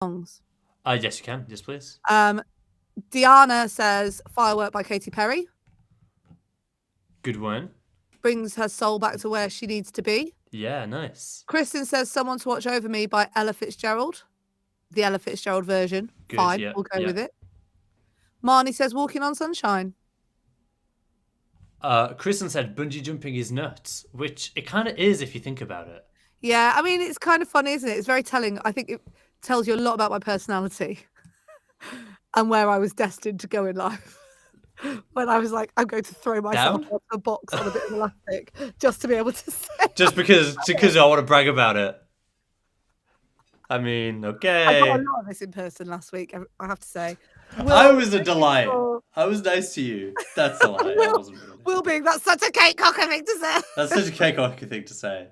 songs. Yes, you can. Yes, please. Diana says Firework by Katy Perry. Good one. Brings her soul back to where she needs to be. Yeah, nice. Kristen says Someone to Watch Over Me by Ella Fitzgerald. The Ella Fitzgerald version. Good, Fine, yeah, we'll go yeah. with it. Marnie says Walking on Sunshine. Kristen said bungee jumping is nuts, which it kind of is if you think about it. Yeah, I mean, it's kind of funny, isn't it? It's very telling. I think it tells you a lot about my personality and where I was destined to go in life. When I was like, I'm going to throw myself Down? onto a box on a bit of elastic just to be able to say. Just because I want to brag about it. I mean, okay. I got a lot of this in person last week, I have to say. I was a delight. I was nice to you. That's a lie. I wasn't really. Will being, that's such a cake cocker thing to say. That's such a cake-cocker thing to say.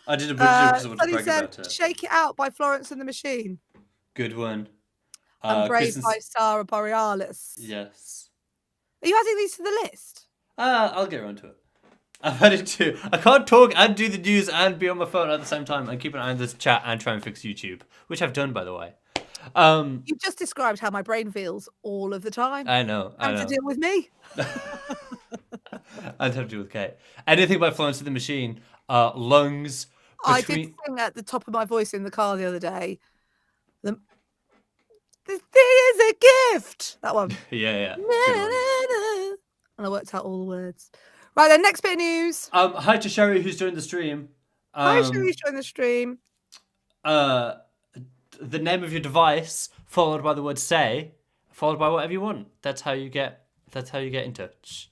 I did a bungee jump because I wanted to brag about it. Shake It Out by Florence and the Machine. Good one. And Brave by Sarah Borealis. Yes. Are you adding these to the list? I'll get around to it. I've added to. I can't talk and do the news and be on my phone at the same time and keep an eye on this chat and try and fix YouTube, which I've done, by the way. You've just described how my brain feels all of the time. I know. And to deal with me. And have to deal with Kate. Anything by Florence and the Machine. Lungs. I did sing at the top of my voice in the car the other day. This is a gift. That one. Yeah. And I worked out all the words. Right then, next bit of news. Hi to Sherry, who's joined the stream. Hi, Sherry, who's joined the stream. The name of your device followed by the word "say," followed by whatever you want. That's how you get in touch.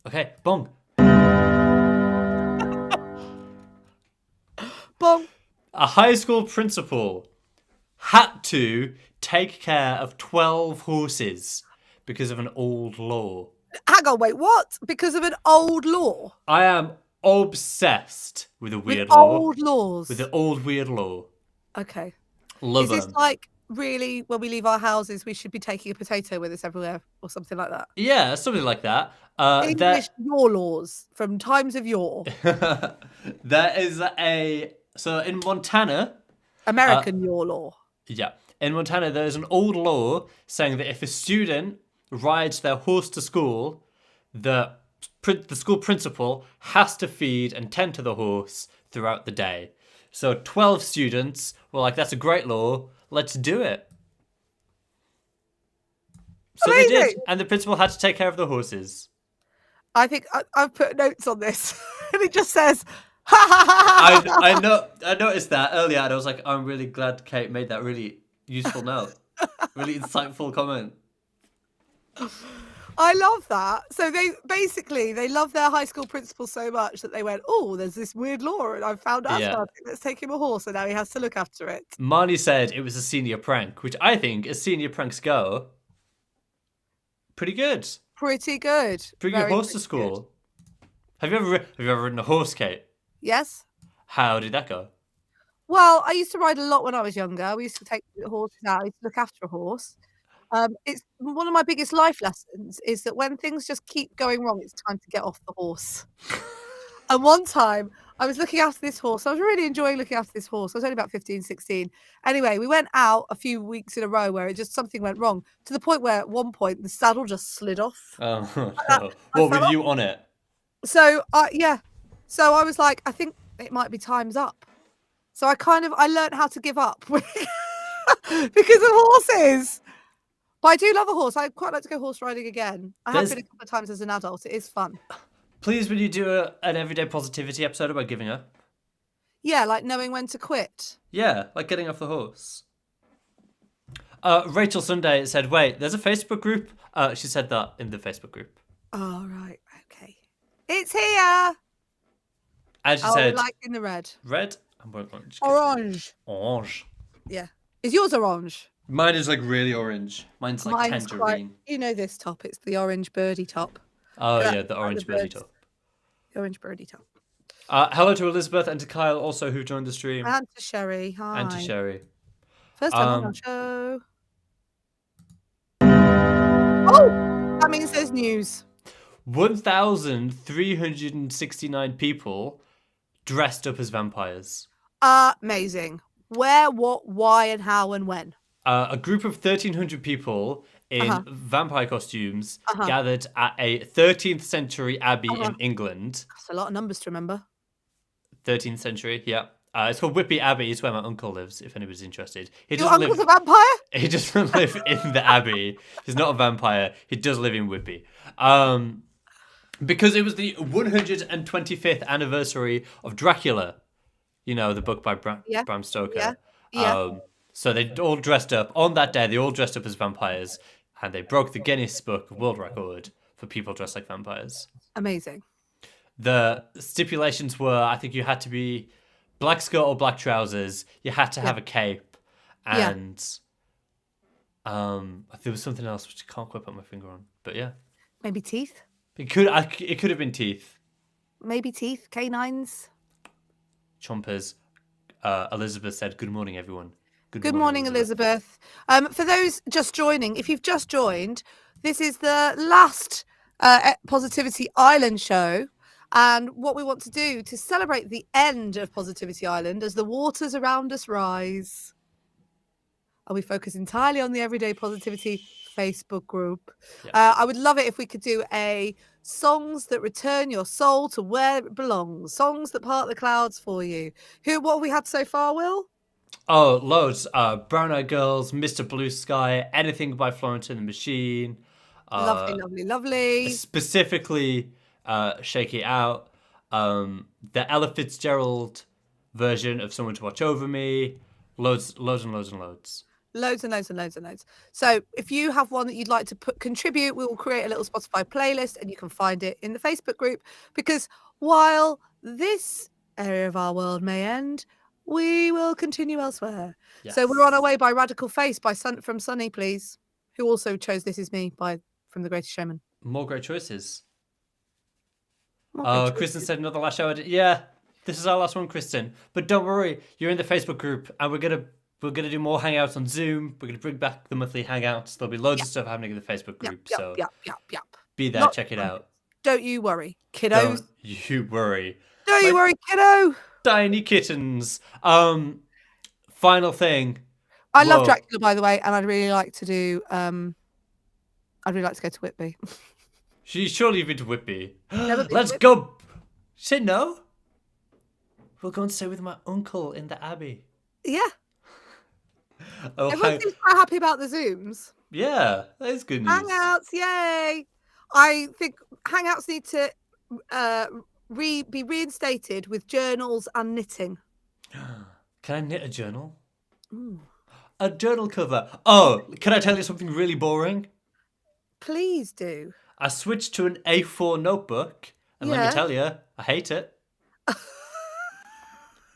Okay, bong. Bong. A high school principal had to take care of 12 horses because of an old law. Hang on, wait, what? Because of an old law? I am obsessed with a weird law. Old laws. With the old weird law. Okay. Love them. Is this like really when we leave our houses we should be taking a potato with us everywhere or something like that? Yeah, something like that. English yore laws from times of yore. There is so in Montana, American yore law. Yeah. In Montana, there's an old law saying that if a student rides their horse to school, the school principal has to feed and tend to the horse throughout the day. So 12 students were like, that's a great law, let's do it. So Amazing. They did, and the principal had to take care of the horses. I think I've put notes on this, and it just says, I noticed that earlier, and I was like, I'm really glad Kate made that really useful note. Really insightful comment. I love that. So they love their high school principal so much that they went, oh, there's this weird law, and I've found out about it. Let's take him a horse, and now he has to look after it. Marnie said it was a senior prank, which I think, as senior pranks go, pretty good. Pretty good. Bring your horse to school. Good. Have you ever ridden a horse, Kate? Yes. How did that go? Well, I used to ride a lot when I was younger. We used to take the horses out. I used to look after a horse. It's one of my biggest life lessons is that when things just keep going wrong, it's time to get off the horse. And one time I was looking after this horse. I was really enjoying looking after this horse. I was only about 15, 16. Anyway, we went out a few weeks in a row where something went wrong to the point where at one point the saddle just slid off. Oh, what with you on it? So, So I was like, I think it might be time's up. So I learned how to give up because of horses. But I do love a horse. I'd quite like to go horse riding again. I have been a couple of times as an adult. It is fun. Please, will you do an everyday positivity episode about giving up? Yeah, like knowing when to quit. Yeah, like getting off the horse. Rachel Sunday said, wait, there's a Facebook group? She said that in the Facebook group. Oh, right. Okay. It's here. And she said... like in the red. Red? Orange. Orange. Yeah. Is yours orange? Mine is like really orange. Mine's like tangerine. You know this top. It's the orange birdie top. Oh, yeah, the orange birdie top. The orange birdie top. Hello to Elizabeth and to Kyle also who joined the stream. And to Sherry. Hi. And to Sherry. First time on our show. Oh! That means there's news. 1,369 people dressed up as vampires. Amazing. Where, what, why, and how, and when? A group of 1,300 people in Uh-huh. vampire costumes Uh-huh. gathered at a 13th century abbey Uh-huh. in England. That's a lot of numbers to remember. 13th century, yeah. It's called Whitby Abbey. It's where my uncle lives, if anybody's interested. He Your doesn't uncle's live. a vampire? He doesn't live in the abbey. He's not a vampire. He does live in Whitby. Because it was the 125th anniversary of Dracula. You know, the book by Yeah. Bram Yeah. Stoker. Yeah. So they all dressed up. On that day, they all dressed up as vampires. And they broke the Guinness Book of World Record for people dressed like vampires. Amazing. The stipulations were, I think you had to be black skirt or black trousers. You had to have a cape. Yeah. And there was something else which I can't quite put my finger on. But yeah. Maybe teeth. It could have been teeth. Maybe teeth. Canines. Chompers. Elizabeth said, "Good morning, everyone." Good morning, Elizabeth. For those just joining, if you've just joined, this is the last Positivity Island show. And what we want to do to celebrate the end of Positivity Island as the waters around us rise. And we focus entirely on the Everyday Positivity Facebook group. Yeah. I would love it if we could do a songs that return your soul to where it belongs. Songs that part the clouds for you. What have we had so far, Will? Oh, loads. Brown Eyed Girls, Mr. Blue Sky, anything by Florence and the Machine. Lovely, lovely, lovely. Specifically, Shake It Out. The Ella Fitzgerald version of Someone to Watch Over Me. Loads and loads and loads. Loads and loads and loads and loads. So if you have one that you'd like to contribute, we will create a little Spotify playlist and you can find it in the Facebook group. Because while this area of our world may end, we will continue elsewhere. Yes. So we're on our way by Radical Face from Sunny, please, who also chose This Is Me from The Greatest Showman. More great choices. More great Kristen choices. said another last show. Yeah, this is our last one, Kristen. But don't worry, you're in the Facebook group, and we're gonna do more hangouts on Zoom. We're gonna bring back the monthly hangouts. There'll be loads of stuff happening in the Facebook group. So be there, check it out. Don't you worry, kiddos. Don't you worry. Don't you worry, kiddo. Tiny kittens. Final thing. I love Dracula, by the way, and I'd really like to do. I'd really like to go to Whitby. Surely you've been to Whitby. Never been Let's to Whitby. go. Say no. We'll go and stay with my uncle in the Abbey. Yeah. Oh, Everyone seems quite happy about the Zooms. yeah, that is good news. Hangouts, yay! I think Hangouts need to be reinstated with journals and knitting. Can I knit a journal? Ooh. A journal cover. Oh, can I tell you something really boring? Please do. I switched to an A4 notebook, and let me tell you, I hate it.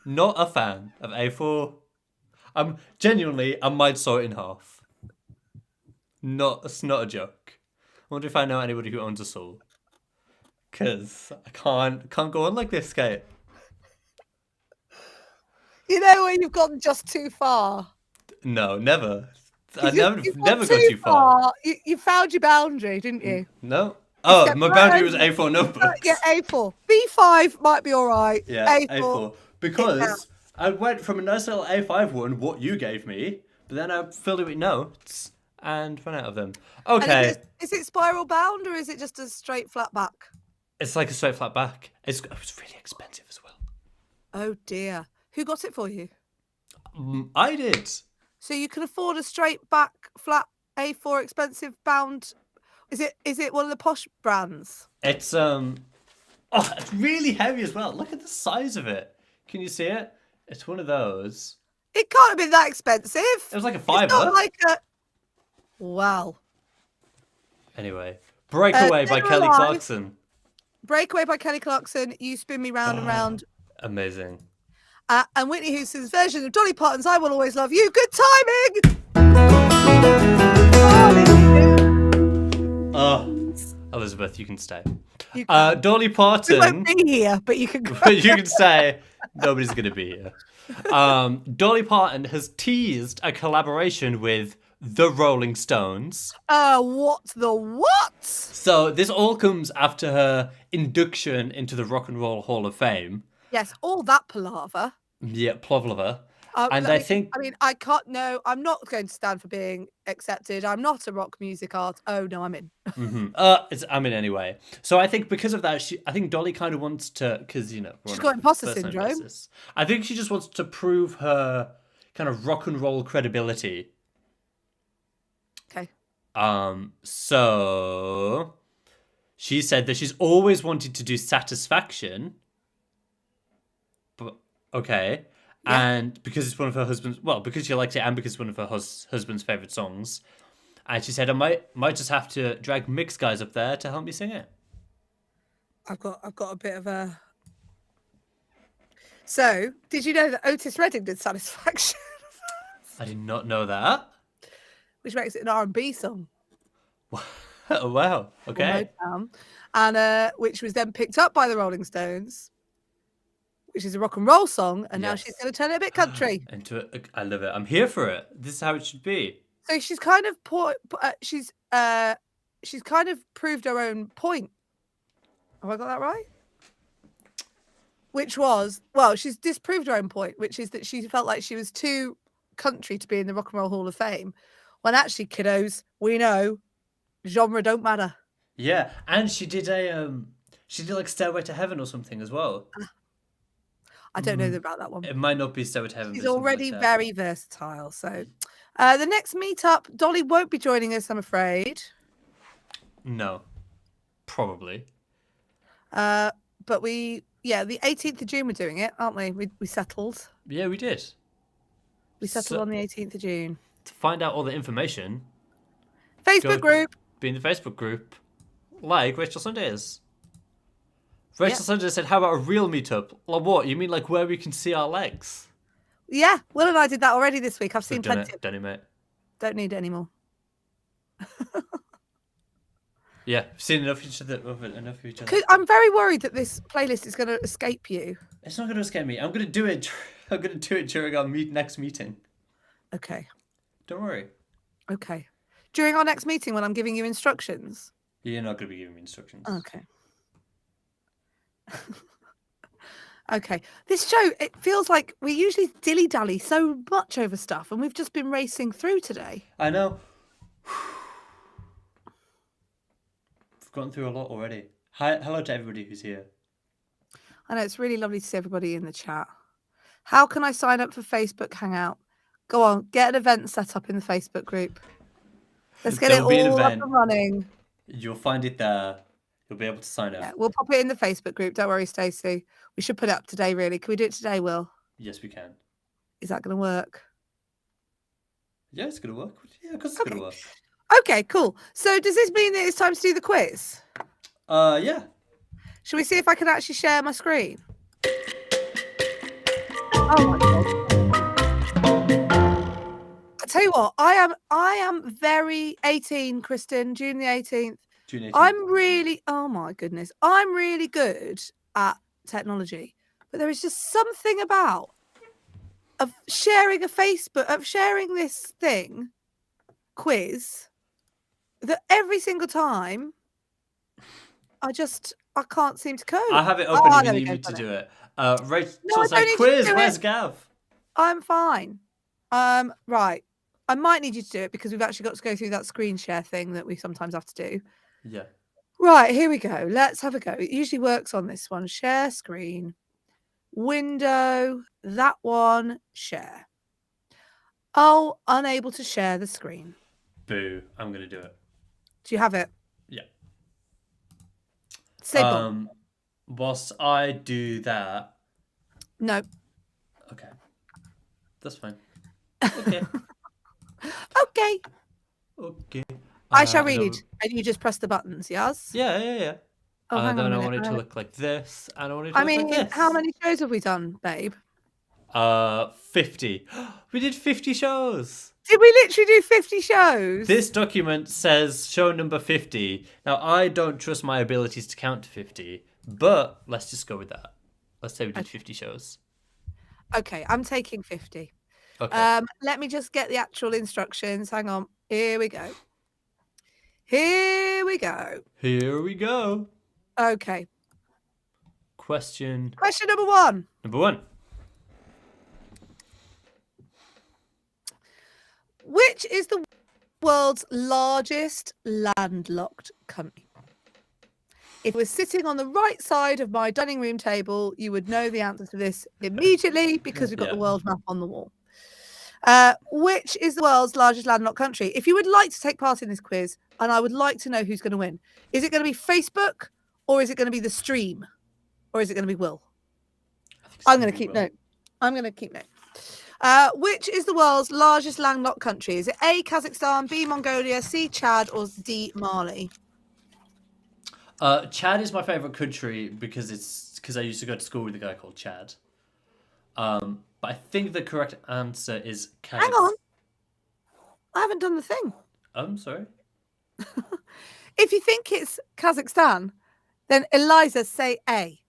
Not a fan of A4. I might saw it in half. It's not a joke. I wonder if I know anybody who owns a soul. Because I can't go on like this, Kate. You know when you've gone just too far? No, never. I You've never gone go too far. You found your boundary, didn't you? No. Oh, my boundary was A4 notebooks. Yeah, A4. B5 might be all right. Yeah, A4. A4. Because I went from a nice little A5 one, what you gave me, but then I filled it with notes and ran out of them. Okay. Is it spiral bound or is it just a straight flat back? It's like a straight flat back. It was really expensive as well. Oh dear. Who got it for you? I did. So you can afford a straight back flat A4 expensive bound. Is it one of the posh brands? It's it's really heavy as well. Look at the size of it. Can you see it? It's one of those. It can't have been that expensive. It was like a fiver. It's not like a... Wow. Anyway, Breakaway by Kelly Clarkson. Breakaway by Kelly Clarkson. You spin me round and round. Amazing. And Whitney Houston's version of Dolly Parton's I Will Always Love You. Good timing! Elizabeth, you can stay. You can. Dolly Parton. We won't be here, but you can go. You can stay. Nobody's going to be here. Dolly Parton has teased a collaboration with the Rolling Stones. What the what? So this all comes after her induction into the Rock and Roll Hall of Fame. Yes, all that palaver. Yeah, Plovlova. And Let I me think. think I mean, I can't. No, I'm not going to stand for being accepted. I'm not a rock music art. Oh no, I'm in. I'm in anyway. So I think because of that, I think Dolly kind of wants to, because we're She's on a got imposter first name syndrome. basis. I think she just wants to prove her kind of rock and roll credibility. Okay. So she said that she's always wanted to do Satisfaction, but okay, Yeah, and because it's one of her husband's, well, because she likes it, and because it's one of her husband's favorite songs, and she said I might just have to drag mix guys up there to help me sing it. I've got a bit of a. So, did you know that Otis Redding did Satisfaction, I did not know that. which makes it an R&B song Oh, wow. or Okay. Motown, and which was then picked up by the Rolling Stones, which is a rock and roll song, and now she's Yes. going to turn it a bit country. I love it. I'm here for it. This is how it should be. So she's kind of she's kind of proved her own point. Have I got that right? Which was, well, she's disproved her own point, which is that she felt like she was too country to be in the Rock and Roll Hall of Fame, when actually, kiddos, we know genre don't matter. Yeah, and she did like Stairway to Heaven or something as well. I don't know about that one. It might not be Stairway to Heaven, but She's it's something already like that. very versatile. So, the next meetup, Dolly won't be joining us, I'm afraid. No, probably. But the 18th of June we're doing it, aren't we? We settled. Yeah, we did. We settled on the 18th of June. To find out all the information, Facebook group. be in the Facebook group, like Rachel Sundays. Rachel Yep. Sundays said, "How about a real meetup? Like what? You mean like where we can see our legs?" Yeah, Will and I did that already this week. I've We've seen done plenty. it, done it, mate. Don't need it anymore. Yeah, we've seen enough of each other. Enough of each other. I'm very worried that this playlist is going to escape you. It's not going to scare me. I'm going to do it. I'm going to do it during our next meeting. Okay. Don't worry. Okay. During our next meeting when I'm giving you instructions. You're not going to be giving me instructions. Okay. Okay. This show, it feels like we usually dilly-dally so much over stuff, and we've just been racing through today. I know. We've gone through a lot already. Hello to everybody who's here. I know, it's really lovely to see everybody in the chat. How can I sign up for Facebook Hangout? Go on, get an event set up in the Facebook group. Let's get it all up and running. You'll find it there. You'll be able to sign up. Yeah, we'll pop it in the Facebook group. Don't worry, Stacey. We should put it up today, really. Can we do it today, Will? Yes, we can. Is that going to work? Yeah, it's going to work. Yeah, of course it's going to work. Okay, cool. So does this mean that it's time to do the quiz? Yeah. Shall we see if I can actually share my screen? Oh my God. I tell you what, I am very 18, Kristen, June the 18th. June 18th. Oh my goodness, I'm really good at technology, but there is just something about of sharing this thing quiz that every single time I can't seem to code. I have it open if you need me to do it. Rachel said, "Quiz, where's Gav?" I'm fine. Right. I might need you to do it because we've actually got to go through that screen share thing that we sometimes have to do. Yeah. Right, here we go. Let's have a go. It usually works on this one. Share screen. Window. That one. Share. Oh, unable to share the screen. Boo. I'm going to do it. Do you have it? Yeah. Say bon. Whilst I do that. No. Okay. That's fine. Okay. Okay. Okay. I shall read, and you just press the buttons, yes? Yeah. Oh, hang on a then I minute. want it to look like this, and I want it to look like this. How many shows have we done, babe? 50. We did 50 shows. Did we literally do 50 shows? This document says show number 50. Now, I don't trust my abilities to count to 50, but let's just go with that. Let's say we did 50 shows. Okay, I'm taking 50. Okay. Let me just get the actual instructions. Hang on. Here we go. Here we go. Here we go. Okay. Question Number 1. number 1. Which is the world's largest landlocked country? If we're sitting on the right side of my dining room table, you would know the answer to this immediately because we've got the world map on the wall. Which is the world's largest landlocked country? If you would like to take part in this quiz, and I would like to know who's going to win, is it going to be Facebook, or is it going to be the stream, or is it going to be Will? I'm going to keep note. I'm going to keep note. Which is the world's largest landlocked country? Is it A, Kazakhstan, B, Mongolia, C, Chad, or D, Mali? Chad is my favorite country because I used to go to school with a guy called Chad. But I think the correct answer is Kazakhstan. Hang on. I haven't done the thing. Sorry. If you think it's Kazakhstan, then Eliza, say A.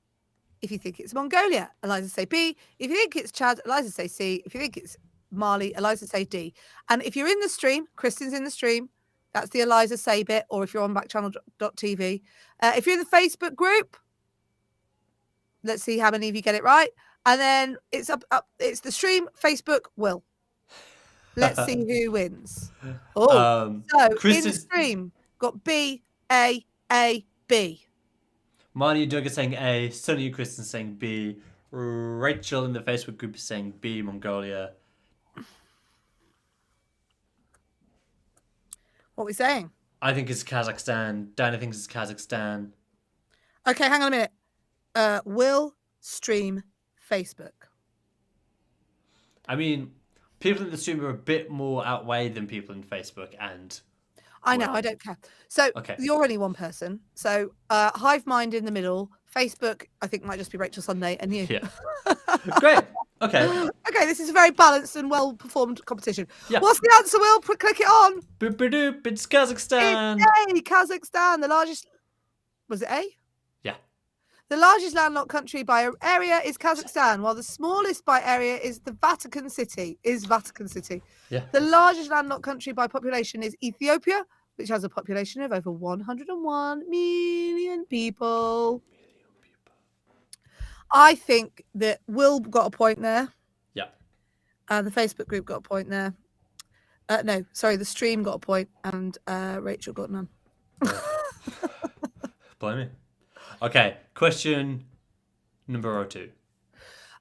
If you think it's Mongolia, Eliza, say B. If you think it's Chad, Eliza, say C. If you think it's Mali, Eliza, say D. And if you're in the stream, Kristen's in the stream, that's the Eliza say bit, or if you're on backchannel.tv. If you're in the Facebook group, let's see how many of you get it right. And then it's it's the stream, Facebook, Will. Let's see who wins. So in the stream, got B, A, B. Marnie and Doug are saying A, Sonny and Kristen saying B, Rachel in the Facebook group is saying B, Mongolia. What are we saying? I think it's Kazakhstan. Dana thinks it's Kazakhstan. Okay, hang on a minute. Will stream Facebook. I mean, people in the stream are a bit more outweighed than people in Facebook, and I know, I don't care. So you're only one person. So Hive Mind in the middle. Facebook, I think, might just be Rachel Sunday and you. Yeah. Great. Okay. Okay, this is a very balanced and well-performed competition. Yeah. What's the answer, Will? Click it on. Boop-a-doop, it's Kazakhstan. It's A, Kazakhstan, the largest... Was it A? Yeah. The largest landlocked country by area is Kazakhstan, while the smallest by area is the Vatican City. Yeah. The largest landlocked country by population is Ethiopia, which has a population of over 101 million people. I think that Will got a point there. Yeah. And the Facebook group got a point there. No, sorry, the stream got a point, and Rachel got none. Blame me. Okay, question number 2.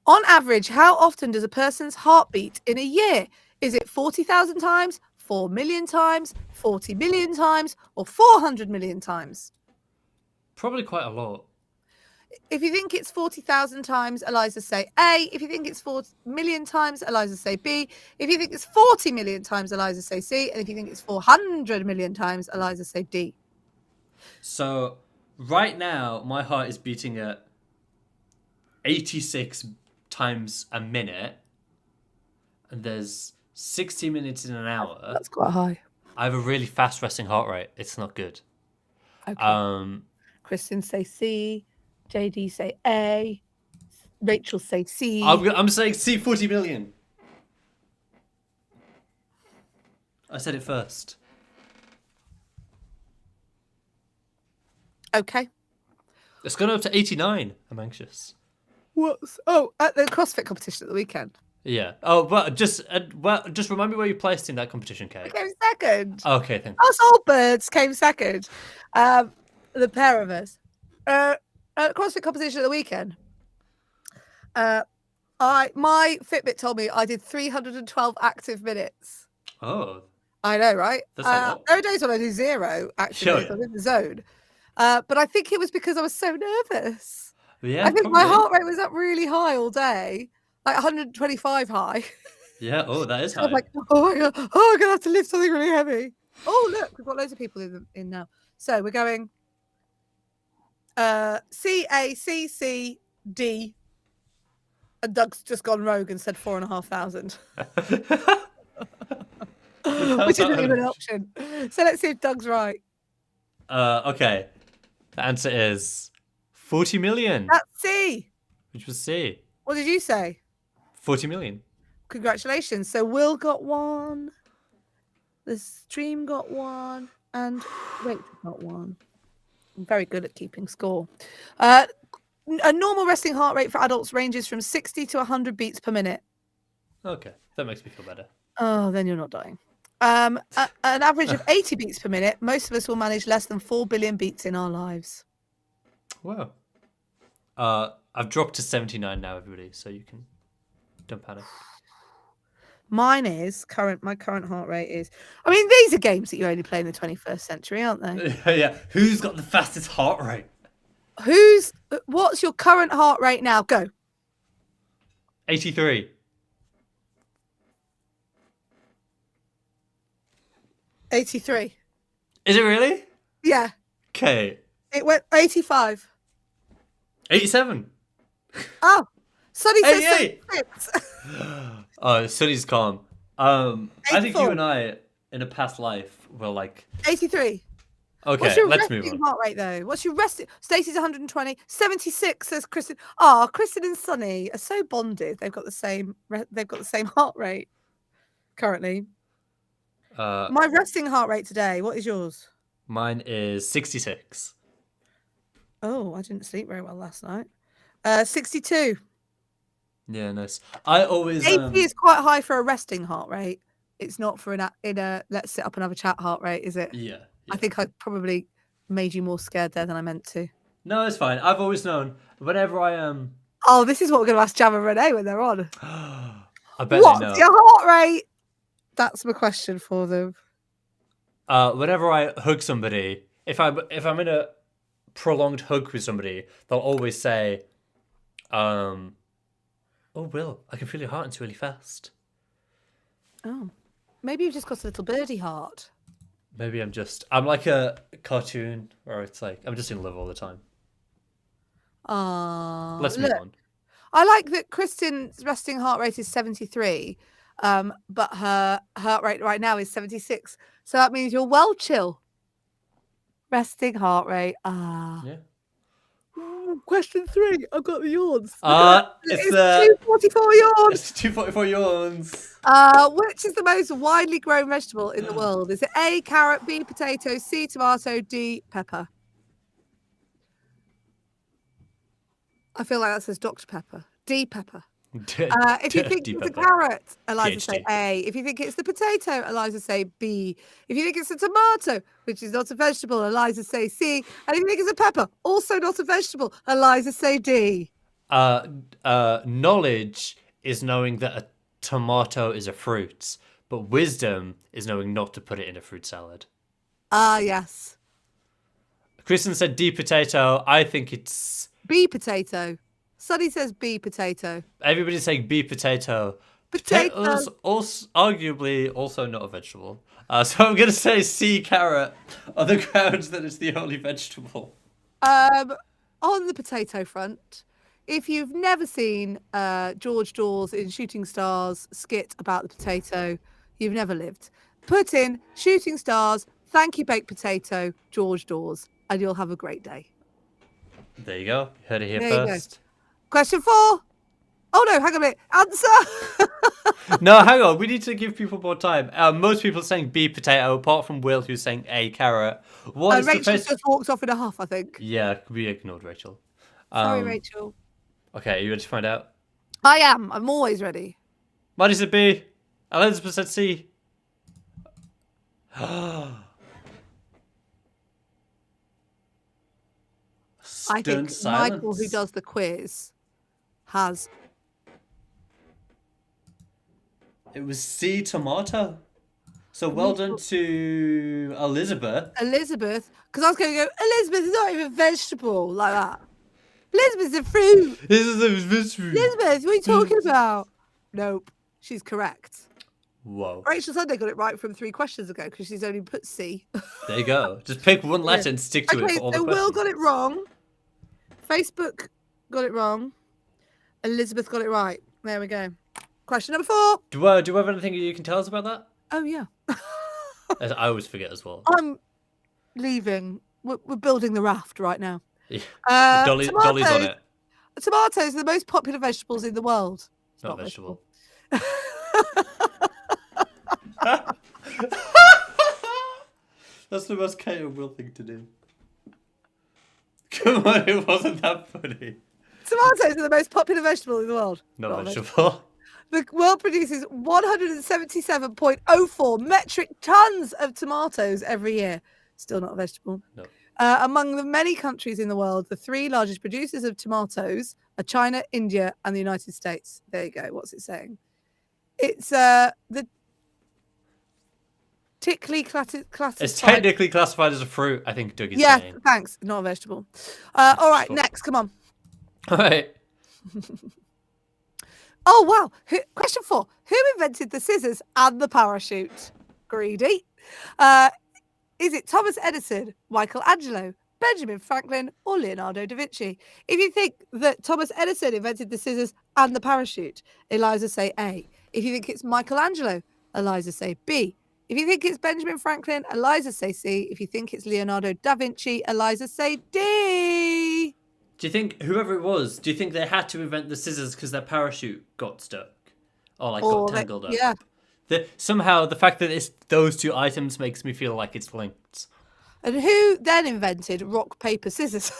On average, how often does a person's heart beat in a year? Is it 40,000 times, 4 million times, 40 million times, or 400 million times? Probably quite a lot. If you think it's 40,000 times, Eliza, say A. If you think it's 4 million times, Eliza, say B. If you think it's 40 million times, Eliza, say C. And if you think it's 400 million times, Eliza, say D. So right now, my heart is beating at 86 times a minute. And there's 60 minutes in an hour. That's quite high. I have a really fast resting heart rate. It's not good. Okay. Kristen, say C. JD, say A. Rachel, say C. I'm saying C, 40 million. I said it first. Okay. It's gone up to 89. I'm anxious. What's... Oh, at the CrossFit competition at the weekend. Yeah. Oh, but just remind me where you placed in that competition, Kate. I came second. Okay, thank you. Us all birds came second. The pair of us. At CrossFit competition at the weekend, my Fitbit told me I did 312 active minutes. Oh. I know, right? That's a lot. There are days when I do 0 active minutes. I'm in the zone. But I think it was because I was so nervous. Yeah, I think probably. my heart rate was up really high all day, like 125 high. Yeah, oh, that is high. I was like, oh my God, I'm going to have to lift something really heavy. Oh, look, we've got loads of people in now. So we're going C, A, C, C, D. And Doug's just gone rogue and said 4,500. Which isn't even an option. So let's see if Doug's right. Okay. The answer is 40 million. That's C. Which was C. What did you say? 40 million. Congratulations. So Will got 1. The stream got 1. And Rachel got 1. I'm very good at keeping score. A normal resting heart rate for adults ranges from 60 to 100 beats per minute. Okay. That makes me feel better. Oh, then you're not dying. An average of 80 beats per minute. Most of us will manage less than 4 billion beats in our lives. Wow. I've dropped to 79 now, everybody, so you can don't panic. Mine is my current heart rate is. I mean, these are games that you only play in the 21st century, aren't they? Yeah. Who's got the fastest heart rate? What's your current heart rate now? Go. 83. 83. Is it really? Yeah. Okay. It went 85. 87. Oh, Sonny says 88. 76. Oh, Sunny's calm. I think 84. you and I, in a past life, were like... 83. Okay, What's your let's move resting on. heart rate, though? What's your resting? Stacey's 120. 76 says Kristen. Ah, Kristen and Sonny are so bonded. They've got the same heart rate currently. My resting heart rate today, what is yours? Mine is 66. Oh, I didn't sleep very well last night. 62. Yeah, nice. I always... 80 is quite high for a resting heart rate. It's not for a let's sit up and have a chat heart rate, is it? Yeah. I think I probably made you more scared there than I meant to. No, it's fine. I've always known whenever I am... Oh, this is what we're going to ask Jam and Renee when they're on. I bet What's they know. your heart rate? That's my question for them. Whenever I hug somebody, if I'm in a prolonged hug with somebody, they'll always say, "Oh, Will, I can feel your hearting really fast." Oh, maybe you've just got a little birdie heart. Maybe I'm like a cartoon where it's like I'm just in love all the time. Let's move on. I like that Kristen's resting heart rate is 73, but her heart rate right now is 76. So that means you're well chill. Resting heart rate. Yeah. Ooh, question 3. I've got the yawns. It's 244 yawns. It's 244 yawns. Which is the most widely grown vegetable in the world? Is it A, carrot, B, potato, C, tomato, D, pepper? I feel like that says Dr. Pepper. D, pepper. If you think it's a carrot, Eliza say A. If you think it's the potato, Eliza say B. If you think it's a tomato, which is not a vegetable, Eliza say C. And if you think it's a pepper, also not a vegetable, Eliza say D. Knowledge is knowing that a tomato is a fruit, but wisdom is knowing not to put it in a fruit salad. Yes. Kristen said D, potato. I think it's... B, potato. Sonny says B, potato. Everybody's saying B, potato. Potato. Potatoes, also, arguably, also not a vegetable. So I'm going to say C, carrot, on the grounds that it's the only vegetable. On the potato front, if you've never seen George Dawes in Shooting Stars skit about the potato, you've never lived. Put in Shooting Stars, thank you, baked potato, George Dawes, and you'll have a great day. There you go. You heard it here There you first. go. Question 4. Oh no, hang on a minute. Answer. No, hang on. We need to give people more time. Most people are saying B, potato, apart from Will, who's saying A, carrot. What is Rachel the first... just walked off in a huff, I think. Yeah, we ignored Rachel. Sorry, Rachel. Okay, are you ready to find out? I am. I'm always ready. Mine said B. Elizabeth said C. I think Silence. Michael, who does the quiz, has... It was C, tomato. So well done to Elizabeth. Elizabeth, because I was going to go, Elizabeth is not even a vegetable, like that. Elizabeth's a fruit. This is a vegetable. Elizabeth, what are you talking about? Nope, she's correct. Whoa. Rachel Sunday got it right from 3 questions ago because she's only put C. There you go. Just pick one letter and stick to it for all the so questions. Will got it wrong. Facebook got it wrong. Elizabeth got it right. There we go. Question number 4. Do you have anything you can tell us about that? Oh, yeah. I always forget as well. I'm leaving. We're building the raft right now. Yeah. Dolly's on it. Tomatoes are the most popular vegetables in the world. It's Not vegetable. That's the most Kate and Will thing to do. Come on, it wasn't that funny. Tomatoes are the most popular vegetable in the world. Not vegetable. The world produces 177.04 metric tons of tomatoes every year. Still not a vegetable. No. Among the many countries in the world, the three largest producers of tomatoes are China, India, and the United States. There you go. What's it saying? It's the classified. It's technically classified as a fruit, I think Doug is Yeah, saying. thanks. Not a vegetable. All right, next. Come on. All right. Oh, wow. Question 4. Who invented the scissors and the parachute? Greedy. Is it Thomas Edison, Michelangelo, Benjamin Franklin, or Leonardo da Vinci? If you think that Thomas Edison invented the scissors and the parachute, Eliza say A. If you think it's Michelangelo, Eliza say B. If you think it's Benjamin Franklin, Eliza say C. If you think it's Leonardo da Vinci, Eliza say D. Do you think, whoever it was, do you think they had to invent the scissors because their parachute got stuck? Or, like, got tangled up? Yeah. Somehow, the fact that it's those two items makes me feel like it's linked. And who then invented rock, paper, scissors?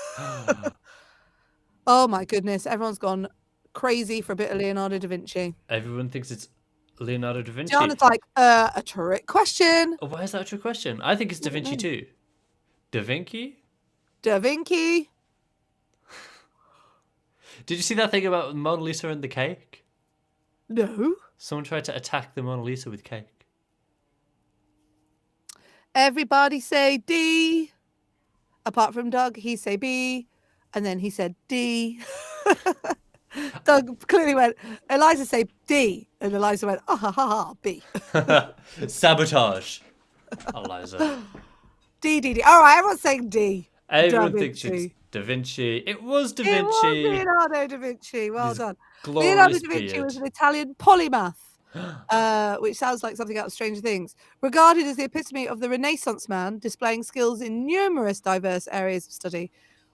Oh, my goodness. Everyone's gone crazy for a bit of Leonardo da Vinci. Everyone thinks it's Leonardo da Vinci. John is like, a trick question. Oh, why is that a trick question? I think it's Da Vinci too. Da Vinci? Da Vinci. Did you see that thing about Mona Lisa and the cake? No. Someone tried to attack the Mona Lisa with cake. Everybody say D. Apart from Doug, he say B. And then he said D. Doug clearly went, Eliza say D. And Eliza went, ah ha ha ha, B. Sabotage. Eliza. D, D, D. All right, everyone's saying D. Everyone thinks it's Da Vinci. It was Da Vinci. It was Leonardo da Vinci. Well done. Glorious Leonardo da Vinci beard. was an Italian polymath, which sounds like something out of Stranger Things. Regarded as the epitome of the Renaissance man, displaying skills in numerous diverse areas of study.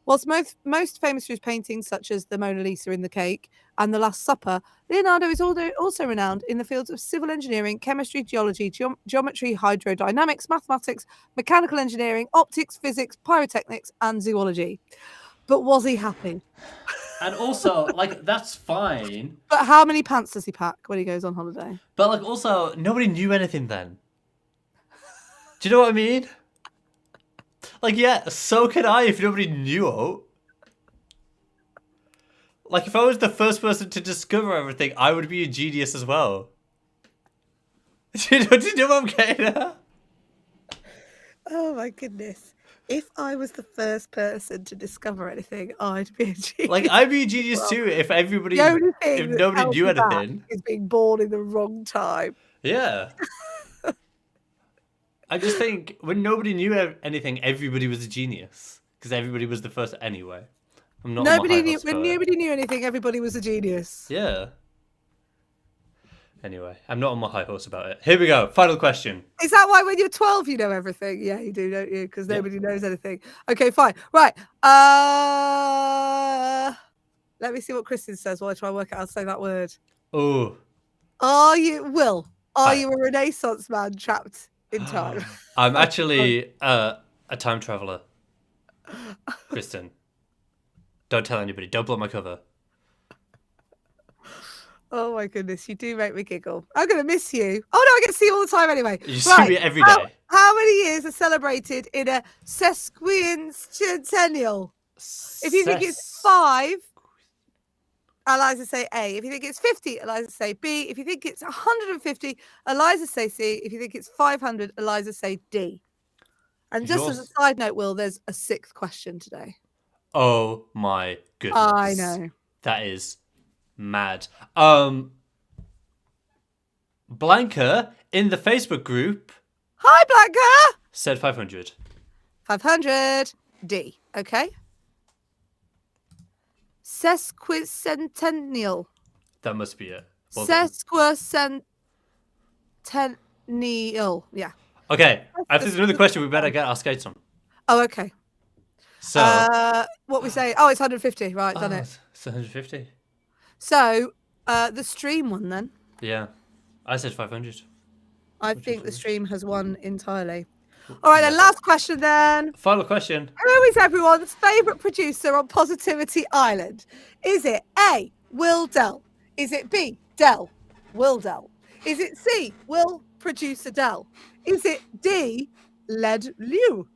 Whilst most famous for his paintings, such as the Mona Lisa in the Cake and The Last Supper, Leonardo is also renowned in the fields of civil engineering, chemistry, geology, geometry, hydrodynamics, mathematics, mechanical engineering, optics, physics, pyrotechnics, and zoology. But was he happy? And also, like, that's fine. But how many pants does he pack when he goes on holiday? But, like, also, nobody knew anything then. Do you know what I mean? Like, yeah, so can I if nobody knew. Like, if I was the first person to discover everything, I would be a genius as well. Do you know what I'm getting at? Oh my goodness. If I was the first person to discover anything, I'd be a genius. Like, I'd be a genius too if everybody, if nobody knew anything. Is being born in the wrong time. Yeah. I just think when nobody knew anything, everybody was a genius because everybody was the first anyway. I'm not. Nobody knew when nobody knew anything. Everybody was a genius. Yeah. Anyway, I'm not on my high horse about it. Here we go. Final question. Is that why when you're 12 you know everything? Yeah, you do, don't you? Because nobody knows anything. Okay, fine. Right. Let me see what Kristen says while I try and work out how to say that word. Oh. Are you a Renaissance man trapped in time? I'm actually a time traveler. Kristen. Don't tell anybody. Don't blow my cover. Oh my goodness, you do make me giggle. I'm going to miss you. Oh no, I get to see you all the time anyway. You see me every day. How many years are celebrated in a sesquicentennial? If you think it's 5, Eliza say A. If you think it's 50, Eliza say B. If you think it's 150, Eliza say C. If you think it's 500, Eliza say D. And just as a side note, Will, there's a 6th question today. Oh my goodness. I know. That is mad. Blanca in the Facebook group. Hi, Blanca. Said 500. 500. D. Okay. Sesquicentennial. That must be it. Well Sesquicentennial. Yeah. Okay. If there's another question, we better get our skates on. Oh, okay. So. What we say? Oh, it's 150. Right, done it. It's 150. So, the stream one then. Yeah. I said 500. I think the stream has won entirely. All right, then, last question then. Final question. Who is everyone's favourite producer on Positivity Island? Is it A, Will Dell? Is it B, Dell? Will Dell? Is it C, will producer Dell? Is it D, led Liu?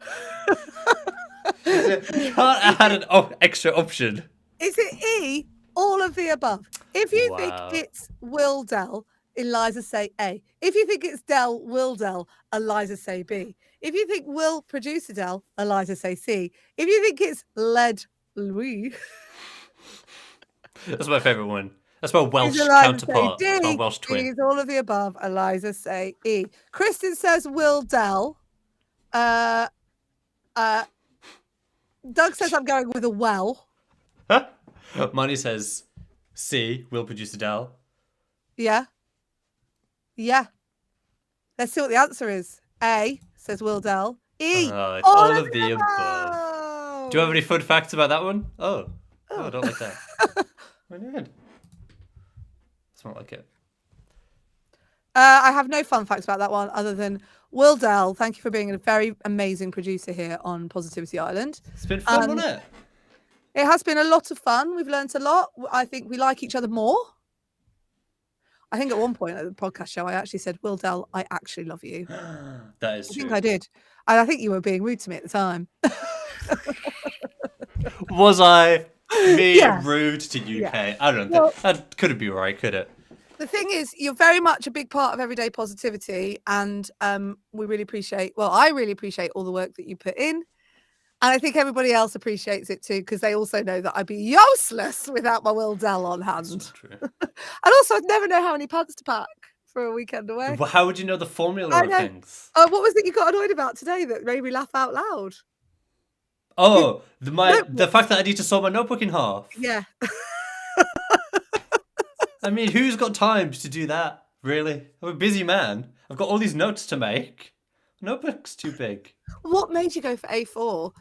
You can't add an extra option. Is it E, all of the above? If you think Wow. it's Will Dell, Eliza say A. If you think it's Dell, Will Dell, Eliza say B. If you think Will producer Dell, Eliza say C. If you think it's led Louis, That's my favourite one. That's my Welsh Eliza counterpart. say It's my D. Welsh twin. Is all of the above, Eliza say E. Kristen says Will Dell. Doug says I'm going with a well. Money says C, will produce Adele. Yeah. Yeah. Let's see what the answer is. A says Will Dell. E. Oh, it's all of the above. Do you have any fun facts about that one? Oh, I don't like that. I did. It's not like it. I have no fun facts about that one other than Will Dell, thank you for being a very amazing producer here on Positivity Island. It's been fun, hasn't it? It has been a lot of fun. We've learned a lot. I think we like each other more. I think at one point at the podcast show, I actually said, Will Dell, I actually love you. That is true. I think I did. And I think you were being rude to me at the time. Was I me Yeah. rude to UK? Yeah. I don't know. Well- That couldn't be right, could it? The thing is, you're very much a big part of Everyday Positivity, and we really appreciate, well, I really appreciate all the work that you put in. And I think everybody else appreciates it too, because they also know that I'd be useless without my Will Dell on hand. That's true. And also, I'd never know how many pants to pack for a weekend away. Well, how would you know the formula I of know. things? What was it you got annoyed about today that made me laugh out loud? Oh, the fact that I need to saw my notebook in half. Yeah. I mean, who's got time to do that? Really? I'm a busy man. I've got all these notes to make. Notebook's too big. What made you go for A4?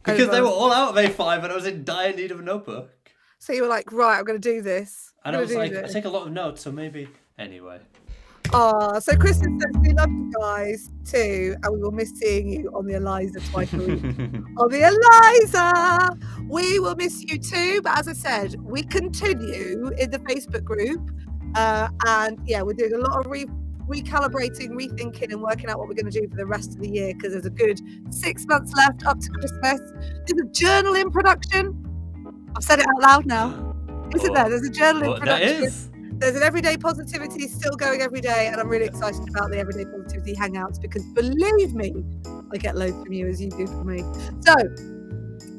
Because they were all out of A5 and I was in dire need of a notebook. So you were like, right, I'm going to do this. And I was like, I take a lot of notes, so maybe... Anyway. So Kristen says, we love you guys too, and we will miss seeing you on the Eliza twice a week. On the Eliza! We will miss you too, but as I said, we continue in the Facebook group. And yeah, we're doing a lot of recalibrating, rethinking, and working out what we're going to do for the rest of the year, because there's a good 6 months left up to Christmas. There's a journal in production. I've said it out loud now. Isn't there? There's a journal in production. That is. There's an Everyday Positivity still going every day, and I'm really excited about the Everyday Positivity Hangouts, because believe me, I get loads from you as you do from me. So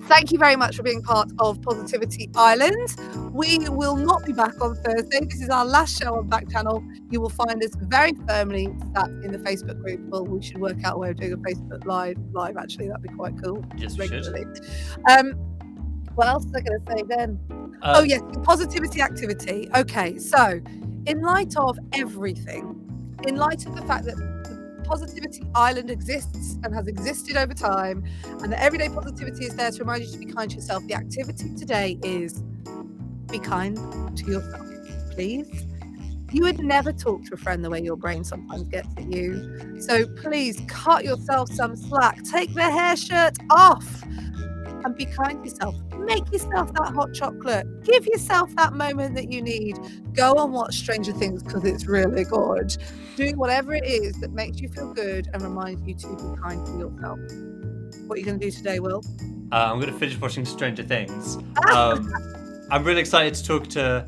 thank you very much for being part of Positivity Island. We will not be back on Thursday. This is our last show on Backchannel. You will find us very firmly sat in the Facebook group. Well, we should work out a way of doing a Facebook live actually. That'd be quite cool. Yes, we should. What else was I going to say then? Oh yes, positivity activity. Okay, so in light of everything, in light of the fact that the Positivity Island exists and has existed over time, and that everyday positivity is there to remind you to be kind to yourself, the activity today is be kind to yourself, please. You would never talk to a friend the way your brain sometimes gets at you. So please cut yourself some slack. Take the hair shirt off and be kind to yourself. Make yourself that hot chocolate. Give yourself that moment that you need. Go and watch Stranger Things because it's really good. Do whatever it is that makes you feel good and reminds you to be kind to yourself. What are you going to do today, Will? I'm going to finish watching Stranger Things. I'm really excited to talk to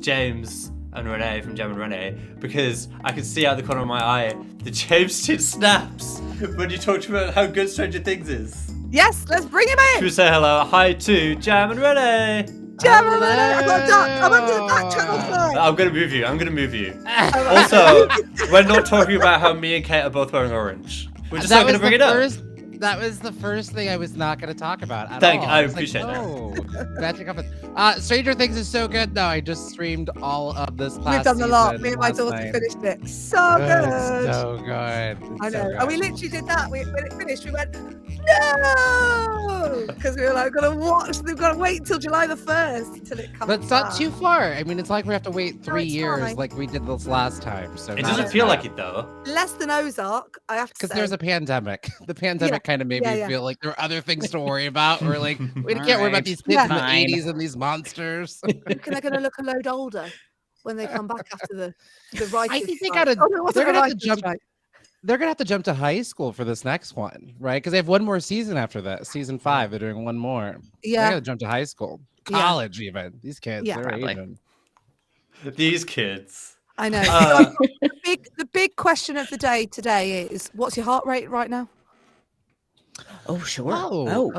James and Renee from Gem and Renee, because I can see out the corner of my eye the James did snaps when you talked about how good Stranger Things is. Yes, let's bring him in. Should we say hello? Hi to Jam and Renee. Jam and Renee. I'm on the Backchannel side. I'm going to move you. Also, we're not talking about how me and Kate are both wearing orange. We're just not going to bring it up. That was the first thing I was not going to talk about at all. I appreciate that. Magic up. Stranger Things is so good. No, I just streamed all of this past We've done a lot. Me and my last daughter night. finished it. So good. It's so good. I know. So And we literally did that. When it finished, we went, no! Because we were like, we've got to wait until July the 1st until it comes But it's not back. too far. I mean, it's like we have to wait 3 it's years fine. like we did this last time. So It not doesn't as feel bad. like it though. Less than Ozark, I have to say. Because there's a pandemic. The pandemic kind of made me Yeah. feel like there were other things to worry about. We're like, we can't worry about Alright, these kids in the fine. 80s and these monsters. You reckon they're going to look a load older? when they come back after the I writers' think they strike. gotta. Oh, no, it wasn't They're a gonna have to writers' jump. strike. They're gonna have to jump to high school for this next one, right? Because they have one more season after that. Season 5. They're doing one more. They Yeah, gotta jump to high school, yeah, college, even. These kids, yeah. they're Probably. aging. These kids. I know. So Uh, the big question of the day today is, what's your heart rate right now? Oh, sure. Oh,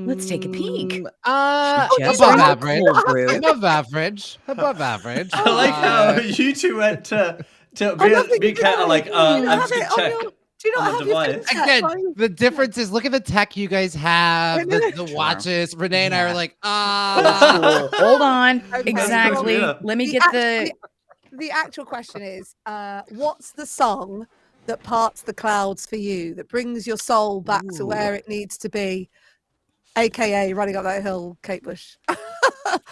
let's take a peek. above Just drank a average. cold brew. Above average. Above average. I like how you two went to I love that be you kind of like, do you not I'm have just gonna it on check your? Do you on not the have your device. thing set Again, by- the difference is look at the tech you guys have, I know. the watches. Renee and I are Yeah. like, Old school. Hold on. Okay, Exactly. well, Let me The get the actual question is, what's the song that parts the clouds for you, that brings your soul back to where it needs to be, aka Running Up That Hill, Kate Bush?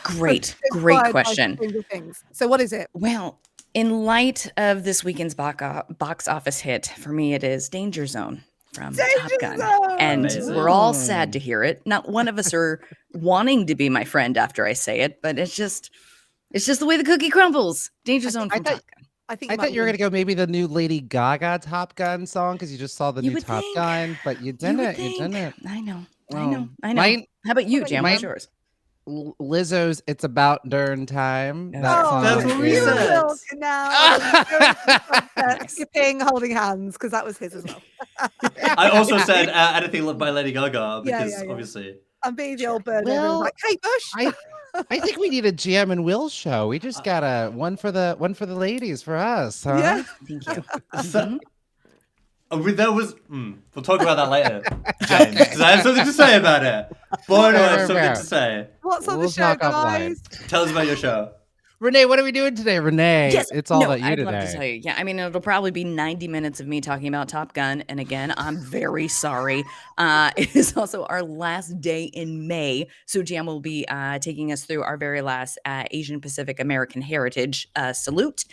Great Inspired by question. Stranger Things. So what is it? Well, in light of this weekend's box office hit, for me it is Danger Zone from Top Danger Gun. Zone! And Amazing. we're all sad to hear it. Not one of us are wanting to be my friend after I say it, but it's just the way the cookie crumbles. Danger Zone I from thought- Top Gun. I think I thought you were might gonna go maybe the new Lady Gaga Top Gun song because you just saw the You new would Top think. Gun, but you You would didn't. You think. didn't. I know. I Oh. know. I know. Mine- How about you, What about Jam? you? What's yours? Lizzo's "It's About Darn Time." Oh, That song That's what we is- You said. will now Nice. skipping, holding hands, because that was his as well. I also said anything loved by Lady Gaga Yeah, because yeah, yeah. obviously. I'm being the old bird. Well, Well, like Kate Bush. I think we need a Jam and Will show. We just got a one for the ladies for us, huh? Yeah. Thank you. So- there was. We'll talk about that later, James, because I have something to say about it. Boy, do I have something to say. What's on We'll the show, talk offline. guys? Tell us about your show. Renee, what are we doing today? Renee, Yes, it's all no, about you I'd today. love to tell you. Yeah, I mean, it'll probably be 90 minutes of me talking about Top Gun. And again, I'm very sorry. It is also our last day in May. So Jam will be taking us through our very last Asian Pacific American Heritage salute.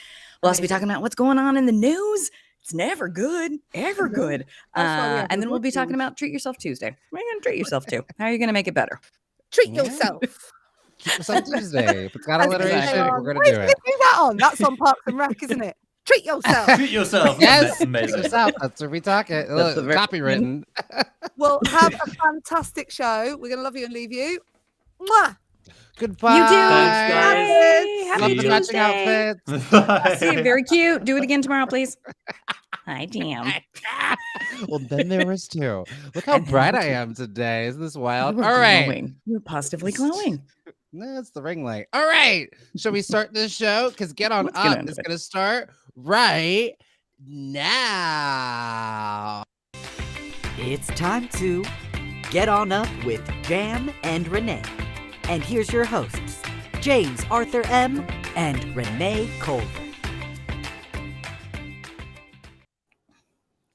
We'll also be talking about what's going on in the news. It's never good, ever good. That's why we have And the then we'll be good talking news. about Treat Yourself Tuesday. What are you going to treat yourself to? How are you going to make it better? Treat Yeah. yourself. It's on Tuesday. If it's got As alliteration, they say on- we're gonna Where's do they it. do that on? That's on Parks and Rec, isn't it? Treat yourself. Treat yourself. Yes, Amazing. yourself. That's where we talk it. That's the very- Copywritten. Well, have a fantastic show. We're going to love you and leave you. Mwah! Goodbye. You do. Thanks, guys. Yay, Love happy the matching Tuesday. outfits. See, very cute. Do it again tomorrow, please. Hi, Jam. Well, then there was two. Look how bright I am today. Isn't this wild? You were All right. glowing. You were positively glowing. No, it's the ring light. All right. Shall we start this show? Because Get On Let's get Up into is it. going to start right now. It's time to get on up with Jam and Renee. And here's your hosts, James Arthur M. and Renee Culver.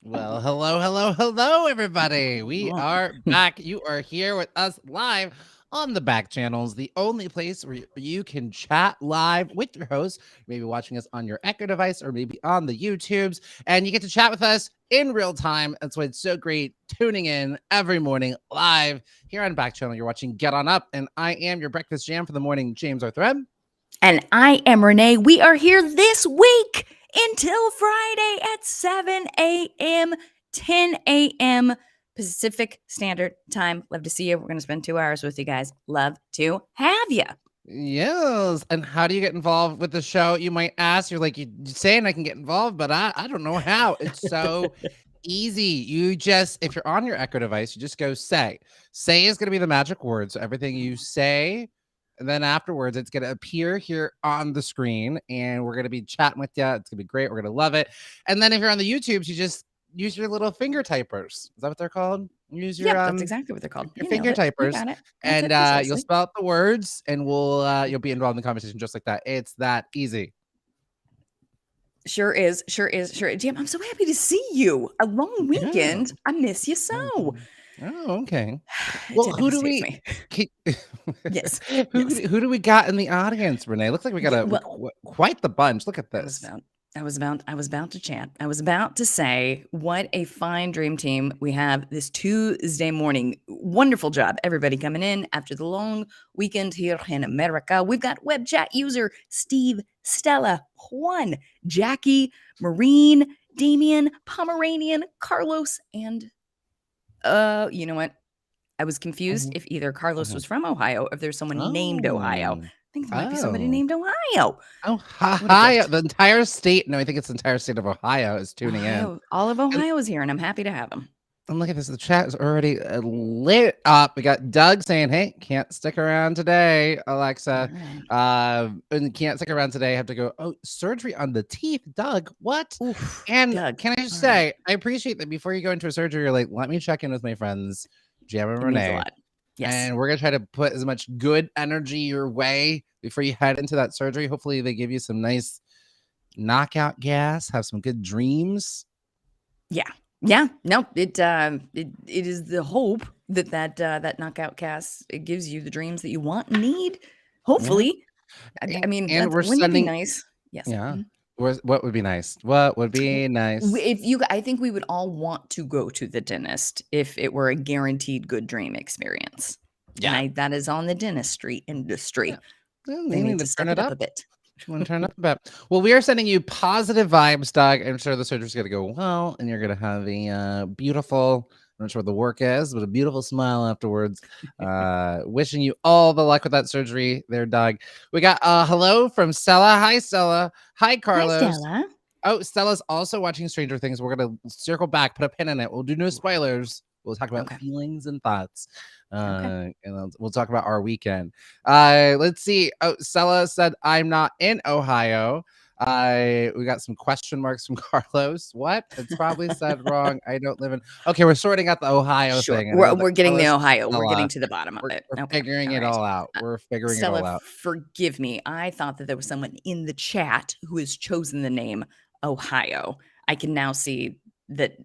Well, hello, everybody. We Hello. are back. You are here with us live on the back channels, the only place where you can chat live with your host. You may be watching us on your Echo device or maybe on the YouTubes, and you get to chat with us in real time. That's why it's so great tuning in every morning live here on Back Channel. You're watching Get On Up, and I am your breakfast jam for the morning, James Arthur M. And I am Renee. We are here this week until Friday at 7 a.m., 10 a.m. Pacific Standard Time. Love to see you. We're going to spend 2 hours with you guys. Love to have you. Yes. And how do you get involved with the show? You might ask. You're like, you're saying I can get involved, but I don't know how. It's so easy. You just, if you're on your Echo device, you just go say. Say is going to be the magic word. So everything you say, and then afterwards, it's going to appear here on the screen, and we're going to be chatting with you. It's going to be great. We're going to love it. And then if you're on the YouTubes, you just use your little finger typers. Is that what they're called? Use your Yeah, that's exactly what they're called. your You nailed finger it. You typers, got it. That's and it you'll precisely. spell out the words, and you'll be involved in the conversation just like that. It's that easy. Sure is. Jam, I'm so happy to see you. A long weekend. I miss you so. Oh, okay. It Well, who do devastates we? me. Yes. Who do we got in the audience, Renee? Looks like we got Yeah, well, quite the bunch. Look at I was this. about I was about to chat. I was about to say, what a fine dream team we have this Tuesday morning. Wonderful job, everybody coming in after the long weekend here in America. We've got web chat user Steve, Stella, Juan, Jackie, Marine, Damien, Pomeranian, Carlos, and you know what? I was confused if either Carlos was from Ohio or if there's someone named Ohio. I think there might be somebody Oh. named Ohio. Oh, What a Ohio. gift. The entire state. No, I think it's the entire state of Ohio is tuning in. Ohio, all of And, Ohio is here, and I'm happy to have them. and look at this. The chat is already lit up. We got Doug saying, hey, can't stick around today, Alexa. And can't stick around today. Have to go, oh, surgery on the teeth. Doug, what? Oof, And Doug. can I just All right. say, I appreciate that before you go into a surgery, you're like, let me check in with my friends, Jam and It means a Renee. lot. Yes. And we're going to try to put as much good energy your way before you head into that surgery. Hopefully they give you some nice knockout gas, have some good dreams. Yeah. No, it is the hope that knockout cast it gives you the dreams that you want and need. Hopefully. I mean, and we're wouldn't it be sending nice? Yes. Yeah. Mhm. What would be nice? What would be nice? I think we would all want to go to the dentist if it were a guaranteed good dream experience. Yeah. And that is on the dentistry industry. Well, They you need need to to step turn it it up a up. bit. You want to turn it up a bit. Well, we are sending you positive vibes, Doug. I'm sure the surgery's going to go well, and you're going to have a beautiful, I'm not sure what the work is, but a beautiful smile afterwards. Wishing you all the luck with that surgery there, Doug. We got hello from Stella. Hi, Stella. Hi, Carlos. Hi, Stella. Oh, Stella's also watching Stranger Things. We're going to circle back, put a pin in it. We'll do no spoilers. We'll talk about feelings and thoughts. And we'll talk about our weekend. Let's see. Oh, Stella said, I'm not in Ohio. We got some question marks from Carlos. What? It's probably said wrong. I don't live in. Okay, we're sorting out the Ohio thing. We're getting the Ohio. We're getting to the bottom of it. We're figuring it all out. We're figuring Stella, it all out. forgive me. I thought that there was someone in the chat who has chosen the name Ohio. I can now see that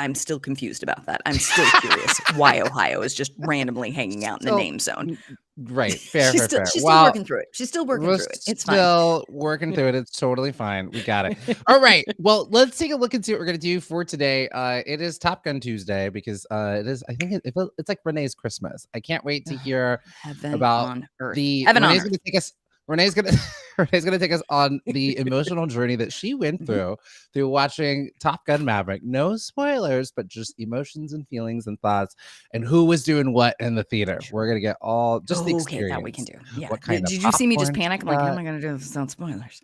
I'm still confused about that. I'm still curious why Ohio is just randomly hanging out in the name zone. Right. Fair, She's fair. still working through it. She's still working We're through it. It's fine. still working through it. It's totally fine. We got it. All right. Well, let's take a look and see what we're going to do for today. It is Top Gun Tuesday because it is, I think it's like Renee's Christmas. I can't wait to hear about on earth. Renee's going to take us. Renee's gonna take us on the emotional journey that she went through watching Top Gun Maverick. No spoilers, but just emotions and feelings and thoughts, and who was doing what in the theater. We're gonna get all just the experience. That we can do. Yeah. What kind Did of you see me just popcorn panic? I'm like, how am I gonna do this without spoilers?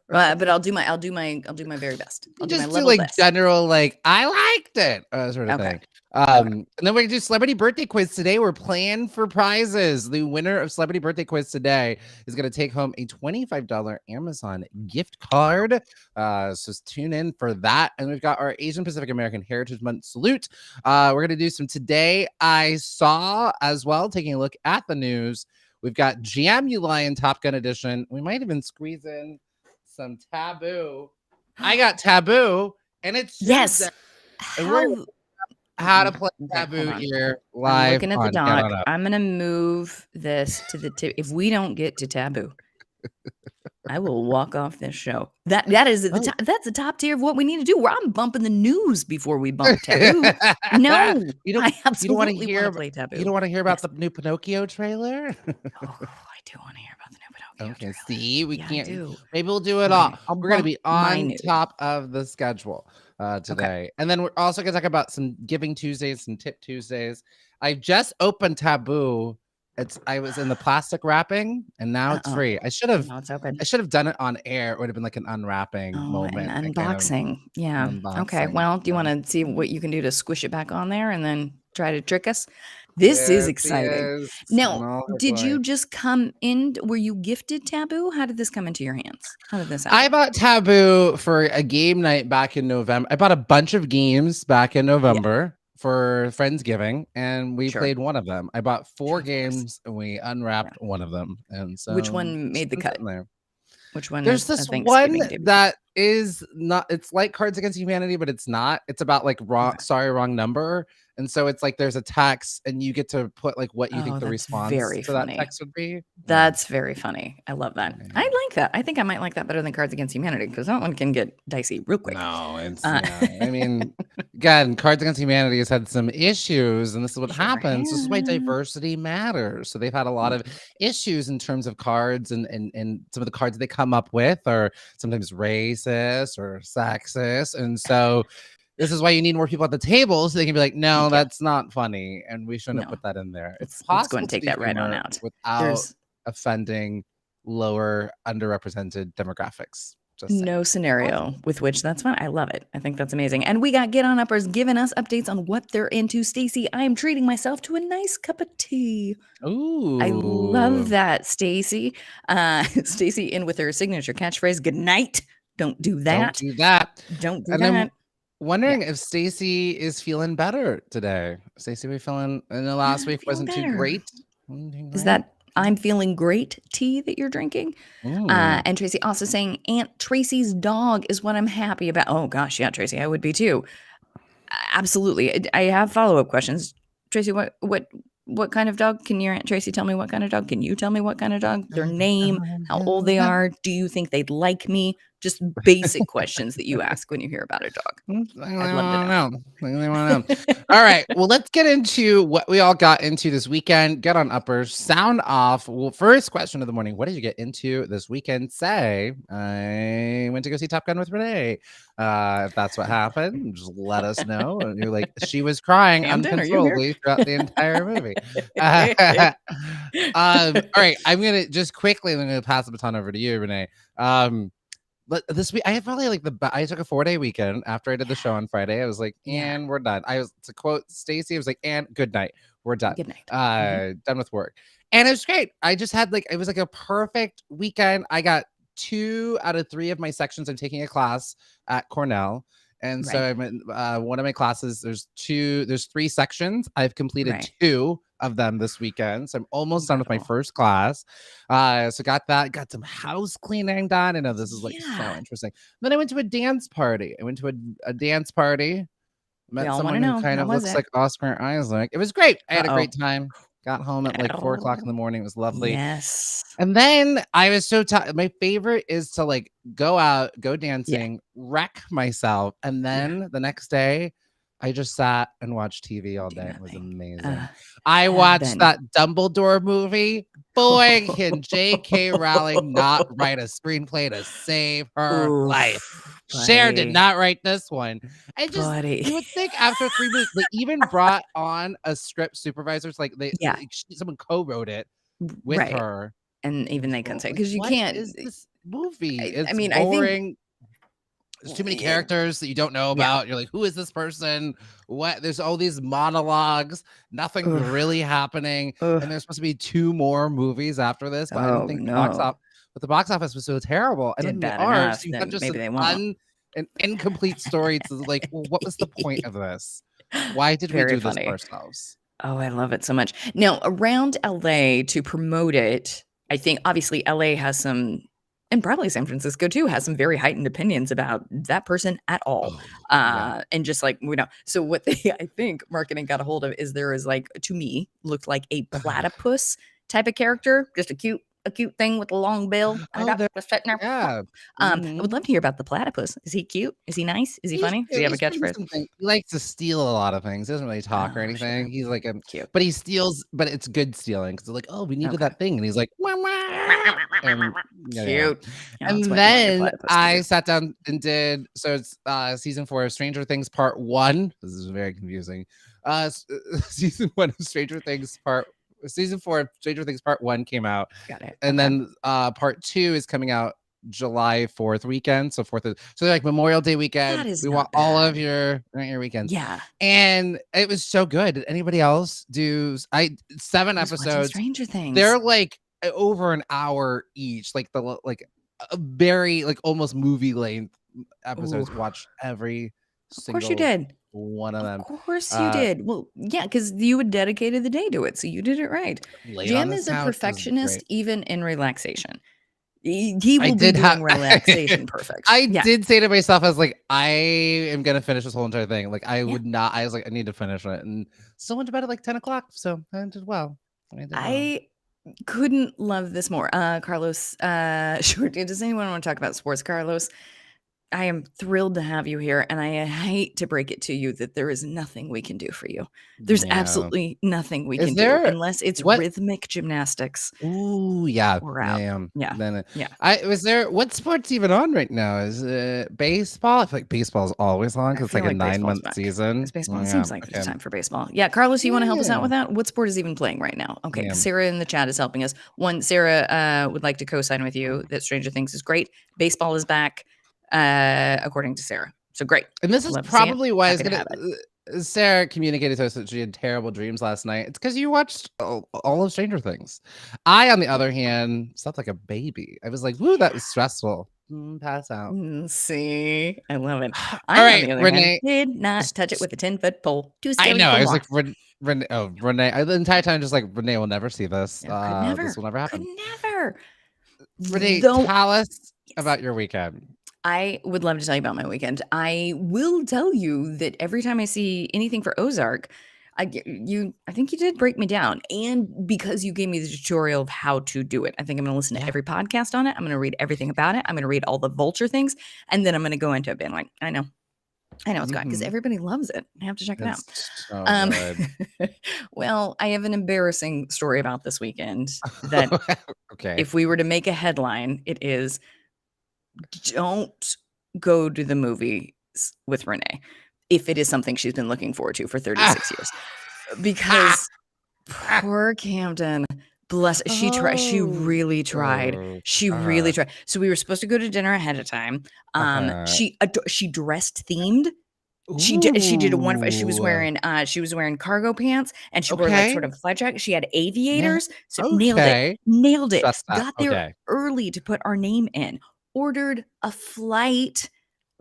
But I'll do my very best. I'll do my level like best. general I liked it sort of thing. And then we're gonna do celebrity birthday quiz today. We're playing for prizes. The winner of celebrity birthday quiz today is gonna take home a $25 Amazon gift card. So tune in for that. And we've got our Asian Pacific American Heritage Month salute. We're gonna do some Today I Saw as well, taking a look at the news. We've got Jam You Lion Top Gun edition. We might even squeeze in some Taboo. I got Taboo, and it's yes. How to play Taboo here live. I'm looking at the doc. I'm gonna move this to the tip. If we don't get to Taboo, I will walk off this show. That's the top tier of what we need to do. I'm bumping the news before we bump Taboo. No, you don't want to hear play Taboo. You don't want to hear about the new Pinocchio trailer? I do want to hear about the new Pinocchio trailer. See, we can't. Maybe we'll do it all. We're gonna be on top of the schedule today, and then we're also gonna talk about some Giving Tuesdays and Tip Tuesdays. I just opened Taboo. I was in the plastic wrapping, and now it's free. I should have done it on air. It would have been like an unwrapping moment, an unboxing. Okay. Well, do you want to see what you can do to squish it back on there, and then try to trick us? This is exciting. Now, did you just come in? Were you gifted Taboo? How did this come into your hands? How did this happen? I bought Taboo for a game night back in November. I bought a bunch of games back in November for Friendsgiving, and we played one of them. I bought 4 games, and we unwrapped one of them. And so, which one made the cut? There. Which one? There's this one that is not, it's like Cards Against Humanity, but it's not. It's about like Okay. wrong number. And so it's like there's a text and you get to put like what you think Oh, the that's response very to that funny. text would be. Yeah. That's very funny. I love that. Yeah. I like that. I think I might like that better than Cards Against Humanity because that one can get dicey real quick. No, it's Uh, yeah. I mean, again, Cards Against Humanity has had some issues, and this is what sure happens. This is why has. diversity matters. So they've had a lot of issues in terms of cards, and some of the cards they come up with are sometimes racist or sexist, and so this is why you need more people at the table so they can be like, no, Yeah. that's not funny, and we shouldn't No. put that in there. It's Let's go possible and to take do that right on humor out. without There's offending lower underrepresented demographics. Just saying. no scenario with which that's fun. I love it. I think that's amazing. And we got Get On Uppers giving us updates on what they're into. Stacy, I am treating myself to a nice cup of tea. I love Ooh. that, Stacy. Stacy in with her signature catchphrase, "Good night. Don't do Don't that. do that. Don't do And I'm that." wondering if Stacy is feeling better today. Stacy, we feeling in the Yeah, last I'm week feeling wasn't too better. great. Wasn't too Is great? that I'm feeling great tea that you're drinking? Mm. And Tracy also saying Aunt Tracy's dog is what I'm happy about. Oh gosh, yeah, Tracy, I would be too. Absolutely. I have follow-up questions. Tracy, what kind of dog? Can your Aunt Tracy tell me what kind of dog? Can you tell me what kind of dog? Their name, how old they are? Do you think they'd like me? Just basic questions that you ask when you hear about a dog. I'd love to know. They wanna know. All right. Well, let's get into what we all got into this weekend. Get on uppers, sound off. Well, first question of the morning. What did you get into this weekend? Say, I went to go see Top Gun with Renee. If that's what happened, just let us know. And you're like, she was crying Camden, are you here? uncontrollably throughout the entire movie. All right. I'm gonna just quickly. I'm gonna pass the baton over to you, Renee. But this week I had probably like I took a 4-day weekend after I did the show on Friday. I was like, Yeah. and we're done. I was to quote Stacy, I was like, and good night. We're done. Good night. Done with work. And it was great. I just had like it was like a perfect weekend. I got 2 out of 3 of my sections. I'm taking a class at Cornell. And so Right. I'm in one of my classes. There's 3 sections. I've completed Right. 2 of them this weekend. So I'm almost done with my Incredible. first class. So got some house cleaning done. I know this is like so Yeah. interesting. Then I went to a dance party. I went to a dance party. We Met all someone wanna who know. kind How of was looks it? like Oscar Isaac. It was great. I had a Uh-oh. great time. Got home at like 4:00 in the morning. It was lovely. Yes. And then I was so tired. My favorite is to like go out, go Yeah. dancing, wreck myself, and Yeah. then the next day, I just sat and watched TV all Do day. It was nothing. amazing. I watched Heaven. that Dumbledore movie. Boy, can J.K. Rowling not write a screenplay to save her life. Oof, Cher did buddy. not write this one. I just Buddy. you would think after 3 movies, they even brought on a script supervisors, like Yeah. someone co-wrote it with Right. her. And even they couldn't say because you What can't. is this movie? I It's mean, I think boring. There's too many yeah, characters that you don't know yeah. about. You're like, who is this person? What? There's all these monologues, nothing Ugh. really happening. Ugh. And there's supposed to be 2 more movies after this, but I don't Oh think the box no. office. But the box office was so terrible, and Did then they bad are. enough, So you have then just maybe they won't. an incomplete story. To like, well, what was the point of this? Why did we Very do this to funny. ourselves? Oh, I love it so much. Now, around LA to promote it, I think obviously LA has some, and probably San Francisco too, has some very heightened opinions about that person at all. Oh, yeah. And just like we know. So what they I think marketing got a hold of is there is like to me looked like a platypus type of character, just a cute thing with a long bill. Oh, Just sitting there. yeah. I Mhm. would love to hear about the platypus. Is he cute? Is he nice? Is he He's funny? Does cute, he have a he's pretty catchphrase? something. He likes to steal a lot of things. He doesn't really talk or Oh, anything. sure. He's like a Cute. but he steals, but it's good stealing because they're like, oh, we needed Okay. that thing. And he's like, wah, wah. And, yeah. Cute. Yeah, And that's what you want your then platypus to I do. sat down and did so it's season 4 of Stranger Things Part 1. This is very confusing. Season 1 of Stranger Things Season 4 of Stranger Things Part 1 came out. Got it. And Okay. then Part 2 is coming out July 4th weekend. So so like Memorial Day weekend. That is We not want all of bad. your weekends. Yeah. And it was so good. Did anybody else do 7 I was watching episodes? Stranger Things. They're like over an hour each. Like a very like almost movie length episodes. Ooh. Watch every Of course you single did. one of them. Of course you Uh did. Well, yeah, because you had dedicated the day to it, so you did it right. Laid on Jam this is a couch. It was perfectionist great. even in relaxation. He I will be did have doing relaxation perfect. I Yeah. did say to myself, I was like, I am gonna finish this whole entire thing. Like I Yeah. would not. I was like, I need to finish it, and still went to bed at like 10 o'clock. So I did well. I did well. I couldn't love this more. Carlos, sure. Does anyone want to talk about sports, Carlos? I am thrilled to have you here, and I hate to break it to you that there is nothing we can do for you. There's Yeah. absolutely nothing we Is can do there unless it's what? rhythmic gymnastics. Ooh, yeah, We're out. Yeah. Then Yeah. I was there. What sport's even on right now? Is it baseball? I feel like baseball's always on I because it's feel like a like baseball's 9-month back. season. It's baseball. It Yeah, seems like okay. it's time for baseball. Yeah, Carlos, you want to help us out Yeah. with that? What sport is even playing right now? Okay, Yeah. Sarah in the chat is helping us. One, Sarah would like to co-sign with you that Stranger Things is great. Baseball is back, according to Sarah. So great. And this is Love to see it. probably why I was Happy to gonna. have it. Sarah communicated to us that she had terrible dreams last night. It's because you watched all of Stranger Things. I, on the other hand, slept like a baby. I was like, "Woo, that was stressful." Pass out. See, I love it. All I, on right, the other Renee. hand, did not touch it with a 10-foot pole. Too scary I know. for I was more. like, Renee. Oh, Renee. The entire time, just like Renee will never see this. No, could never. This will never happen. Could never. Renee, Though tell us about your weekend. I would love to tell you about my weekend. I will tell you that every time I see anything for Ozark, I think you did break me down. And because you gave me the tutorial of how to do it, I think I'm going to listen to every podcast on it. I'm going to read everything about it. I'm going to read all the vulture things. And then I'm going to go into it being like, I know it's got, because everybody loves it. I have to check it out. So good. Well, I have an embarrassing story about this weekend that Okay. if we were to make a headline, it is, don't go to the movies with Renee if it is something she's been looking forward to for 36 years. Because poor Camden, bless, she tried. She really tried. She really tried. So we were supposed to go to dinner ahead of time. She dressed themed. She did a wonderful. She was wearing cargo pants, and she wore like sort of a flight jacket. She had aviators. So nailed it. Trust that. Got there early to put our name in. Ordered a flight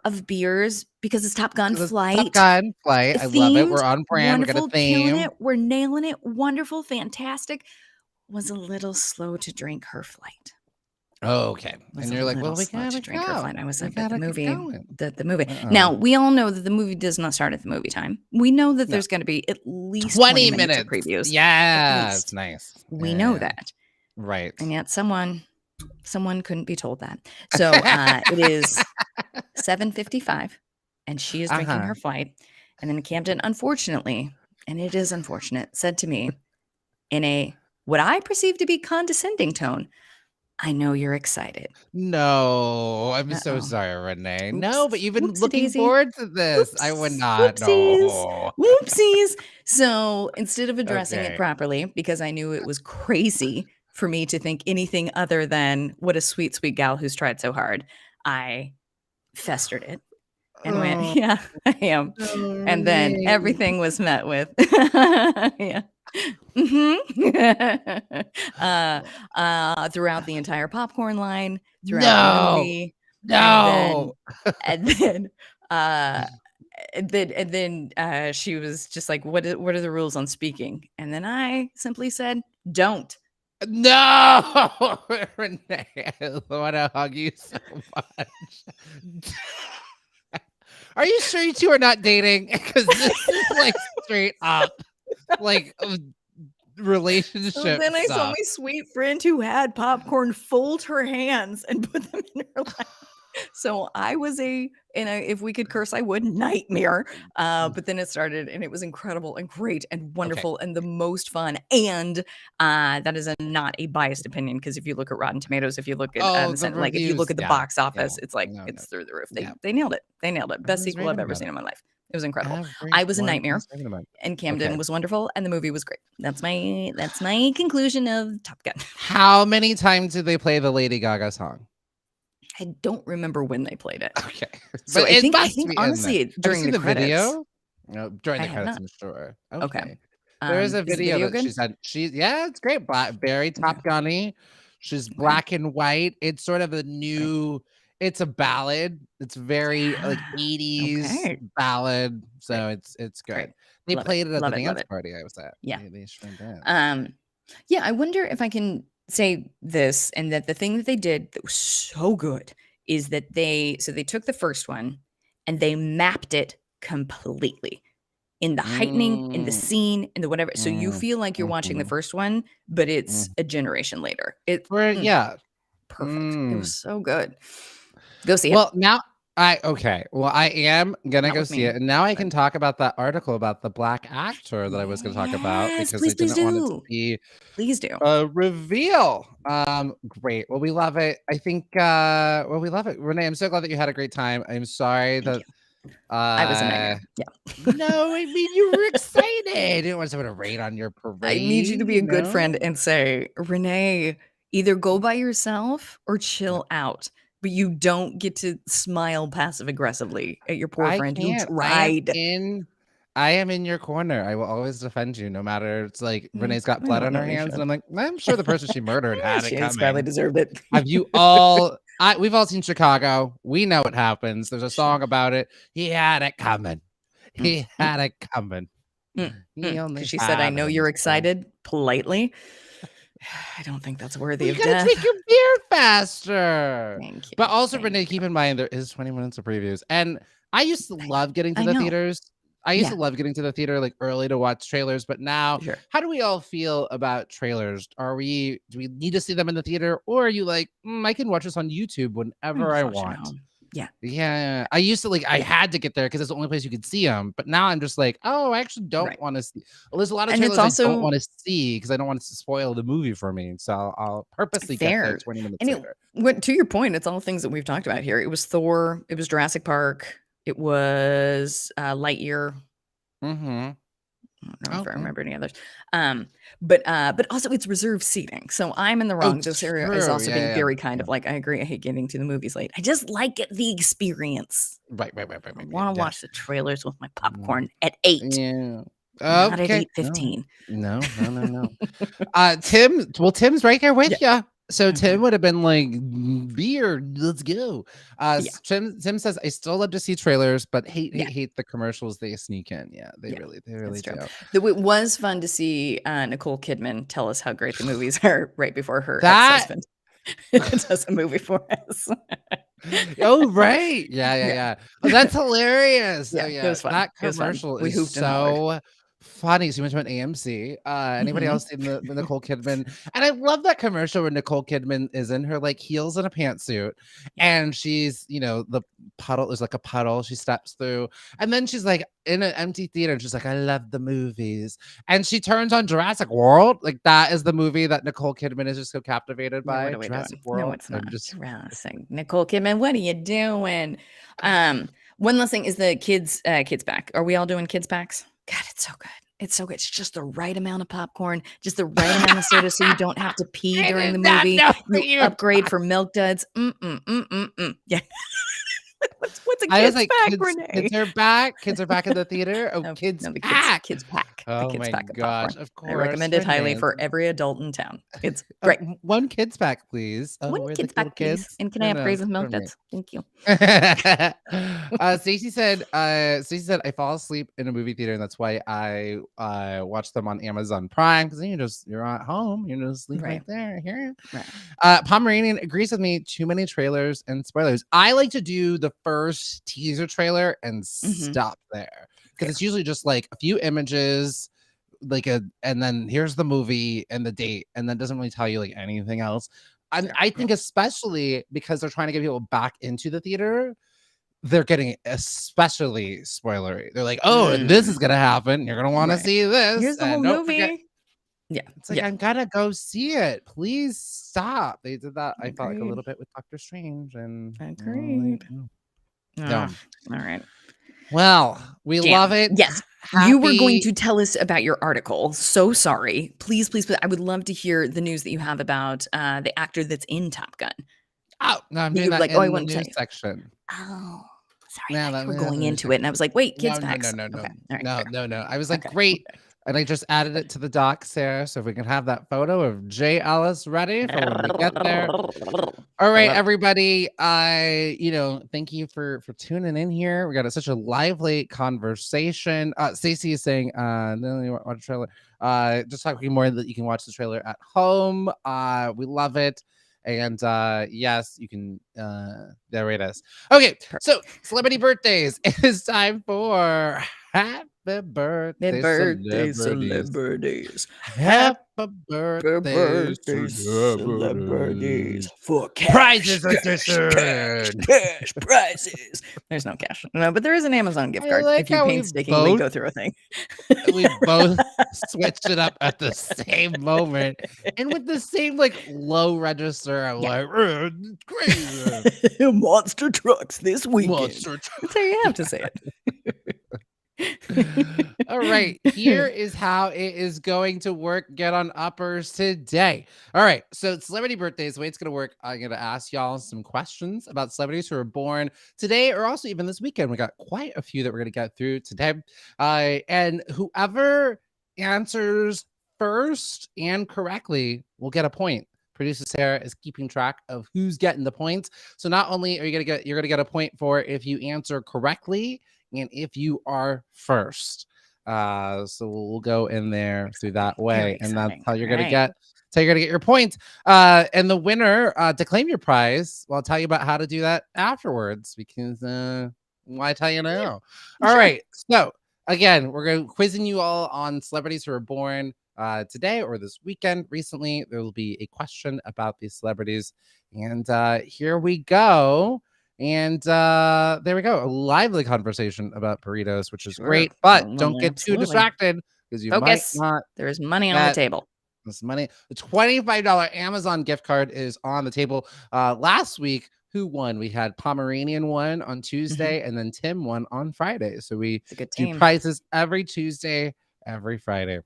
of beers because it's Top Gun flight. Top Gun flight. I love it. We're on brand. We got a Wonderful, theme. killing it. We're nailing it. Wonderful, fantastic. Was a little slow to drink her flight. Oh, okay. Was And you're like, well, we slow to gotta drink her go. flight. I was We like, but the gotta keep movie, going. the movie. Now we all know that the movie does not start at the movie time. We know that there's going to be at least 20 minutes of previews. Yeah, it's nice. We know that, right? And yet someone couldn't be told that. So it is 7:55, and she is drinking her flight. And then Camden, unfortunately, and it is unfortunate, said to me in a what I perceive to be condescending tone, "I know you're excited." No, I'm so sorry, Renee. No, but you've been Whoopsie looking daisy. forward to this. I would not. No. Whoopsies. So instead of addressing it properly, because I knew it was crazy for me to think anything other than what a sweet, sweet gal who's tried so hard, I festered it and went, yeah, I am. And then everything was met with, yeah. Throughout the entire popcorn line, throughout the movie. No. And then she was just like, what are the rules on speaking? And then I simply said, don't. No, Renee, I want to hug you so much. Are you sure you two are not dating? Because this is like straight up like relationship. So then I saw my sweet friend who had popcorn fold her hands and put them in her lap. So I was if we could curse, I would, nightmare. But then it started, and it was incredible and great and wonderful and the most fun. And that is not a biased opinion, because if you look at Rotten Tomatoes, if you look at if you look at the box office, it's like it's through the roof. They nailed it. They nailed it. Best sequel I've ever seen in my life. It was incredible. I was a nightmare, and Camden was wonderful, and the movie was great. That's my conclusion of Top Gun. How many times did they play the Lady Gaga song? I don't remember when they played it. Okay, so I think honestly during the credits. Video? No, during the credits, I'm sure. Okay. There is a video that she said it's great. Very Top Gun-y. She's black and white. It's sort of a new. It's a ballad. It's very like 80s ballad. So it's good. Great. They Love played it at the love dance party I was at. Yeah. They sure did. Yeah, I wonder if I can say this, and that the thing that they did that was so good is that they took the first one and they mapped it completely in the heightening, in the Mm, scene, in the whatever. So you mm, feel like you're watching the mhm, first one, but it's mm. a generation later. Yeah. Perfect. It was Mm. so good. Go see it. Well, now well, I am gonna Not go with see me, it, and now I but can talk about that article about the black actor that I was gonna talk about yes, because I please, please didn't want it to do. be Please do. a reveal. Great. Well, we love it. I think, well, we love it. Renee, I'm so glad that you had a great time. I'm sorry Thank that, you. I was a nightmare. Yeah. no, I mean, you were excited. You didn't want someone to rain on your I need you to parade, be a you good know? friend and say, Renee, either go by yourself or Yeah. chill out. But you don't get to smile passive aggressively at your poor I friend. You can't. tried. I am in your corner. I will always defend you no matter it's like Mm, Renee's got I blood don't on know her you hands, and should. I'm like, I'm sure the person she murdered had it She's probably coming. deserved it. Have you we've all seen Chicago. We know what happens. There's a Sure. song about it. He had it coming. Mm, He mm, had it coming. He Because only she said, I had know you're himself. excited politely. I don't think that's worthy Well, you of gotta death. drink your beer faster. Thank you. But also, Thank Renee, keep in mind there is 20 minutes of previews. And I used to love getting to I the know. theaters. I used to Yeah, love getting to the theater like early to watch trailers, but now sure. how do we all feel about trailers? Do we need to see them in the theater, or are you like, I can watch this on YouTube I can whenever just I watch it at want? home. Yeah. Yeah, I used to I had to get there because it's the only place you could see them. But now I'm just like, oh, I actually don't Right. want to see. Well, there's a lot of And it's trailers I don't also want to see because I don't want it to spoil the movie for me. So I'll purposely get there fair. 20 minutes And it later. went to your point, it's all things that we've talked about here. It was Thor, it was Jurassic Park, it was Lightyear. Mm-hmm. I don't know if I Okay. remember any others. But also it's reserved seating. So I'm in the Oh, wrong. This area is true. also Yeah, being yeah, very kind yeah. of like, I agree, I hate getting to the movies late. I just like the experience. I Yeah, want to yeah. watch the trailers with my Mm, popcorn at 8, yeah. not at Okay. No, 8:15. no, no, no, no. Tim's right there Yeah. with you. So Okay. Tim would have been like, beer, let's go. Yeah. Tim says, I still love to see trailers, but Yeah. hate the commercials they sneak in. Yeah, Yeah. they That's really true. do. Though it was fun to see Nicole Kidman tell us how great the movies are right before her That ex-husband does a movie for us. Oh, right. Yeah, yeah, Yeah. yeah. Oh, that's hilarious. Oh, Yeah. It yeah. was fun. That It was fun. commercial We is hooped and hollered. so funny. So you mentioned AMC. Anybody Mhm. else seen the Nicole Kidman? And I love that commercial where Nicole Kidman is in her heels and a pantsuit, Yeah. and she's, the puddle is like a puddle she steps through, and then she's like in an empty theater, and she's like, I love the movies. And she turns on Jurassic World. Like that is the movie that Nicole Kidman is just so captivated Yeah, what by. are we Jurassic doing? No, World. it's I'm not. just Jurassic. Nicole Kidman, what are you doing? One last thing is the kids pack. Are we all doing kids packs? God, it's so good. It's so good. It's just the right amount of popcorn, just the right amount of soda, so you don't have to pee I during the did not movie. know You you were upgrade for milk duds. Yeah. What's a I was kids like, pack, kids Renee? are back. Kids are back in the theater. Oh, No, kids no, the pack. kids pack. The Oh kids my pack of gosh, popcorn. of I course. recommend it highly Renee. for every adult in town. It's great. One kids pack, please. Oh, One we're the kids little pack, please. kids. And can I No, no, upgrade with for milk me. duds? Thank you. Stacey said I fall asleep in a movie theater, and that's why I watch them on Amazon Prime, because then you're at home, you just sleep right Right. there. Here. Right. Pomeranian agrees with me. Too many trailers and spoilers. I like to do the first teaser trailer and Mhm. stop there, because Fair. it's usually just like a few images, and then here's the movie and the date, and then doesn't really tell you anything else. And Fair. I think especially because they're trying to get people back into the theater, they're getting especially spoilery. They're like, oh, and this is gonna happen. You're gonna want to Right. see this. Here's the whole And don't forget, movie. Yeah. it's like, Yeah. I'm gonna go see it. Please stop. They did that, I felt like, a Agreed. little bit with Doctor Strange. And Agreed. no. All right. Well, we Damn. love it. Yes. You were going Happy- to tell us about your article. So sorry. Please, please, please. I would love to hear the news that you have about the actor that's in Top Gun. Oh, no, I'm You doing were that like, oh, I in the want to tell news you. section. Oh, sorry. No, I thought you were no, going no, into it. And I was like, wait, kids No, packs. no. Okay. All right. No, fair. no. I was like, Okay. great. And I just added it to the doc, Sarah. So if we can have that photo of Jay Ellis ready for when we get there. All I right, love it. everybody. Thank you for tuning in here. We got such a lively conversation. Stacey is saying, no, you watch the trailer. Just talking more that you can watch the trailer at home. We love it. And yes, you can. There it is. Okay, so celebrity birthdays. It's time for happy birthday, Birthday celebrities. celebrities. Happy Happy birthday, birthday celebrities. celebrities. For Prizes cash, edition. cash prizes. There's no cash. No, but there is an Amazon gift I card like if you how painstakingly go through a thing. we both switched it up at the same moment and with the same like low register. I'm Yeah. like, crazy Monster trucks this weekend. monster. That's how you have to say it. All right, here is how it is going to work. Get on uppers today. All right, so celebrity birthdays, the way it's going to work, I'm going to ask y'all some questions about celebrities who are born today or also even this weekend. We got quite a few that we're going to get through today. And whoever answers first and correctly will get a point. Producer Sarah is keeping track of who's getting the points. So not only are you're going to get a point for if you answer correctly, and if you are first. So we'll go in there through that way, and that's how you're gonna get. So you're gonna get your points. And the winner to claim your prize, well, I'll tell you about how to do that afterwards because why tell you now? Yeah, all right. So again, we're going quizzing you all on celebrities who are born today or this weekend. Recently, there will be a question about these celebrities, and here we go. And there we go. A lively conversation about burritos, which is great. But don't get too distracted because you might not. There is money on the table. This money. The $25 Amazon gift card is on the table. Last week, who won? We had Pomeranian won on Tuesday, and then Tim won on Friday. So we do prizes every Tuesday, every Friday.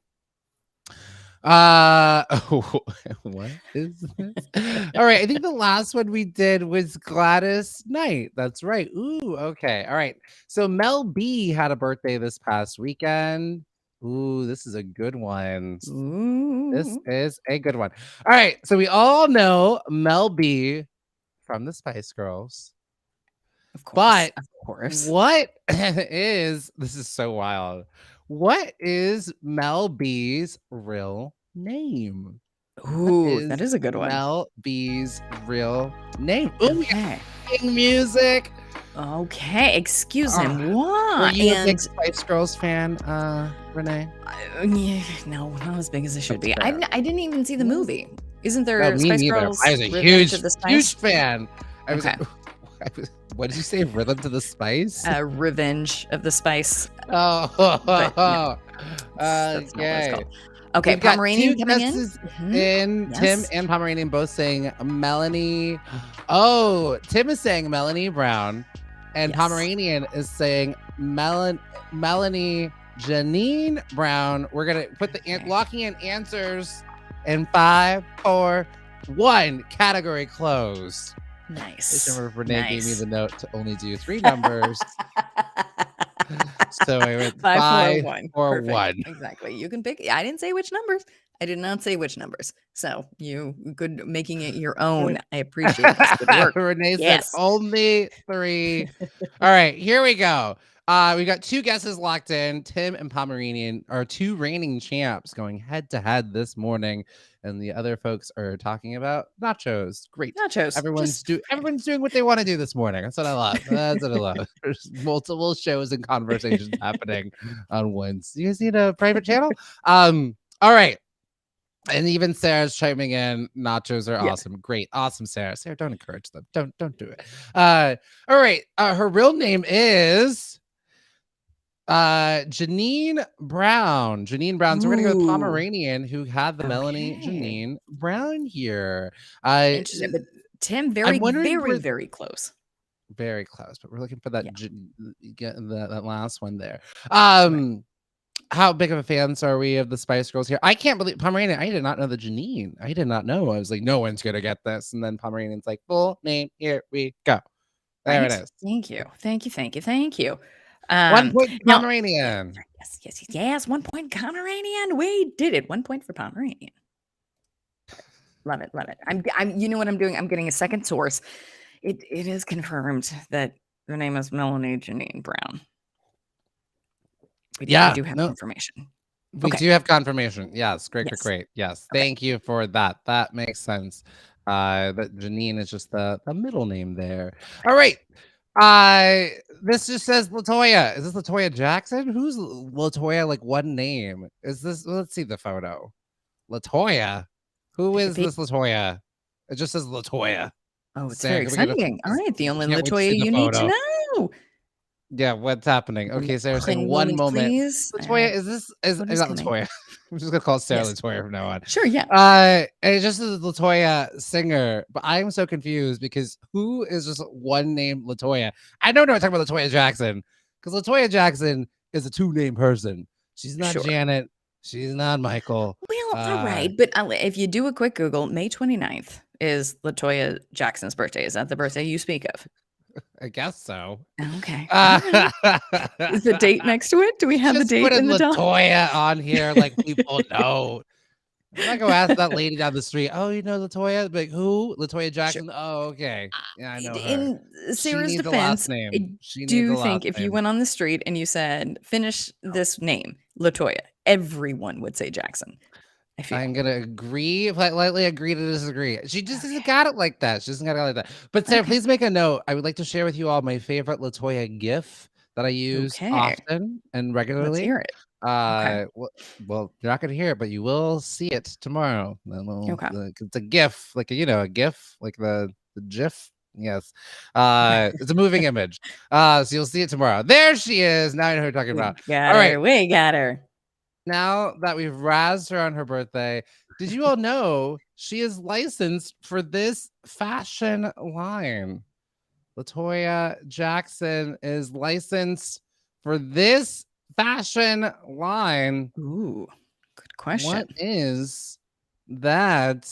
What is this? All right, I think the last one we did was Gladys Knight. That's right. Ooh, okay. All right. So Mel B had a birthday this past weekend. Ooh, this is a good one. This is a good one. All right. So we all know Mel B from the Spice Girls. Of course. But of course. What is this is so wild. What is Mel B's real name? Ooh, that is a good one. Mel B's real name. Ooh, okay. Music. Okay, excuse him. What? Were you a big Spice Girls fan, Renee? Yeah, no, not as big as it should be. I didn't even see the movie. Isn't there Spice Girls? I was a huge fan. Okay. What did you say? Rhythm to the Spice? Revenge of the Spice. Oh, but no, that's not what it's called. Okay, Pomeranian coming in. Tim and Pomeranian both saying Melanie. Oh, Tim is saying Melanie Brown, and Pomeranian is saying Melanie Janine Brown. We're gonna put the locking in answers in 5, 4, 1. Category closed. Nice. I remember Renee gave me the note to only do 3 numbers. So I went 5, 4, 1. Exactly. You can pick. I didn't say which numbers. I did not say which numbers. So you good making it your own. I appreciate this. Good work. Renee said only 3. All right, here we go. We got 2 guesses locked in. Tim and Pomeranian are 2 reigning champs going head to head this morning. And the other folks are talking about nachos. Great. Nachos. Everyone's doing what they want to do this morning. That's what I love. That's what I love. There's multiple shows and conversations happening on once. You guys need a private channel? All right. And even Sarah's chiming in. Nachos are awesome. Great. Awesome, Sarah. Sarah, don't encourage them. Don't do it. All right. Her real name is Janine Brown. So we're gonna go with Pomeranian, who had the Melanie Janine Brown here. Interesting, but Tim, very close. Very close, but we're looking for that that last one there. How big of a fans are we of the Spice Girls here? I can't believe Pomeranian. I did not know the Janine. I did not know. I was like, no one's gonna get this. And then Pomeranian's like, full name. Here we go. There it is. Thank you. 1 point Pomeranian. Yes. 1 point Pomeranian. We did it. 1 point for Pomeranian. Love it. Love it. I'm. You know what I'm doing? I'm getting a second source. It is confirmed that her name is Melanie Janine Brown. We Yeah, do have no, confirmation. we Okay. do have confirmation. Yes, great, great, Yes. great. Yes, Okay. thank you for that. That makes sense. That Janine is just the middle name there. All right. This just says Latoya. Is this Latoya Jackson? Who's Latoya? Like one name? Is this? Let's see the photo. Latoya. Who Pick a is page. this Latoya? It just says Latoya. Oh, it's Sam, very can we get a? exciting. All right, the only Can't wait to see Latoya the you need to photo. know. Yeah, what's happening? Okay, Sarah saying 1 one moment, moment. please. Latoya, is this is Photo's not coming. Latoya? I'm just gonna call Sarah Yes. Latoya from now on. Sure. Yeah. It just says Latoya singer, but I am so confused because who is just one name Latoya? I don't know. I'm talking about Latoya Jackson because Latoya Jackson is a two-name person. She's not Sure. Janet. She's not Michael. Well, all right. But if you do a quick Google, May 29th is Latoya Jackson's birthday. Is that the birthday you speak of? I guess so. Okay. All right. Is the date next to it? Do we have the Just date putting in the doc? Latoya on here like people know. I'm not gonna ask that lady down the street. Oh, you know Latoya? Like who? Latoya Jackson? Oh, okay. Yeah, I know her. In She Sarah's needs a last defense, name. I She needs a do last think if you name. went on the street and you said, finish this name, Latoya, everyone would say Jackson. I feel. I'm gonna lightly agree to disagree. She just doesn't got it like that. She doesn't got it like that. But Sarah, please make a note. I would like to share with you all my favorite Latoya GIF that I use Okay. often and Let's regularly. hear it. Okay. Well, you're not gonna hear it, but you will see it tomorrow. Okay. It's a GIF, like a GIF, like the GIF. Yes. It's a moving image. So you'll see it tomorrow. There she is. Now I know who you're talking about. Got All her. right. We got her. Now that we've razzed her on her birthday, did you all know she is licensed for this fashion line? Latoya Jackson is licensed for this fashion line. Ooh, good question. What is that?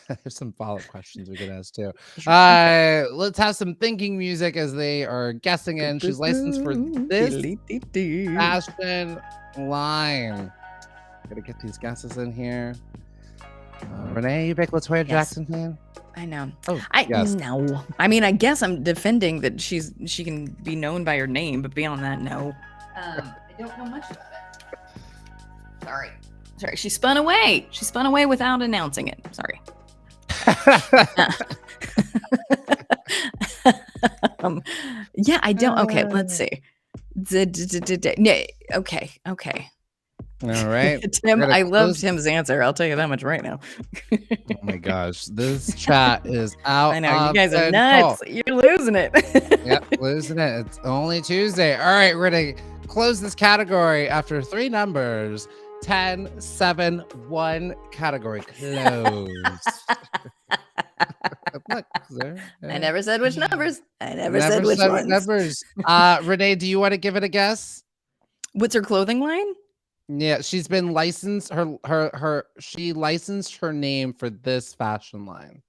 There's some follow-up questions we could ask too. Let's have some thinking music as they are guessing in. She's licensed for this fashion line. Gotta get these guesses in here. Renee, you big Latoya Jackson fan? I know. Oh, I yes. know. I mean, I guess I'm defending that she can be known by her name, but beyond that, no. I don't know much about it. Sorry. She spun away. She spun away without announcing it. Sorry. Yeah, I don't. Okay, let's see. Okay. All right. Tim, I love Tim's answer. I'll tell you that much right now. Oh my gosh, this chat is out. I know, you guys are control. nuts. You're losing it. Yep, losing it. It's only Tuesday. All right, we're gonna close this category after 3 numbers. 10, 7, 1. Category closed. Look, I never said which numbers. I never said which ones. Numbers. Renee, do you want to give it a guess? What's her clothing line? Yeah, she's been licensed. She licensed her name for this fashion line.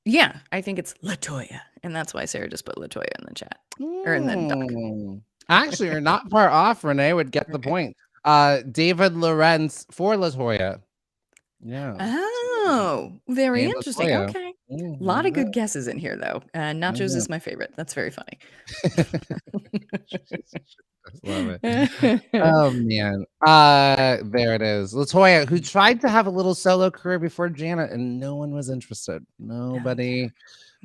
Yeah, I think it's Latoya, and that's why Sarah just put Latoya in the chat or in the doc. Actually, you're not far off. Renee would get the point. David Lorenz for Latoya. Yeah. Oh, very And interesting. Latoya. Okay. A lot of good guesses in here, though. Nachos is my favorite. That's very funny. Love it. Oh man. There it is. Latoya, who tried to have a little solo career before Janet, and no one was interested. Nobody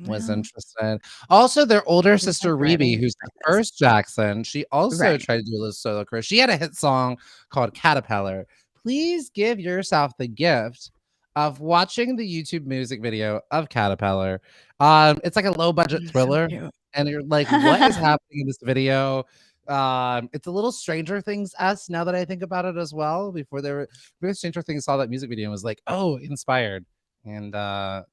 was interested. Also, their older sister Rebe, who's the first Jackson, she also tried to do a little solo career. She had a hit song called Caterpillar. Please give yourself the gift of watching the YouTube music video of Caterpillar. It's like a low budget thriller, and you're like, what is happening in this video? It's a little Stranger Things-esque now that I think about it as well. Before Stranger Things saw that music video and was like, oh, inspired. And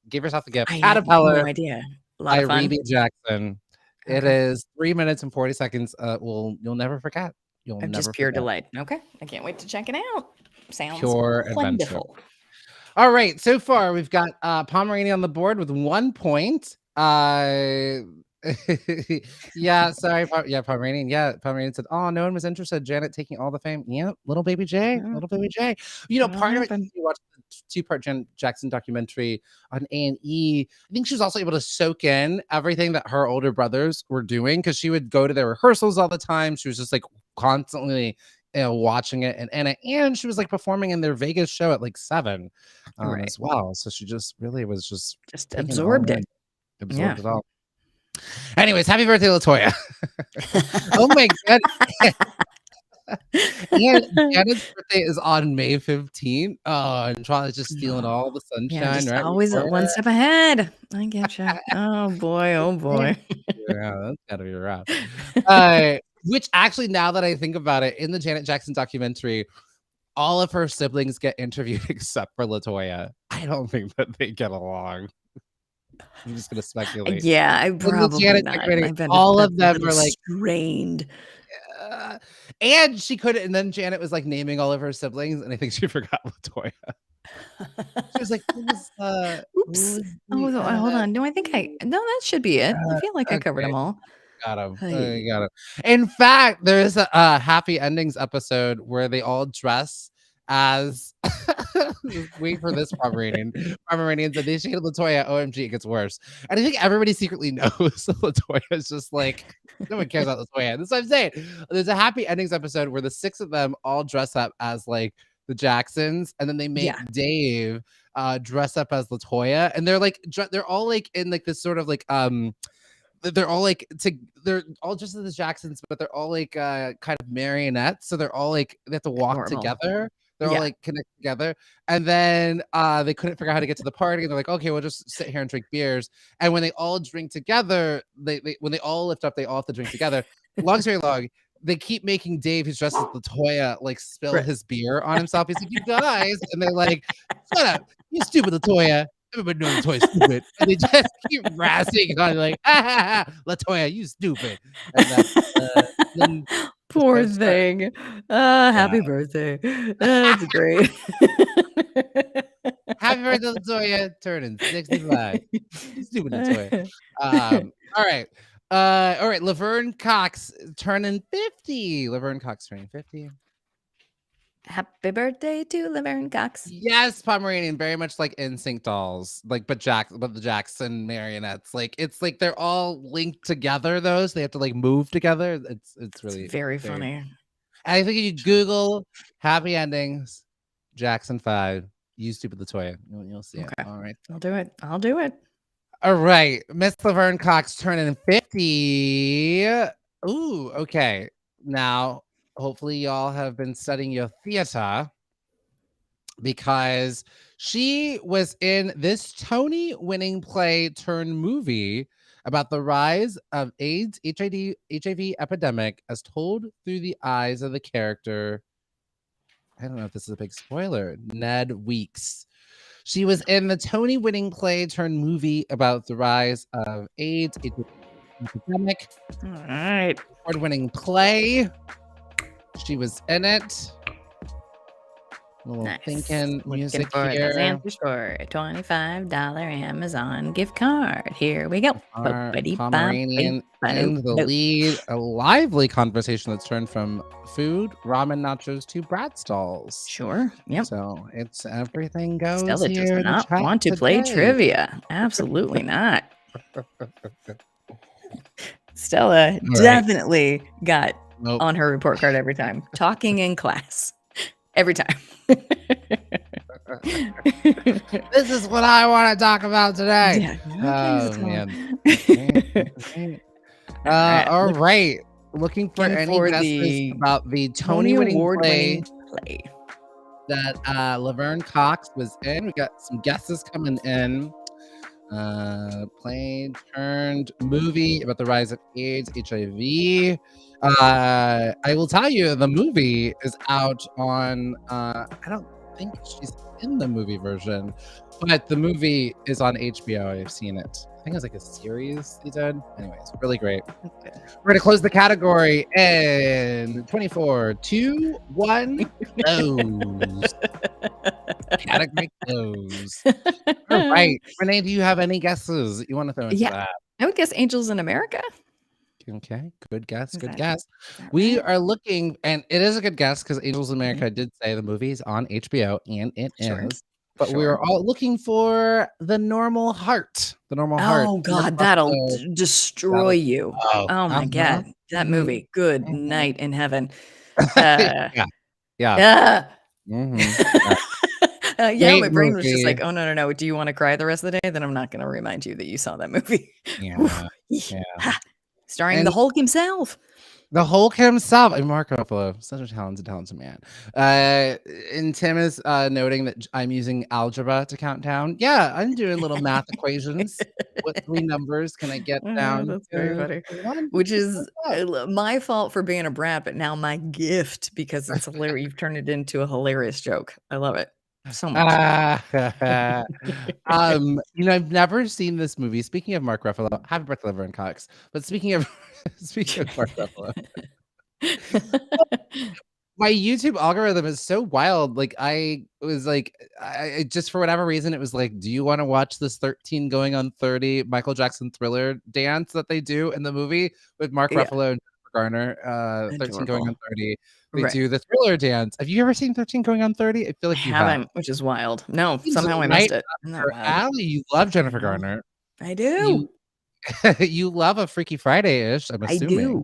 give yourself the gift. Caterpillar. No idea. A lot of fun. Rebe Jackson. It is 3 minutes and 40 seconds. You'll never forget. I'm just pure delight. Okay. I can't wait to check it out. Sounds pure wonderful. Adventure. All right. So far, we've got Pomeranian on the board with 1 point. Yeah, sorry, Pomeranian. Yeah, Pomeranian said, "Oh, no one was interested. Janet taking all the fame." Yep, little baby J, Yeah, little baby J. You know, that'll part of it, happen. you watch the two-part Janet Jackson documentary on A&E. I think she was also able to soak in everything that her older brothers were doing because she would go to their rehearsals all the time. She was just like constantly, watching it and in it, and she was like performing in their Vegas show at like 7, Right. as well. So she just really was just Just taking it all absorbed in, it. Yeah. absorbed it all. Anyways, happy birthday, Latoya. Oh my god. And Janet's birthday is on May 15th. Oh, and Charlie's just stealing No. all the Yeah, sunshine, just right? always Before one it. step ahead. I getcha. Oh boy, oh boy. Yeah, that's gotta be rough. Which actually, now that I think about it, in the Janet Jackson documentary, all of her siblings get interviewed except for Latoya. I don't think that they get along. I'm just gonna speculate. Yeah, I In the probably Janet not. documentary, I bet all that's of a them little are like, strained. uh, and she couldn't. And then Janet was like naming all of her siblings, and I think she forgot Latoya. She was like, who Oops. was Oh, the hold on. No, I think no, that should be it. I feel like I covered okay, them all. got him. Hey. Got him. In fact, there is a happy endings episode where they all dress as wait for this Pomeranian. Pomeranian said they shaded Latoya. OMG, it gets worse. And I think everybody secretly knows that Latoya is just like no one cares about Latoya. That's what I'm saying. There's a happy endings episode where the 6 of them all dress up as like the Jacksons, and then they make Yeah. Dave dress up as Latoya, and they're like they're all like in like this sort of like they're all like they're all just as the Jacksons, but they're all like kind of marionettes. So they're all like they have to walk Adorable. together. They're all Yeah. like connect together. And then they couldn't figure out how to get to the party. And they're like, okay, we'll just sit here and drink beers. And when they all drink together, they when they all lift up, they all have to drink together. Long story long, they keep making Dave, who's dressed as Latoya, like spill Right. his beer on himself. He's like, you guys, and they're like, shut up, you stupid Latoya. Everybody knows Latoya's stupid. And they just keep razzing on like, Latoya, you stupid. And then Poor starts- thing. Happy birthday. That's great. happy birthday, Latoya, turning 65. You stupid Latoya. All right. All right, Laverne Cox turning 50. Laverne Cox turning 50. Happy birthday to Laverne Cox. Yes, Pomeranian, very much like NSYNC dolls, like but the Jackson marionettes. Like it's like they're all linked together though, so they have to like move together. It's really Very funny. I think if you Google happy endings, Jackson 5, you stupid Latoya, you'll see it. Okay. All right. I'll do it. I'll do it. All right. Miss Laverne Cox turning 50. Ooh, okay. Now, hopefully y'all have been studying your theater because she was in this Tony-winning play turned movie about the rise of AIDS, HIV epidemic as told through the eyes of the character. I don't know if this is a big spoiler. Ned Weeks. She was in the Tony-winning play turned movie about the rise of AIDS, epidemic. All right. Award-winning play. She was in it. A little Nice. thinking Looking music for those here. answers for a $25 Amazon gift card. Here we go. Our Pomeranian in the Boop. lead. A lively conversation that's turned from food, ramen nachos to brat stalls. Sure. Yep. So it's everything goes Stella does here. not chat want to play today. trivia. Absolutely not. Stella right. definitely got Nope. on her report card every time. Talking in class. Every time. This is what I want to talk about today. Yeah. Oh man. Alright, All right. Looking for looking any for guesses the about the Tony Tony-winning Award-winning play play. that Laverne Cox was in. We got some guesses coming in. Play turned movie about the rise of AIDS, HIV. I will tell you, the movie is out on. I don't think she's in the movie version, but the movie is on HBO. I've seen it. I think it was like a series they did. Anyways, really great. We're gonna close the category in 24, 2, 1, close. Category close. All right, Renee, do you have any guesses that you want to throw into Yeah. that? I would guess Angels in America. Okay, good guess. Is Good that guess. is that We right? are looking, and it is a good guess because Angels in Mhm. America did say the movie is on HBO, and it Sure. is. But we are Sure. all looking for the Normal Heart. The Normal Heart. Oh Mark god, that'll Ruffalo. destroy That'll. you. Oh, Oh my uh-huh. god, that Mhm, movie. Good mhm. night in heaven. Uh, Yeah, yeah. yeah. Mhm. Yeah. Yeah, Great my brain was just movie. like, "Oh, no, no, no. Do you wanna cry the rest of the day? Then I'm not gonna remind you that you saw that movie." Oof. Yeah, Eesh. yeah. Ha. Starring And the Hulk himself. the Hulk himself, and Mark Ruffalo, such a talented man. Uh, and Tim is noting that I'm using algebra to count down. Yeah, I'm doing little math equations. What three numbers can I get down That's very to? funny. One, Which just like is that. my fault for being a brat, but now my gift because it's hilarious. You've turned it into a hilarious joke. I love it so much. Ah, I've never seen this movie. Speaking of Mark Ruffalo, happy birthday, Laverne Cox. But speaking of speaking of Mark Ruffalo, my YouTube algorithm is so wild. Like I was like, I just for whatever reason, it was like, do you want to watch this 13 going on 30 Michael Jackson Thriller dance that they do in the movie with Mark Yeah, Ruffalo and Jennifer Garner? 13 going on adorable. 30. They Right. do the Thriller dance. Have you ever seen 13 going on 30? I feel I like you have. haven't, which is wild. No, Seems somehow I right missed it. up Isn't that your wild? alley. You love I Jennifer know. Garner. I do. You you love a Freaky Friday-ish, I'm I assuming. do.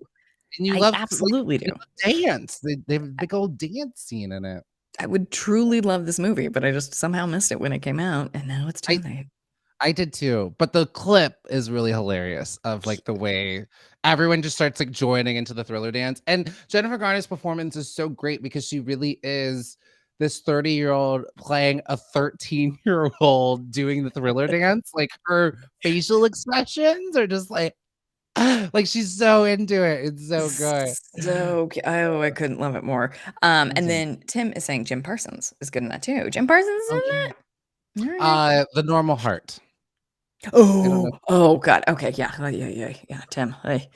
And you I love like absolutely you do. love dance. They have a big old dance scene in it. I would truly love this movie, but I just somehow missed it when it came out, and now it's too I late. I did too, but the clip is really hilarious of like the way everyone just starts like joining into the Thriller dance. And Jennifer Garner's performance is so great because she really is this 30-year-old playing a 13-year-old doing the Thriller dance. Like her facial expressions are just like she's so into it. It's so good. So cu oh, I couldn't love it more. And Mhm. then Tim is saying Jim Parsons is good in that too. Jim Parsons is Oh in yeah. that? Alright. The Normal Heart. I don't know. Oh god, okay, yeah, yeah, Tim, hey.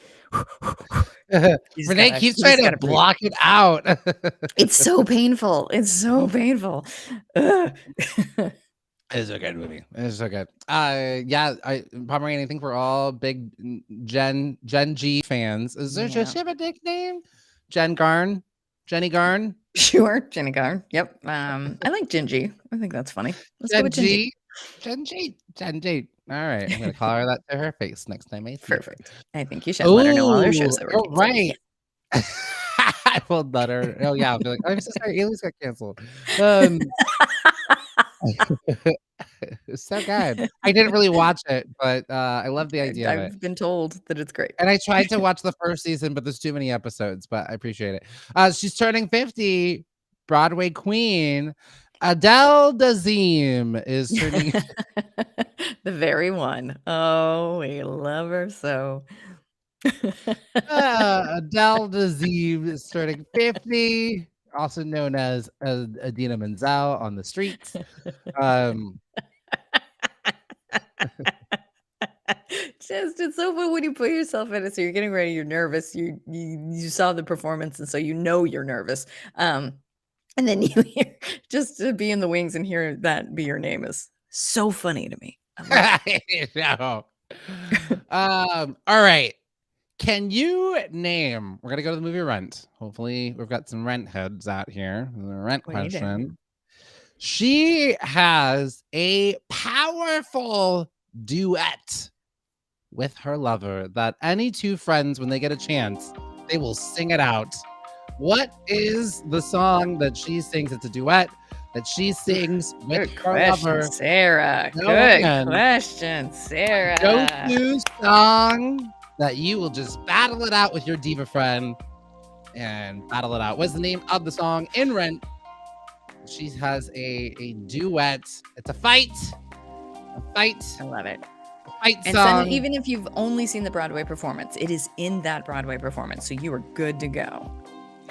Renee keeps You trying just to gotta breathe. block it out. It's so painful, it's so painful. Ugh. It's a good movie. It's so good. Yeah, Pomeranian, I think we're all big Gen G fans. Does Yeah. she have a nickname? Jen Garn? Jenny Garn? Sure, Jenny Garn, yep, I like Gingy, I think that's funny. Let's go Gen with Gingy. G? Gen G. Gen G. All right. I'm gonna call her that to her face next time I see her. Perfect. I think you should let her know all her Oh, shows that were you're canceled. right. I will not her. Oh yeah, I'll be like, I'm so sorry, Alias got canceled. Um It's so good. I didn't really watch it, but I love the idea of it. I've been told that it's great. And I tried to watch the first season, but there's too many episodes, but I appreciate it. She's turning 50, Broadway queen. Adele Dazeem is turning The very one. Oh, we love her so. Adele Dazeem is turning 50, also known as Adina Menzel on the streets. Um, Just it's so fun when you put yourself in it. So you're getting ready, you're nervous, you saw the performance, and so you know you're nervous. And then you hear just to be in the wings and hear that be your name is so funny to me. I love it. no. All right. Can you name? We're gonna go to the movie Rent. Hopefully, we've got some Rent heads out here. The Rent What are you doing? question. She has a powerful duet with her lover that any two friends, when they get a chance, they will sing it out. What is the song that she sings? It's a duet that she sings with Good her question, lover. Sarah. No Good one. question, Sarah. Go-to song that you will just battle it out with your diva friend and battle it out. What's the name of the song in Rent? She has a duet. It's a fight. A fight. I love it. A fight And song. Sunny, even if you've only seen the Broadway performance, it is in that Broadway performance, so you are good to go.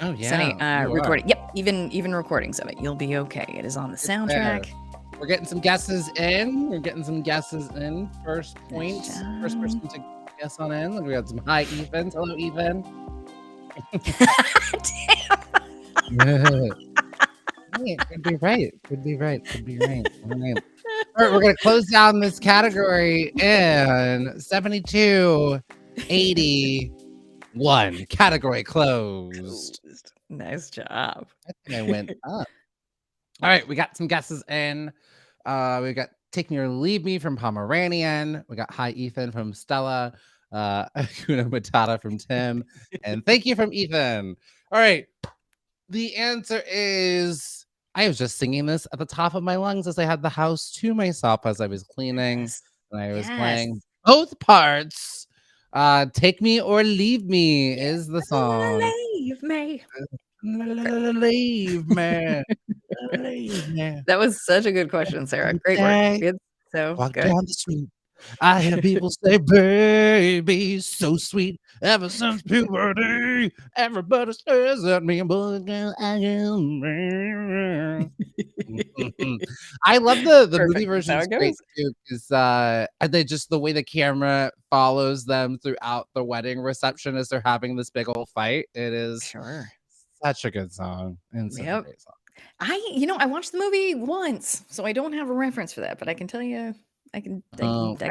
Oh yeah. Sunny, you are. recording. Yep, even recordings of it, you'll be okay. It is on the It's there. soundtrack. We're getting some guesses in. First point. First person to guess on in. Look, we got some high evens. Hello, Even. Damn. Hey, could be right. Could be right. All right. All right, we're gonna close down this category in 7281. Category closed. Nice job. I think I went up. All right, we got some guesses in. We got Take Me or Leave Me from Pomeranian. We got Hi Ethan from Stella. Hakuna Matata from Tim. And thank you from Ethan. All right. The answer is I was just singing this at the top of my lungs as I had the house to myself as I was cleaning Yes. and I was Yes. playing both parts. Take Me or Leave Me is the song. Leave me. Leave me. Leave me. That was such a good question, Sarah. Great work. It's so Walk good. down the street. I hear people say, baby, so sweet. Ever since puberty, everybody stares at me, but I am. I love the movie Perfect. That's how version's it great goes. too, because they just the way the camera follows them throughout the wedding reception as they're having this big old fight. It is Sure. such a good song and such a Yep. great song. I watched the movie once, so I don't have a reference for that, but I can tell you, I can I've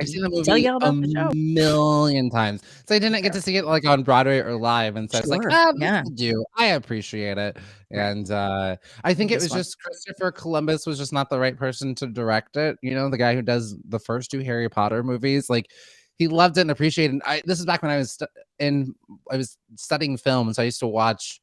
seen the tell movie you all a about the show. million times. So I didn't get to see it like on Broadway or live. And so it's like, Sure. this Yeah. will do. I appreciate it. Right. And I think it This was one. just Christopher Columbus was just not the right person to direct it. You know, the guy who does the first two Harry Potter movies, like he loved it and appreciated it. This is back when I was I was studying film. And so I used to watch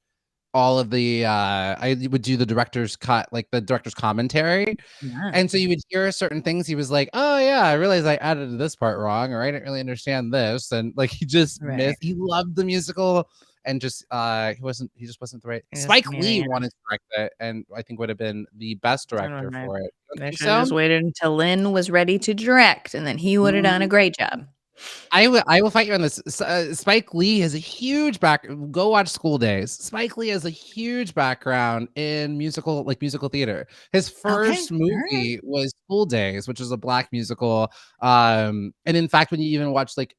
all of the I would do the director's cut, like the director's commentary. Yeah. And so you would hear certain things. He was like, oh yeah, I realized I added this part wrong, or I didn't really understand this. And like he just Right. he loved the musical and just he just wasn't the right. Yes, Spike yeah, Lee yeah. wanted to direct it and I think would have been the best director Right. for it. You don't They think should have just so? waited until Lynn was ready to direct, and then he would have done a great job. I will fight you on this. Spike Lee has a huge go watch School Days. Spike Lee has a huge background in musical theater. His first Okay. All right. movie was School Days, which is a black musical. And in fact, when you even watch like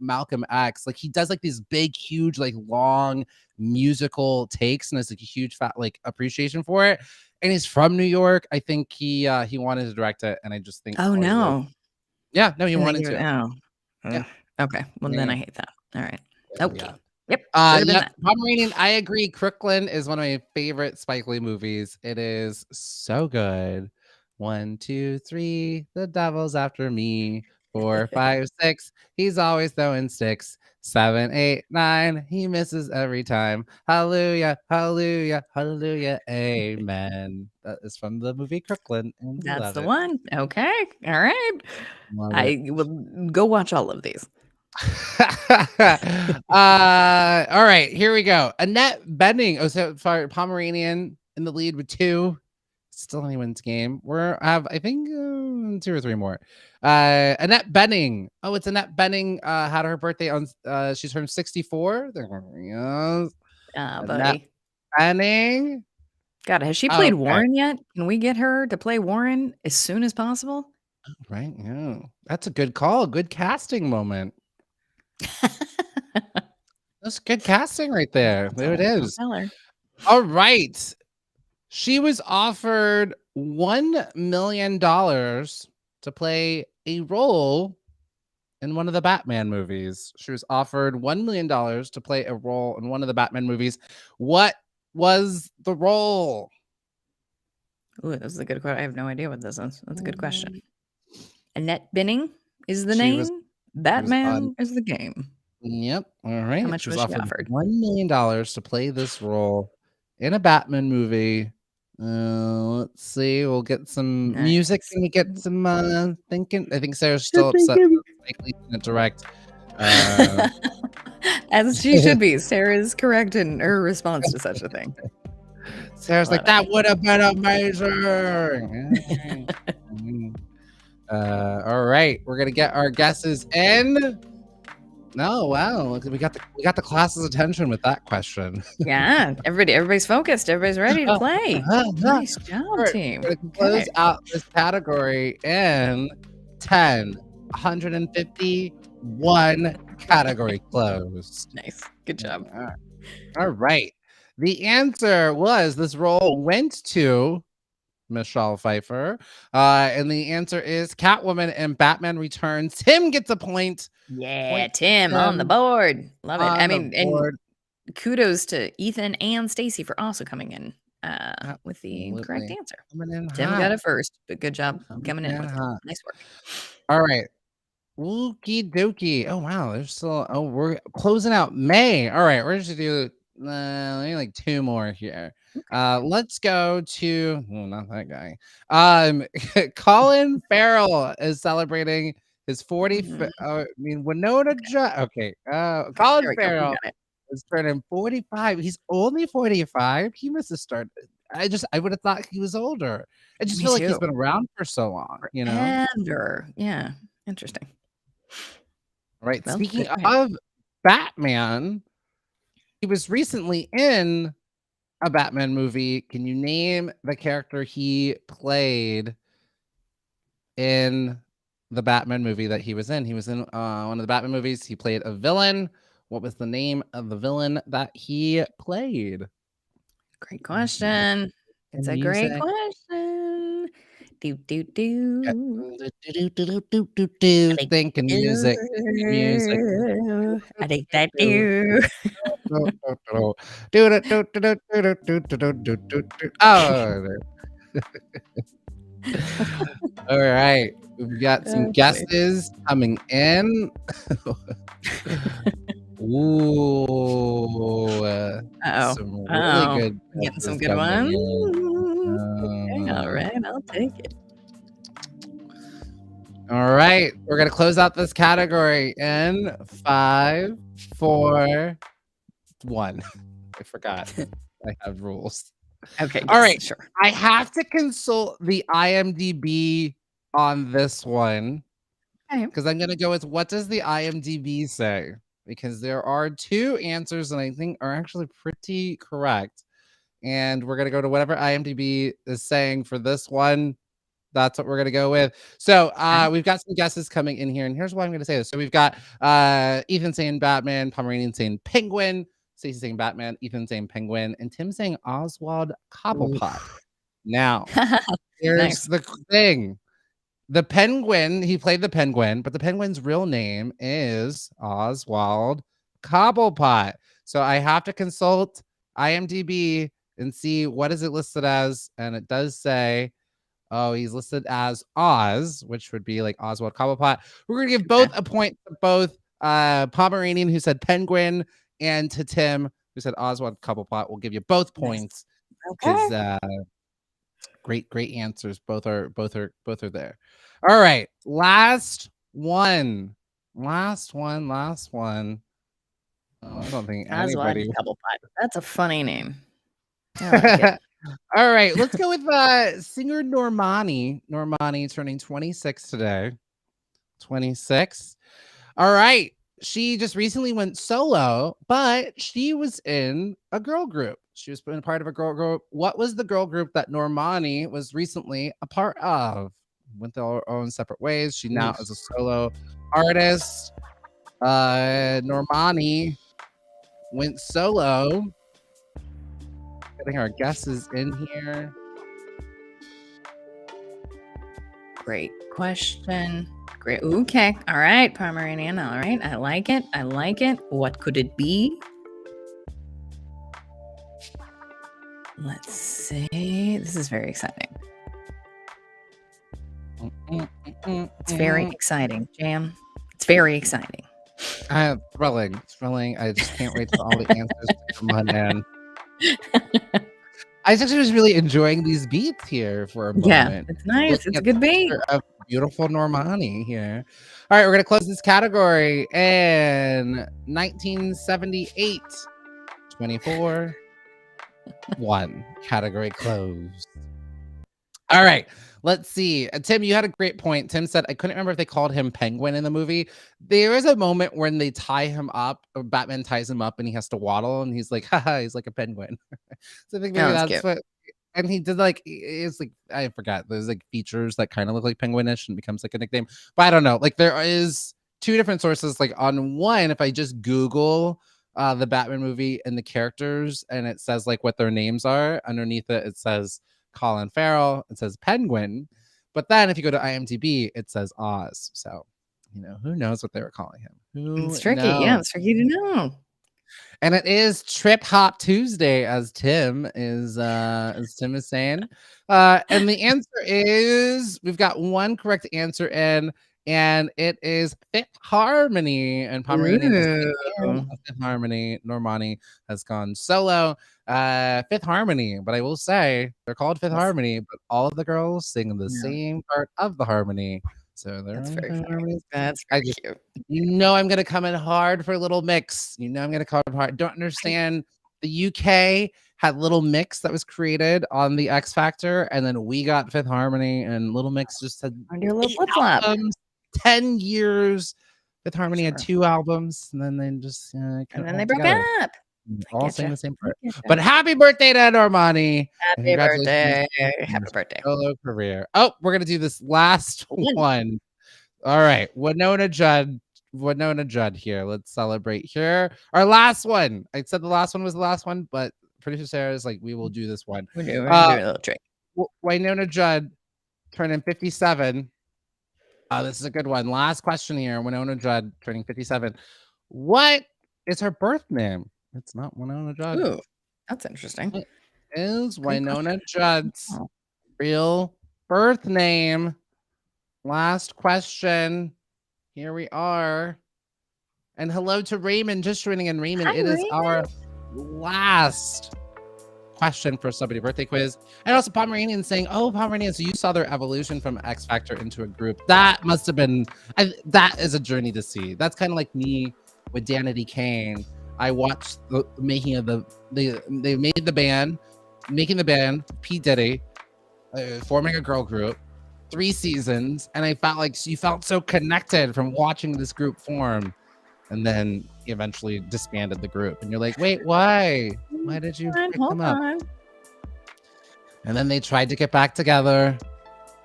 Malcolm X, like he does like these big, huge, like long musical takes, and has like a huge appreciation for it. And he's from New York. I think he wanted to direct it, and I just think Oh no. yeah, no, he And they wanted gave it- to. Oh. Yeah. Okay. Well, then Yeah. I hate that. All right. Yeah, Okay. yeah. Yep. Should have been Yep, that. Pomeranian, I agree. Crooklyn is one of my favorite Spike Lee movies. It is so good. 1, 2, 3, the devil's after me. 4, 5, 6, he's always throwing sticks. 7, 8, 9, he misses every time. Hallelujah, hallelujah, hallelujah, amen. That is from the movie Crooklyn, and we That's love the it. one. Okay. All right. Love it. I will go watch all of these. All right, here we go. Annette Bening. Oh, so far Pomeranian in the lead with 2. Still anyone's game. I think 2 or 3 more. Annette Bening. Oh, it's Annette Bening. Had her birthday on. She's from 64. There we go. Ah, Annette buddy. Bening. God, has she played Okay. Warren yet? Can we get her to play Warren as soon as possible? Right. Yeah, that's a good call. Good casting moment. That's good casting right there. There it I'll is. tell her. All right. She was offered $1 million to play a role in one of the Batman movies. She was offered $1 million to play a role in one of the Batman movies. What was the role? Ooh, this is a good question. I have no idea what this is. That's a good question. Annette Bening is the She name. was Batman is the game. Yep. All right. much She was was she offered offered? $1 million to play this role in a Batman movie. Let's see. We'll get some music. Nice. Can we get some thinking? I think Sarah's still upset that Spike Lee didn't direct. As she should be. Sarah is correct in her response to such a thing. Sarah's like, Love that would have been amazing. All right. We're gonna get our guesses in. No, wow. Look, we got the class's attention with that question. Yeah, everybody's focused. Everybody's ready to play. Nice job, Alright, team. we're gonna close out this category in 10, 151 category closed. Nice. Good job. All right. The answer was this role went to Michelle Pfeiffer. And the answer is Catwoman and Batman Returns. Tim gets a point. Yeah, Point Tim on the Tim board. Love it. I on the mean, and board. kudos to Ethan and Stacy for also coming in with the correct Absolutely. answer. Coming in Tim hot. got it first, but good job Coming coming in in with it. hot. Nice work. All right. Okie dokie. Oh wow, there's still we're closing out May. All right, we're just gonna do maybe like 2 more here. Let's go to not that guy. Colin Farrell is celebrating his 40 Mhm. I mean Winona okay. Colin There we go. We Farrell got it. is turning 45. He's only 45. He must have started. I would have thought he was older. I just Me feel like he's too. been around for so long, you know? Forever. Yeah. Interesting. Right. Well, Speaking good for him. of Batman, he was recently in a Batman movie. Can you name the character he played in the Batman movie that he was in? He was in one of the Batman movies. He played a villain. What was the name of the villain that he played? Great question. It's a great Music. question. Do do do. Thinking music. Music. I think that do. Oh, all right. We've got some Oh, boy. guesses coming in. Ooh, Uh-oh. some really Oh, good getting some guesses good coming ones. in. Okay, all right, I'll take it. All right, we're gonna close out this category in 5, 4, 1. I forgot. I have rules. Okay, All yes, right. sure. I have to consult the IMDb on this one Okay. because I'm gonna go with what does the IMDb say? Because there are 2 answers that I think are actually pretty correct. And we're gonna go to whatever IMDb is saying for this one. That's what we're gonna go with. So we've got some guesses coming in here, and here's why I'm gonna say this. So we've got Ethan saying Batman, Pomeranian saying Penguin, Stacey saying Batman, Ethan saying Penguin, and Tim saying Oswald Cobblepot. Now, here's Nice. the thing. The Penguin, he played the Penguin, but the Penguin's real name is Oswald Cobblepot. So I have to consult IMDb and see what is it listed as, and it does say he's listed as Oz, which would be like Oswald Cobblepot. We're gonna give both a point to both Pomeranian, who said Penguin, and to Tim, who said Oswald Cobblepot. We'll give you both points because great answers. Both are there. All right, last one. Oh, I don't think Oswald anybody. Cobblepot. That's a funny name. I like it. All right, let's go with singer Normani. Normani turning 26 today. 26. All right. She just recently went solo, but she was in a girl group. She was in part of a girl group. What was the girl group that Normani was recently a part of? Went their own separate ways. She now is a solo artist. Normani went solo. Getting our guesses in here. Great question. Great. Okay. All right, Pomeranian. All right. I like it. What could it be? Let's see. This is very exciting. It's very exciting, Jam. It's very exciting. Thrilling. I just can't wait for all the answers to come on in. I actually was really enjoying these beats here for a moment. Yeah, it's nice. It's a good beat. Of beautiful Normani here. All right, we're gonna close this category in 1978. 24. 1 category closed. All right, let's see. Tim, you had a great point. Tim said, I couldn't remember if they called him Penguin in the movie. There is a moment when they tie him up, or Batman ties him up and he has to waddle and he's like, haha, he's like a penguin. So I think maybe that's that's cute. what. And he did like, it's like, I forgot. There's like features that kind of look like penguinish and becomes like a nickname. But I don't know. Like there is 2 different sources. Like on one, if I just Google the Batman movie and the characters and it says like what their names are, underneath it, it says Colin Farrell, it says Penguin. But then if you go to IMDb, it says Oz. So, who knows what they were calling him? Who It's tricky. knows? Yeah, it's tricky to know. And it is Trip Hop Tuesday, as Tim is saying. And the answer is we've got one correct answer in, and it is Fifth Harmony. And Pomeranian is the king of Fifth Harmony. Normani has gone solo. Fifth Harmony, but I will say they're called Fifth Harmony, but all of the girls sing the same part of the harmony. So they're That's on very Fifth funny. Harmony. That's I very just cute. I'm gonna come in hard for Little Mix. I'm gonna come in hard. Don't understand. The UK had Little Mix that was created on the X Factor, and then we got Fifth Harmony, and Little Mix just had On your little 8 flip flop. albums, 10 years. Fifth Harmony had Sure. 2 albums, and then they just And couldn't then all they broke together. up. All sing getcha. the same part. I getcha. But happy birthday to Normani. Happy Congratulations birthday. on Happy your birthday. solo career. Oh, we're gonna do this last one. All right, Winona Judd here. Let's celebrate here. Our last one. I said the last one was the last one, but producer Sarah is like, we will do this one. We're doing a little trick. Winona Judd turning 57. This is a good one. Last question here. Winona Judd turning 57. What is her birth name? It's not Winona Judd. Ooh, that's interesting. What is Great Winona Judd's Oh. real birth name? Last question. Here we are. And hello to Raymond, just joining in. Raymond, Hi, it is Raymond. our last question for Celebrity Birthday Quiz. And also Pomeranian saying, oh, Pomeranian, so you saw their evolution from X Factor into a group. That must have been, that is a journey to see. That's kind of like me with Danity Kane. I watched the making of they made the band, making the band, P. Diddy, forming a girl group, 3 seasons, and I felt like you felt so connected from watching this group form, and then eventually disbanded the group, and you're like, wait, why did you pick them up? And then they tried to get back together,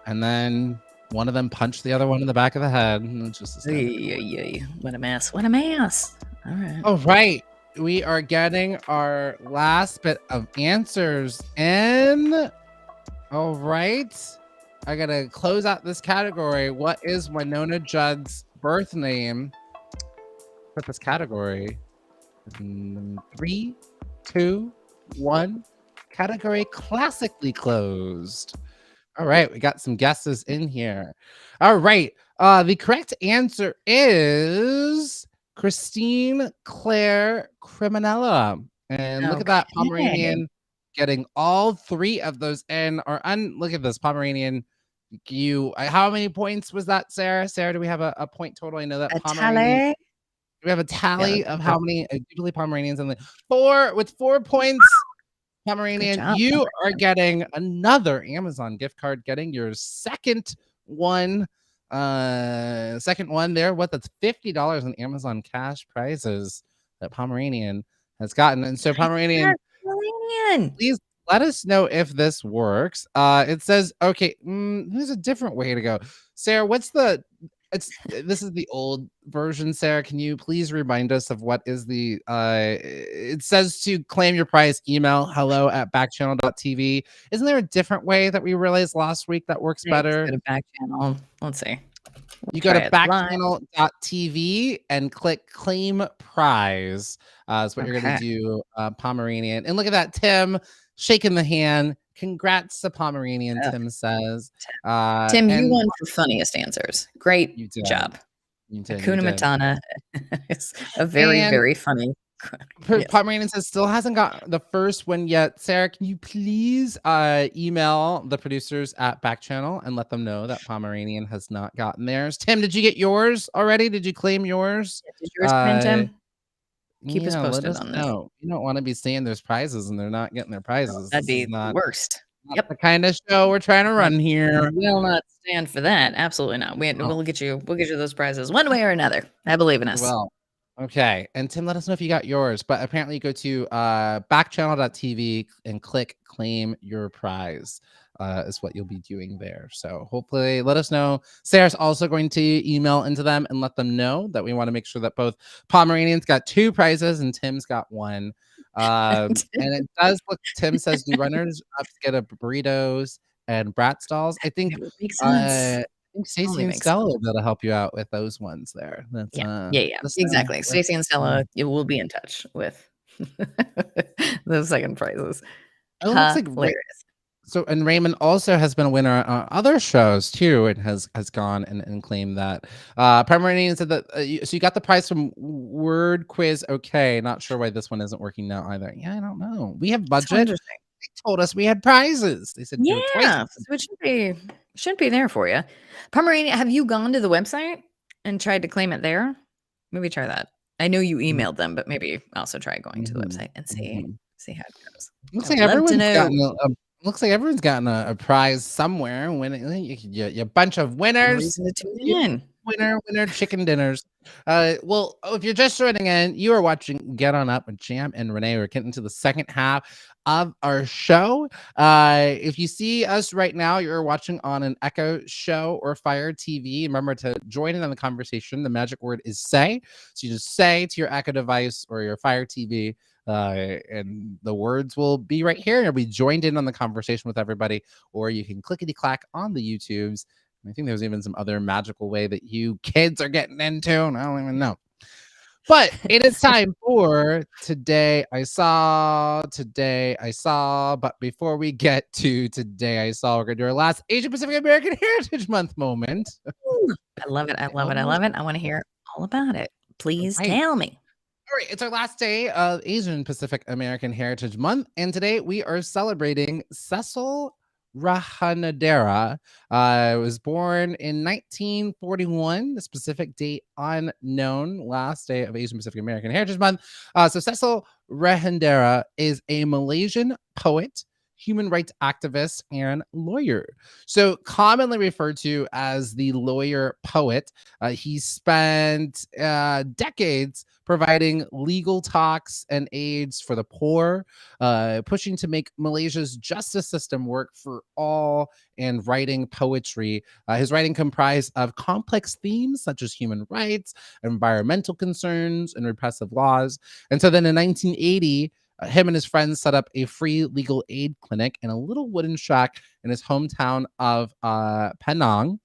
and then one of them punched the other one in the back of the head, and it's just What a mess. What a mess. All right. all right. We are getting our last bit of answers in. All right. I gotta close out this category. What is Winona Judd's birth name? Put this category. 3, 2, 1. Category classically closed. All right, we got some guesses in here. All right. The correct answer is Christine Claire Criminella. And look at that, Pomeranian getting all 3 of those in. Look at this, Pomeranian. How many points was that, Sarah? Sarah, do we have a point total? I know that A Pomeranian. tally? Do we have a tally of how many usually Pomeranians in the 4 with 4 points? Pomeranian, you are getting another Amazon gift card, getting your second one there. That's $50 in Amazon cash prizes that Pomeranian has gotten. And so Pomeranian, please let us know if this works. It says, okay, there's a different way to go. Sarah, this is the old version. Sarah, can you please remind us of what is the it says to claim your prize, email hello@backchannel.tv. Isn't there a different way that we realized last week that works better? Go to Backchannel. Let's see. You go to backchannel.tv and click claim prize. Is what you're gonna do, Pomeranian. And look at that, Tim shaking the hand. Congrats to Pomeranian, Tim says. Tim, you won for funniest answers. Great job. Hakuna Matata is a very, very funny. Pomeranian says still hasn't got the first one yet. Sarah, can you please email the producers at Backchannel and let them know that Pomeranian has not gotten theirs? Tim, did you get yours already? Did you claim yours? Did yours come in, Tim? Keep us posted on this. No, you don't want to be saying there's prizes and they're not getting their prizes. That'd be the worst. Yep, the kind of show we're trying to run here. Will not stand for that. Absolutely not. We'll get you those prizes one way or another. I believe in us. Well, okay. And Tim, let us know if you got yours. But apparently, go to backchannel.tv and click claim your prize. Is what you'll be doing there. So hopefully let us know. Sarah's also going to email into them and let them know that we want to make sure that both Pomeranians got 2 prizes and Tim's got 1. And it does look. Tim says, "Do runners up get a burritos and brat stalls?" It would make sense. I think Stacey Totally and makes sense. Stella that'll help you out with those ones there. That's Yeah. Yeah, yeah. this Exactly. with Stacey and Stella, you will be in touch with the second prizes. it looks like Hilarious. so, and Raymond also has been a winner on other shows too, and has gone and claimed that. Pomeranian said that so you got the prize from Word Quiz. Okay, not sure why this one isn't working now either. Yeah, I don't know. We have So budget. interesting. They told us we had prizes. They said do it twice. Yeah. So it should be there for you. Pomeranian, have you gone to the website and tried to claim it there? Maybe try that. I know you emailed them, but maybe also try going to the website and see how it goes. Looks I like would love to everyone's know. gotten looks like everyone's gotten a prize somewhere. Winning you bunch of No winners. reason to tune You in. winner chicken dinners. Well, if you're just joining in, you are watching Get On Up with Jam and Renee. We're getting to the second half of our show. If you see us right now, you're watching on an Echo show or Fire TV. Remember to join in on the conversation. The magic word is say. So you just say to your Echo device or your Fire TV, and the words will be right here. You'll be joined in on the conversation with everybody, or you can clickety clack on the YouTubes. I think there's even some other magical way that you kids are getting into, and I don't even know. But it is time for Today I Saw. But before we get to Today I Saw, we're going to do our last Asian Pacific American Heritage Month moment. Ooh, I love it. I love it. I love it. I want to hear all about it. Please Right. tell me. All right, it's our last day of Asian Pacific American Heritage Month, and today we are celebrating Cecil Rahanadera. Was born in 1941, the specific date unknown, last day of Asian Pacific American Heritage Month. So Cecil Rahanadera is a Malaysian poet, human rights activist, and lawyer. So commonly referred to as the lawyer poet, he spent decades providing legal talks and aids for the poor, pushing to make Malaysia's justice system work for all, and writing poetry. His writing comprised of complex themes such as human rights, environmental concerns, and repressive laws. And so then in 1980, him and his friends set up a free legal aid clinic in a little wooden shack in his hometown of Penang.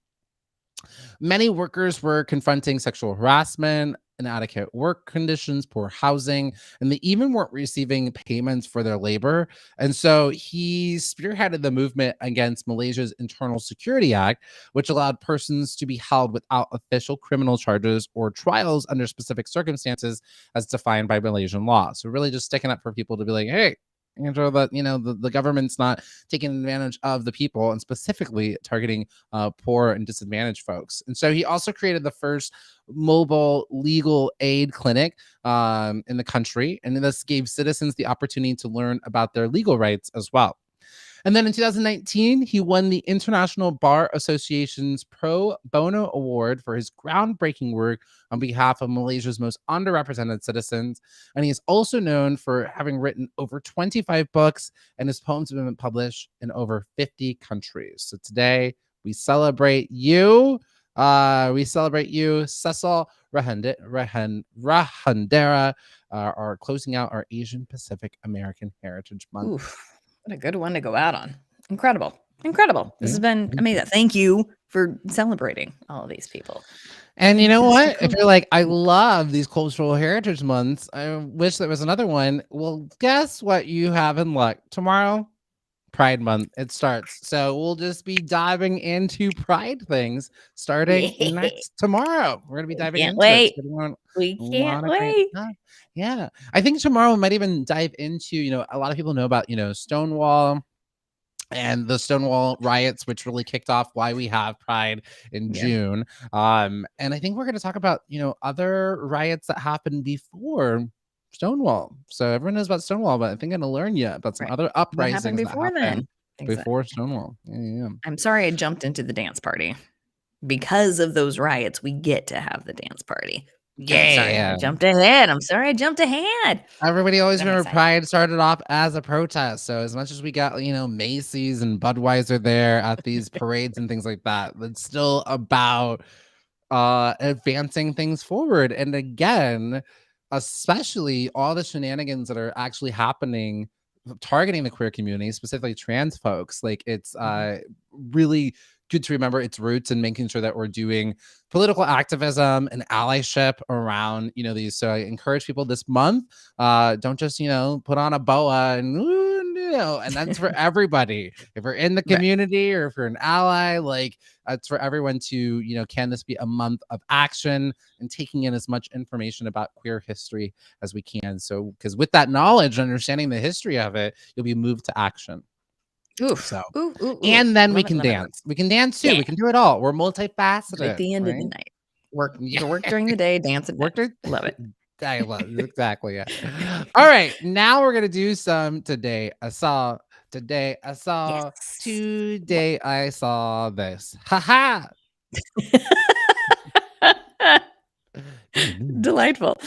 Many workers were confronting sexual harassment, inadequate work conditions, poor housing, and they even weren't receiving payments for their labor. And so he spearheaded the movement against Malaysia's Internal Security Act, which allowed persons to be held without official criminal charges or trials under specific circumstances as defined by Malaysian law. So really just sticking up for people to be like, hey, Andrew, that the government's not taking advantage of the people, and specifically targeting poor and disadvantaged folks. And so he also created the first mobile legal aid clinic in the country, and this gave citizens the opportunity to learn about their legal rights as well. And then in 2019, he won the International Bar Association's Pro Bono Award for his groundbreaking work on behalf of Malaysia's most underrepresented citizens. And he is also known for having written over 25 books, and his poems have been published in over 50 countries. So today we celebrate you. Cecil Rahandera, are closing out our Asian Pacific American Heritage Month. Oof, what a good one to go out on. Incredible. Incredible. This has Yeah, been amazing. Thank you for celebrating all of these people. And you know Fantastic. what? If you're like, I love these cultural heritage months, I wish there was another one. Well, guess what you have in luck? Tomorrow, Pride Month, it starts. So we'll just be diving into Pride things starting next tomorrow. We're gonna be diving Can't into wait. it. So we're doing We a can't lot of great wait. stuff. Yeah. I think tomorrow we might even dive into, a lot of people know about, Stonewall and the Stonewall riots, which really kicked off why we have Pride in Yeah. June. And I think we're going to talk about, other riots that happened before Stonewall. So everyone knows about Stonewall, but I think I'm going to learn you about some Right. other What uprisings happened that before then? happened Exactly. before Stonewall. Yeah. I'm sorry I jumped into the dance party. Because of those riots, we get to have the dance party. I'm sorry I Yeah. jumped ahead. I'm sorry I jumped ahead. Everybody always I'm remember excited. Pride started off as a protest. So as much as we got, Macy's and Budweiser there at these parades and things like that, it's still about advancing things forward. And again, especially all the shenanigans that are actually happening targeting the queer community, specifically trans folks. Like it's really good to remember its roots and making sure that we're doing political activism and allyship around, these. So I encourage people this month, don't just, put on a boa and and that's for everybody. If you're in the Right. community or if you're an ally, like it's for everyone to, can this be a month of action and taking in as much information about queer history as we can. So, because with that knowledge, understanding the history of it, you'll be moved to action. Oof. So, Ooh, ooh, ooh. and then we Love it, can love it, love dance. We can dance too. Yeah. We can do it all. We're it. multifaceted. At the end of the Right? night. Work Yeah. work during the day, dance at night. Worked it. Love it. I love it. Exactly. Yeah. All right. Now we're gonna do some today. I saw. Today I saw. Yes. Today I saw this. Haha. Delightful.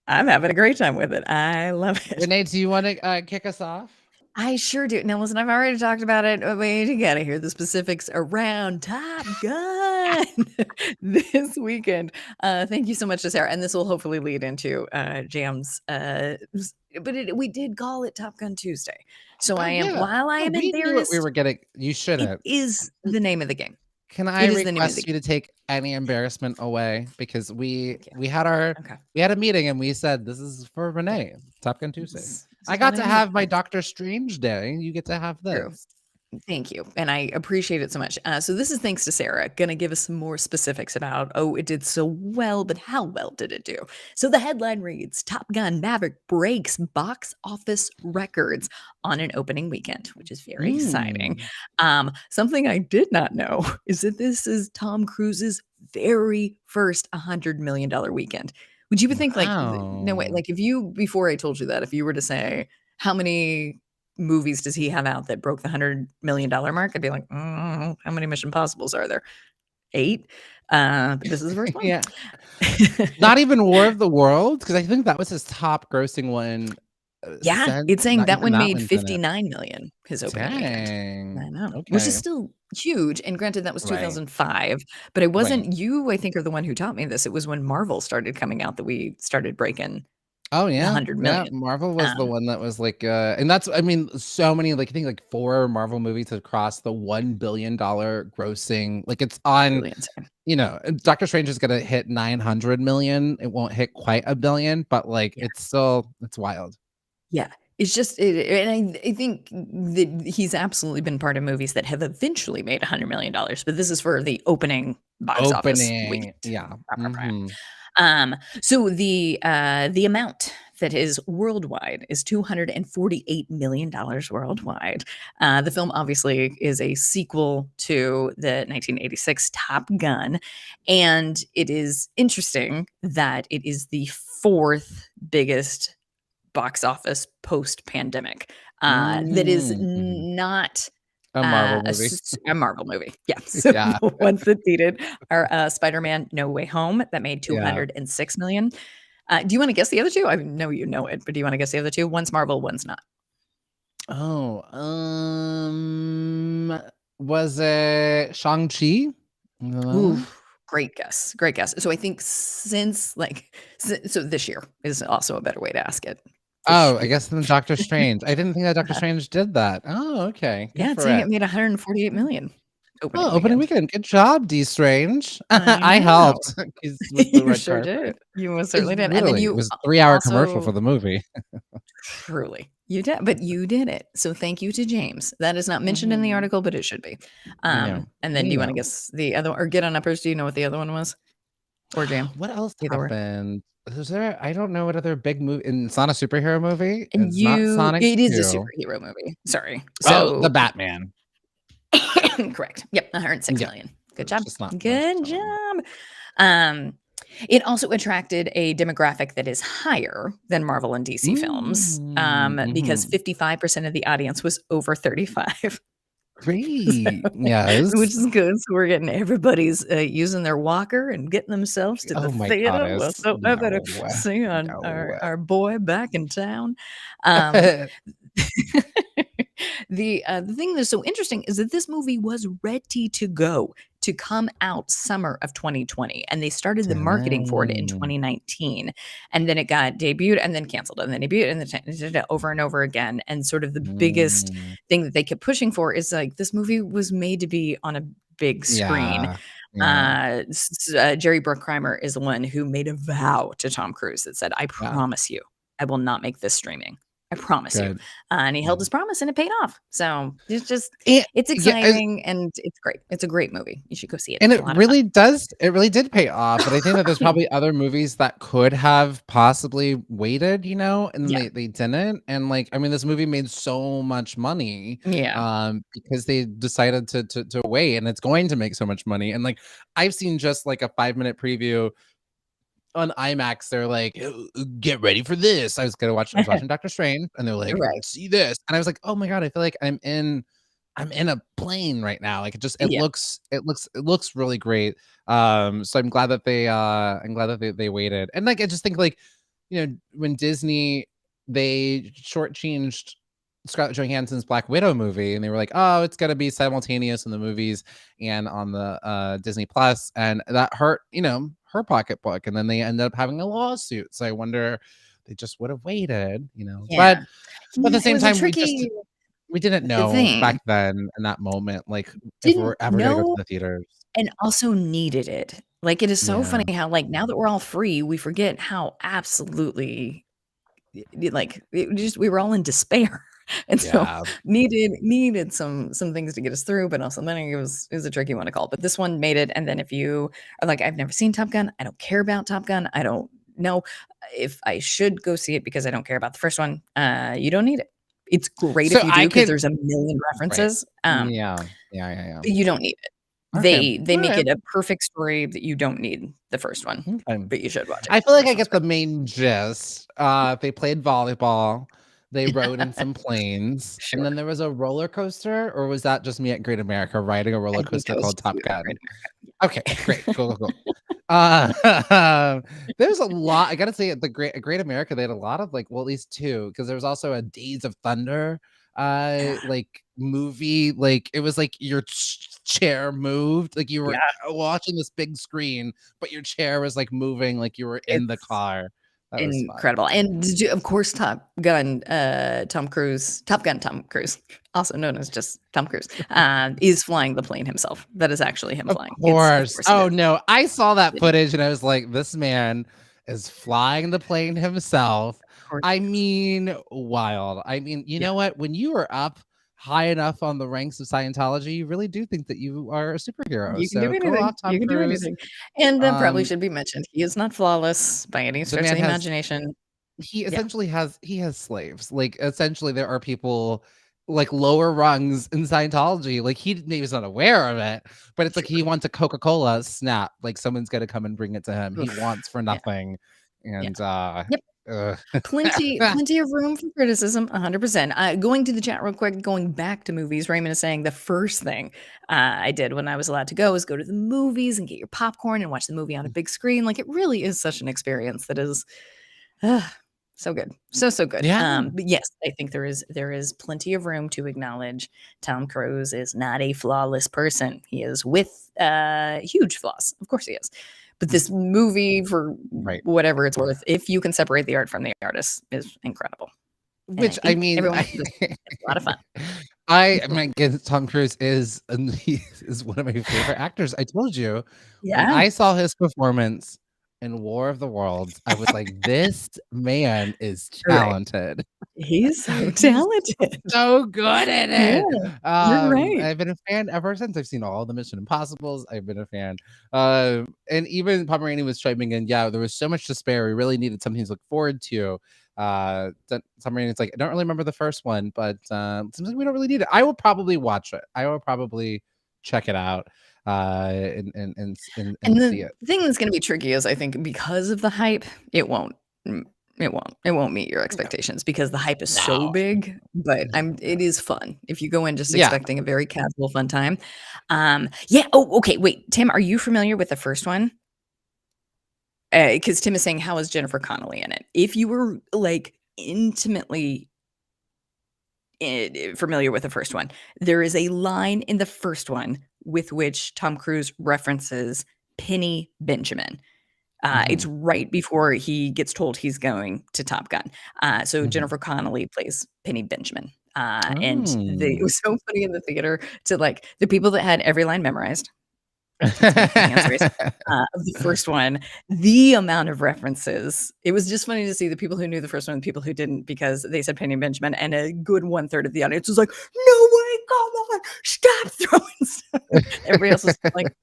I'm having a great time with it. I love it. Renee, do you want to kick us off? I sure do. Now, listen, I've already talked about it. Wait, you gotta hear the specifics around Top Gun this weekend. Thank you so much to Sarah, and this will hopefully lead into Jam's. But we did call it Top Gun Tuesday, so I am. Yeah. While I am we knew what we embarrassed, were getting. You it shouldn't. is the name of the game. Can I It is the name of request the you to take any embarrassment away? Because we had Okay. a meeting and we said this is for Renee. Top Gun Tuesday. This I is got what to I do. have my Doctor Strange day. You get to have True. this. Thank you. And I appreciate it so much. So this is thanks to Sarah, going to give us some more specifics about, it did so well, but how well did it do? So the headline reads, Top Gun Maverick breaks box office records on an opening weekend, which is very exciting. Something I did not know is that this is Tom Cruise's very first $100 million weekend. Would you even think no way, Wow. like before I told you that, if you were to say, how many movies does he have out that broke the $100 million mark? I'd be like, how many Mission Possibles are there? 8. But this is the first one. Yeah. Not even War of the Worlds, because I think that was his top grossing one. Yeah, it's saying Not that even one made one's in it. 59 million his opening weekend. Dang. I know, Okay. which is still huge. And granted, that was Right. 2005, but it wasn't Right. you. I think are the one who taught me this. It was when Marvel started coming out that we started breaking Oh the yeah, 100 yeah. million. Marvel was the one that was like, and that's so many I think like 4 Marvel movies have crossed the $1 billion grossing. Like it's on, Really insane. Doctor Strange is gonna hit 900 million. It won't hit quite $1 billion, but like Yeah. it's wild. Yeah. It's just, and I think that he's absolutely been part of movies that have eventually made $100 million, but this is for the opening box office weekend. Yeah. So the amount that is worldwide is $248 million worldwide. The film obviously is a sequel to the 1986 Top Gun, and it is interesting that it is the 4th biggest box office post-pandemic. That is not A Marvel movie. a Marvel movie. Yeah. So Yeah. the ones that beat are Spider-Man No Way Home that made Yeah. 206 million. Do you want to guess the other two? I know you know it, but do you want to guess the other two? One's Marvel, one's not. Oh, was it Shang-Chi? Ooh, great guess. Great guess. So I think since so this year is also a better way to ask it. Oh, I guess then Doctor Strange. I didn't think that Doctor Strange did that. Oh, okay. Good Yeah, for it's saying it. it made 148 million. Opening weekend. Good job, D Strange. I I know. helped. 'Cause with the You red sure carpet. did. You most It certainly did. And then literally you was a 3-hour commercial also- for the movie. Truly. You did, but you did it. So thank you to James. That is not mentioned in the article, but it should be. know. And then We do you want to know. guess the other or get on uppers? Do you know what the other one was? Or Jam? What else Either or. happened? Was there? I don't know what other big movie. And it's not a superhero movie. And It's not Sonic. it is a 2. superhero movie. Sorry. Oh, So the Batman. correct. Yep, 106 Yeah. million. Good job. Just not Good much, so. job. It also attracted a demographic that is higher than Marvel and DC films, because 55% of the audience was over 35. Great. Yes. Which is good. So we're getting everybody's using their walker and getting themselves to the Oh my theater. goddess. So I better No. see No. our boy back in town. The thing that's so interesting is that this movie was ready to go to come out summer of 2020, and they started the marketing for it in Dang. 2019, and then it got debuted and then canceled, and then debuted and then did it over and over again. And sort of the biggest Mm. thing that they kept pushing for is like this movie was made to be on a big screen. Yeah. Yeah. Jerry Bruckheimer is the one who made a vow to Tom Cruise that said, "I Yeah. promise you, I will not make this streaming. I promise you." Good. And he held Yeah. his promise, and it paid off. So And it's yeah, exciting and it's great. It's a great movie. You should go see it. and It's a lot of fun. it really did pay off, but I think that there's probably other movies that could have possibly waited, and Yeah, they didn't, and, like, I mean, this movie made so much money, yeah, because they decided to wait, and it's going to make so much money, and, like, I've seen just, like, a 5-minute preview on IMAX. They're like, Get ready for this." I was watching Doctor Strange, and they're like, right. "See this," and I was like, "Oh my god, I feel like I'm in a plane right now." Like Yeah, it looks really great. So I'm glad that they waited. And like I just think like, when Disney they shortchanged Scarlett Johansson's Black Widow movie and they were like, "Oh, it's gonna be simultaneous in the movies and on the Disney Plus," and that hurt, her pocketbook. And then they ended up having a lawsuit. So I wonder they just would have waited, yeah, but at the yeah. It same was a time, tricky we didn't know thing. back then in that moment, like, if we're Didn't ever gonna go to know the theaters. and also needed it. Like, it is so Yeah. funny how, like, now that we're all free, we forget how absolutely like we were all in despair. And so Yeah. needed some things to get us through, but also then it was a tricky one to call. But this one made it. And then if you are like, I've never seen Top Gun, I don't care about Top Gun, I don't know if I should go see it because I don't care about the first one, you don't need it. It's great if So you I do because can there's a million right. references. Yeah. Yeah, yeah, yeah. But you don't need it. Okay. They make Alright. it a perfect story that you don't need the first one, Okay. but you should watch it I because feel the like first I one's get great. the main gist. They played volleyball, they rode in some planes, and Sure. then there was a roller coaster, or was that just me at Great America riding a roller I think coaster that was called just Top you at Great Gun? America. Okay, great. Cool, cool, cool. Uh, there's a lot. I gotta say, at the Great America, they had a lot of like, well, at least two, because there was also a Days of Thunder, Yeah. like movie. Like it was like your chair moved, like you were Yeah. watching this big screen, but your chair was like moving, like you were in the It's car. That was fun. incredible. And did you of course, Top Gun Tom Cruise, also known as just Tom Cruise, is flying the plane himself. That is actually him Of flying. It's of course. course it Oh is. no, I saw that It footage and I was like, this man is flying the plane himself. of course I it is. mean, wild. I mean, you Yeah. know what? When you are up high enough on the ranks of Scientology, you really do think that you are a superhero. You can do So go anything. off, You Tom can do Cruise. anything. And then probably Um, should be mentioned, he is not flawless by any the stretch of man the has imagination. he Yeah, essentially has slaves. Like essentially there are people like lower rungs in Scientology. Like he maybe is not aware of it, but it's like he sure. wants a Coca-Cola snap. Like someone's gonna come and bring it to him. He Oof. wants for Yeah, nothing. yeah. And Yep. uh Plenty of room for criticism, 100%. Going to the chat real quick, going back to movies, Raymond is saying the first thing I did when I was allowed to go is go to the movies and get your popcorn and watch the movie on a big screen. Like, it really is such an experience that is so good. So good. yeah. But yes, I think there is plenty of room to acknowledge Tom Cruise is not a flawless person. He is with huge flaws. Of course he is. But this movie, for Right. whatever it's worth, if you can separate the art from the artist, is incredible. And I Which I think mean everyone should just it's a lot of fun. I mean Tom Cruise he is one of my favorite actors. I told you when Yeah. I saw his performance in War of the Worlds, I was like, this man is You're right. talented. He's so He's talented. so good at Yeah. it. You're right. I've been a fan ever since. I've seen all the Mission Impossibles. I've been a fan. And even Pomeranian was chiming in. Yeah, there was so much to spare. We really needed something to look forward to. Pomeranian's like, I don't really remember the first one, but it seems like we don't really need it. I will probably watch it. I will probably check it out And and see the it. thing that's gonna be tricky is I think because of the hype, it won't it won't meet your No. expectations because the hype is so No. big, but Yeah. it is fun if you go in just Yeah. expecting a very casual fun time. Yeah, oh, okay, wait, Tim, are you familiar with the first one? Because Tim is saying, "How is Jennifer Connelly in it?" If you were, like, intimately familiar with the first one, there is a line in the first one with which Tom Cruise references Penny Benjamin. It's right before he gets told he's going to Top Gun. So Jennifer Connelly plays Penny Benjamin. And it was so funny in the theater to like the people that had every line memorized. Hands raised, of the first one, the amount of references. It was just funny to see the people who knew the first one and the people who didn't because they said Penny Benjamin, and a good 1/3 of the audience was like, "No way, come on, stop throwing stuff." Everybody else was like,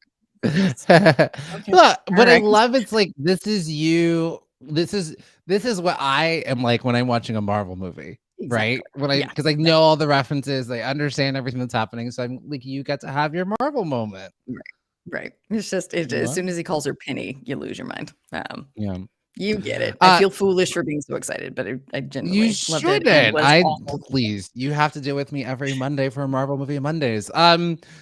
okay, Look, what I right. love it's like this is you. This is what I am like when I'm watching a Marvel movie. Right? Exactly. When I Yeah, because I know all the references, I understand everything that's happening. So I'm like, you get to have your Marvel moment. right. It's just I as love soon as he calls her Penny, you lose your mind. Yeah. You get it. I feel foolish for being so excited, but I You genuinely loved it and shouldn't. was awful. Please, you have to deal with me every Monday for Marvel Movie Mondays.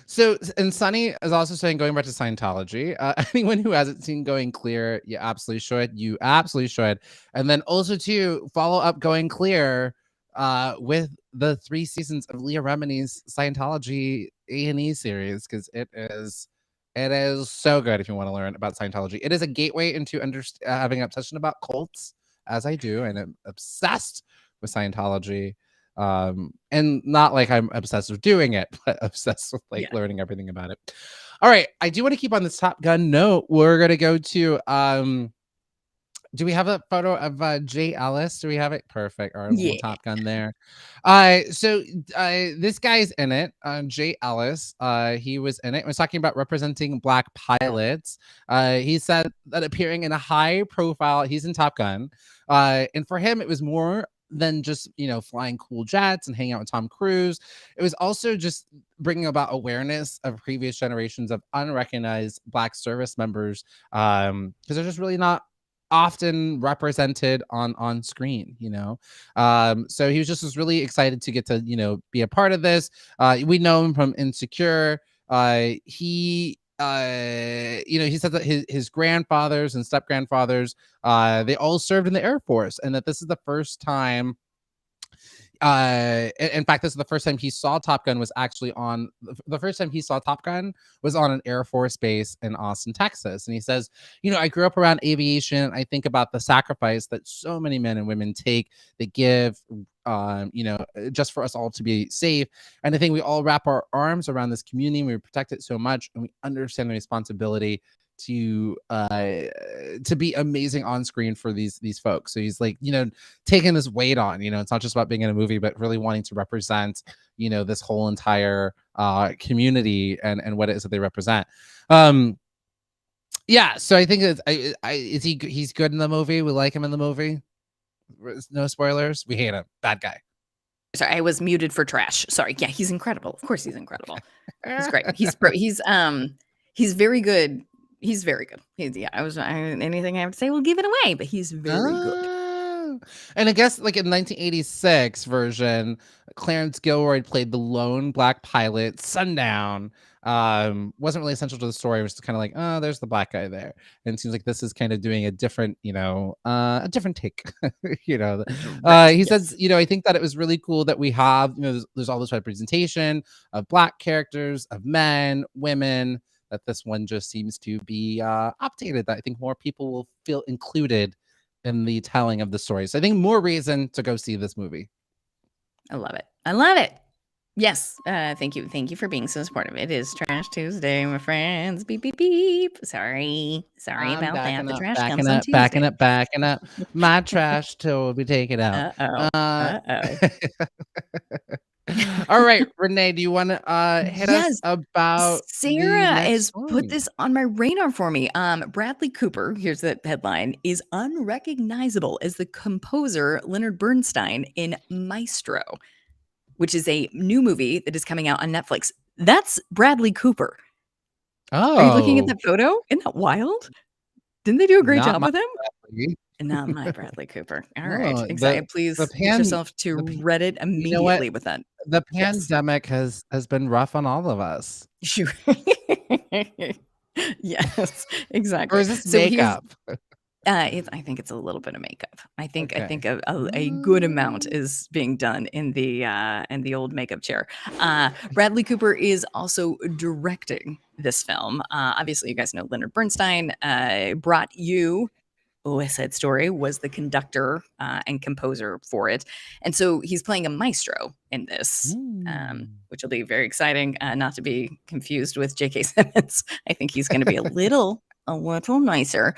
So and Sunny is also saying going back to Scientology. Anyone who hasn't seen Going Clear, you absolutely should. You absolutely should. And then also to follow up Going Clear, with the 3 seasons of Leah Remini's Scientology A&E series because it is so good if you want to learn about Scientology. It is a gateway into having an obsession about cults, as I do, and I'm obsessed with Scientology. And not like I'm obsessed with doing it, but obsessed with like Yeah. learning everything about it. All right, I do want to keep on this Top Gun note. We're gonna go to do we have a photo of Jay Ellis? Do we have it? Perfect. Our little Yeah. Top Gun there. So this guy's in it. Jay Ellis. He was in it. Was talking about representing Black pilots. He said that appearing in a high profile, he's in Top Gun. And for him, it was more than just flying cool jets and hanging out with Tom Cruise. It was also just bringing about awareness of previous generations of unrecognized Black service members, because they're just really not often represented on screen. So he was really excited to get to be a part of this. We know him from Insecure. He said that his grandfathers and step grandfathers, they all served in the Air Force, and that this is the first time. In fact, this is the first time he saw Top Gun was actually on the first time he saw Top Gun was on an Air Force base in Austin, Texas. And he says, I grew up around aviation. I think about the sacrifice that so many men and women take, they give, just for us all to be safe. And I think we all wrap our arms around this community. And we protect it so much, and we understand the responsibility to be amazing on screen for these folks. So he's like, taking this weight on, it's not just about being in a movie, but really wanting to represent, this whole entire community and what it is that they represent. Yeah, so I think he's good in the movie. We like him in the movie. No spoilers. We hate him. Bad guy. Sorry, I was muted for trash. Sorry. Yeah, he's incredible. Of course he's incredible. He's great. He's very good. He's very good. Anything I have to say will give it away, but he's very good. And I guess like in 1986 version, Clarence Gilroy played the lone Black pilot, Sundown. Wasn't really essential to the story. It was just kind of like, oh, there's the Black guy there. And it seems like this is kind of doing a different, a different take. He says, I think that it was really cool that we have, there's all this representation of Black characters, of men, women, that this one just seems to be updated, that I think more people will feel included in the telling of the story. So I think more reason to go see this movie. I love it. Yes. Thank you for being so supportive. It is Trash Tuesday, my friends. Beep, beep, beep. Sorry about that. The trash comes on Tuesday. Backing up. My trash till we take it out. All right, Renee, do you want to hit us about Sarah has put this on my radar for me. Bradley Cooper, here's the headline, is unrecognizable as the composer Leonard Bernstein in Maestro, which is a new movie that is coming out on Netflix. That's Bradley Cooper. Oh. Are you looking at that photo? Isn't that wild? Didn't they do a great job with him? Bradley. Not my Bradley Cooper. All right. Exactly. Please get yourself to Reddit immediately with that. The pandemic has been rough on all of us. Sure. Yes, exactly. Or is this makeup? I think it's a little bit of makeup. I think Okay. a good amount is being done in the old makeup chair. Bradley Cooper is also directing this film. Obviously, you guys know Leonard Bernstein brought you West Side Story, was the conductor and composer for it. And so he's playing a maestro in this, which will be very exciting, not to be confused with J.K. Simmons. I think he's going to be a little nicer.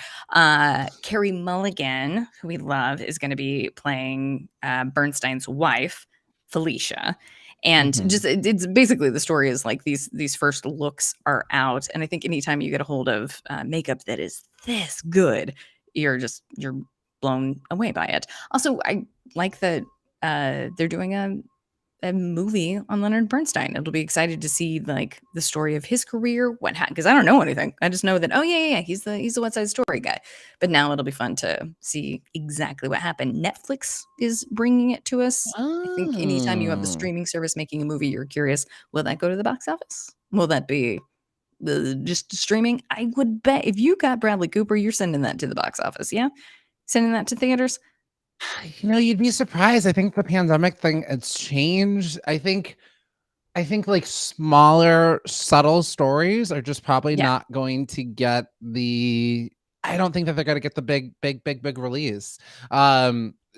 Carrie Mulligan, who we love, is going to be playing Bernstein's wife, Felicia. And just it's basically the story is like these first looks are out. And I think anytime you get a hold of makeup that is this good, you're blown away by it. Also, I like that they're doing a movie on Leonard Bernstein. It'll be excited to see like the story of his career, what happened, because I don't know anything. I just know that he's the West Side Story guy. But now it'll be fun to see exactly what happened. Netflix is bringing it to us. I think anytime you have a streaming service making a movie, you're curious, will that go to the box office? Will that be just streaming? I would bet if you got Bradley Cooper, you're sending that to the box office. Yeah, sending that to theaters. You'd be surprised. I think the pandemic thing, it's changed. I think like smaller, subtle stories are just probably not going to get the. I don't think that they're going to get the big release.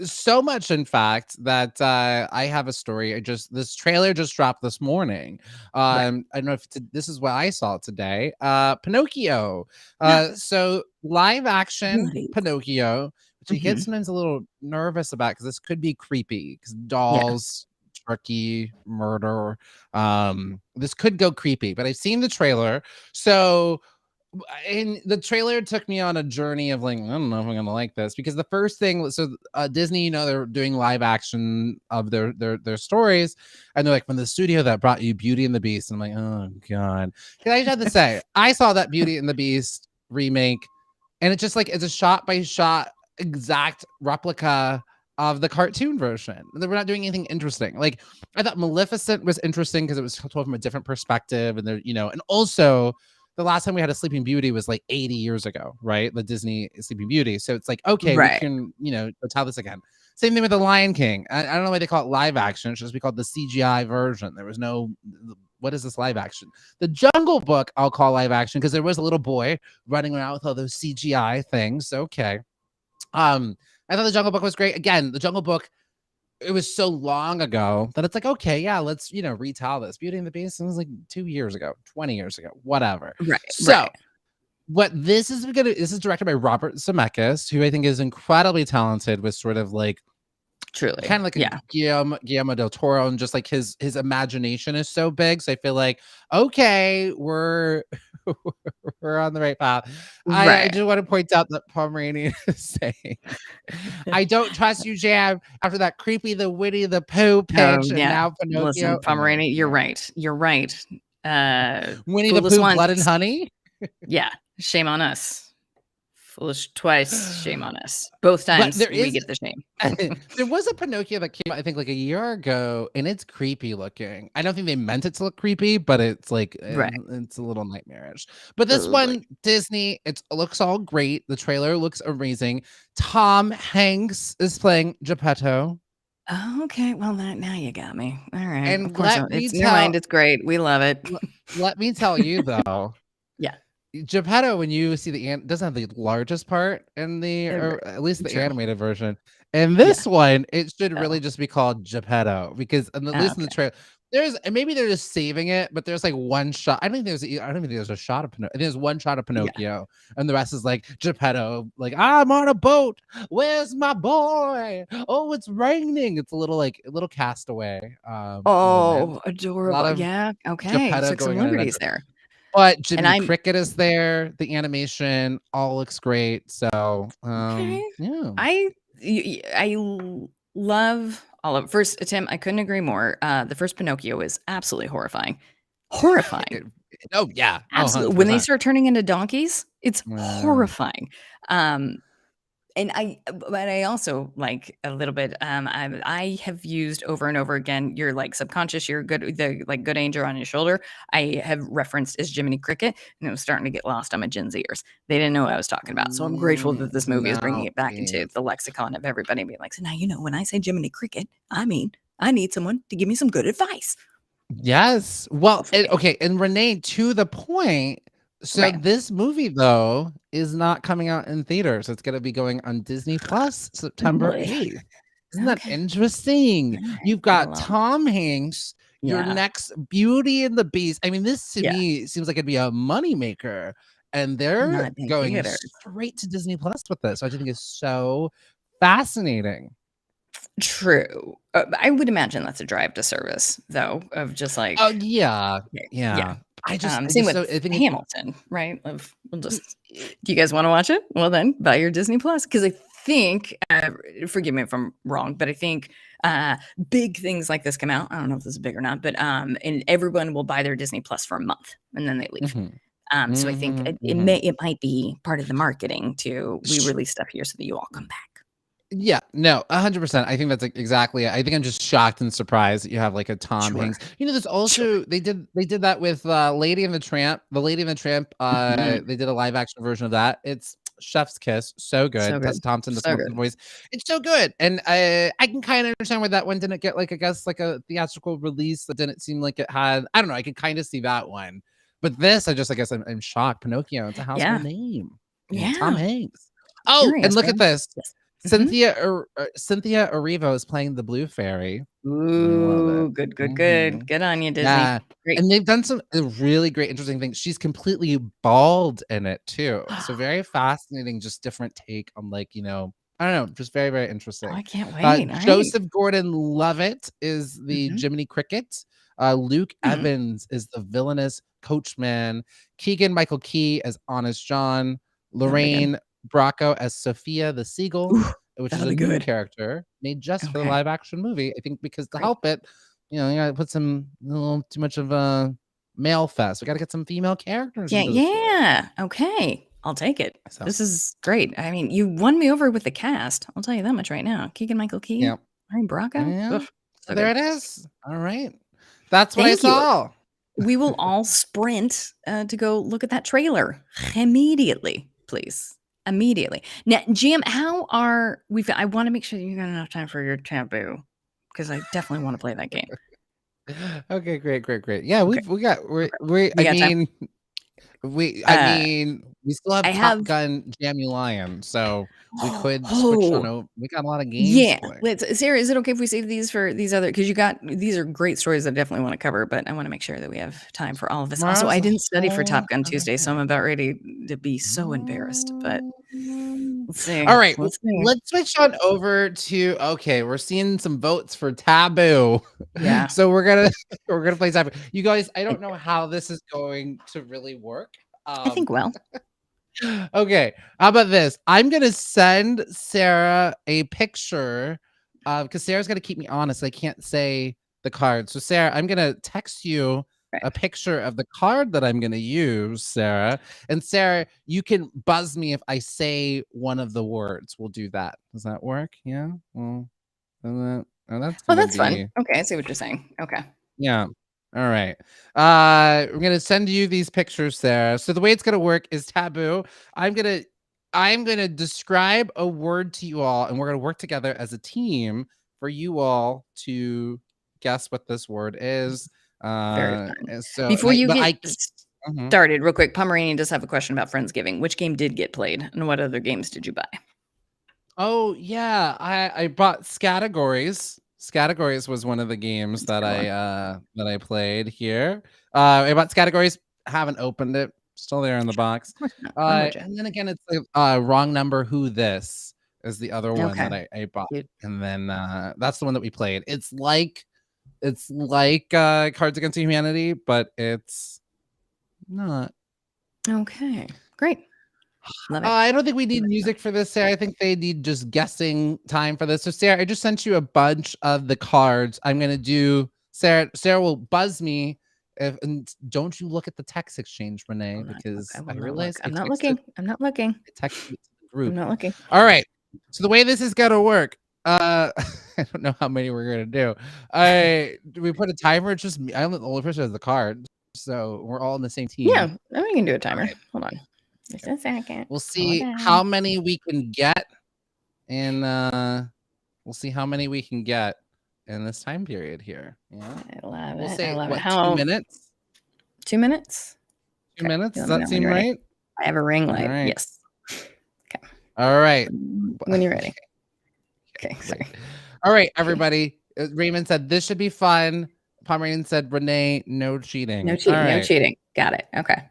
So much, in fact, that I have a story. This trailer just dropped this morning. I don't know if this is what I saw today. Pinocchio. So live action Pinocchio, which you get sometimes a little nervous about because this could be creepy because dolls, turkey, murder. This could go creepy, but I've seen the trailer. So and the trailer took me on a journey of like, I don't know if I'm gonna like this because the first thing, so Disney, they're doing live action of their stories, and they're like, from the studio that brought you Beauty and the Beast, and I'm like, oh god. I just have to say, I saw that Beauty and the Beast remake, and it's just like it's a shot by shot exact replica of the cartoon version. We're not doing anything interesting. Like I thought Maleficent was interesting because it was told from a different perspective, and and also the last time we had a Sleeping Beauty was like 80 years ago, right? The Disney Sleeping Beauty. So it's like, okay, we can, tell this again. Same thing with The Lion King. I don't know why they call it live action. It should just be called the CGI version. There was no, what is this live action? The Jungle Book, I'll call live action because there was a little boy running around with all those CGI things. Okay. I thought the Jungle Book was great. Again, the Jungle Book, it was so long ago that it's like, okay, yeah, let's, retell this. Beauty and the Beast, it was like 2 years ago, 20 years ago, whatever. So what this is directed by Robert Zemeckis, who I think is incredibly talented with sort of like truly kind of like a Guillermo del Toro, and just like his imagination is so big. So I feel like, okay, we're on the right path. I do want to point out that Pomeranian is saying, I don't trust you, Jam, after that creepy, the Winnie the Pooh pitch, and now Pinocchio. Listen, Pomeranian, you're right. Winnie the Pooh, Blood and Honey? Yeah, shame on us. Foolish twice, shame on us. Both times we get the shame. There was a Pinocchio that came out, I think, like a year ago, and it's creepy looking. I don't think they meant it to look creepy, but it's like it's a little nightmarish. But this one, Disney, it looks all great. The trailer looks amazing. Tom Hanks is playing Geppetto. Oh, okay, well now you got me. All right, and of course, never mind. It's great. We love it. Let me tell you though. Geppetto, when you see doesn't have the largest part in the, or at least the animated version. And this one, it should really just be called Geppetto because at least in the trailer, maybe they're just saving it, but there's like one shot. I don't think there's a shot of Pinocchio. I think there's one shot of Pinocchio, and the rest is like Geppetto, like I'm on a boat. Where's my boy? Oh, it's raining. It's a little Castaway. Adorable. Okay. Geppetto took some liberties there. But Jimmy Cricket is there. The animation all looks great. So, yeah. I love all of it. First, Tim, I couldn't agree more. The first Pinocchio is absolutely horrifying. Horrifying. Oh, yeah. Absolutely. When they start turning into donkeys, it's horrifying. But I also like a little bit. I have used over and over again. Your like subconscious, your good, the like good angel on your shoulder. I have referenced as Jiminy Cricket, and it was starting to get lost on my Gen Zers. They didn't know what I was talking about. So I'm grateful that this movie is bringing No, it back into please. the lexicon of everybody being like, so now you know when I say Jiminy Cricket, I mean I need someone to give me some good advice. Yes. Well, Hopefully, okay, and Renee, to the point. So right? this movie though is not coming out in theaters. It's going to be going on Disney Plus Oh September boy. 8th. Isn't that Okay. interesting? All right. You've got Well, Tom Hanks, your yeah, next Beauty and the Beast. I mean, this to yeah. me seems like it'd be a moneymaker. And they're Not in going theaters. straight to Disney Plus with this, which I think is so fascinating. True. I would imagine that's a drive to service, though, of just Oh like, yeah. yeah, yeah. Yeah. I Same just with so I think Hamilton, right? Of we'll it, just, do you guys want to watch it? Well, then buy your Disney Plus because I think, forgive me if I'm wrong, but I think big things like this come out. I don't know if this is big or not, but and everyone will buy their Disney Plus for a month and then they leave. mhm, So I think mhm, mhm. it might be part of the marketing to we Sh- release stuff here so that you all come back. Yeah, no, 100%. I think that's exactly it. I think I'm just shocked and surprised that you have like a Tom Sure, Hanks. You know, there's sure. also they did that with Lady and the Tramp. The Lady and the Tramp, Mhm. they did a live action version of that. It's Chef's Kiss, so So good. Tessa good, Thompson does so come up with good. the voice. It's so good, and I can kind of understand why that one didn't get like I guess like a theatrical release. That didn't seem like it had. I don't know. I could kind of see that one, but this I guess I'm shocked. Pinocchio, it's a household Yeah, name. You know, Tom yeah. Hanks. Oh, and Curious, look at man. this. Yes. Mhm. Cynthia Erivo is playing the Blue Fairy. I love it. Ooh, good, good, good. Mhm. Good on you, Disney. Yeah, Great. and they've done some really great, interesting things. She's completely bald in it too, so very fascinating, just different take on like, I don't know, just very, very Oh, interesting. I can't wait. All right. Joseph Gordon-Levitt is the Mhm. Jiminy Cricket. Luke Mhm. Evans is the villainous coachman. Keegan-Michael Key as Honest John. That'll be good. Lorraine Bracco as Sophia the Seagull, Ooh, which is that'll a be new good. character made just for the Okay, live action movie. I think because to great. help it, you gotta put a little too much of a male fest. We gotta get some female characters Yeah, into the story. yeah. Okay, I'll take it. So This is great. I mean, you won me over with the cast. I'll tell you that much right now. Keegan-Michael yeah, Key, Ryan Bracco. yeah. Ugh, So so there good. it is. All right, that's what I Thank you. saw. We will all sprint to go look at that trailer immediately, please. Immediately. Now, Jim, how are we? I want to make sure that you got enough time for your taboo because I definitely want to play that game. Okay, great, great, great. Yeah, Okay, we got we okay. we. We got time. Uh, We still have I Top have. Gun Jam You Lion, so we could switch on Oh, over. We got a lot of games yeah. to play. Let's. Sarah, is it okay if we save these for these other? Because you got these are great stories that I definitely want to cover, but I want to make sure that we have time for all of this. Also, Tomorrow's I a didn't study for whole Top Gun other Tuesday, so I'm day. about ready to be so embarrassed. But let's see. All right, Let's see. let's switch on over to okay, we're seeing some votes for Taboo. Yeah. So we're gonna play Taboo. You guys, I Thank don't you. know how this is going to really work. I think well. Okay, how about this? I'm gonna send Sarah a picture because Sarah's gonna keep me honest. I can't say the card. So Sarah, I'm gonna text you Right. a picture of the card that I'm gonna use, Sarah. And Sarah, you can buzz me if I say one of the words. We'll do that. Does that work? Yeah. Well, that's Oh, gonna that's fun. be Okay, I see what you're saying. Okay. yeah. All right. We're gonna send you these pictures, Sarah. So the way it's gonna work is taboo. I'm gonna I'm gonna describe a word to you all, and we're gonna work together as a team for you all to guess what this word is. Very fun. And so, and Before I, you but get I, Mhm. started, real quick, Pomeranian does have a question about Friendsgiving. Which game did get played, and what other games did you buy? Oh yeah, I bought Scattergories. Scattergories was one of the games That's a good one. that I played here. I bought Scattergories, haven't opened it, still there in the box. Of course not. Why would you? And then again, it's the wrong number. Who this is the other one Okay. that I bought, Cute. and then that's the one that we played. It's like Cards Against Humanity, but it's not. Okay. Great. Love it. I don't think we need music for this, Sarah. I think they need just guessing time for this. So, Sarah, I just sent you a bunch of the cards. I'm gonna do. Sarah will buzz me if, and don't you look at the text exchange, Renee, I because will I not look. realize I'm not looking. I'm not looking. I texted it to the I'm group. not looking. All right, So the way this is gonna work, I don't know how many we're gonna do. Do we put a timer? It's just me. I'm the only person who has the card, so we're all on the same Yeah, team. we can do a All timer. right. Hold on. Just a second. We'll Hold see on. how many we can get, and we'll see how many we can get in this time period here. Yeah. I love We'll it. I say love it. what, How 2 minutes? 2 minutes? 2 Okay. minutes? You Does let me that know when seem you're ready. right? I have a ring All light. right. Yes. All right. When you're ready. Okay. Sorry. All right, everybody. Raymond said this should be fun. Pomeranian said, Renee, no cheating. No cheating. All No right. cheating. Got it. Okay.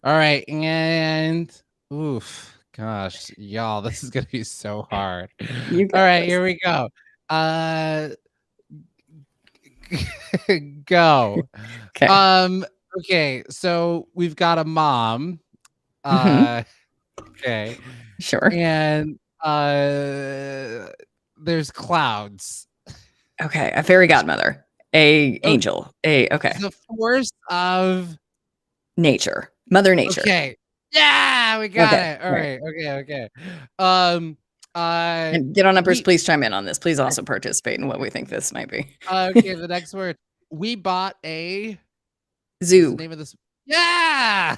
All right. And oof, gosh, y'all, this is gonna be so hard. You got All right, this. here we go. Go. Okay. Okay, so we've got a mom. Mhm. Okay. Sure. And there's clouds. Okay. A fairy godmother. A angel. Okay. The force of Nature. Mother Nature. Okay. Yeah, we got Okay, it. All right. right. Okay. And get on uppers, we please chime in on this. Please also participate in what we think this might be. okay, the next word. We bought a what's the Zoo. name of this? Yeah.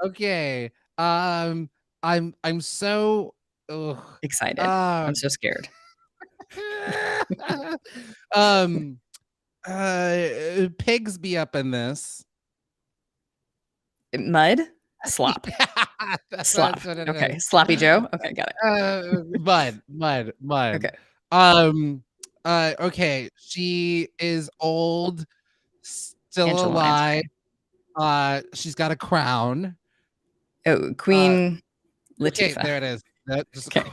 Okay. I'm so ugh. Excited. I'm so scared. Pigs be up in this. Mud? Slop. That's Slop. what it Okay. is. Sloppy Joe? Okay, got it. Mud. Okay. Okay. She is old, still Angela alive. Lansbury. She's got a crown. Oh, Queen Okay, Latifah. there it is. That just, Okay.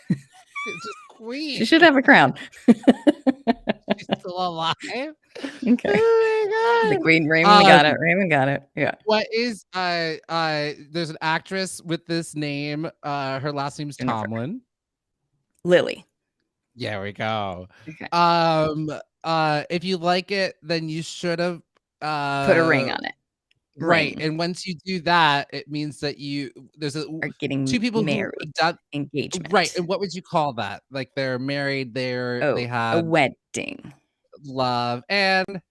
it's just queen. She should have a crown. She's still alive. Okay. Oh my The god. Queen Raymond got it. Raymond got it. Yeah. What is there's an actress with this name. Her last name's Jennifer. Tomlin. Lily. There we go. Okay. If you like it, then you should have Put a ring on it. Right. Ring. And once you do that, it means that there's Are getting two people married. who done Engagement. right. And what would you call that? Like they're married, they a had wedding. love and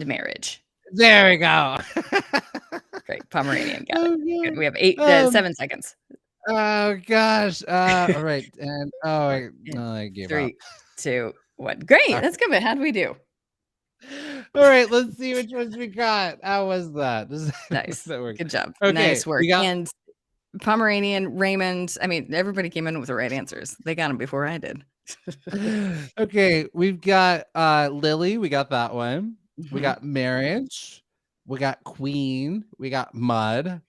marriage. there we go. Great. Pomeranian got it. Good. We have 7 seconds. Oh gosh. All right. And I gave 3, up. 2, 1. Great. That's good. But how do we do? All right, let's see which ones we got. How was that? Nice. Good job. Okay, Nice work. we got- And Pomeranian, Raymond, I mean, everybody came in with the right answers. They got them before I did. Okay, we've got Lily, we got that one. We Mhm. got marriage, we got queen, we got mud,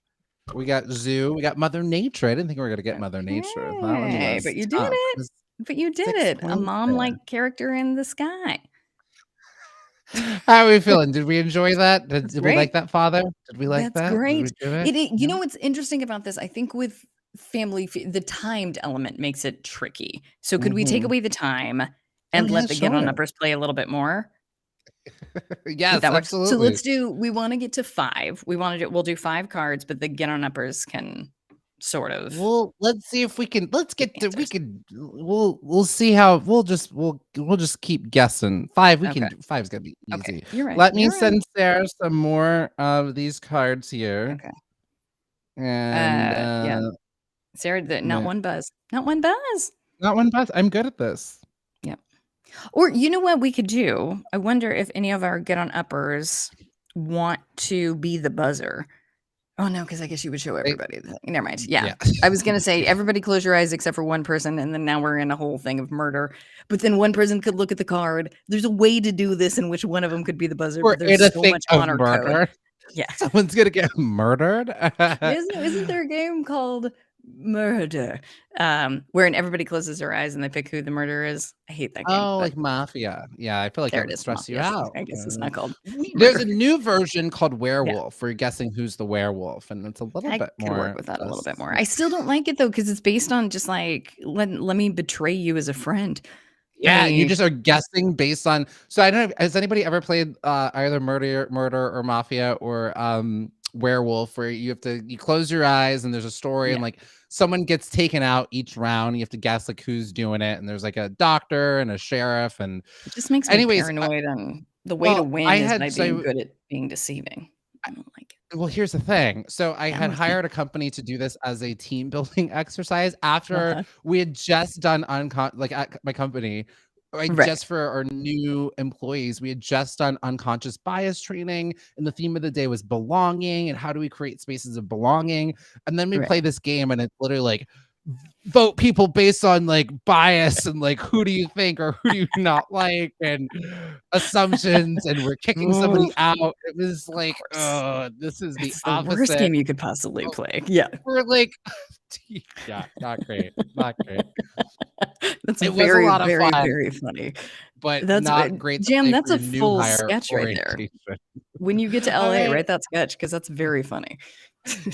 we got zoo, we got Mother Nature. I didn't think we were gonna get Mother Nature. That one Okay, was but you did tough. it. But you did 6 it. A points mom-like character in the sky. How are we feeling? Did we enjoy that? Did we great. like that, Father? Did we like That's that? Did great. we do it? You know what's interesting about this? I think with family, the timed element makes it tricky. So could we take Mhm. away the time and yeah, let the get on sure. uppers play a little bit more? Yes, That works. absolutely. So let's do. We want to get to 5. We'll do 5 cards, but the get on uppers can sort of. Well, let's see if we can. Let's get to. We answers. could. We'll see how. We'll just keep guessing. 5. We can. Okay. 5's gonna be easy. Okay, you're right. Let me you're right. send Sarah some more of these cards here. Okay. And Yeah. Sarah, not yeah. one buzz. Not one buzz. Not one buzz. I'm good at this. Yep. Or you know what we could do? I wonder if any of our get on uppers want to be the buzzer. Oh no, because I guess you would show everybody. Never mind. Yeah. I was gonna say everybody close your eyes except for one person, and then now we're in a whole thing of murder. But then one person could look at the card. There's a way to do this in which one of them could be the buzzer. We're But there's in a so thing much of honor murder. code. Yeah. Someone's gonna get murdered. Isn't there a game called Murder? Wherein everybody closes their eyes and they pick who the murderer is. I hate that game. Oh, but like Mafia. Yeah, I feel like there that it would is. stress you Mafia. out. I guess it's not called. There's Murder. a new version called Werewolf for guessing who's the werewolf, and it's a little I bit could more. work with that a little bit more. I still don't like it though because it's based on just like let me betray you as a friend. Yeah, you I- just are guessing based on. So I don't know. Has anybody ever played either murder or Mafia or werewolf where you close your eyes and there's a story Yeah. and like someone gets taken out each round. You have to guess like who's doing it, and there's like a doctor and a sheriff. And It just makes me anyways, paranoid, and the way to well, I win is had by being so good at being deceiving. I don't like it. well, here's the thing. So I Down had with me. hired a company to do this as a team building exercise after Uh-huh. we had just done like at my company, Right. just for our new employees, we had just done unconscious bias training, and the theme of the day was belonging and how do we create spaces of belonging. And then we Right. play this game, and it's literally like vote people based on like bias and like who do you think or who do you not like and assumptions, and we're kicking somebody Ooh, out. It was of like, course. oh, this is the It's the worst opposite. game you could possibly Oh, play. Yeah. we're like, yeah, not great, not great. That's It was a very, lot of very, fun, very funny. but That's not great to Jam, play for that's your a new full hire sketch right there. orientation. When you get to All LA, right, write that sketch because that's very funny.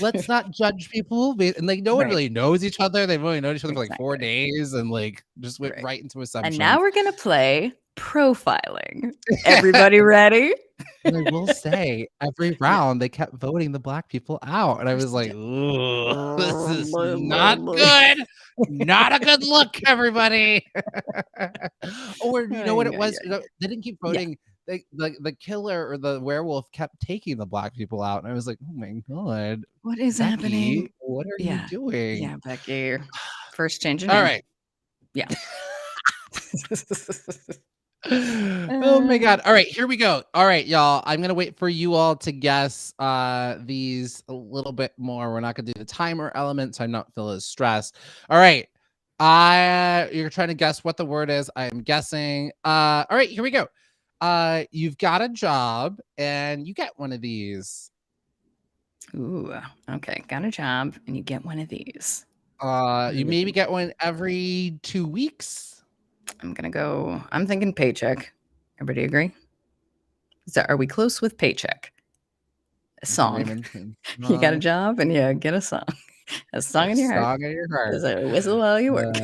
let's not judge people, and like no one Right. really knows each other. They've only known each other for like 4 Exactly. days, and like just went Right. right into And now assumptions. we're gonna play profiling. Everybody ready? And I will say, every Yeah. round they kept voting the black people out, and I course was they like, did. "Ugh, this is Blah, blah, not blah. good. Not a good look, everybody." Or you know Ay, what it ay, was? ay. They didn't keep Yeah. voting. The killer or the werewolf kept taking the black people out, and I was like, "Oh my god, What is Becky, happening? what are you Yeah. doing?" Yeah, Becky. First change your All name. right. Yeah. Oh my god. All right, here we go. All right, y'all. I'm gonna wait for you all to guess these a little bit more. We're not gonna do the timer element, so I'm not feel as stressed. All right. You're trying to guess what the word is. I am guessing. All right, here we go. You've got a job and you get one of these. Ooh, okay. Got a job and you get one of these. You maybe get one every 2 weeks. I'm thinking paycheck. Everybody agree? Are we close with paycheck? A song. Raymond, You got a job and you get a song. A song in your heart. song in your heart. Is a whistle while you work.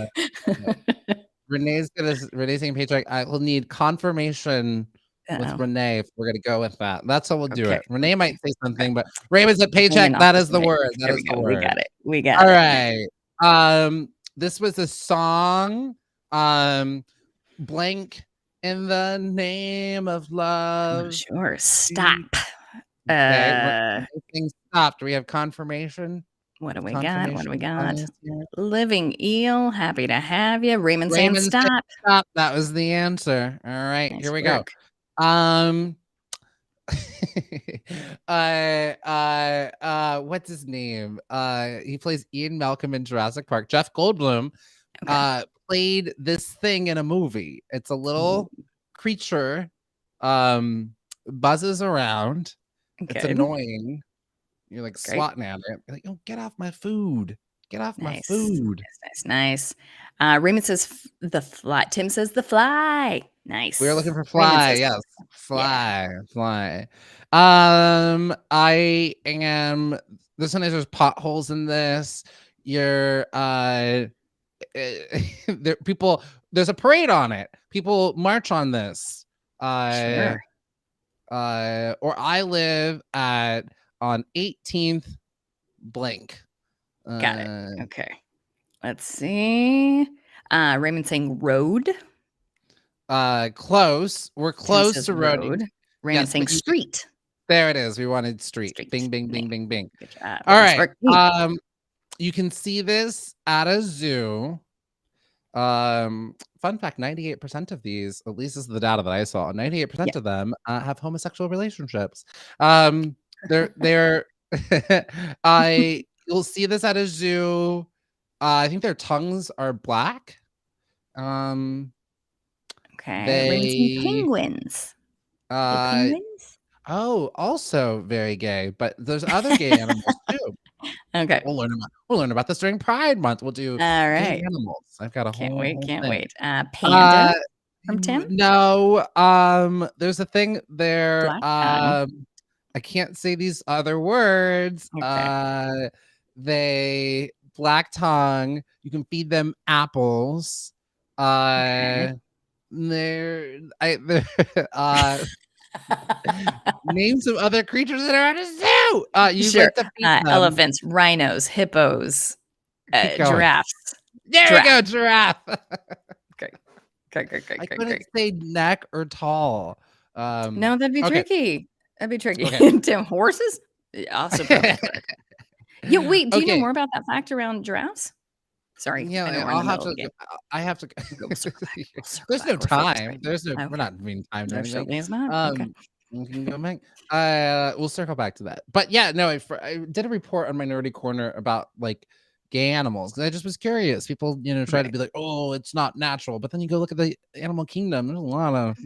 Renee's saying paycheck. I will need confirmation with Uh-oh. Renee if we're gonna go with that. That's how we'll do Okay. it. Renee might say something, but Raymond's at Hanging paycheck. off That the is the mic. word. There That we is the go. We word. got it. We got All it. right. This was a song. Blank in the name of Oh, love. sure. Stop. Okay. Everything stopped. Do we have confirmation? What do we got? What do we got? bias here? Living eel. Happy to have you. Raymond saying Raymond said stop. stop. That was the answer. All right, Nice here we work. go. What's his name? He plays Ian Malcolm in Jurassic Park. Jeff Goldblum played this thing in a movie. It's a little creature, buzzes around. It's Okay. annoying. You're like Great. swatting at it. You're like, oh, get off my food. Get off my Nice. food. Nice. Raymond says the fly. Tim says the fly. Nice. We're looking for Raymond fly. says Yes. yeah. Fly. I am this one is there's potholes in this. You're there people there's a parade on it. People march on this. Sure. Or I live on 18th blank. Got it. Okay. Let's see. Raymond saying road. Close. We're Tim close says to road. Raymond Yes, saying but you- street. There it is. We wanted street. Street. Bing, bing, bing, bing, bing. Good job. All Nice right. work. You can see this at a zoo. Fun fact: 98% of these, at least this is the data that I saw, 98% of them have homosexual relationships. They're you'll see this at a zoo. I think their tongues are black. Okay. Raymond saying penguins. Penguins. Oh, also very gay, but there's other gay animals too. Okay. We'll learn about this during Pride Month. We'll do All gay right. animals. I've got a Can't whole wait. Can't thing. wait. Panda from Tim. No, there's a thing there. Black tongue. I can't say these other words. Okay. They black tongue. You can feed them apples. Okay. They're Name some other creatures that are at a zoo. You Sure. like to feed them. Elephants, rhinos, hippos, Keep going. giraffes. There we go, Giraffe. giraffe. Great. I couldn't say neck or tall. No, that'd be Okay. tricky. That'd be tricky. Okay. Tim, horses? Yeah, also probably. Yeah, wait, do you know Okay. more about that fact around giraffes? Sorry, Yeah, I know we're in I'll the have middle to. of the game. I have to. We'll circle back. We'll circle There's back. no We're focused time. right There's no. now. We're Okay. not being timed or There anything. certainly is not. Okay. We can go back. We'll circle back to that. But yeah, no, I did a report on Minority Corner about like gay animals because I just was curious. People, try to Right. be like, oh, it's not natural, but then you go look at the animal kingdom. There's a lot of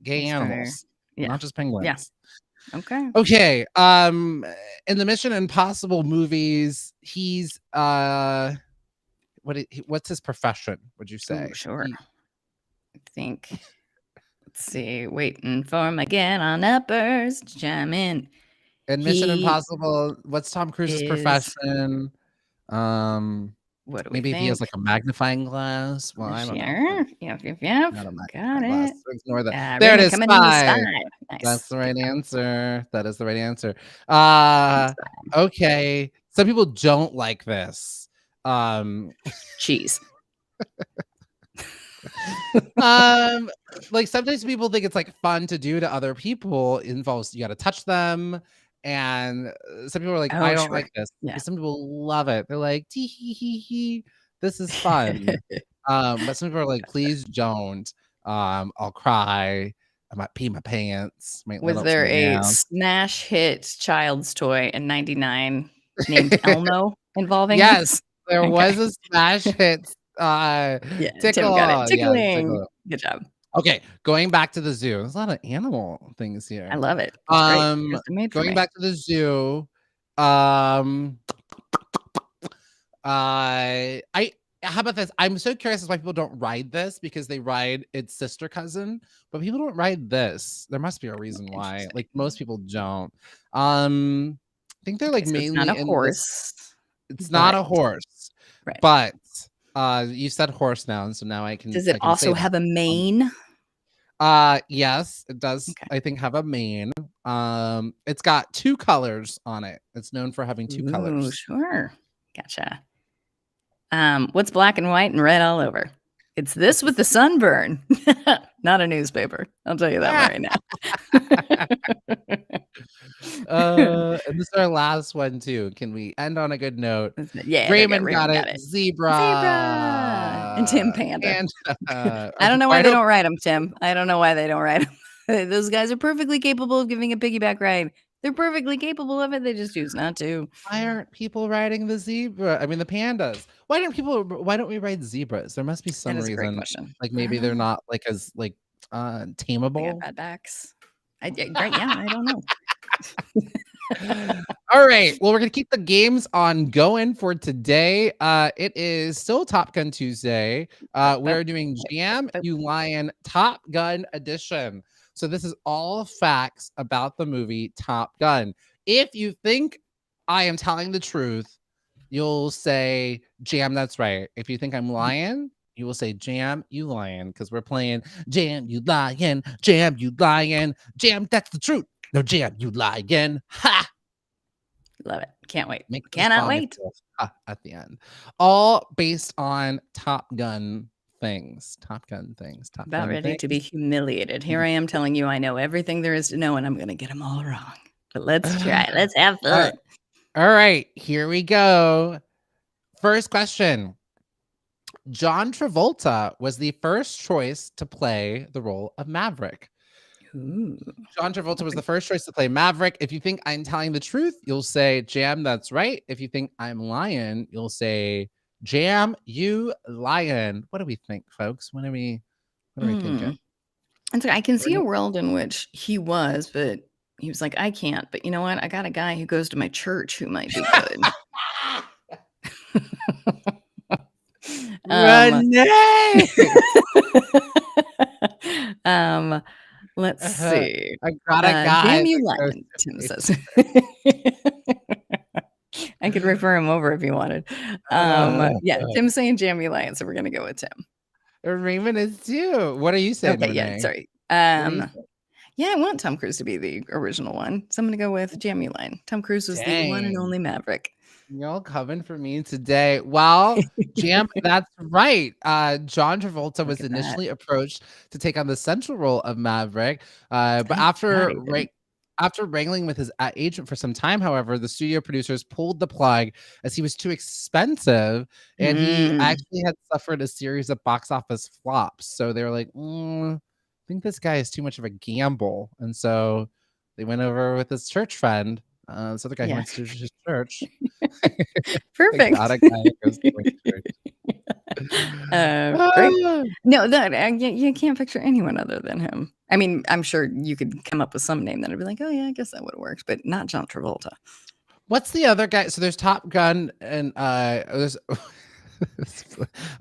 gay That's fair. animals, Yeah. not just penguins. Okay. Okay. In the Mission Impossible movies, he's what's his profession? Would you say? Ooh, sure. I think. Let's see. Waiting for my get on uppers to chime in. In Mission He Impossible, what's Tom Cruise's is. profession? What do we Maybe if think? he has like a magnifying glass. Well, I don't know. Sure. Yep. Yep. Not a Got magnifying glass. it. Ignore that. There it Raymond is. coming in the 5. side. Nice. That's the right answer. That is the right answer. Thanks, bud. Okay. Some people don't like this. Cheese. Like sometimes people think it's like fun to do to other people. It involves you got to touch them, and some people are like, I Oh, don't sure. like this. Yeah. Some people love it. They're like, tee hee hee hee. This is fun. But some people are like, please don't. I'll cry. I might pee my pants. Might let Was out there some a meows. smash hit child's toy in '99 named Elmo involving Yes, this? there Okay. was a smash hit. Yeah, Tickle. Tim got it. Yeah, Tickling. tickle. Good job. Okay, going back to the zoo. There's a lot of animal things here. I love it. It's great. Custom made for Going me. back to the zoo. How about this? I'm so curious as why people don't ride this because they ride its sister cousin, but people don't ride this. There must be a reason why. Interesting. Like most people don't. I think they're like Okay, so it's mainly not a in horse. it's not a but- horse. Right. But you said horse now, and so now I can. Does I it can say also that. have a mane? Yes, it does. Okay. I think have a mane. It's got 2 colors on it. It's known for having 2 Ooh, colors. sure. Gotcha. What's black and white and red all over? It's this with the sunburn. Not a newspaper. I'll tell you that right now. And this is our last one too. Can we end on a good note? Yeah, Raymond got it. Zebra. Zebra. And Tim Panda. And, I don't know why they don't ride them, Tim. I don't know why they don't ride them. Those guys are perfectly capable of giving a piggyback ride. They're perfectly capable of it. They just choose not to. Why aren't people riding the zebra? I mean, the pandas. Why don't we ride zebras? There must be some That is a great reason. question. Like maybe they're not like as like They tameable. got bad backs. Great, yeah, I don't know. All right. Well, we're gonna keep the games on going for today. It is still Top Gun Tuesday. We're doing Jam You Lion Top Gun Edition. So this is all facts about the movie Top Gun. If you think I am telling the truth, you'll say Jam, that's right. If you think I'm lying, you will say Jam You Lion, because we're playing Jam You Lion, Jam You Lion, Jam, that's the truth. No, Jam You Lion. Ha! Love it. Can't wait. Make this Cannot bomb wait. itself, at the end. All based on Top Gun things. Top Gun things. Top About Gun ready to things. be humiliated. Here I am telling you I know everything there is to know, and I'm going to get them all wrong. But let's try. Let's have fun. All right, here we go. First question. John Travolta was the first choice to play the role of Maverick. Ooh. John Travolta was the first choice to play Maverick. If you think I'm telling the truth, you'll say Jam, that's right. If you think I'm lying, you'll say Jam You Lion. What do we think, folks? What are we thinking? And so I can see a world in which he was, but he was like, I can't. But you know what? I got a guy who goes to my church who might be good. Renee! Let's see. I got a guy. Damn you, that Lion, goes Tim to- says. I could refer him over if you wanted. Yeah, Tim's saying Jam You Lion, so we're gonna go with Tim. Raymond is too. What are you saying? Okay, yeah, Renee? sorry. What do you think? Yeah, I want Tom Cruise to be the original one. So I'm gonna go with Jamuline. Tom Cruise was the one and Dang. only Maverick. Y'all coming for me today. Well, Jam, that's right. John Travolta Look was at that. initially approached to take on the central role of Maverick, but Thank God he didn't. after wrangling with his agent for some time, however, the studio producers pulled the plug as he was too expensive, and he Mm. actually had suffered a series of box office flops. So they were like, I think this guy is too much of a gamble, and so they went over with his church friend. This other guy who Yeah. went to his church. Perfect. Exotic guy that goes to church. Great. Ah, No, that you can't picture anyone other than him. I mean, I'm sure you could come up with some name that'd be like, oh yeah, I guess that would have worked, but not John Travolta. what's the other guy? So there's Top Gun and there's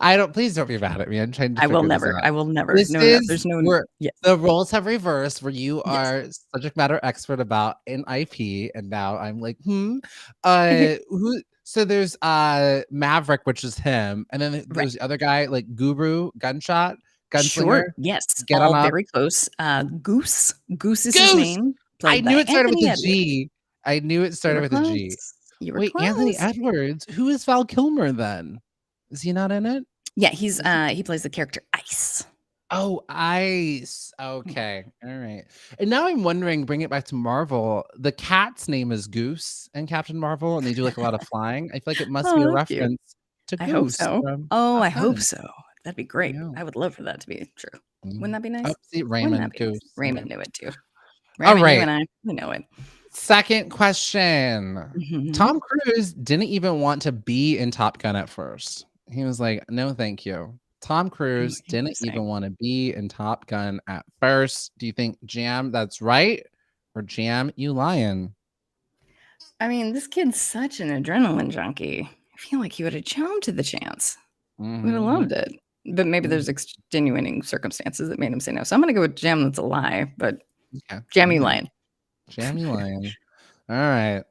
I don't please don't be mad at me. I'm trying to I will figure this never. out. I will never. This No, no. is There's no. where Yes. the roles have reversed where you Yes. are subject matter expert about an IP, and now I'm like, who so there's Maverick, which is him, and then Right. there's the other guy, like Guru, Gunshot, Gunslinger. Gunslinger. Yes. Get All on up. very close. Goose. Goose is his Goose! name. I Played knew by it started with Anthony a Edwards. G. I knew it You started were with a G. close. You were Wait, close. Anthony Edwards? Who is Val Kilmer then? Is he not in it? Yeah, he plays the character Ice. Oh, Ice. Okay. All right. And now I'm wondering, bring it back to Marvel. The cat's name is Goose in Captain Marvel, and they do like a lot of flying. I feel like it must be a Oh, that's cute. reference to I hope Goose so. from Oh, Top I hope Gun. so. That'd be great. Yeah. I would love for that to be true. Wouldn't that be nice? Oh, see, Wouldn't Raymond that be nice? Goose. Raymond Okay. knew it too. All Raymond, you right. and I, we know it. Second question. Mhm. Tom Cruise didn't even want to be in Top Gun at first. He was like, no, thank you. Tom Cruise didn't even Interesting. want to be in Top Gun at first. Do you think Jam, that's right? Or Jam, you lying? I mean, this kid's such an adrenaline junkie. I feel like he would have jumped at the chance. Would have Mhm. loved it. But maybe there's extenuating circumstances that made him say no. So I'm gonna go with Jam. That's a lie. But Okay. Jam, you Okay. lying. Jam, you lying. All right.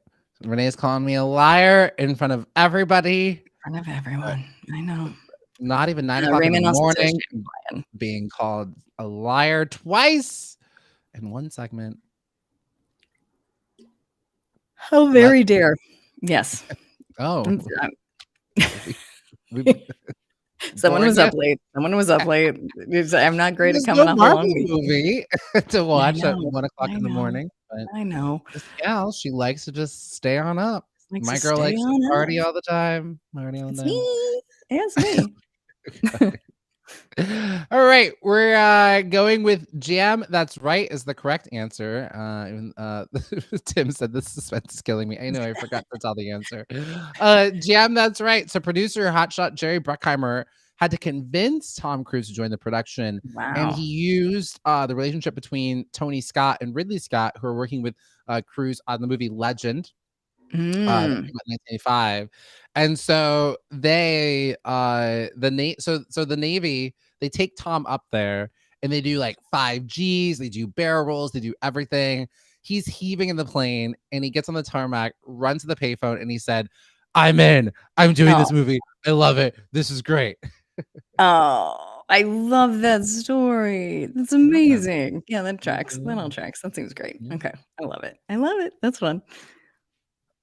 Renee's calling me a liar in front of everybody. In front of everyone. I know. Not even 9 o'clock in Raymond the also says morning. Jam lying. Being called a liar twice in one segment. How very dare. Yes. Oh. Someone was up late. Someone was up late. I'm not great at coming off a long week. movie to watch at know, 1 o'clock I in the know. morning. But I know. this gal, she likes to just stay on up. Likes My to girl stay likes to on party up. all the time. Party all It's the time. me. It's me. All right, we're going with Jam. That's right is the correct answer. Tim said this suspense is killing me. I know I forgot to tell the answer. Jam, that's right. So producer hotshot Jerry Bruckheimer had to convince Tom Cruise to join the production, and Wow. he used the relationship between Tony Scott and Ridley Scott, who are working with Cruise on the movie Legend. That came out in 1985, and so they the Navy, they take Tom up there and they do like 5Gs, they do barrel rolls, they do everything. He's heaving in the plane and he gets on the tarmac, runs to the payphone, and he said, "I'm in. I'm doing this Oh. movie. I love it. This is great." Oh, I love that story. That's amazing. Yeah, that tracks. That all tracks. That seems great. Yeah. Okay. I love it. I love it. That's fun.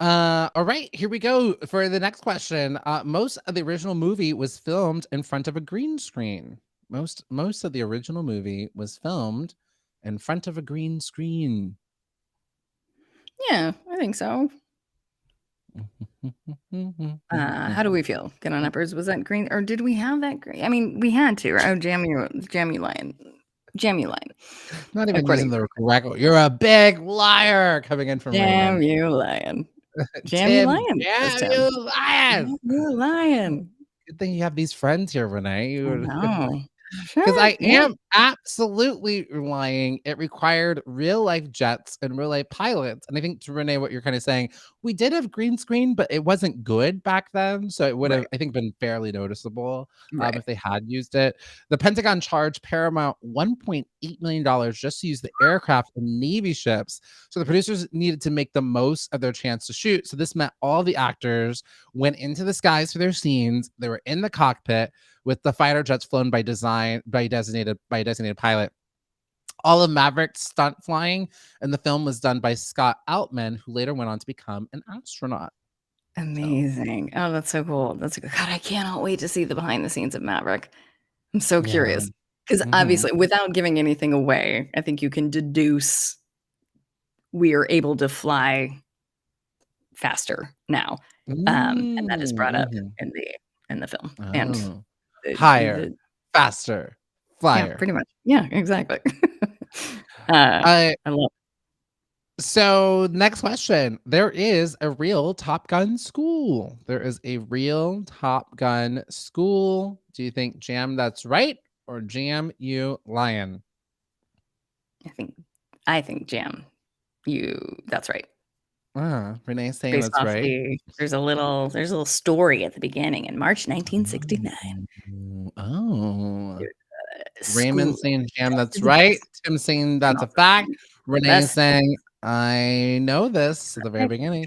All right, here we go for the next question. Most of the original movie was filmed in front of a green screen. Most of the original movie was filmed in front of a green screen. Yeah, I think so. How do we feel? Get on uppers. Was that green, or did we have that green? I mean, we had to. Right? Oh, Jammy Lion. Not even According using the correct. You're a big liar coming in from Damn Raymond. you, lion. Jammy Tim, Lion. damn you, lion. Damn you, lion. Good thing you have these friends here, Renee. No. Because I yeah. am absolutely lying. It required real life jets and real life pilots. And I think to Renee, what you're kind of saying, we did have green screen, but it wasn't good back then. So it would have, I think, been fairly noticeable Right. if they had used it. The Pentagon charged Paramount $1.8 million just to use the aircraft and Navy ships. So the producers needed to make the most of their chance to shoot. So this meant all the actors went into the skies for their scenes. They were in the cockpit with the fighter jets flown by designated pilot. all of Maverick's stunt flying, and the film was done by Scott Altman, who later went on to become an astronaut. Amazing. Oh, that's so cool. That's God, I cannot wait to see the behind the scenes of Maverick. I'm so Yeah. curious. Because obviously, without giving anything away, I think you can deduce we are able to fly faster now. And that is brought up in the film. And Higher, faster, flyer. Yeah, pretty much. Yeah, exactly. I love. So next question. There is a real Top Gun school. There is a real Top Gun school. Do you think Jam that's right or Jam you lying? I think Jam that's right. Renee's saying Based that's off right. There's a little story at the beginning in March 1969. Oh. Raymond saying Jam that's right. Tim saying that's a fact. Renee saying I know this at the very beginning.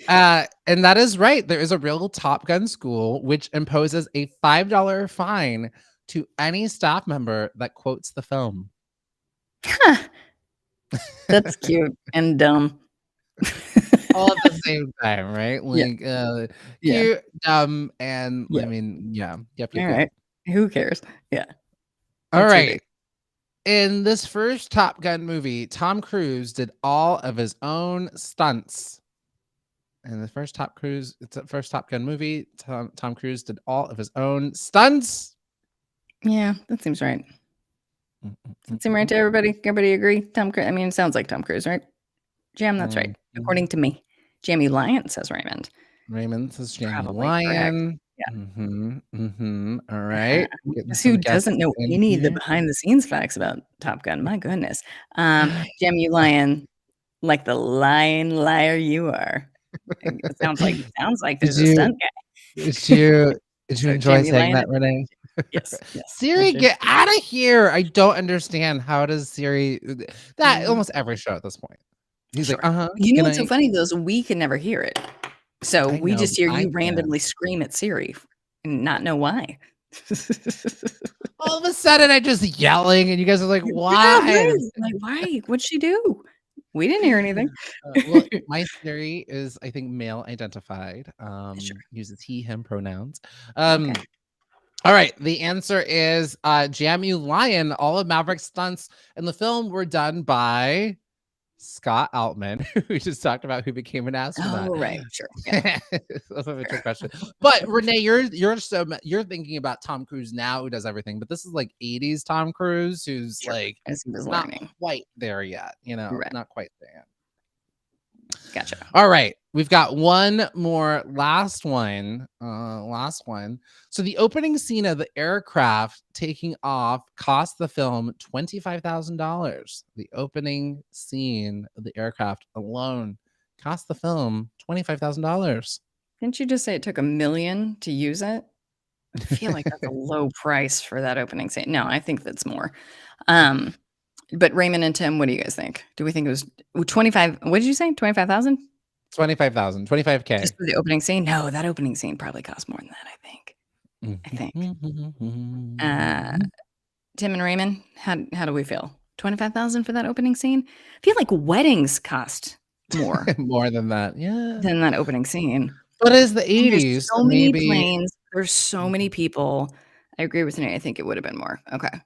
And that is right. There is a real Top Gun school which imposes a $5 fine to any staff member that quotes the film. That's cute and dumb. All at the same time, right? Like cute, dumb, and I mean, yep. All right. Who cares? Yeah. All right. In this first Top Gun movie, Tom Cruise did all of his own stunts. In the first Top Gun movie, Tom Cruise did all of his own stunts. Yeah, that seems right. Does that seem right to everybody? Everybody agree? Tom Cruise. I mean, it sounds like Tom Cruise, right? Jam, that's right. According to me. Jamie Lyon says Raymond. Raymond says Jamie Probably Lyon. Yeah. All right. Who doesn't know any of the behind the scenes facts about Top Gun? My goodness. Jamie Lyon, like the lion liar you are. It sounds like there's a stunt guy. Did you enjoy saying that, Renee? Yes. Siri, get out of here. I don't understand. How does Siri that almost every show at this point? He's like, You know what's so funny though is we can never hear it. So we just hear you randomly scream at Siri and not know why. All of a sudden I just yelling and you guys are like, why? Yeah, like, why? What'd she do? We didn't hear anything. Well, my Siri is, I think, male identified. Uses he, him pronouns. Okay. All right. The answer is Jam You Lion. All of Maverick's stunts in the film were done by Scott Altman, who we just talked about, who became an astronaut. Oh, right. Sure. Yeah. That's a trick question. But Renee, you're thinking about Tom Cruise now, who does everything, but this is like 80s Tom Cruise, who's like not quite there yet, not quite there. Gotcha. All right. We've got one more last one. So the opening scene of the aircraft taking off cost the film $25,000. The opening scene of the aircraft alone cost the film $25,000. Didn't you just say it took $1 million to use it? I feel like that's a low price for that opening scene. No, I think that's more. But Raymond and Tim, what do you guys think? Do we think it was 25? What did you say? 25,000? 25,000, 25K. Just for the opening scene? No, that opening scene probably cost more than that, I think. Tim and Raymond, how do we feel? 25,000 for that opening scene? I feel like weddings cost more. More than that, yeah. Than that opening scene. But it's the 80s. There's so many planes. There's so many people. I agree with Nate. I think it would have been more. Okay.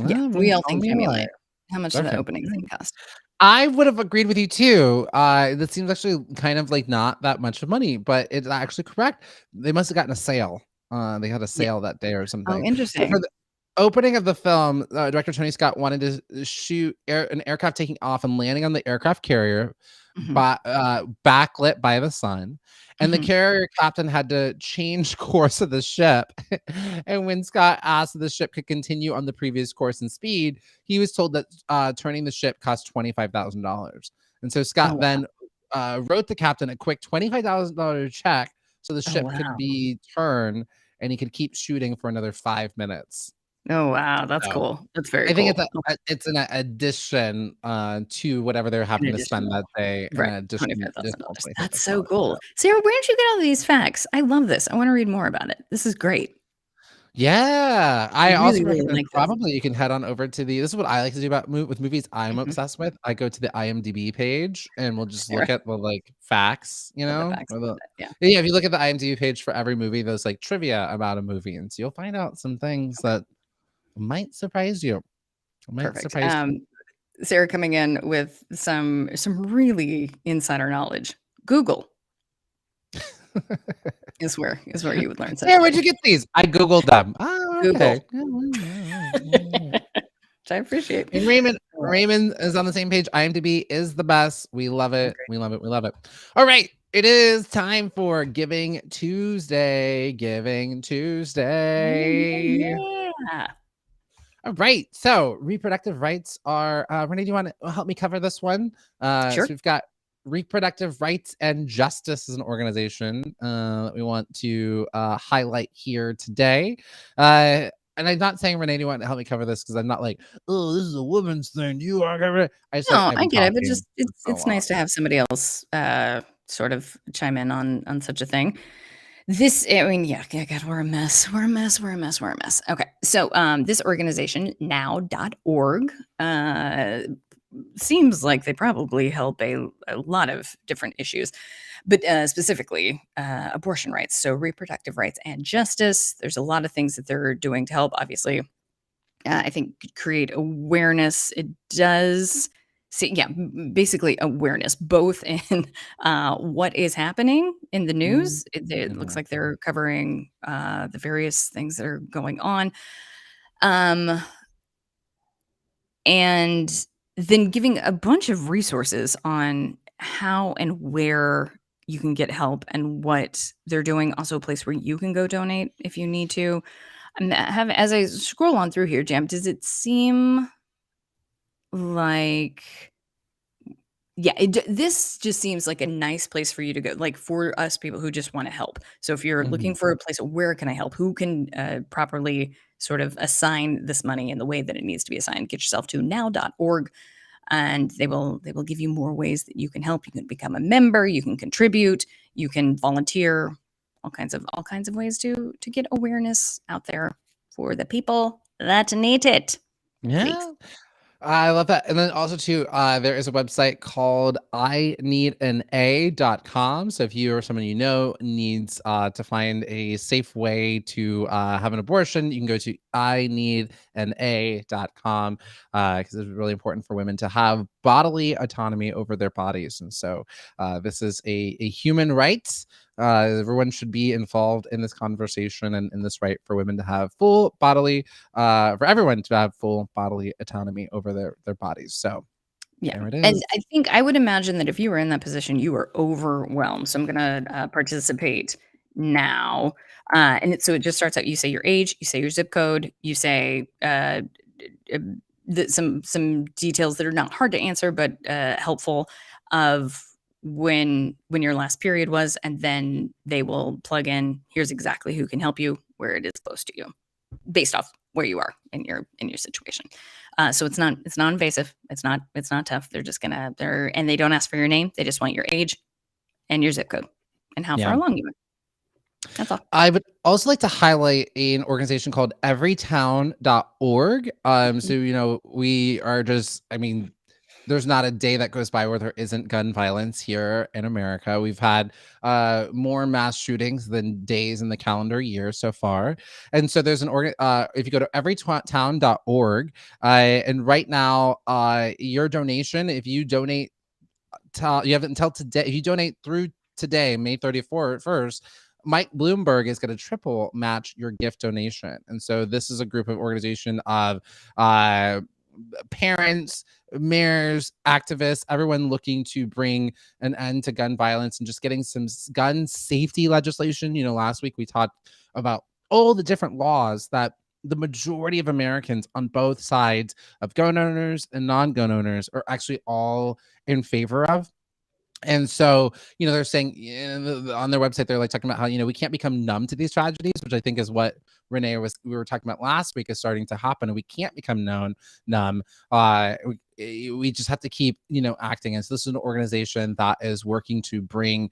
Yeah, we all think Jamie Lyon. How much did that opening scene cost? I would have agreed with you too. That seems actually kind of like not that much of money, but it's actually correct. They must have gotten a sale. They had a sale that day or something. Oh, interesting. For the opening of the film, director Tony Scott wanted to shoot an aircraft taking off and landing on the aircraft carrier, backlit by the sun. And the carrier captain had to change course of the ship. And when Scott asked if the ship could continue on the previous course and speed, he was told that turning the ship cost $25,000. And so Scott then wrote the captain a quick $25,000 check so the ship could be turned and he could keep shooting for another 5 minutes. Oh, wow. That's cool. That's very cool. I think it's an addition to whatever they're having to spend that day. Right. That's so cool. Sarah, where did you get all these facts? I love this. I want to read more about it. This is great. Yeah, I also Really, really recommend like this. probably you can head on over to the this is what I like to do about with movies I'm Mhm. obsessed with. I go to the IMDb page and we'll just look Sure. at the, like, facts, Love the facts. or Love the it. Yeah. yeah, if you look at the IMDb page for every movie, there's, like, trivia about a movie, and so you'll find out some things Okay. that might surprise you. Might Perfect. surprise Sarah coming in with some really insider knowledge. Google you. is where you would learn such "Hey, where'd you things. get these?" "I Googled them." "Oh, okay." Google. Which I appreciate. And Raymond Uh, Raymond is on the same page. IMDb is the best. We love it. Agree. We love it. We love it. All right. It is time for Giving Tuesday. Giving Tuesday. Yeah. All right. So reproductive rights are Renee, do you want to help me cover this one? So Sure. we've got Reproductive Rights and Justice as an organization that we want to highlight here today. And I'm not saying Renee, do you want to help me cover this because I'm not like, oh, this is a woman's thing. You are cover it. I just No, I've I been get it, but talking just for so it's nice long. to have somebody else sort of chime in on such a thing. This, I mean, yeah, yeah, God, we're a mess. We're a mess. We're a mess. We're a mess. Okay. So this organization, now.org, seems like they probably help a lot of different issues, but specifically abortion rights. So reproductive rights and justice. There's a lot of things that they're doing to help, obviously. I think create awareness. It does. See, yeah, basically awareness, both in what is happening in the Mhm. news. It looks Mhm. like they're covering the various things that are going on, um, and then giving a bunch of resources on how and where you can get help and what they're doing. Also, a place where you can go donate if you need to. As I scroll on through here, Jam, does it seem like yeah, this just seems like a nice place for you to go, like, for us people who just wanna help. So if you're looking Mhm. for a place of where can I help? Who can, properly sort of assign this money in the way that it needs to be assigned? Get yourself to now.org, and they will give you more ways that you can help. You can become a member, you can contribute, you can volunteer, all kinds of ways to get awareness out there for the people that need it. Please. Yeah. I love that. And then also too, there is a website called ineedana.com. So if you or someone you know needs to find a safe way to have an abortion, you can go to ineedana.com because it's really important for women to have bodily autonomy over their bodies. And so this is a human right. Everyone should be involved in this conversation and in this right for women to have full bodily for everyone to have full bodily autonomy over their bodies. So Yeah, there it and is. I think I would imagine that if you were in that position, you were overwhelmed. So I'm gonna participate now, so it just starts out. You say your age, you say your zip code, you say uh, some details that are not hard to answer but helpful of when your last period was, and then they will plug in. Here's exactly who can help you where it is close to you, based off where you are in your situation. So it's non-invasive. It's not tough. They don't ask for your name. They just want your age and your zip code and how far Yeah. along you are. That's all. I would also like to highlight an organization called everytown.org. So, we are just, I mean, there's not a day that goes by where there isn't gun violence here in America. We've had more mass shootings than days in the calendar year so far. And so there's an organ. If you go to everytown.org, and right now, your donation, if you donate, you have until today. If you donate through today, May 31st, Mike Bloomberg is going to triple match your gift donation. And so this is a group of organization of uh, parents, mayors, activists, everyone looking to bring an end to gun violence and just getting some gun safety legislation. Last week we talked about all the different laws that the majority of Americans on both sides of gun owners and non-gun owners are actually all in favor of. And so, they're saying on their website, they're like talking about how, we can't become numb to these tragedies, which I think is what we were talking about last week is starting to happen. And we can't become numb. We just have to keep, acting. And so this is an organization that is working to bring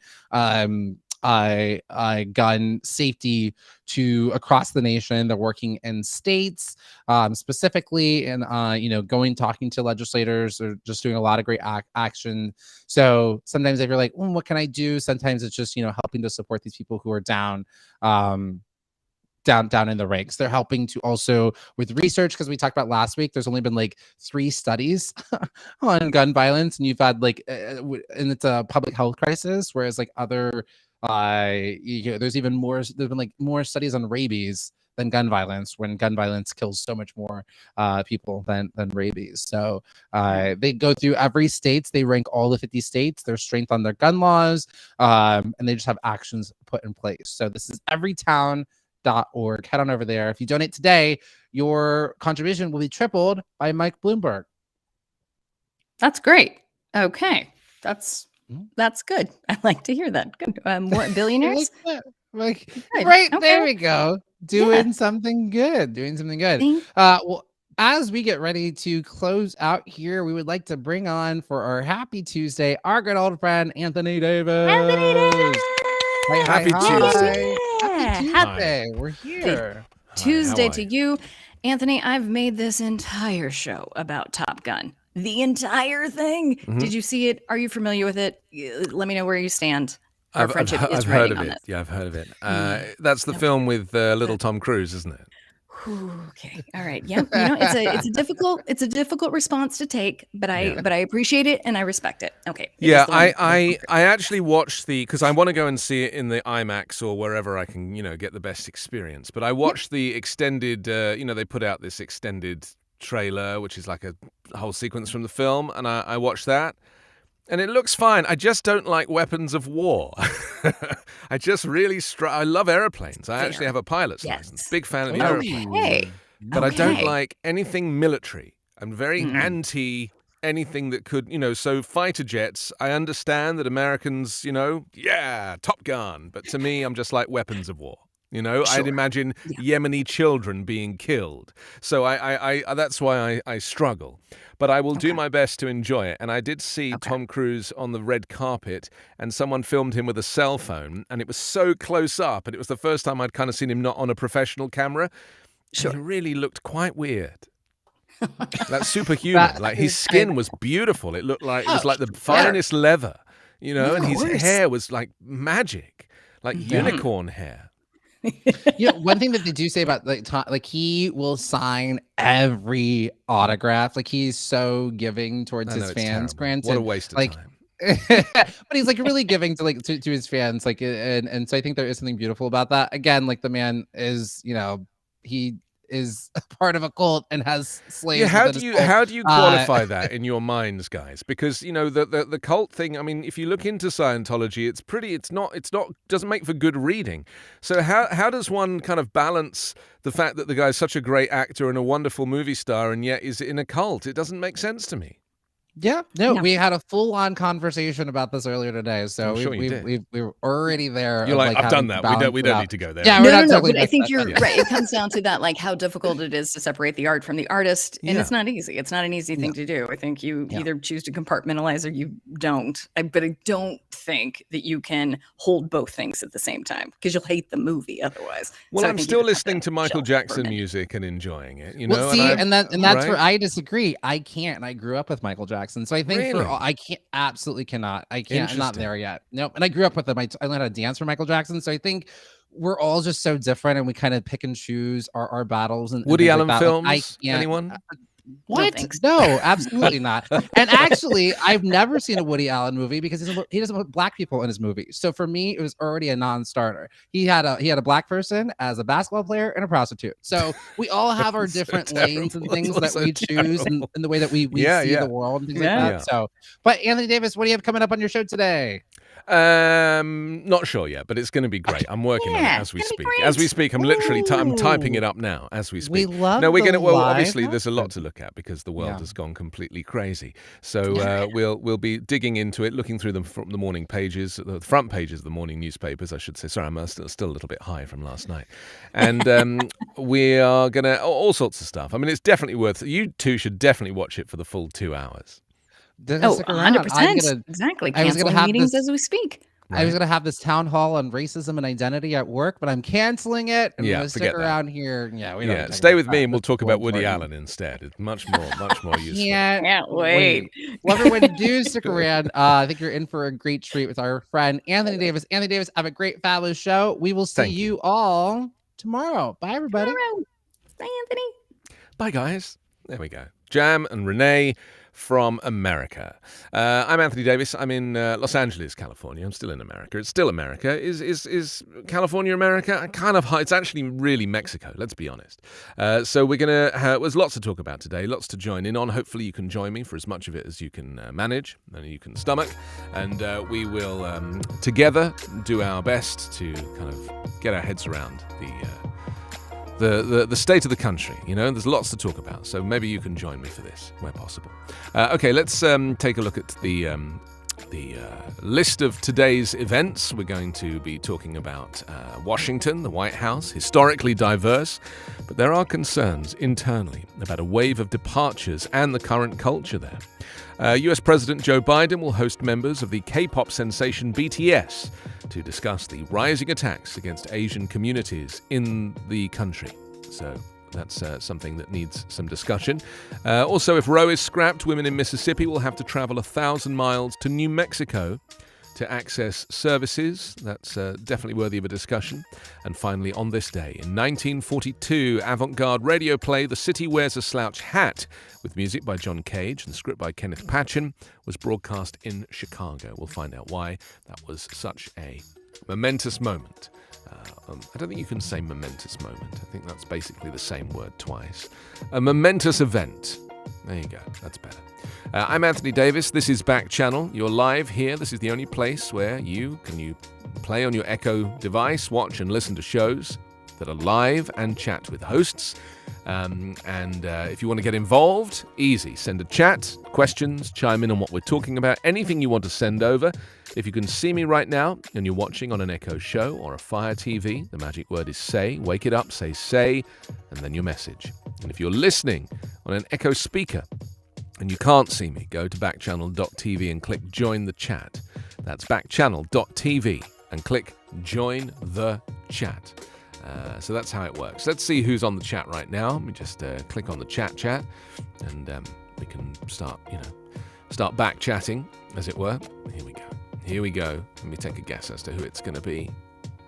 gun safety to across the nation. They're working in states, specifically, and talking to legislators. They're just doing a lot of great action. So sometimes if you're like, what can I do? Sometimes it's just helping to support these people who are down. Down in the ranks. They're helping to also with research, because we talked about last week, there's only been like 3 studies on gun violence, and you've had and it's a public health crisis, whereas like other there's been like more studies on rabies than gun violence, when gun violence kills so much more people than rabies. So they go through every state, they rank all the 50 states, their strength on their gun laws, and they just have actions put in place. So this is everytown.org. Head on over there. If you donate today, your contribution will be tripled by Mike Bloomberg. That's great. Okay. That's good. I like to hear that. Good. More billionaires? Like Good. right Okay. there we go. Doing something good. Well, as we get ready to close out here, we would like to bring on for our Happy Tuesday our good old friend Anthony Davis. Happy Tuesday. Happy Tuesday. We're here. Tuesday to you. Anthony, I've made this entire show about Top Gun. The entire thing. Mhm. Did you see it? Are you familiar with it? Let me know where you stand. Our I've friendship heard is of riding on it. this. Yeah, I've heard of it. That's the film with little Tom Cruise, isn't it? Okay. All right. Yeah. It's a difficult response to take, but I appreciate it and I respect it. Okay. Yeah, I actually watched because I want to go and see it in the IMAX or wherever I can, get the best experience. But I watched the extended, they put out this extended trailer, which is like a whole sequence from the film, and I watched that. And it looks fine. I just don't like weapons of war. I just really I love airplanes. I actually have a pilot's license. Big fan of the airplane. Okay. But I don't like anything military. I'm very anti anything that could, so fighter jets, I understand that Americans, Top Gun. But to me, I'm just like weapons of war. I'd imagine Yemeni children being killed. So I that's why I struggle. But I will do my best to enjoy it. And I did see Tom Cruise on the red carpet, and someone filmed him with a cell phone, and it was so close up, and it was the first time I'd kind of seen him not on a professional camera. Sure. And he really looked quite weird. That's superhuman. Like his skin was beautiful. It looked like it was like the finest leather, and his hair was like magic, like unicorn hair. One thing that they do say about he will sign every autograph. Like he's so giving towards his fans. Granted, what a waste of time. But he's like really giving to his fans. And so I think there is something beautiful about that. Again, like the man is, he is a part of a cult and has slaves. Yeah, how do you qualify that in your minds, guys? Because the cult thing. I mean, if you look into Scientology, it's not doesn't make for good reading. So how does one kind of balance the fact that the guy's such a great actor and a wonderful movie star, and yet is in a cult? It doesn't make sense to me. Yeah, no, we had a full-on conversation about this earlier today, so we were already there. You're like, I've done that. We don't need to go there. Yeah, no. But I think you're right. It comes down to that, like how difficult it is to separate the art from the artist, and it's not easy. It's not an easy thing to do. I think you either choose to compartmentalize or you don't. But I don't think that you can hold both things at the same time because you'll hate the movie otherwise. Well, I'm still listening to Michael Jackson music and enjoying it. Well, see, and that's where I disagree. I can't. And I grew up with Michael Jackson. So I think I absolutely cannot. I can't. I'm not there yet. Nope. And I grew up with him. I learned how to dance for Michael Jackson. So I think we're all just so different, and we kind of pick and choose our battles. And Woody Allen films. Like, anyone? What? No, absolutely not. And actually, I've never seen a Woody Allen movie because he doesn't put black people in his movies. So for me, it was already a non-starter. He had a black person as a basketball player and a prostitute. So we all have our different lanes and things that we choose and the way that we see the world and things like that. So, but Anthony Davis, what do you have coming up on your show today? Not sure yet, but it's going to be great. I'm working on it as we speak. As we speak, I'm literally I'm typing it up now as we speak. We love we're going to. Well, obviously, live there's a lot to look at because the world has gone completely crazy. So we'll be digging into it, looking through them from the morning pages, the front pages of the morning newspapers, I should say. Sorry, I'm still a little bit high from last night, and we are going to all sorts of stuff. I mean, it's definitely worth. You two should definitely watch it for the full 2 hours. 100%. Exactly. Canceling meetings as we speak. I was right? gonna have this town hall on racism and identity at work, but I'm canceling it. I'm Yeah, gonna stick forget that. around here. Yeah, we don't Yeah, talk stay about with me that. and we'll That's talk more about Woody important. Allen instead. It's much more useful. Can't wait. wait. Well, everyone, do stick around. I think you're in for a great treat with our friend Anthony Davis. Anthony Davis, have a great, fabulous show. We will see Thank you. you all tomorrow. Bye, everybody. Tomorrow. Bye, Anthony. Bye, guys. There we go. Jam and Renee from America. I'm Anthony Davis. I'm in Los Angeles, California. I'm still in America. It's still America. Is California America? It's actually really Mexico, let's be honest. So we're going to there's lots to talk about today, lots to join in on. Hopefully you can join me for as much of it as you can manage and you can stomach. And we will together do our best to kind of get our heads around the state of the country. You know, there's lots to talk about, so maybe you can join me for this where possible. Okay, let's take a look at the list of today's events. We're going to be talking about Washington, the White House, historically diverse, but there are concerns internally about a wave of departures and the current culture there. US President Joe Biden will host members of the K-pop sensation BTS to discuss the rising attacks against Asian communities in the country. So that's something that needs some discussion. Also, if Roe is scrapped, women in Mississippi will have to travel 1,000 miles to New Mexico to access services. That's definitely worthy of a discussion. And finally, on this day, in 1942, avant-garde radio play The City Wears a Slouch Hat, with music by John Cage and script by Kenneth Patchen, was broadcast in Chicago. We'll find out why that was such a momentous moment. I don't think you can say momentous moment. I think that's basically the same word twice. A momentous event. There you go. That's better. I'm Anthony Davis. This is Backchannel. You're live here. This is the only place where you play on your Echo device, watch and listen to shows that are live and chat with hosts. And if you want to get involved, easy. Send a chat, questions, chime in on what we're talking about, anything you want to send over. If you can see me right now and you're watching on an Echo show or a Fire TV, the magic word is say. Wake it up, say, and then your message. And if you're listening on an Echo speaker and you can't see me, go to backchannel.tv and click join the chat. That's backchannel.tv and click join the chat. So that's how it works. Let's see who's on the chat right now. Let me just click on the chat, and we can start back chatting, as it were. Here we go. Let me take a guess as to who it's going to be.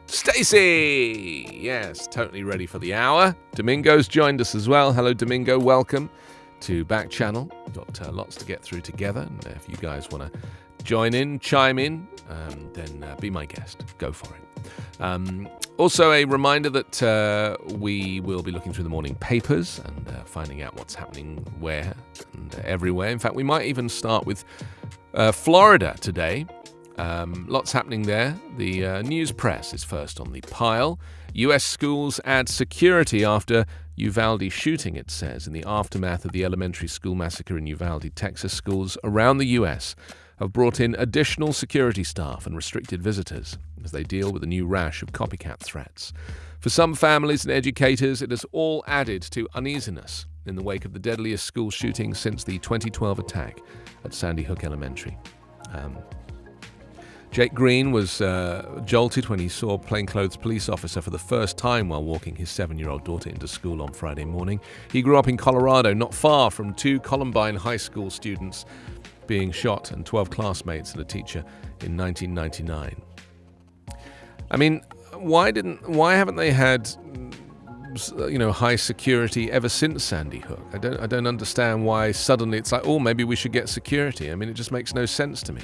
Stacy! Yes, totally ready for the hour. Domingo's joined us as well. Hello, Domingo. Welcome to Backchannel. Got lots to get through together. And if you guys want to join in, chime in, then be my guest. Go for it. Also, a reminder that we will be looking through the morning papers and finding out what's happening where and everywhere. In fact, we might even start with Florida today. Lots happening there. The news press is first on the pile. U.S. schools add security after Uvalde shooting, it says. In the aftermath of the elementary school massacre in Uvalde, Texas, schools around the U.S. have brought in additional security staff and restricted visitors as they deal with a new rash of copycat threats. For some families and educators, it has all added to uneasiness in the wake of the deadliest school shooting since the 2012 attack at Sandy Hook Elementary. Jake Green was jolted when he saw a plainclothes police officer for the first time while walking his 7-year-old daughter into school on Friday morning. He grew up in Colorado, not far from 2 Columbine High School students being shot and 12 classmates and a teacher in 1999. I mean, why haven't they had high security ever since Sandy Hook? I don't understand why suddenly it's like, oh, maybe we should get security. I mean, it just makes no sense to me.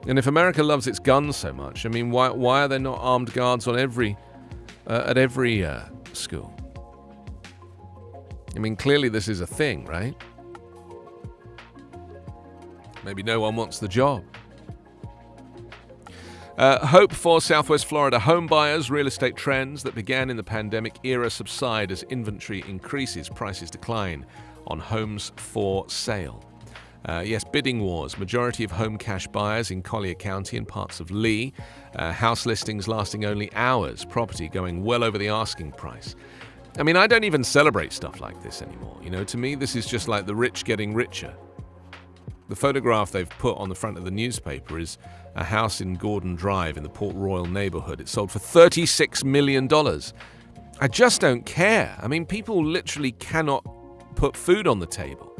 And if America loves its guns so much, I mean, why are there not armed guards on at every school? I mean, clearly this is a thing, right? Maybe no one wants the job. Hope for Southwest Florida home buyers. Real estate trends that began in the pandemic era subside as inventory increases, prices decline on homes for sale. Yes, bidding wars. Majority of home cash buyers in Collier County and parts of Lee. House listings lasting only hours. Property going well over the asking price. I mean, I don't even celebrate stuff like this anymore. You know, to me, this is just like the rich getting richer. The photograph they've put on the front of the newspaper is a house in Gordon Drive in the Port Royal neighborhood. It sold for $36 million. I just don't care. I mean, people literally cannot put food on the table.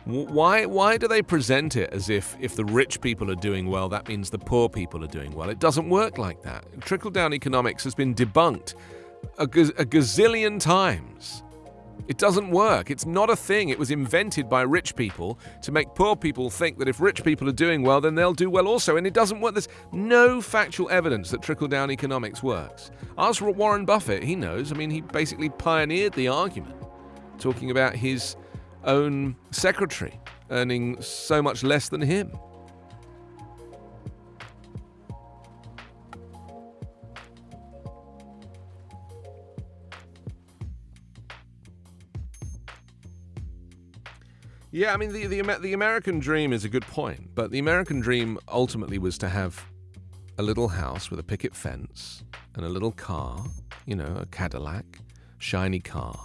Why do they present it as if the rich people are doing well, that means the poor people are doing well? It doesn't work like that. Trickle-down economics has been debunked a gazillion times. It doesn't work. It's not a thing. It was invented by rich people to make poor people think that if rich people are doing well, then they'll do well also. And it doesn't work. There's no factual evidence that trickle-down economics works. Ask Warren Buffett. He knows. I mean, he basically pioneered the argument, talking about his own secretary earning so much less than him. Yeah, I mean, the American dream is a good point, but the American dream ultimately was to have a little house with a picket fence and a little car, a Cadillac, shiny car,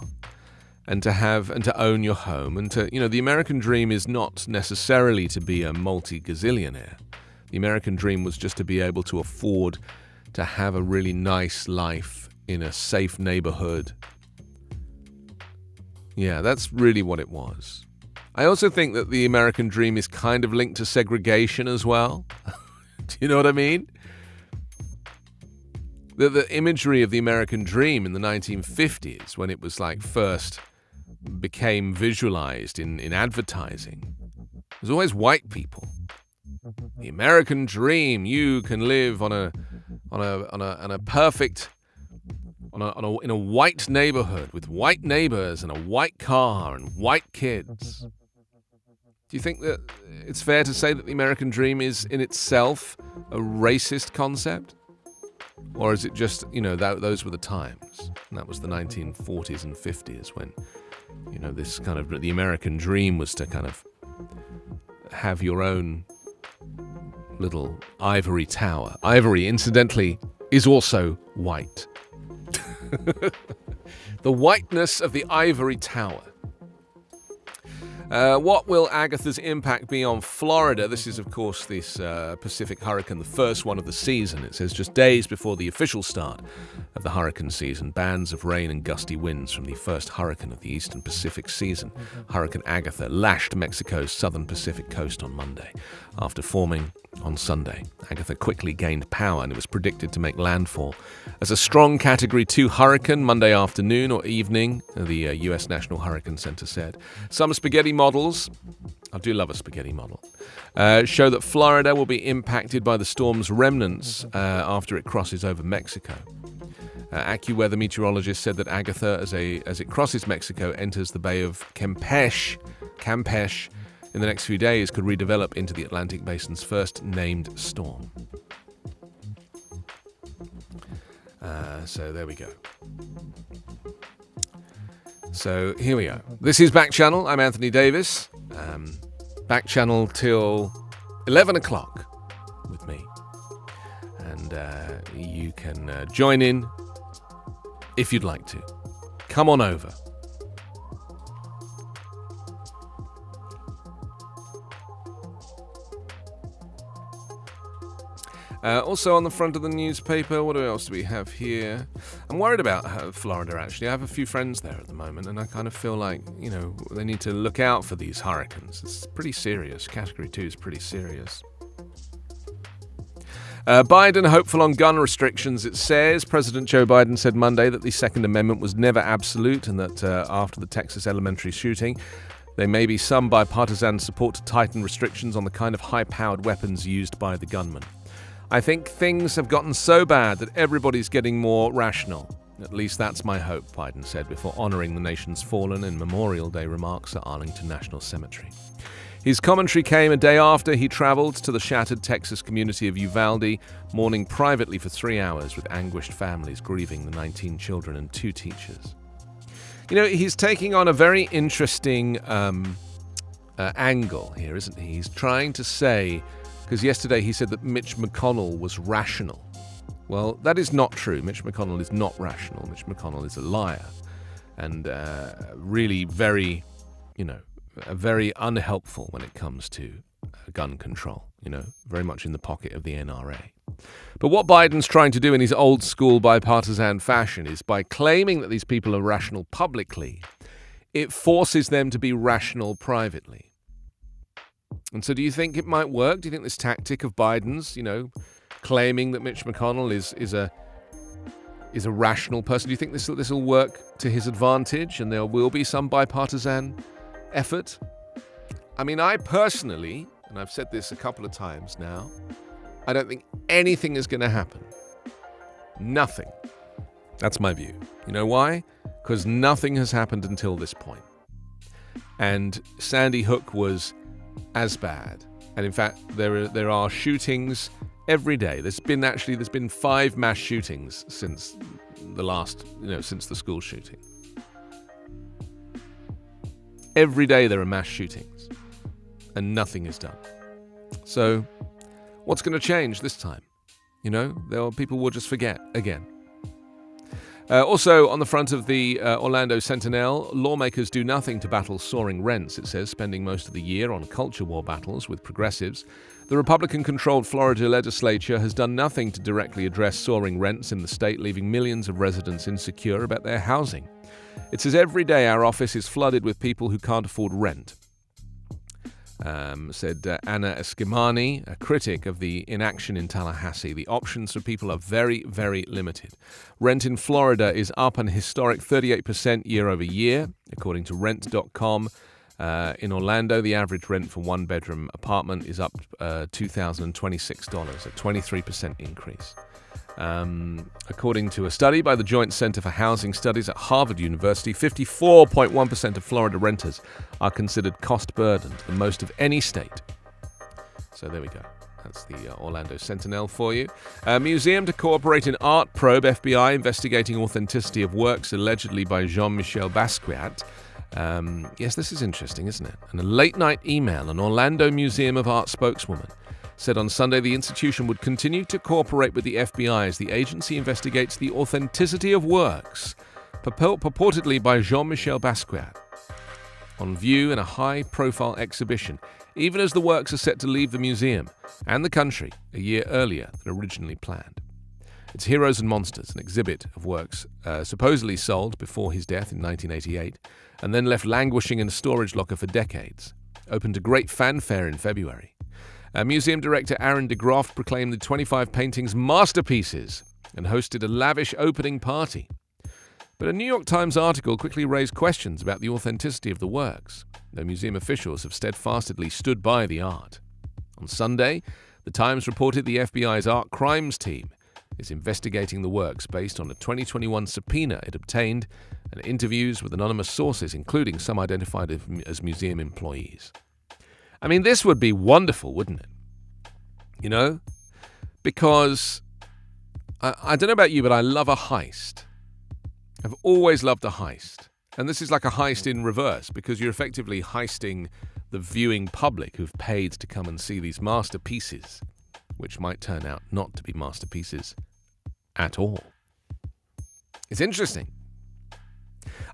and to own your home, and the American dream is not necessarily to be a multi-gazillionaire. The American dream was just to be able to afford to have a really nice life in a safe neighborhood. Yeah, that's really what it was. I also think that the American dream is kind of linked to segregation as well. Do you know what I mean? The imagery of the American dream in the 1950s, when it was first became visualized in advertising, was always white people. The American dream, you can live in a white neighborhood with white neighbors and a white car and white kids. Do you think that it's fair to say that the American dream is in itself a racist concept? Or is it just, those were the times? And that was the 1940s and 50s when, this kind of, the American dream was to kind of have your own little ivory tower. Ivory, incidentally, is also white. The whiteness of the ivory tower. What will Agatha's impact be on Florida? This is, of course, this Pacific hurricane, the first one of the season. It says just days before the official start of the hurricane season, bands of rain and gusty winds from the first hurricane of the eastern Pacific season, Hurricane Agatha, lashed Mexico's southern Pacific coast on Monday. After forming on Sunday, Agatha quickly gained power and it was predicted to make landfall as a strong Category 2 hurricane Monday afternoon or evening, the U.S. National Hurricane Center said. Some spaghetti models, I do love a spaghetti model, show that Florida will be impacted by the storm's remnants after it crosses over Mexico. AccuWeather meteorologists said that Agatha, as it crosses Mexico, enters the Bay of Campeche in the next few days, could redevelop into the Atlantic Basin's first named storm. So there we go. So here we are. This is Backchannel. I'm Anthony Davis. Backchannel till 11 o'clock with me. And you can join in if you'd like to. Come on over. Also on the front of the newspaper, what else do we have here? I'm worried about Florida, actually. I have a few friends there at the moment, and I kind of feel like, they need to look out for these hurricanes. It's pretty serious. Category 2 is pretty serious. Biden hopeful on gun restrictions, it says. President Joe Biden said Monday that the Second Amendment was never absolute and that after the Texas elementary shooting, there may be some bipartisan support to tighten restrictions on the kind of high-powered weapons used by the gunman. I think things have gotten so bad that everybody's getting more rational. At least that's my hope, Biden said before honoring the nation's fallen in Memorial Day remarks at Arlington National Cemetery. His commentary came a day after he traveled to the shattered Texas community of Uvalde, mourning privately for 3 hours with anguished families grieving the 19 children and 2 teachers. He's taking on a very interesting angle here, isn't he? He's trying to say, because yesterday he said that Mitch McConnell was rational. Well, that is not true. Mitch McConnell is not rational. Mitch McConnell is a liar and really very, very unhelpful when it comes to gun control, very much in the pocket of the NRA. But what Biden's trying to do in his old school bipartisan fashion is by claiming that these people are rational publicly, it forces them to be rational privately. And so do you think it might work? Do you think this tactic of Biden's, claiming that Mitch McConnell is a rational person, do you think this will work to his advantage and there will be some bipartisan effort? I mean, I personally, and I've said this a couple of times now, I don't think anything is going to happen. Nothing. That's my view. You know why? Because nothing has happened until this point. And Sandy Hook was as bad. And in fact, there are shootings every day. There's been 5 mass shootings since since the school shooting. Every day there are mass shootings, and nothing is done. So, what's going to change this time? People will just forget again. Also, on the front of the Orlando Sentinel, lawmakers do nothing to battle soaring rents, it says, spending most of the year on culture war battles with progressives. The Republican-controlled Florida legislature has done nothing to directly address soaring rents in the state, leaving millions of residents insecure about their housing. It says every day our office is flooded with people who can't afford rent. Said Anna Esquimani, a critic of the inaction in Tallahassee. The options for people are very, very limited. Rent in Florida is up an historic 38% year over year, according to Rent.com. In Orlando, the average rent for one-bedroom apartment is up $2,026, a 23% increase. According to a study by the Joint Center for Housing Studies at Harvard University, 54.1% of Florida renters are considered cost-burdened, the most of any state. So there we go. That's the Orlando Sentinel for you. Museum to cooperate in art probe, FBI investigating authenticity of works allegedly by Jean-Michel Basquiat. Yes, this is interesting, isn't it? And a late-night email, an Orlando Museum of Art spokeswoman said on Sunday the institution would continue to cooperate with the FBI as the agency investigates the authenticity of works purportedly by Jean-Michel Basquiat on view in a high-profile exhibition, even as the works are set to leave the museum and the country a year earlier than originally planned. It's Heroes and Monsters, an exhibit of works supposedly sold before his death in 1988 and then left languishing in a storage locker for decades, opened to great fanfare in February. Museum director Aaron DeGroff proclaimed the 25 paintings masterpieces and hosted a lavish opening party. But a New York Times article quickly raised questions about the authenticity of the works, though museum officials have steadfastly stood by the art. On Sunday, the Times reported the FBI's art crimes team is investigating the works based on a 2021 subpoena it obtained and interviews with anonymous sources, including some identified as museum employees. I mean, this would be wonderful, wouldn't it? Because I don't know about you, but I love a heist. I've always loved a heist. And this is like a heist in reverse, because you're effectively heisting the viewing public who've paid to come and see these masterpieces, which might turn out not to be masterpieces at all. It's interesting.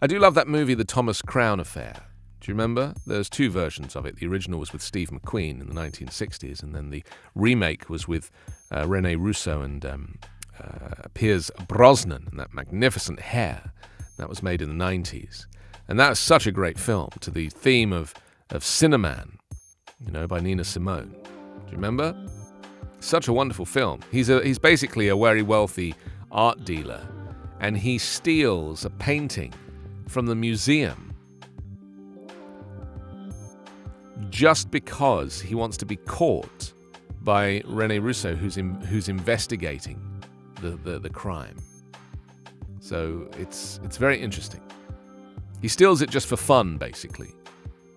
I do love that movie, The Thomas Crown Affair. Do you remember? There's 2 versions of it. The original was with Steve McQueen in the 1960s, and then the remake was with Rene Russo and Piers Brosnan, and that magnificent hair. That was made in the 90s. And that's such a great film, to the theme of Cinnamon, by Nina Simone. Do you remember? Such a wonderful film. He's basically a very wealthy art dealer, and he steals a painting from the museum just because he wants to be caught by Rene Russo, who's investigating the crime. So it's very interesting. He steals it just for fun, basically.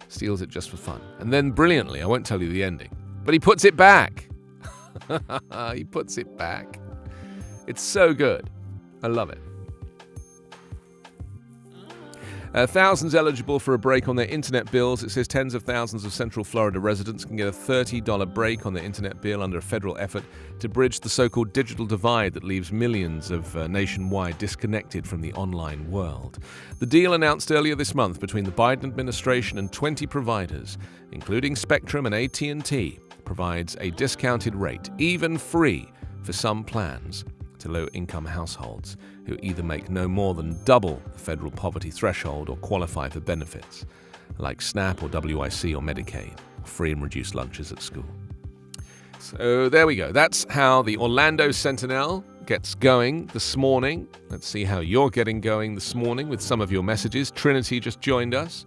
Steals it just for fun. And then brilliantly, I won't tell you the ending, but he puts it back. He puts it back. It's so good. I love it. Thousands eligible for a break on their internet bills. It says tens of thousands of Central Florida residents can get a $30 break on their internet bill under a federal effort to bridge the so-called digital divide that leaves millions of nationwide disconnected from the online world. The deal announced earlier this month between the Biden administration and 20 providers, including Spectrum and AT&T, provides a discounted rate, even free for some plans, to low-income households who either make no more than double the federal poverty threshold or qualify for benefits like SNAP or WIC or Medicaid, or free and reduced lunches at school. So there we go. That's how the Orlando Sentinel gets going this morning. Let's see how you're getting going this morning with some of your messages. Trinity just joined us.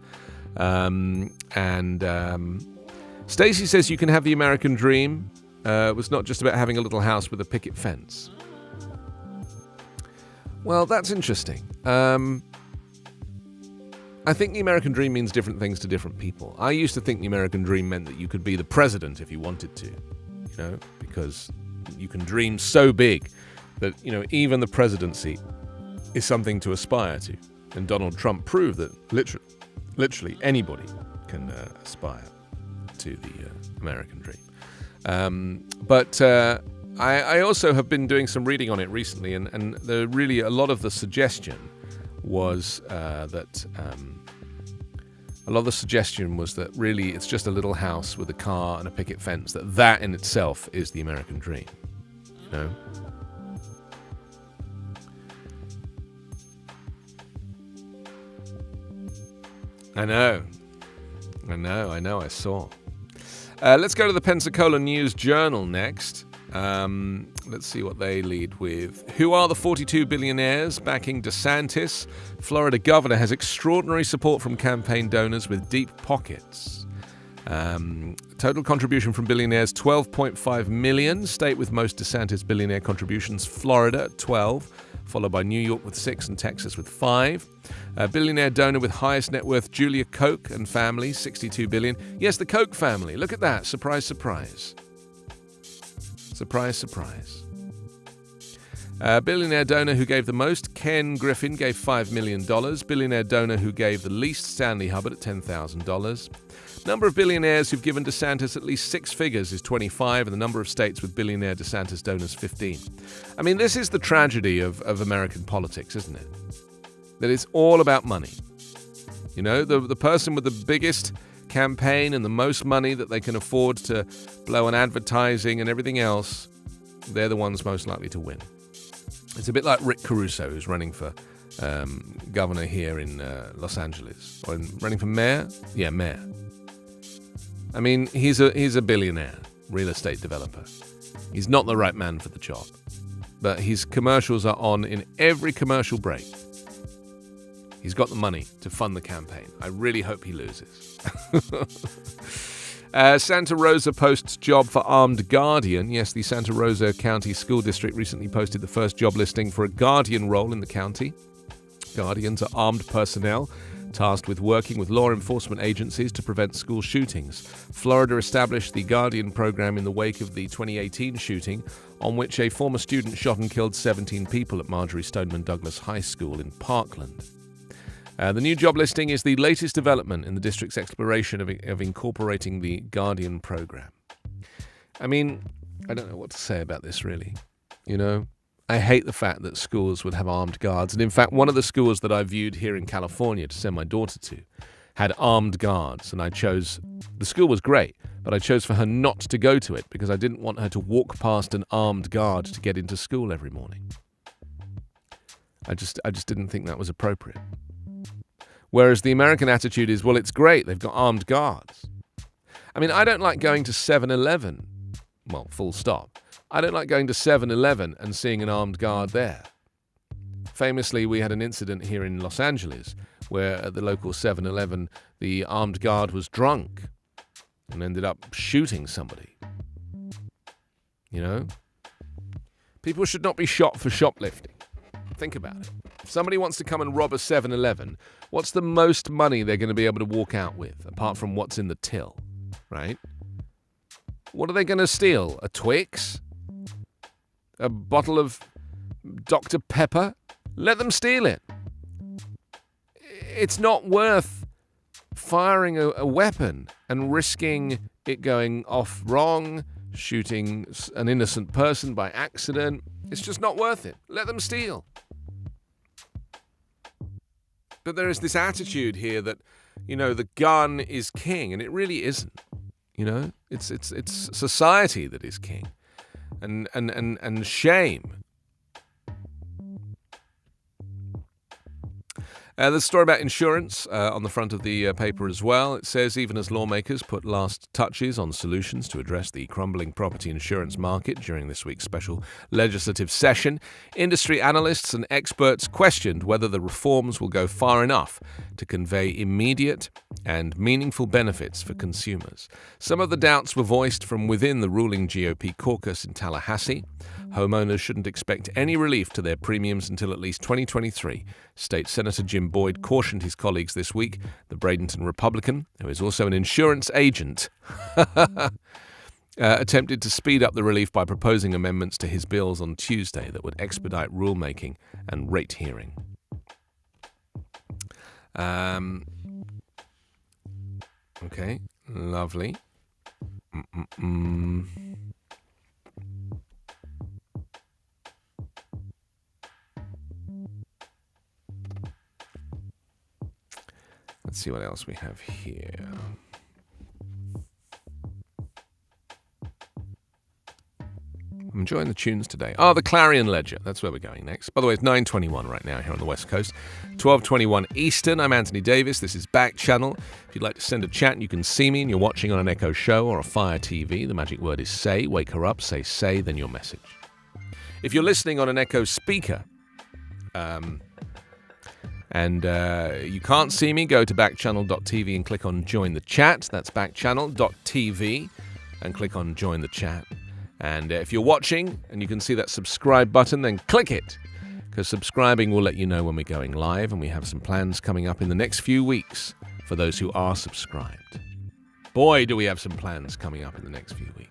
Stacey says you can have the American dream. It was not just about having a little house with a picket fence. Well, that's interesting. I think the American dream means different things to different people. I used to think the American dream meant that you could be the president if you wanted to, because you can dream so big that, even the presidency is something to aspire to. And Donald Trump proved that literally anybody can aspire to the American dream. I also have been doing some reading on it recently, and really a lot of the suggestion was that really it's just a little house with a car and a picket fence. That in itself is the American dream. I know. I saw. Let's go to the Pensacola News Journal next. Let's see what they lead with. Who are the 42 billionaires backing DeSantis? Florida governor has extraordinary support from campaign donors with deep pockets. Total contribution from billionaires, $12.5 million. State with most DeSantis billionaire contributions, Florida, 12, followed by New York with 6 and Texas with 5. Billionaire donor with highest net worth, Julia Koch and family, $62 billion. Yes, the Koch family. Look at that. Surprise, surprise. Surprise, surprise. Billionaire donor who gave the most, Ken Griffin, gave $5 million. Billionaire donor who gave the least, Stanley Hubbard, at $10,000. Number of billionaires who've given DeSantis at least 6 figures is 25, and the number of states with billionaire DeSantis donors, 15. I mean, this is the tragedy of American politics, isn't it? That it's all about money. The person with the biggest campaign and the most money that they can afford to blow on advertising and everything else, they're the ones most likely to win. It's a bit like Rick Caruso, who's running for governor here in Los Angeles. Or running for mayor? Yeah, mayor. I mean, he's a billionaire real estate developer. He's not the right man for the job. But his commercials are on in every commercial break. He's got the money to fund the campaign. I really hope he loses. Santa Rosa posts job for armed guardian. Yes, the Santa Rosa County School District recently posted the first job listing for a guardian role in the county. Guardians are armed personnel tasked with working with law enforcement agencies to prevent school shootings. Florida established the Guardian program in the wake of the 2018 shooting, on which a former student shot and killed 17 people at Marjorie Stoneman Douglas High School in Parkland. The new job listing is the latest development in the district's exploration of incorporating the Guardian program. I mean, I don't know what to say about this, really. I hate the fact that schools would have armed guards. And in fact, one of the schools that I viewed here in California to send my daughter to had armed guards. And the school was great, but I chose for her not to go to it because I didn't want her to walk past an armed guard to get into school every morning. I just didn't think that was appropriate. Whereas the American attitude is, well, it's great, they've got armed guards. I mean, I don't like going to 7-Eleven. Well, full stop. I don't like going to 7-Eleven and seeing an armed guard there. Famously, we had an incident here in Los Angeles where at the local 7-Eleven, the armed guard was drunk and ended up shooting somebody. People should not be shot for shoplifting. Think about it. If somebody wants to come and rob a 7-Eleven, what's the most money they're going to be able to walk out with, apart from what's in the till, right? What are they going to steal? A Twix? A bottle of Dr. Pepper? Let them steal it. it's not worth firing a weapon and risking it going off wrong, shooting an innocent person by accident. It's just not worth it. Let them steal. But there is this attitude here that, the gun is king, and it really isn't. It's society that is king, and shame. There's a story about insurance on the front of the paper as well. It says, even as lawmakers put last touches on solutions to address the crumbling property insurance market during this week's special legislative session, industry analysts and experts questioned whether the reforms will go far enough to convey immediate and meaningful benefits for consumers. Some of the doubts were voiced from within the ruling GOP caucus in Tallahassee. Homeowners shouldn't expect any relief to their premiums until at least 2023. State Senator Jim Boyd cautioned his colleagues this week. The Bradenton Republican, who is also an insurance agent, attempted to speed up the relief by proposing amendments to his bills on Tuesday that would expedite rulemaking and rate hearing. Okay, lovely. Let's see what else we have here. I'm enjoying the tunes today. The Clarion Ledger. That's where we're going next. By the way, it's 9:21 right now here on the West Coast. 12:21 Eastern. I'm Anthony Davis. This is Backchannel. If you'd like to send a chat and you can see me and you're watching on an Echo Show or a Fire TV, the magic word is say. Wake her up, say, then your message. If you're listening on an Echo speaker, and you can't see me, go to backchannel.tv and click on Join the Chat. That's backchannel.tv and click on Join the Chat. And if you're watching and you can see that subscribe button, then click it, because subscribing will let you know when we're going live, and we have some plans coming up in the next few weeks for those who are subscribed. Boy, do we have some plans coming up in the next few weeks.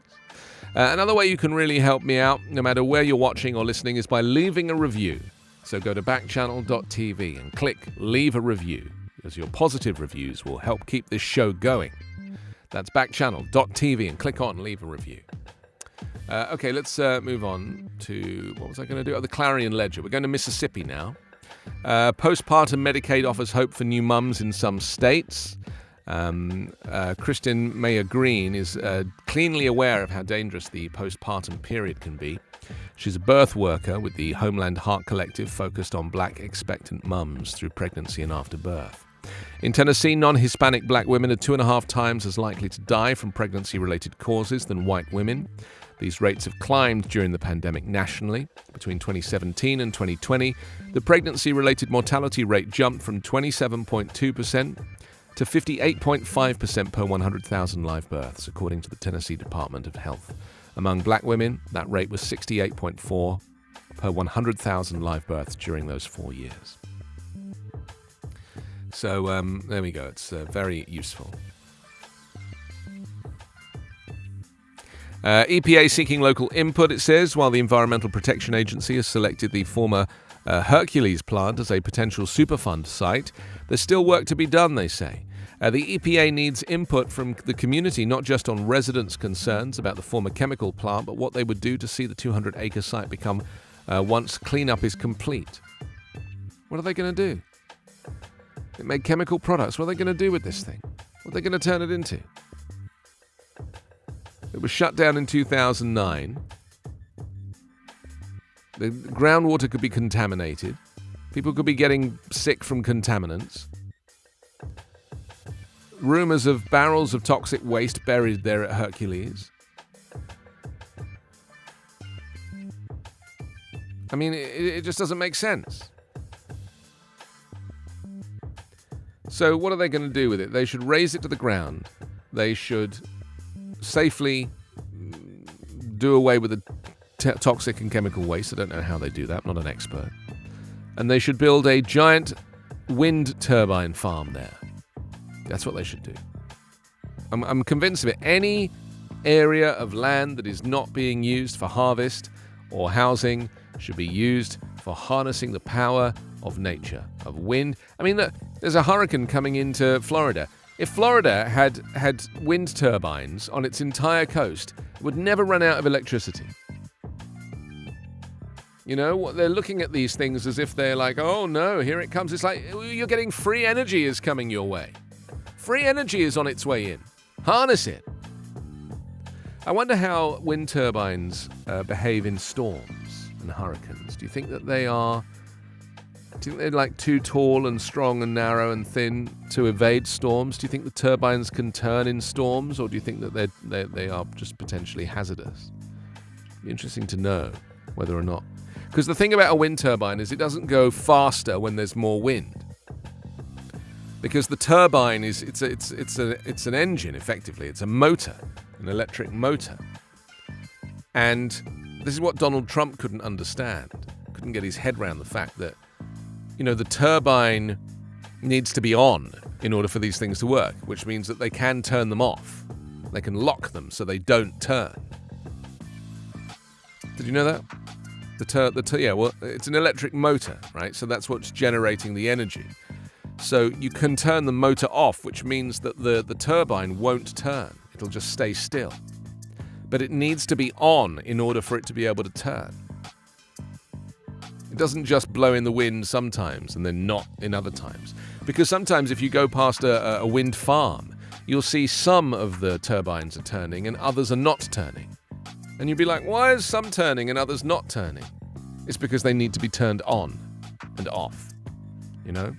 Another way you can really help me out, no matter where you're watching or listening, is by leaving a review. So go to backchannel.tv and click Leave a Review, because your positive reviews will help keep this show going. That's backchannel.tv and click on Leave a Review. Okay, let's move on to, what was I going to do? The Clarion Ledger. We're going to Mississippi now. Postpartum Medicaid offers hope for new mums in some states. Kristen Mayer Green is keenly aware of how dangerous the postpartum period can be. She's a birth worker with the Homeland Heart Collective, focused on black expectant mums through pregnancy and after birth. In Tennessee, non-Hispanic black women are 2.5 times as likely to die from pregnancy-related causes than white women. These rates have climbed during the pandemic nationally. Between 2017 and 2020, the pregnancy-related mortality rate jumped from 27.2% to 58.5% per 100,000 live births, according to the Tennessee Department of Health. Among black women, that rate was 68.4 per 100,000 live births during those 4 years. So there we go. It's very useful. EPA seeking local input, it says, while the Environmental Protection Agency has selected the former Hercules plant as a potential Superfund site. There's still work to be done, they say. The EPA needs input from the community, not just on residents' concerns about the former chemical plant, but what they would do to see the 200-acre site become once cleanup is complete. What are they going to do? It made chemical products. What are they going to do with this thing? What are they going to turn it into? It was shut down in 2009. The groundwater could be contaminated. People could be getting sick from contaminants. Rumors of barrels of toxic waste buried there at Hercules. I mean, it just doesn't make sense. So what are they going to do with it? They should raise it to the ground. They should safely do away with the toxic and chemical waste. I don't know how they do that. I'm not an expert. And they should build a giant wind turbine farm there. That's what they should do. I'm convinced of it. Any area of land that is not being used for harvest or housing should be used for harnessing the power of nature, of wind. I mean, look, there's a hurricane coming into Florida. If Florida had wind turbines on its entire coast, it would never run out of electricity. You know, they're looking at these things as if they're like, oh no, here it comes. It's like, you're getting free energy is coming your way. Free energy is on its way in. Harness it. I wonder how wind turbines behave in storms and hurricanes. Do you think that they're like too tall and strong and narrow and thin to evade storms? Do you think the turbines can turn in storms, or do you think that they are just potentially hazardous? It'd be interesting to know whether or not. Because the thing about a wind turbine is it doesn't go faster when there's more wind. Because the turbine it's an engine, effectively. It's a motor, an electric motor. And this is what Donald Trump couldn't understand. Couldn't get his head around the fact that, you know, the turbine needs to be on in order for these things to work, which means that they can turn them off. They can lock them so they don't turn. Did you know that? Well, it's an electric motor, right? So that's what's generating the energy. So you can turn the motor off, which means that the turbine won't turn. It'll just stay still. But it needs to be on in order for it to be able to turn. It doesn't just blow in the wind sometimes and then not in other times. Because sometimes if you go past a wind farm, you'll see some of the turbines are turning and others are not turning. And you'd be like, why is some turning and others not turning? It's because they need to be turned on and off, you know?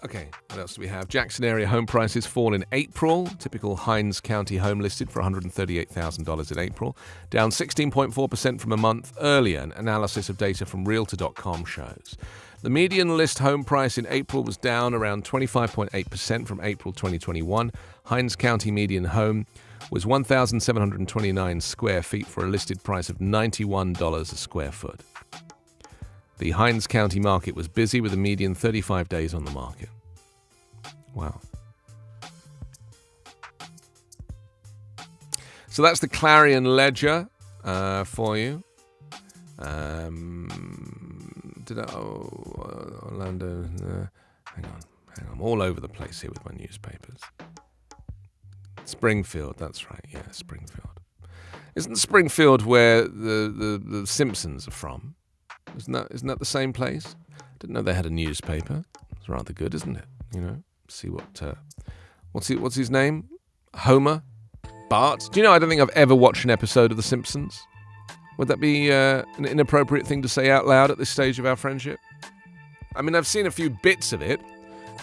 Okay, what else do we have? Jackson area home prices fall in April. Typical Hinds County home listed for $138,000 in April, down 16.4% from a month earlier, an analysis of data from Realtor.com shows. The median list home price in April was down around 25.8% from April 2021. Hinds County median home was 1,729 square feet for a listed price of $91 a square foot. The Hinds County market was busy with a median 35 days on the market. Wow. So that's the Clarion Ledger for you. Orlando. Hang on. I'm all over the place here with my newspapers. Springfield, that's right. Yeah, Springfield. Isn't Springfield where the Simpsons are from? Isn't that the same place? Didn't know they had a newspaper. It's rather good, isn't it? You know, see what's his name? Homer? Bart? Do you know, I don't think I've ever watched an episode of The Simpsons. Would that be an inappropriate thing to say out loud at this stage of our friendship? I mean, I've seen a few bits of it,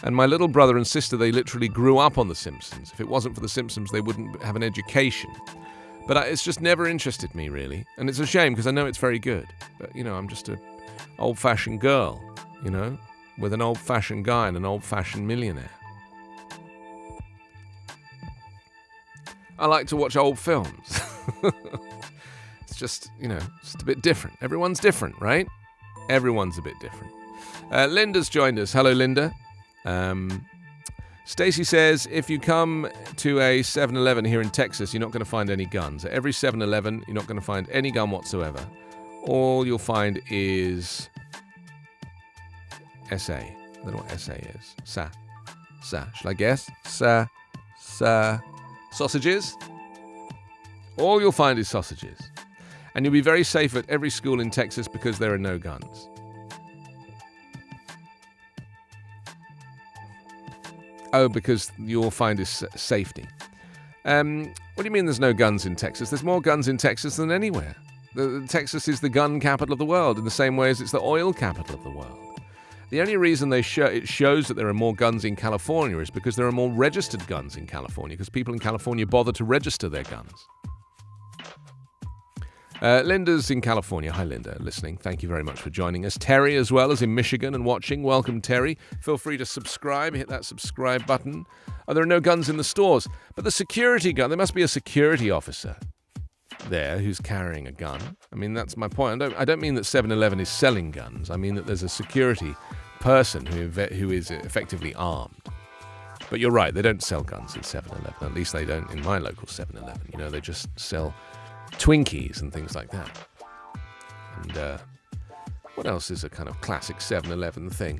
and my little brother and sister, they literally grew up on The Simpsons. If it wasn't for The Simpsons, they wouldn't have an education. But it's just never interested me, really. And it's a shame, because I know it's very good. But, you know, I'm just an old-fashioned girl, you know, with an old-fashioned guy and an old-fashioned millionaire. I like to watch old films. It's just, you know, just a bit different. Everyone's different, right? Everyone's a bit different. Linda's joined us. Hello, Linda. Stacy says, if you come to a 7-Eleven here in Texas, you're not going to find any guns. At every 7-Eleven, you're not going to find any gun whatsoever. All you'll find is SA. I don't know what SA is. Sa. Shall I guess? Sausages? All you'll find is sausages. And you'll be very safe at every school in Texas because there are no guns. Oh, because you'll find is safety. What do you mean there's no guns in Texas? There's more guns in Texas than anywhere. Texas is the gun capital of the world in the same way as it's the oil capital of the world. The only reason it shows that there are more guns in California is because there are more registered guns in California, because people in California bother to register their guns. Linda's in California. Hi, Linda, listening. Thank you very much for joining us. Terry, as well, is in Michigan and watching. Welcome, Terry. Feel free to subscribe. Hit that subscribe button. Oh, there are no guns in the stores. But the security gun, there must be a security officer there who's carrying a gun. I mean, that's my point. I don't mean that 7-Eleven is selling guns. I mean that there's a security person who is effectively armed. But you're right, they don't sell guns at 7-Eleven. At least they don't in my local 7-Eleven. You know, they just sell Twinkies and things like that. And what else is a kind of classic 7-Eleven thing?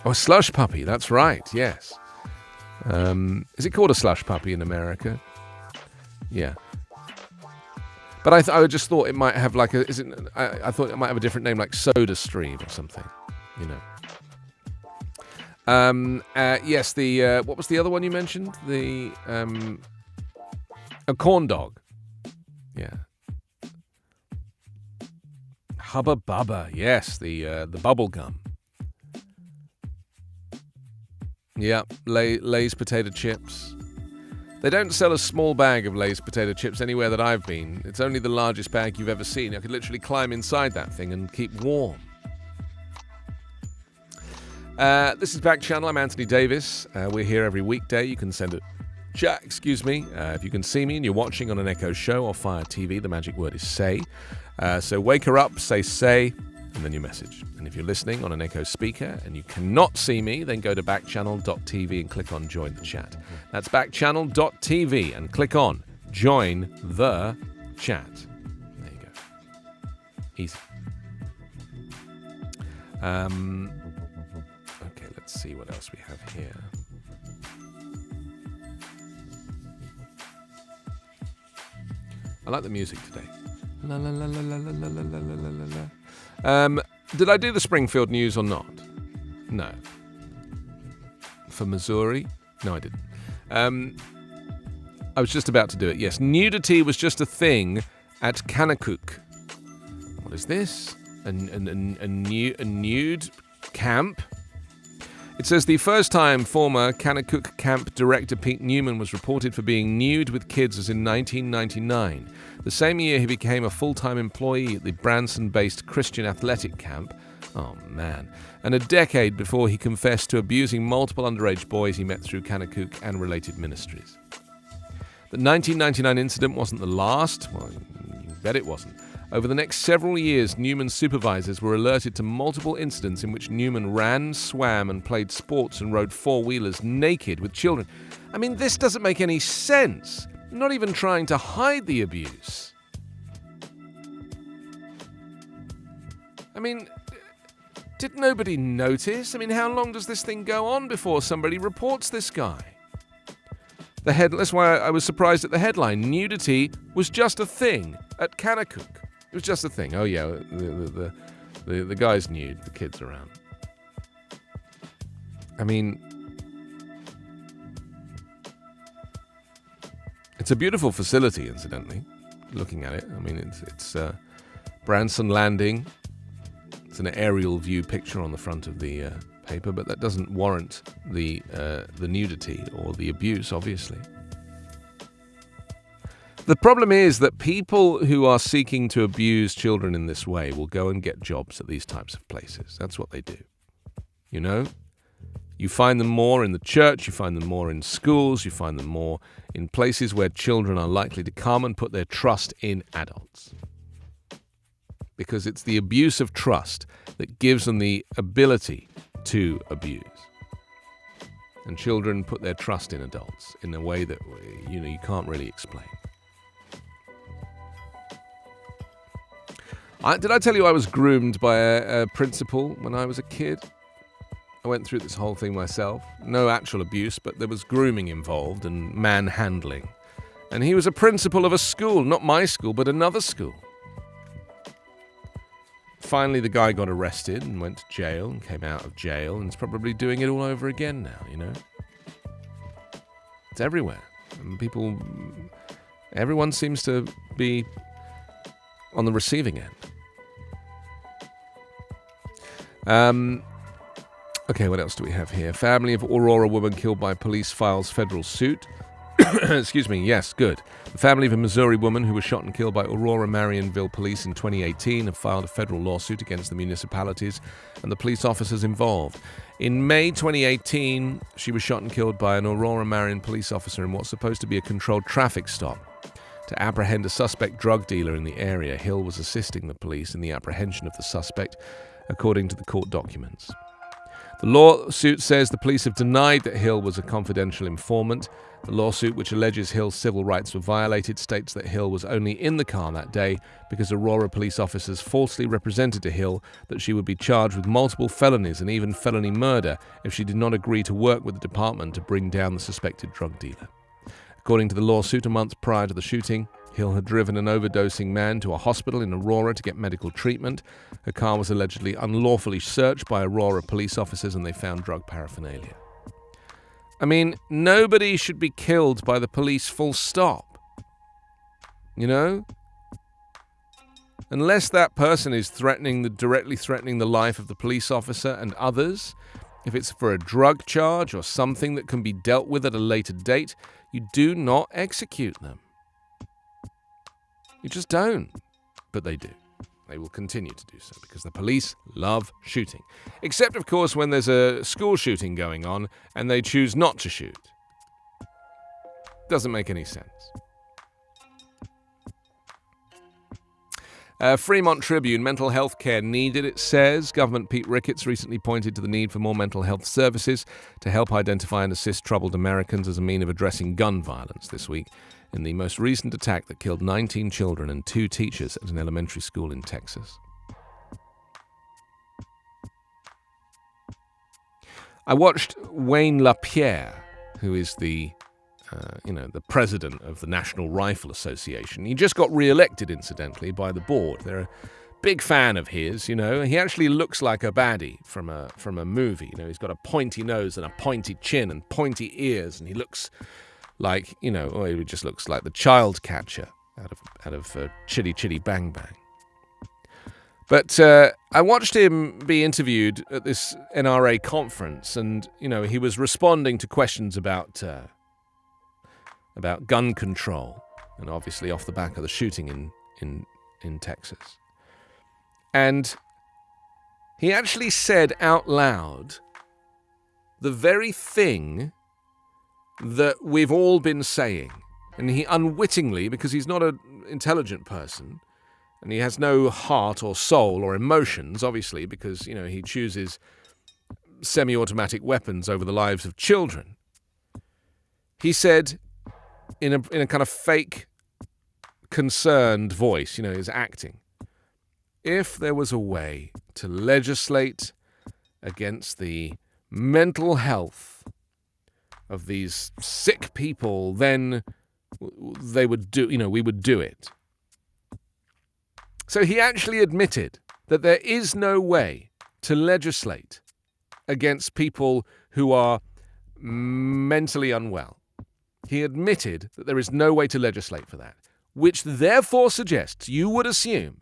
Oh, a slush puppy. That's right. Yes. Is it called a slush puppy in America? Yeah. But I just thought it might have like a. I thought it might have a different name, like Soda Stream or something. You know. Yes. The what was the other one you mentioned? The a corn dog. Yeah. Hubba Bubba. Yes. The bubble gum. Yeah, Lay's potato chips. They don't sell a small bag of Lay's potato chips anywhere that I've been. It's only the largest bag you've ever seen. I could literally climb inside that thing and keep warm. This is Backchannel. I'm Anthony Davis. We're here every weekday. You can send a chat, if you can see me and you're watching on an Echo show or Fire TV, the magic word is say. So wake her up, say, and then your message. And if you're listening on an Echo speaker and you cannot see me, then go to backchannel.tv and click on Join the Chat. That's backchannel.tv and click on Join the Chat. There you go. Easy. Okay, let's see what else we have here. I like the music today. La la la la la la la la la la la. Did I do the Springfield news or not? No. For Missouri? No, I didn't. I was just about to do it. Yes, nudity was just a thing at Kanakuk. What is this? A nude camp? It says the first time former Kanakuk camp director Pete Newman was reported for being nude with kids was in 1999. The same year he became a full-time employee at the Branson-based Christian athletic camp. Oh man. And a decade before he confessed to abusing multiple underage boys he met through Kanakuk and related ministries. The 1999 incident wasn't the last. Well, you bet it wasn't. Over the next several years, Newman's supervisors were alerted to multiple incidents in which Newman ran, swam, and played sports and rode four-wheelers naked with children. I mean, this doesn't make any sense. Not even trying to hide the abuse. I mean, did nobody notice? I mean, how long does this thing go on before somebody reports this guy? That's why I was surprised at the headline. Nudity was just a thing at Kanakuk. It was just a thing. Oh yeah, the guy's nude, the kid's around. I mean, it's a beautiful facility, incidentally. Looking at it, I mean, it's Branson Landing. It's an aerial view picture on the front of the paper, but that doesn't warrant the nudity or the abuse, obviously. The problem is that people who are seeking to abuse children in this way will go and get jobs at these types of places. That's what they do. You know? You find them more in the church, you find them more in schools, you find them more in places where children are likely to come and put their trust in adults. Because it's the abuse of trust that gives them the ability to abuse. And children put their trust in adults in a way that, you know, you can't really explain. Did I tell you I was groomed by a principal when I was a kid? I went through this whole thing myself. No actual abuse, but there was grooming involved and manhandling. And he was a principal of a school, not my school, but another school. Finally, the guy got arrested and went to jail and came out of jail and is probably doing it all over again now, you know? It's everywhere. And everyone seems to be on the receiving end. Okay, what else do we have here? Family of Aurora woman killed by police files federal suit. Excuse me, yes, good. The family of a Missouri woman who was shot and killed by Aurora Marionville police in 2018 have filed a federal lawsuit against the municipalities and the police officers involved. In May 2018, she was shot and killed by an Aurora Marion police officer in what's supposed to be a controlled traffic stop. To apprehend a suspect drug dealer in the area, Hill was assisting the police in the apprehension of the suspect, according to the court documents. The lawsuit says the police have denied that Hill was a confidential informant. The lawsuit, which alleges Hill's civil rights were violated, states that Hill was only in the car that day because Aurora police officers falsely represented to Hill that she would be charged with multiple felonies and even felony murder if she did not agree to work with the department to bring down the suspected drug dealer. According to the lawsuit, a month prior to the shooting, Hill had driven an overdosing man to a hospital in Aurora to get medical treatment. Her car was allegedly unlawfully searched by Aurora police officers and they found drug paraphernalia. I mean, nobody should be killed by the police, full stop. You know? Unless that person is directly threatening the life of the police officer and others, if it's for a drug charge or something that can be dealt with at a later date, you do not execute them. You just don't. But they do. They will continue to do so because the police love shooting. Except, of course, when there's a school shooting going on and they choose not to shoot. Doesn't make any sense. Fremont Tribune, mental health care needed, it says. Government Pete Ricketts recently pointed to the need for more mental health services to help identify and assist troubled Americans as a mean of addressing gun violence this week in the most recent attack that killed 19 children and 2 teachers at an elementary school in Texas. I watched Wayne LaPierre, who is the president of the National Rifle Association. He just got re-elected, incidentally, by the board. They're a big fan of his, you know. He actually looks like a baddie from a movie. You know, he's got a pointy nose and a pointy chin and pointy ears, and he looks like, he just looks like the child catcher out of Chitty Chitty Bang Bang. But I watched him be interviewed at this NRA conference, and, he was responding to questions about gun control, and obviously off the back of the shooting in Texas. And he actually said out loud the very thing that we've all been saying. And he unwittingly, because he's not an intelligent person, and he has no heart or soul or emotions, obviously, because, he chooses semi-automatic weapons over the lives of children. He said, in a kind of fake, concerned voice, his acting, if there was a way to legislate against the mental health of these sick people, then we would do it. So he actually admitted that there is no way to legislate against people who are mentally unwell. He admitted that there is no way to legislate for that, which therefore suggests you would assume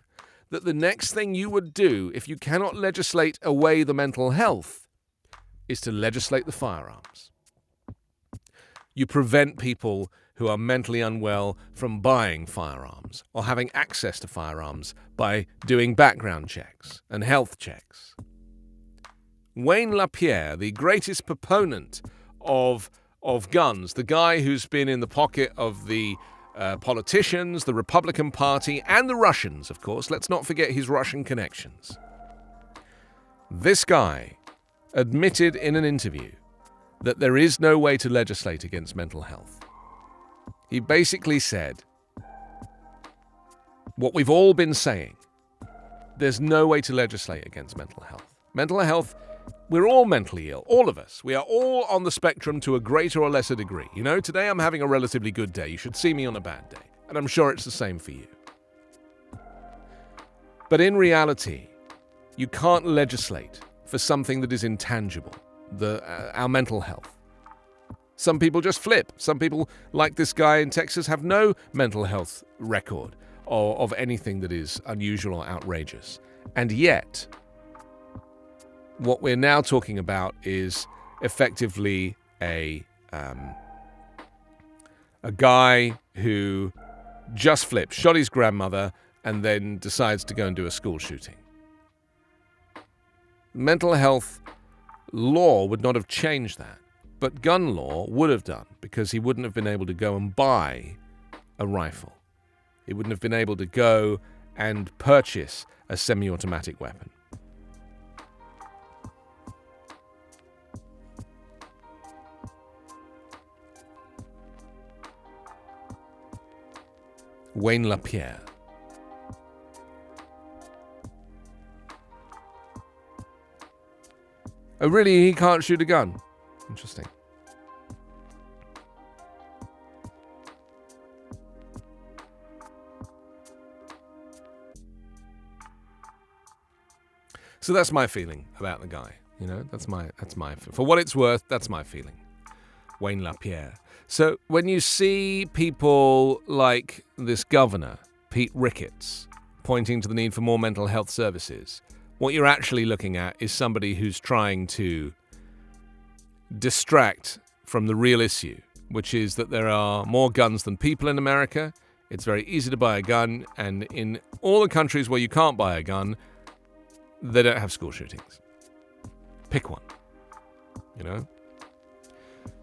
that the next thing you would do if you cannot legislate away the mental health is to legislate the firearms. You prevent people who are mentally unwell from buying firearms or having access to firearms by doing background checks and health checks. Wayne LaPierre, the greatest proponent of guns, the guy who's been in the pocket of the politicians, the Republican Party, and the Russians, of course. Let's not forget his Russian connections. This guy admitted in an interview that there is no way to legislate against mental health. He basically said what we've all been saying. There's no way to legislate against mental health. Mental health, we're all mentally ill, all of us. We are all on the spectrum to a greater or lesser degree. Today I'm having a relatively good day. You should see me on a bad day. And I'm sure it's the same for you. But in reality, you can't legislate for something that is intangible, our mental health. Some people just flip. Some people, like this guy in Texas, have no mental health record of anything that is unusual or outrageous. And yet, what we're now talking about is effectively a guy who just flipped, shot his grandmother, and then decides to go and do a school shooting. Mental health law would not have changed that, but gun law would have done, because he wouldn't have been able to go and buy a rifle. He wouldn't have been able to go and purchase a semi-automatic weapon. Wayne LaPierre. Oh, really? He can't shoot a gun? Interesting. So that's my feeling about the guy. You know, that's my. For what it's worth, that's my feeling. Wayne LaPierre. So when you see people like this governor, Pete Ricketts, pointing to the need for more mental health services, what you're actually looking at is somebody who's trying to distract from the real issue, which is that there are more guns than people in America. It's very easy to buy a gun, and in all the countries where you can't buy a gun, they don't have school shootings. Pick one, you know?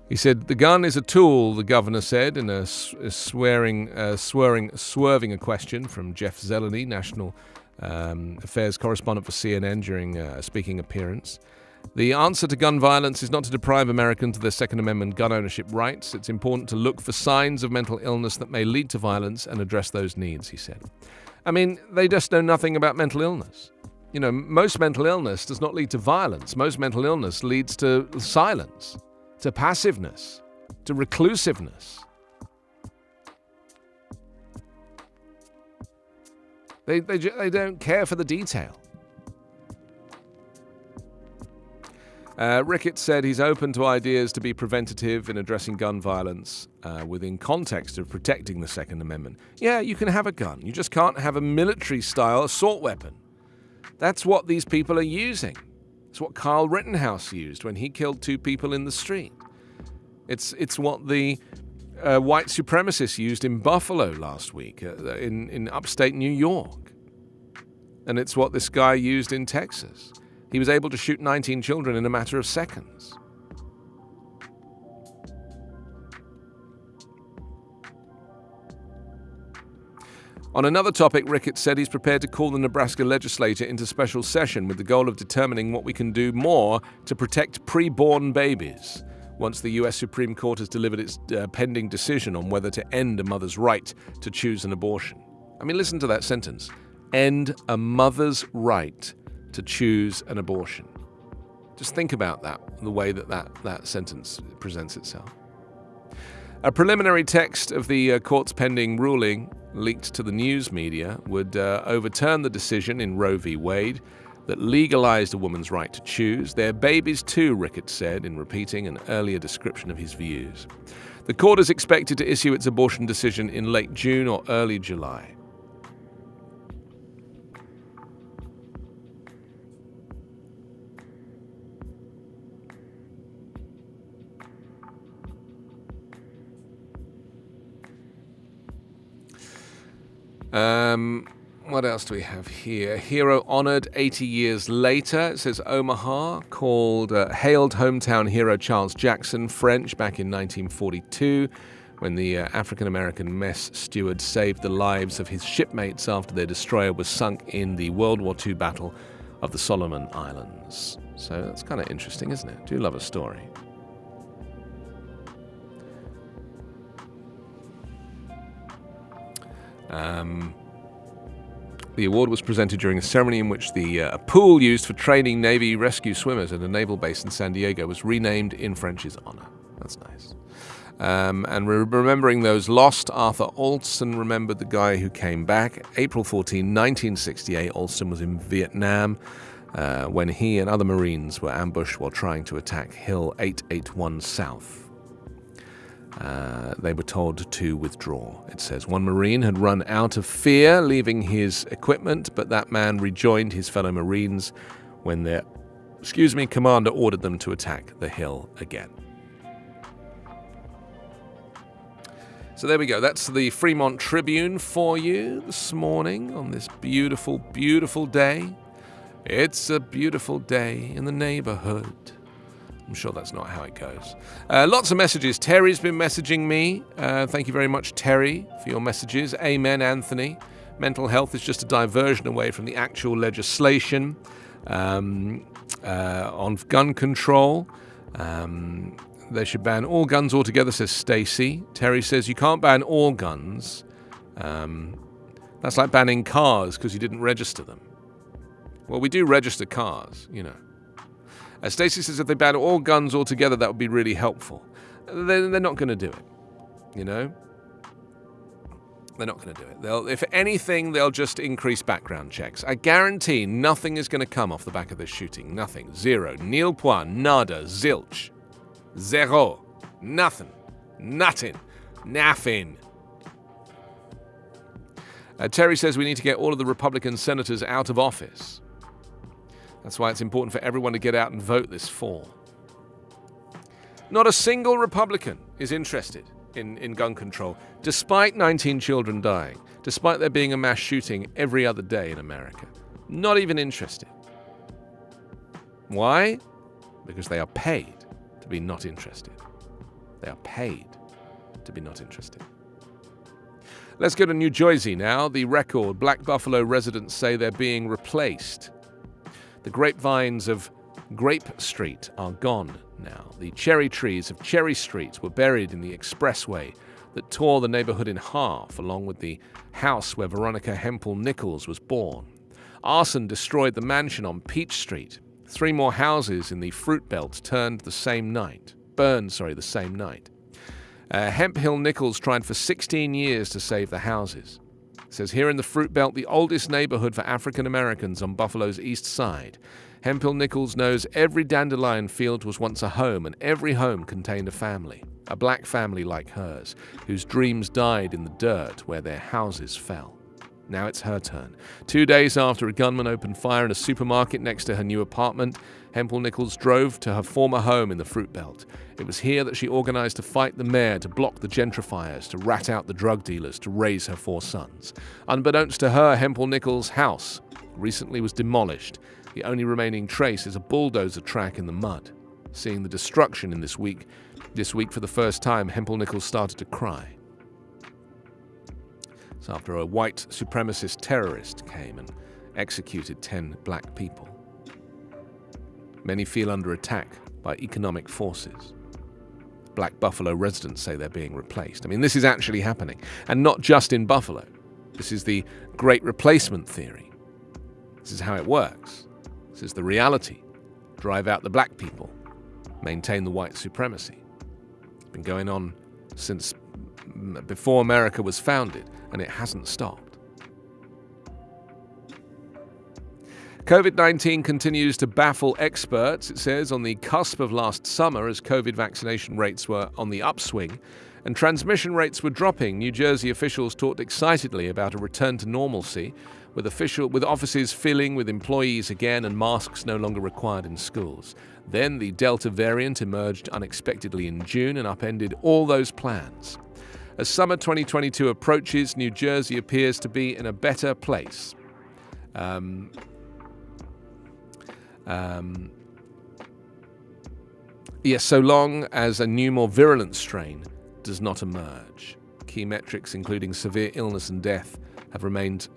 He said, the gun is a tool, the governor said, in a swerving a question from Jeff Zeleny, National Affairs correspondent for CNN, during a speaking appearance. The answer to gun violence is not to deprive Americans of their Second Amendment gun ownership rights. It's important to look for signs of mental illness that may lead to violence and address those needs, he said. I mean, they just know nothing about mental illness. You know, most mental illness does not lead to violence. Most mental illness leads to silence, to passiveness, to reclusiveness. They don't care for the detail. Ricketts said he's open to ideas to be preventative in addressing gun violence within context of protecting the Second Amendment. Yeah, you can have a gun. You just can't have a military-style assault weapon. That's what these people are using. It's what Kyle Rittenhouse used when he killed 2 people in the street. It's what the white supremacists used in Buffalo last week, in upstate New York. And it's what this guy used in Texas. He was able to shoot 19 children in a matter of seconds. On another topic, Ricketts said he's prepared to call the Nebraska legislature into special session with the goal of determining what we can do more to protect preborn babies once the U.S. Supreme Court has delivered its pending decision on whether to end a mother's right to choose an abortion. I mean, listen to that sentence. End a mother's right to choose an abortion. Just think about that, the way that sentence presents itself. A preliminary text of the court's pending ruling, leaked to the news media, would overturn the decision in Roe v. Wade that legalized a woman's right to choose. They're babies too, Ricketts said, in repeating an earlier description of his views. The court is expected to issue its abortion decision in late June or early July. What else do we have here? Hero honored 80 years later. It says Omaha hailed hometown hero Charles Jackson, French, back in 1942 when the African-American mess steward saved the lives of his shipmates after their destroyer was sunk in the World War II Battle of the Solomon Islands. So that's kind of interesting, isn't it? Do love a story. The award was presented during a ceremony in which a pool used for training Navy rescue swimmers at a naval base in San Diego was renamed in French's honor. That's nice. And remembering those lost, Arthur Alston remembered the guy who came back. April 14, 1968, Alston was in Vietnam when he and other Marines were ambushed while trying to attack Hill 881 South. They were told to withdraw. It says one Marine had run out of fear, leaving his equipment, but that man rejoined his fellow Marines when their commander ordered them to attack the hill again. So there we go. That's the Fremont Tribune for you this morning on this beautiful, beautiful day. It's a beautiful day in the neighborhood. I'm sure that's not how it goes. Lots of messages. Terry's been messaging me. Thank you very much, Terry, for your messages. Amen, Anthony. Mental health is just a diversion away from the actual legislation on gun control. They should ban all guns altogether, says Stacy. Terry says you can't ban all guns. That's like banning cars because you didn't register them. Well, we do register cars, you know. Stacey says if they ban all guns altogether, that would be really helpful. They're not going to do it, you know. They're not going to do it. If anything, they'll just increase background checks. I guarantee nothing is going to come off the back of this shooting. Nothing. Zero. Nil point. Nada. Zilch. Zero. Nothing. Nothing. Nothing. Terry says we need to get all of the Republican senators out of office. That's why it's important for everyone to get out and vote this fall. Not a single Republican is interested in gun control, despite 19 children dying, despite there being a mass shooting every other day in America. Not even interested. Why? Because they are paid to be not interested. They are paid to be not interested. Let's go to New Jersey now. The Record. Black Buffalo residents say they're being replaced. The grapevines of Grape Street are gone now. The cherry trees of Cherry Street were buried in the expressway that tore the neighborhood in half, along with the house where Veronica Hempel Nichols was born. Arson destroyed the mansion on Peach Street. 3 more houses in the Fruit Belt burned the same night. Hemp Hill Nichols tried for 16 years to save the houses. It says here in the Fruit Belt, the oldest neighborhood for African Americans on Buffalo's east side, Hemp Hill Nichols knows every dandelion field was once a home, and every home contained a family, a black family like hers, whose dreams died in the dirt where their houses fell. Now it's her turn. 2 days after a gunman opened fire in a supermarket next to her new apartment, Hempel Nichols drove to her former home in the Fruit Belt. It was here that she organized to fight the mayor, to block the gentrifiers, to rat out the drug dealers, to raise her 4 sons. Unbeknownst to her, Hempel Nichols' house recently was demolished. The only remaining trace is a bulldozer track in the mud. Seeing the destruction in this week for the first time, Hempel Nichols started to cry. It's after a white supremacist terrorist came and executed 10 black people. Many feel under attack by economic forces. Black Buffalo residents say they're being replaced. I mean, this is actually happening. And not just in Buffalo. This is the Great Replacement theory. This is how it works. This is the reality. Drive out the black people. Maintain the white supremacy. It's been going on since before America was founded, and it hasn't stopped. COVID-19 continues to baffle experts, it says, on the cusp of last summer as COVID vaccination rates were on the upswing and transmission rates were dropping. New Jersey officials talked excitedly about a return to normalcy, with offices filling with employees again and masks no longer required in schools. Then the Delta variant emerged unexpectedly in June and upended all those plans. As summer 2022 approaches, New Jersey appears to be in a better place. Yes, so long as a new, more virulent strain does not emerge. Key metrics, including severe illness and death, have remained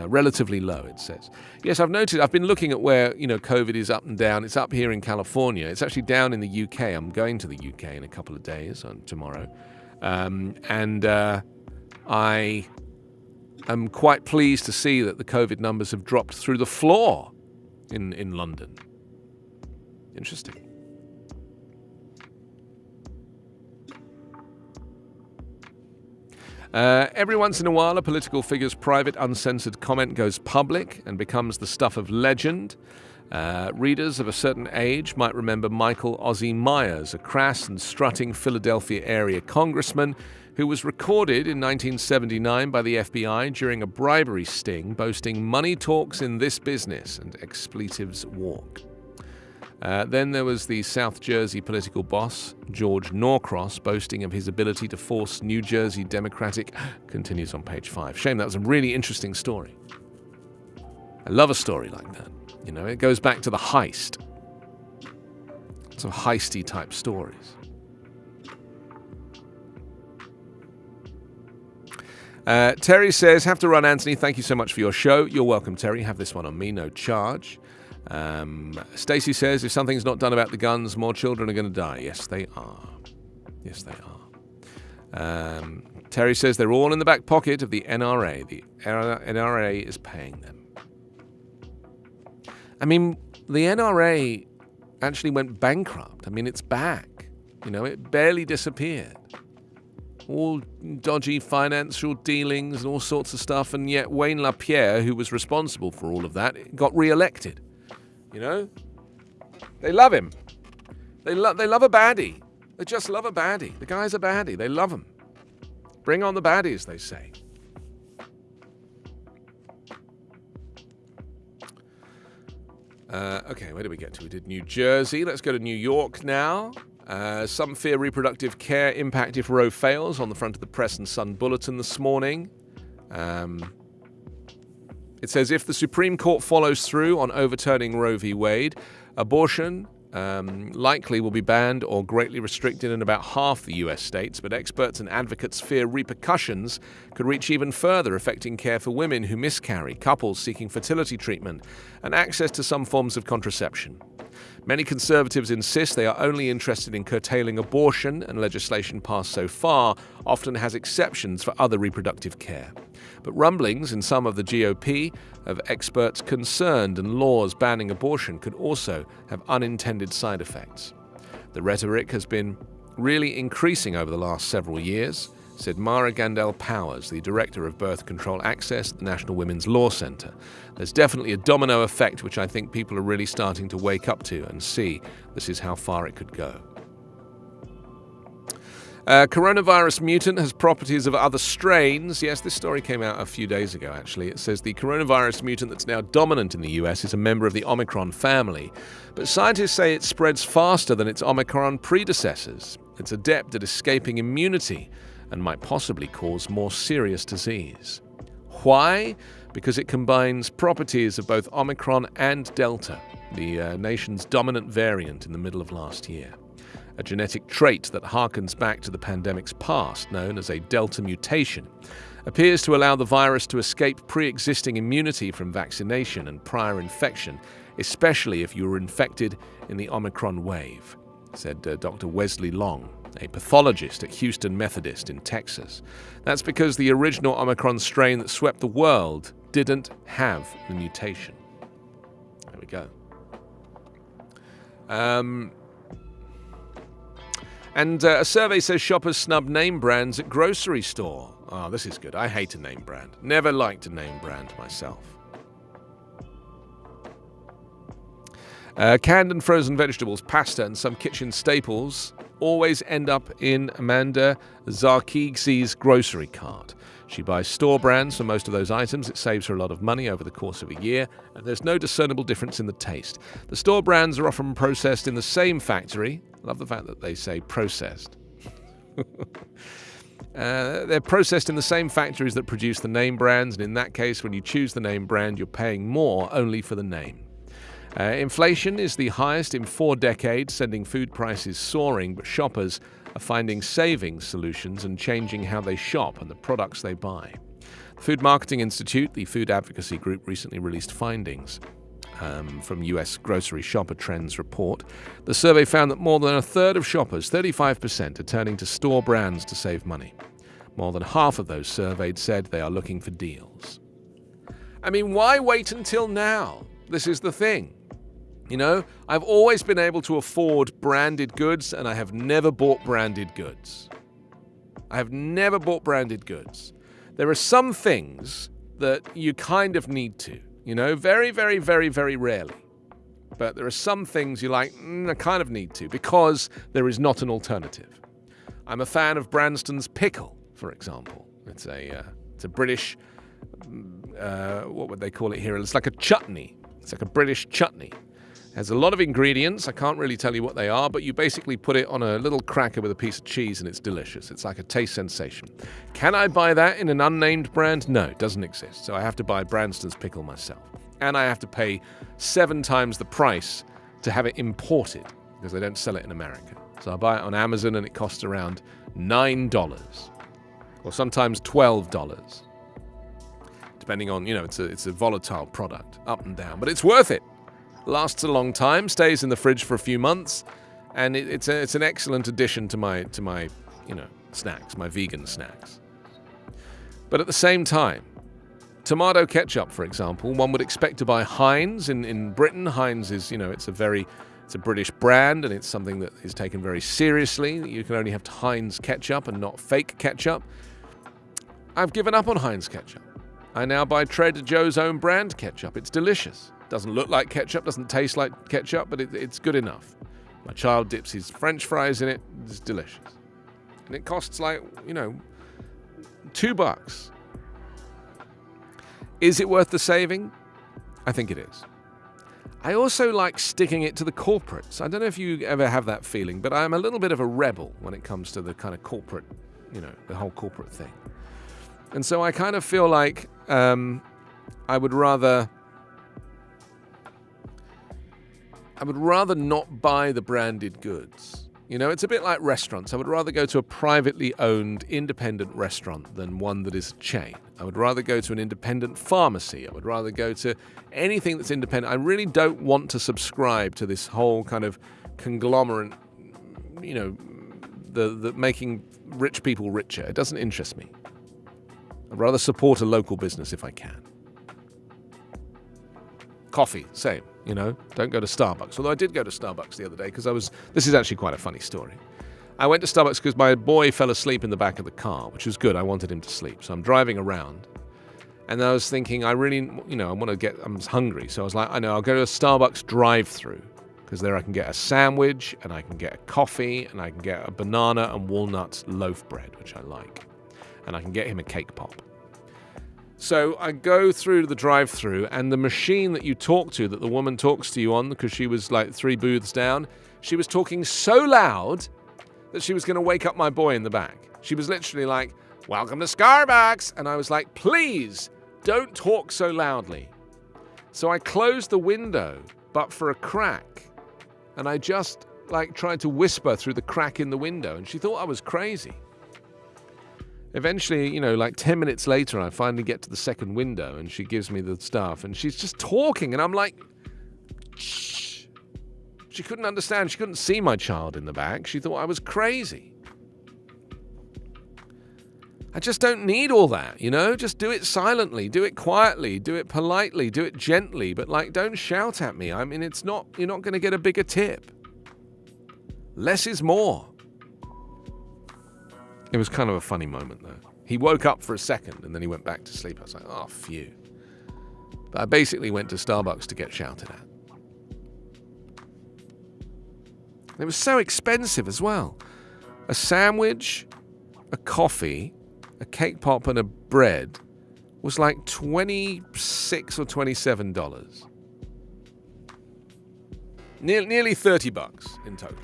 relatively low, it says. Yes, I've noted, I've been looking at where, COVID is up and down. It's up here in California. It's actually down in the UK. I'm going to the UK in a couple of days, tomorrow. I am quite pleased to see that the COVID numbers have dropped through the floor in London. Interesting. Every once in a while, a political figure's private, uncensored comment goes public and becomes the stuff of legend. Readers of a certain age might remember Michael Ozzie Myers, a crass and strutting Philadelphia area congressman who was recorded in 1979 by the FBI during a bribery sting, boasting money talks in this business and expletives walk. Then there was the South Jersey political boss, George Norcross, boasting of his ability to force New Jersey Democratic... Continues on page 5. Shame, that was a really interesting story. I love a story like that. It goes back to the heist. Some heisty type stories. Terry says, have to run, Anthony. Thank you so much for your show. You're welcome, Terry. Have this one on me, no charge. Stacey says, if something's not done about the guns, more children are going to die. Yes, they are. Yes, they are. Terry says they're all in the back pocket of the NRA. The NRA is paying them. I mean, the NRA actually went bankrupt. I mean, it's back. You know, it barely disappeared. All dodgy financial dealings and all sorts of stuff, and yet Wayne LaPierre, who was responsible for all of that, got re-elected. You know? They love him. They love a baddie. They just love a baddie. The guy's a baddie. They love him. Bring on the baddies, they say. Okay, where did we get to? We did New Jersey. Let's go to New York now. Some fear reproductive care impact if Roe fails, on the front of the Press and Sun Bulletin this morning. It says, if the Supreme Court follows through on overturning Roe v. Wade, abortion likely will be banned or greatly restricted in about half the US states, but experts and advocates fear repercussions could reach even further, affecting care for women who miscarry, couples seeking fertility treatment, and access to some forms of contraception. Many conservatives insist they are only interested in curtailing abortion, and legislation passed so far often has exceptions for other reproductive care. But rumblings in some of the GOP of experts concerned and laws banning abortion could also have unintended side effects. The rhetoric has been really increasing over the last several years, said Mara Gandel Powers, the director of birth control access at the National Women's Law Center. There's definitely a domino effect which I think people are really starting to wake up to and see this is how far it could go. Coronavirus mutant has properties of other strains. Yes, this story came out a few days ago, actually. It says the coronavirus mutant that's now dominant in the US is a member of the Omicron family. But scientists say it spreads faster than its Omicron predecessors. It's adept at escaping immunity and might possibly cause more serious disease. Why? Because it combines properties of both Omicron and Delta, the nation's dominant variant in the middle of last year. A genetic trait that harkens back to the pandemic's past, known as a Delta mutation, appears to allow the virus to escape pre-existing immunity from vaccination and prior infection, especially if you were infected in the Omicron wave, said Dr. Wesley Long, a pathologist at Houston Methodist in Texas. That's because the original Omicron strain that swept the world didn't have the mutation. There we go. And a survey says shoppers snub name brands at grocery store. Oh, this is good. I hate a name brand. Never liked a name brand myself. Canned and frozen vegetables, pasta, and some kitchen staples always end up in Amanda Zarkigzi's grocery cart. She buys store brands for most of those items. It saves her a lot of money over the course of a year, and there's no discernible difference in the taste. The store brands are often processed in the same factory. Love the fact that they say processed. They're processed in the same factories that produce the name brands, and in that case, when you choose the name brand, you're paying more only for the name. Inflation is the highest in 4 decades, sending food prices soaring, but shoppers are finding savings solutions and changing how they shop and the products they buy. The Food Marketing Institute, the food advocacy group, recently released findings from US Grocery Shopper Trends report. The survey found that more than a third of shoppers, 35%, are turning to store brands to save money. More than half of those surveyed said they are looking for deals. I mean, why wait until now? This is the thing. You know, I've always been able to afford branded goods, and I have never bought branded goods. I have never bought branded goods. There are some things that you kind of need to, you know, very, very, very, very rarely. But there are some things you're like, I kind of need to, because there is not an alternative. I'm a fan of Branston's Pickle, for example. It's a British, what would they call it here? It's like a chutney. It's like a British chutney. It has a lot of ingredients. I can't really tell you what they are, but you basically put it on a little cracker with a piece of cheese and it's delicious. It's like a taste sensation. Can I buy that in an unnamed brand? No, it doesn't exist. So I have to buy Branston's Pickle myself. And I have to pay 7 times the price to have it imported because they don't sell it in America. So I buy it on Amazon and it costs around $9 or sometimes $12. Depending on, you know, it's a volatile product, up and down, but it's worth it. Lasts a long time, stays in the fridge for a few months, and it's an excellent addition to my snacks, my vegan snacks. But at the same time, tomato ketchup, for example, one would expect to buy Heinz in Britain. Heinz is, it's a British brand, and it's something that is taken very seriously. You can only have Heinz ketchup and not fake ketchup. I've given up on Heinz ketchup. I now buy Trader Joe's own brand ketchup. It's delicious. Doesn't look like ketchup, doesn't taste like ketchup, but it's good enough. My child dips his French fries in it. It's delicious. And it costs like, $2. Is it worth the saving? I think it is. I also like sticking it to the corporates. I don't know if you ever have that feeling, but I'm a little bit of a rebel when it comes to the kind of corporate, the whole corporate thing. And so I kind of feel like I would rather not buy the branded goods. It's a bit like restaurants. I would rather go to a privately owned independent restaurant than one that is a chain. I would rather go to an independent pharmacy. I would rather go to anything that's independent. I really don't want to subscribe to this whole kind of conglomerate, the making rich people richer. It doesn't interest me. I'd rather support a local business if I can. Coffee, same. Don't go to Starbucks. Although I did go to Starbucks the other day because this is actually quite a funny story. I went to Starbucks because my boy fell asleep in the back of the car, which was good. I wanted him to sleep. So I'm driving around and I was thinking, I was hungry. So I was like, I know, I'll go to a Starbucks drive-through because there I can get a sandwich and I can get a coffee and I can get a banana and walnut loaf bread, which I like. And I can get him a cake pop. So I go through the drive-through, and the machine that you talk to, that the woman talks to you on, because she was like 3 booths down, she was talking so loud that she was going to wake up my boy in the back. She was literally like, "Welcome to Starbucks." And I was like, "Please, don't talk so loudly." So I closed the window, but for a crack. And I just tried to whisper through the crack in the window, and she thought I was crazy. Eventually, 10 minutes later, I finally get to the second window and she gives me the stuff and she's just talking and I'm like, shh. She couldn't understand. She couldn't see my child in the back. She thought I was crazy. I just don't need all that, Just do it silently, do it quietly, do it politely, do it gently, but don't shout at me. I mean, you're not going to get a bigger tip. Less is more. It was kind of a funny moment, though. He woke up for a second, and then he went back to sleep. I was like, oh, phew. But I basically went to Starbucks to get shouted at. It was so expensive as well. A sandwich, a coffee, a cake pop, and a bread was like $26 or $27. Nearly $30 in total.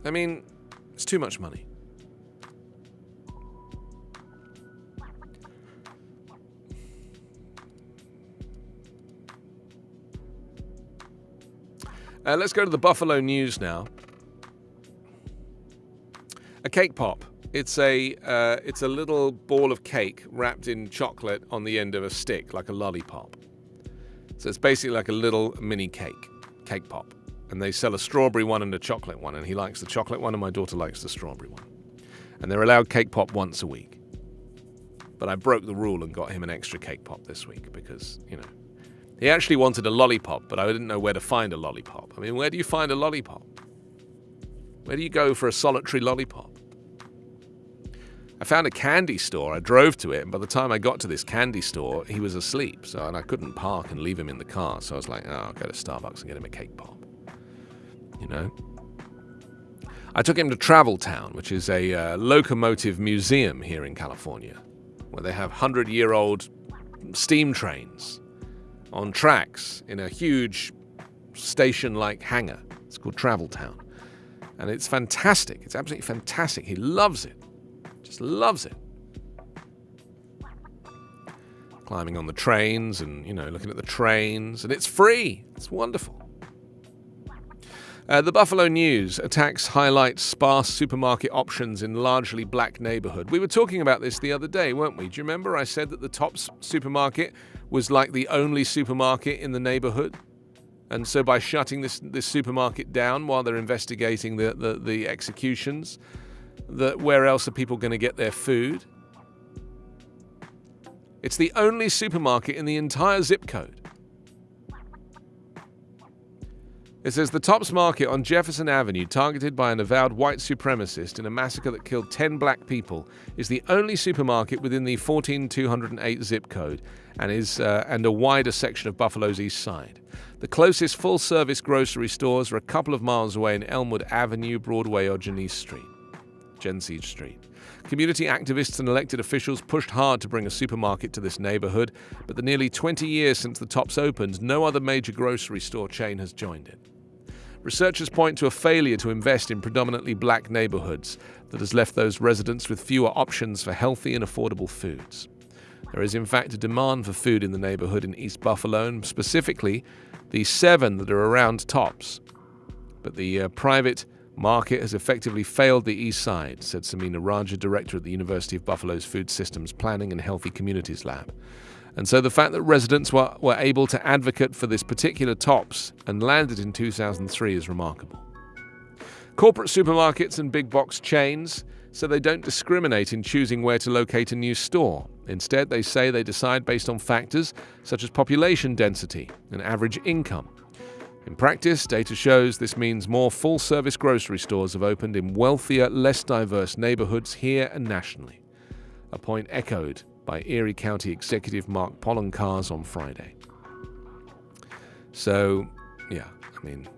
I mean, it's too much money. Let's go to the Buffalo News now. A cake pop. It's a little ball of cake wrapped in chocolate on the end of a stick, like a lollipop. So it's basically like a little mini cake pop. And they sell a strawberry one and a chocolate one, and he likes the chocolate one and my daughter likes the strawberry one. And they're allowed cake pop once a week. But I broke the rule and got him an extra cake pop this week because, he actually wanted a lollipop, but I didn't know where to find a lollipop. I mean, where do you find a lollipop? Where do you go for a solitary lollipop? I found a candy store. I drove to it, and by the time I got to this candy store, he was asleep. And I couldn't park and leave him in the car. So I was like, I'll go to Starbucks and get him a cake pop. I took him to Travel Town, which is a locomotive museum here in California, where they have 100-year-old steam trains on tracks in a huge station-like hangar. It's called Travel Town. And it's fantastic. It's absolutely fantastic. He loves it. Just loves it. Climbing on the trains and, looking at the trains. And it's free. It's wonderful. The Buffalo News attacks highlights sparse supermarket options in largely black neighborhood. We were talking about this the other day, weren't we? Do you remember I said that the Tops supermarket was like the only supermarket in the neighborhood? And so by shutting this supermarket down while they're investigating the executions, that where else are people going to get their food? It's the only supermarket in the entire zip code. It says the Tops Market on Jefferson Avenue, targeted by an avowed white supremacist in a massacre that killed 10 black people, is the only supermarket within the 14208 zip code and a wider section of Buffalo's east side. The closest full-service grocery stores are a couple of miles away in Elmwood Avenue, Broadway, or Genesee Street. Community activists and elected officials pushed hard to bring a supermarket to this neighborhood, but the nearly 20 years since the Tops opened, no other major grocery store chain has joined it. Researchers point to a failure to invest in predominantly black neighborhoods that has left those residents with fewer options for healthy and affordable foods. There is in fact a demand for food in the neighborhood in East Buffalo, and specifically the 7 that are around Tops. But the private market has effectively failed the East Side, said Samina Raja, director at the University of Buffalo's Food Systems Planning and Healthy Communities Lab. And so the fact that residents were able to advocate for this particular Tops and landed in 2003 is remarkable. Corporate supermarkets and big box chains say they don't discriminate in choosing where to locate a new store. Instead, they say they decide based on factors such as population density and average income. In practice, data shows this means more full-service grocery stores have opened in wealthier, less diverse neighborhoods here and nationally, a point echoed by Erie County Executive Mark Poloncarz on Friday. So, yeah, I mean,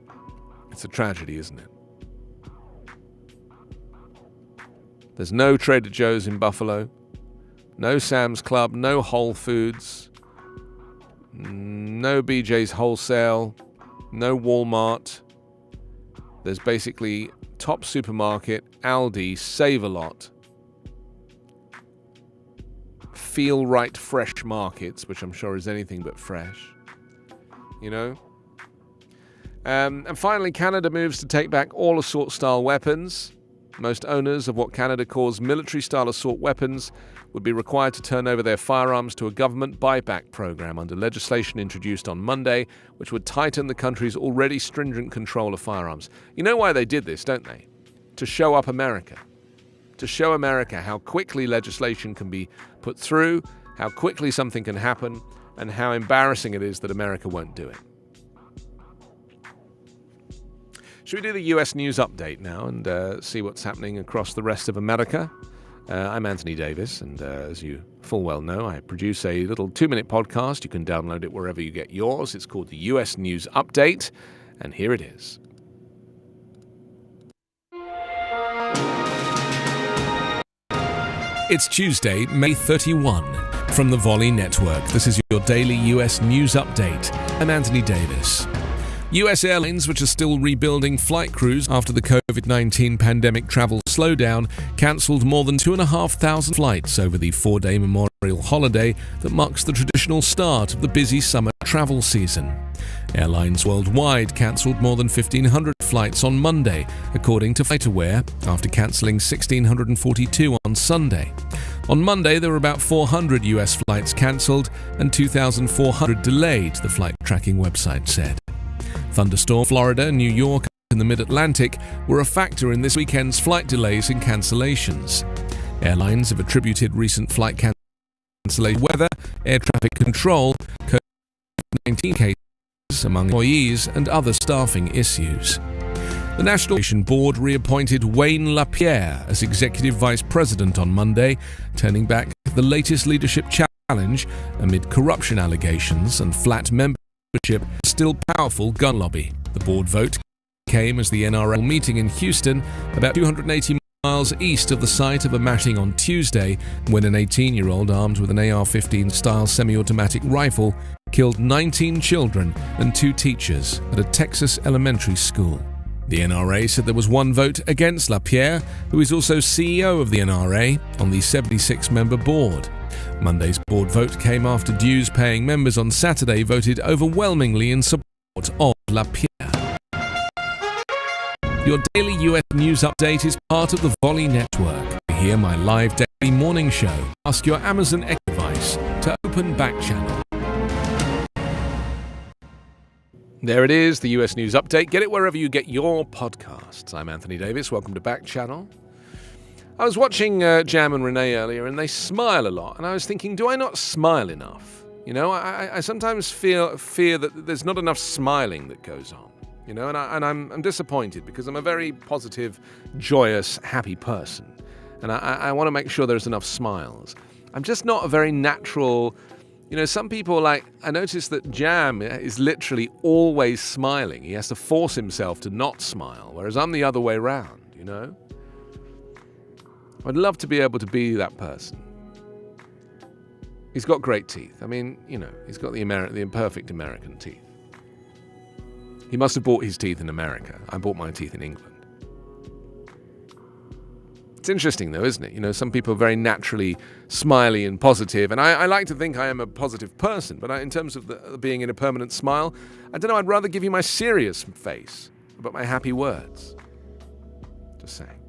it's a tragedy, isn't it? There's no Trader Joe's in Buffalo, no Sam's Club, no Whole Foods, no BJ's Wholesale, no Walmart. There's basically Top Supermarket, Aldi, Save-A-Lot, Feel Right Fresh Markets, which I'm sure is anything but fresh, you know? And finally, Canada moves to take back all assault-style weapons. Most owners of what Canada calls military-style assault weapons would be required to turn over their firearms to a government buyback program under legislation introduced on Monday, which would tighten the country's already stringent control of firearms. You know why they did this, don't they? To show up America. To show America how quickly legislation can be put through, how quickly something can happen, and how embarrassing it is that America won't do it. Should we do the US News Update now and see what's happening across the rest of America? I'm Anthony Davis, and as you full well know, I produce a little 2-minute podcast. You can download it wherever you get yours. It's called the US News Update, and here it is. It's Tuesday, May 31. From the Volley Network, this is your daily US News Update. I'm Anthony Davis. US airlines, which are still rebuilding flight crews after the COVID-19 pandemic travel slowdown, cancelled more than 2,500 flights over the 4-day Memorial holiday that marks the traditional start of the busy summer travel season. Airlines worldwide cancelled more than 1,500 flights on Monday, according to FlightAware, after cancelling 1,642 on Sunday. On Monday, there were about 400 US flights cancelled and 2,400 delayed, the flight tracking website said. Thunderstorm, Florida, New York, and the Mid-Atlantic were a factor in this weekend's flight delays and cancellations. Airlines have attributed recent flight cancellation weather, air traffic control, COVID-19 cases among employees, and other staffing issues. The National Aviation Board reappointed Wayne LaPierre as Executive Vice President on Monday, turning back the latest leadership challenge amid corruption allegations and flat membership still powerful gun lobby. The board vote came as the NRA meeting in Houston, about 280 miles east of the site of a massing on Tuesday, when an 18-year-old armed with an AR-15 style semi-automatic rifle killed 19 children and 2 teachers at a Texas elementary school. The NRA said there was one vote against LaPierre, who is also CEO of the NRA, on the 76-member board. Monday's board vote came after dues-paying members on Saturday voted overwhelmingly in support of LaPierre. Your daily US News Update is part of the Volley Network. To hear my live daily morning show, ask your Amazon Echo device to open Backchannel. There it is, the US News Update. Get it wherever you get your podcasts. I'm Anthony Davis. Welcome to Backchannel. I was watching Jam and Renee earlier, and they smile a lot, and I was thinking, do I not smile enough? You know, I sometimes fear that there's not enough smiling that goes on. You know, and I'm disappointed because I'm a very positive, joyous, happy person, and I want to make sure there's enough smiles. I'm just not a very natural. You know, some people, like, I noticed that Jam is literally always smiling. He has to force himself to not smile, whereas I'm the other way around, you know? I'd love to be able to be that person. He's got great teeth. I mean, you know, he's got the imperfect American teeth. He must have bought his teeth in America. I bought my teeth in England. It's interesting, though, isn't it? You know, some people are very naturally smiley and positive, and I like to think I am a positive person, but in terms of being in a permanent smile, I don't know, I'd rather give you my serious face, but my happy words. Just saying.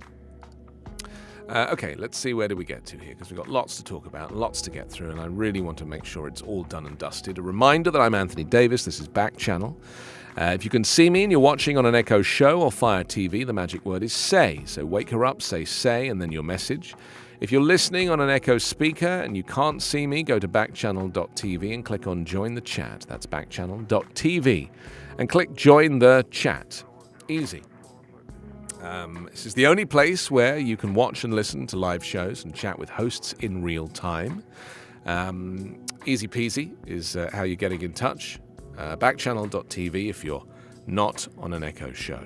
Okay, let's see, where do we get to here? Because we've got lots to talk about, lots to get through, and I really want to make sure it's all done and dusted. A reminder that I'm Anthony Davis. This is Backchannel. If you can see me and you're watching on an Echo Show or Fire TV, the magic word is say. So wake her up, say, and then your message. If you're listening on an Echo speaker and you can't see me, go to backchannel.tv and click on Join the Chat. That's backchannel.tv. And click Join the Chat. Easy. This is the only place where you can watch and listen to live shows and chat with hosts in real time. Easy peasy is how you're getting in touch. Backchannel.tv if you're not on an Echo show.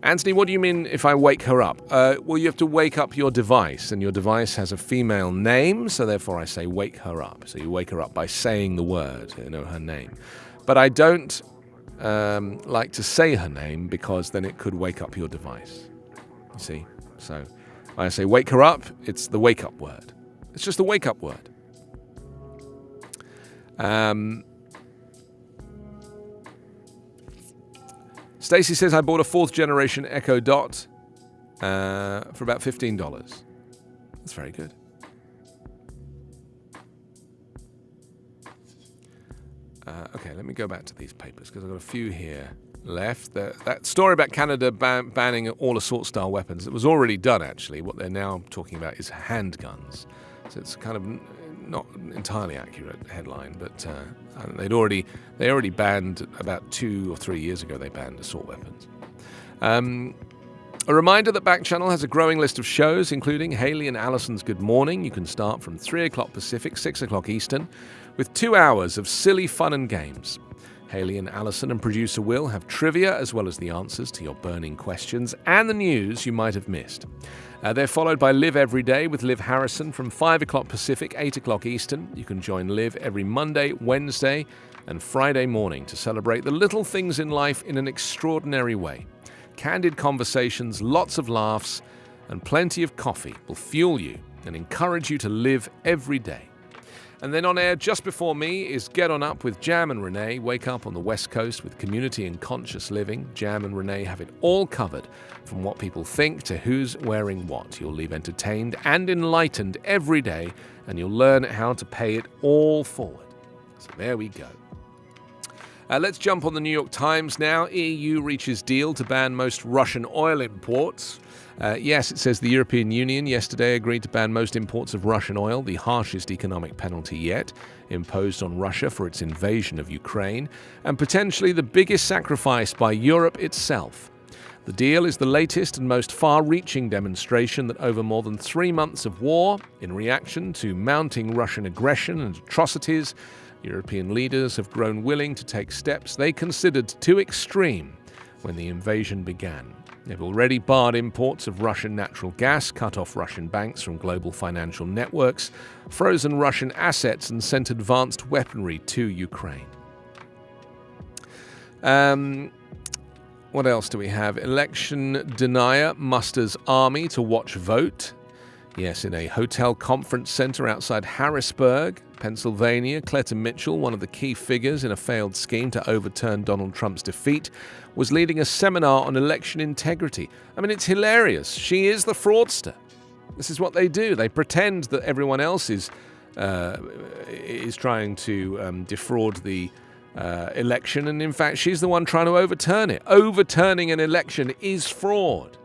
Anthony, what do you mean if I wake her up? Well, you have to wake up your device, and your device has a female name, so therefore I say wake her up. So you wake her up by saying the word, you know, her name. But I don't like to say her name because then it could wake up your device. You see? So when I say wake her up, it's the wake up word. It's just the wake up word. Stacy says, I bought a 4th generation Echo Dot for about $15. That's very good. Okay, let me go back to these papers because I've got a few here left. That story about Canada banning all assault-style weapons, it was already done, actually. What they're now talking about is handguns. So it's kind of not entirely accurate headline, but they already banned, about 2 or 3 years ago, they banned assault weapons. A reminder that Backchannel has a growing list of shows, including Haley and Allison's Good Morning. You can start from 3 o'clock Pacific, 6 o'clock Eastern, with 2 hours of silly fun and games. Haley and Allison and producer Will have trivia as well as the answers to your burning questions and the news you might have missed. They're followed by Live Every Day with Liv Harrison from 5 o'clock Pacific, 8 o'clock Eastern. You can join Liv every Monday, Wednesday, and Friday morning to celebrate the little things in life in an extraordinary way. Candid conversations, lots of laughs, and plenty of coffee will fuel you and encourage you to live every day. And then on air just before me is Get On Up with Jam and Renee. Wake up on the West Coast with community and conscious living. Jam and Renee have it all covered, from what people think to who's wearing what. You'll leave entertained and enlightened every day, and you'll learn how to pay it all forward. So there we go. Let's jump on the New York Times now. EU reaches deal to ban most Russian oil imports. Yes, it says the European Union yesterday agreed to ban most imports of Russian oil, the harshest economic penalty yet imposed on Russia for its invasion of Ukraine, and potentially the biggest sacrifice by Europe itself. The deal is the latest and most far-reaching demonstration that over more than 3 months of war, in reaction to mounting Russian aggression and atrocities, European leaders have grown willing to take steps they considered too extreme when the invasion began. They've already barred imports of Russian natural gas, cut off Russian banks from global financial networks, frozen Russian assets, and sent advanced weaponry to Ukraine. What else do we have? Election denier musters army to watch vote. Yes, in a hotel conference center outside Harrisburg, Pennsylvania, Cleta Mitchell, one of the key figures in a failed scheme to overturn Donald Trump's defeat, was leading a seminar on election integrity. I mean, it's hilarious. She is the fraudster. This is what they do. They pretend that everyone else is trying to defraud the election, and in fact, she's the one trying to overturn it. Overturning an election is fraud.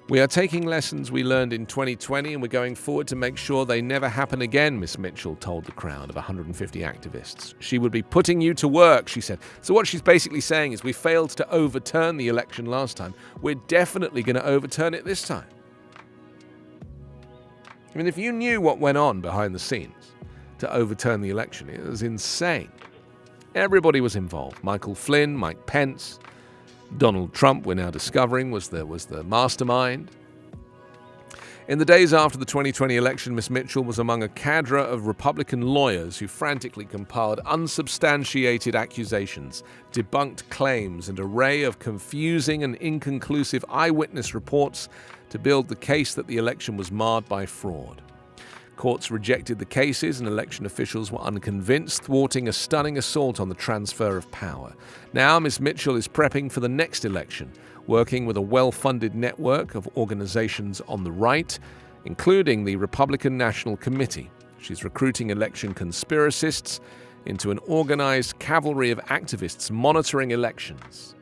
We are taking lessons we learned in 2020 and we're going forward to make sure they never happen again, Miss Mitchell told the crowd of 150 activists. She would be putting you to work, she said. So what she's basically saying is we failed to overturn the election last time. We're definitely going to overturn it this time. I mean, if you knew what went on behind the scenes to overturn the election, it was insane. Everybody was involved. Michael Flynn, Mike Pence, Donald Trump, we're now discovering, was the mastermind. In the days after the 2020 election, Miss Mitchell was among a cadre of Republican lawyers who frantically compiled unsubstantiated accusations, debunked claims, and an array of confusing and inconclusive eyewitness reports to build the case that the election was marred by fraud. Courts rejected the cases and election officials were unconvinced, thwarting a stunning assault on the transfer of power. Now Ms. Mitchell is prepping for the next election, working with a well-funded network of organizations on the right, including the Republican National Committee. She's recruiting election conspiracists into an organized cavalry of activists monitoring elections.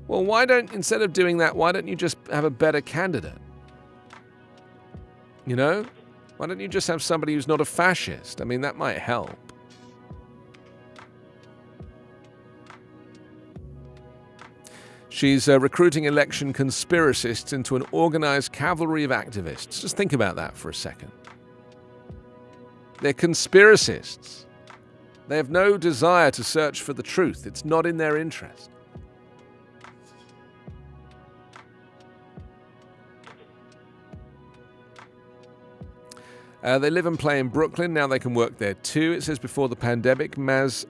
Well, instead of doing that, why don't you just have a better candidate? You know? Why don't you just have somebody who's not a fascist? I mean, that might help. She's recruiting election conspiracists into an organized cavalry of activists. Just think about that for a second. They're conspiracists. They have no desire to search for the truth. It's not in their interest. They live and play in Brooklyn. Now they can work there too. It says before the pandemic, Maz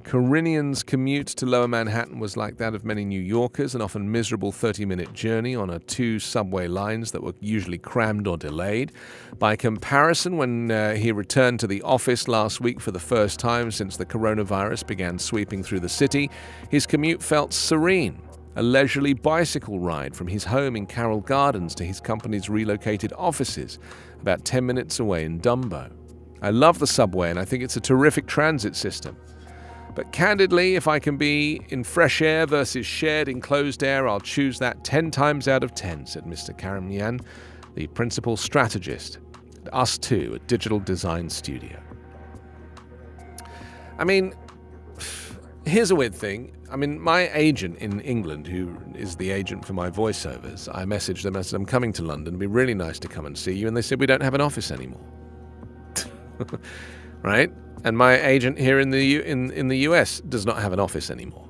Karinian's commute to Lower Manhattan was like that of many New Yorkers, an often miserable 30-minute journey on 2 subway lines that were usually crammed or delayed. By comparison, when he returned to the office last week for the first time since the coronavirus began sweeping through the city, his commute felt serene. A leisurely bicycle ride from his home in Carroll Gardens to his company's relocated offices, about 10 minutes away in Dumbo. I love the subway and I think it's a terrific transit system. But candidly, if I can be in fresh air versus shared enclosed air, I'll choose that 10 times out of 10, said Mr. Karamian, the principal strategist at Us Too, a digital design studio. I mean, here's a weird thing. I mean, my agent in England, who is the agent for my voiceovers, I messaged them. I said, I'm coming to London. It'd be really nice to come and see you. And they said, we don't have an office anymore. Right? And my agent here in the US does not have an office anymore.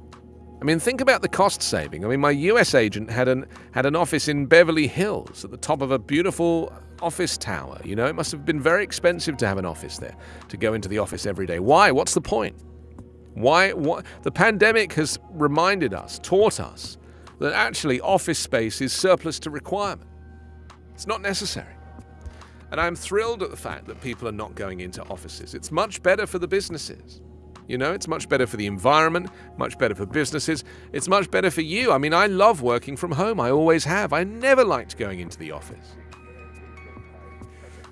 I mean, think about the cost saving. I mean, my US agent had an office in Beverly Hills at the top of a beautiful office tower. You know, it must have been very expensive to have an office there, to go into the office every day. Why? What's the point? Why? The pandemic has reminded us, taught us, that actually office space is surplus to requirement. It's not necessary. And I'm thrilled at the fact that people are not going into offices. It's much better for the businesses. You know, it's much better for the environment, much better for businesses. It's much better for you. I mean, I love working from home. I always have. I never liked going into the office.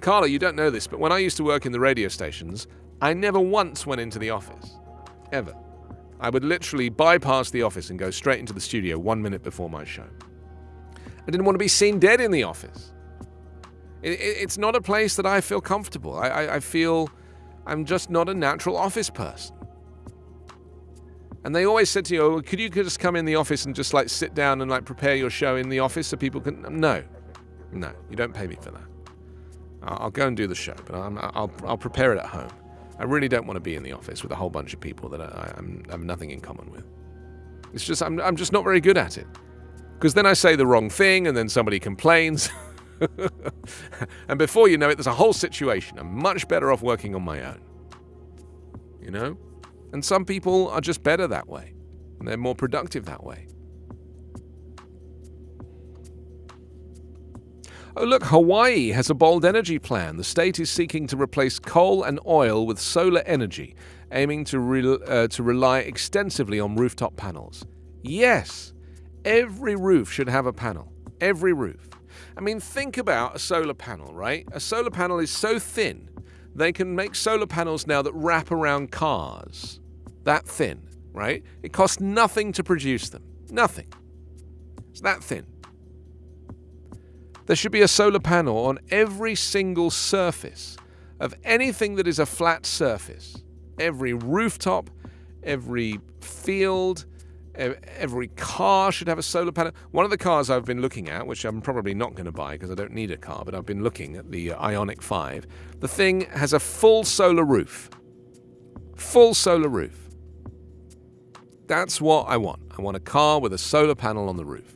Carla, you don't know this, but when I used to work in the radio stations, I never once went into the office. Ever. I would literally bypass the office and go straight into the studio 1 minute before my show. I didn't want to be seen dead in the office. It's not a place that I feel comfortable. I feel I'm just not a natural office person. And they always said to you, oh, could you just come in the office and just like sit down and like prepare your show in the office so people can... No, you don't pay me for that. I'll go and do the show, but I'll prepare it at home. I really don't want to be in the office with a whole bunch of people that I have nothing in common with. It's just, I'm just not very good at it. Because then I say the wrong thing and then somebody complains. And before you know it, there's a whole situation. I'm much better off working on my own. You know? And some people are just better that way. And they're more productive that way. Oh, look, Hawaii has a bold energy plan. The state is seeking to replace coal and oil with solar energy, aiming to rely extensively on rooftop panels. Yes, every roof should have a panel. Every roof. I mean, think about a solar panel, right? A solar panel is so thin, they can make solar panels now that wrap around cars. That thin, right? It costs nothing to produce them. Nothing. It's that thin. There should be a solar panel on every single surface of anything that is a flat surface. Every rooftop, every field, every car should have a solar panel. One of the cars I've been looking at, which I'm probably not going to buy because I don't need a car, but I've been looking at the Ioniq 5. The thing has a full solar roof. Full solar roof. That's what I want. I want a car with a solar panel on the roof.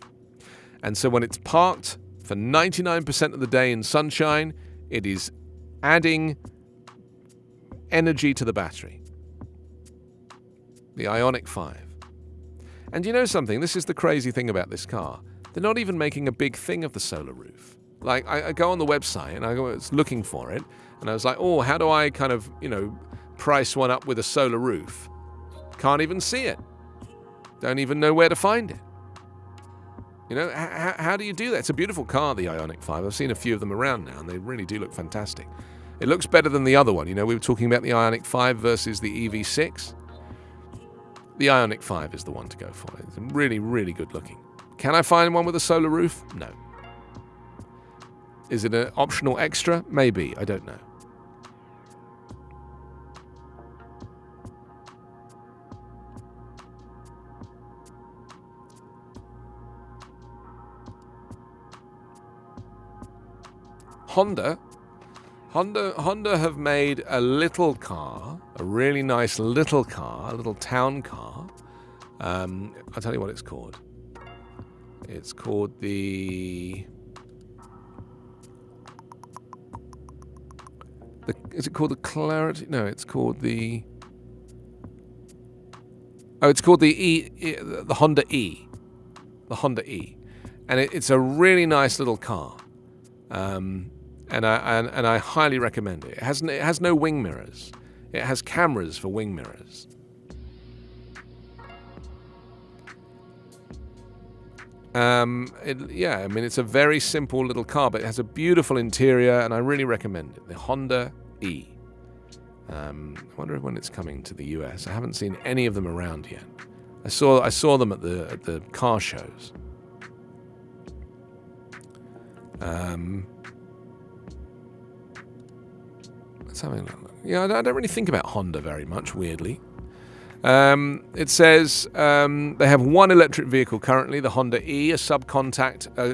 And so when it's parked for 99% of the day in sunshine, it is adding energy to the battery. The Ioniq 5. And you know something? This is the crazy thing about this car. They're not even making a big thing of the solar roof. Like, I go on the website and I was looking for it, and I was like, oh, how do I kind of, price one up with a solar roof? Can't even see it. Don't even know where to find it. How do you do that? It's a beautiful car, the Ioniq 5. I've seen a few of them around now, and they really do look fantastic. It looks better than the other one. We were talking about the Ioniq 5 versus the EV6. The Ioniq 5 is the one to go for. It's really, really good looking. Can I find one with a solar roof? No. Is it an optional extra? Maybe. I don't know. Honda have made a little car, a really nice little car, a little town car. I'll tell you what it's called. It's called the is it called the Clarity? No, it's called the... Oh, it's called the Honda E. The Honda E. And it's a really nice little car. And I highly recommend it. It has no wing mirrors. It has cameras for wing mirrors. It's a very simple little car, but it has a beautiful interior, and I really recommend it. The Honda E. I wonder when it's coming to the US. I haven't seen any of them around yet. I saw them at the car shows. Let's have a look. Yeah, I don't really think about Honda very much, weirdly. It says they have one electric vehicle currently, the Honda E, a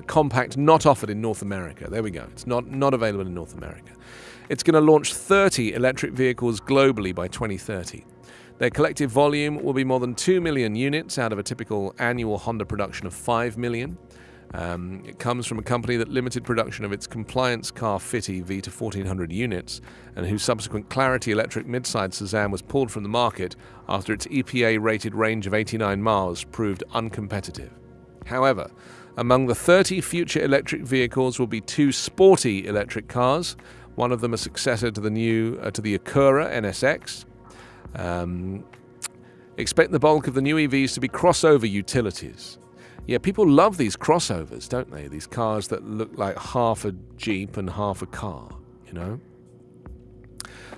compact not offered in North America. There we go. It's not available in North America. It's going to launch 30 electric vehicles globally by 2030. Their collective volume will be more than 2 million units out of a typical annual Honda production of 5 million. It comes from a company that limited production of its compliance car Fit EV to 1,400 units, and whose subsequent Clarity electric midsize sedan was pulled from the market after its EPA-rated range of 89 miles proved uncompetitive. However, among the 30 future electric vehicles will be 2 sporty electric cars, one of them a successor to the Acura NSX. Expect the bulk of the new EVs to be crossover utilities. Yeah, people love these crossovers, don't they? These cars that look like half a Jeep and half a car,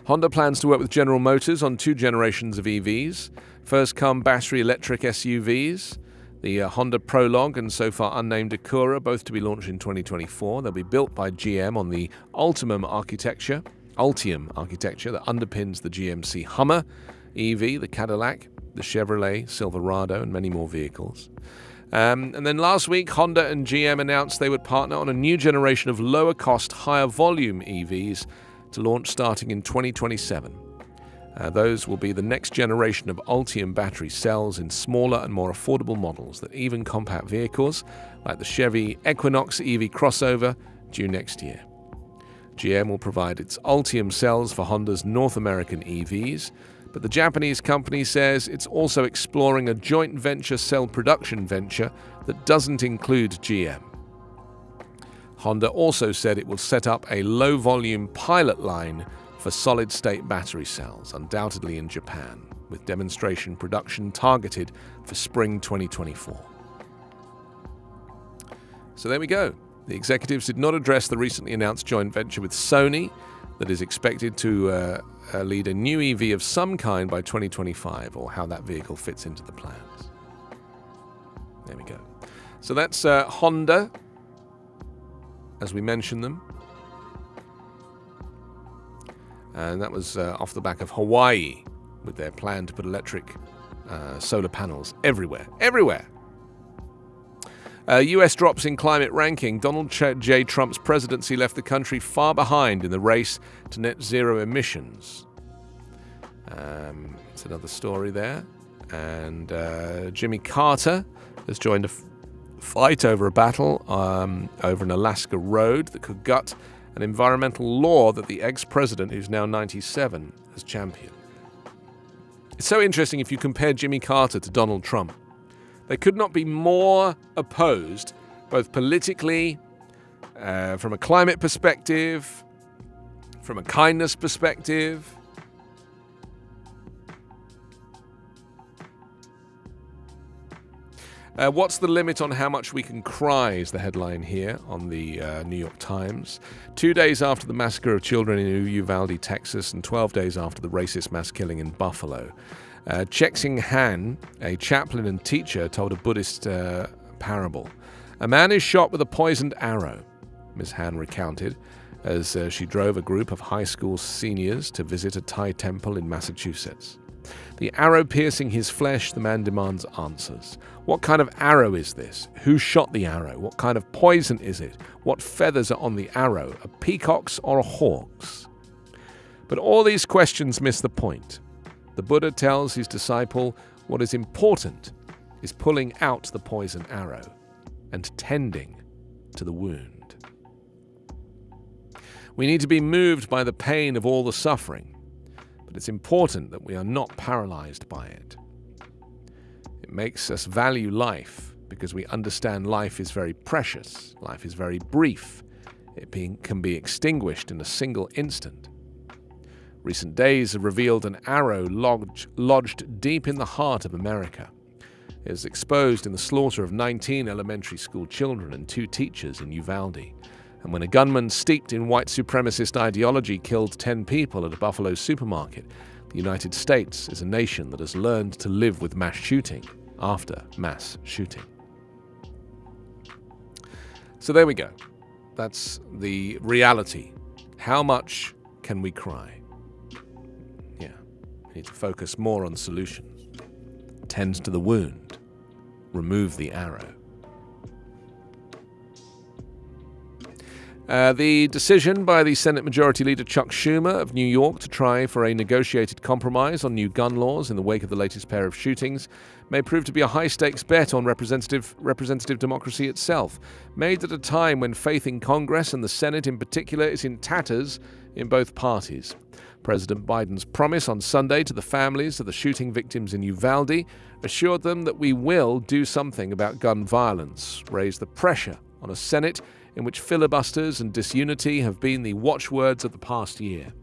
Honda plans to work with General Motors on 2 generations of EVs. First come battery electric SUVs, the Honda Prologue and so far unnamed Acura, both to be launched in 2024. They'll be built by GM on the Ultium architecture that underpins the GMC Hummer EV, the Cadillac, the Chevrolet Silverado, and many more vehicles. And then last week, Honda and GM announced they would partner on a new generation of lower-cost, higher-volume EVs to launch starting in 2027. Those will be the next generation of Ultium battery cells in smaller and more affordable models that even compact vehicles like the Chevy Equinox EV crossover due next year. GM will provide its Ultium cells for Honda's North American EVs, but the Japanese company says it's also exploring a joint venture cell production venture that doesn't include GM. Honda also said it will set up a low-volume pilot line for solid-state battery cells, undoubtedly in Japan, with demonstration production targeted for spring 2024. So there we go. The executives did not address the recently announced joint venture with Sony that is expected to lead a new EV of some kind by 2025, or how that vehicle fits into the plans. There we go. So that's Honda. as we mentioned them. And that was off the back of Hawaii, with their plan to put electric solar panels everywhere. Everywhere! US drops in climate ranking. Donald J. Trump's presidency left the country far behind in the race to net zero emissions. It's another story there. And Jimmy Carter has joined a fight over a battle over an Alaska road that could gut an environmental law that the ex-president, who's now 97, has championed. It's so interesting if you compare Jimmy Carter to Donald Trump. They could not be more opposed, both politically, from a climate perspective, from a kindness perspective. What's the limit on how much we can cry is the headline here on the New York Times. 2 days after the massacre of children in Uvalde, Texas, and 12 days after the racist mass killing in Buffalo. Chexing Han, a chaplain and teacher, told a Buddhist parable. A man is shot with a poisoned arrow, Ms. Han recounted, as she drove a group of high school seniors to visit a Thai temple in Massachusetts. The arrow piercing his flesh, the man demands answers. What kind of arrow is this? Who shot the arrow? What kind of poison is it? What feathers are on the arrow? A peacock's or a hawk's? But all these questions miss the point. The Buddha tells his disciple what is important is pulling out the poison arrow and tending to the wound. We need to be moved by the pain of all the suffering, but it's important that we are not paralyzed by it. It makes us value life because we understand life is very precious, life is very brief, it can be extinguished in a single instant. Recent days have revealed an arrow lodged deep in the heart of America. It was exposed in the slaughter of 19 elementary school children and 2 teachers in Uvalde. And when a gunman steeped in white supremacist ideology killed 10 people at a Buffalo supermarket, the United States is a nation that has learned to live with mass shooting after mass shooting. So there we go. That's the reality. How much can we cry? We need to focus more on solutions. Tend to the wound. Remove the arrow. The decision by the Senate Majority Leader Chuck Schumer of New York to try for a negotiated compromise on new gun laws in the wake of the latest pair of shootings may prove to be a high-stakes bet on representative democracy itself, made at a time when faith in Congress and the Senate in particular is in tatters in both parties. President Biden's promise on Sunday to the families of the shooting victims in Uvalde assured them that we will do something about gun violence, raise the pressure on a Senate in which filibusters and disunity have been the watchwords of the past year.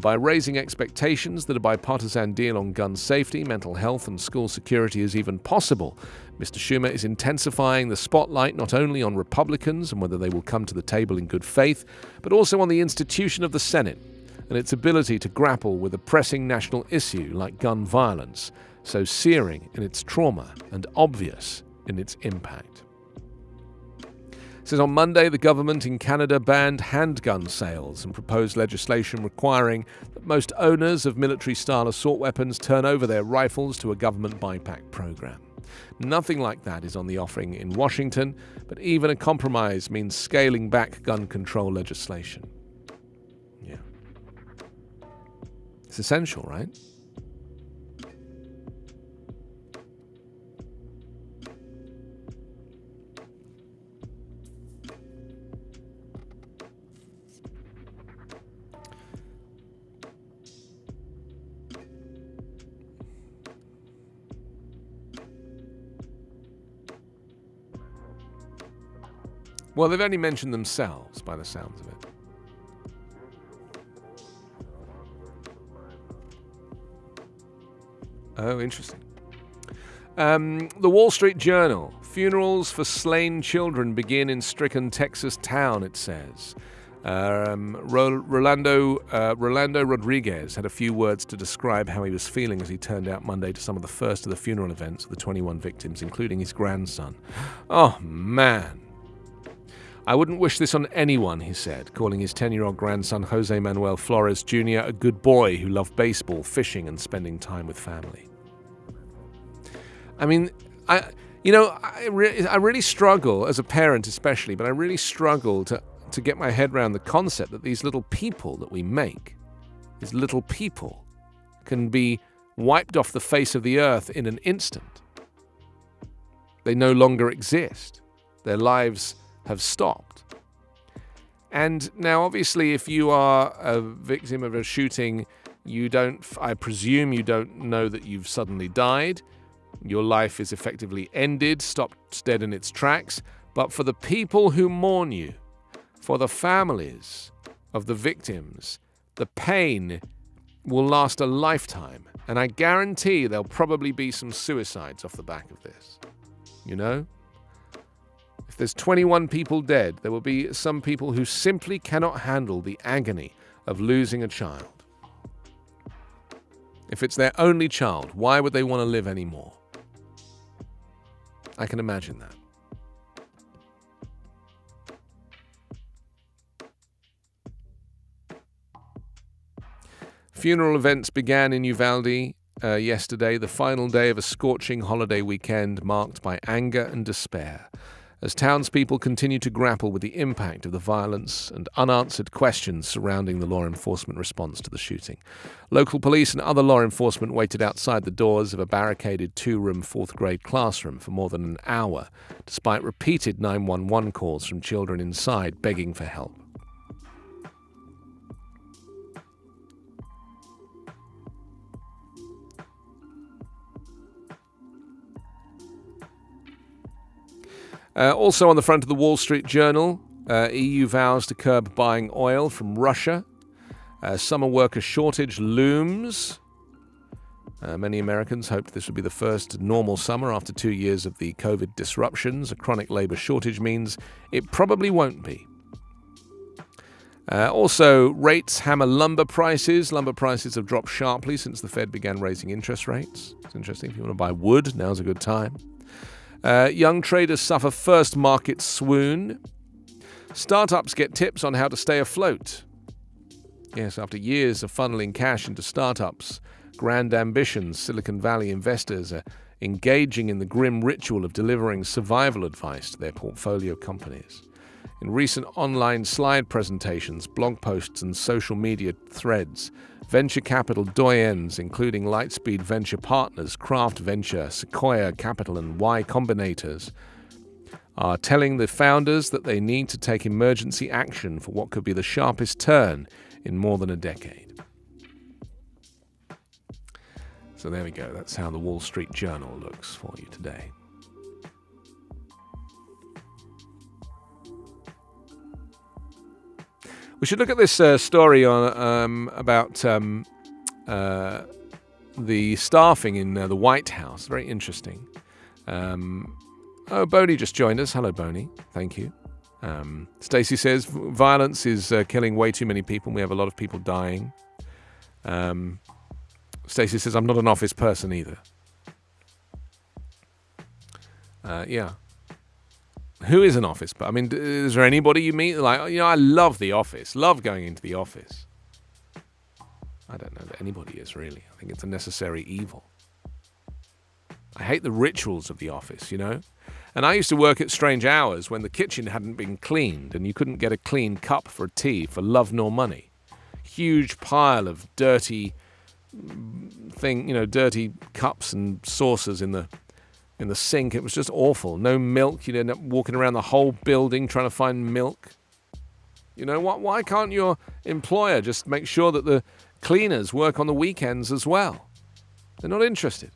By raising expectations that a bipartisan deal on gun safety, mental health, and school security is even possible, Mr. Schumer is intensifying the spotlight not only on Republicans and whether they will come to the table in good faith, but also on the institution of the Senate and its ability to grapple with a pressing national issue like gun violence, so searing in its trauma and obvious in its impact. It says on Monday, the government in Canada banned handgun sales and proposed legislation requiring that most owners of military-style assault weapons turn over their rifles to a government buyback program. Nothing like that is on the offering in Washington, but even a compromise means scaling back gun control legislation. Yeah. It's essential, right? Well, they've only mentioned themselves by the sounds of it. Oh, interesting. The Wall Street Journal. Funerals for slain children begin in stricken Texas town, it says. Rolando Rodriguez had a few words to describe how he was feeling as he turned out Monday to some of the first of the funeral events of the 21 victims, including his grandson. Oh, man. I wouldn't wish this on anyone, he said, calling his 10-year-old grandson Jose Manuel Flores Jr. a good boy who loved baseball, fishing, and spending time with family. I mean, I really struggle, as a parent especially, but I really struggle to get my head around the concept that these little people that we make, these little people, can be wiped off the face of the earth in an instant. They no longer exist. Their lives have stopped. And now, obviously, if you are a victim of a shooting, I presume you don't know that you've suddenly died. Your life is effectively ended, stopped dead in its tracks. But for the people who mourn you, for the families of the victims, the pain will last a lifetime. And I guarantee there'll probably be some suicides off the back of this. You know? If there's 21 people dead, there will be some people who simply cannot handle the agony of losing a child. If it's their only child, why would they want to live anymore? I can imagine that. Funeral events began in Uvalde yesterday, the final day of a scorching holiday weekend marked by anger and despair, as townspeople continue to grapple with the impact of the violence and unanswered questions surrounding the law enforcement response to the shooting. Local police and other law enforcement waited outside the doors of a barricaded 2-room 4th-grade classroom for more than an hour, despite repeated 911 calls from children inside begging for help. Also on the front of the Wall Street Journal, EU vows to curb buying oil from Russia. Summer worker shortage looms. Many Americans hoped this would be the first normal summer after 2 years of the COVID disruptions. A chronic labor shortage means it probably won't be. Also, rates hammer lumber prices. Lumber prices have dropped sharply since the Fed began raising interest rates. It's interesting. If you want to buy wood, now's a good time. Young traders suffer first market swoon. Startups get tips on how to stay afloat. Yes, after years of funneling cash into startups, grand ambitions, Silicon Valley investors are engaging in the grim ritual of delivering survival advice to their portfolio companies. In recent online slide presentations, blog posts, and social media threads, venture capital doyens, including Lightspeed Venture Partners, Craft Venture, Sequoia Capital, and Y Combinators, are telling the founders that they need to take emergency action for what could be the sharpest turn in more than a decade. So there we go. That's how the Wall Street Journal looks for you today. We should look at this story on about the staffing in the White House. Very interesting. Boney just joined us. Hello, Boney. Thank you. Stacey says violence is killing way too many people. We have a lot of people dying. Stacey says I'm not an office person either. Yeah. Who is an office? But I mean, is there anybody you meet like, I love the office, love going into the office. I don't know that anybody is really. I think it's a necessary evil. I hate the rituals of the office, And I used to work at strange hours when the kitchen hadn't been cleaned and you couldn't get a clean cup for tea for love nor money. Huge pile of dirty dirty cups and saucers in the sink. It was just awful. No milk. You'd end up walking around the whole building trying to find milk. Why can't your employer just make sure that the cleaners work on the weekends as well? They're not interested.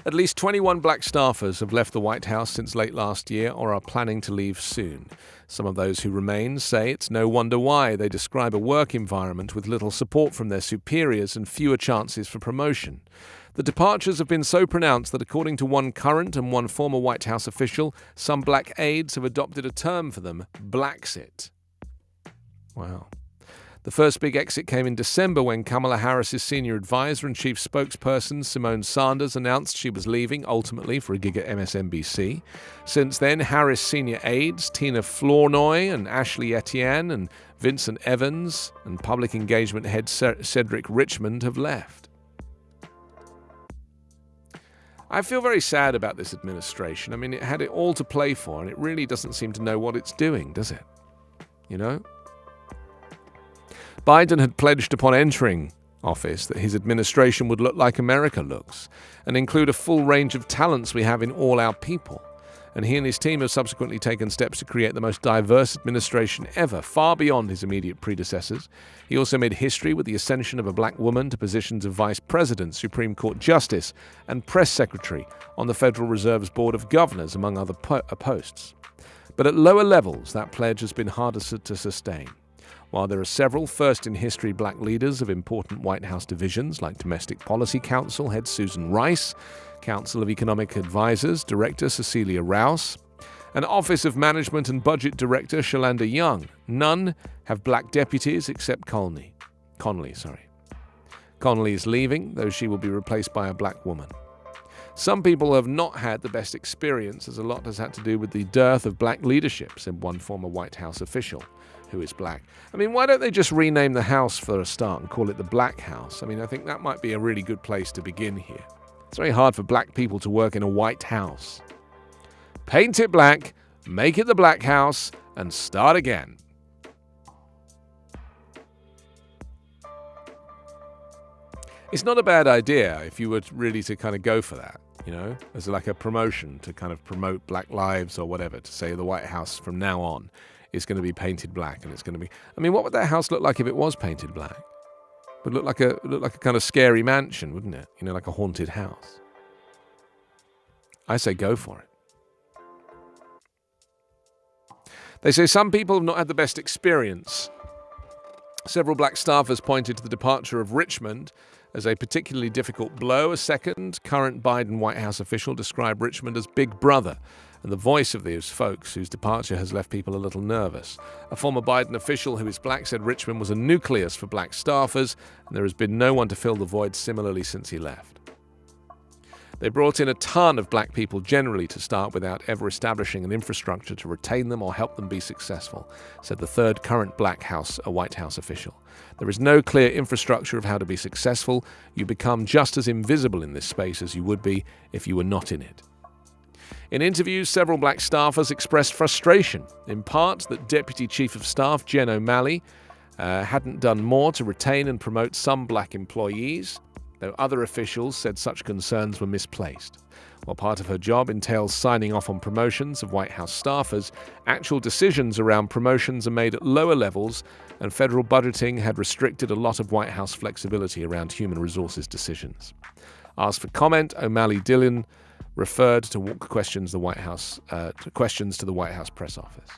At least 21 black staffers have left the White House since late last year or are planning to leave soon. Some of those who remain say it's no wonder why. They describe a work environment with little support from their superiors and fewer chances for promotion. The departures have been so pronounced that according to one current and one former White House official, some black aides have adopted a term for them, Blacksit. Wow. The first big exit came in December when Kamala Harris's senior advisor and chief spokesperson Simone Sanders announced she was leaving, ultimately for a gig at MSNBC. Since then, Harris' senior aides Tina Flournoy and Ashley Etienne and Vincent Evans and public engagement head Cedric Richmond have left. I feel very sad about this administration. I mean, it had it all to play for, and it really doesn't seem to know what it's doing, does it? You know? Biden had pledged upon entering office that his administration would look like America looks and include a full range of talents we have in all our people. And he and his team have subsequently taken steps to create the most diverse administration ever, far beyond his immediate predecessors. He also made history with the ascension of a black woman to positions of vice president, Supreme Court justice, and press secretary on the Federal Reserve's Board of Governors, among other posts. But at lower levels, that pledge has been harder to sustain. While there are several first-in-history black leaders of important White House divisions, like Domestic Policy Council head Susan Rice, Council of Economic Advisors Director Cecilia Rouse, and Office of Management and Budget Director Shalanda Young, none have black deputies except Conley. Conley is leaving, though she will be replaced by a black woman. Some people have not had the best experience, as a lot has had to do with the dearth of black leadership, said one former White House official who is black. I mean, why don't they just rename the House for a start and call it the Black House? I mean, I think that might be a really good place to begin here. It's very hard for black people to work in a White House. Paint it black, make it the Black House, and start again. It's not a bad idea if you were really to kind of go for that, you know, as like a promotion to kind of promote black lives or whatever, to say the White House from now on is going to be painted black, and it's going to be... I mean, what would that house look like if it was painted black? It would look like a kind of scary mansion, wouldn't it? You know, like a haunted house. I say go for it. They say some people have not had the best experience. Several black staffers pointed to the departure of Richmond as a particularly difficult blow. A second current Biden White House official described Richmond as Big Brother and the voice of those folks whose departure has left people a little nervous. A former Biden official who is black said Richmond was a nucleus for black staffers, and there has been no one to fill the void similarly since he left. They brought in a ton of black people generally to start without ever establishing an infrastructure to retain them or help them be successful, said the third current White House official. There is no clear infrastructure of how to be successful. You become just as invisible in this space as you would be if you were not in it. In interviews, several black staffers expressed frustration, in part that Deputy Chief of Staff Jen O'Malley hadn't done more to retain and promote some black employees, though other officials said such concerns were misplaced. While part of her job entails signing off on promotions of White House staffers, actual decisions around promotions are made at lower levels, and federal budgeting had restricted a lot of White House flexibility around human resources decisions. Asked for comment, O'Malley Dillon referred to questions to the White House press office.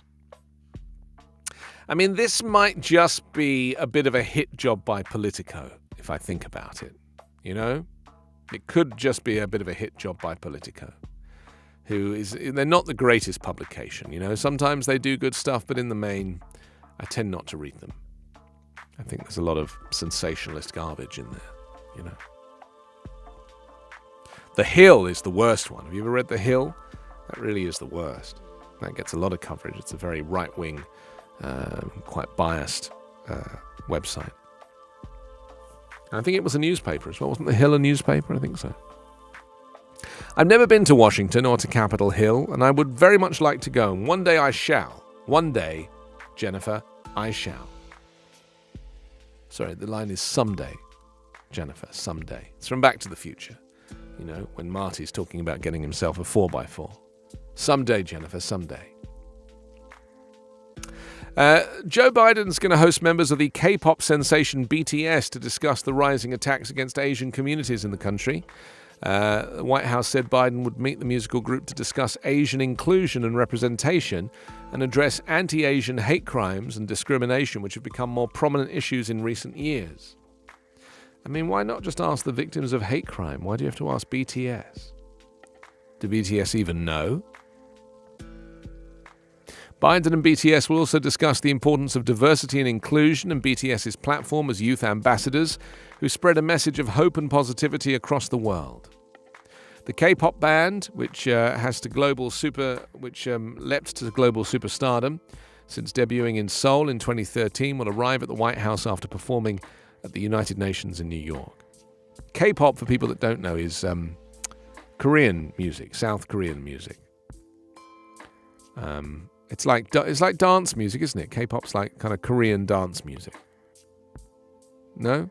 I mean, this might just be a bit of a hit job by Politico, if I think about it. You know, it could just be a bit of a hit job by Politico, they're not the greatest publication. You know, sometimes they do good stuff, but in the main, I tend not to read them. I think there's a lot of sensationalist garbage in there, you know. The Hill is the worst one. Have you ever read The Hill? That really is the worst. That gets a lot of coverage. It's a very right-wing, quite biased website. I think it was a newspaper as well. Wasn't The Hill a newspaper? I think so. I've never been to Washington or to Capitol Hill, and I would very much like to go, and one day I shall. One day, Jennifer, I shall. Sorry, the line is someday, Jennifer, someday. It's from Back to the Future. You know, when Marty's talking about getting himself a 4x4. Someday, Jennifer, someday. Joe Biden's going to host members of the K-pop sensation BTS to discuss the rising attacks against Asian communities in the country. The White House said Biden would meet the musical group to discuss Asian inclusion and representation and address anti-Asian hate crimes and discrimination, which have become more prominent issues in recent years. I mean, why not just ask the victims of hate crime? Why do you have to ask BTS? Do BTS even know? Biden and BTS will also discuss the importance of diversity and inclusion and BTS's platform as youth ambassadors who spread a message of hope and positivity across the world. The K-pop band, which leapt to global superstardom since debuting in Seoul in 2013, will arrive at the White House after performing at the United Nations in New York. K-pop, for people that don't know, is Korean music, South Korean music. It's like dance music, isn't it? K-pop's like kind of Korean dance music. No?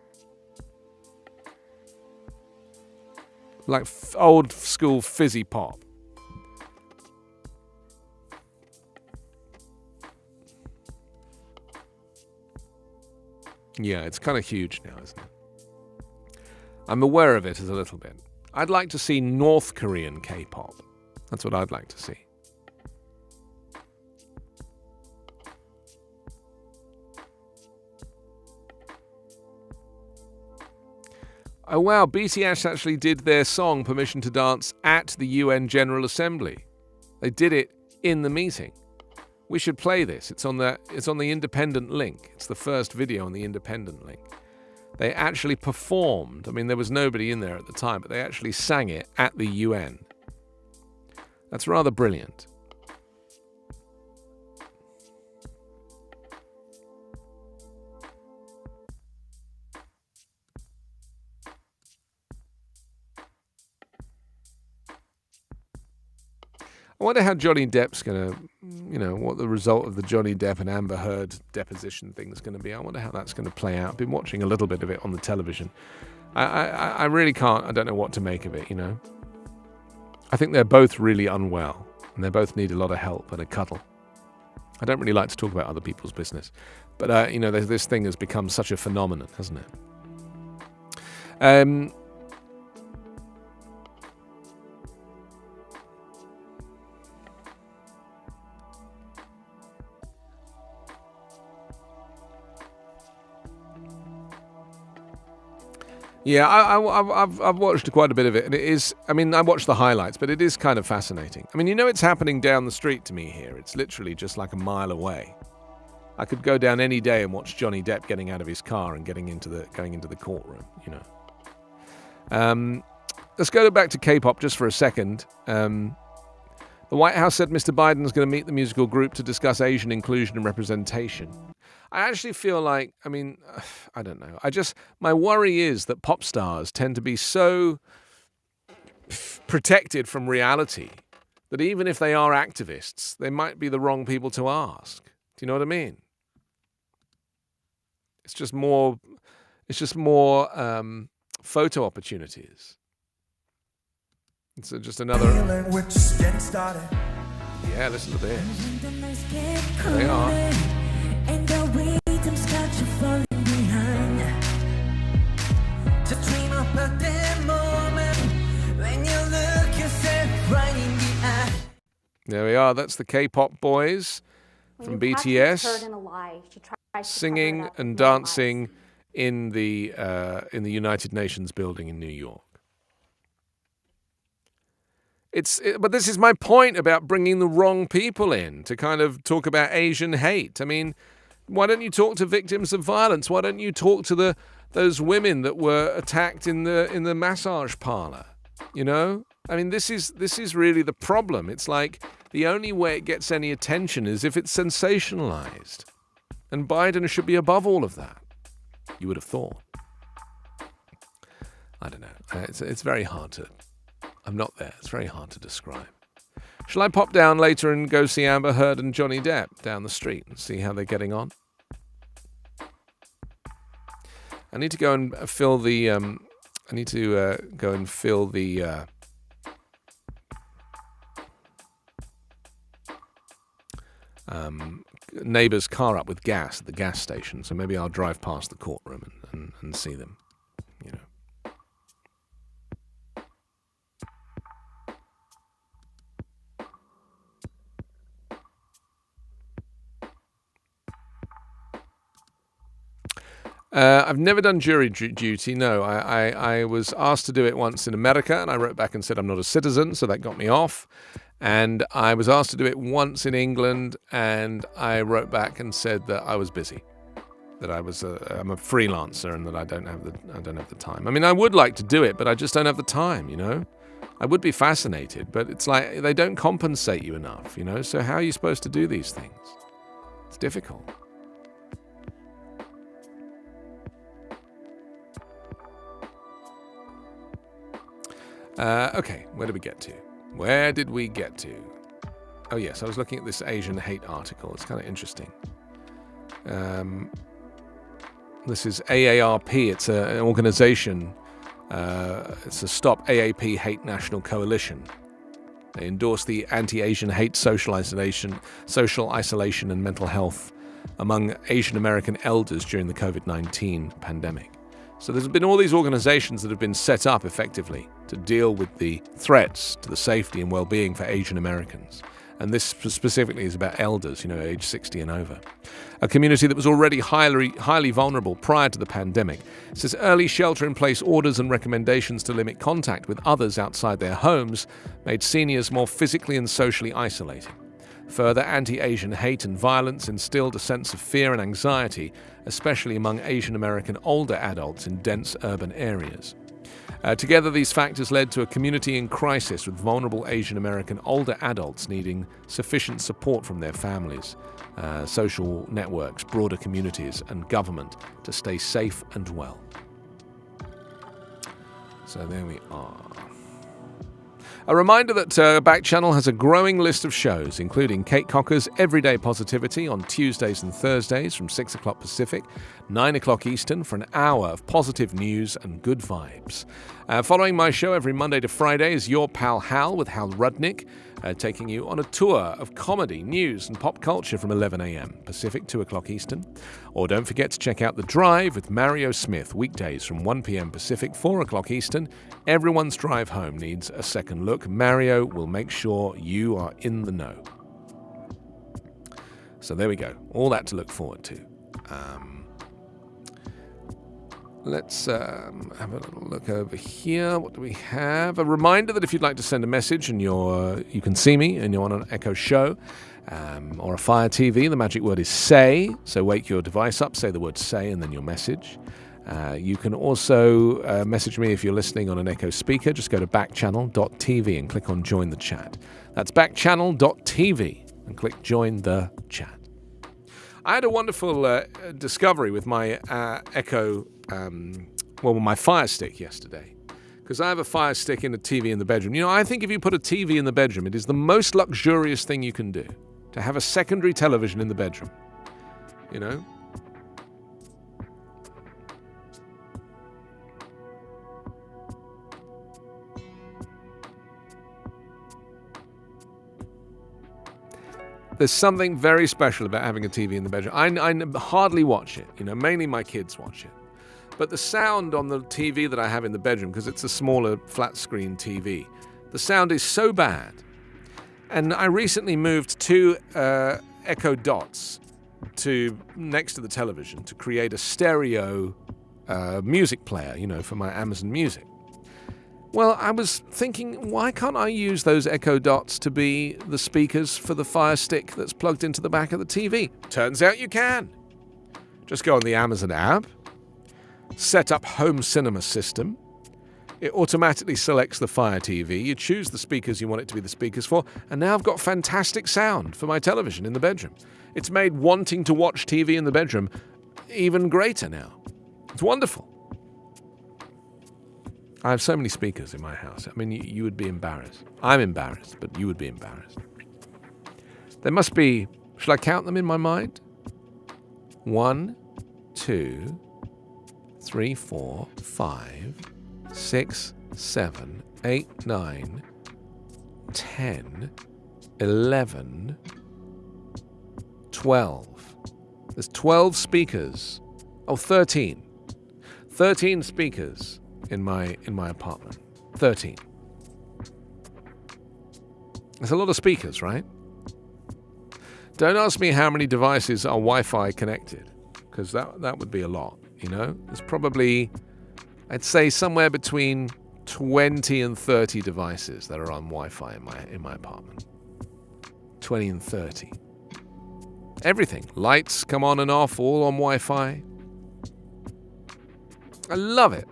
Like old school fizzy pop. Yeah, it's kind of huge now, isn't it? I'm aware of it as a little bit. I'd like to see North Korean K-pop. That's what I'd like to see. Oh wow, BTS actually did their song Permission to Dance at the UN General Assembly. They did it in the meeting. We should play this. It's on the Independent link. It's the first video on the Independent link. They actually performed. I mean, there was nobody in there at the time, but they actually sang it at the UN. That's rather brilliant. I wonder how Johnny Depp's going to, what the result of the Johnny Depp and Amber Heard deposition thing is going to be. I wonder how that's going to play out. I've been watching a little bit of it on the television. I really can't, I don't know what to make of it, I think they're both really unwell, and they both need a lot of help and a cuddle. I don't really like to talk about other people's business, but, this thing has become such a phenomenon, hasn't it? Yeah, I've watched quite a bit of it, and it is, I watched the highlights, but it is kind of fascinating. It's happening down the street to me here. It's literally just like a mile away. I could go down any day and watch Johnny Depp getting out of his car and going into the courtroom, Let's go back to K-pop just for a second. The White House said Mr. Biden is going to meet the musical group to discuss Asian inclusion and representation. I actually feel like, I don't know. My worry is that pop stars tend to be so protected from reality that even if they are activists, they might be the wrong people to ask. Do you know what I mean? It's just more photo opportunities. It's just another. Yeah, listen to this. There they are. And the rhythm's got you falling behind. To dream about that moment when you look yourself right in the eye. There we are. That's the K-pop boys from BTS singing and dancing in the United Nations building in New York. But this is my point about bringing the wrong people in to kind of talk about Asian hate. Why don't you talk to victims of violence? Why don't you talk to those women that were attacked in the massage parlor? This is really the problem. It's like the only way it gets any attention is if it's sensationalized. And Biden should be above all of that. You would have thought. I don't know. It's very hard to. I'm not there. It's very hard to describe. Shall I pop down later and go see Amber Heard and Johnny Depp down the street and see how they're getting on? I need to go and fill the. Neighbour's car up with gas at the gas station. So maybe I'll drive past the courtroom and see them. I've never done jury duty. No, I was asked to do it once in America, and I wrote back and said I'm not a citizen, so that got me off. And I was asked to do it once in England, and I wrote back and said that I was busy, that I'm a freelancer, and that I don't have the time. I mean, I would like to do it, but I just don't have the time. I would be fascinated, but it's like they don't compensate you enough. So how are you supposed to do these things? It's difficult. Okay, where did we get to? Oh yes, I was looking at this Asian hate article. It's kind of interesting. This is AARP. It's an organization. It's a Stop AAP Hate National Coalition. They endorse the anti-Asian hate, social isolation, and mental health among Asian American elders during the COVID-19 pandemic. So there's been all these organizations that have been set up effectively to deal with the threats to the safety and well-being for Asian Americans. And this specifically is about elders, age 60 and over. A community that was already highly vulnerable prior to the pandemic. It says early shelter-in-place orders and recommendations to limit contact with others outside their homes made seniors more physically and socially isolating. Further, anti-Asian hate and violence instilled a sense of fear and anxiety, especially among Asian American older adults in dense urban areas. Together, these factors led to a community in crisis with vulnerable Asian American older adults needing sufficient support from their families, social networks, broader communities, and government to stay safe and well. So there we are. A reminder that Backchannel has a growing list of shows, including Kate Cocker's Everyday Positivity on Tuesdays and Thursdays from 6 o'clock Pacific, 9 o'clock Eastern for an hour of positive news and good vibes. Following my show every Monday to Friday is Your Pal Hal with Hal Rudnick, taking you on a tour of comedy, news and pop culture from 11 a.m. Pacific, 2 o'clock Eastern. Or don't forget to check out The Drive with Mario Smith, weekdays from 1 p.m. Pacific, 4 o'clock Eastern. Everyone's drive home needs a second look. Mario will make sure you are in the know. So there we go. All that to look forward to. Let's have a little look over here. What do we have? A reminder that if you'd like to send a message and you can see me and you're on an Echo show or a Fire TV, the magic word is say. So wake your device up, say the word say, and then your message. You can also message me if you're listening on an Echo speaker. Just go to backchannel.tv and click on join the chat. That's backchannel.tv and click join the chat. I had a wonderful discovery with my Echo, my Fire Stick yesterday. Because I have a Fire Stick and a TV in the bedroom. I think if you put a TV in the bedroom, it is the most luxurious thing you can do. To have a secondary television in the bedroom. There's something very special about having a TV in the bedroom. I hardly watch it. Mainly my kids watch it. But the sound on the TV that I have in the bedroom, because it's a smaller flat screen TV, the sound is so bad. And I recently moved two Echo Dots next to the television to create a stereo music player, for my Amazon Music. Well, I was thinking, why can't I use those Echo Dots to be the speakers for the Fire Stick that's plugged into the back of the TV? Turns out you can. Just go on the Amazon app, set up Home Cinema System. It automatically selects the Fire TV. You choose the speakers you want it to be the speakers for, and now I've got fantastic sound for my television in the bedroom. It's made wanting to watch TV in the bedroom even greater now. It's wonderful. I have so many speakers in my house. I mean, you would be embarrassed. I'm embarrassed, but you would be embarrassed. There must be, shall I count them in my mind? 1, 2, 3, 4, 5, 6, 7, 8, 9, 10, 11, 12. There's 12 speakers. Oh, 13. 13 speakers in my apartment. 13. That's a lot of speakers, right? Don't ask me how many devices are Wi-Fi connected, because that would be a lot. There's probably, I'd say, somewhere between 20 and 30 devices that are on Wi-Fi in my apartment. 20 and 30. Everything. Lights come on and off, all on Wi-Fi. I love it.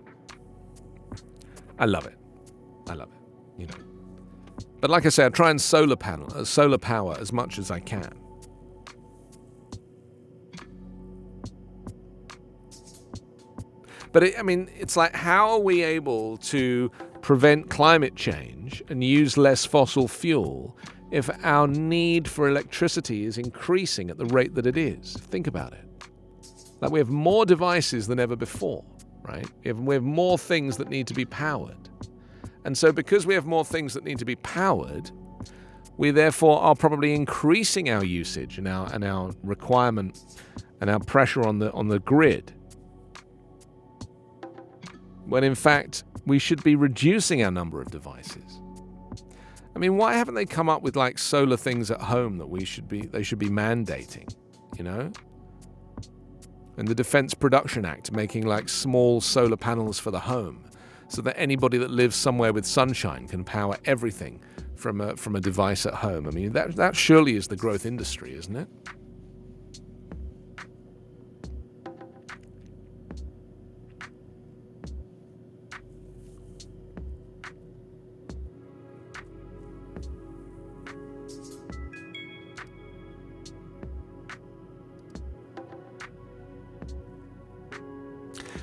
But like I say, I try and solar power as much as I can. But it's like, how are we able to prevent climate change and use less fossil fuel if our need for electricity is increasing at the rate that it is? Think about it. Like, we have more devices than ever before, right? We have more things that need to be powered. And so because we have more things that need to be powered, we therefore are probably increasing our usage and our requirement and our pressure on the grid. When in fact, we should be reducing our number of devices. Why haven't they come up with like solar things at home that they should be mandating, And the Defense Production Act making like small solar panels for the home, so that anybody that lives somewhere with sunshine can power everything from a device at home. That surely is the growth industry, isn't it?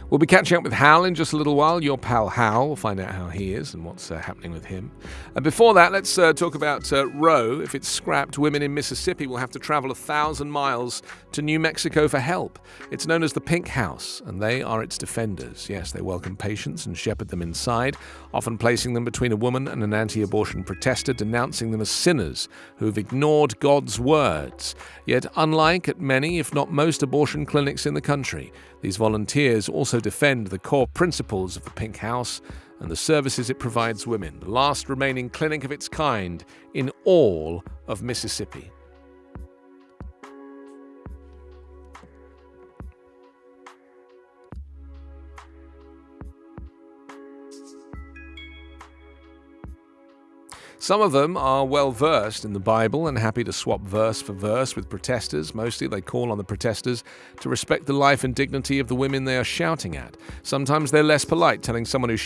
We'll be catching up with Hal in just a little while. Your pal Hal. We'll find out how he is and what's happening with him. And before that, let's talk about Roe. If it's scrapped, women in Mississippi will have to travel 1,000 miles to New Mexico for help. It's known as the Pink House, and they are its defenders. Yes, they welcome patients and shepherd them inside, often placing them between a woman and an anti-abortion protester, denouncing them as sinners who've ignored God's words. Yet, unlike at many, if not most, abortion clinics in the country, these volunteers also defend the core principles of the Pink House and the services it provides women, the last remaining clinic of its kind in all of Mississippi. Some of them are well versed in the Bible and happy to swap verse for verse with protesters. Mostly they call on the protesters to respect the life and dignity of the women they are shouting at. Sometimes they're less polite, telling someone who's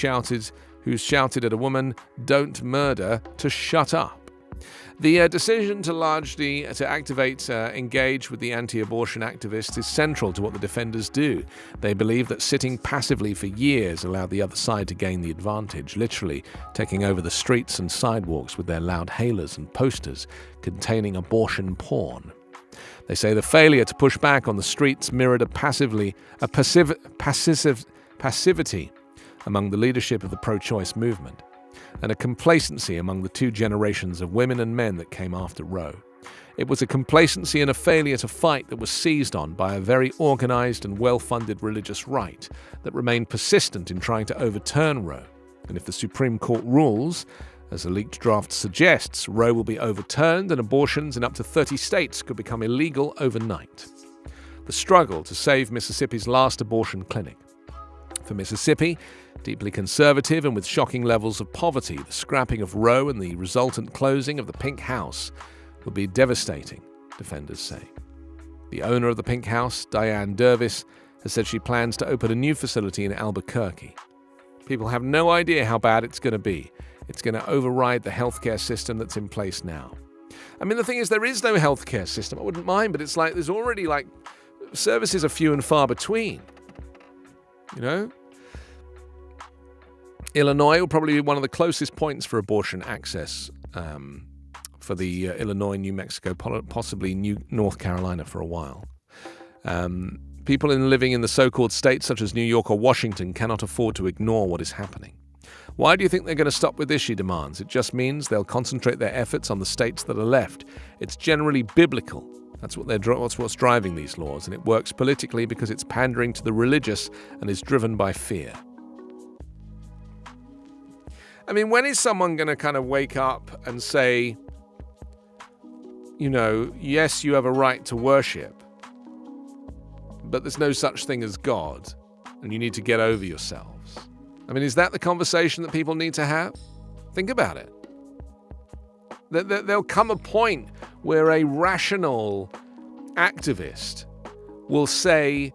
shouted at a woman, "Don't murder," to shut up. The decision to engage with the anti-abortion activists is central to what the defenders do. They believe that sitting passively for years allowed the other side to gain the advantage, literally taking over the streets and sidewalks with their loud hailers and posters containing abortion porn. They say the failure to push back on the streets mirrored passivity among the leadership of the pro-choice movement, and a complacency among the two generations of women and men that came after Roe. It was a complacency and a failure to fight that was seized on by a very organized and well-funded religious right that remained persistent in trying to overturn Roe. And if the Supreme Court rules, as a leaked draft suggests, Roe will be overturned and abortions in up to 30 states could become illegal overnight. The struggle to save Mississippi's last abortion clinic. For Mississippi, deeply conservative and with shocking levels of poverty, the scrapping of Roe and the resultant closing of the Pink House would be devastating, defenders say. The owner of the Pink House, Diane Dervis, has said she plans to open a new facility in Albuquerque. People have no idea how bad it's going to be. It's going to override the healthcare system that's in place now. The thing is, there is no healthcare system. I wouldn't mind, but it's like there's already services are few and far between. Illinois will probably be one of the closest points for abortion access for the Illinois, New Mexico, possibly North Carolina for a while. People living in the so-called states such as New York or Washington cannot afford to ignore what is happening. Why do you think they're going to stop with this, she demands? It just means they'll concentrate their efforts on the states that are left. It's generally biblical. That's what's driving these laws, and it works politically because it's pandering to the religious and is driven by fear. When is someone going to kind of wake up and say, yes, you have a right to worship, but there's no such thing as God, and you need to get over yourselves. I mean, is that the conversation that people need to have? Think about it. There'll come a point where a rational activist will say,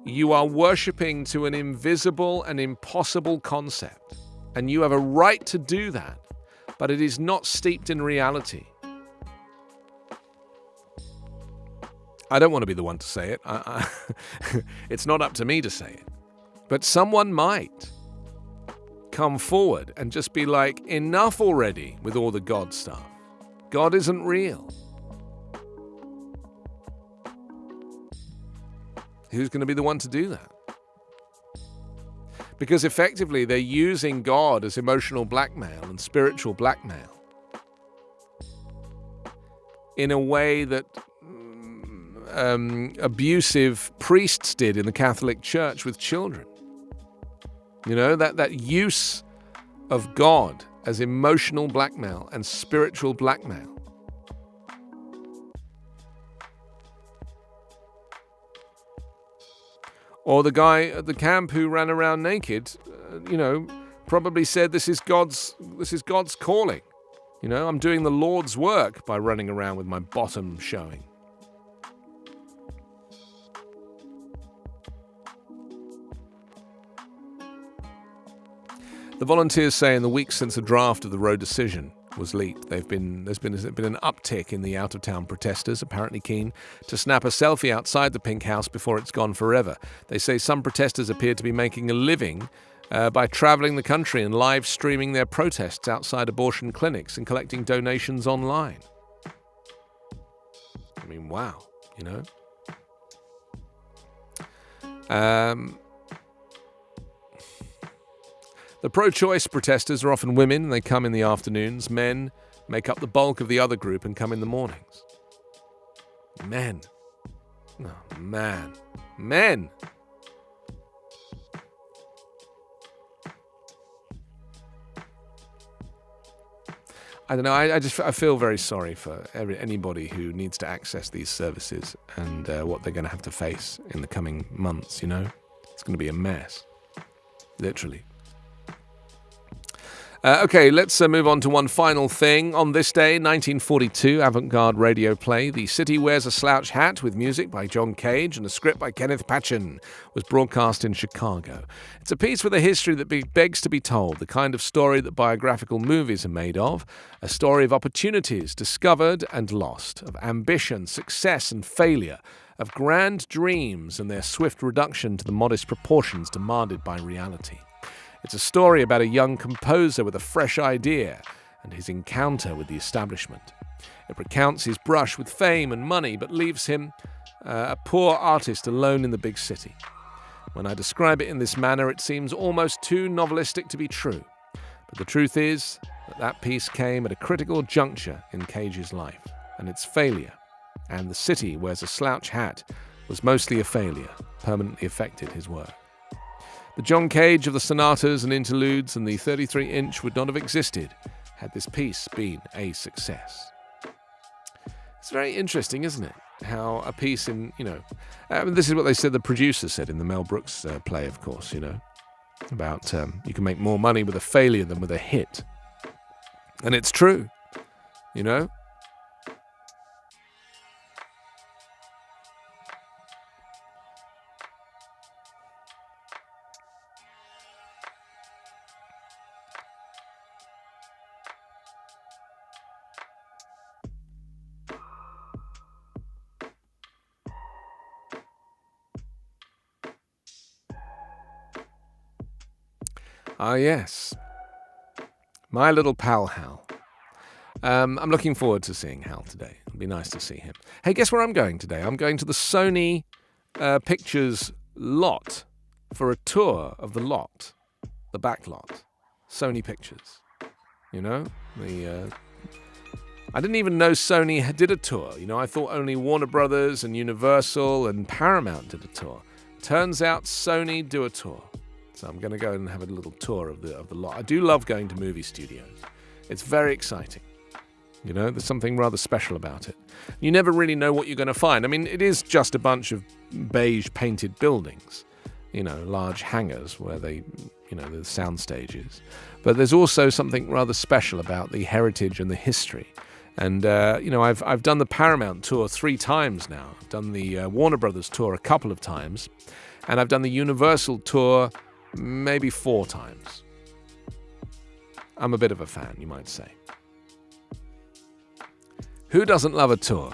you are worshipping to an invisible and impossible concept, and you have a right to do that, but it is not steeped in reality. I don't want to be the one to say it. It's not up to me to say it. But someone might come forward and just be like, enough already with all the God stuff. God isn't real. Who's going to be the one to do that? Because effectively they're using God as emotional blackmail and spiritual blackmail in a way that abusive priests did in the Catholic Church with children. You know, that use of God as emotional blackmail and spiritual blackmail. Or the guy at the camp who ran around naked, probably said, this is God's calling. You know, I'm doing the Lord's work by running around with my bottom showing. The volunteers say in the weeks since the draft of the Roe decision was leaked, there's been an uptick in the out-of-town protesters, apparently keen to snap a selfie outside the Pink House before it's gone forever. They say some protesters appear to be making a living by traveling the country and live streaming their protests outside abortion clinics and collecting donations online. I mean, wow, you know? The pro-choice protesters are often women, and they come in the afternoons. Men make up the bulk of the other group and come in the mornings. Men. Oh, man. Men! I don't know, I feel very sorry for anybody who needs to access these services and what they're going to have to face in the coming months, you know? It's going to be a mess. Literally. Okay, let's move on to one final thing. On this day, 1942, avant-garde radio play The City Wears a Slouch Hat with music by John Cage and a script by Kenneth Patchen was broadcast in Chicago. It's a piece with a history that begs to be told, the kind of story that biographical movies are made of, a story of opportunities discovered and lost, of ambition, success and failure, of grand dreams and their swift reduction to the modest proportions demanded by reality. It's a story about a young composer with a fresh idea and his encounter with the establishment. It recounts his brush with fame and money, but leaves him a poor artist alone in the big city. When I describe it in this manner, it seems almost too novelistic to be true. But the truth is that piece came at a critical juncture in Cage's life, and its failure, and The City Wears a Slouch Hat, was mostly a failure, permanently affected his work. The John Cage of the sonatas and interludes and the 33-inch would not have existed had this piece been a success. It's very interesting, isn't it? How a piece in, this is what they said, the producer said in the Mel Brooks play, of course, about you can make more money with a failure than with a hit. And it's true, Ah, yes. My little pal Hal. I'm looking forward to seeing Hal today. It'll be nice to see him. Hey, guess where I'm going today? I'm going to the Sony Pictures lot for a tour of the lot, the back lot. Sony Pictures. I didn't even know Sony did a tour. I thought only Warner Brothers and Universal and Paramount did a tour. Turns out Sony do a tour. So I'm going to go and have a little tour of the lot. I do love going to movie studios. It's very exciting. There's something rather special about it. You never really know what you're going to find. I mean, it is just a bunch of beige painted buildings. large hangars where the sound stages. But there's also something rather special about the heritage and the history. And, I've done the Paramount tour 3 times now. I've done the Warner Brothers tour a couple of times. And I've done the Universal tour maybe 4 times. I'm a bit of a fan, you might say. Who doesn't love a tour?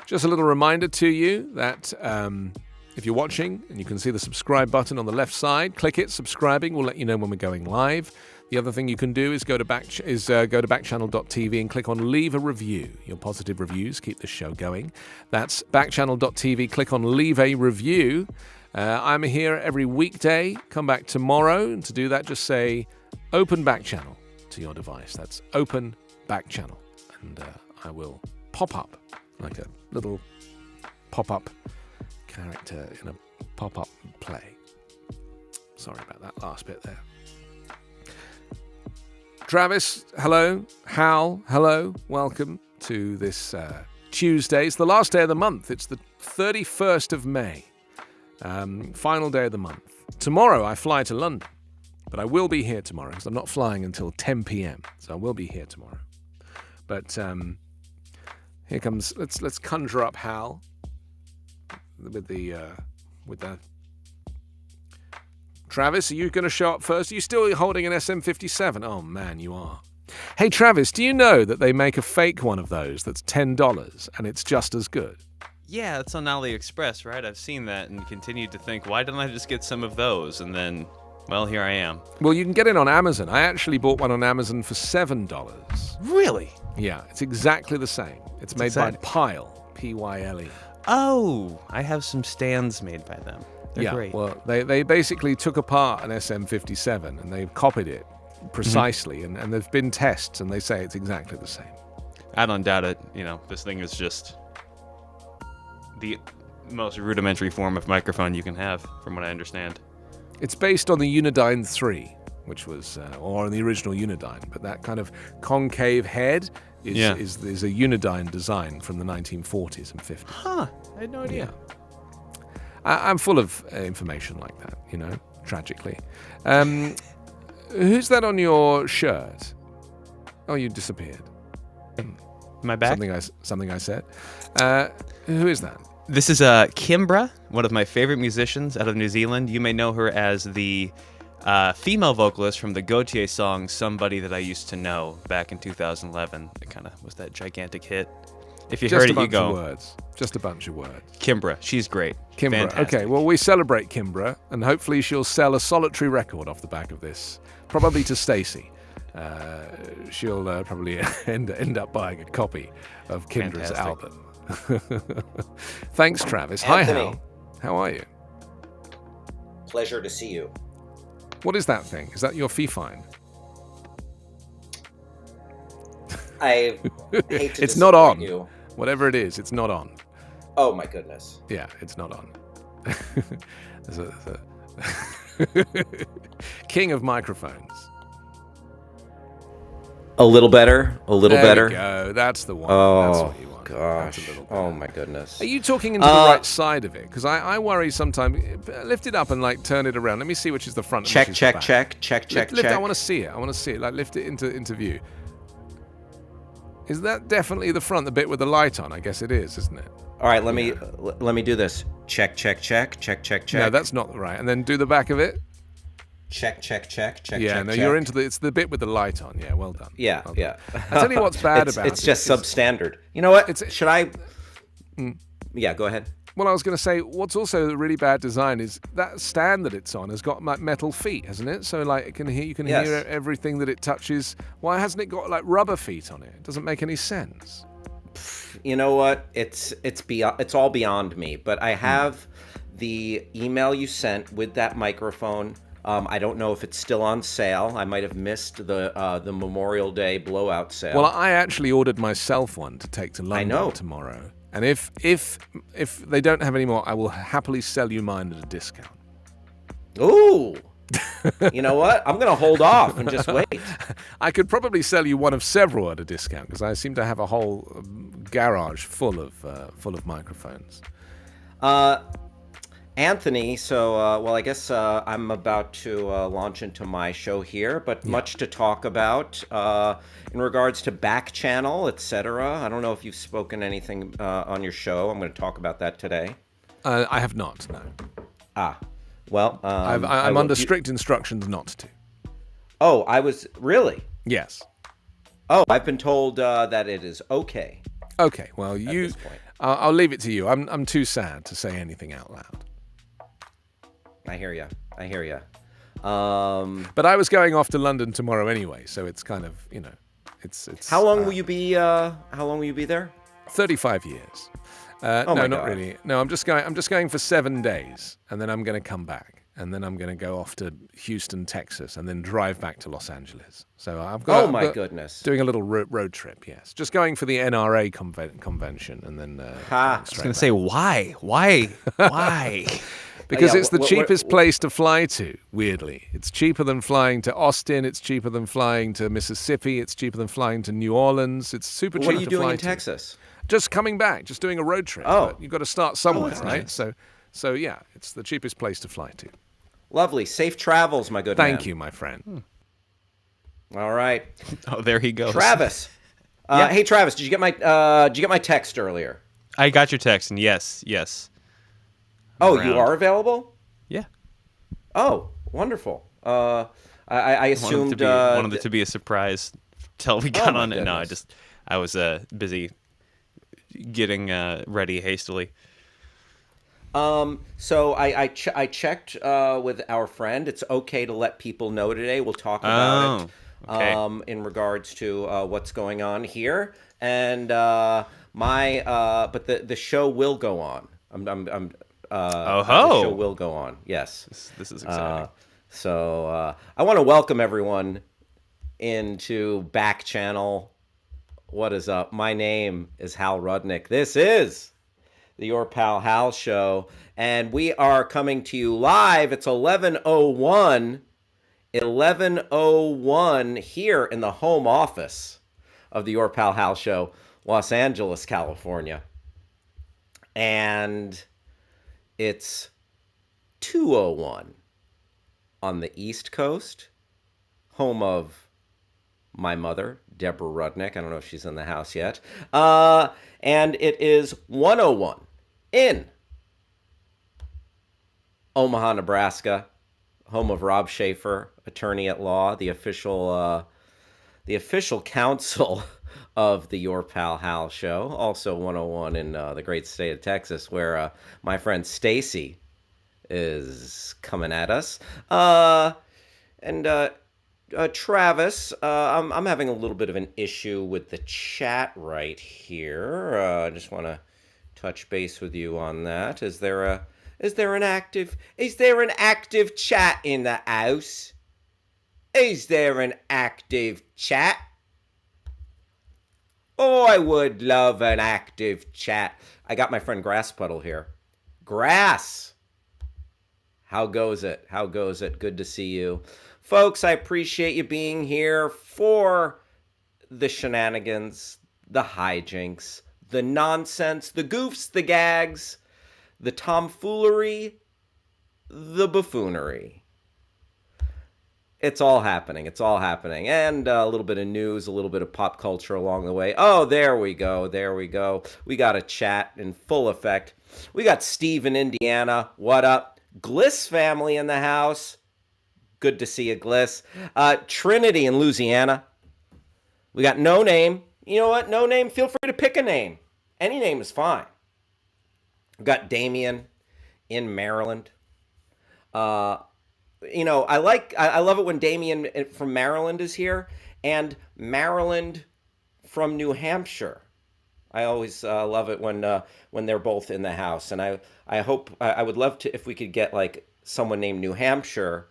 Just a little reminder to you that if you're watching and you can see the subscribe button on the left side, click it. Subscribing will let you know when we're going live. The other thing you can do is go to backchannel.tv and click on Leave a Review. Your positive reviews keep the show going. That's backchannel.tv. Click on Leave a Review. I'm here every weekday. Come back tomorrow. And to do that, just say Open Backchannel to your device. That's Open Backchannel. And I will pop up like a little pop-up character in a pop-up play. Sorry about that last bit there. Travis, hello. Hal, hello. Welcome to this Tuesday. It's the last day of the month. It's the 31st of May. Final day of the month. Tomorrow I fly to London, but I will be here tomorrow because I'm not flying until 10 p.m. So I will be here tomorrow. But here comes. Let's conjure up Hal with the. Travis, are you going to show up first? Are you still holding an SM57? Oh man, you are. Hey Travis, do you know that they make a fake one of those that's $10 and it's just as good? Yeah, it's on AliExpress, right? I've seen that and continued to think, why didn't I just get some of those? And then, well, here I am. Well, you can get it on Amazon. I actually bought one on Amazon for $7. Really? Yeah, it's exactly the same. It's made by Pyle, P-Y-L-E. Oh, I have some stands made by them. They're great. Well, they basically took apart an SM57 and they've copied it precisely, and there've been tests and they say it's exactly the same. I don't doubt it. This thing is just the most rudimentary form of microphone you can have, from what I understand. It's based on the Unidyne 3, which was, or on the original Unidyne, but that kind of concave head is a Unidyne design from the 1940s and 50s. Huh, I had no idea. Yeah. I'm full of information like that, tragically. Who's that on your shirt? Oh, you disappeared. My back? Something I said. Who is that? This is Kimbra, one of my favorite musicians out of New Zealand. You may know her as the female vocalist from the Gautier song "Somebody That I Used to Know" back in 2011. It kind of was that gigantic hit. If you heard it, you go. Just a bunch of words. Kimbra, she's great. Kimbra. Fantastic. Okay, well, we celebrate Kimbra, and hopefully she'll sell a solitary record off the back of this, probably to Stacey. She'll probably end up buying a copy of Kimbra's album. Thanks, Travis. Anthony. Hi, Hal. How are you? Pleasure to see you. What is that thing? Is that your fee fine? I hate to It's not on. you. Whatever it is, it's not on. Oh my goodness. Yeah, it's not on. There's King of microphones. A little better. A little There better. we go. That's the one. Oh That's what you want. gosh. That's a little Oh better. my goodness. Are you talking into the right side of it? Because I worry sometimes. Lift it up and turn it around. Let me see which is the front. Check, and which is check, the back. check. Lift, I want to see it. I want to see it. Lift it into view. Is that definitely the front, the bit with the light on? I guess it is, isn't it? All right, let me do this. Check. No, that's not right. And then do the back of it. Check. Yeah, no, you're into it's the bit with the light on. Yeah, well done. Yeah, Well yeah. done. I tell you what's bad about it's just is- substandard. You know what? It's- Should I? Yeah, go ahead. Well, I was going to say, what's also a really bad design is that stand that it's on has got metal feet, hasn't it? So you can Yes. hear everything that it touches. Why hasn't it got rubber feet on it? It doesn't make any sense. You know what? It's all beyond me. But I have the email you sent with that microphone. I don't know if it's still on sale. I might have missed the Memorial Day blowout sale. Well, I actually ordered myself one to take to London know. tomorrow. And if they don't have any more, I will happily sell you mine at a discount. Ooh, You know what? I'm going to hold off and just wait. I could probably sell you one of several at a discount because I seem to have a whole garage full of microphones. Anthony, so, well, I guess I'm about to launch into my show here, but much to talk about in regards to Backchannel, etc. I don't know if you've spoken anything on your show. I'm going to talk about that today. I have not, no. Well, I'm under strict instructions not to. Oh, I was... Really? Yes. Oh, I've been told that it is okay. Okay, well, this point. I'll leave it to you. I'm too sad to say anything out loud. I hear you. But I was going off to London tomorrow anyway, so it's kind of, it's. How long will you be? How long will you be there? 35 years. Oh no, my not God. really. No, I'm just going for 7 days, and then I'm going to come back, and then I'm going to go off to Houston, Texas, and then drive back to Los Angeles. So I've got. Oh my goodness. Doing a little road trip. Yes, just going for the NRA convention, and then. Ha. I was going to say, why? Why? Because Yeah, it's the cheapest place to fly to, weirdly. It's cheaper than flying to Austin. It's cheaper than flying to Mississippi. It's cheaper than flying to New Orleans. It's super cheap What are you to doing fly in to. Texas? Just coming back, just doing a road trip. Oh. But you've got to start somewhere, that's right? nice. So yeah, it's the cheapest place to fly to. Lovely. Safe travels, my good man. Thank you, my friend. All right. Oh, there he goes. Travis. Yeah. Hey, Travis, did you get my text earlier? I got your text, and yes. Oh, Around. you are available? Yeah. Oh, wonderful. I assumed wanted it to be a surprise till we got my on it. No, goodness. I was busy getting ready hastily. So I checked with our friend. It's okay to let people know today. We'll talk about it. Okay. In regards to what's going on here, and but the show will go on. The show will go on. Yes. This is exciting. So I want to welcome everyone into Backchannel. What is up? My name is Hal Rudnick. This is the Your Pal Hal Show, and we are coming to you live. It's 11:01 here in the home office of the Your Pal Hal Show, Los Angeles, California. And it's 2:01 on the East Coast, home of my mother, Deborah Rudnick. I don't know if she's in the house yet. And it is 1:01 in Omaha, Nebraska, home of Rob Schaefer, attorney at law, the official counsel of the Your Pal Hal Show. Also 1:01 in the great state of Texas, where my friend Stacy is coming at us. Travis, I'm having a little bit of an issue with the chat right here. I just want to touch base with you on that. Is there an active chat in the house? Is there an active chat? Oh, I would love an active chat. I got my friend Grass Puddle here. Grass! How goes it? Good to see you. Folks, I appreciate you being here for the shenanigans, the hijinks, the nonsense, the goofs, the gags, the tomfoolery, the buffoonery. It's all happening. And a little bit of news, a little bit of pop culture along the way. Oh, there we go. We got a chat in full effect. We got Steve in Indiana. What up? Gliss family in the house. Good to see you, Gliss. Trinity in Louisiana. We got No Name. You know what? No Name, feel free to pick a name. Any name is fine. We got Damien in Maryland. I love it when Damien from Maryland is here, and Maryland from New Hampshire. I always love it when they're both in the house, and I hope I would love to if we could get like someone named New Hampshire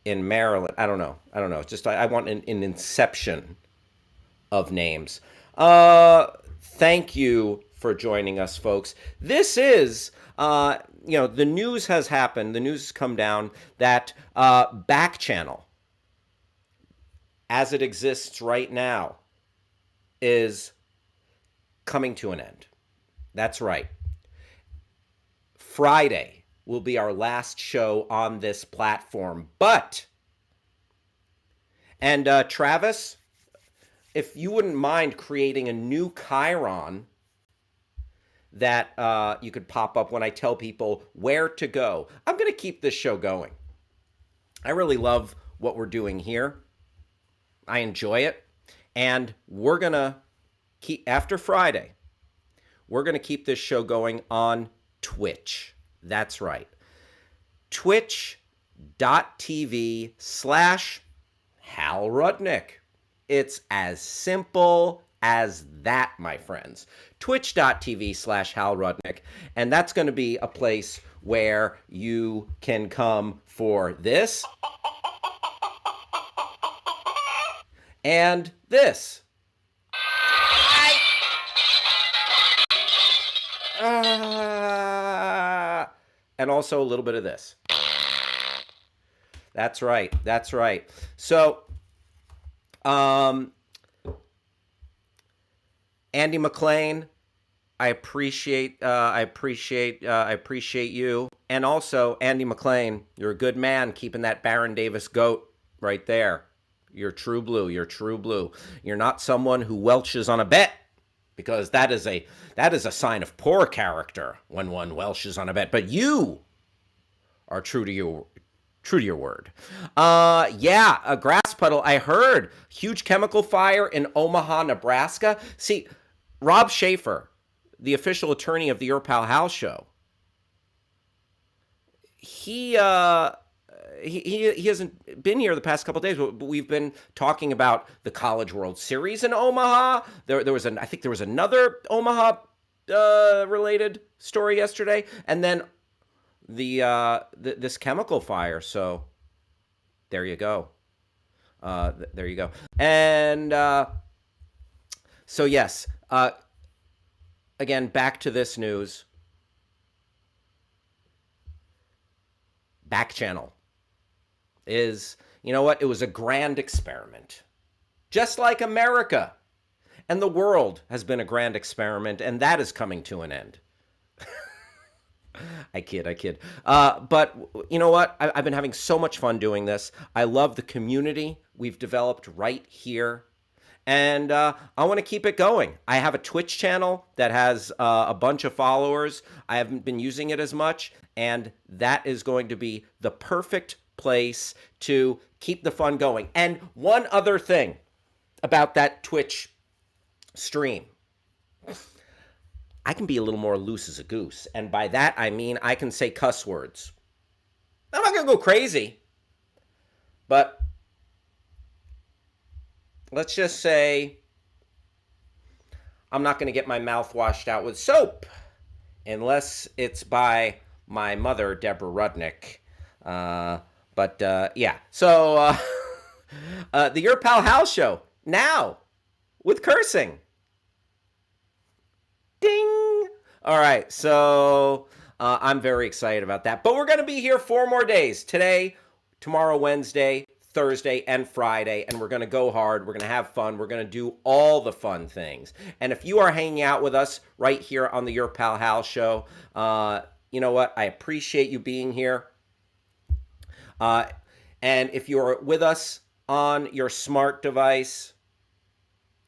in Maryland. I don't know. It's just I want an inception of names. Thank you for joining us, folks. This is, the news has happened. The news has come down that Backchannel, as it exists right now, is coming to an end. That's right. Friday will be our last show on this platform. And Travis, if you wouldn't mind creating a new Chiron that you could pop up when I tell people where to go. I'm going to keep this show going. I really love what we're doing here. I enjoy it. And we're going to keep, after Friday, we're going to keep this show going on Twitch. That's right. Twitch.tv/Hal Rudnick. It's as simple as that, my friends. Twitch.tv/Hal Rudnick. And that's going to be a place where you can come for this and this. And also a little bit of this. That's right. That's right. So, Andy McLean, I appreciate you. And also, Andy McLean, you're a good man keeping that Baron Davis goat right there. You're true blue. You're true blue. You're not someone who welches on a bet, because that is a sign of poor character when one welches on a bet. But you are true to your word. A grass puddle. I heard huge chemical fire in Omaha, Nebraska. See, Rob Schaefer, the official attorney of the Your Pal Hal show, he hasn't been here the past couple of days, but we've been talking about the College World Series in Omaha. I think there was another Omaha related story yesterday, and then this chemical fire. So there you go. There you go. And so yes, again, back to this news. Backchannel is, you know what? It was a grand experiment. Just like America and the world has been a grand experiment, and that is coming to an end. I kid. But you know what? I've been having so much fun doing this. I love the community we've developed right here. And I want to keep it going. I have a Twitch channel that has a bunch of followers. I haven't been using it as much. And that is going to be the perfect place to keep the fun going. And one other thing about that Twitch stream. I can be a little more loose as a goose. And by that, I mean I can say cuss words. I'm not going to go crazy. But let's just say I'm not going to get my mouth washed out with soap unless it's by my mother, Deborah Rudnick. Yeah. So the Your Pal Hal show now with cursing. Ding! All right, so I'm very excited about that. But we're going to be here 4 more days. Today, tomorrow, Wednesday, Thursday, and Friday. And we're going to go hard. We're going to have fun. We're going to do all the fun things. And if you are hanging out with us right here on the Your Pal Hal show, you know what? I appreciate you being here. And if you're with us on your smart device,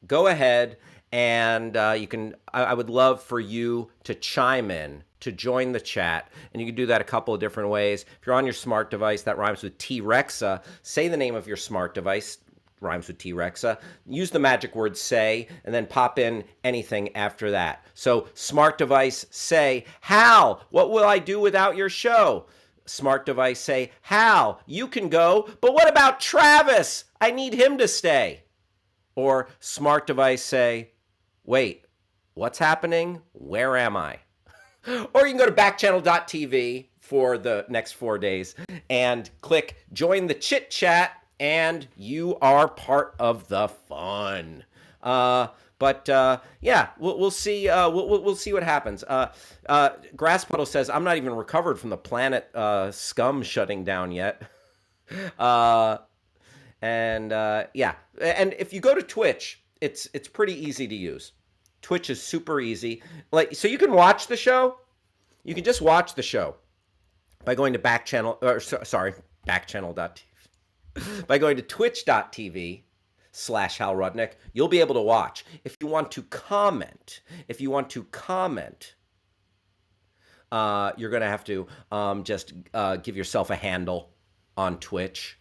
go ahead. And you can. I would love for you to chime in, to join the chat. And you can do that a couple of different ways. If you're on your smart device, that rhymes with T-Rexa. Say the name of your smart device, rhymes with T-Rexa. Use the magic word say, and then pop in anything after that. So smart device, say, Hal, what will I do without your show? Smart device, say, Hal, you can go, but what about Travis? I need him to stay. Or smart device, say, wait, what's happening? Where am I? Or you can go to backchannel.tv for the next 4 days and click join the chit chat, and you are part of the fun. But yeah, we'll see. We'll see what happens. Grass Puddle says I'm not even recovered from the Planet Scum shutting down yet. Yeah, and if you go to Twitch, it's pretty easy to use. Twitch is super easy. Like, so you can watch the show. You can just watch the show by going to backchannel.tv. By going to twitch.tv/Hal Rudnick, you'll be able to watch. If you want to comment, you're going to have to just give yourself a handle on Twitch,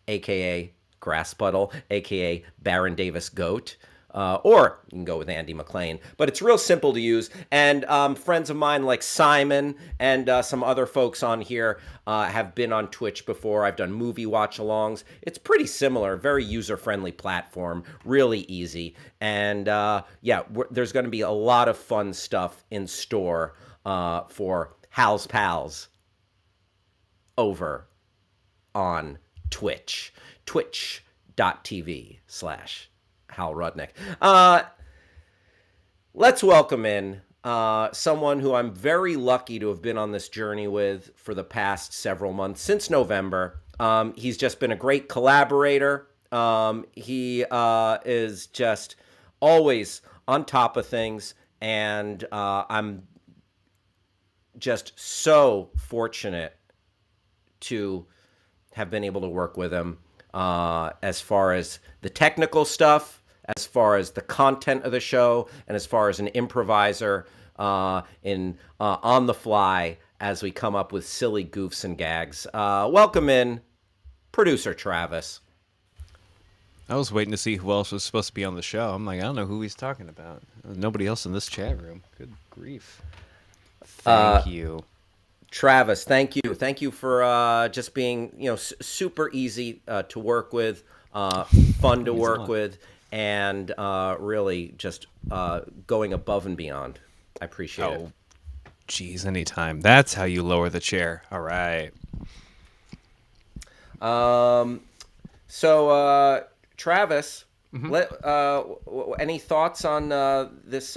aka Grass Puddle, aka Baron Davis Goat. Or you can go with Andy McLean. But it's real simple to use. And friends of mine like Simon and some other folks on here have been on Twitch before. I've done movie watch-alongs. It's pretty similar, very user-friendly platform, really easy. And there's going to be a lot of fun stuff in store for Hal's Pals over on Twitch. Twitch.tv/Hal Rudnick. Let's welcome in someone who I'm very lucky to have been on this journey with for the past several months, since November. He's just been a great collaborator. He is just always on top of things, and I'm just so fortunate to have been able to work with him as far as the technical stuff, as far as the content of the show, and as far as an improviser on the fly as we come up with silly goofs and gags. Welcome in, producer Travis. I was waiting to see who else was supposed to be on the show. I'm like, I don't know who he's talking about. There's nobody else in this chat room. Good grief. Thank you. Travis, thank you. Thank you for just being, super easy to work with, fun to work with, and really just going above and beyond. I appreciate it. Geez, anytime. That's how you lower the chair. All right. So, Travis, any thoughts on this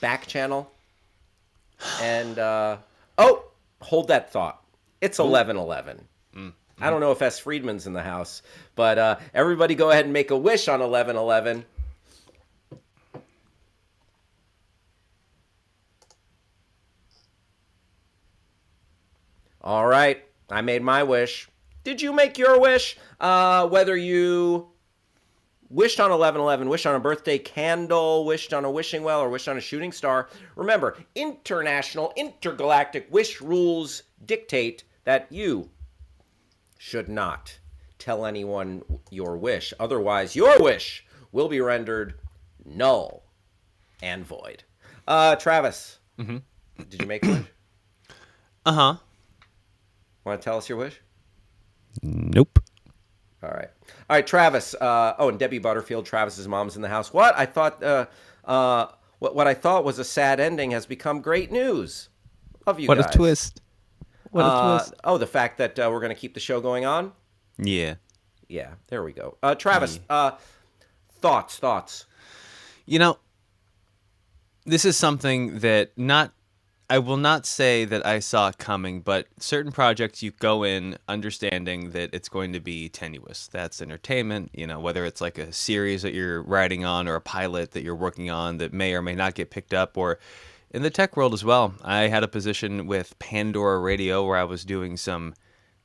back channel? And hold that thought. It's 11:11. I don't know if S. Friedman's in the house, but everybody go ahead and make a wish on 11:11. All right, I made my wish. Did you make your wish? Whether you wished on 11/11, wished on a birthday candle, wished on a wishing well, or wished on a shooting star. Remember, international, intergalactic wish rules dictate that you should not tell anyone your wish. Otherwise, your wish will be rendered null and void. Travis, did you make a wish? Uh-huh. Want to tell us your wish? Nope. All right, Travis. And Debbie Butterfield, Travis's mom's in the house. What I thought, what I thought was a sad ending has become great news. Love you guys. What a twist! What a twist! Oh, the fact that we're going to keep the show going on. Yeah. There we go. Travis, thoughts. This is something that I will not say that I saw coming, but certain projects you go in understanding that it's going to be tenuous. That's entertainment, whether it's like a series that you're writing on or a pilot that you're working on that may or may not get picked up, or in the tech world as well. I had a position with Pandora Radio where I was doing some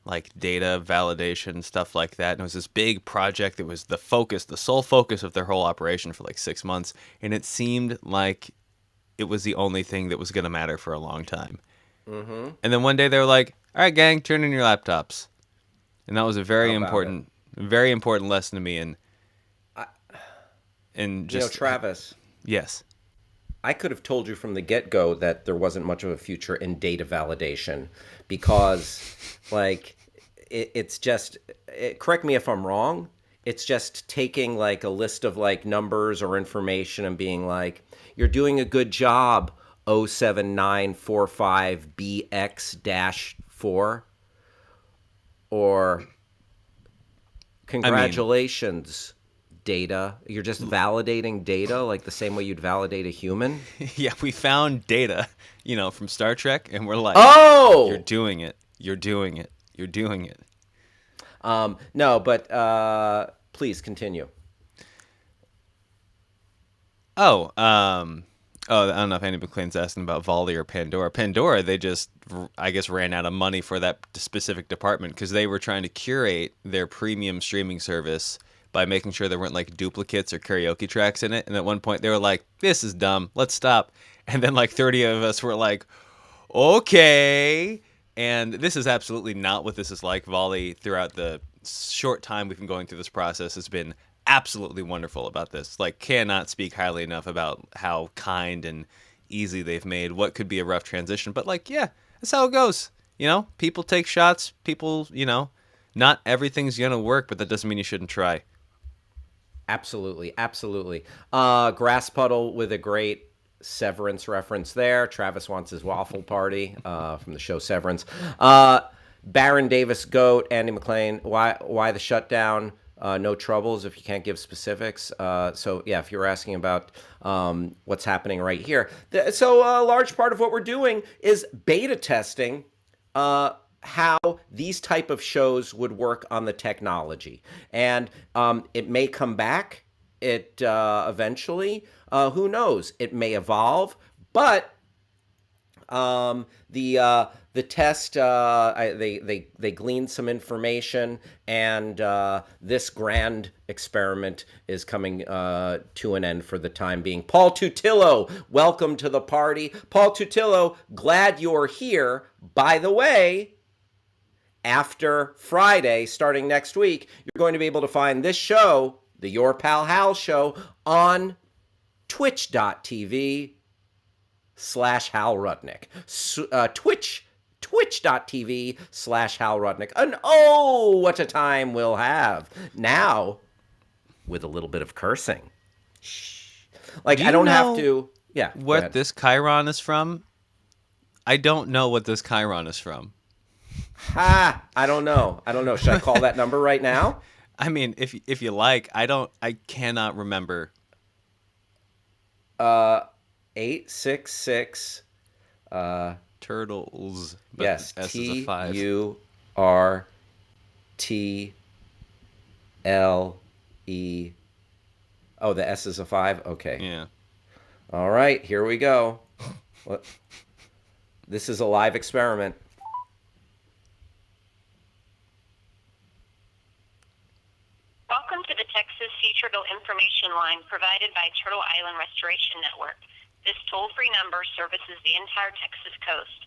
like data validation, stuff like that. And it was this big project that was the sole focus of their whole operation for like 6 months. And it seemed like it was the only thing that was going to matter for a long time. Mm-hmm. And then one day they were like, all right, gang, turn in your laptops. And that was a very important lesson to me. And just, Travis. Yes. I could have told you from the get-go that there wasn't much of a future in data validation because, it's just, correct me if I'm wrong, it's just taking, a list of, numbers or information and being like, you're doing a good job, 07945BX-4, or congratulations, data. You're just validating data like the same way you'd validate a human. Yeah, we found Data, from Star Trek, and we're like, Oh, you're doing it. You're doing it. You're doing it. no, but please continue. Oh, I don't know if Andy McLean's asking about Volley or Pandora. Pandora, they just, I guess, ran out of money for that specific department because they were trying to curate their premium streaming service by making sure there weren't like duplicates or karaoke tracks in it. And at one point they were like, this is dumb. Let's stop. And then like 30 of us were like, okay. And this is absolutely not what this is like. Volley, throughout the short time we've been going through this process, has been absolutely wonderful about this. Like, cannot speak highly enough about how kind and easy they've made what could be a rough transition. But like, yeah, that's how it goes. People take shots. People, not everything's gonna work, but that doesn't mean you shouldn't try. Absolutely, absolutely. Grass Puddle with a great Severance reference there. Travis wants his waffle party from the show Severance. Baron Davis Goat, Andy McLean. Why the shutdown? No troubles if you can't give specifics. So yeah, if you're asking about what's happening right here, so a large part of what we're doing is beta testing how these type of shows would work on the technology, and it may come back. It eventually, who knows? It may evolve, but the test, they gleaned some information, and this grand experiment is coming to an end for the time being. Paul Tutillo, welcome to the party. Paul Tutillo, glad you're here. By the way, after Friday, starting next week, you're going to be able to find this show, the Your Pal Hal Show, on twitch.tv/Hal Rudnick. Twitch.tv/Hal Rudnick. And oh, what a time we'll have. Now, with a little bit of cursing. Shh. Like, Do I you don't have know to. Yeah. go What ahead. this Chiron is from? I don't know what this Chiron is from. Ha! I don't know. Should I call that number right now? I mean, if you like, I cannot remember. 866. Turtles. But Yes. S is a 5. TURTLE. Oh, the S is a 5? Okay. Yeah. All right, here we go. This is a live experiment. Welcome to the Texas Sea Turtle Information Line provided by Turtle Island Restoration Network. This toll-free number services the entire Texas coast.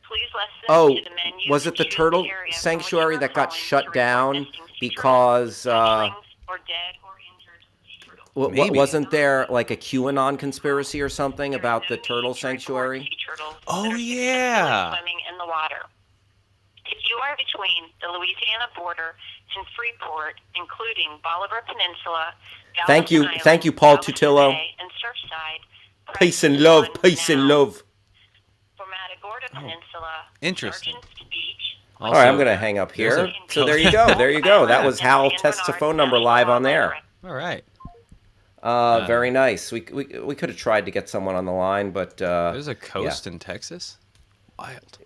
Please listen Oh, to the menu. was it the and choose turtle area from which sanctuary you are that got calling to shut report down nesting sea because turtles, hatchlings, or dead or injured sea turtles. Maybe. wasn't there like a QAnon conspiracy or something There is about no the turtle need to report sanctuary? sea turtles Oh, that are yeah. successfully swimming in the water. If you are between the Louisiana border and Freeport, including Bolivar Peninsula, Thank you. Galveston Thank you, Island, Paul Galveston Tutillo. Bay, and Surfside, press Peace and love, 1 peace and now. love. For Matagorda Peninsula, Interesting. Sargent's Beach. All right, I'm going to hang up there's here. a- So there you go. There you go. That was Hal tests a phone number live on there. All right. Very nice. We could have tried to get someone on the line, but There's a coast in Texas. Wild.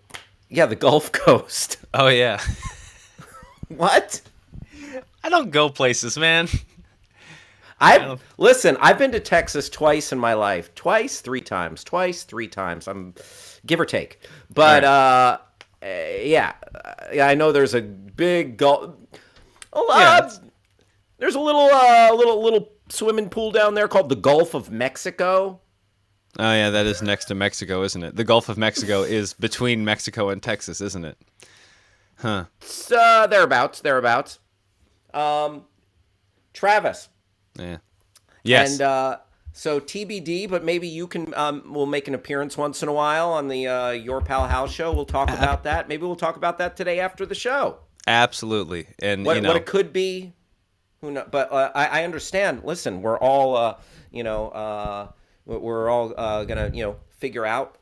yeah, the Gulf Coast. Oh yeah. What? I don't go places, man. Listen, I've been to Texas twice in my life. Twice, 3 times. I'm give or take. But yeah, I know there's a big Gulf. There's a little swimming pool down there called the Gulf of Mexico. Oh yeah, that is next to Mexico, isn't it? The Gulf of Mexico is between Mexico and Texas, isn't it? Huh. It's, thereabouts. Travis. Yeah. Yes. And so TBD, but maybe you can we'll make an appearance once in a while on the Your Pal Hal show. We'll talk about that. Maybe we'll talk about that today after the show. Absolutely. And What it could be, who knows? But I understand. Listen, we're all we're all gonna figure out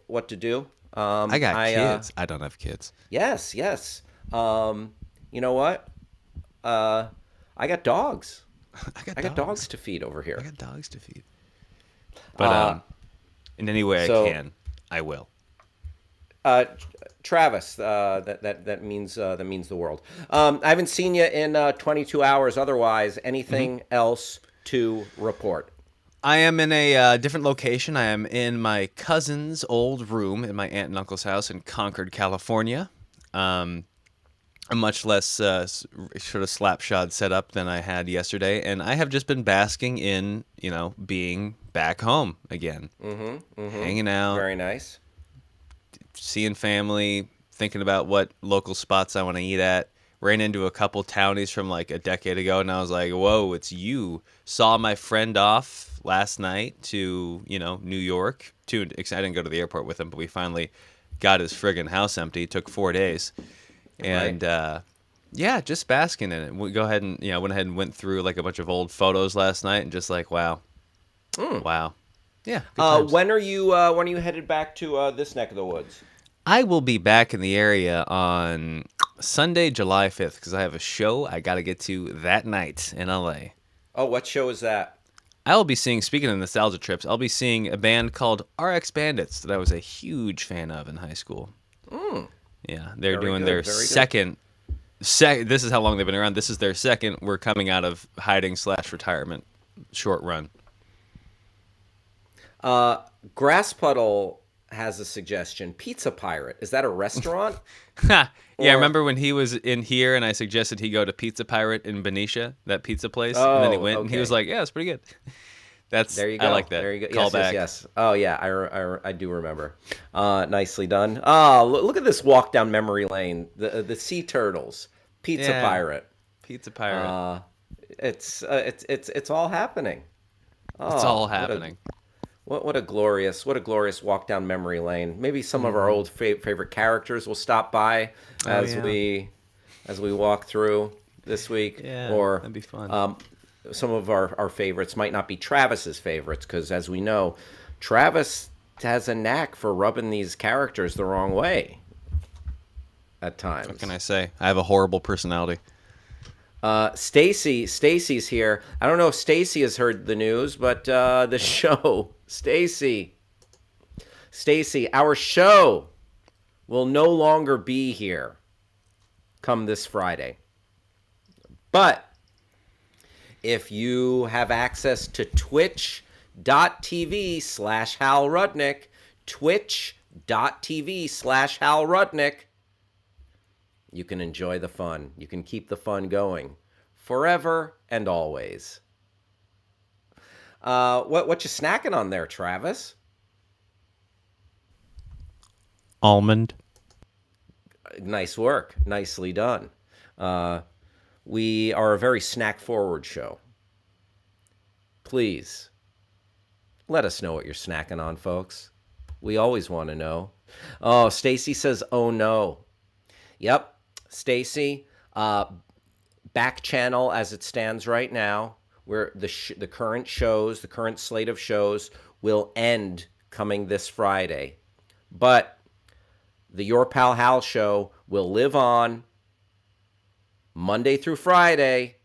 what to do. I got kids. I don't have kids. Yes. You know what? I got dogs. I got dogs to feed over here. I got dogs to feed. But in any way I can, I will. Travis, that means the world. I haven't seen you in 22 hours. Otherwise, anything else to report? I am in a different location. I am in my cousin's old room in my aunt and uncle's house in Concord, California. A much less sort of slapshod setup than I had yesterday, and I have just been basking in, being back home again, hanging out, Very nice. seeing family, thinking about what local spots I want to eat at. Ran into a couple townies from like a decade ago, and I was like, "Whoa, it's you!" Saw my friend off last night to New York. I didn't go to the airport with him, but we finally got his friggin' house empty. It took 4 days. And just basking in it. We went ahead and went through like a bunch of old photos last night, and just like wow. Yeah. When are you headed back to this neck of the woods? I will be back in the area on Sunday, July 5th, because I have a show I got to get to that night in LA. Oh, what show is that? I will be seeing, speaking of nostalgia trips, I'll be seeing a band called RX Bandits that I was a huge fan of in high school. Yeah, they're doing their second. This is how long they've been around. This is their second. We're coming out of hiding / retirement short run. Grass Puddle has a suggestion. Pizza Pirate. Is that a restaurant? Yeah, remember when he was in here and I suggested he go to Pizza Pirate in Benicia, that pizza place? And then he went and he was like, yeah, it's pretty good. There you go. I like that. There you go. Call back. Yes. Oh, yeah, I do remember. Nicely done. Oh, look at this walk down memory lane. The sea turtles. Pizza Pirate. Pizza Pirate. It's all happening. It's all happening. What a glorious walk down memory lane. Maybe some of our old favorite characters will stop by as we walk through this week. Yeah, or that'd be fun. Some of our favorites might not be Travis's favorites, because as we know, Travis has a knack for rubbing these characters the wrong way at times. What can I say? I have a horrible personality. Stacy's here. I don't know if Stacy has heard the news, but the show, Stacy, our show will no longer be here come this Friday. But if you have access to twitch.tv/Hal Rudnick, twitch.tv/Hal Rudnick, you can enjoy the fun. You can keep the fun going forever and always. What you snacking on there, Travis? Almond. Nice work. Nicely done. We are a very snack-forward show. Please, let us know what you're snacking on, folks. We always want to know. Oh, Stacy says, oh no. Yep, Stacy, Backchannel as it stands right now, where the current slate of shows will end coming this Friday. But the Your Pal Hal show will live on Monday through Friday,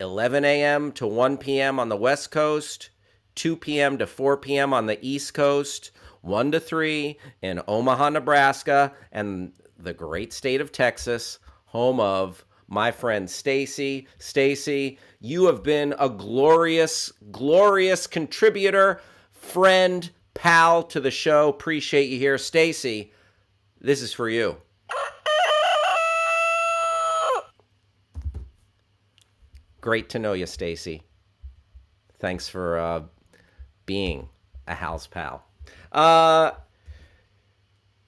11 a.m. to 1 p.m. on the West Coast, 2 p.m. to 4 p.m. on the East Coast, 1 to 3 in Omaha, Nebraska, and the great state of Texas, home of my friend Stacy. Stacy, you have been a glorious, glorious contributor, friend, pal to the show. Appreciate you here. Stacy, this is for you. Great to know you, Stacy. Thanks for being a Hal's pal.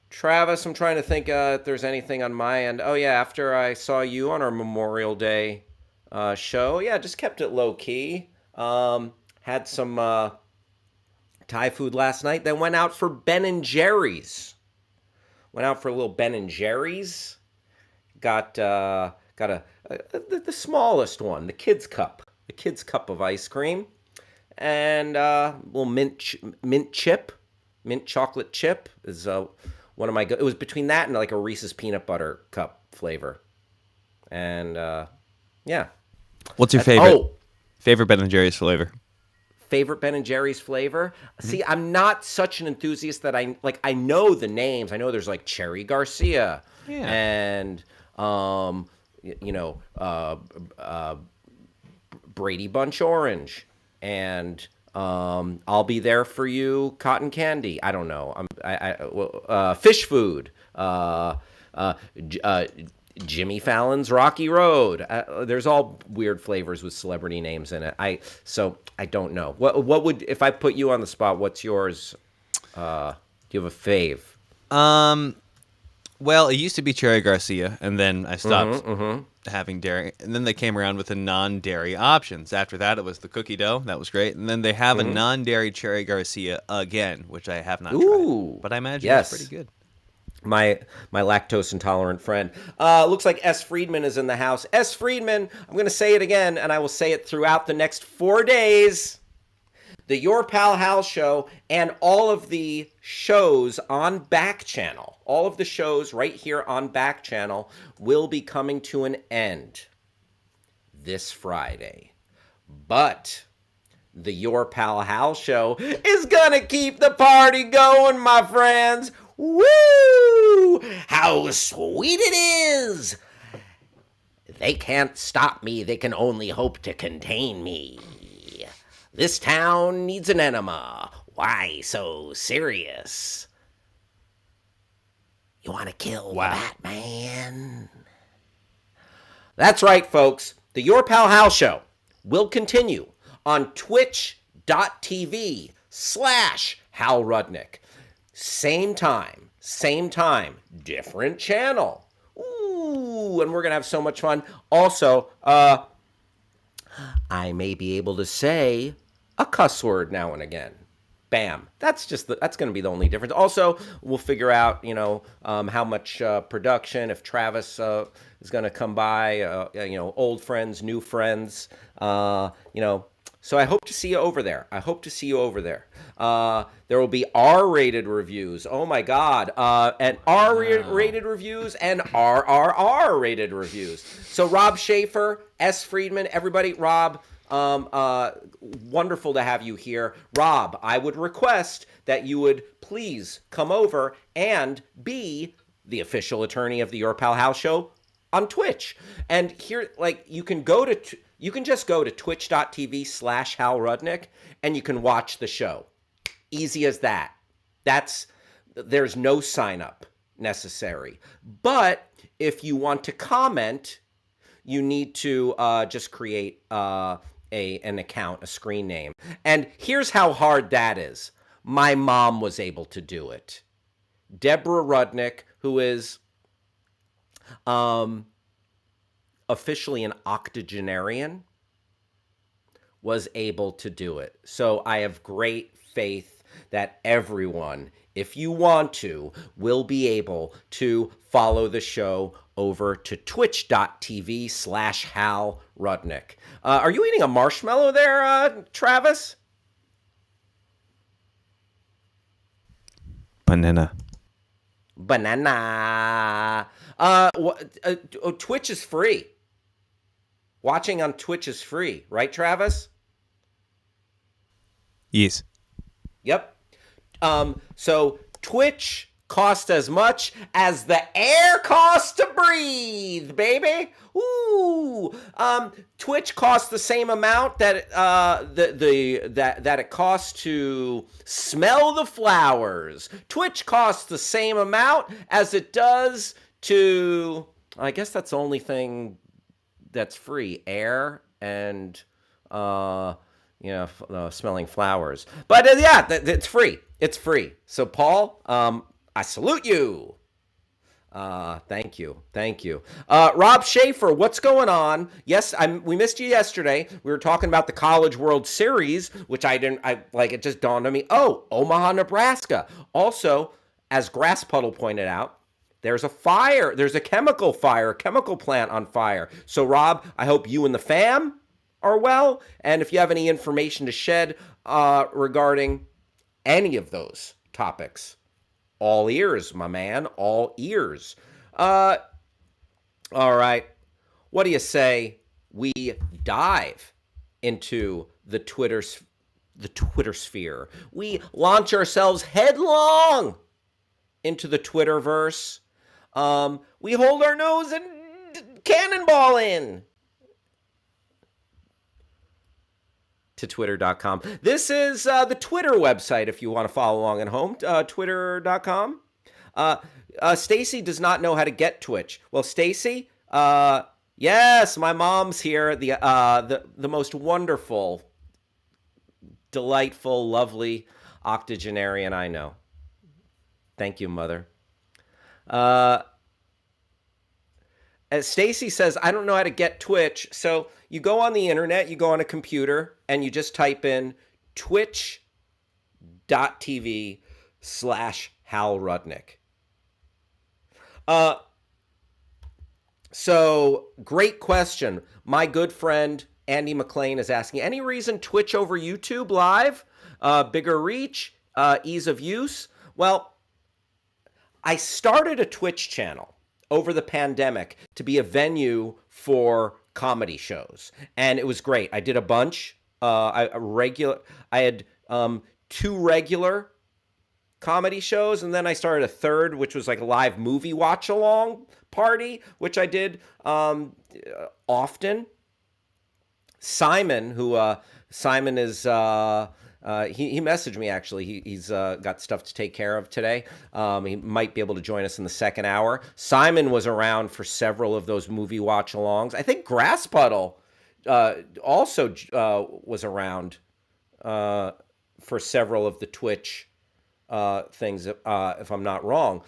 Travis, I'm trying to think if there's anything on my end. Oh, yeah, after I saw you on our Memorial Day show, just kept it low-key. Had some Thai food last night. Then went out for Ben & Jerry's. Went out for a little Ben & Jerry's. Got the smallest one, the kids cup of ice cream, and little mint chocolate chip is one of my. It was between that and like a Reese's peanut butter cup flavor, and yeah. What's your favorite? Favorite Ben and Jerry's flavor? Favorite Ben and Jerry's flavor? See, I'm not such an enthusiast that I know the names. I know there's like Cherry Garcia and Brady Bunch Orange and I'll Be There for You Cotton Candy. I don't know. Fish Food. Jimmy Fallon's Rocky Road. There's all weird flavors with celebrity names in it. So I don't know. What would, if I put you on the spot? What's yours? Do you have a fave? Well, it used to be Cherry Garcia, and then I stopped having dairy. And then they came around with the non-dairy options. After that, it was the cookie dough. That was great. And then they have a non-dairy Cherry Garcia again, which I have not tried. But I imagine it's pretty good. My lactose intolerant friend. Looks like S. Friedman is in the house. S. Friedman, I'm going to say it again, and I will say it throughout the next 4 days. The Your Pal Hal Show and all of the shows on Backchannel, all of the shows right here on Backchannel will be coming to an end this Friday. But the Your Pal Hal Show is going to keep the party going, my friends. Woo! How sweet it is! They can't stop me. They can only hope to contain me. This town needs an enema. Why so serious? You want to kill Batman? That's right, folks. The Your Pal Hal Show will continue on twitch.tv/Hal Rudnick. Same time, different channel. Ooh, and we're going to have so much fun. Also, I may be able to say a cuss word now and again. Bam. That's going to be the only difference. Also, we'll figure out, how much production, if Travis is going to come by, old friends, new friends, So I hope to see you over there. There will be R-rated reviews. Oh my God. And R-rated reviews and RRR-rated reviews. So Rob Schaefer, S. Friedman, everybody, Rob, wonderful to have you here. Rob, I would request that you would please come over and be the official attorney of the Your Pal Hal Show on Twitch. And here, you can just go to twitch.tv/Hal Rudnick and you can watch the show. Easy as that. There's no sign up necessary. But if you want to comment, you need to just create an account, a screen name. And here's how hard that is. My mom was able to do it. Deborah Rudnick, who is officially an octogenarian, was able to do it. So I have great faith that everyone, if you want to, will be able to follow the show over to twitch.tv/Hal Rudnick. Are you eating a marshmallow there, Travis? Banana. Twitch is free. Watching on Twitch is free, right, Travis? Yes. Yep. So Twitch costs as much as the air costs to breathe, baby. Ooh. Twitch costs the same amount that that it costs to smell the flowers. Twitch costs the same amount as it does to, I guess that's the only thing that's free, air and smelling flowers. But it's free. It's free. So Paul, I salute you. Thank you. Rob Schaefer, what's going on? Yes, we missed you yesterday. We were talking about the College World Series, which it just dawned on me. Oh, Omaha, Nebraska. Also, as Grass Puddle pointed out, there's a fire. There's a chemical plant on fire. So Rob, I hope you and the fam are well. And if you have any information to shed regarding any of those topics, all ears, my man, all ears. All right. What do you say we dive into the Twitter sphere. We launch ourselves headlong into the Twitterverse. We hold our nose and cannonball in to twitter.com. This is the Twitter website if you want to follow along at home, twitter.com. Stacy does not know how to get Twitch. Well, Stacy, yes, my mom's here, the most wonderful, delightful, lovely octogenarian I know. Thank you, Mother. As Stacy says, I don't know how to get Twitch. So you go on the internet, you go on a computer, and you just type in twitch.tv/Hal Rudnick. So great question. My good friend Andy McLean is asking, any reason Twitch over YouTube live? Bigger reach, ease of use? Well, I started a Twitch channel over the pandemic to be a venue for comedy shows, and it was great. I did a bunch. I had 2 regular comedy shows, and then I started a third, which was like a live movie watch along party, which I did often. Simon is he messaged me actually. He's got stuff to take care of today. He might be able to join us in the second hour. Simon was around for several of those movie watch alongs. I think Grass Puddle also was around for several of the Twitch things, if I'm not wrong.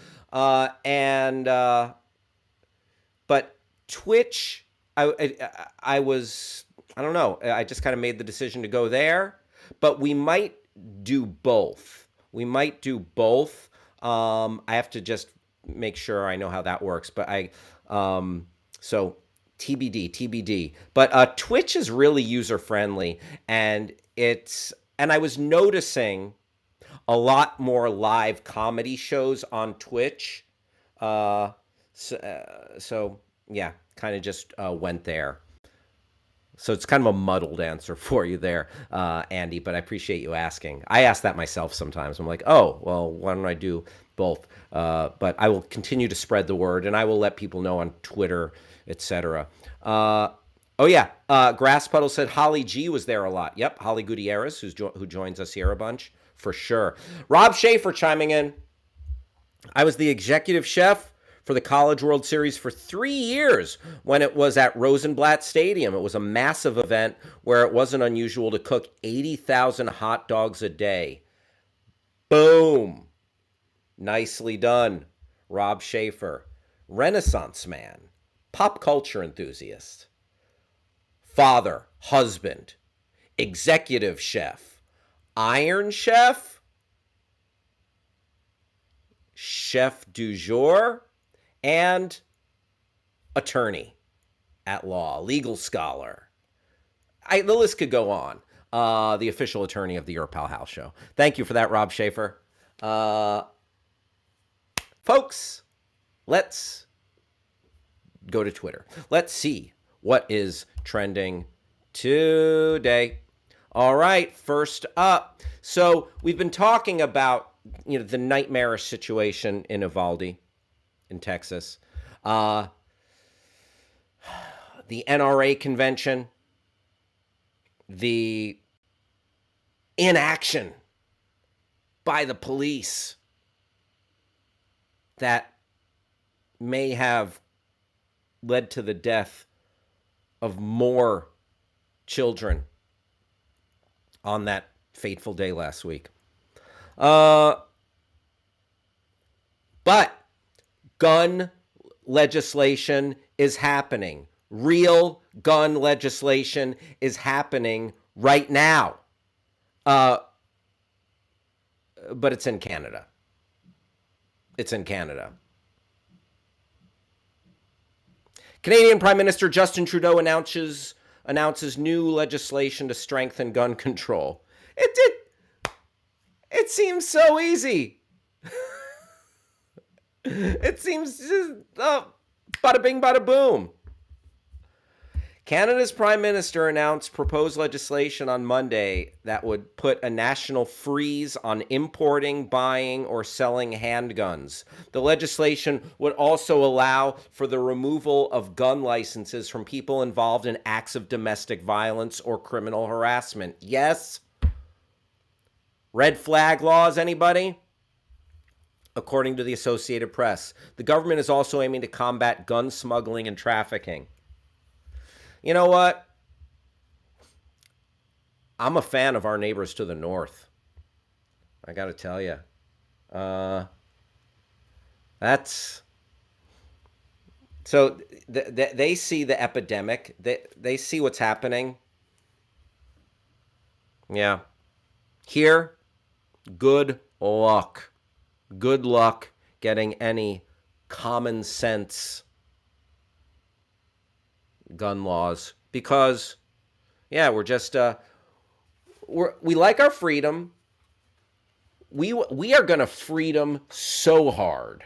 But Twitch, I don't know. I just kind of made the decision to go there. But we might do both. I have to just make sure I know how that works. But so TBD. But Twitch is really user friendly, and I was noticing a lot more live comedy shows on Twitch. So yeah, kind of just went there. So it's kind of a muddled answer for you there, Andy, but I appreciate you asking. I ask that myself sometimes. I'm like, oh, well, why don't I do both? But I will continue to spread the word, and I will let people know on Twitter, etc. Grass Puddle said Holly G was there a lot. Yep, Holly Gutierrez, who joins us here a bunch, for sure. Rob Schaefer chiming in. I was the executive chef for the College World Series for 3 years when it was at Rosenblatt Stadium. It was a massive event where it wasn't unusual to cook 80,000 hot dogs a day. Boom. Nicely done, Rob Schaefer. Renaissance man, pop culture enthusiast, father, husband, executive chef, Iron Chef, chef du jour, and attorney at law, legal scholar. The list could go on. The official attorney of the Your Pal Hal Show. Thank you for that, Rob Schaefer. Folks, let's go to Twitter. Let's see what is trending today. All right, first up. So we've been talking about the nightmarish situation in Uvalde, in Texas. The NRA convention, the inaction by the police that may have led to the death of more children on that fateful day last week. But gun legislation is happening. Real gun legislation is happening right now. But it's in Canada. Canadian Prime Minister Justin Trudeau announces new legislation to strengthen gun control. It seems so easy. It seems just bada bing, bada boom. Canada's Prime Minister announced proposed legislation on Monday that would put a national freeze on importing, buying, or selling handguns. The legislation would also allow for the removal of gun licenses from people involved in acts of domestic violence or criminal harassment. Yes? Red flag laws, anybody? According to the Associated Press, the government is also aiming to combat gun smuggling and trafficking. You know what? I'm a fan of our neighbors to the north. I got to tell you. That's... So they see the epidemic. They see what's happening. Yeah. Here, good luck. Good luck getting any common sense gun laws, because we're just we like our freedom. We are going to freedom so hard.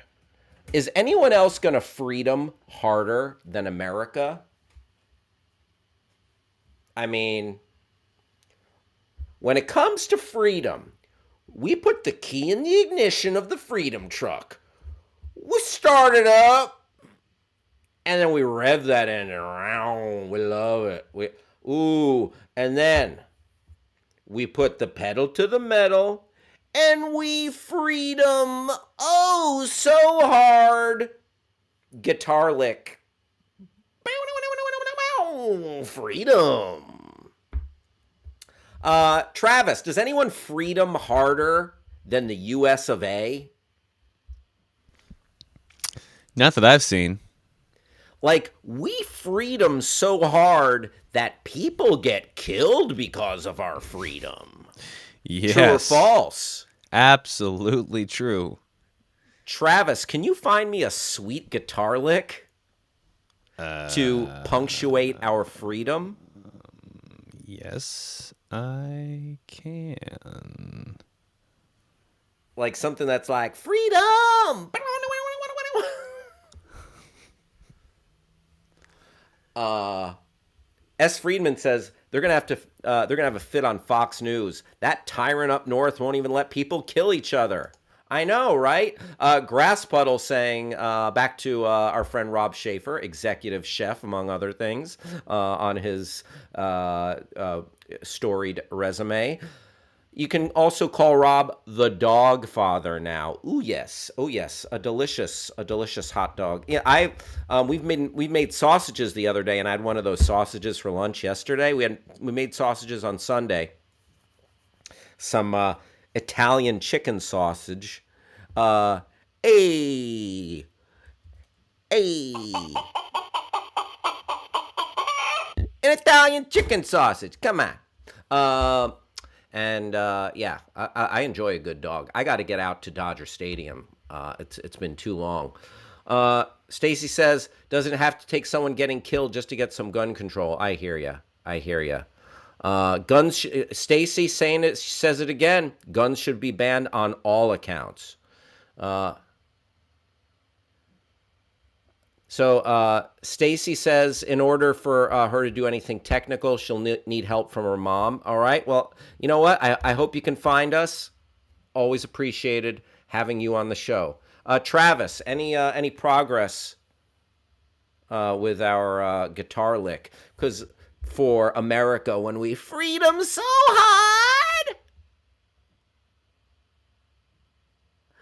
Is anyone else going to freedom harder than America? I mean, when it comes to freedom, we put the key in the ignition of the freedom truck. We start it up. And then we rev that engine. We love it. And then we put the pedal to the metal, and we freedom so hard. Guitar lick. Freedom. Travis, does anyone freedom harder than the US of A? Not that I've seen. Like, we freedom so hard that people get killed because of our freedom. Yes. True or false? Absolutely true. Travis, can you find me a sweet guitar lick to punctuate our freedom? Yes, I can. Like something that's like, freedom! S. Friedman says they're gonna have a fit on Fox News. That tyrant up north won't even let people kill each other. I know, right? Grass Puddle saying, back to our friend Rob Schaefer, executive chef, among other things, on his storied resume. You can also call Rob the dog father now. Ooh, yes. Oh, yes. A delicious hot dog. Yeah, we made sausages the other day, and I had one of those sausages for lunch yesterday. We made sausages on Sunday. Some Italian chicken sausage. An Italian chicken sausage. Come on. I enjoy a good dog. I got to get out to Dodger Stadium. It's been too long. Stacy says, doesn't have to take someone getting killed just to get some gun control. I hear ya. Guns. Stacy saying it. She says it again. Guns should be banned on all accounts. So Stacy says in order for her to do anything technical, she'll need help from her mom. All right. Well, you know what? I hope you can find us. Always appreciated having you on the show. Travis, any progress with our guitar lick? Because for America, when we freedom so hard,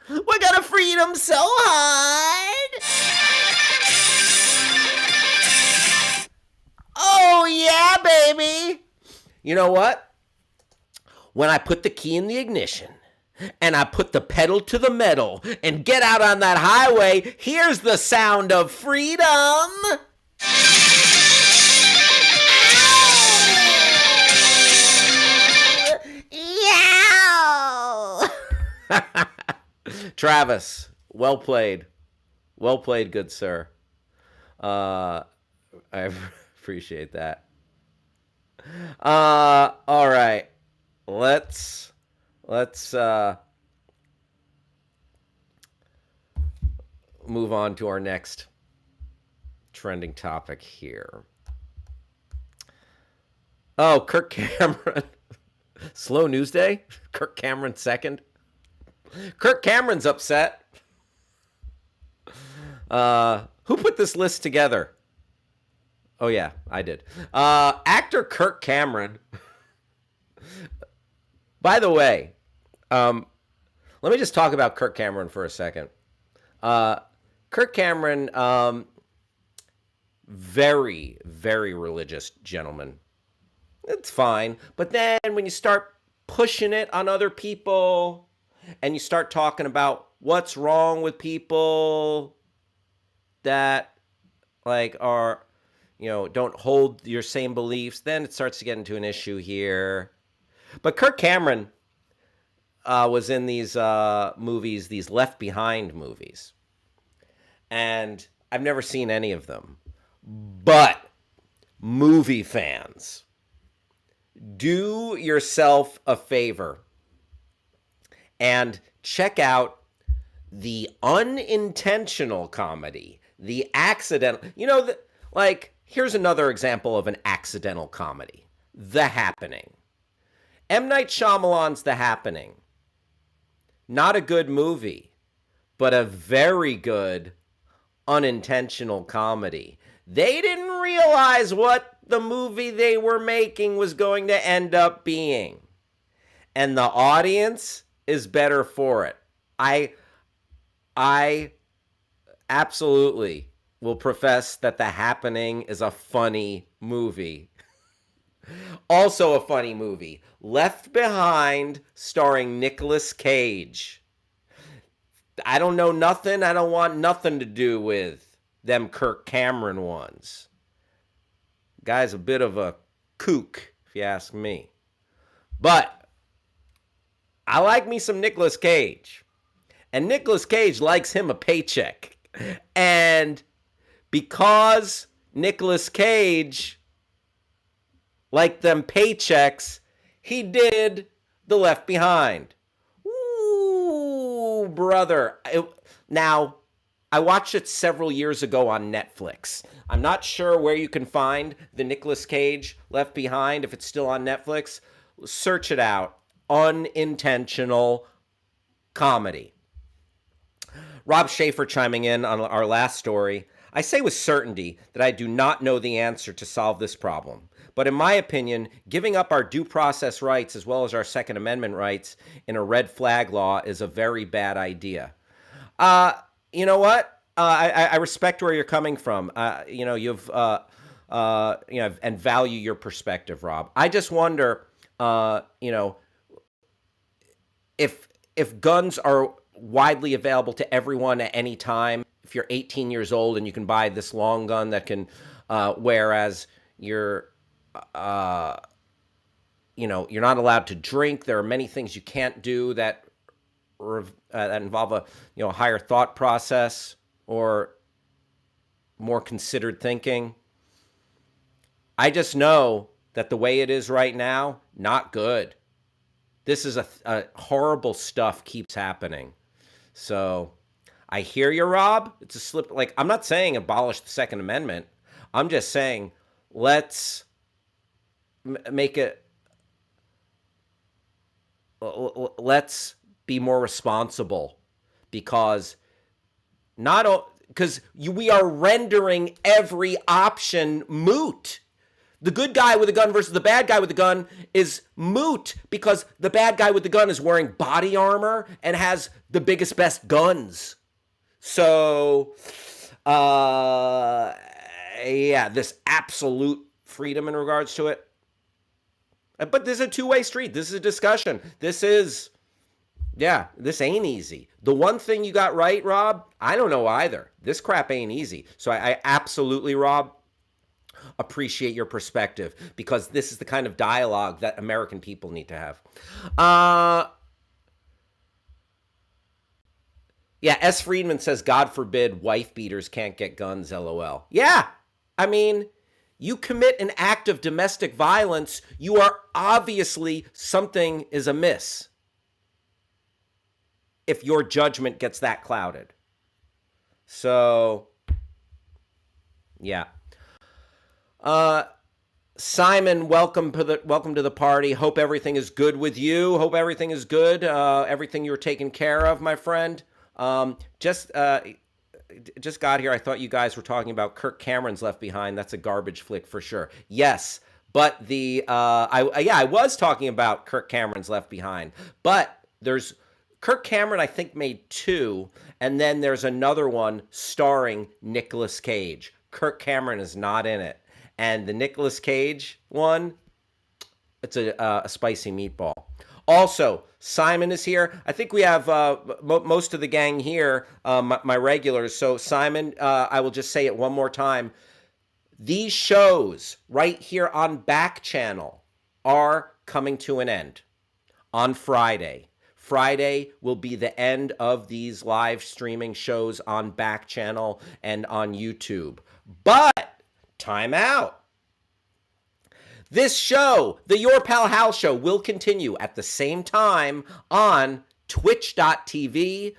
we're gonna freedom so hard. Oh, yeah, baby. You know what? When I put the key in the ignition and I put the pedal to the metal and get out on that highway, here's the sound of freedom. Yeah. Travis, well played. Well played, good sir. I appreciate that. All right. Let's move on to our next trending topic here. Oh, Kirk Cameron. Slow news day? Kirk Cameron second. Kirk Cameron's upset. Who put this list together? Oh, yeah, I did. Actor Kirk Cameron. By the way, let me just talk about Kirk Cameron for a second. Kirk Cameron, very, very religious gentleman. It's fine. But then when you start pushing it on other people and you start talking about what's wrong with people that like are, don't hold your same beliefs, then it starts to get into an issue here. But Kirk Cameron was in these movies, these Left Behind movies. And I've never seen any of them. But movie fans, do yourself a favor and check out the unintentional comedy, the accidental, here's another example of an accidental comedy, The Happening. M. Night Shyamalan's The Happening. Not a good movie, but a very good unintentional comedy. They didn't realize what the movie they were making was going to end up being. And the audience is better for it. I absolutely will profess that The Happening is a funny movie. Also a funny movie, Left Behind, starring Nicolas Cage. I don't know nothing. I don't want nothing to do with them Kirk Cameron ones. Guy's a bit of a kook, if you ask me. But I like me some Nicolas Cage. And Nicolas Cage likes him a paycheck. And because Nicolas Cage liked them paychecks, he did The Left Behind. Ooh, brother. Now, I watched it several years ago on Netflix. I'm not sure where you can find the Nicolas Cage Left Behind, if it's still on Netflix. Search it out. Unintentional comedy. Rob Schaefer chiming in on our last story. I say with certainty that I do not know the answer to solve this problem. But in my opinion, giving up our due process rights as well as our Second Amendment rights in a red flag law is a very bad idea. You know what? I respect where you're coming from. You've and value your perspective, Rob. I just wonder, if guns are widely available to everyone at any time. If you're 18 years old and you can buy this long gun that can, whereas you're not allowed to drink. There are many things you can't do that involve a higher thought process or more considered thinking. I just know that the way it is right now, not good. This is a horrible stuff keeps happening. So I hear you, Rob. It's a slip. Like, I'm not saying abolish the Second Amendment. I'm just saying let's make it. Let's be more responsible, because we are rendering every option moot. The good guy with a gun versus the bad guy with a gun is moot because the bad guy with the gun is wearing body armor and has the biggest, best guns. So, this absolute freedom in regards to it. But this is a two-way street. This is a discussion. This ain't easy. The one thing you got right, Rob, I don't know either. This crap ain't easy. So I absolutely, Rob, appreciate your perspective, because this is the kind of dialogue that American people need to have. S. Friedman says, God forbid wife beaters can't get guns, LOL. Yeah, I mean, you commit an act of domestic violence, you are obviously, something is amiss if your judgment gets that clouded. So, yeah. Simon, welcome to the party. Hope everything is good with you. Hope everything is good. Everything you're taking care of, my friend. Just got here. I thought you guys were talking about Kirk Cameron's Left Behind. That's a garbage flick for sure. Yes, but I was talking about Kirk Cameron's Left Behind. But there's Kirk Cameron, I think, made 2, and then there's another one starring Nicolas Cage. Kirk Cameron is not in it. And the Nicolas Cage one, it's a spicy meatball. Also, Simon is here. I think we have most of the gang here, my regulars. So, Simon, I will just say it one more time. These shows right here on Backchannel are coming to an end on Friday. Friday will be the end of these live streaming shows on Backchannel and on YouTube. But time out. This show, the Your Pal Hal Show, will continue at the same time on twitch.tv/Hal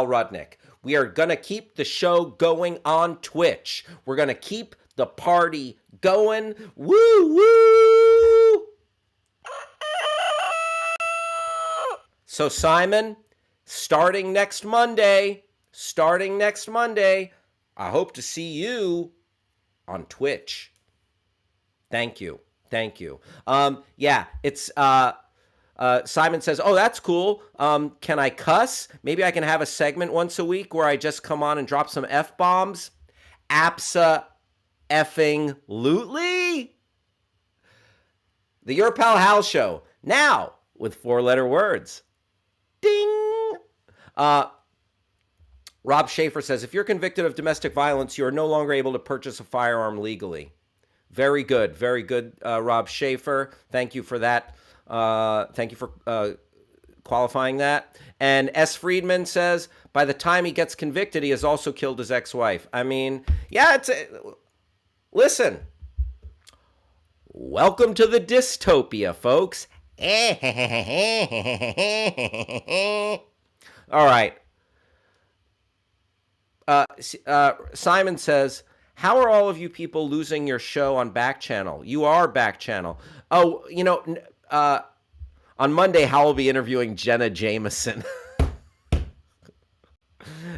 Rudnick. We are going to keep the show going on Twitch. We're going to keep the party going. Woo, woo! So, Simon, starting next Monday, I hope to see you on Twitch. Thank you. It's Simon says, "Oh, that's cool. Can I cuss? Maybe I can have a segment once a week where I just come on and drop some F-bombs." Abso-effing-lutely. The Your Pal Hal Show, now with 4-letter words. Ding! Rob Schaefer says, "If you're convicted of domestic violence, you are no longer able to purchase a firearm legally." Very good, Rob Schaefer. Thank you for that. Thank you for qualifying that. And S. Friedman says, by the time he gets convicted, he has also killed his ex-wife. I mean, yeah, listen. Welcome to the dystopia, folks. All right. Simon says, "How are all of you people losing your show on Backchannel? You are Backchannel." Oh, on Monday, Hal will be interviewing Jenna Jameson.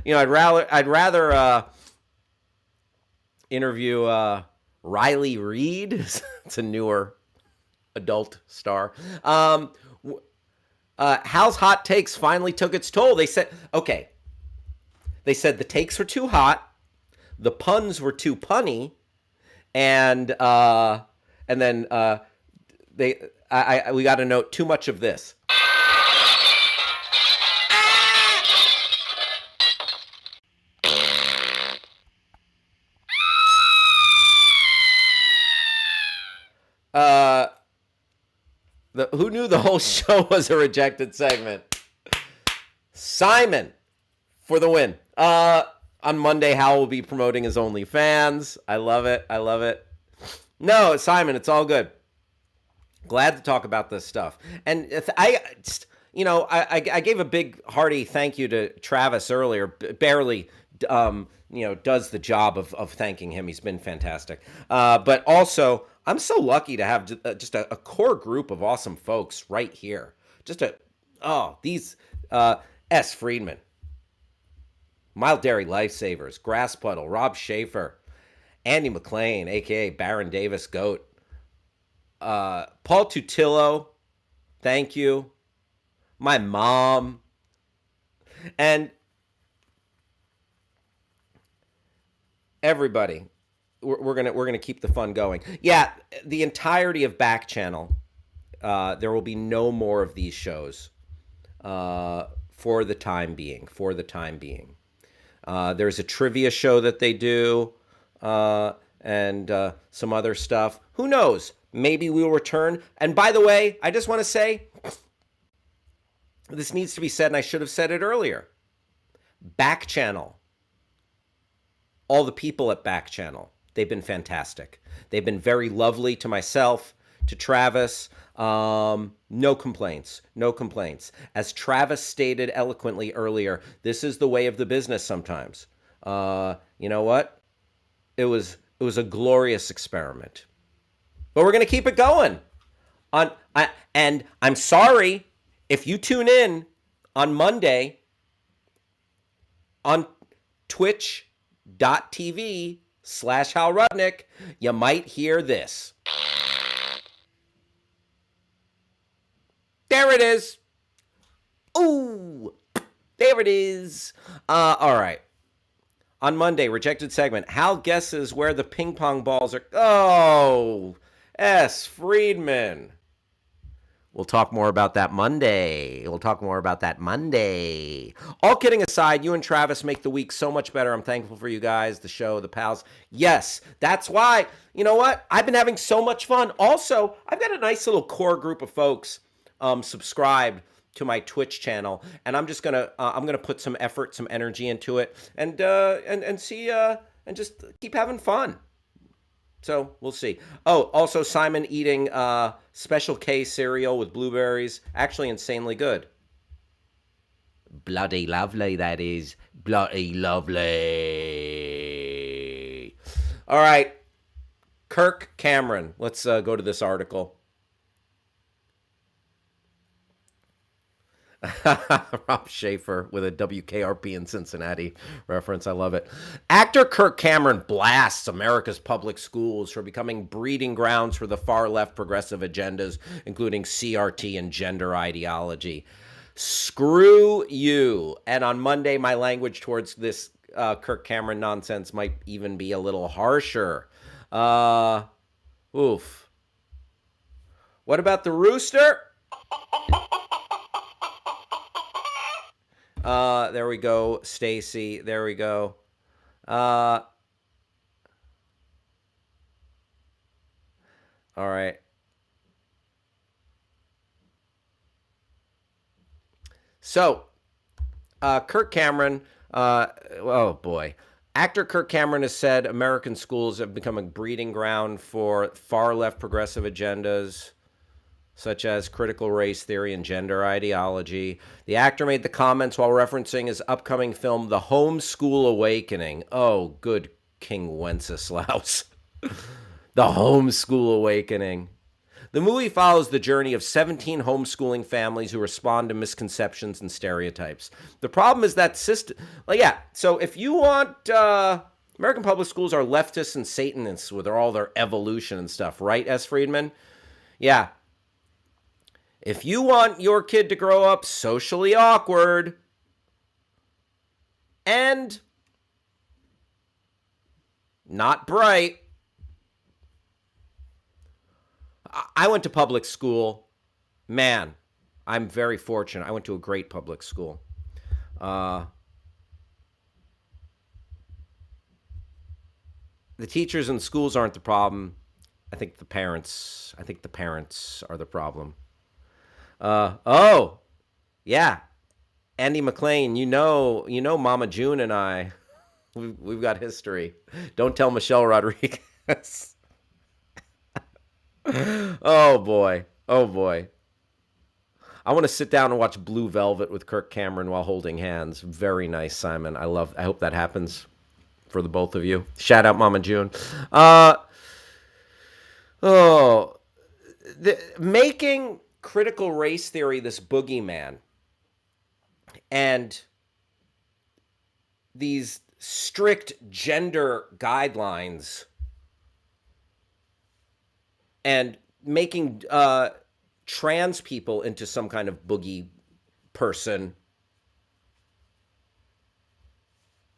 I'd rather interview Riley Reid. It's a newer adult star. Hal's hot takes finally took its toll. They said the takes were too hot. The puns were too punny, and then we got a note, too much of this. Who knew the whole show was a rejected segment? Simon for the win. On Monday, Hal will be promoting his OnlyFans. I love it. No, Simon, it's all good. Glad to talk about this stuff. And I gave a big hearty thank you to Travis earlier. Barely, does the job of thanking him. He's been fantastic. But also, I'm so lucky to have just a core group of awesome folks right here. These S. Friedman, Mild Dairy Lifesavers, Grass Puddle, Rob Schaefer, Andy McLean, a.k.a. Baron Davis Goat, Paul Tutillo, thank you, my mom, and everybody. We're gonna keep the fun going. Yeah, the entirety of Backchannel. There will be no more of these shows for the time being. There's a trivia show that they do, and some other stuff. Who knows? Maybe we will return. And by the way, I just want to say, this needs to be said, and I should have said it earlier. Backchannel. All the people at Backchannel, they've been fantastic. They've been very lovely to myself, to Travis. No complaints. As Travis stated eloquently earlier, this is the way of the business sometimes. You know what? It was a glorious experiment. But we're going to keep it going. And I'm sorry if you tune in on Monday on twitch.tv/Hal Rudnick, you might hear this. There it is. Ooh, there it is. All right. On Monday, rejected segment. Hal guesses where the ping pong balls are. Oh, S. Friedman. We'll talk more about that Monday. All kidding aside, you and Travis make the week so much better. I'm thankful for you guys, the show, the pals. Yes, that's why. You know what? I've been having so much fun. Also, I've got a nice little core group of folks subscribed to my Twitch channel, and I'm just gonna put some effort, some energy into it, and see and just keep having fun. So we'll see. Oh, also Simon eating Special K cereal with blueberries. Actually insanely good. Bloody lovely, that is. Bloody lovely. All right. Kirk Cameron. Let's go to this article. Rob Schaefer with a WKRP in Cincinnati reference. I love it. Actor Kirk Cameron blasts America's public schools for becoming breeding grounds for the far left progressive agendas, including CRT and gender ideology. Screw you. And on Monday, my language towards this Kirk Cameron nonsense might even be a little harsher. Oof. What about the rooster? There we go, Stacy. There we go. All right. So, Kirk Cameron, oh boy. Actor Kirk Cameron has said American schools have become a breeding ground for far left progressive agendas, such as critical race theory and gender ideology. The actor made the comments while referencing his upcoming film, The Homeschool Awakening. Oh, good King Wenceslaus. The Homeschool Awakening. The movie follows the journey of 17 homeschooling families who respond to misconceptions and stereotypes. The problem is that so if you want, American public schools are leftists and Satanists with all their evolution and stuff, right, S. Friedman? Yeah. If you want your kid to grow up socially awkward and not bright, I went to public school. Man, I'm very fortunate. I went to a great public school. The teachers and schools aren't the problem. I think the parents are the problem. Oh, yeah. Andy McLean, you know Mama June and I, we've got history. Don't tell Michelle Rodriguez. Oh boy. I want to sit down and watch Blue Velvet with Kirk Cameron while holding hands. Very nice, Simon. I hope that happens for the both of you. Shout out Mama June. Making critical race theory this boogeyman and these strict gender guidelines and making trans people into some kind of boogie person,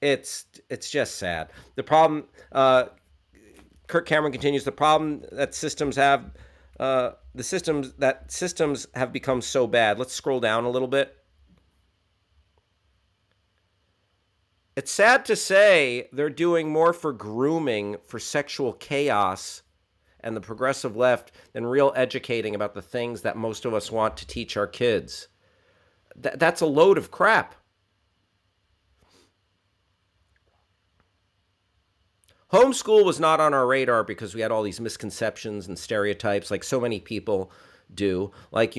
it's just sad. The problem, Kirk Cameron continues, the problem that systems have systems have become so bad. Let's scroll down a little bit. It's sad to say they're doing more for grooming for sexual chaos and the progressive left than real educating about the things that most of us want to teach our kids. That's a load of crap. Homeschool was not on our radar because we had all these misconceptions and stereotypes like so many people do. Like,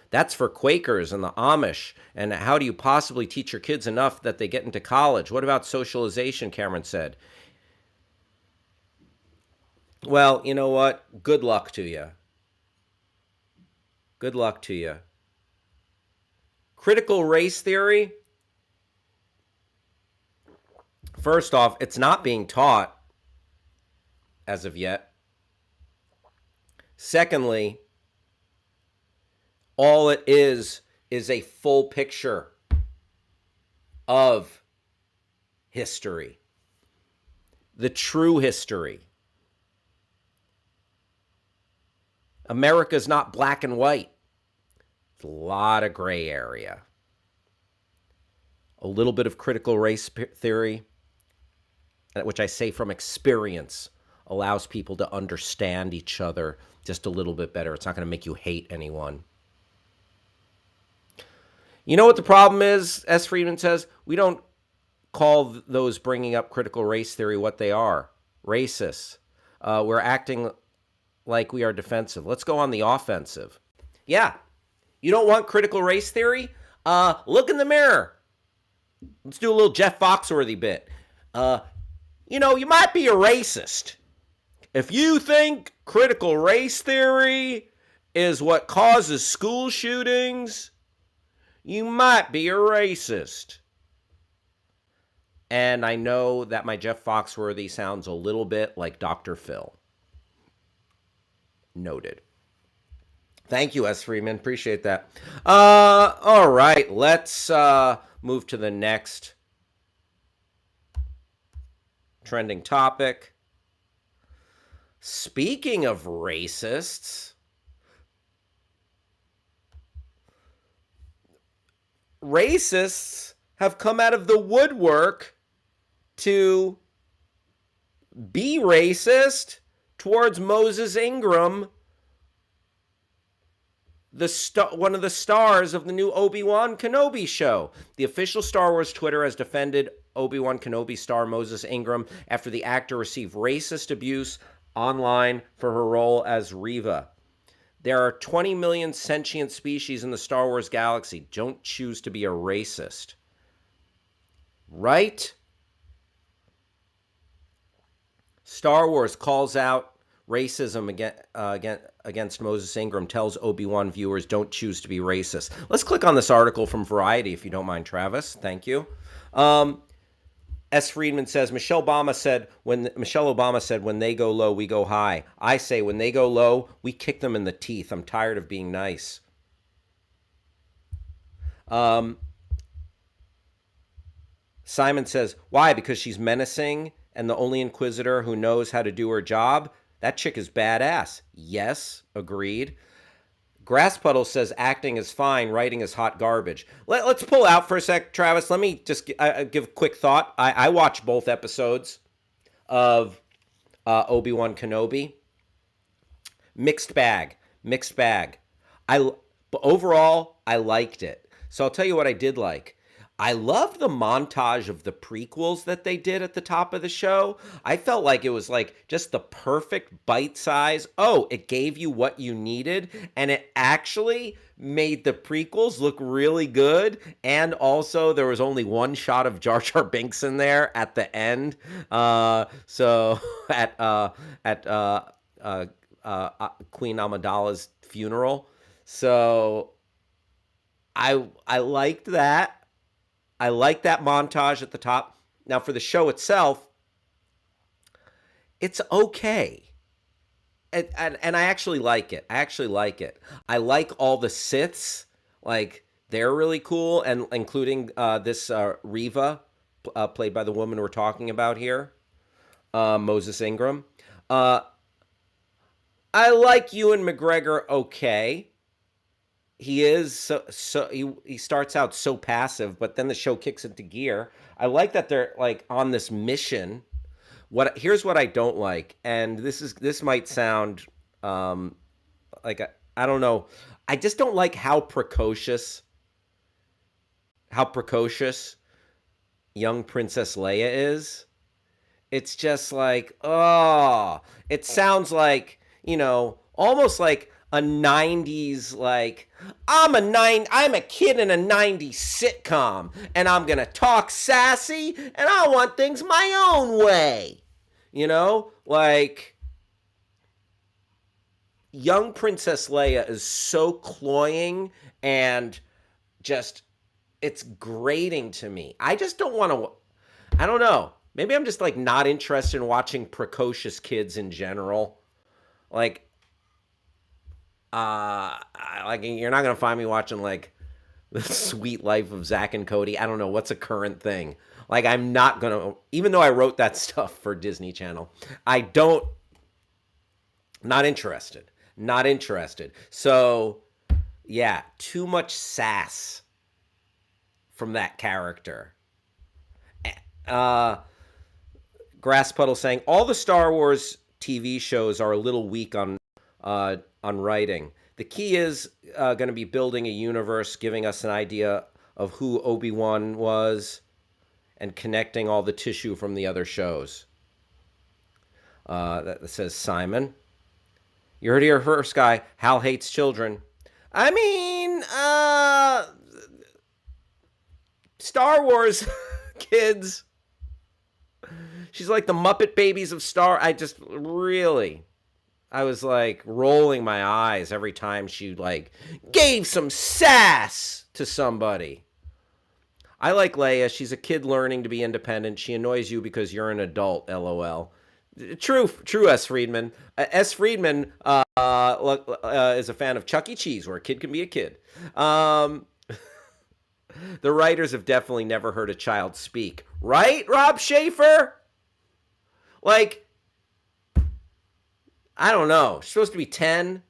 that's for Quakers and the Amish. And how do you possibly teach your kids enough that they get into college? What about socialization, Cameron said. Well, you know what? Good luck to you. Good luck to you. Critical race theory. First off, it's not being taught as of yet. Secondly, all it is a full picture of history, the true history. America's not black and white. It's a lot of gray area. A little bit of critical race theory, which I say from experience, allows people to understand each other just a little bit better. It's not going to make you hate anyone. You know what the problem is, S. Friedman says? We don't call those bringing up critical race theory what they are. Racists. We're acting like we are defensive. Let's go on the offensive. Yeah. You don't want critical race theory? Look in the mirror. Let's do a little Jeff Foxworthy bit. You might be a racist. If you think critical race theory is what causes school shootings, you might be a racist. And I know that my Jeff Foxworthy sounds a little bit like Dr. Phil. Noted. Thank you, S. Freeman. Appreciate that. All right, let's move to the next trending topic. Speaking of racists, racists have come out of the woodwork to be racist towards Moses Ingram, one of the stars of the new Obi-Wan Kenobi show. The official Star Wars Twitter has defended Obi-Wan Kenobi star Moses Ingram after the actor received racist abuse online for her role as Reva. There are 20 million sentient species in the Star Wars galaxy. Don't choose to be a racist. Right? Star Wars calls out racism against Moses Ingram, tells Obi-Wan viewers don't choose to be racist. Let's click on this article from Variety, if you don't mind, Travis. Thank you. S. Friedman says, Michelle Obama said, when they go low, we go high. I say, when they go low, we kick them in the teeth. I'm tired of being nice. Simon says, why? Because she's menacing and the only Inquisitor who knows how to do her job? That chick is badass. Yes, agreed. Grasspuddle says acting is fine, writing is hot garbage. Let's pull out for a sec, Travis. Let me just give a quick thought. I watched both episodes of Obi-Wan Kenobi. Mixed bag. But overall, I liked it. So I'll tell you what I did like. I loved the montage of the prequels that they did at the top of the show. I felt like it was like just the perfect bite size. Oh, it gave you what you needed, and it actually made the prequels look really good. And also, there was only one shot of Jar Jar Binks in there at the end. So at Queen Amidala's funeral. So I liked that. I like that montage at the top. Now, for the show itself, it's okay. And I actually like it. I like all the Siths. Like, they're really cool, and including this Reva, played by the woman we're talking about here, Moses Ingram. I like Ewan McGregor okay. He is he starts out so passive, but then the show kicks into gear. I like that they're like on this mission. Here's what I don't like, and this might sound like I don't know. I just don't like how precocious young Princess Leia is. It's just like, oh, it sounds like, almost like a 90s, like, I'm a kid in a 90s sitcom, and I'm gonna talk sassy, and I want things my own way. Like, young Princess Leia is so cloying and just, it's grating to me. I just don't want to, I don't know. Maybe I'm just like not interested in watching precocious kids in general. Like, like you're not going to find me watching like The Sweet Life of Zach and Cody. I don't know what's a current thing. Like, I'm not going to, even though I wrote that stuff for Disney Channel, not interested. Not interested. So, yeah, too much sass from that character. Grass Puddle saying, all the Star Wars TV shows are a little weak on writing. The key is going to be building a universe, giving us an idea of who Obi-Wan was, and connecting all the tissue from the other shows. That says Simon. You heard it here first, guy. Hal hates children. I mean, Star Wars kids. She's like the Muppet Babies of I was like rolling my eyes every time she like gave some sass to somebody. I like Leia. She's a kid learning to be independent. She annoys you because you're an adult, LOL. True, S. Friedman. S. Friedman is a fan of Chuck E. Cheese, where a kid can be a kid. The writers have definitely never heard a child speak. Right, Rob Schaefer? Like, I don't know. She's supposed to be 10.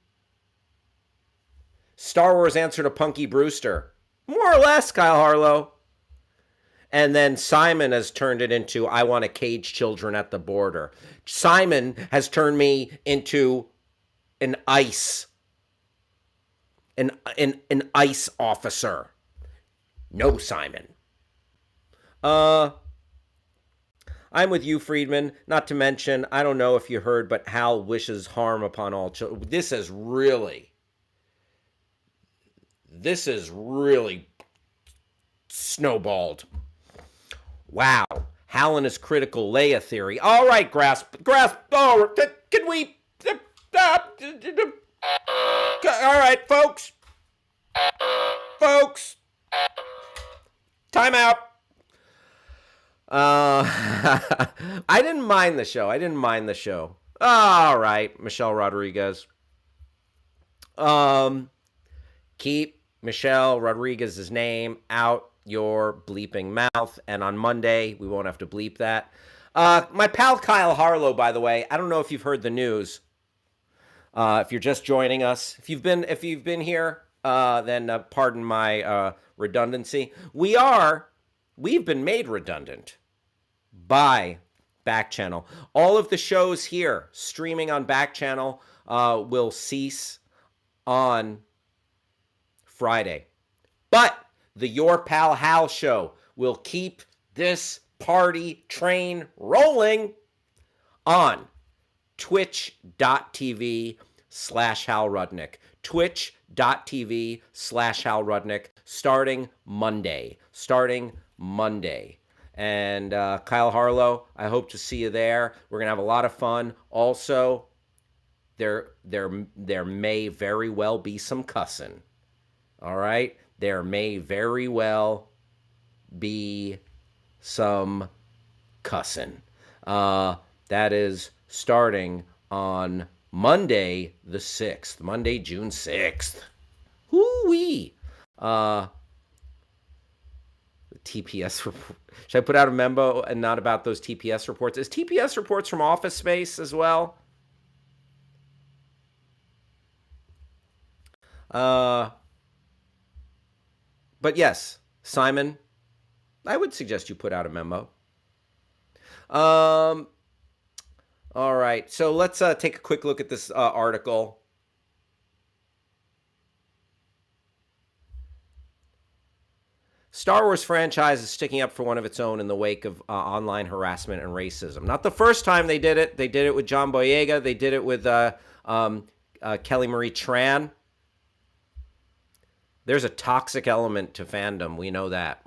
Star Wars answer to Punky Brewster. More or less, Kyle Harlow. And then Simon has turned it into, I want to cage children at the border. Simon has turned me into an ICE officer. No, Simon. I'm with you, Friedman. Not to mention, I don't know if you heard, but Hal wishes harm upon all children. This is really snowballed. Wow. Hal and his critical Leia theory. All right, Grasp. Oh, can we... All right, folks. Time out. I didn't mind the show. All right, Michelle Rodriguez. Keep Michelle Rodriguez's name out your bleeping mouth, and on Monday we won't have to bleep that. My pal Kyle Harlow, by the way, I don't know if you've heard the news. If you're just joining us, if you've been here, then pardon my redundancy. We've been made redundant by Backchannel. All of the shows here streaming on Backchannel will cease on Friday. But the Your Pal Hal show will keep this party train rolling on twitch.tv/Hal Rudnick. Twitch.tv/Hal Rudnick starting Monday. And Kyle Harlow, I hope to see you there. We're going to have a lot of fun. Also, there may very well be some cussing. All right? There may very well be some cussing. That is starting on Monday the 6th. Monday, June 6th. Hoo-wee. The TPS report. Should I put out a memo and not about those TPS reports? Is TPS reports from Office Space as well? But yes, Simon, I would suggest you put out a memo. All right, so let's take a quick look at this article. Star Wars franchise is sticking up for one of its own in the wake of online harassment and racism. Not the first time they did it. They did it with John Boyega. They did it with Kelly Marie Tran. There's a toxic element to fandom. We know that.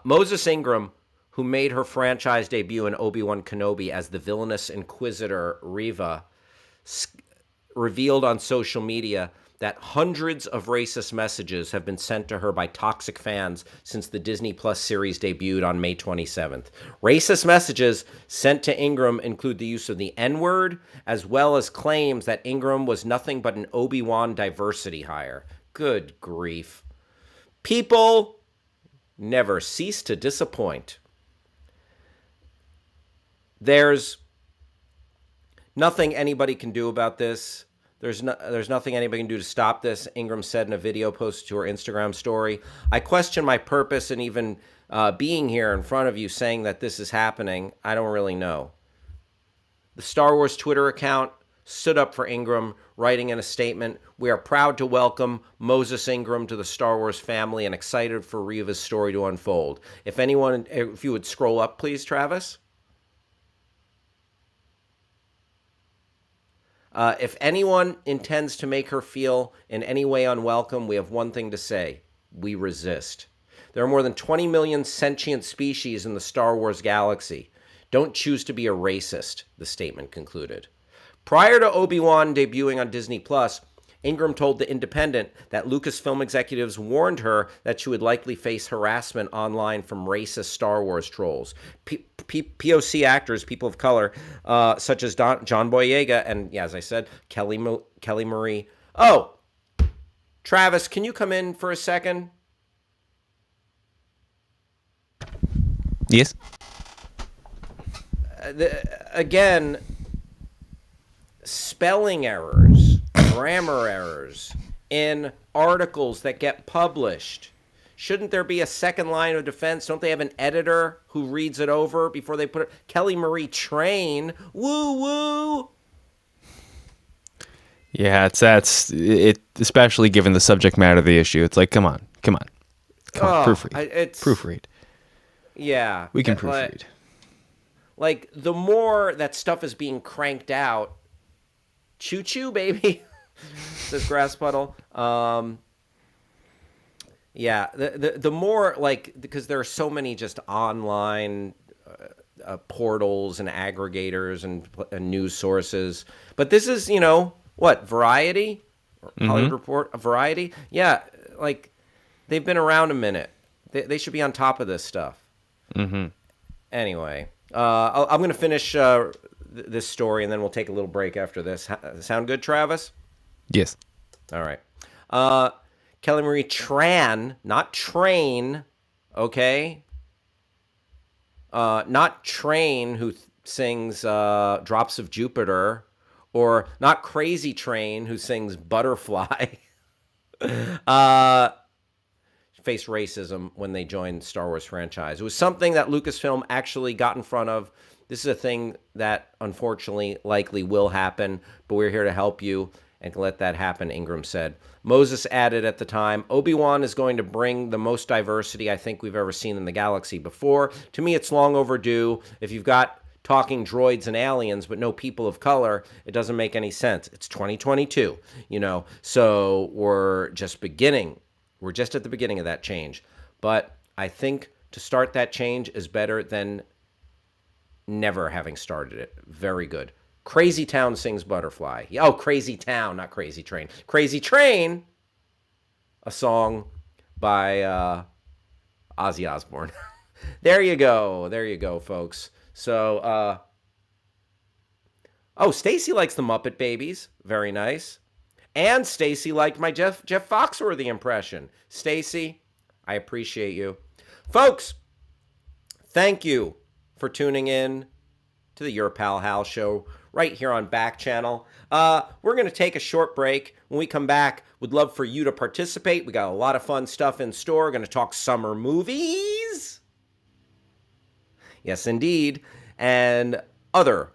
Moses Ingram, who made her franchise debut in Obi-Wan Kenobi as the villainous Inquisitor Reva, revealed on social media that hundreds of racist messages have been sent to her by toxic fans since the Disney Plus series debuted on May 27th. Racist messages sent to Ingram include the use of the N-word, as well as claims that Ingram was nothing but an Obi-Wan diversity hire. Good grief. People never cease to disappoint. There's nothing anybody can do about this. There's nothing anybody can do to stop this, Ingram said in a video posted to her Instagram story. I question my purpose in even being here in front of you saying that this is happening. I don't really know. The Star Wars Twitter account stood up for Ingram, writing in a statement, "We are proud to welcome Moses Ingram to the Star Wars family and excited for Reva's story to unfold." If you would scroll up, please, Travis. If anyone intends to make her feel in any way unwelcome, we have one thing to say. We resist. There are more than 20 million sentient species in the Star Wars galaxy. Don't choose to be a racist, the statement concluded. Prior to Obi-Wan debuting on Disney Plus, Ingram told The Independent that Lucasfilm executives warned her that she would likely face harassment online from racist Star Wars trolls. POC actors, people of color, such as John Boyega and, yeah, as I said, Kelly Marie. Oh, Travis, can you come in for a second? Yes. Again, spelling errors, grammar errors in articles that get published. Shouldn't there be a second line of defense? Don't they have an editor who reads it over before they put it? Kelly Marie Train, woo woo. Yeah, that's it. Especially given the subject matter of the issue, it's like, come on, proofread. Proofread. Yeah, we can proofread. Like the more that stuff is being cranked out, choo choo baby, says Grass Puddle. Yeah, the more, like, because there are so many just online portals and aggregators and news sources. But this is, what, Variety? Hollywood Report? Variety? Yeah, like, they've been around a minute. They should be on top of this stuff. Mm-hmm. Anyway, I'm going to finish this story, and then we'll take a little break after this. Sound good, Travis? Yes. All right. Kelly Marie Tran, not Train, okay? Not Train, who sings Drops of Jupiter, or not Crazy Train, who sings Butterfly, faced racism when they joined the Star Wars franchise. It was something that Lucasfilm actually got in front of. This is a thing that, unfortunately, likely will happen, but we're here to help you and let that happen, Ingram said. Moses added at the time, Obi-Wan is going to bring the most diversity I think we've ever seen in the galaxy before. To me, it's long overdue. If you've got talking droids and aliens, but no people of color, it doesn't make any sense. It's 2022, so we're just beginning. We're just at the beginning of that change. But I think to start that change is better than never having started it. Very good. Crazy Town sings Butterfly. Oh, Crazy Town, not Crazy Train. Crazy Train, a song by Ozzy Osbourne. There you go, folks. So, Stacy likes the Muppet Babies. Very nice. And Stacy liked my Jeff Foxworthy impression. Stacy, I appreciate you. Folks, thank you for tuning in to the Your Pal Hal Show right here on Backchannel. We're going to take a short break. When we come back, we'd love for you to participate. We got a lot of fun stuff in store. We're going to talk summer movies. Yes, indeed. And other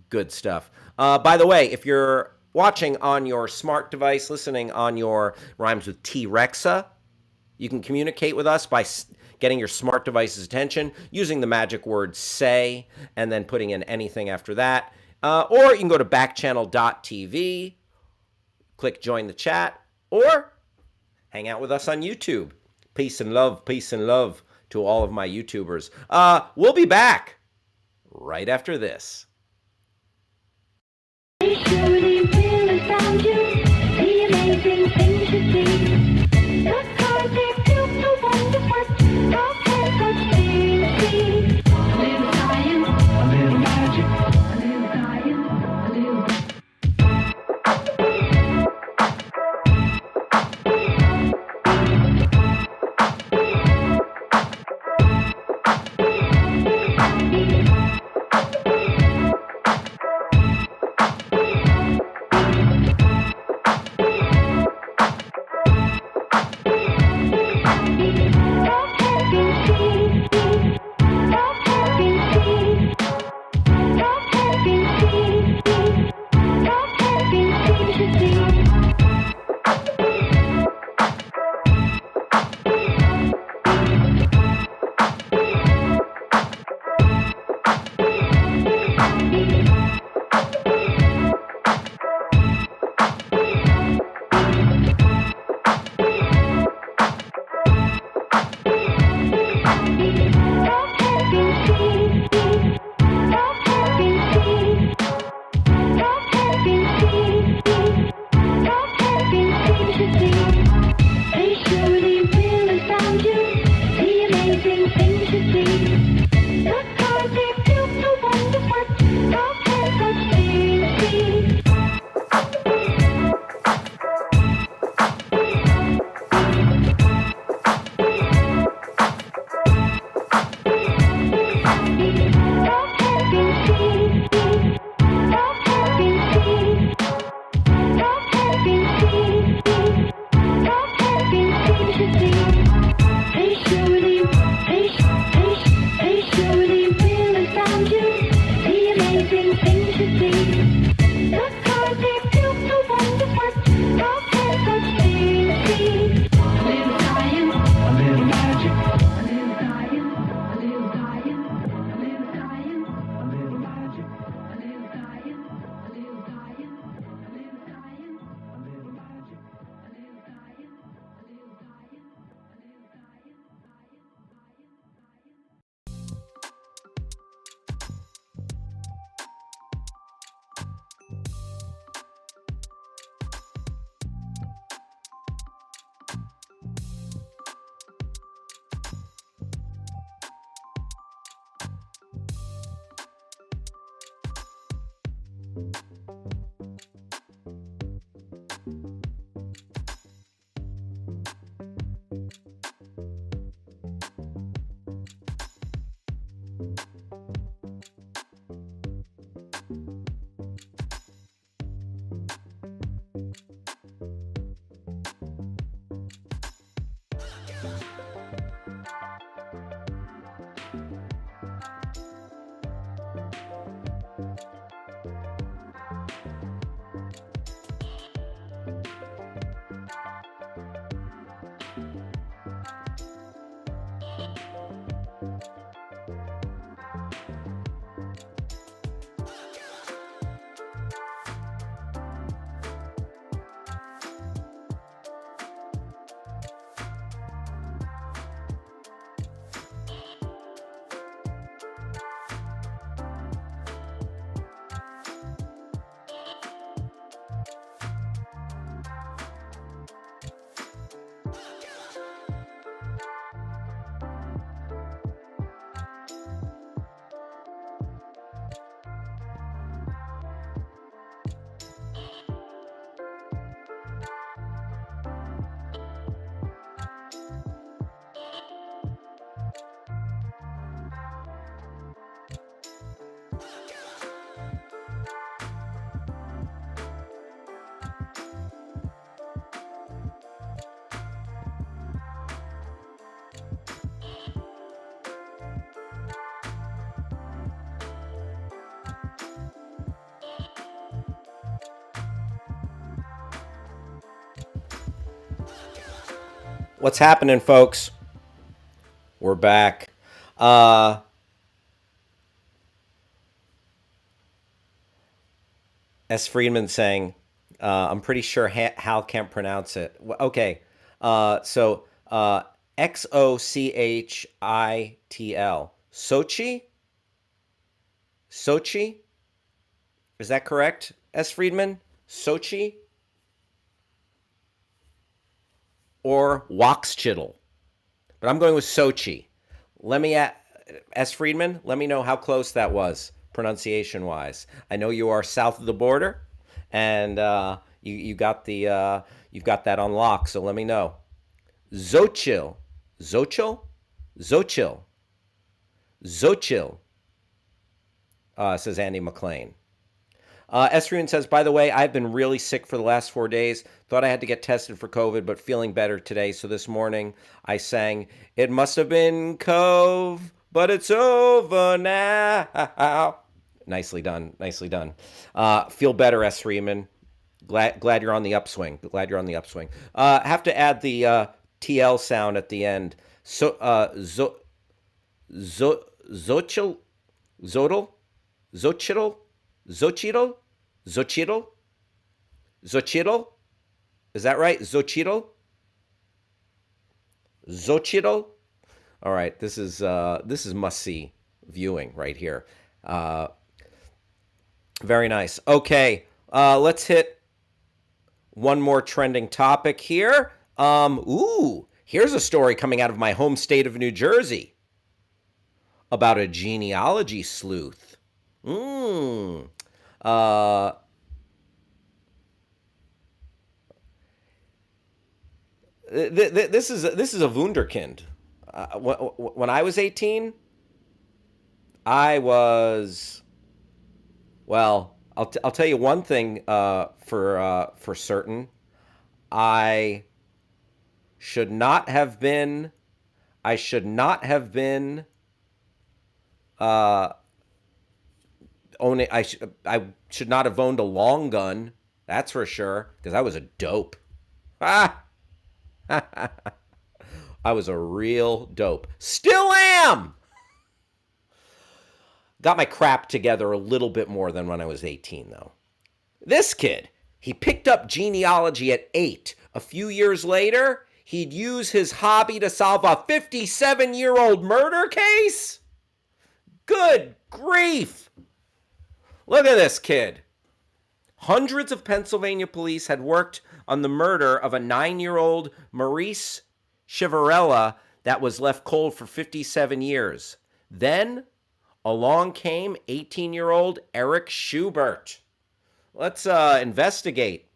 good stuff. By the way, if you're watching on your smart device, listening on your rhymes with T-Rexa, you can communicate with us by getting your smart device's attention using the magic word say and then putting in anything after that. Or you can go to backchannel.tv, click join the chat, or hang out with us on YouTube. Peace and love to all of my YouTubers. We'll be back right after this. Shooting amazing thing to see. The stars they feel so wonderful. How can such things be? A little science, a little magic, a little science, a little. What's happening, folks? We're back. S. Friedman saying, I'm pretty sure Hal can't pronounce it. Okay. Xochitl. Sochi? Sochi? Is that correct, S. Friedman? Sochi? or Waxchitl. But I'm going with Sochi. Let me S. Friedman, let me know how close that was pronunciation-wise. I know you are south of the border, and you got the you've got that on lock. So let me know. Xochitl, Xochitl, Xochitl, Xochitl. Says Andy McLean. Esrian says, by the way, I've been really sick for the last 4 days. Thought I had to get tested for COVID, but feeling better today. So this morning I sang, it must have been Cove, but it's over now. Nicely done. Nicely done. Feel better, S. Freeman. Glad you're on the upswing. Glad you're on the upswing. Have to add the TL sound at the end. So, Xochitl? Zodal? Xochitl? Xochitl? Xochitl? Xochitl? Is that right? Xochitl? Xochitl? All right, this is must-see viewing right here. Very nice. Okay, let's hit one more trending topic here. Here's a story coming out of my home state of New Jersey about a genealogy sleuth. This is a wunderkind. When I was 18, I was, well, I'll tell you one thing for certain. I should not have been owning. I should not have owned a long gun. That's for sure, because I was a dope. I was a real dope. Still am. Got my crap together a little bit more than when I was 18, though. This kid, he picked up genealogy at 8. A few years later, he'd use his hobby to solve a 57-year-old murder case? Good grief. Look at this kid. Hundreds of Pennsylvania police had worked on the murder of a 9-year-old Maurice Chivarella that was left cold for 57 years. Then along came 18-year-old Eric Schubert. Let's investigate.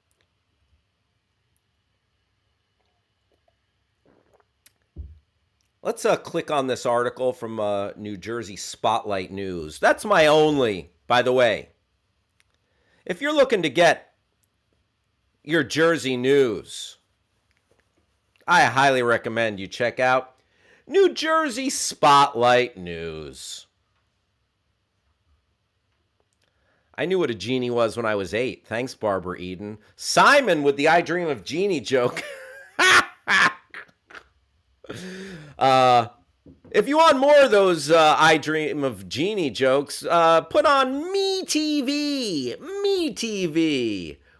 Let's click on this article from New Jersey Spotlight News. That's my only, by the way. If you're looking to get your Jersey news, I highly recommend you check out New Jersey Spotlight News. I knew what a genie was when I was 8. Thanks, Barbara Eden. Simon with the I Dream of Genie joke. If you want more of those I Dream of Genie jokes, put on Me TV,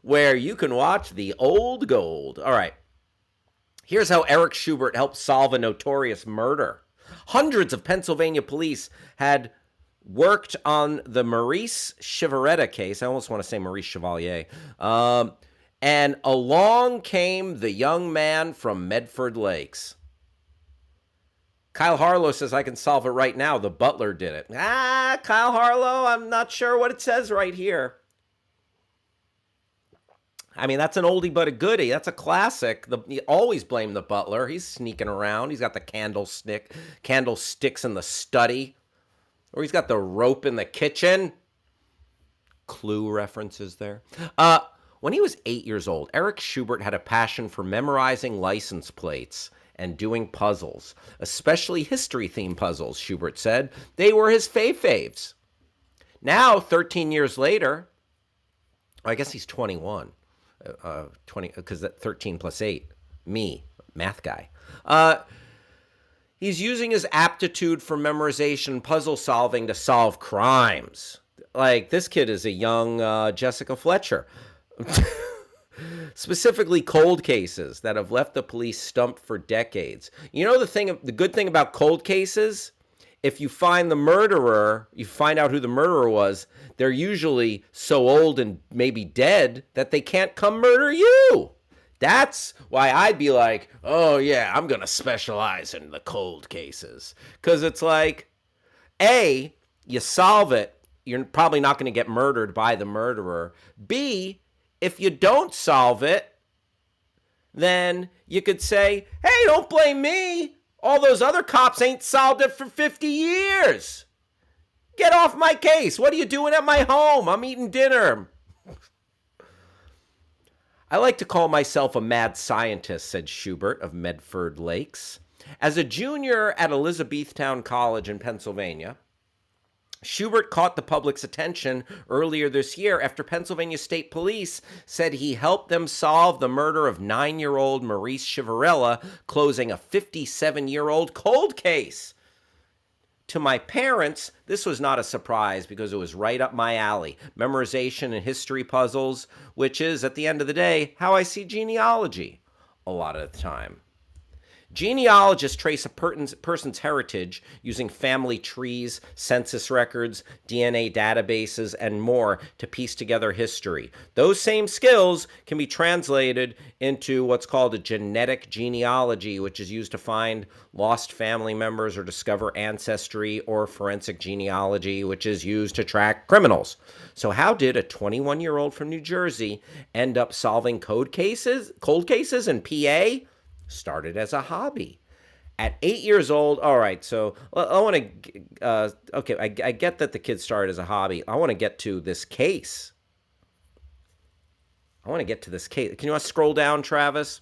where you can watch the old gold. All right. Here's how Eric Schubert helped solve a notorious murder. Hundreds of Pennsylvania police had worked on the Maurice Chivaretta case. I almost want to say Maurice Chevalier. And along came the young man from Medford Lakes. Kyle Harlow says, I can solve it right now. The butler did it. Kyle Harlow, I'm not sure what it says right here. I mean, that's an oldie but a goodie. That's a classic. You always blame the butler. He's sneaking around. He's got the candlesticks in the study. Or he's got the rope in the kitchen. Clue references there. When he was 8 years old, Eric Schubert had a passion for memorizing license plates and doing puzzles, especially history-themed puzzles, Schubert said. They were his faves. Now, 13 years later, I guess he's 21. 20, because that 13 plus 8, me, math guy. He's using his aptitude for memorization, puzzle solving to solve crimes. Like, this kid is a young Jessica Fletcher. Specifically cold cases that have left the police stumped for decades. You know the good thing about cold cases? If you find the murderer, you find out who the murderer was, they're usually so old and maybe dead that they can't come murder you. That's why I'd be like, oh, yeah, I'm going to specialize in the cold cases. Because it's like, A, you solve it, you're probably not going to get murdered by the murderer. B, if you don't solve it, then you could say, hey, don't blame me. All those other cops ain't solved it for 50 years. Get off my case. What are you doing at my home? I'm eating dinner. I like to call myself a mad scientist, said Schubert of Medford Lakes. As a junior at Elizabethtown College in Pennsylvania, Schubert caught the public's attention earlier this year after Pennsylvania State Police said he helped them solve the murder of 9-year-old Maurice Chivarella, closing a 57-year-old cold case. To my parents, this was not a surprise because it was right up my alley. Memorization and history puzzles, which is, at the end of the day, how I see genealogy a lot of the time. Genealogists trace a person's heritage using family trees, census records, DNA databases, and more to piece together history. Those same skills can be translated into what's called a genetic genealogy, which is used to find lost family members or discover ancestry, or forensic genealogy, which is used to track criminals. So how did a 21-year-old from New Jersey end up solving cold cases in PA? Started as a hobby. At 8 years old, all right, so I want to, okay, I get that the kid started as a hobby. I want to get to this case. Can you scroll down, Travis?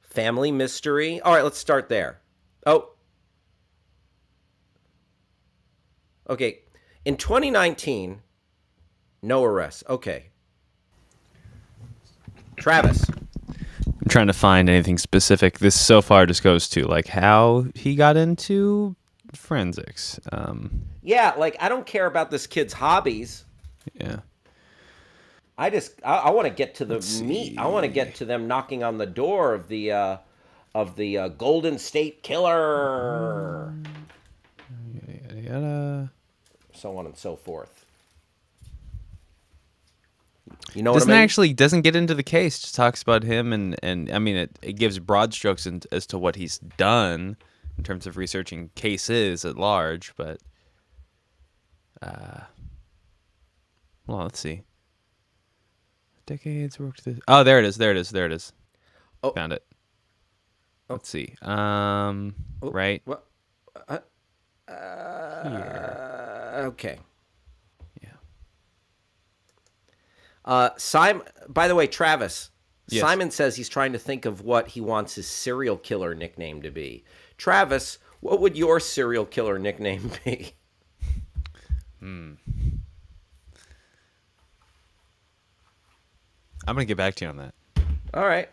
Family mystery. All right, let's start there. Oh. Okay. In 2019, no arrests. Okay. Travis. I'm trying to find anything specific. This so far just goes to like how he got into forensics. Yeah, like I don't care about this kid's hobbies. Yeah. I want to get to the meat. I want to get to them knocking on the door of the Golden State Killer. Yada, yada. So on and so forth. You know Doesn't what I mean? actually doesn't get into the case. Just talks about him and I mean it gives broad strokes as to what he's done in terms of researching cases at large. But well, let's see. Decades worked this. Oh, there it is. Oh. Found it. Oh. Let's see. Oh, Right what? here. Okay. Yeah. Simon. By the way, Travis. Yes. Simon says he's trying to think of what he wants his serial killer nickname to be. Travis, what would your serial killer nickname be? I'm gonna get back to you on that. All right.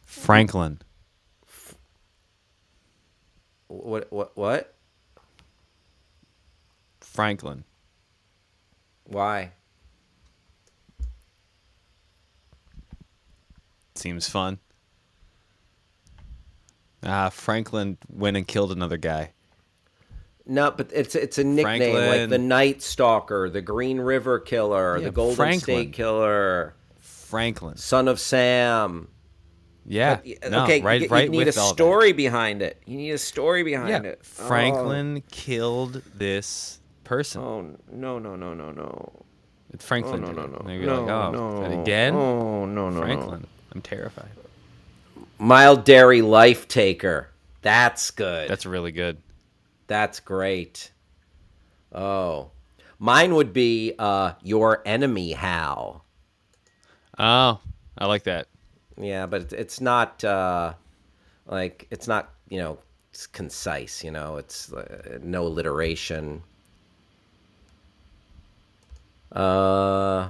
Franklin. What? Franklin. Why? Seems fun. Franklin went and killed another guy. No, but it's a nickname like Franklin. the Night Stalker, the Green River Killer, Yeah, the Golden Franklin. State Killer, Franklin. Son of Sam. Yeah. But, No, okay, right, you right need with a all that. story behind it. You need a story behind Yeah. it. Franklin killed this person. Oh no. Franklin no, did no, it. no. And they'd be like, No, oh, no. again? Oh, no. Franklin. I'm terrified. Mild Dairy Life Taker. That's good. That's really good. That's great. Oh. Mine would be Your Enemy Hal. Oh, I like that. Yeah, but it's not it's not, it's concise, it's no alliteration. I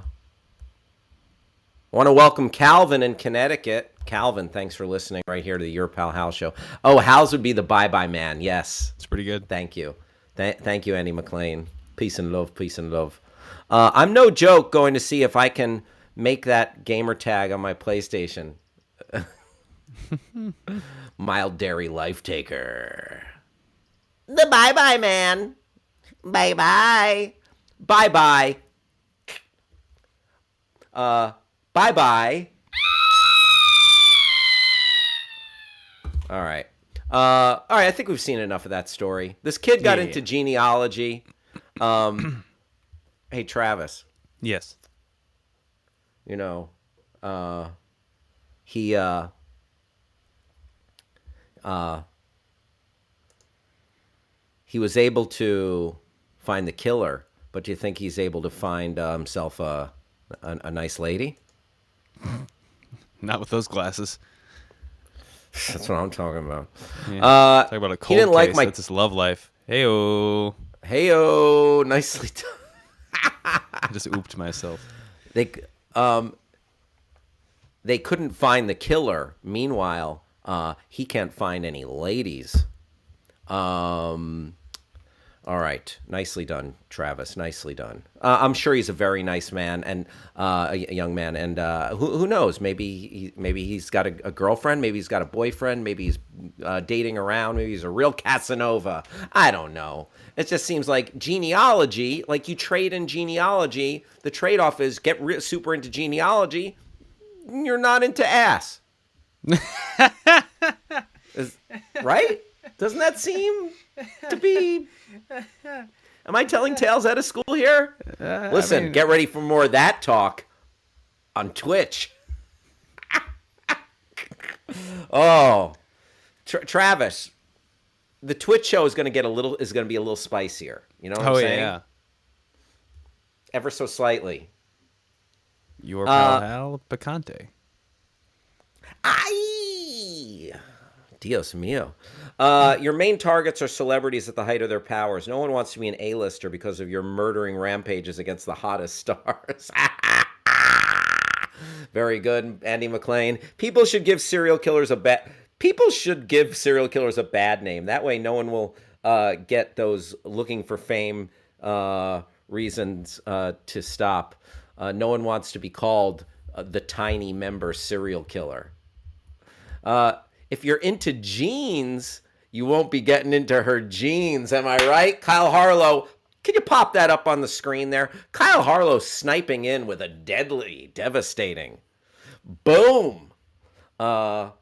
want to welcome Calvin in Connecticut. Calvin, thanks for listening right here to the Your Pal Hal show. Oh, Hal's would be the Bye Bye Man. Yes. It's pretty good. Thank you. Thank you, Andy McLean. Peace and love, peace and love. I'm no joke going to see if I can make that gamer tag on my PlayStation. Mild Dairy Life Taker. The Bye Bye Man. Bye bye. Bye bye. Bye-bye. All right. All right, I think we've seen enough of that story. This kid got into genealogy. Hey, Travis. Yes. You know, he was able to find the killer, but do you think he's able to find himself a nice lady? Not with those glasses. That's what I'm talking about. Yeah. Talk about a cold he didn't case. like my That's his love life. Heyo. Heyo, nicely done. I just ooped myself. They couldn't find the killer. Meanwhile, he can't find any ladies. All right, nicely done, Travis. Nicely done. I'm sure he's a very nice man and a young man. And who knows? Maybe he's got a girlfriend. Maybe he's got a boyfriend. Maybe he's dating around. Maybe he's a real Casanova. I don't know. It just seems like genealogy. Like you trade in genealogy. The trade-off is get super into genealogy. You're not into ass. Right? Doesn't that seem to be... Am I telling tales out of school here? Listen, get ready for more of that talk on Twitch. Oh, Travis, the Twitch show is going to be a little spicier. You know what I'm saying? Yeah. Ever so slightly. Your pal Picante. Ay! Dios mío. Your main targets are celebrities at the height of their powers. No one wants to be an A-lister because of your murdering rampages against the hottest stars. Very good, Andy McLean. People should give serial killers a bad name. That way no one will get those looking for fame reasons to stop. No one wants to be called the tiny member serial killer. If you're into jeans, you won't be getting into her jeans. Am I right? Kyle Harlow, can you pop that up on the screen there? Kyle Harlow sniping in with a devastating. Boom. Well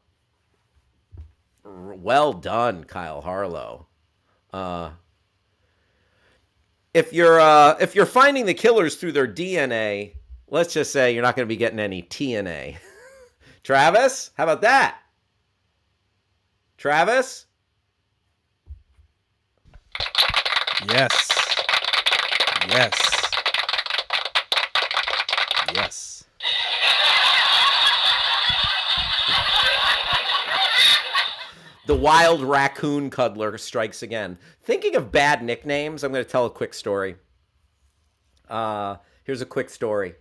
done, Kyle Harlow. If you're finding the killers through their DNA, let's just say you're not going to be getting any TNA. Travis, how about that? Travis? Yes. Yes. Yes. The wild raccoon cuddler strikes again. Thinking of bad nicknames, I'm going to tell a quick story. Here's a quick story.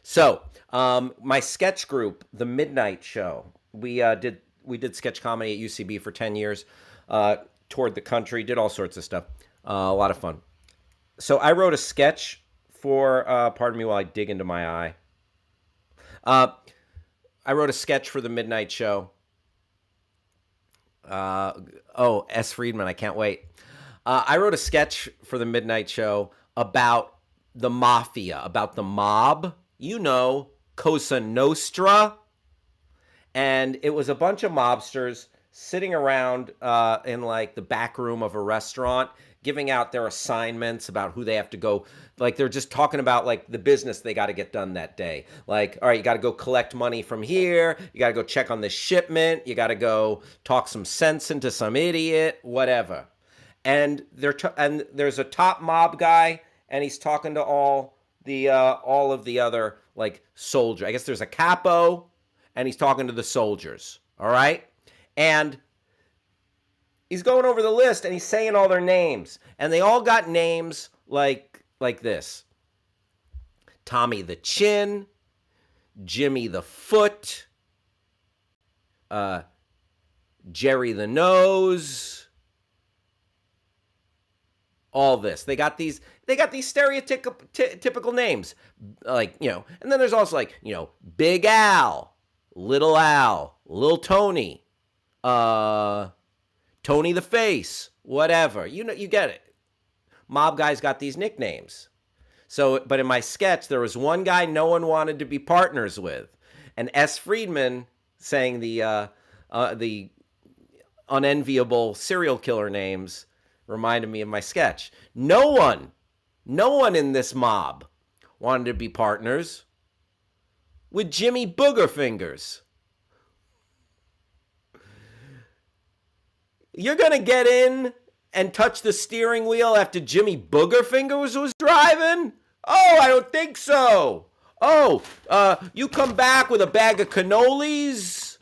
So, my sketch group, The Midnight Show, we did sketch comedy at UCB for 10 years, toured the country, did all sorts of stuff. A lot of fun. So I wrote a sketch for, pardon me while I dig into my eye. I wrote a sketch for The Midnight Show. S. Friedman, I can't wait. I wrote a sketch for The Midnight Show about the mafia, about the mob. You know, Cosa Nostra. And it was a bunch of mobsters sitting around in like the back room of a restaurant, giving out their assignments about who they have to go. Like they're just talking about like the business they got to get done that day. Like, all right, you got to go collect money from here. You got to go check on this shipment. You got to go talk some sense into some idiot, whatever. And there's a top mob guy, and he's talking to all of the other like soldiers. I guess there's a capo. And he's talking to the soldiers, all right? And he's going over the list, and he's saying all their names. And they all got names like this. Tommy the Chin, Jimmy the Foot, Jerry the Nose, all this. They got these stereotypical names. Like, you know, and then there's also like, you know, Big Al, Little Tony, Tony the Face, whatever. You know, you get it. Mob guys got these nicknames. So, but in my sketch, there was one guy no one wanted to be partners with, and S. Friedman saying the unenviable serial killer names reminded me of my sketch. No one in this mob wanted to be partners with Jimmy Boogerfingers. You're going to get in and touch the steering wheel after Jimmy Boogerfingers was driving? Oh, I don't think so. Oh, you come back with a bag of cannolis.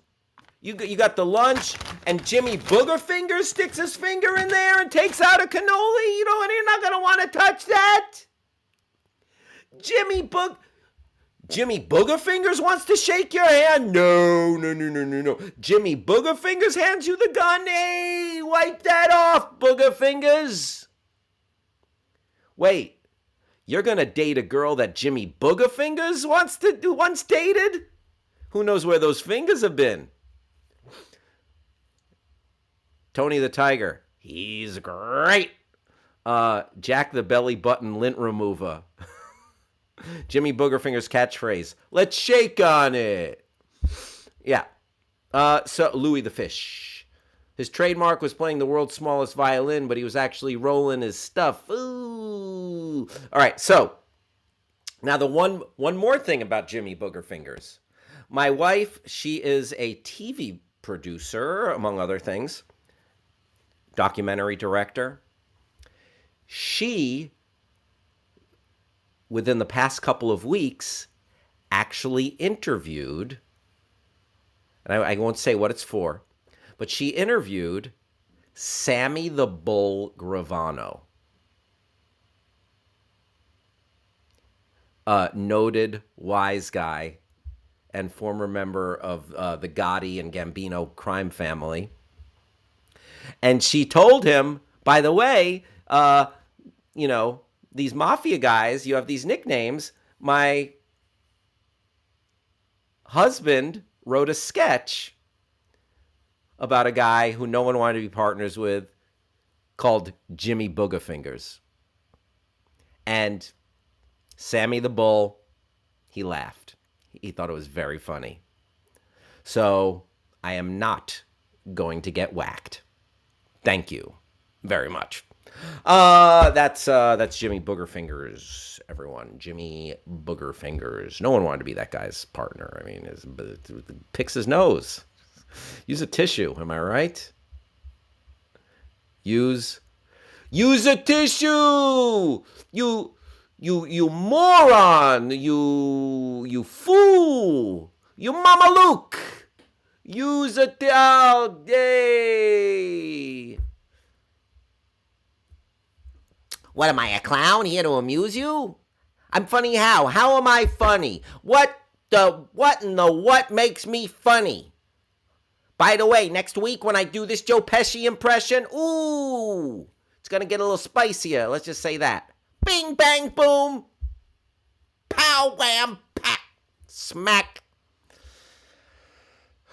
You got the lunch, and Jimmy Boogerfingers sticks his finger in there and takes out a cannoli. You know, and you're not going to want to touch that. Jimmy Boogerfingers wants to shake your hand. No. Jimmy Boogerfingers hands you the gun. Hey, wipe that off, Boogerfingers. Wait, you're going to date a girl that Jimmy Boogerfingers once dated? Who knows where those fingers have been? Tony the Tiger, he's great. Jack the Belly Button Lint Remover. Jimmy Boogerfinger's catchphrase, let's shake on it. Yeah. So Louis the Fish. His trademark was playing the world's smallest violin, but he was actually rolling his stuff. Ooh. All right, so now the one more thing about Jimmy Boogerfingers. My wife, she is a TV producer, among other things, documentary director. She, within the past couple of weeks, actually interviewed, and I won't say what it's for, but she interviewed Sammy the Bull Gravano, a noted wise guy and former member of the Gotti and Gambino crime family. And she told him, by the way, these mafia guys, you have these nicknames. My husband wrote a sketch about a guy who no one wanted to be partners with called Jimmy Boogerfingers. And Sammy the Bull, he laughed. He thought it was very funny. So I am not going to get whacked. Thank you very much. That's Jimmy Boogerfingers, everyone. Jimmy Boogerfingers. No one wanted to be that guy's partner. I mean, picks his nose. Use a tissue. Am I right? Use a tissue. You moron. You fool. You mamaluke. Use a towel. Yay. What am I, a clown here to amuse you? I'm funny how? How am I funny? What makes me funny? By the way, next week when I do this Joe Pesci impression, ooh, it's going to get a little spicier. Let's just say that. Bing, bang, boom. Pow, wham, pat, smack.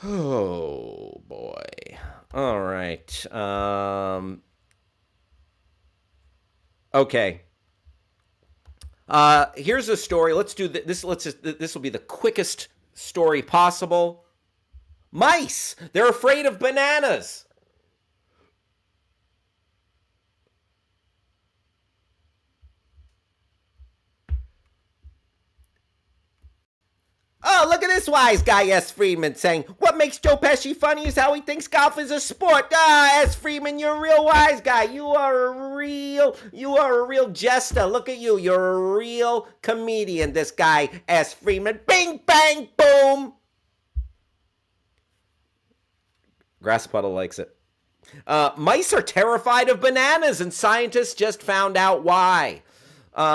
Oh, boy. All right. Okay. Here's a story. Let's do this. This will be the quickest story possible. Mice. They're afraid of bananas. Oh, look at this wise guy, S. Friedman, saying, what makes Joe Pesci funny is how he thinks golf is a sport. S. Friedman, you're a real wise guy. You are a real jester. Look at you. You're a real comedian, this guy, S. Friedman. Bing, bang, boom. Grass puddle likes it. Mice are terrified of bananas, and scientists just found out why.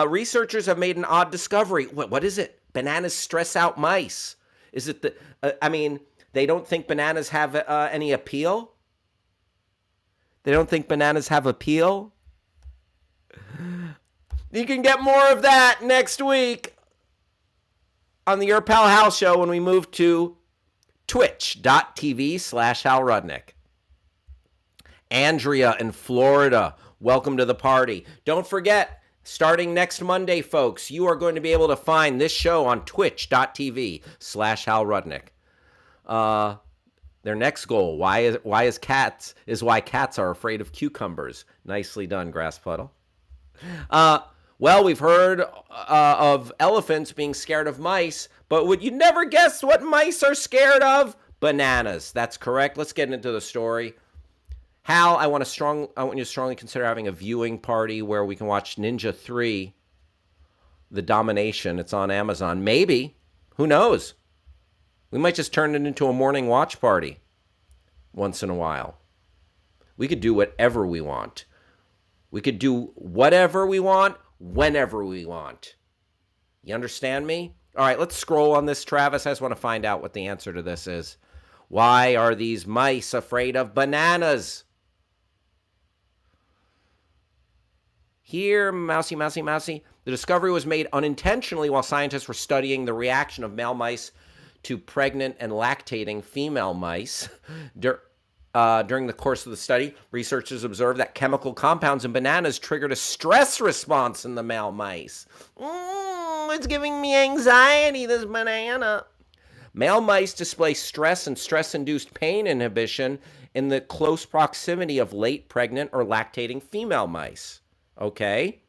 Researchers have made an odd discovery. What is it? Bananas stress out mice. Is it they don't think bananas have any appeal? They don't think bananas have appeal? You can get more of that next week on the Your Pal Hal Show when we move to twitch.tv/Hal Rudnick. Andrea in Florida, welcome to the party. Don't forget, Starting next Monday, folks, you are going to be able to find this show on twitch.tv/Hal Rudnick. Their next goal, why cats are afraid of cucumbers. Nicely done, Grass Puddle. Well, we've heard of elephants being scared of mice, but would you never guess what mice are scared of? Bananas. That's correct. Let's get into the story. Hal, I want you to strongly consider having a viewing party where we can watch Ninja 3, The Domination. It's on Amazon. Maybe. Who knows? We might just turn it into a morning watch party once in a while. We could do whatever we want. We could do whatever we want, whenever we want. You understand me? All right, let's scroll on this, Travis. I just want to find out what the answer to this is. Why are these mice afraid of bananas? Here, mousy. The discovery was made unintentionally while scientists were studying the reaction of male mice to pregnant and lactating female mice. During the course of the study, researchers observed that chemical compounds in bananas triggered a stress response in the male mice. It's giving me anxiety, this banana. Male mice display stress and stress-induced pain inhibition in the close proximity of late pregnant or lactating female mice. Okay?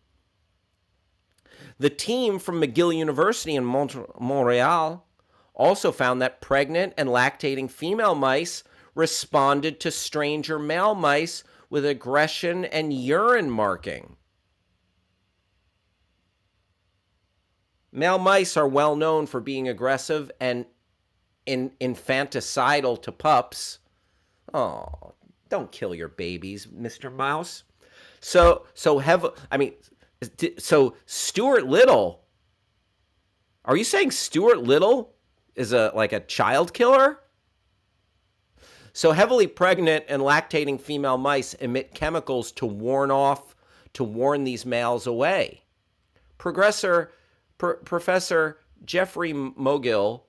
The team from McGill University in Montreal also found that pregnant and lactating female mice responded to stranger male mice with aggression and urine marking. Male mice are well known for being aggressive and infanticidal to pups. Oh, don't kill your babies, Mr. Mouse. So Stuart Little, are you saying Stuart Little is a child killer? So heavily pregnant and lactating female mice emit chemicals to warn these males away. Professor Jeffrey Mogill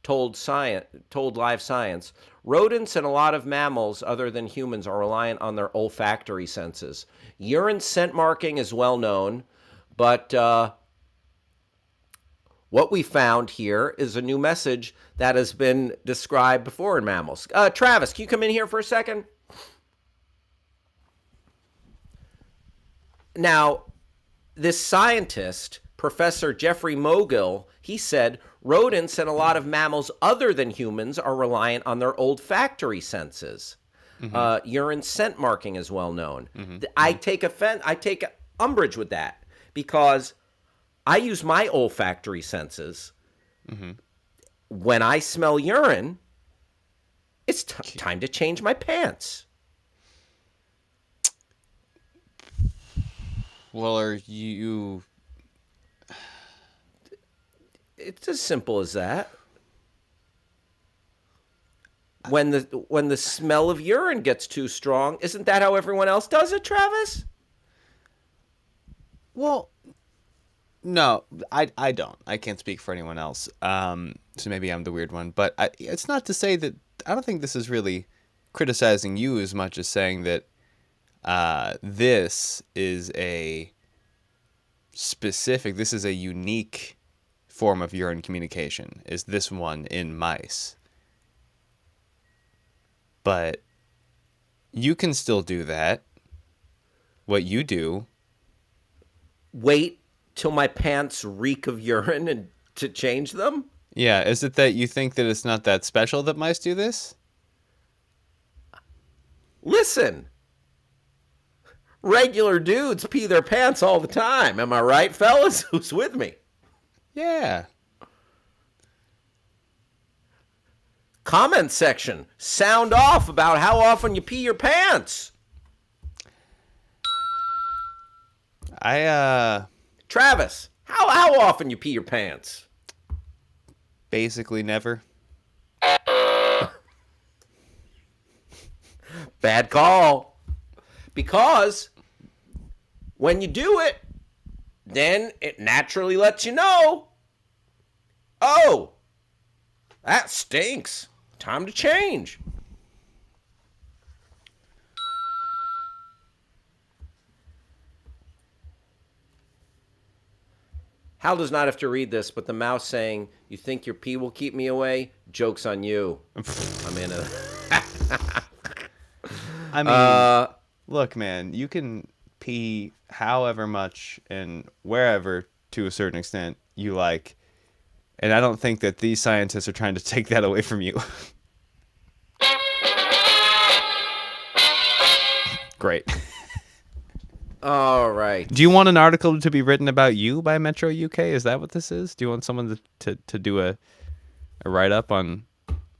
told Live Science, rodents and a lot of mammals other than humans are reliant on their olfactory senses. Urine scent marking is well known, but what we found here is a new message that has been described before in mammals. Travis, can you come in here for a second? Now, this scientist, Professor Jeffrey Mogill, he said rodents and a lot of mammals other than humans are reliant on their olfactory senses. Mm-hmm. Urine scent marking is well known. Mm-hmm. I take umbrage with that because I use my olfactory senses. Mm-hmm. When I smell urine, it's time to change my pants. Well, are you... It's as simple as that. When the smell of urine gets too strong, isn't that how everyone else does it, Travis? Well, no, I don't. I can't speak for anyone else. So maybe I'm the weird one. But it's not to say that... I don't think this is really criticizing you as much as saying that this is a unique form of urine communication, is this one in mice. But you can still do that. What you do... Wait till my pants reek of urine and to change them? Yeah, is it that you think that it's not that special that mice do this? Listen, regular dudes pee their pants all the time. Am I right, fellas? Who's with me? Yeah. Comment section. Sound off about how often you pee your pants. Travis, how often you pee your pants? Basically never. Bad call. Because when you do it, then it naturally lets you know, oh, that stinks. Time to change. Hal does not have to read this, but the mouse saying, "You think your pee will keep me away? Joke's on you." I'm in it. I mean, look, man, you can pee however much and wherever to a certain extent you like. And I don't think that these scientists are trying to take that away from you. Great. All right. Do you want an article to be written about you by Metro UK? Is that what this is? Do you want someone to do a write-up on...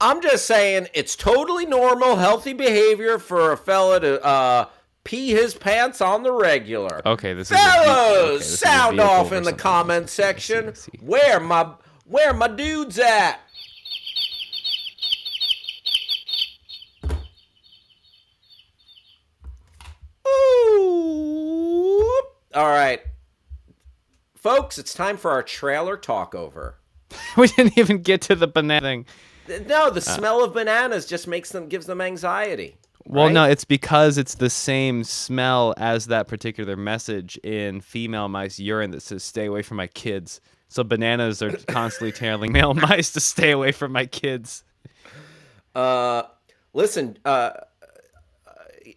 I'm just saying it's totally normal, healthy behavior for a fella to pee his pants on the regular. Okay, this Fellas, is sound off in the comment section. I see. Where my dudes at? Ooh. All right. Folks, it's time for our trailer talk over. We didn't even get to the banana thing. No, the smell of bananas just gives them anxiety. Well, right? no, it's because it's the same smell as that particular message in female mice urine that says, "Stay away from my kids." So bananas are constantly telling male mice to stay away from my kids. Listen, I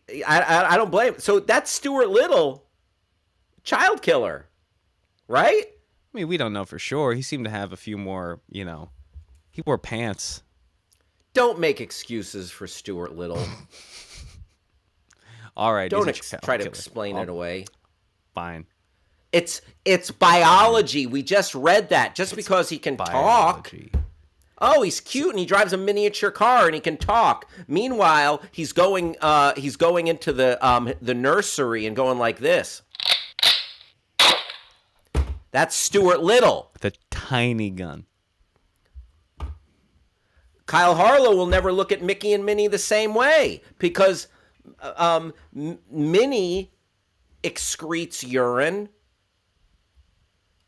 don't blame. So that's Stuart Little, child killer, right? I mean, we don't know for sure. He seemed to have a few more, he wore pants. Don't make excuses for Stuart Little. All right. Don't he's a child try to killer. explain it away. Fine. It's biology. We just read that. Just because he can talk. Biology. Oh, he's cute and he drives a miniature car and he can talk. Meanwhile, he's going into the nursery and going like this. That's Stuart Little. With a tiny gun. Kyle Harlow will never look at Mickey and Minnie the same way because Minnie excretes urine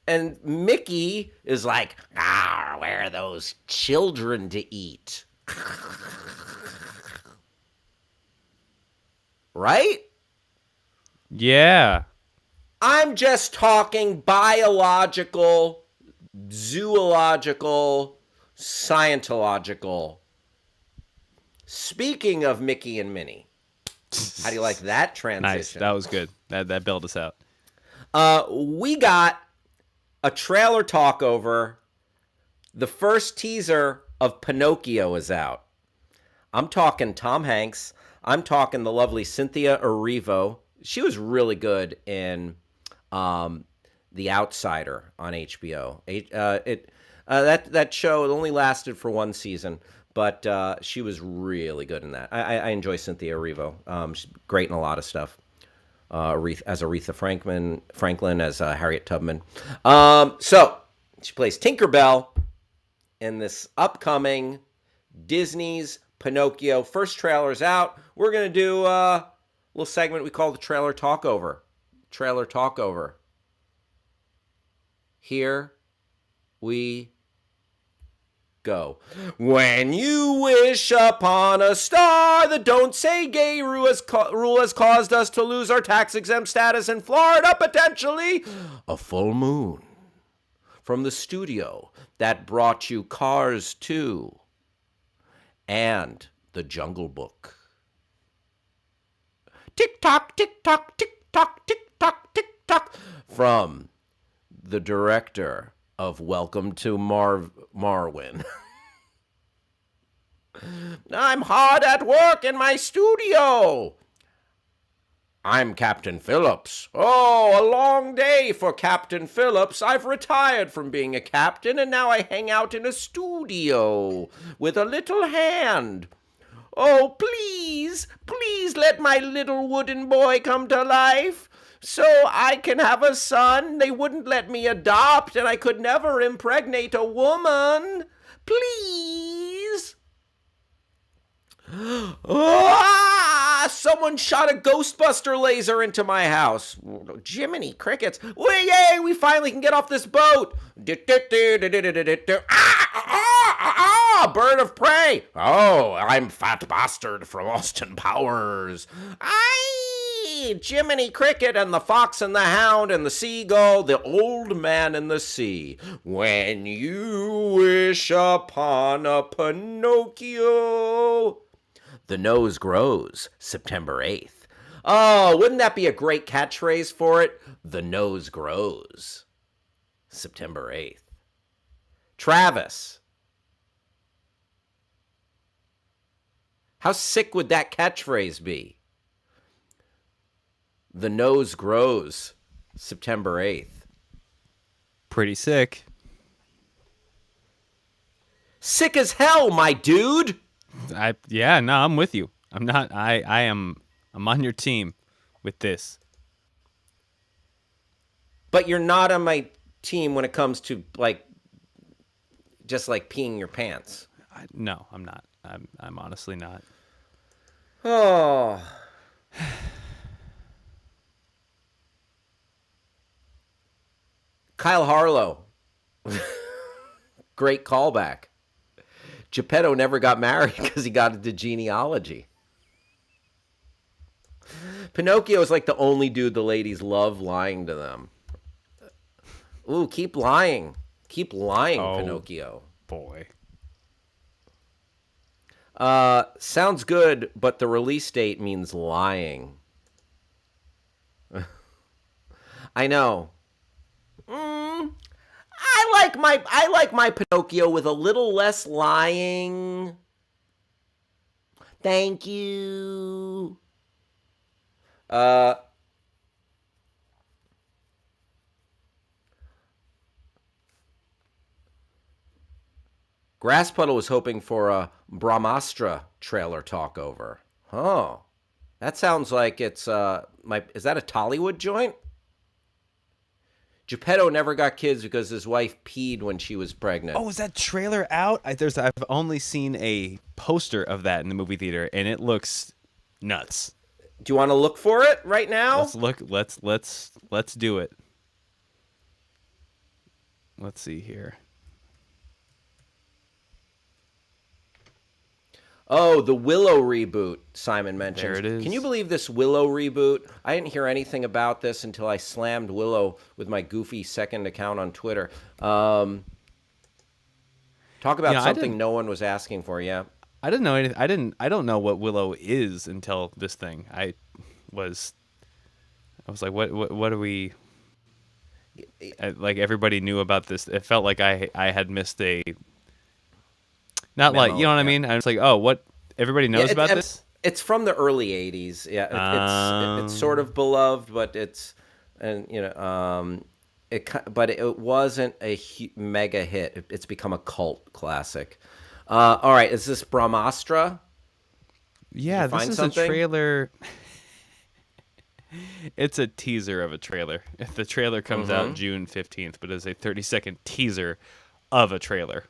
and Mickey is like, where are those children to eat? Right? Yeah. I'm just talking biological, zoological, scientological. Speaking of Mickey and Minnie, how do you like that transition? Nice. That was good. That bailed us out. We got a trailer talk over. The first teaser of Pinocchio is out. I'm talking Tom Hanks. I'm talking the lovely Cynthia Erivo. She was really good in The Outsider on HBO. That show only lasted for one season, but she was really good in that. I enjoy Cynthia Erivo. She's great in a lot of stuff. As Aretha Franklin, as Harriet Tubman. So she plays Tinkerbell in this upcoming Disney's Pinocchio. First trailer's out. We're gonna do a little segment we call the trailer talkover. Trailer talkover. Here we go. When you wish upon a star, the don't say gay rule has caused us to lose our tax-exempt status in Florida, potentially a full moon. From the studio that brought you Cars 2 and The Jungle Book. Tick-tock, tick-tock, tick-tock, tick-tock, tick-tock. From the director of Welcome to Marwin. I'm hard at work in my studio. I'm Captain Phillips. Oh, a long day for Captain Phillips. I've retired from being a captain, and now I hang out in a studio with a little hand. Oh, please, please let my little wooden boy come to life so I can have a son. They wouldn't let me adopt, and I could never impregnate a woman. Please. Someone shot a Ghostbuster laser into my house. Jiminy crickets. Yay, we finally can get off this boat. Bird of prey. Oh, I'm Fat Bastard from Austin Powers. me, Jiminy Cricket, and the fox and the hound and the seagull, the old man in the sea. When you wish upon a Pinocchio, the nose grows September 8th. Oh, wouldn't that be a great catchphrase for it? The nose grows September 8th. Travis, how sick would that catchphrase be? The nose grows September 8th. Pretty sick. Sick as hell, my dude. I'm with you. I'm on your team with this. But you're not on my team when it comes to just peeing your pants. No, I'm not. I'm honestly not. Oh. Kyle Harlow. Great callback. Geppetto never got married because he got into genealogy. Pinocchio is like the only dude the ladies love lying to them. Ooh, keep lying. Keep lying, Pinocchio. Boy. Sounds good, but the release date means lying. I know. I like my Pinocchio with a little less lying. Thank you. Grasspuddle was hoping for a Brahmastra trailer talkover. Oh, that sounds like it's is that a Tollywood joint? Geppetto never got kids because his wife peed when she was pregnant. Oh, is that trailer out? I've only seen a poster of that in the movie theater, and it looks nuts. Do you want to look for it right now? Let's look. Let's do it. Let's see here. Oh, the Willow reboot, Simon mentions. There it is. Can you believe this Willow reboot? I didn't hear anything about this until I slammed Willow with my goofy second account on Twitter. Talk about something no one was asking for, yeah. I didn't know anything. I don't know what Willow is until this thing. I was like, what are we? Like everybody knew about this. It felt like I had missed a. Not Memo, like, you know what I mean? I was like, oh, what? Everybody knows about this? It's from the early 80s. Yeah, it's sort of beloved, but but it wasn't a mega hit. It's become a cult classic. All right, is this Brahmastra? Yeah, this is a trailer. It's a teaser of a trailer. If the trailer comes out June 15th, but it's a 30-second teaser of a trailer.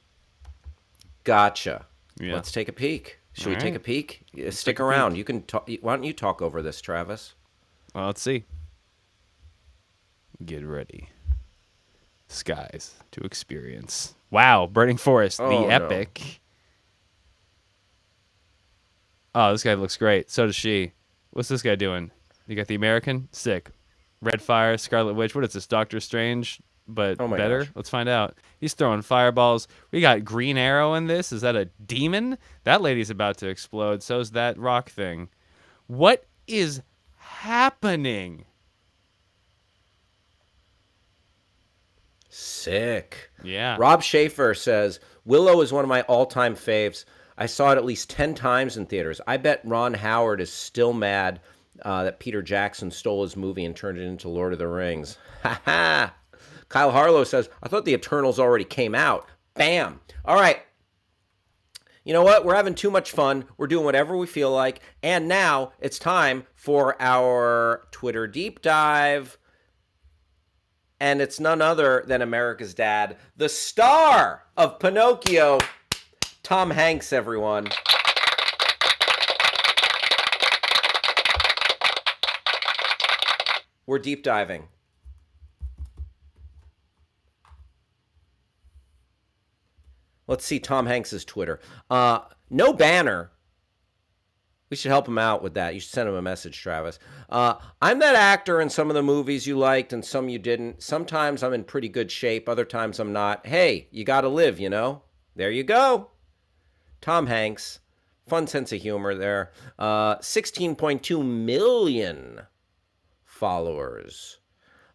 Gotcha. Yeah. Let's take a peek. Should we All take right. a peek? Stick around. You can talk. Why don't you talk over this, Travis? Well, let's see. Get ready. Skies to experience. Wow, Burning Forest, Oh, the no. epic. Oh, this guy looks great. So does she. What's this guy doing? You got the American? Sick. Red Fire, Scarlet Witch. What is this? Doctor Strange, but Oh my better? gosh. Let's find out. He's throwing fireballs. We got Green Arrow in this. Is that a demon? That lady's about to explode. So's that rock thing. What is happening? Sick. Yeah. Rob Schaefer says, Willow is one of my all-time faves. I saw it at least 10 times in theaters. I bet Ron Howard is still mad that Peter Jackson stole his movie and turned it into Lord of the Rings. Ha ha. Kyle Harlow says, I thought the Eternals already came out. Bam. All right. You know what? We're having too much fun. We're doing whatever we feel like. And now it's time for our Twitter deep dive. And it's none other than America's dad, the star of Pinocchio, Tom Hanks, everyone. We're deep diving. Let's see Tom Hanks's Twitter. No banner. We should help him out with that. You should send him a message, Travis. I'm that actor in some of the movies you liked and some you didn't. Sometimes I'm in pretty good shape. Other times I'm not. Hey, you got to live, you know? There you go. Tom Hanks. Fun sense of humor there. 16.2 million followers.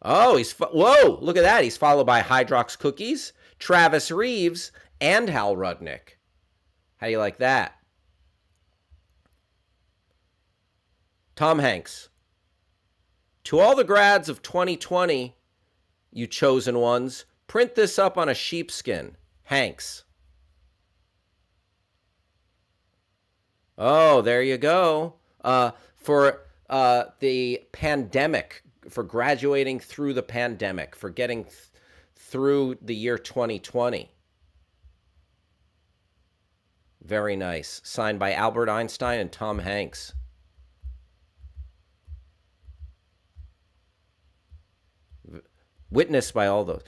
Oh, whoa, look at that. He's followed by Hydrox Cookies, Travis Reeves, and Hal Rudnick. How do you like that? Tom Hanks. To all the grads of 2020, you chosen ones, print this up on a sheepskin. Hanks. Oh, there you go. For the pandemic, for graduating through the pandemic, for getting through the year 2020. Very nice. Signed by Albert Einstein and Tom Hanks. Witnessed by all those.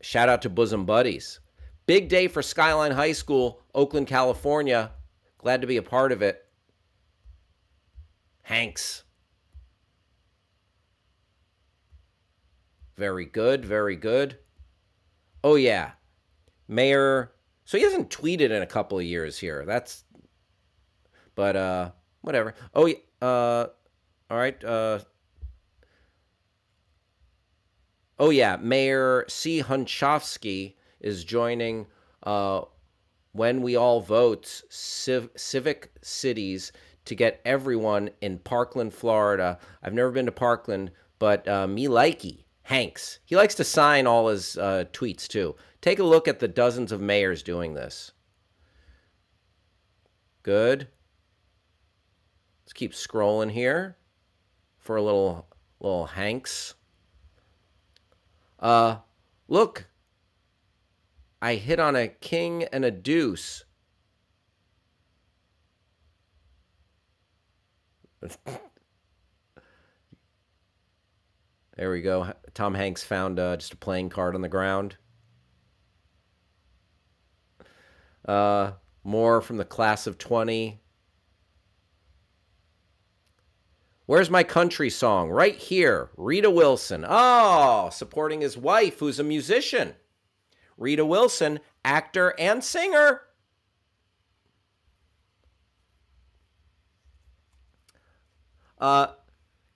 Shout out to Bosom Buddies. Big day for Skyline High School, Oakland, California. Glad to be a part of it. Hanks. Very good, very good. Oh, yeah. Mayor. So he hasn't tweeted in a couple of years here. But whatever. Oh, yeah. All right. Oh, yeah. Mayor C. Hunchovsky is joining When We All Vote Civic Cities to get everyone in Parkland, Florida. I've never been to Parkland, but me likey, Hanks. He likes to sign all his tweets, too. Take a look at the dozens of mayors doing this. Good. Let's keep scrolling here for a little Hanks. Look. I hit on a king and a deuce. There we go. Tom Hanks found just a playing card on the ground. More from the class of 20. Where's my country song? Right here. Rita Wilson. Oh, supporting his wife, who's a musician. Rita Wilson, actor and singer.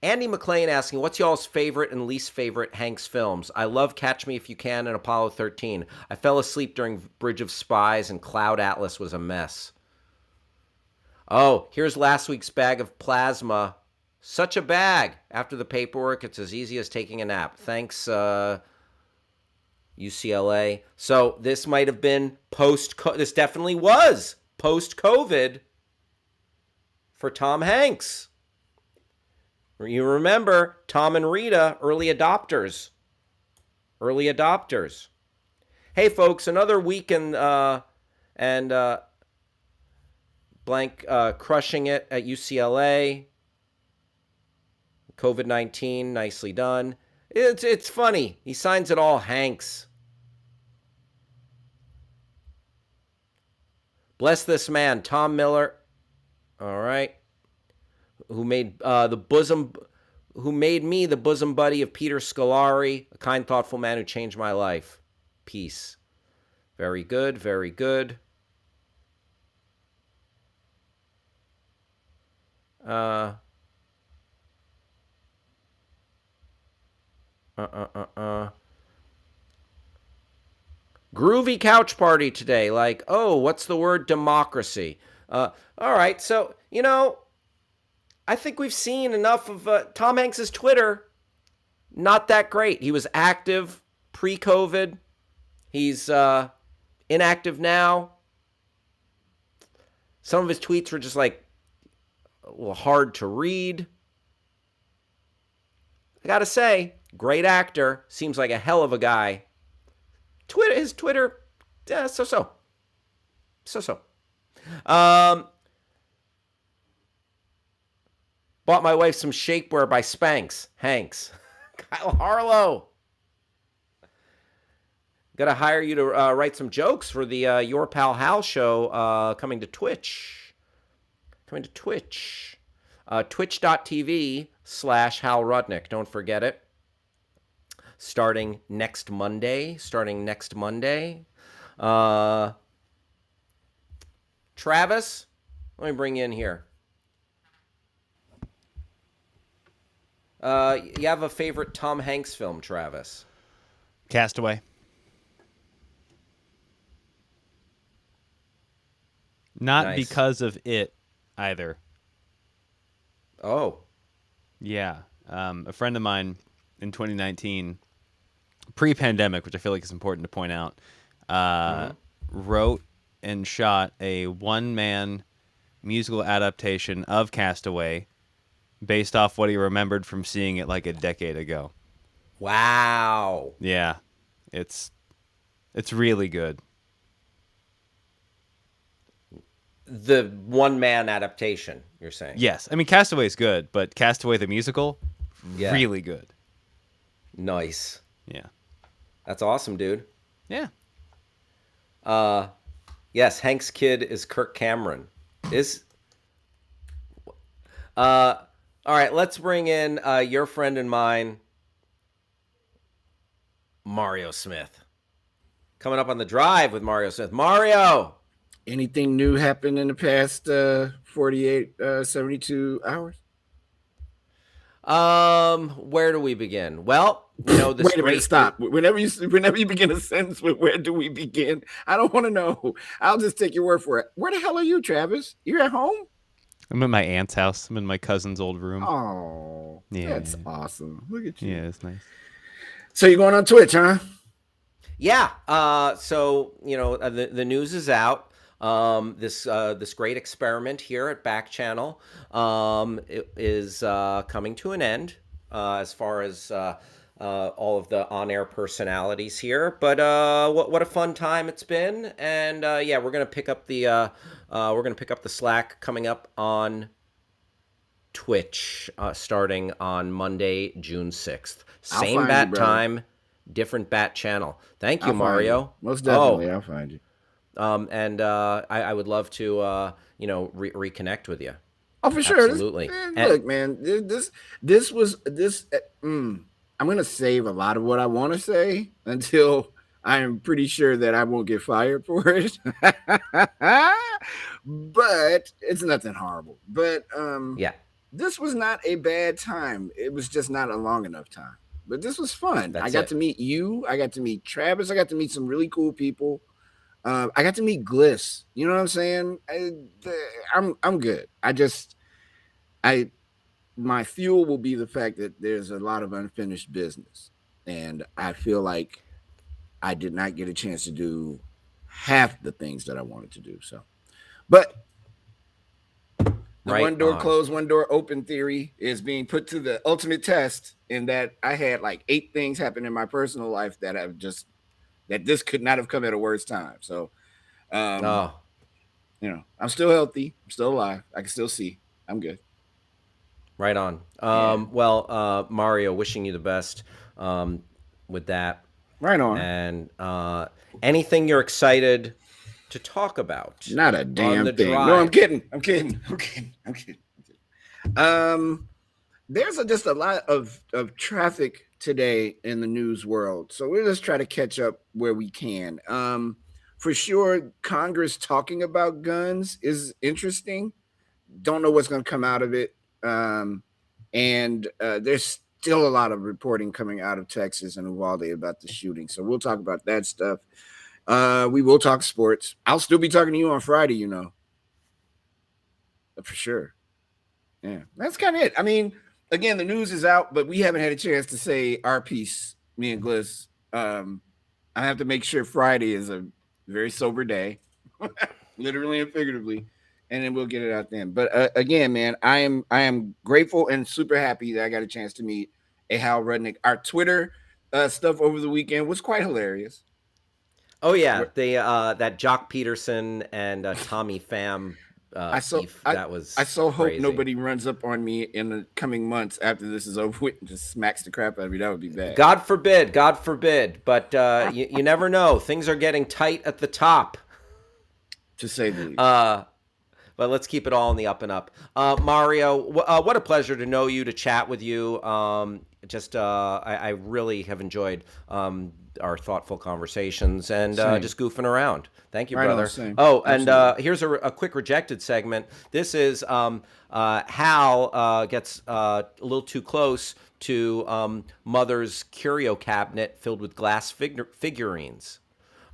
Andy McLean asking, what's y'all's favorite and least favorite Hanks films? I love Catch Me If You Can and Apollo 13. I fell asleep during Bridge of Spies and Cloud Atlas was a mess. Oh, here's last week's bag of plasma. Such a bag. After the paperwork, it's as easy as taking a nap. Thanks, UCLA. So this might have been this definitely was post-COVID for Tom Hanks. You remember Tom and Rita, early adopters. Early adopters. Hey, folks, another week and blank crushing it at UCLA. COVID-19, nicely done. It's funny. He signs it all Hanks. Bless this man, Tom Miller. All right. Who made me the bosom buddy of Peter Scolari, a kind, thoughtful man who changed my life. Peace. Very good, very good. Groovy couch party today. Like, oh, what's the word? Democracy. All right, so, I think we've seen enough of Tom Hanks' Twitter. Not that great. He was active pre-COVID. He's inactive now. Some of his tweets were just like a little hard to read. I gotta say, great actor. Seems like a hell of a guy. His Twitter, so-so. So-so. Bought my wife some shapewear by Spanx. Hanks. Kyle Harlow. Gotta hire you to write some jokes for the Your Pal Hal show coming to Twitch. coming to Twitch. Twitch.tv/Hal Rudnick. Don't forget it. Starting next Monday. Travis, let me bring you in here. You have a favorite Tom Hanks film, Travis? Castaway. Not Nice. because of it either. Oh. Yeah. A friend of mine in 2019, pre-pandemic, which I feel like is important to point out, wrote and shot a one-man musical adaptation of Castaway based off what he remembered from seeing it like a decade ago. Wow. Yeah. It's really good. The one-man adaptation, you're saying? Yes. I mean, Castaway's good, but Castaway the musical, Yeah. really good. Nice. Yeah. That's awesome, dude. Yeah. Yes, Hank's kid is Kirk Cameron. All right, let's bring in your friend and mine, Mario Smith. Coming up on the drive with Mario Smith. Mario! Anything new happened in the past 48, 72 hours? Where do we begin? Well, you know, this Wait a minute, stop. Whenever you begin a sentence with "where do we begin," I don't want to know. I'll just take your word for it. Where the hell are you, Travis? You're at home? I'm at my aunt's house. I'm in my cousin's old room. Oh, Yeah. that's awesome. Look at you. Yeah, it's nice. So you're going on Twitch, huh? Yeah. So you know, the news is out. This great experiment here at Backchannel it is coming to an end as far as all of the on-air personalities here. But what a fun time it's been, and yeah, we're gonna pick up the slack coming up on Twitch starting on Monday, June 6th. Same find bat you, brother. time, different bat channel. Thank you, I'll find Mario. you. Most definitely, I'll find you. And I would love to, reconnect with you. Oh, for sure. Absolutely. Look, man, this was. I'm gonna save a lot of what I want to say until I am pretty sure that I won't get fired for it. But it's nothing horrible. But yeah, this was not a bad time. It was just not a long enough time. But this was fun. That's I got it. to meet you. I got to meet Travis. I got to meet some really cool people. I got to meet Gliss. You know what I'm saying? I'm good. My fuel will be the fact that there's a lot of unfinished business, and I feel like I did not get a chance to do half the things that I wanted to do. So, but the Right one door on. closed, one door open theory is being put to the ultimate test, in that I had like 8 things happen in my personal life that this could not have come at a worse time. So, I'm still healthy. I'm still alive. I can still see. I'm good. right on. Well, Mario, wishing you the best with that. Right on. And anything you're excited to talk about? Not a damn the thing. drive? No, I'm kidding. There's just a lot of traffic today in the news world, so we'll just try to catch up where we can. For sure, Congress talking about guns is interesting. Don't know what's going to come out of it, and there's still a lot of reporting coming out of Texas and Uvalde about the shooting. So we'll talk about that stuff. We will talk sports. I'll still be talking to you on Friday, you know. For sure. Yeah, that's kind of it. I mean, again, the news is out, but we haven't had a chance to say our piece, me and Gliss. I have to make sure Friday is a very sober day, literally and figuratively, and then we'll get it out then. But again, man, I am grateful and super happy that I got a chance to meet a Hal Rudnick. Our Twitter stuff over the weekend was quite hilarious. Oh yeah, that Jock Peterson and Tommy Pham beef. That was. I so hope crazy. nobody runs up on me in the coming months after this is over with and just smacks the crap out of me. That would be bad. God forbid. But you never know. Things are getting tight at the top, to say the least. but let's keep it all in the up and up. Mario, what a pleasure to know you, to chat with you. I really have enjoyed our thoughtful conversations and just goofing around. Thank you, Right on, brother. same. Oh, and Absolutely. here's a quick rejected segment. This is Hal gets a little too close to Mother's curio cabinet filled with glass figurines.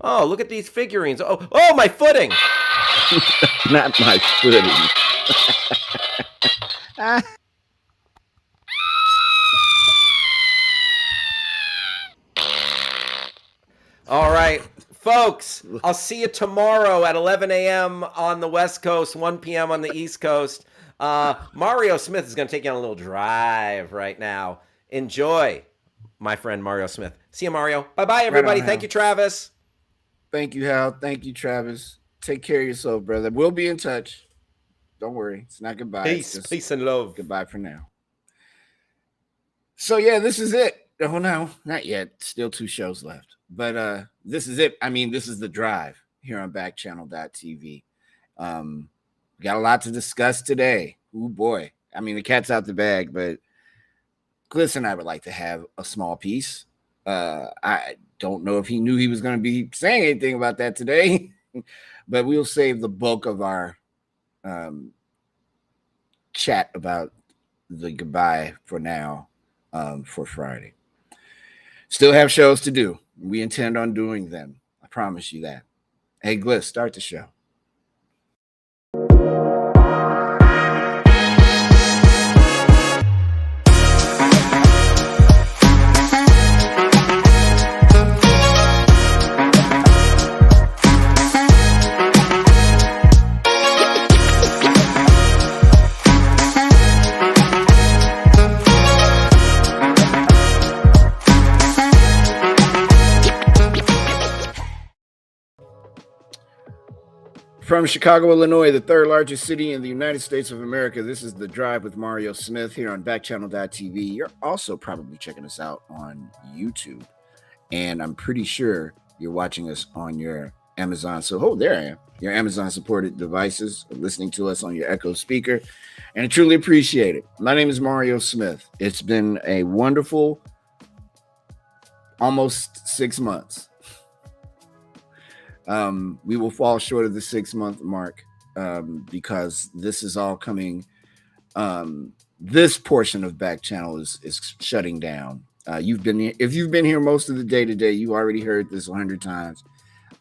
Oh, look at these figurines. Oh, my footing. Not my footing. All right, folks, I'll see you tomorrow at 11 a.m. on the West Coast, 1 p.m. on the East Coast. Mario Smith is going to take you on a little drive right now. Enjoy, my friend Mario Smith. See you, Mario. Bye-bye, everybody. on, Thank Hal. you, Travis. Thank you, Hal. Thank you, Travis. Take care of yourself, brother. We'll be in touch. Don't worry. It's not goodbye. Peace, It's just peace, and love. goodbye for now. So yeah, this is it. Oh no, not yet. Still 2 shows left. But this is it. I mean, this is the drive here on backchannel.tv. Got a lot to discuss today. Oh boy. I mean, the cat's out the bag, but Gliss and I would like to have a small piece. I don't know if he knew he was going to be saying anything about that today, but we'll save the bulk of our chat about the goodbye for now, for Friday. Still have shows to do. We intend on doing them. I promise you that. Hey, Gliss, start the show. From Chicago, Illinois, the 3rd largest city in the United States of America, this is The Drive with Mario Smith here on Backchannel.tv. You're also probably checking us out on YouTube. And I'm pretty sure you're watching us on your Amazon. So, there I am. Your Amazon-supported devices, listening to us on your Echo speaker. And I truly appreciate it. My name is Mario Smith. It's been a wonderful almost 6 months. We will fall short of the 6-month mark because this is all coming. This portion of Back Channel is shutting down. If you've been here most of the day today, you already heard this 100 times.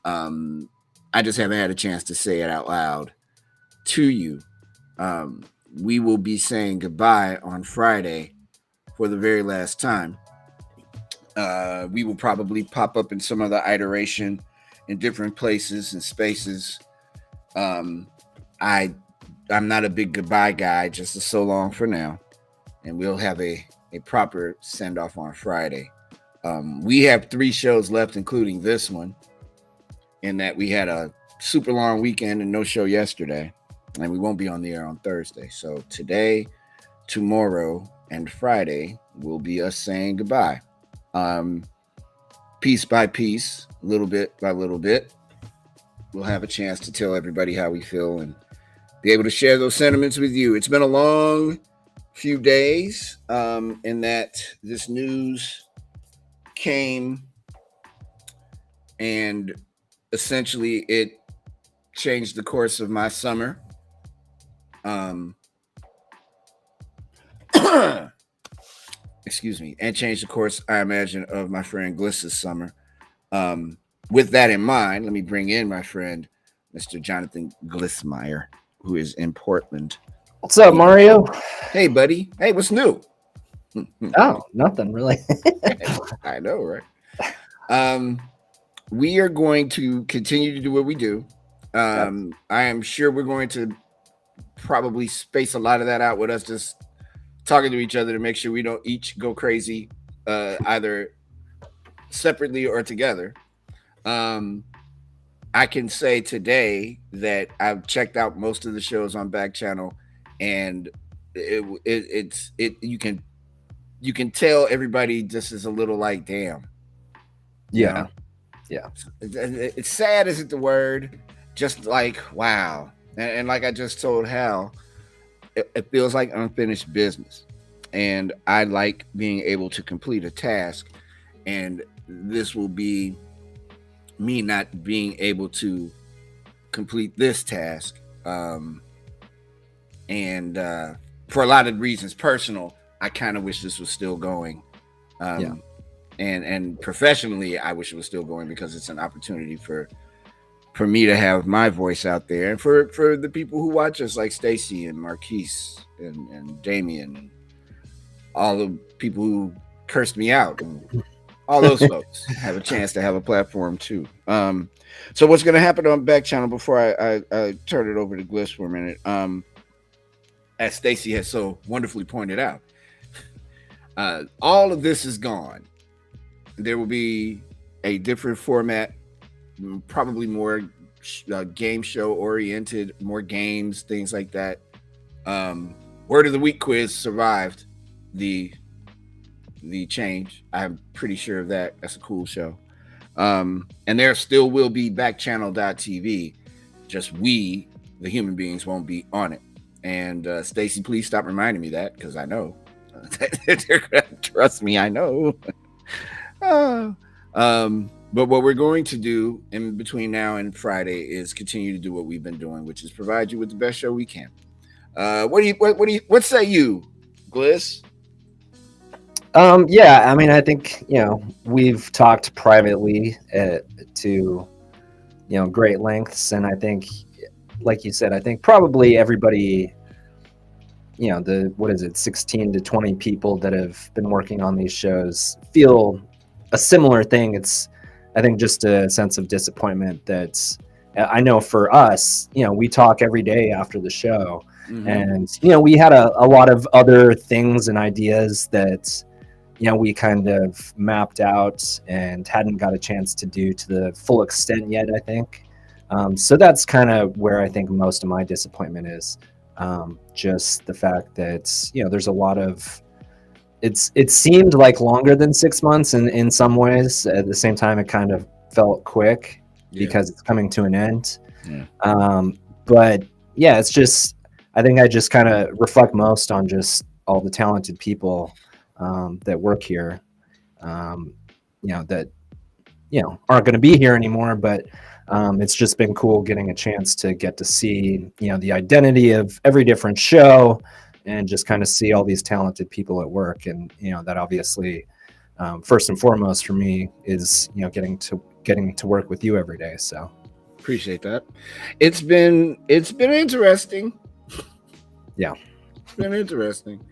I just haven't had a chance to say it out loud to you. We will be saying goodbye on Friday for the very last time. We will probably pop up in some other iteration in different places and spaces. I'm not a big goodbye guy, just a so long for now. And we'll have a proper send off on Friday. We have 3 shows left, including this one, in that we had a super long weekend and no show yesterday, and we won't be on the air on Thursday. So today, tomorrow, and Friday will be us saying goodbye. Piece by piece, little bit by little bit, we'll have a chance to tell everybody how we feel and be able to share those sentiments with you. It's been a long few days in that this news came and essentially it changed the course of my summer. Excuse me, and changed the course, I imagine, of my friend Gliss's summer. With that in mind, let me bring in my friend, Mr. Jonathan Glissmeyer, who is in Portland. What's up, Mario? Hey, buddy. Hey, what's new? Oh, nothing really. I know, right? We are going to continue to do what we do. I am sure we're going to probably space a lot of that out with us just talking to each other to make sure we don't each go crazy, either separately or together. I can say today that I've checked out most of the shows on Back Channel, and it's you can tell everybody just is a little like, damn. Yeah. It's sad, isn't the word? Just like, wow. And like I just told Hal, it feels like unfinished business, and I like being able to complete a task, and this will be me not being able to complete this task, and for a lot of reasons, personal, I kind of wish this was still going. Yeah. And professionally, I wish it was still going because it's an opportunity for me to have my voice out there, and for the people who watch us, like Stacy and Marquise and Damien and all the people who cursed me out, and all those folks have a chance to have a platform too. So what's going to happen on Back Channel before I turn it over to Gliss for a minute? As Stacy has so wonderfully pointed out, all of this is gone. There will be a different format, probably more game show oriented, more games, things like that. Word of the Week quiz survived the change. I'm pretty sure of that. That's a cool show. And there still will be backchannel.tv. Just we, the human beings, won't be on it. And Stacy, please stop reminding me that, because I know they're gonna trust me. I know. But what we're going to do in between now and Friday is continue to do what we've been doing, which is provide you with the best show we can. What say you, Gliss? Yeah, I mean, I think, we've talked privately to, great lengths. And I think, like you said, I think probably everybody, what is it, 16 to 20 people that have been working on these shows feel a similar thing. It's, I think, just a sense of disappointment that I know for us, we talk every day after the show. Mm-hmm. And, we had a lot of other things and ideas that, we kind of mapped out and hadn't got a chance to do to the full extent yet, I think. So that's kind of where I think most of my disappointment is. Just the fact that, there's a lot of, it seemed like longer than 6 months in some ways. At the same time, it kind of felt quick because it's coming to an end. Yeah. But yeah, it's just, I think I just kind of reflect most on just all the talented people that work here, that, aren't going to be here anymore. But it's just been cool getting a chance to get to see, the identity of every different show and just kind of see all these talented people at work. And, that obviously, first and foremost for me is, getting to work with you every day. So appreciate that. It's been interesting. Yeah. It's been interesting.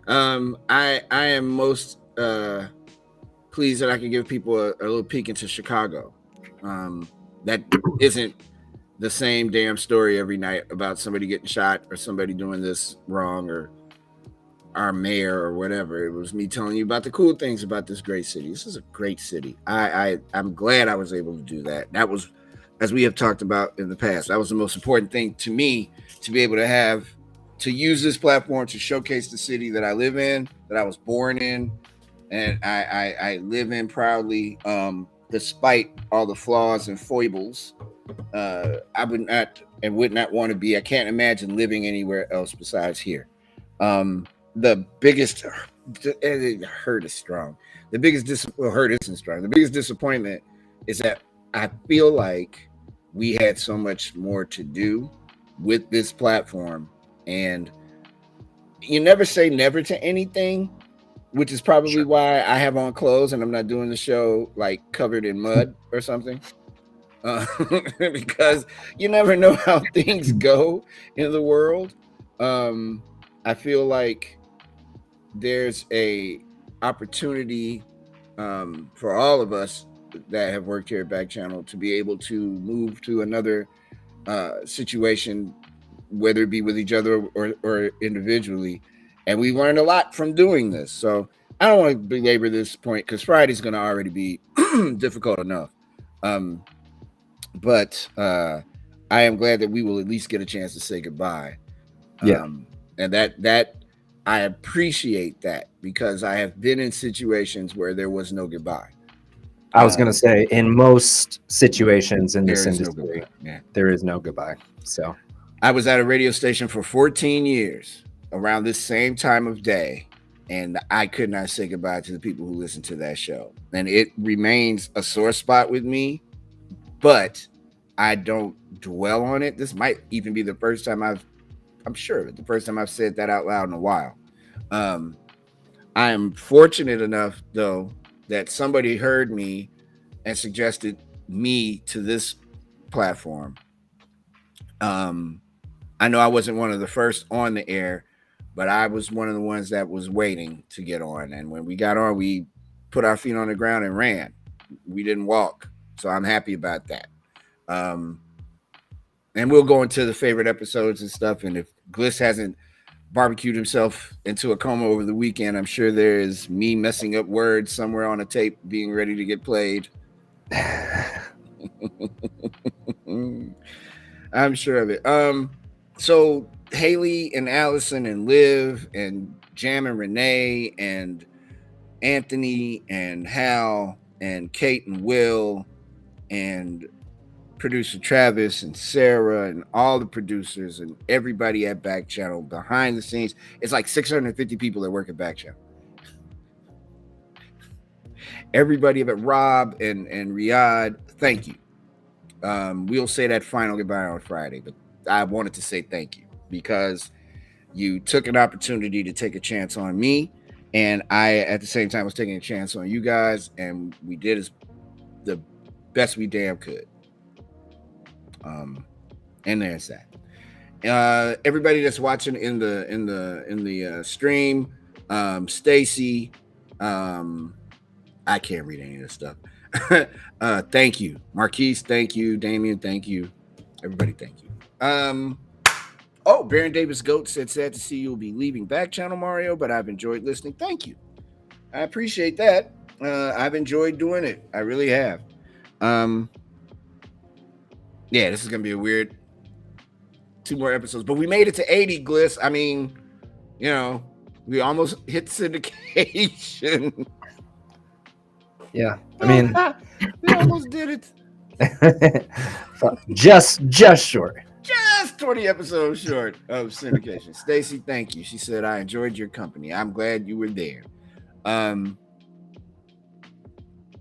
I am most pleased that I can give people a little peek into Chicago. That isn't the same damn story every night about somebody getting shot or somebody doing this wrong or our mayor or whatever. It was me telling you about the cool things about this great city. This is a great city. I'm glad I was able to do that. That was, as we have talked about in the past, that was the most important thing to me, to be able to use this platform to showcase the city that I live in, that I was born in, and I live in proudly, despite all the flaws and foibles. I would not want to be. I can't imagine living anywhere else besides here. The biggest hurt is strong. The biggest hurt isn't strong. The biggest disappointment is that I feel like we had so much more to do with this platform. And you never say never to anything, which is probably why I have on clothes and I'm not doing the show like covered in mud or something. Because you never know how things go in the world. I feel like there's a opportunity for all of us that have worked here at Backchannel to be able to move to another situation, whether it be with each other or individually. And we learned a lot from doing this. So I don't want to belabor this point because Friday's going to already be difficult enough. But I am glad that we will at least get a chance to say goodbye. Yeah. And that I appreciate that, because I have been in situations where there was no goodbye. I was going to say, in most situations in this industry, there is no goodbye. So I was at a radio station for 14 years around this same time of day, and I could not say goodbye to the people who listen to that show. And it remains a sore spot with me, but I don't dwell on it. This might even be the first time I'm sure of it, the first time I've said that out loud in a while. I am fortunate enough, though, that somebody heard me and suggested me to this platform. I know I wasn't one of the first on the air, but I was one of the ones that was waiting to get on. And when we got on, we put our feet on the ground and ran. We didn't walk. So I'm happy about that. And we'll go into the favorite episodes and stuff. And if Gliss hasn't barbecued himself into a coma over the weekend, I'm sure there is me messing up words somewhere on a tape being ready to get played. I'm sure of it. So Haley and Allison and Liv and Jam and Renee and Anthony and Hal and Kate and Will and producer Travis and Sarah and all the producers and everybody at Backchannel behind the scenes. It's like 650 people that work at Backchannel. Everybody but Rob and Riyadh, thank you. We'll say that final goodbye on Friday, but I wanted to say thank you because you took an opportunity to take a chance on me, and I at the same time was taking a chance on you guys, and we did the best we damn could. And there's that. Everybody that's watching in the stream, Stacy, I can't read any of this stuff. Thank you, Marquise. Thank you, Damien. Thank you, everybody. Thank you. Baron Davis Goat said, "Sad to see you'll be leaving Backchannel, Mario, but I've enjoyed listening." Thank you. I appreciate that. I've enjoyed doing it. I really have. Yeah, this is gonna be a weird 2 more episodes, but we made it to 80, Gliss. I mean, you know, we almost hit syndication. Yeah, I mean, we almost did it. just short. Just 20 episodes short of syndication. Stacy, thank you. She said, "I enjoyed your company. I'm glad you were there."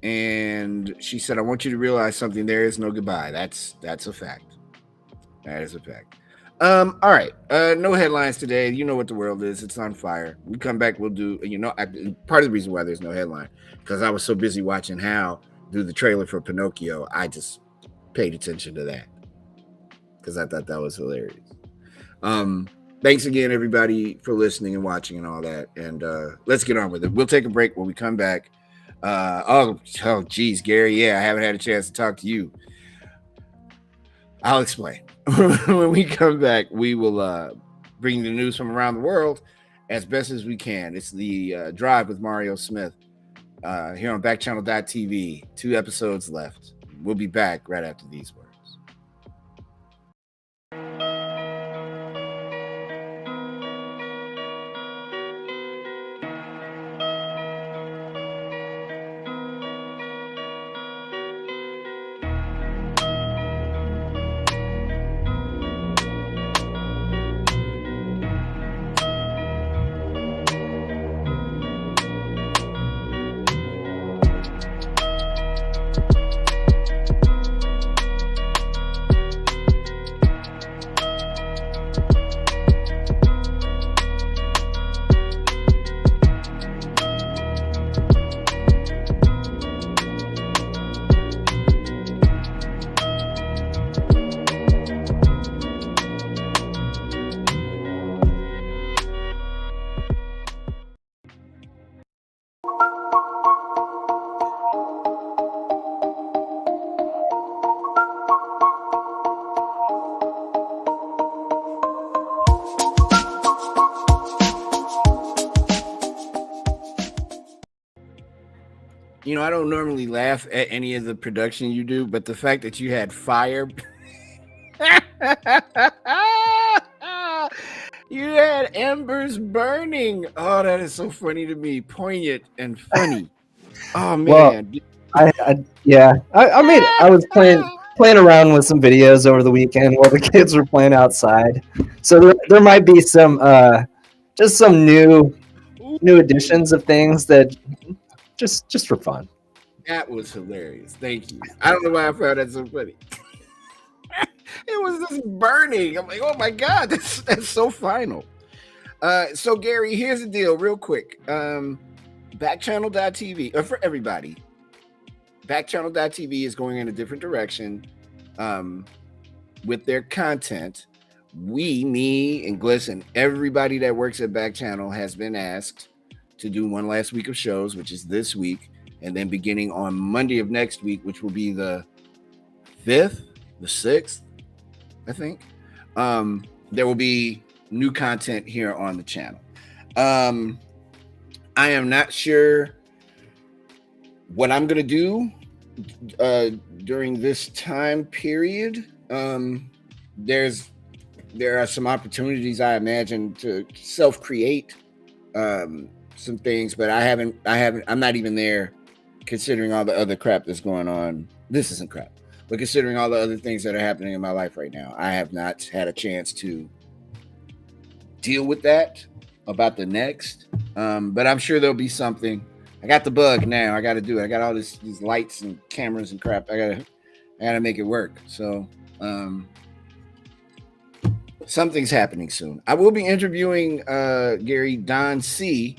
And she said, "I want you to realize something. There is no goodbye." That's a fact. That is a fact. All right. No headlines today. You know what the world is. It's on fire. We come back. We'll do, part of the reason why there's no headline, because I was so busy watching Hal do the trailer for Pinocchio. I just paid attention to that because I thought that was hilarious. Thanks again, everybody, for listening and watching and all that. And let's get on with it. We'll take a break. When we come back, geez, Gary. Yeah, I haven't had a chance to talk to you. I'll explain. When we come back, we will bring you the news from around the world as best as we can. It's the Drive with Mario Smith here on Backchannel.tv. 2 episodes left. We'll be back right after these words. I don't normally laugh at any of the production you do, but the fact that you had fire, you had embers burning. Oh, that is so funny to me. Poignant and funny. Oh, man. Well, I mean, I was playing playing around with some videos over the weekend while the kids were playing outside. So there might be some just some new additions of things that just for fun. That was hilarious. Thank you. I don't know why I found that so funny. It was just burning. I'm like, oh my God, that's so final. So Gary, here's the deal, real quick. Backchannel.tv, for everybody, Backchannel.tv is going in a different direction with their content. Me, and Gliss, and everybody that works at Backchannel has been asked to do one last week of shows, which is this week, and then beginning on Monday of next week, which will be the 5th, the 6th, I think, there will be new content here on the channel. I am not sure what I'm going to do during this time period. There are some opportunities, I imagine, to self-create some things, but I'm not even there, considering all the other crap that's going on. This isn't crap, but considering all the other things that are happening in my life right now, I have not had a chance to deal with that about the next. But I'm sure there'll be something. I got the bug now. I got to do it. I got all these lights and cameras and crap. I gotta make it work. So something's happening soon. I will be interviewing Gary Don C,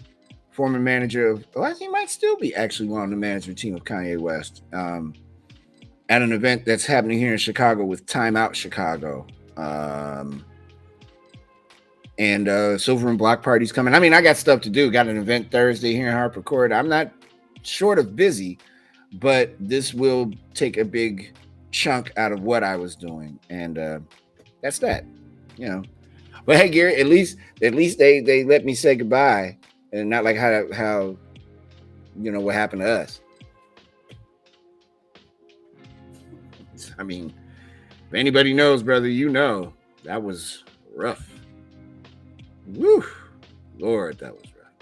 former manager of. Well, he might still be actually on the management team of Kanye West. At an event that's happening here in Chicago with Time Out Chicago. And Silver and Block Party's coming. I mean, I got stuff to do. Got an event Thursday here in Harper Court. I'm not short of busy, but this will take a big chunk out of what I was doing. And that's that, you know. But hey, Gary, at least they let me say goodbye, and not like how you know what happened to us. I mean, if anybody knows, brother, you know that was rough. Woo, Lord, that was rough.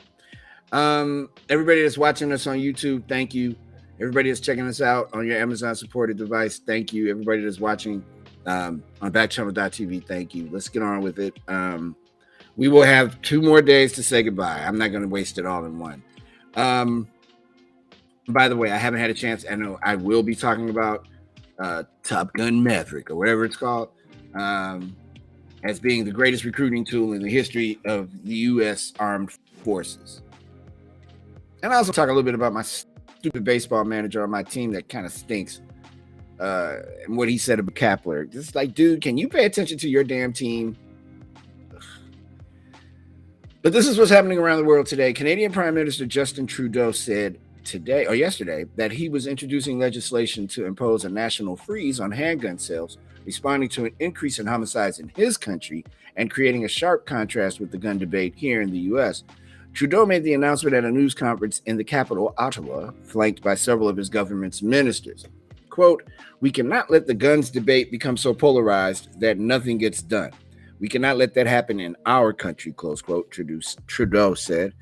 Everybody that's watching us on YouTube, thank you. Everybody that's checking us out on your Amazon supported device, thank you. Everybody that's watching on Backchannel.tv, thank you. Let's get on with it. We will have 2 more days to say goodbye. I'm not going to waste it all in one. By the way, I haven't had a chance. I know I will be talking about Top Gun Maverick, or whatever it's called, as being the greatest recruiting tool in the history of the U.S. Armed Forces. And I also talk a little bit about my stupid baseball manager on my team that kind of stinks, and what he said about Kapler. Just like, dude, can you pay attention to your damn team? But this is what's happening around the world today. Canadian Prime Minister Justin Trudeau said today or yesterday that he was introducing legislation to impose a national freeze on handgun sales, responding to an increase in homicides in his country and creating a sharp contrast with the gun debate here in the U.S. Trudeau made the announcement at a news conference in the capital, Ottawa, flanked by several of his government's ministers. Quote, "We cannot let the guns debate become so polarized that nothing gets done. We cannot let that happen in our country," close quote, Trudeau said.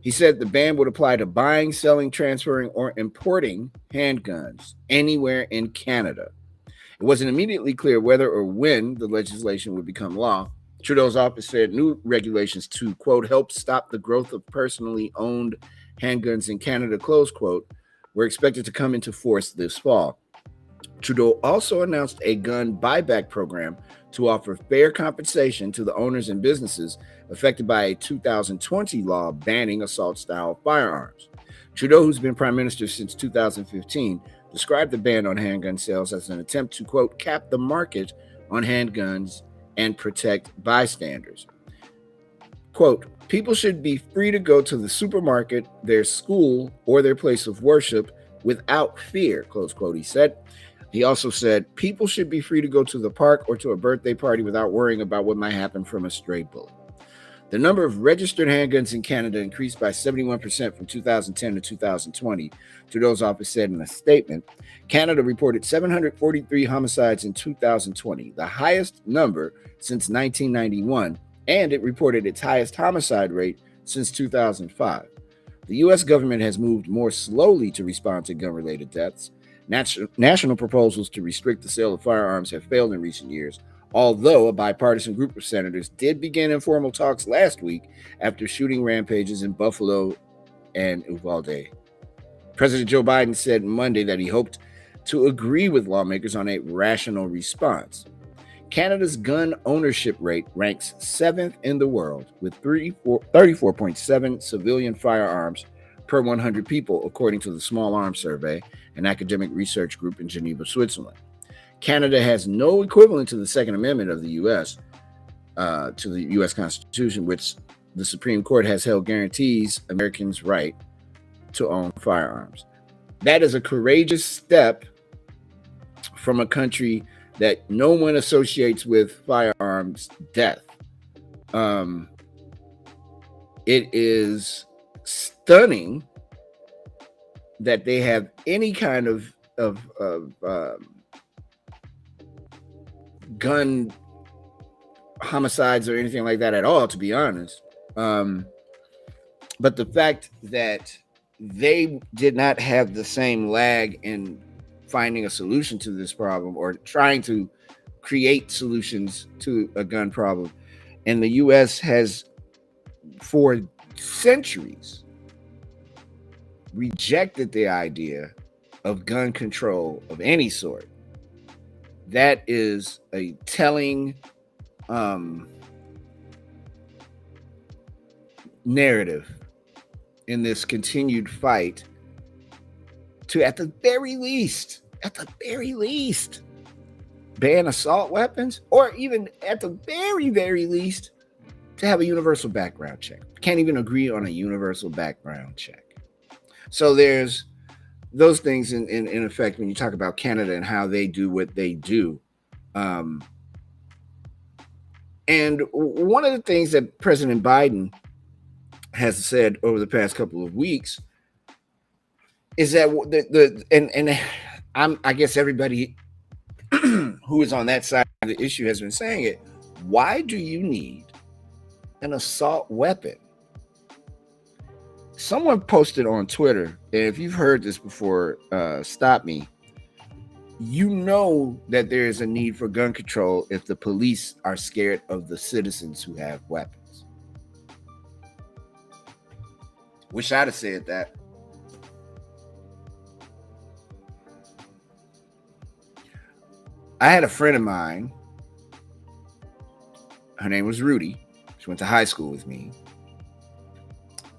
He said the ban would apply to buying, selling, transferring, or importing handguns anywhere in Canada. It wasn't immediately clear whether or when the legislation would become law. Trudeau's office said new regulations to, quote, "help stop the growth of personally owned handguns in Canada," close quote, were expected to come into force this fall. Trudeau also announced a gun buyback program to offer fair compensation to the owners and businesses affected by a 2020 law banning assault-style firearms. Trudeau, who's been prime minister since 2015, described the ban on handgun sales as an attempt to, quote, "cap the market on handguns and protect bystanders." Quote, "People should be free to go to the supermarket, their school, or their place of worship without fear," close quote, he said. He also said, "People should be free to go to the park or to a birthday party without worrying about what might happen from a stray bullet." The number of registered handguns in Canada increased by 71% from 2010 to 2020, Trudeau's office said in a statement. Canada reported 743 homicides in 2020, the highest number since 1991, and it reported its highest homicide rate since 2005. The U.S. government has moved more slowly to respond to gun-related deaths. National proposals to restrict the sale of firearms have failed in recent years, although a bipartisan group of senators did begin informal talks last week after shooting rampages in Buffalo and Uvalde. President Joe Biden said Monday that he hoped to agree with lawmakers on a rational response. Canada's gun ownership rate ranks 7th in the world, with 34.7 civilian firearms per 100 people, according to the Small Arms Survey, an academic research group in Geneva, Switzerland. Canada has no equivalent to the Second Amendment of the U.S., to the U.S. Constitution, which the Supreme Court has held guarantees Americans' right to own firearms. That is a courageous step from a country that no one associates with firearms death. It is stunning that they have any kind of gun homicides or anything like that at all, to be honest. But the fact that they did not have the same lag in finding a solution to this problem or trying to create solutions to a gun problem, and the U.S. has for centuries rejected the idea of gun control of any sort. That is a telling narrative in this continued fight to, at the very least, ban assault weapons, or even at the very, very least, to have a universal background check. Can't even agree on a universal background check. So there's those things in effect when you talk about Canada and how they do what they do. And one of the things that President Biden has said over the past couple of weeks is that I guess everybody who is on that side of the issue has been saying it. Why do you need an assault weapon? Someone posted on Twitter, and if you've heard this before, stop me. You know that there is a need for gun control if the police are scared of the citizens who have weapons. Wish I'd have said that. I had a friend of mine. Her name was Rudy. She went to high school with me.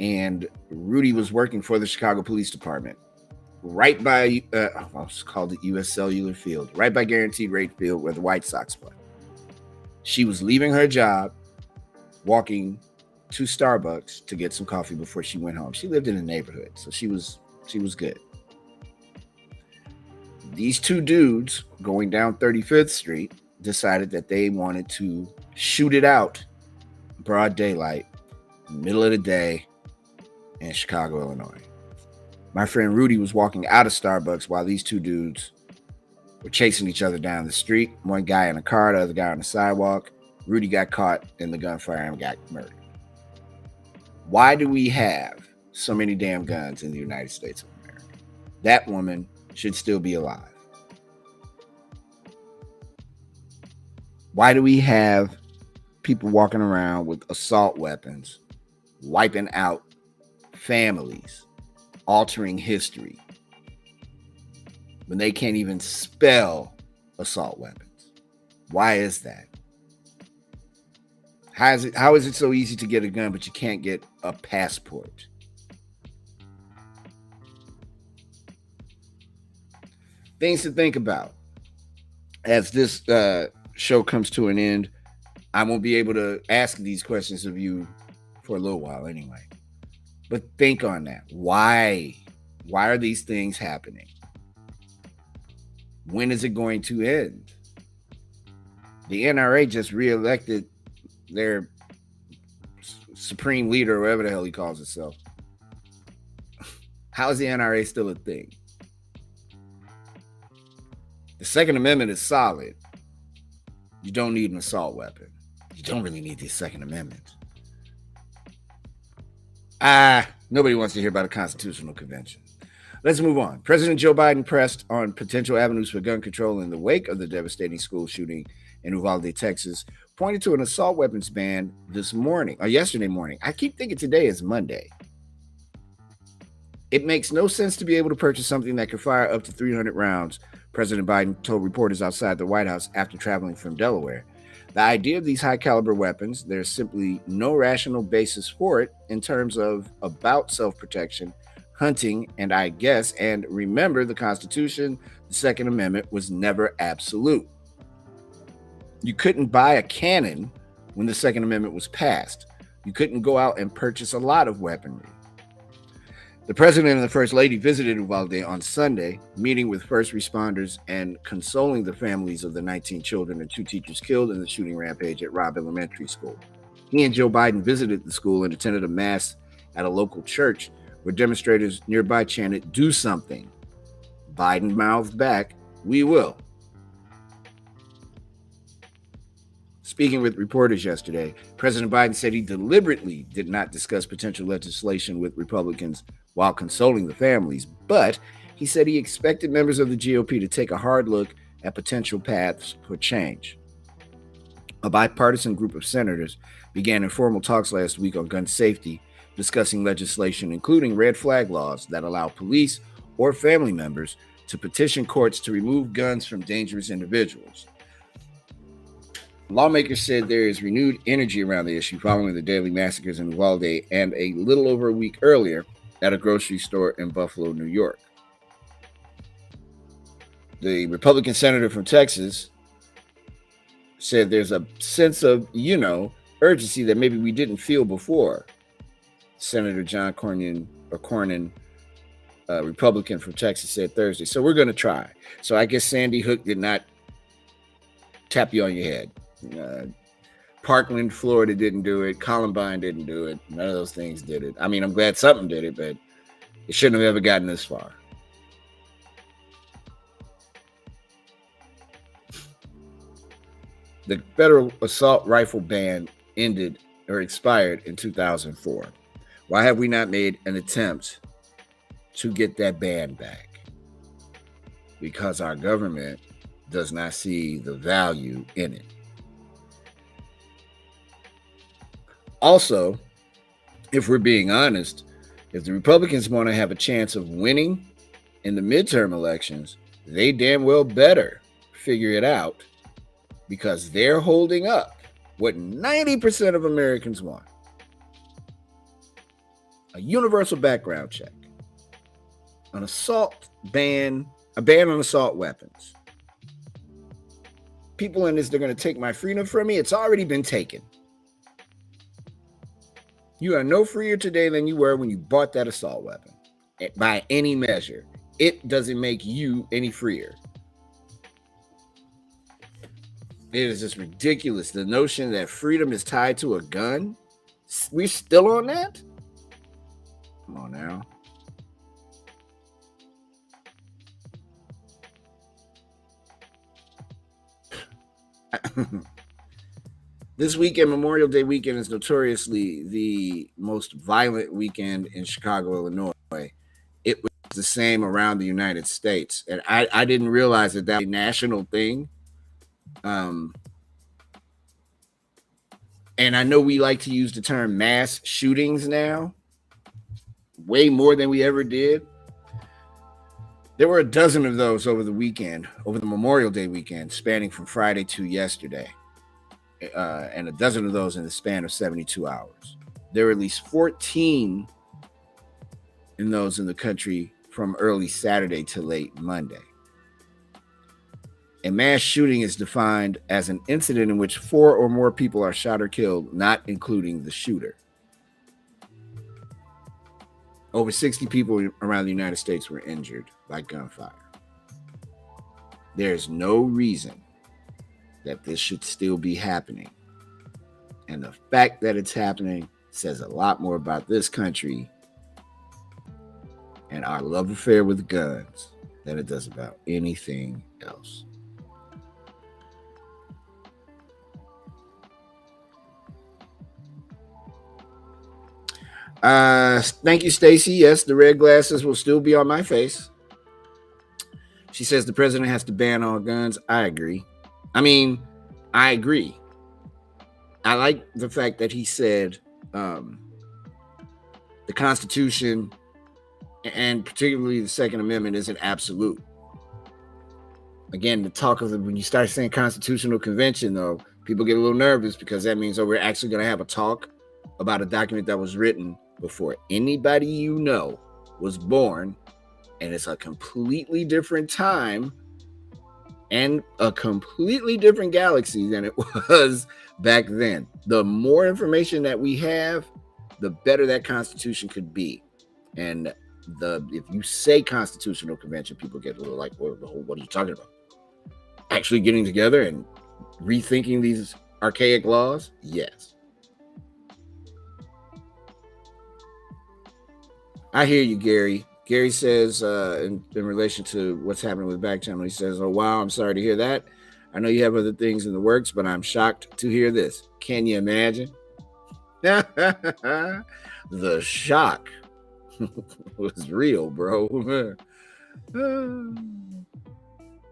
And Rudy was working for the Chicago Police Department, right by, it's called the U.S. Cellular Field, right by Guaranteed Rate Field where the White Sox play. She was leaving her job, walking to Starbucks to get some coffee before she went home. She lived in the neighborhood, so she was good. These two dudes going down 35th Street decided that they wanted to shoot it out broad daylight, middle of the day, in Chicago, Illinois. My friend Rudy was walking out of Starbucks while these two dudes were chasing each other down the street. One guy in a car, the other guy on the sidewalk. Rudy got caught in the gunfire and got murdered. Why do we have so many damn guns in the United States of America? That woman should still be alive. Why do we have people walking around with assault weapons, wiping out families, altering history, when they can't even spell assault weapons? Why is that? How is it so easy to get a gun, but you can't get a passport? Things to think about. As this show comes to an end, I won't be able to ask these questions of you for a little while anyway. But think on that. Why? Why are these things happening? When is it going to end? The NRA just reelected their supreme leader, or whatever the hell he calls himself. How is the NRA still a thing? The Second Amendment is solid. You don't need an assault weapon. You don't really need the Second Amendment. Nobody wants to hear about a constitutional convention. Let's move on. President Joe Biden pressed on potential avenues for gun control in the wake of the devastating school shooting in Uvalde, Texas, pointed to an assault weapons ban yesterday morning. I keep thinking today is Monday. It makes no sense to be able to purchase something that can fire up to 300 rounds, President Biden told reporters outside the White House after traveling from Delaware. The idea of these high-caliber weapons, there's simply no rational basis for it in terms of about self-protection, hunting, and remember the Constitution, the Second Amendment was never absolute. You couldn't buy a cannon when the Second Amendment was passed. You couldn't go out and purchase a lot of weaponry. The president and the first lady visited Uvalde on Sunday, meeting with first responders and consoling the families of the 19 children and 2 teachers killed in the shooting rampage at Robb Elementary School. He and Joe Biden visited the school and attended a mass at a local church where demonstrators nearby chanted, "Do something." Biden mouthed back, "We will." Speaking with reporters yesterday, President Biden said he deliberately did not discuss potential legislation with Republicans while consoling the families, but he said he expected members of the GOP to take a hard look at potential paths for change. A bipartisan group of senators began informal talks last week on gun safety, discussing legislation including red flag laws that allow police or family members to petition courts to remove guns from dangerous individuals. Lawmakers said there is renewed energy around the issue following the deadly massacres in Uvalde and a little over a week earlier at a grocery store in Buffalo, New York. The Republican senator from Texas said there's a sense of, urgency that maybe we didn't feel before. Senator John Cornyn, Republican from Texas, said Thursday. So we're going to try. So I guess Sandy Hook did not tap you on your head. Parkland, Florida didn't do it. Columbine didn't do it. None of those things did it. I mean, I'm glad something did it, but it shouldn't have ever gotten this far. The federal assault rifle ban expired in 2004. Why have we not made an attempt to get that ban back? Because our government does not see the value in it. Also, if we're being honest, if the Republicans want to have a chance of winning in the midterm elections, they damn well better figure it out, because they're holding up what 90% of Americans want: a universal background check, an assault ban, a ban on assault weapons. People in this, they're going to take my freedom from me. It's already been taken. You are no freer today than you were when you bought that assault weapon, by any measure. It doesn't make you any freer. It is just ridiculous. The notion that freedom is tied to a gun. We're still on that? Come on now. This weekend, Memorial Day weekend, is notoriously the most violent weekend in Chicago, Illinois. It was the same around the United States. And I didn't realize that was a national thing. And I know we like to use the term mass shootings now, way more than we ever did. There were a dozen of those over the weekend, over the Memorial Day weekend, spanning from Friday to yesterday. And a dozen of those in the span of 72 hours. There were at least 14 in those in the country from early Saturday to late Monday. A mass shooting is defined as an incident in which 4 or more people are shot or killed, not including the shooter. Over 60 people around the United States were injured by gunfire. There's no reason that this should still be happening. And the fact that it's happening says a lot more about this country and our love affair with guns than it does about anything else. Thank you, Stacy. Yes, the red glasses will still be on my face. She says the president has to ban all guns. I agree. I agree. I like the fact that he said the Constitution and particularly the Second Amendment isn't absolute. Again, the talk of when you start saying Constitutional Convention, though, people get a little nervous because that means we're actually going to have a talk about a document that was written before anybody you know was born, and it's a completely different time and a completely different galaxy than it was back then. The more information that we have, the better that Constitution could be. And if you say Constitutional Convention, people get a little like, what are you talking about? Actually getting together and rethinking these archaic laws? Yes. I hear you, Gary. Gary says, in relation to what's happening with Backchannel, he says, "Oh, wow, I'm sorry to hear that. I know you have other things in the works, but I'm shocked to hear this. Can you imagine?" The shock was real, bro.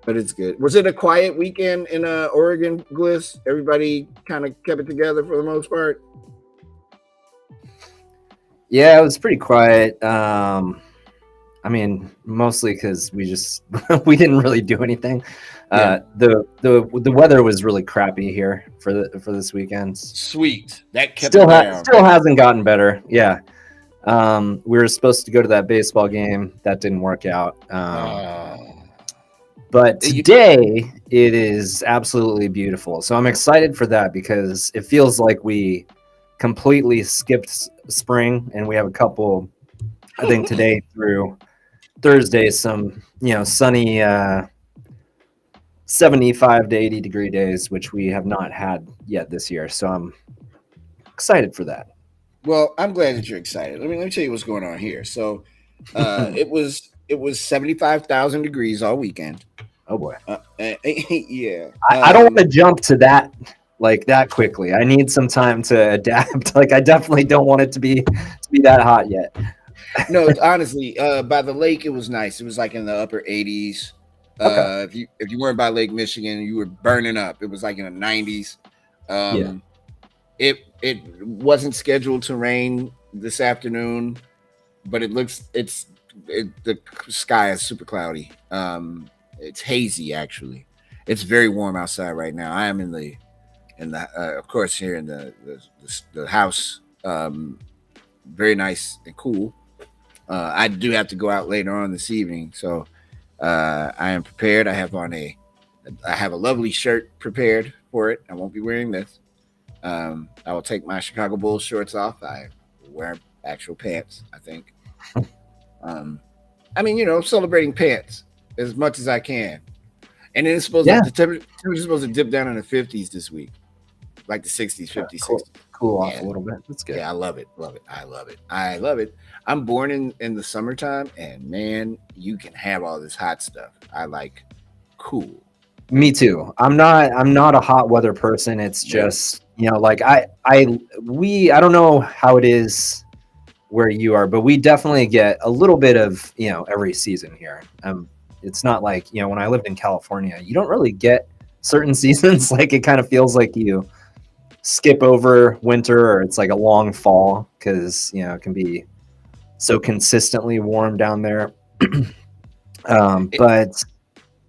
But it's good. Was it a quiet weekend in Oregon, Gliss? Everybody kind of kept it together for the most part? Yeah, it was pretty quiet. Mostly because we didn't really do anything. The weather was really crappy here for this weekend. Sweet. That kept it down. Still hasn't gotten better. Yeah. We were supposed to go to that baseball game. That didn't work out. But today it is absolutely beautiful. So I'm excited for that because it feels like we completely skipped spring, and we have a couple, I think today through Thursday, some sunny 75 to 80 degree days, which we have not had yet this year. So I'm excited for that. Well, I'm glad that you're excited. Let me tell you what's going on here. So it was 75,000 degrees all weekend. Oh boy. Yeah. I don't want to jump to that that quickly. I need some time to adapt. I definitely don't want it to be that hot yet. No, honestly, by the lake it was nice. It was like in the upper 80s. Okay. If you weren't by Lake Michigan, you were burning up. It was like in the 90s. It wasn't scheduled to rain this afternoon, but the sky is super cloudy. It's hazy actually. It's very warm outside right now. I am in the of course here in the house. Very nice and cool. I do have to go out later on this evening, so I am prepared. I have a lovely shirt prepared for it. I won't be wearing this. I will take my Chicago Bulls shorts off. I wear actual pants, I think. Celebrating pants as much as I can. And then it's supposed the temperature's supposed to dip down in the 50s this week. Like the 60s, 50s, 60s. Cool off a little bit. That's good. Yeah, I love it. I love it. I'm born in the summertime, and man, you can have all this hot stuff. I like cool. Me too. I'm not a hot weather person. It's just, I don't know how it is where you are, but we definitely get a little bit of, every season here. It's not like, when I lived in California, you don't really get certain seasons. It kind of feels like you skip over winter, or it's like a long fall because, it can be so consistently warm down there. But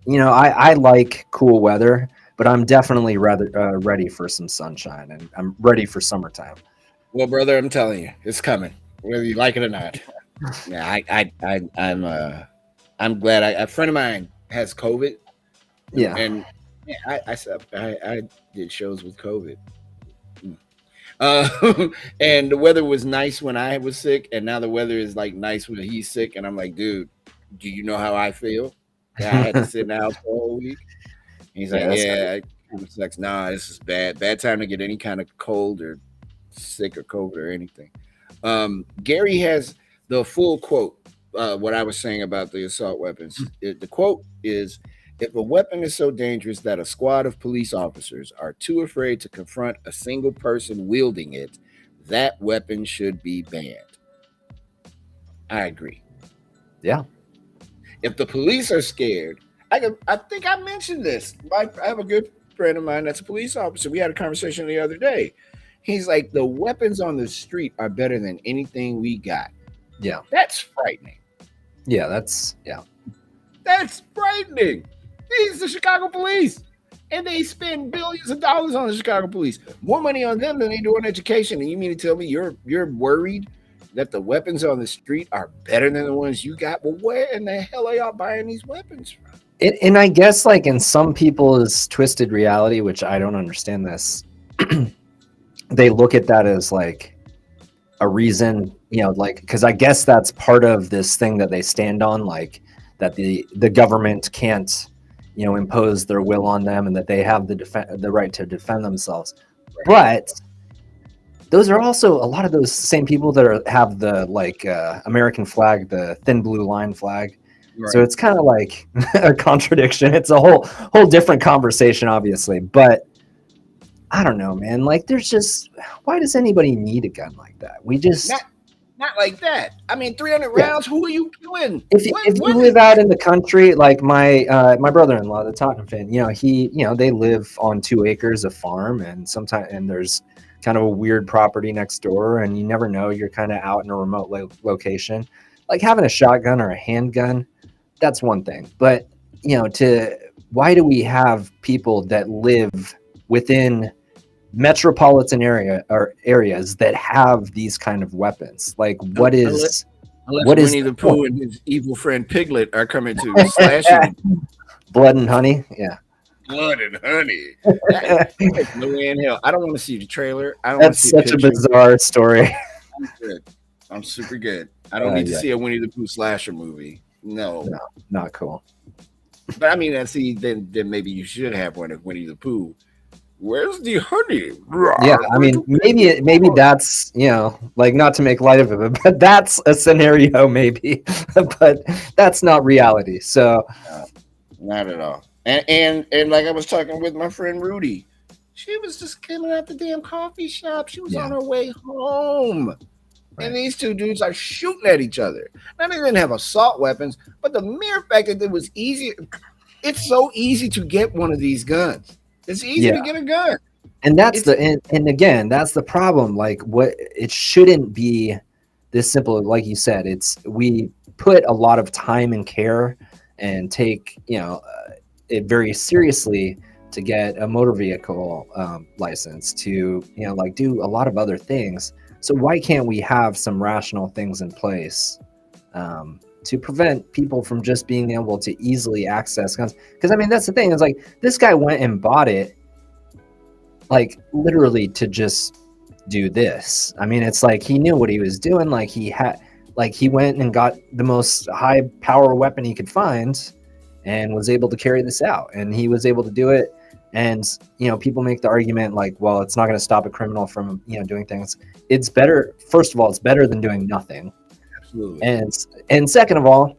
I like cool weather, but I'm definitely ready for some sunshine, and I'm ready for summertime. Well, brother, I'm telling you, it's coming, whether you like it or not. Yeah, I'm glad. A friend of mine has COVID. Yeah, and I did shows with COVID. And the weather was nice when I was sick, and now the weather is nice when he's sick, and I'm like, dude, do you know how I feel? Yeah, I had to sit in the house for a whole week. And he's like, it sucks. Nah, this is bad time to get any kind of cold or sick or COVID or anything. Gary has the full quote, what I was saying about the assault weapons. The quote is, "If a weapon is so dangerous that a squad of police officers are too afraid to confront a single person wielding it, that weapon should be banned." I agree. Yeah. If the police are scared, I think I mentioned this. I have a good friend of mine that's a police officer. We had a conversation the other day. He's like, the weapons on the street are better than anything we got. Yeah. That's frightening. Yeah. That's That's frightening. These are the Chicago police. And they spend billions of dollars on the Chicago police. More money on them than they do on education. And you mean to tell me you're worried that the weapons on the street are better than the ones you got? Well, where in the hell are y'all buying these weapons from? And I guess like in some people's twisted reality, which I don't understand this, they look at that as like a reason, like, because I guess that's part of this thing that they stand on, like that the government can't, impose their will on them, and that they have the right to defend themselves. But those are also a lot of those same people that have the like American flag, the thin blue line flag. Right. So it's kind of like a contradiction. It's a whole different conversation, obviously. But I don't know, man. Like, there's just, why does anybody need a gun like that? We just not like that. I mean, 300 rounds. Who are you killing? If you live out in the country, like my brother-in-law, the Tottenham fan, they live on 2 acres of farm, and there's kind of a weird property next door, and you never know. You're kind of out in a remote location. Like having a shotgun or a handgun, that's one thing. But why do we have people that live within metropolitan areas that have these kind of weapons? Like, unless Winnie the Pooh and his evil friend Piglet are coming to slash you. Blood and honey, yeah. Blood and honey. No way in hell. I don't want to see the trailer. I don't That's want to see such a bizarre story. I'm good. I'm super good. I don't need to see a Winnie the Pooh slasher movie. No, not cool. But I mean, then maybe you should have one of Winnie the Pooh. Where's the honey? Yeah, I mean, maybe that's, like, not to make light of it, but that's a scenario maybe, but that's not reality. So no, not at all. And like I was talking with my friend Rudy, she was just coming out the damn coffee shop. She was on her way home. Right. And these two dudes are shooting at each other. Now, they didn't have assault weapons, but the mere fact that it was easy, it's so easy to get one of these guns. It's easy to get a gun. And that's and again, that's the problem. Like, it shouldn't be this simple. Like you said, we put a lot of time and care and take, it very seriously to get a motor vehicle license, to, like, do a lot of other things. So why can't we have some rational things in place to prevent people from just being able to easily access guns? Because, I mean, that's the thing. It's like, this guy went and bought it, like, literally to just do this. I mean, it's like he knew what he was doing. Like, he went and got the most high power weapon he could find and was able to carry this out. And he was able to do it. And, people make the argument like, well, it's not going to stop a criminal from, doing things. It's better. First of all, it's better than doing nothing. Absolutely. And second of all,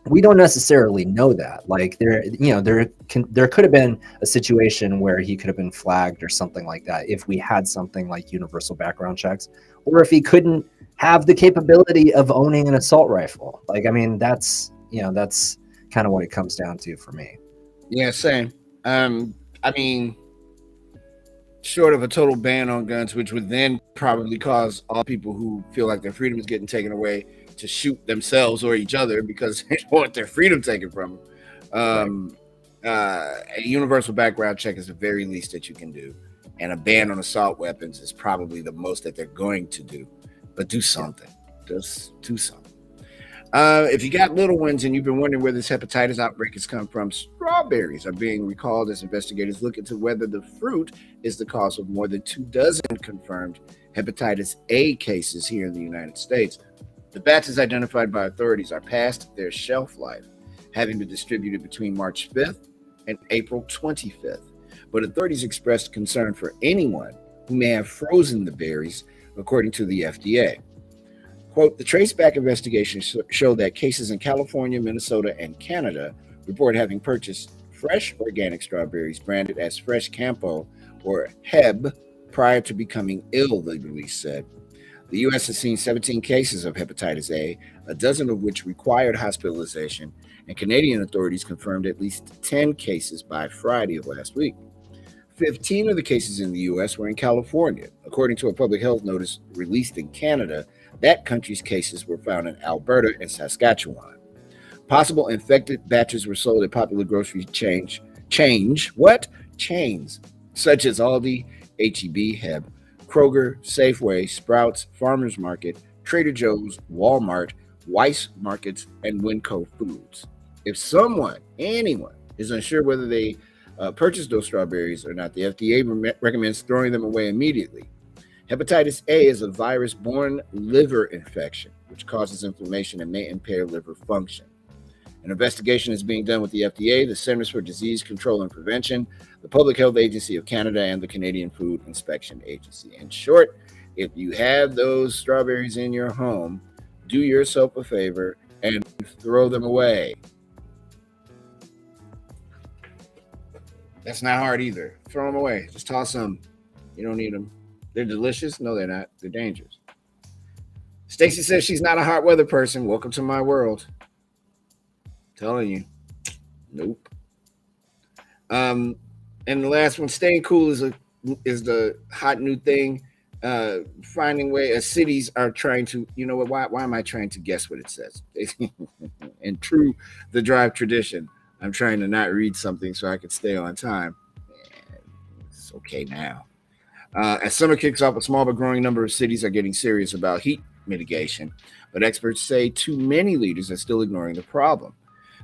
we don't necessarily know that. Like, there could have been a situation where he could have been flagged or something like that if we had something like universal background checks, or if he couldn't have the capability of owning an assault rifle. Like, I mean, that's kind of what it comes down to for me. Yeah, same. I mean, short of a total ban on guns, which would then probably cause all people who feel like their freedom is getting taken away to shoot themselves or each other because they want their freedom taken from them. A universal background check is the very least that you can do. And a ban on assault weapons is probably the most that they're going to do. But do something. Just do something. If you got little ones and you've been wondering where this hepatitis outbreak has come from, strawberries are being recalled as investigators look into whether the fruit is the cause of more than 24 confirmed hepatitis A cases here in the United States. The batches identified by authorities are past their shelf life, having been distributed between March 5th and April 25th. But authorities expressed concern for anyone who may have frozen the berries, according to the FDA. Quote, the traceback investigation showed that cases in California, Minnesota, and Canada report having purchased fresh organic strawberries branded as Fresh Campo or Heb prior to becoming ill, the release said. The U.S. has seen 17 cases of hepatitis A, a dozen of which required hospitalization, and Canadian authorities confirmed at least 10 cases by Friday of last week. 15 of the cases in the U.S. were in California. According to a public health notice released in Canada, that country's cases were found in Alberta and Saskatchewan. Possible infected batches were sold at popular grocery chains, such as Aldi, H-E-B, Heb, Kroger, Safeway, Sprouts, Farmers Market, Trader Joe's, Walmart, Weis Markets, and Winco Foods. If anyone, is unsure whether they purchased those strawberries or not, the FDA recommends throwing them away immediately. Hepatitis A is a virus-borne liver infection, which causes inflammation and may impair liver function. An investigation is being done with the FDA, the Centers for Disease Control and Prevention, the Public Health Agency of Canada, and the Canadian Food Inspection Agency. In short, if you have those strawberries in your home, do yourself a favor and throw them away. That's not hard either. Throw them away. Just toss them. You don't need them. They're delicious. No, they're not. They're dangerous. Stacy says she's not a hot weather person. Welcome to my world. Telling you. Nope. And the last one, staying cool is the hot new thing. Finding way as cities are trying to, you know what, why am I trying to guess what it says? In true The Drive tradition, I'm trying to not read something so I can stay on time. It's okay now. As summer kicks off, a small but growing number of cities are getting serious about heat mitigation, but experts say too many leaders are still ignoring the problem.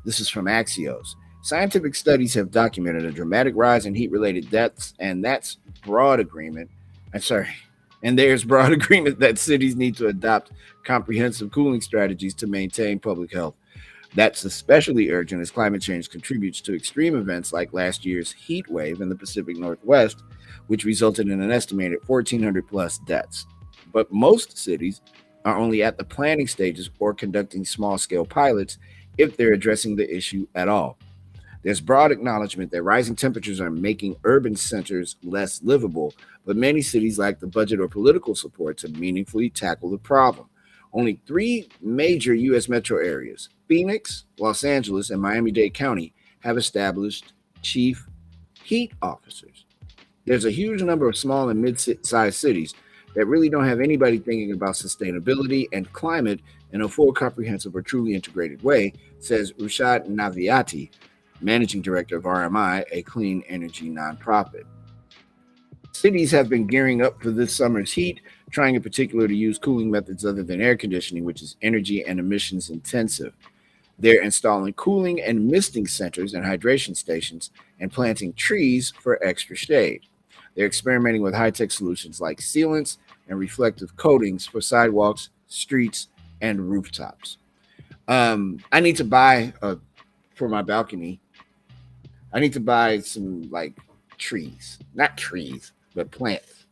This is from Axios. Scientific studies have documented a dramatic rise in heat-related deaths, and there's broad agreement that cities need to adopt comprehensive cooling strategies to maintain public health. That's especially urgent as climate change contributes to extreme events like last year's heat wave in the Pacific Northwest, which resulted in an estimated 1,400 plus deaths. But most cities are only at the planning stages or conducting small-scale pilots if they're addressing the issue at all. There's broad acknowledgement that rising temperatures are making urban centers less livable, but many cities lack the budget or political support to meaningfully tackle the problem. Only 3 major U.S. metro areas, Phoenix, Los Angeles, and Miami-Dade County, have established chief heat officers. There's a huge number of small and mid-sized cities that really don't have anybody thinking about sustainability and climate in a full, comprehensive, or truly integrated way, says Rushad Naviati, managing director of RMI, a clean energy nonprofit. Cities have been gearing up for this summer's heat, trying in particular to use cooling methods other than air conditioning, which is energy and emissions intensive. They're installing cooling and misting centers and hydration stations and planting trees for extra shade. They're experimenting with high-tech solutions like sealants and reflective coatings for sidewalks, streets, and rooftops. I need to buy for my balcony. I need to buy some trees, not trees, but plants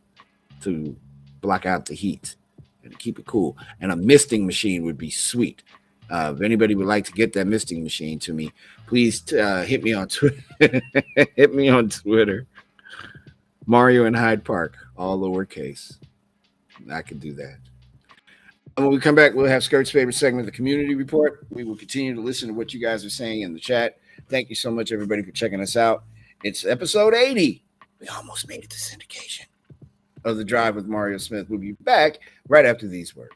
to block out the heat and keep it cool. And a misting machine would be sweet. If anybody would like to get that misting machine to me, please hit me on Twitter. Hit me on Twitter. Mario and Hyde Park, all lowercase. I can do that. And when we come back, we'll have Skirt's favorite segment, the Community Report. We will continue to listen to what you guys are saying in the chat. Thank you so much, everybody, for checking us out. It's episode 80. We almost made it to syndication of The Drive with Mario Smith. We'll be back right after these words.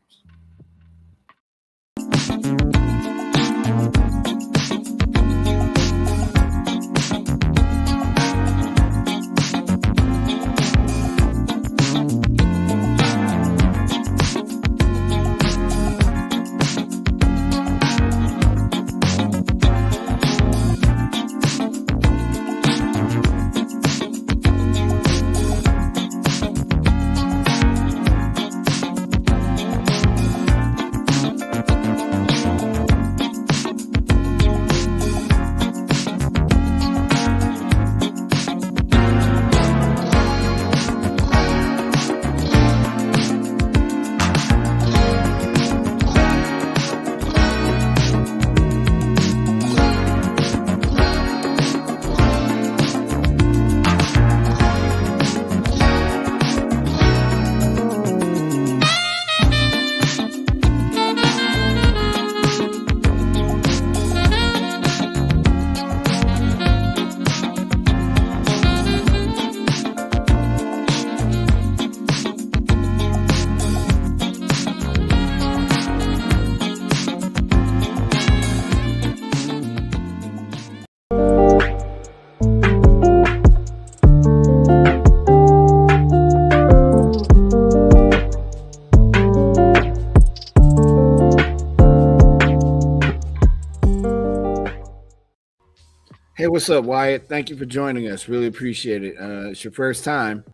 what's up, Wyatt? Thank you for joining us. Really appreciate it. It's your first time.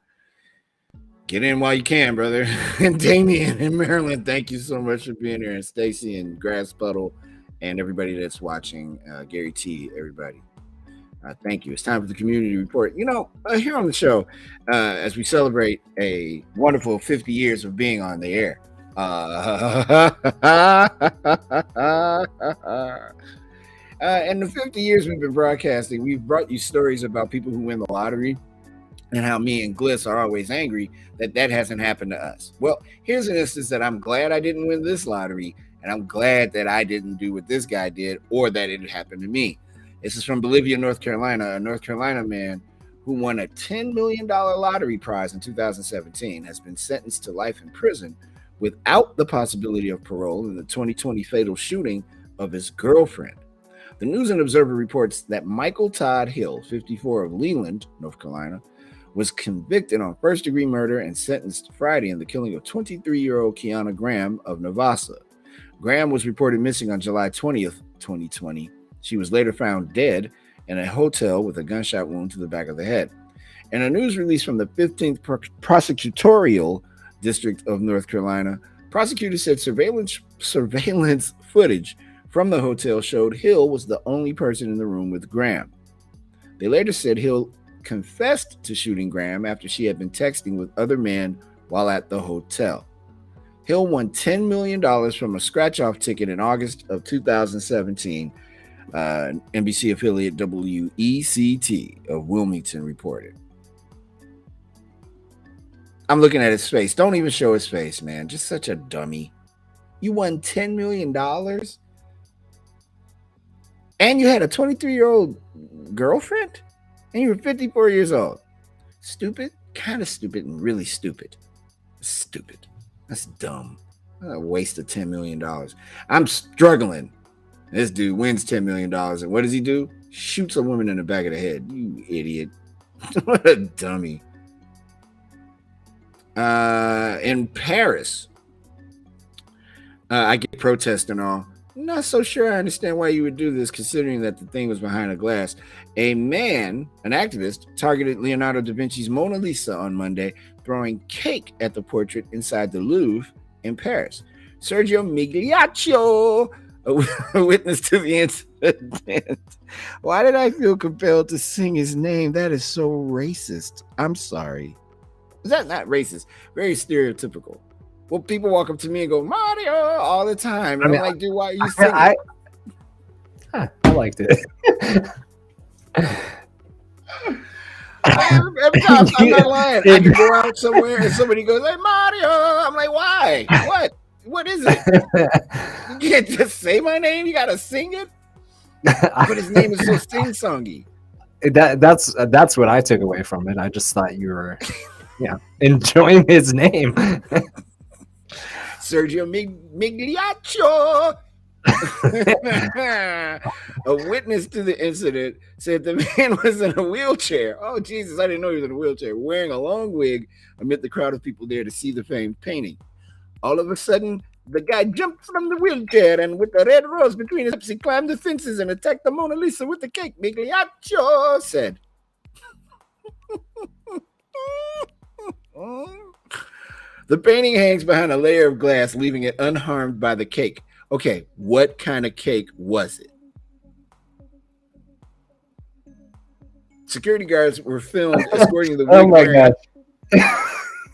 Get in while you can, brother. And Damien in Maryland, thank you so much for being here. And Stacy and Grass Puddle and everybody that's watching, Gary T, everybody. Thank you. It's time for the community report. You know, here on the show, as we celebrate a wonderful 50 years of being on the air. And the 50 years we've been broadcasting, we've brought you stories about people who win the lottery and how me and Gliss are always angry that hasn't happened to us. Well, here's an instance that I'm glad I didn't win this lottery, and I'm glad that I didn't do what this guy did or that it happened to me. This is from Bolivia, North Carolina. A North Carolina man who won a $10 million lottery prize in 2017 has been sentenced to life in prison without the possibility of parole in the 2020 fatal shooting of his girlfriend. The News and Observer reports that Michael Todd Hill, 54, of Leland, North Carolina, was convicted on first-degree murder and sentenced Friday in the killing of 23-year-old Kiana Graham of Navassa. Graham was reported missing on July 20th, 2020. She was later found dead in a hotel with a gunshot wound to the back of the head. In a news release from the 15th Prosecutorial District of North Carolina, prosecutors said surveillance footage from the hotel showed Hill was the only person in the room with Graham. They later said Hill confessed to shooting Graham after she had been texting with other men while at the hotel. Hill won $10 million from a scratch-off ticket in August of 2017, NBC affiliate WECT of Wilmington reported. I'm looking at his face. Don't even show his face, man. Just such a dummy. You won $10 million? And you had a 23-year-old girlfriend? And you were 54 years old. Stupid? Kind of stupid and really stupid. Stupid. That's dumb. A waste of $10 million. I'm struggling. This dude wins $10 million. And what does he do? Shoots a woman in the back of the head. You idiot. What a dummy. In Paris, I get protest and all. Not so sure I understand why you would do this, considering that the thing was behind a glass. A man, an activist, targeted Leonardo da Vinci's Mona Lisa on Monday, throwing cake at the portrait inside the Louvre in Paris. Sergio Migliaccio, a witness to the incident. Why did I feel compelled to sing his name? That is so racist. I'm sorry. Is that not racist? Very stereotypical. Well, people walk up to me and go, Mario, all the time. And I'm like, dude, why are you singing? I liked it. Every time, I'm not lying. I can go out somewhere and somebody goes, hey, Mario. I'm like, why? What? What is it? You can't just say my name. You got to sing it? But his name is so sing-songy. That's what I took away from it. I just thought you were enjoying his name. Sergio Migliaccio, a witness to the incident, said the man was in a wheelchair. Oh, Jesus, I didn't know he was in a wheelchair, wearing a long wig amid the crowd of people there to see the famed painting. All of a sudden, the guy jumped from the wheelchair and with a red rose between his lips, he climbed the fences and attacked the Mona Lisa with the cake, Migliaccio said. The painting hangs behind a layer of glass, leaving it unharmed by the cake. Okay, what kind of cake was it? Security guards were filmed escorting the wig. Oh my God.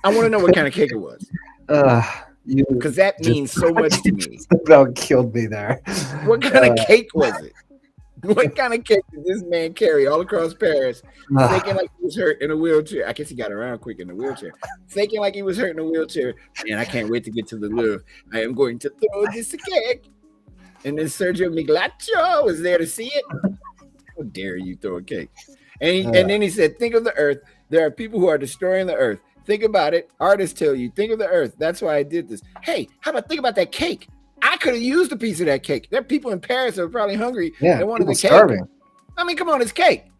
I want to know what kind of cake it was. Because that means so much to me. About killed me there. What kind of cake was it? What kind of cake did this man carry all across Paris, thinking like he was hurt in a wheelchair? I guess he got around quick in the wheelchair. Thinking like he was hurt in a wheelchair. Man, I can't wait to get to the Louvre. I am going to throw this cake. And then Sergio Migliaccio was there to see it. How dare you throw a cake? And then he said, think of the earth. There are people who are destroying the earth. Think about it. Artists tell you, think of the earth. That's why I did this. Hey, how about think about that cake? I could have used a piece of that cake. There are people in Paris that are probably hungry. Yeah, they wanted the cake. Starving. I mean, come on, it's cake.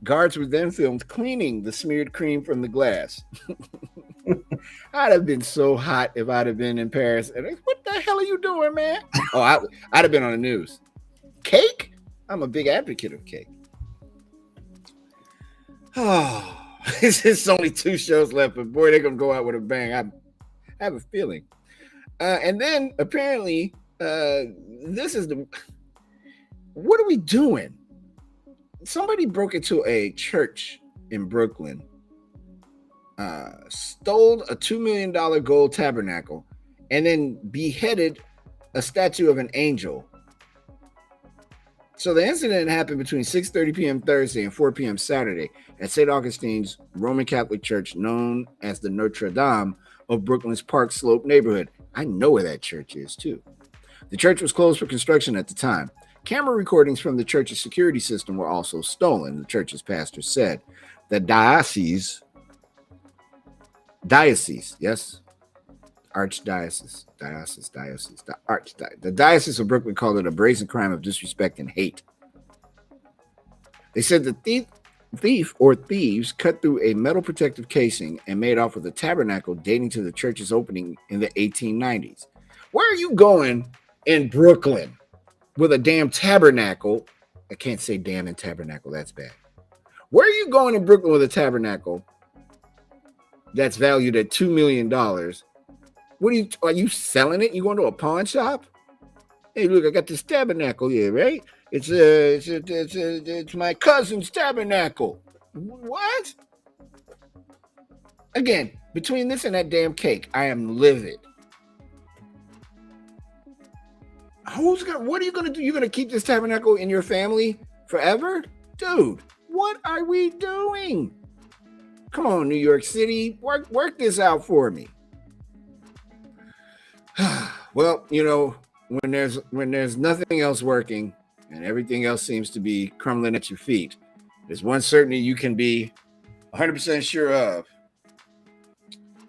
Guards were then filmed cleaning the smeared cream from the glass. I'd have been so hot if I'd have been in Paris. And what the hell are you doing, man? Oh, I'd have been on the news. Cake? I'm a big advocate of cake. Oh, it's only 2 shows left, but boy, they're gonna go out with a bang. I have a feeling. And then apparently, this is the. What are we doing? Somebody broke into a church in Brooklyn, stole a $2 million gold tabernacle, and then beheaded a statue of an angel. So the incident happened between 6:30 p.m. Thursday and 4 p.m. Saturday at St. Augustine's Roman Catholic Church, known as the Notre Dame of Brooklyn's Park Slope neighborhood. I know where that church is, too. The church was closed for construction at the time. Camera recordings from the church's security system were also stolen, the church's pastor said. The diocese, yes, archdiocese, the Diocese of Brooklyn called it a brazen crime of disrespect and hate. They said the thief or thieves cut through a metal protective casing and made off with a tabernacle dating to the church's opening in the 1890s. Where are you going in Brooklyn with a damn tabernacle? I can't say damn in tabernacle, that's bad. Where are you going in Brooklyn with a tabernacle that's valued at $2 million? Are you selling it? You going to a pawn shop? Hey, look, I got this tabernacle here, right? It's my cousin's tabernacle. What? Again, between this and that damn cake, I am livid. What are you gonna do? You're gonna keep this tabernacle in your family forever? Dude, what are we doing? Come on, New York City, work this out for me. Well, you know, when there's nothing else working and everything else seems to be crumbling at your feet, there's one certainty you can be 100% sure of.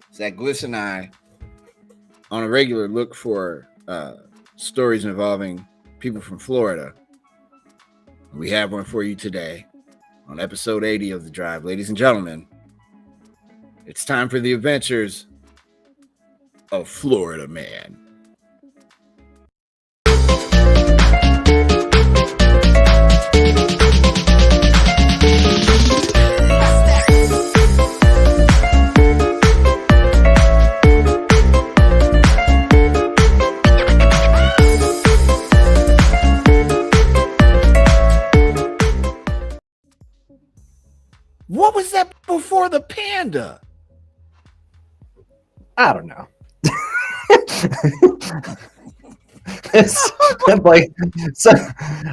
It's that Gliss and I, on a regular, look for stories involving people from Florida. We have one for you today on episode 80 of The Drive. Ladies and gentlemen, it's time for the adventures of Florida Man. What was that before the panda? I don't know. It's like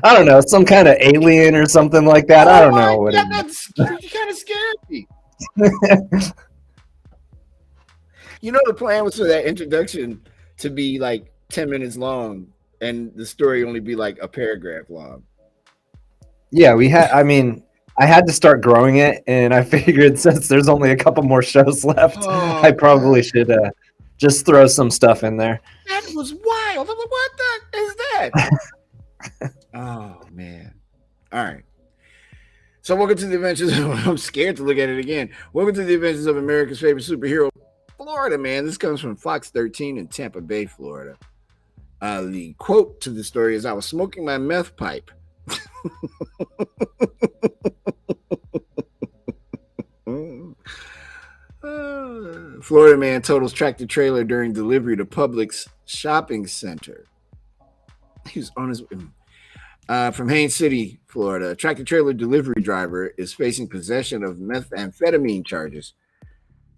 I don't know, some kind of alien or something like that. I don't know what it is. That's kind of scary. You know, the plan was for that introduction to be like 10 minutes long and the story only be like a paragraph long. Yeah, I had to start growing it, and I figured since there's only a couple more shows left, I probably should just throw some stuff in there. That was wild. What the is that? Oh, man. All right. So welcome to the adventures of, I'm scared to look at it again. Welcome to the adventures of America's favorite superhero, Florida Man. This comes from Fox 13 in Tampa Bay, Florida. The quote to the story is, "I was smoking my meth pipe." Florida man totals tractor trailer during delivery to Publix shopping center. He was on his from Haines City, Florida. A tractor trailer delivery driver is facing possession of methamphetamine charges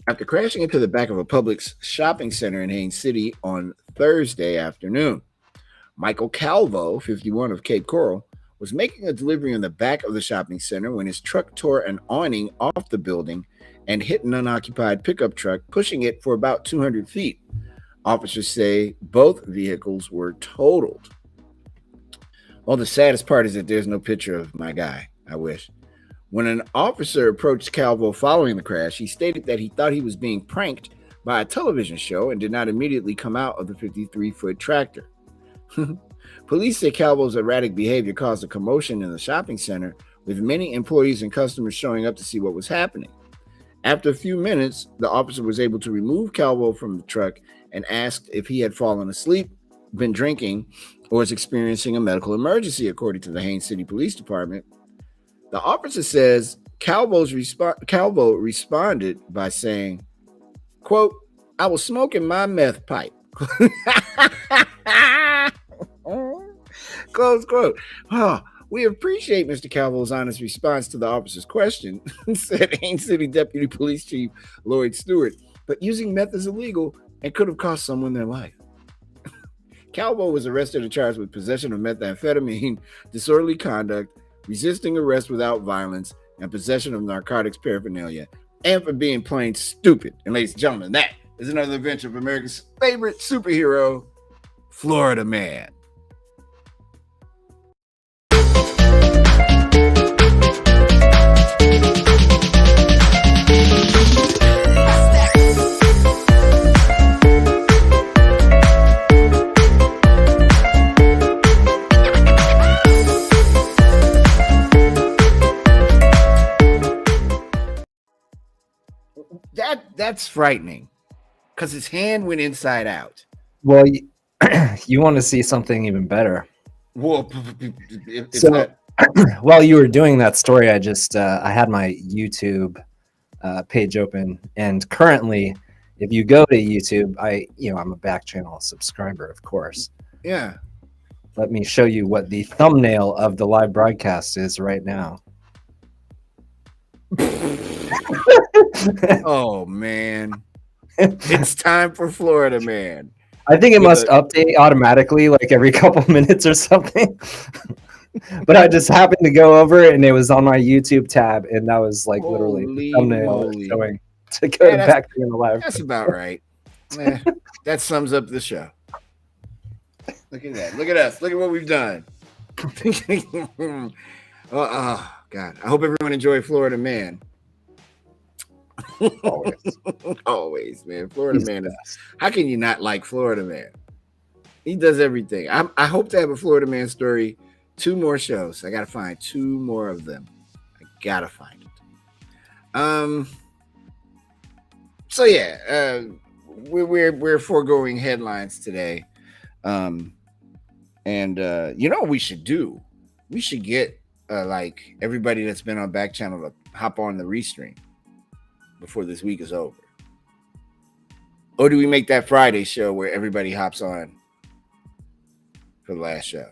after crashing into the back of a Publix shopping center in Haines City on Thursday afternoon. Michael Calvo, 51 of Cape Coral, was making a delivery in the back of the shopping center when his truck tore an awning off the building and hit an unoccupied pickup truck, pushing it for about 200 feet. Officers say both vehicles were totaled. Well, the saddest part is that there's no picture of my guy. I wish. When an officer approached Calvo following the crash, he stated that he thought he was being pranked by a television show and did not immediately come out of the 53-foot tractor. Police say Calvo's erratic behavior caused a commotion in the shopping center, with many employees and customers showing up to see what was happening. After a few minutes, the officer was able to remove Calvo from the truck and asked if he had fallen asleep, been drinking, or is experiencing a medical emergency, according to the Haines City Police Department. The officer says Calvo responded by saying, quote, "I was smoking my meth pipe." Close quote. We appreciate Mr. Calvo's honest response to the officer's question, said Haines City Deputy Police Chief Lloyd Stewart, but using meth is illegal and could have cost someone their life. Calvo was arrested and charged with possession of methamphetamine, disorderly conduct, resisting arrest without violence, and possession of narcotics paraphernalia, and for being plain stupid. And ladies and gentlemen, that is another adventure of America's favorite superhero, Florida Man. That's frightening because his hand went inside out. Well, you want to see something even better. Well, So while you were doing that story, I just I had my YouTube page open, and currently, if you go to YouTube, I'm a Backchannel subscriber, of course. yeah. Let me show you what the thumbnail of the live broadcast is right now. Oh man, it's time for Florida Man. I think it With must update automatically like every couple minutes or something. But I just happened to go over it and it was on my YouTube tab, and that was like literally Holy the thumbnail moly. showing to go Man, back to the live. That's about right. That sums up the show. Look at that. Look at us. Look at what we've done. Oh God. I hope everyone enjoyed Florida Man. Always, man. Florida Man is. How can you not like Florida Man? He does everything. I hope to have a Florida Man story. 2 more shows. I gotta find 2 more of them. I gotta find it. So yeah, we're foregoing headlines today. And you know what we should do? We should get like everybody that's been on Backchannel to hop on the restream before this week is over. Or do we make that Friday show where everybody hops on for the last show?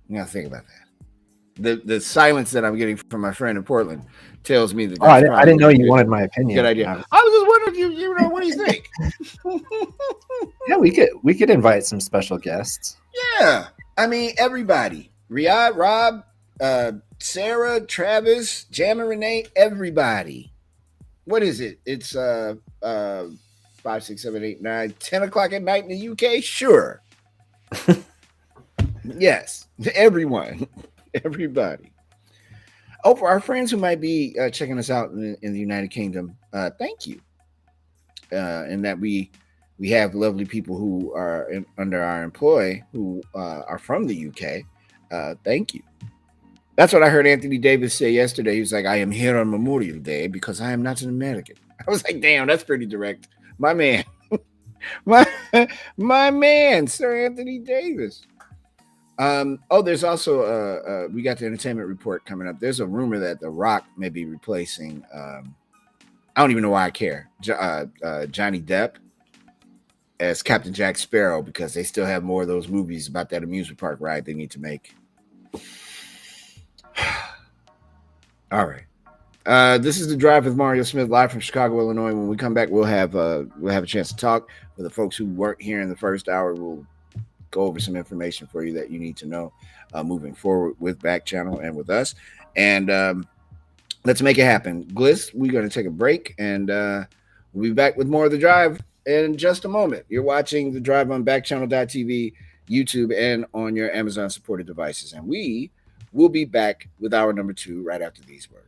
You gotta think about that. The silence that I'm getting from my friend in Portland tells me that. I didn't know you wanted my opinion. Good idea. I was just wondering if you know, what do you think? Yeah, we could invite some special guests. Yeah, I mean everybody. Riyadh, Rob, Sarah, Travis, Jam and Renee, everybody. What is it? It's 5, 6, 7, 8, 9, 10 o'clock at night in the UK? Sure. Yes, everyone, everybody. Oh, for our friends who might be checking us out in the United Kingdom, thank you. And that we have lovely people who are under our employ who are from the UK. Thank you. That's what I heard Anthony Davis say yesterday. He was like, "I am here on Memorial Day because I am not an American." I was like, "Damn, that's pretty direct." My man, my man, Sir Anthony Davis. There's also we got the entertainment report coming up. There's a rumor that The Rock may be replacing I don't even know why I care. Johnny Depp as Captain Jack Sparrow, because they still have more of those movies about that amusement park ride they need to make. All right. This is The Drive with Mario Smith, live from Chicago, Illinois. When we come back, we'll have a chance to talk with the folks who weren't here in the first hour. We'll go over some information for you that you need to know moving forward with Backchannel and with us. And let's make it happen. Gliss, we're going to take a break, and we'll be back with more of The Drive in just a moment. You're watching The Drive on Backchannel.tv, YouTube, and on your Amazon-supported devices. And we will be back with hour number 2 right after these words.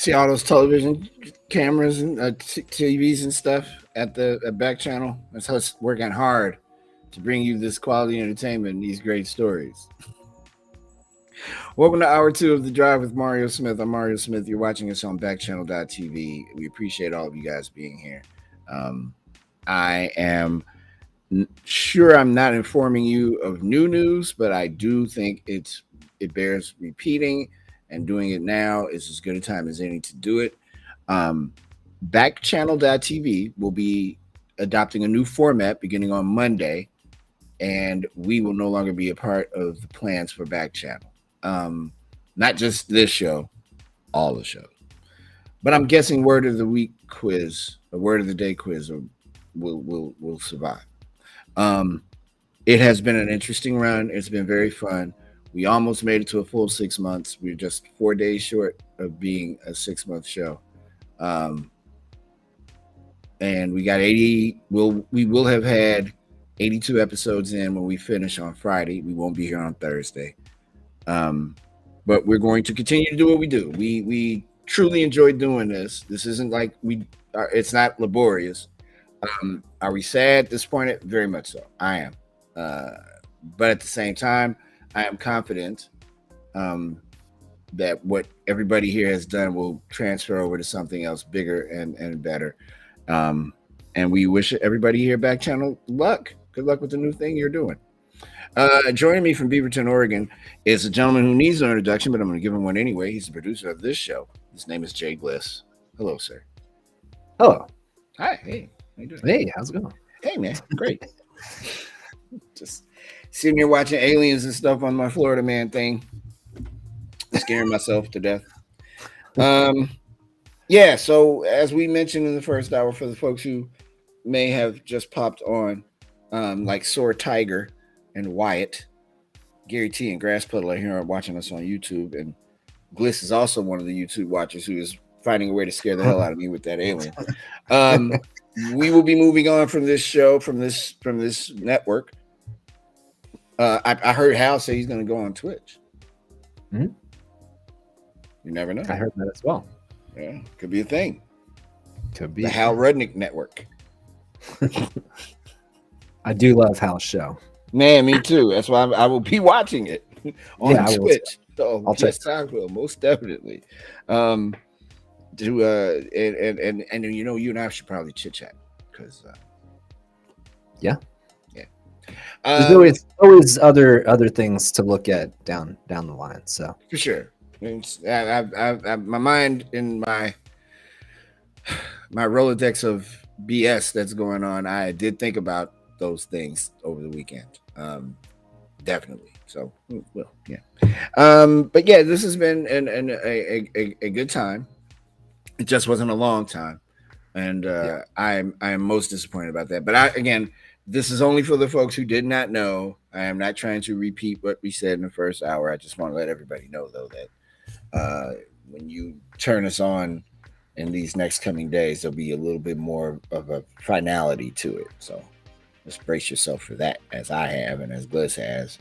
See all those television cameras and TVs and stuff at back channel. That's us working hard to bring you this quality entertainment and these great stories. Welcome to hour 2 of The Drive with Mario Smith. I'm Mario Smith. You're watching us on Backchannel.tv. We appreciate all of you guys being here. I am sure I'm not informing you of new news, but I do think it bears repeating, and doing it now is as good a time as any to do it. Backchannel.tv will be adopting a new format beginning on Monday, and we will no longer be a part of the plans for Backchannel. Not just this show, all the shows. But I'm guessing word of the week quiz, a word of the day quiz, will survive. It has been an interesting run. It's been very fun. We almost made it to a full 6 months. We're just 4 days short of being a 6-month show. And we got 80. We will have had 82 episodes in when we finish on Friday. We won't be here on Thursday. But we're going to continue to do what we do. We truly enjoy doing this. This isn't like it's not laborious. Are we sad, disappointed? Very much so. I am. But at the same time, I am confident that what everybody here has done will transfer over to something else bigger and better. And we wish everybody here Back Channel luck. Good luck with the new thing you're doing. Joining me from Beaverton, Oregon, is a gentleman who needs no introduction, but I'm going to give him one anyway. He's the producer of this show. His name is Jay Bliss. Hello, sir. Hello. Hi. Hey. How you doing? Hey, how's it going? Hey, man. Great. Just sitting here watching aliens and stuff on my Florida man thing. Scaring myself to death. Yeah, so as we mentioned in the first hour, for the folks who may have just popped on, like Soar Tiger and Wyatt, Gary T and Grass Puddle are here watching us on YouTube, and Gliss is also one of the YouTube watchers who is finding a way to scare the hell out of me with that alien. We will be moving on from this show, from this network. I heard Hal say he's going to go on Twitch. Mm-hmm. You never know. I heard that as well. Yeah, could be a thing. Could be the Hal Rudnick Network. I do love Hal's show. Man, me too. That's why I will be watching it on Twitch. So I'll check. Yes, I will, most definitely. And you know, you and I should probably chit chat because yeah. There's always other things to look at down the line. So for sure. I my mind in my Rolodex of BS that's going on. I did think about those things over the weekend. Definitely. So, well, yeah. But yeah, this has been a good time. It just wasn't a long time, and I am most disappointed about that. But again, this is only for the folks who did not know. I am not trying to repeat what we said in the first hour. I just want to let everybody know, though, that when you turn us on in these next coming days, there'll be a little bit more of a finality to it. So just brace yourself for that, as I have and as Bliss has.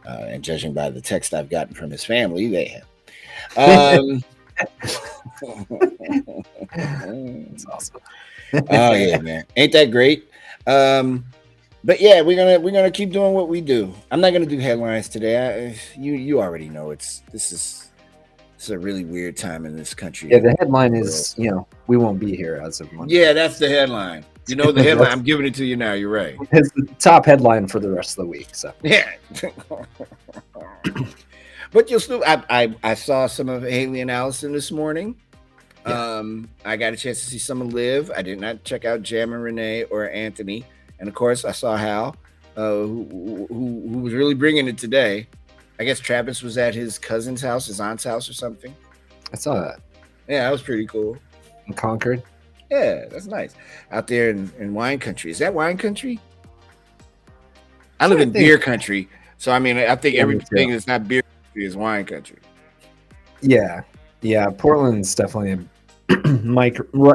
And judging by the text I've gotten from his family, they have. That's awesome. Oh yeah, man. Ain't that great? But yeah, we're gonna keep doing what we do. I'm not gonna do headlines today. You already know this is a really weird time in this country. Yeah, the headline is, we won't be here as of Monday. Yeah, that's the headline. You know the headline. I'm giving it to you now. You're right. It's the top headline for the rest of the week. So yeah. But you'll still. I saw some of Haley and Allison this morning. Yeah. I got a chance to see some of Liv. I did not check out Jam and Renee or Anthony, and of course I saw Hal, who was really bringing it today. I guess Travis was at his cousin's house, his aunt's house, or something. I saw that. Yeah, that was pretty cool. In Concord. Yeah, that's nice. Out there in wine country. Is that wine country? I live in beer country, so I mean, I think everything that's not beer country is wine country. Yeah. Portland's definitely a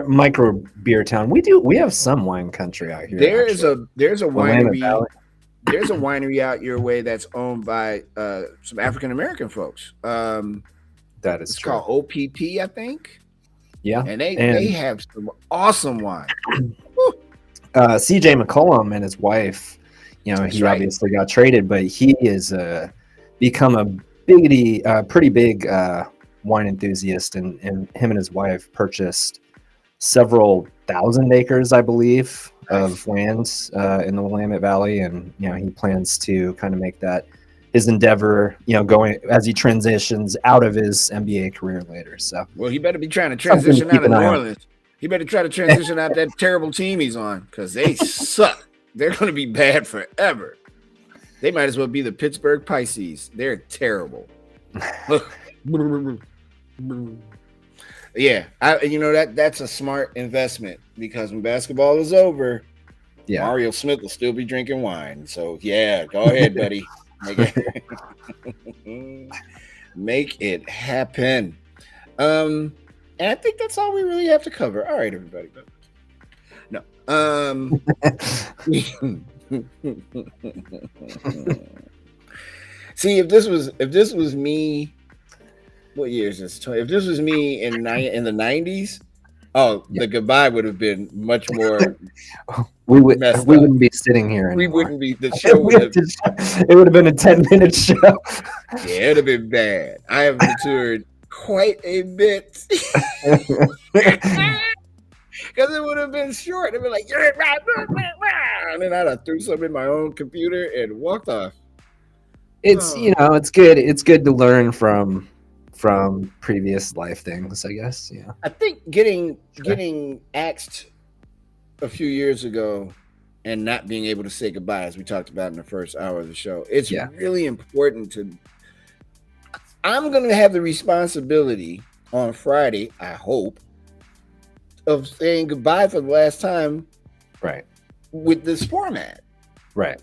micro beer town. We have some wine country out here. There's a winery. There's a winery out your way that's owned by some African American folks. That is it's true. called OPP, I think. Yeah, and they and have some awesome wine. CJ McCollum and his wife, you know, That's he right. obviously got traded, but he is become a pretty big wine enthusiast, and him and his wife purchased several thousand acres, I believe, of land in the Willamette Valley, and you know, he plans to kind of make that his endeavor, you know, going as he transitions out of his NBA career later. So, Well, he better be trying to something to transition keep out of an New eye on. Orleans. He better try to transition out that terrible team he's on, because they suck. They're going to be bad forever. They might as well be the Pittsburgh Pisces. They're terrible. Yeah, you know, that's a smart investment, because when basketball is over, Yeah, Mario Smith will still be drinking wine. So yeah, go ahead, buddy. Make it happen. And I think that's all we really have to cover. All right, everybody. No. See, if this was me, what year is this? If this was me in the 90s, the goodbye would have been much more we messed up. wouldn't be sitting here We anymore. wouldn't be. The show would have. It would have been a 10-minute show. Yeah, it'd have been bad. I have matured quite a bit. Because it would have been short. It'd be like, and then I'd have threw something in my own computer and walked off. It's you know, it's good. It's good to learn from previous life things, I guess. Yeah. I think getting axed a few years ago and not being able to say goodbye, as we talked about in the first hour of the show, it's really important to. I'm going to have the responsibility on Friday, I hope, of saying goodbye for the last time, right? With this format, right?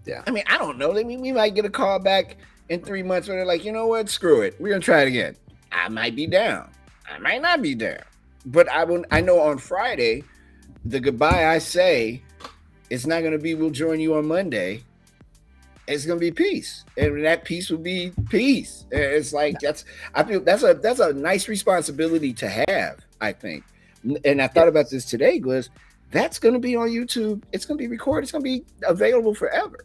Yeah. I mean, I don't know. I mean, we might get a call back in 3 months where they're like, you know what, screw it, we're gonna try it again. I might be down. I might not be down. But I know on Friday, the goodbye I say, it's not gonna be we'll join you on Monday. It's gonna be peace, and that peace will be peace. It's like I feel that's a nice responsibility to have, I think. And I thought about this today, Gliss. That's going to be on YouTube. It's going to be recorded. It's going to be available forever.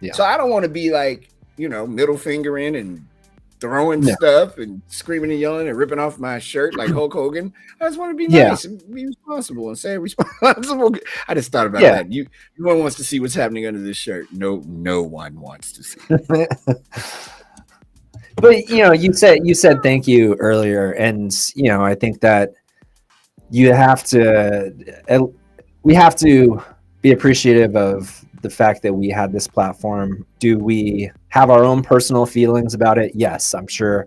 Yeah. So I don't want to be like, you know, middle fingering and throwing stuff and screaming and yelling and ripping off my shirt like Hulk Hogan. I just want to be nice and be responsible and say responsible. I just thought about that. You one wants to see what's happening under this shirt. No one wants to see. But you know, you said thank you earlier, and you know, I think that we have to be appreciative of the fact that we had this platform. Do we have our own personal feelings about it? Yes, I'm sure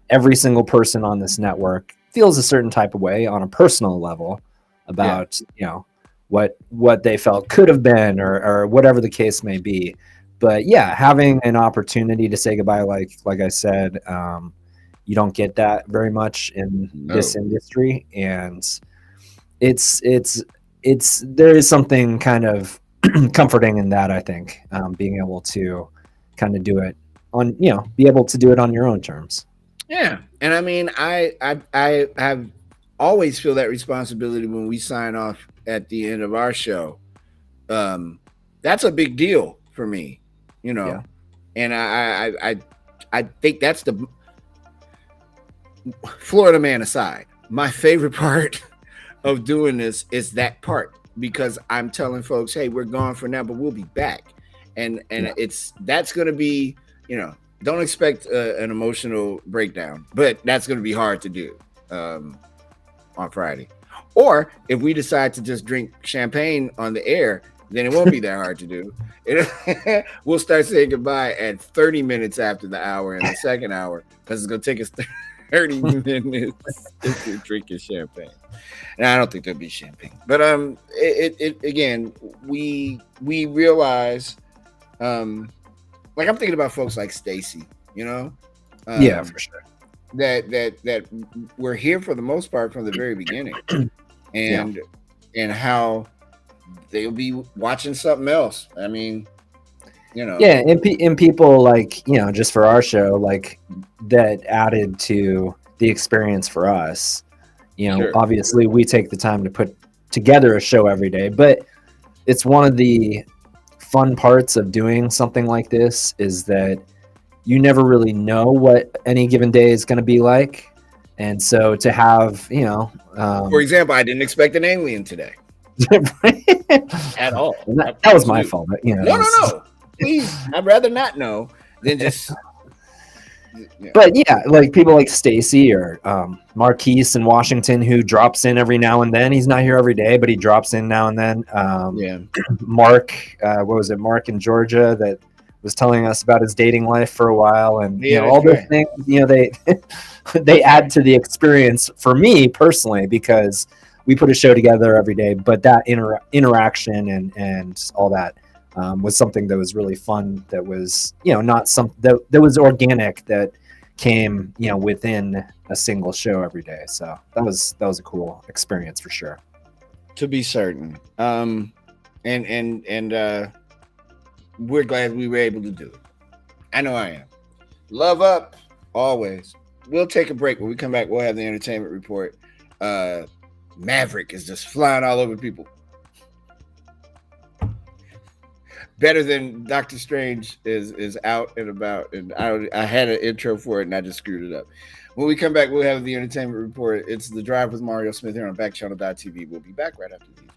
every single person on this network feels a certain type of way on a personal level about you know, what they felt could have been, or whatever the case may be. But yeah, having an opportunity to say goodbye, like I said, you don't get that very much in this industry, and it's there is something kind of comforting in that, I think, being able to kind of do it on, you know, be able to do it on your own terms. Yeah, and I mean, I have always feel that responsibility when we sign off at the end of our show. That's a big deal for me, you know, and I think that's the Florida man aside. My favorite part of doing this is that part, because I'm telling folks, hey, we're gone for now, but we'll be back, and that's going to be, you know, don't expect an emotional breakdown, but that's going to be hard to do on Friday. Or if we decide to just drink champagne on the air, then it won't be that hard to do. We'll start saying goodbye at 30 minutes after the hour in the second hour, because it's going to take us 30 minutes if you're drinking champagne. And I don't think there'll be champagne. But it again, we realize, like, I'm thinking about folks like Stacy, you know? Yeah, for sure. That we're here for the most part from the very beginning. And how they'll be watching something else. I mean, you know. Yeah, and people, like, you know, just for our show, like, that added to the experience for us. Sure. Obviously we take the time to put together a show every day, but it's one of the fun parts of doing something like this is that you never really know what any given day is going to be like. And so to have, For example, I didn't expect an alien today at all. that was my fault. But, No. Please, I'd rather not know than just. Yeah. But yeah, like people like Stacy or Marquise in Washington, who drops in every now and then. He's not here every day, but he drops in now and then. Yeah. Mark, what was it? Mark in Georgia that was telling us about his dating life for a while, and all those things. They they add to the experience for me personally because we put a show together every day. But that interaction and all that. Was something that was really fun. That was, not some that was organic. That came, within a single show every day. So that was a cool experience for sure. To be certain, and we're glad we were able to do it. I know I am. Love up always. We'll take a break. When we come back, we'll have the entertainment report. Maverick is just flying all over people. Better than Doctor Strange is out and about, and I had an intro for it and I just screwed it up. When we come back, we'll have the entertainment report. It's The Drive with Mario Smith here on Backchannel.tv. We'll be back right after these words.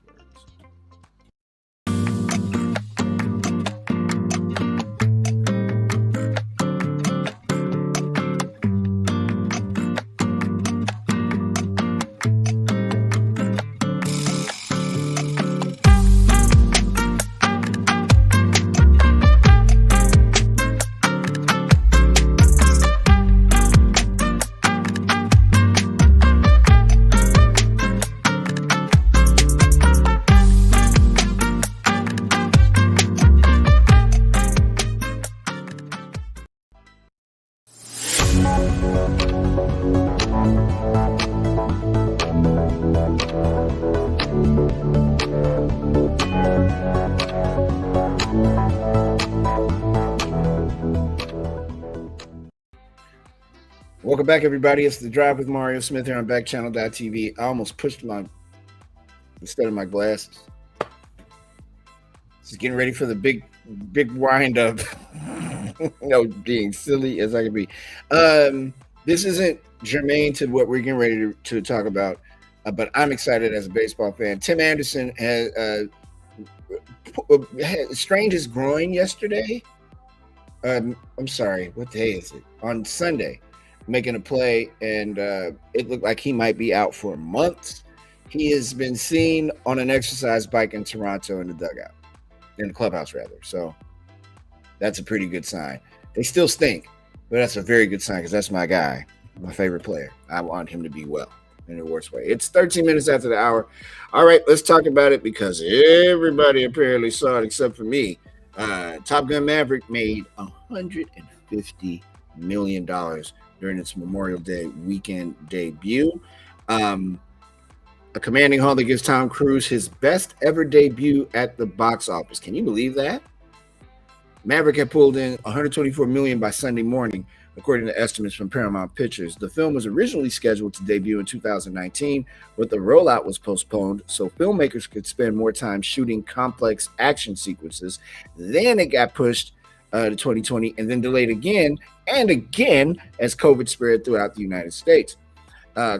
Welcome back, everybody. It's The Drive with Mario Smith here on Backchannel.tv. I almost pushed instead of my glasses. Just getting ready for the big wind up. Being silly as I can be. This isn't germane to what we're getting ready to talk about, but I'm excited as a baseball fan. Tim Anderson has strained his groin yesterday. I'm sorry, what day is it? On Sunday, making a play, and it looked like he might be out for months. He has been seen on an exercise bike in Toronto in the dugout, in the clubhouse rather. So that's a pretty good sign. They still stink, but that's a very good sign because that's my guy, my favorite player. I want him to be well in the worst way. It's 13 minutes after the hour. All right, let's talk about it because everybody apparently saw it except for me. Top Gun Maverick made $150 million during its Memorial Day weekend debut. A commanding haul that gives Tom Cruise his best ever debut at the box office. Can you believe that? Maverick had pulled in $124 million by Sunday morning, according to estimates from Paramount Pictures. The film was originally scheduled to debut in 2019, but the rollout was postponed so filmmakers could spend more time shooting complex action sequences. Then it got pushed to 2020 and then delayed again and again as COVID spread throughout the United States.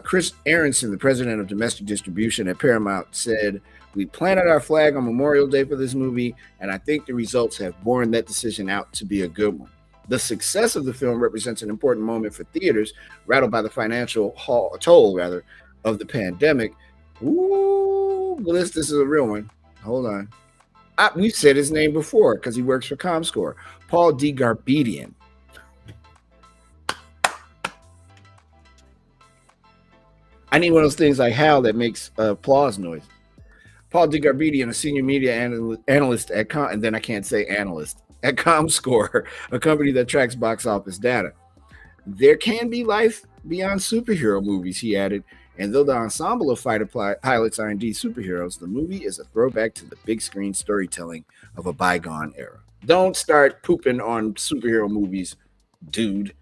Chris Aronson, the president of domestic distribution at Paramount, said, "We planted our flag on Memorial Day for this movie, and I think the results have borne that decision out to be a good one. The success of the film represents an important moment for theaters rattled by the financial toll of the pandemic." Ooh, this is a real one. Hold on. We've said his name before because he works for ComScore. Paul DeGarbedian. I need one of those things like Hal that makes applause noise. Paul DeGarbedian, a senior media analyst at and then I can't say analyst, at ComScore, a company that tracks box office data. There can be life beyond superhero movies, he added. And though the ensemble of fighter pilots are indeed superheroes, the movie is a throwback to the big screen storytelling of a bygone era. Don't start pooping on superhero movies, dude.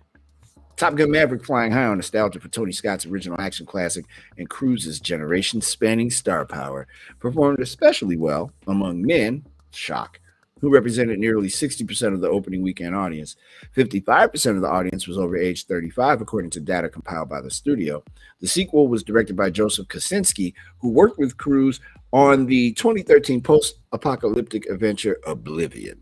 Top Gun Maverick flying high on nostalgia for Tony Scott's original action classic and Cruise's generation-spanning star power performed especially well among men, shock, who represented nearly 60% of the opening weekend audience. 55% of the audience was over age 35, according to data compiled by the studio. The sequel was directed by Joseph Kosinski, who worked with Cruise on the 2013 post-apocalyptic adventure Oblivion.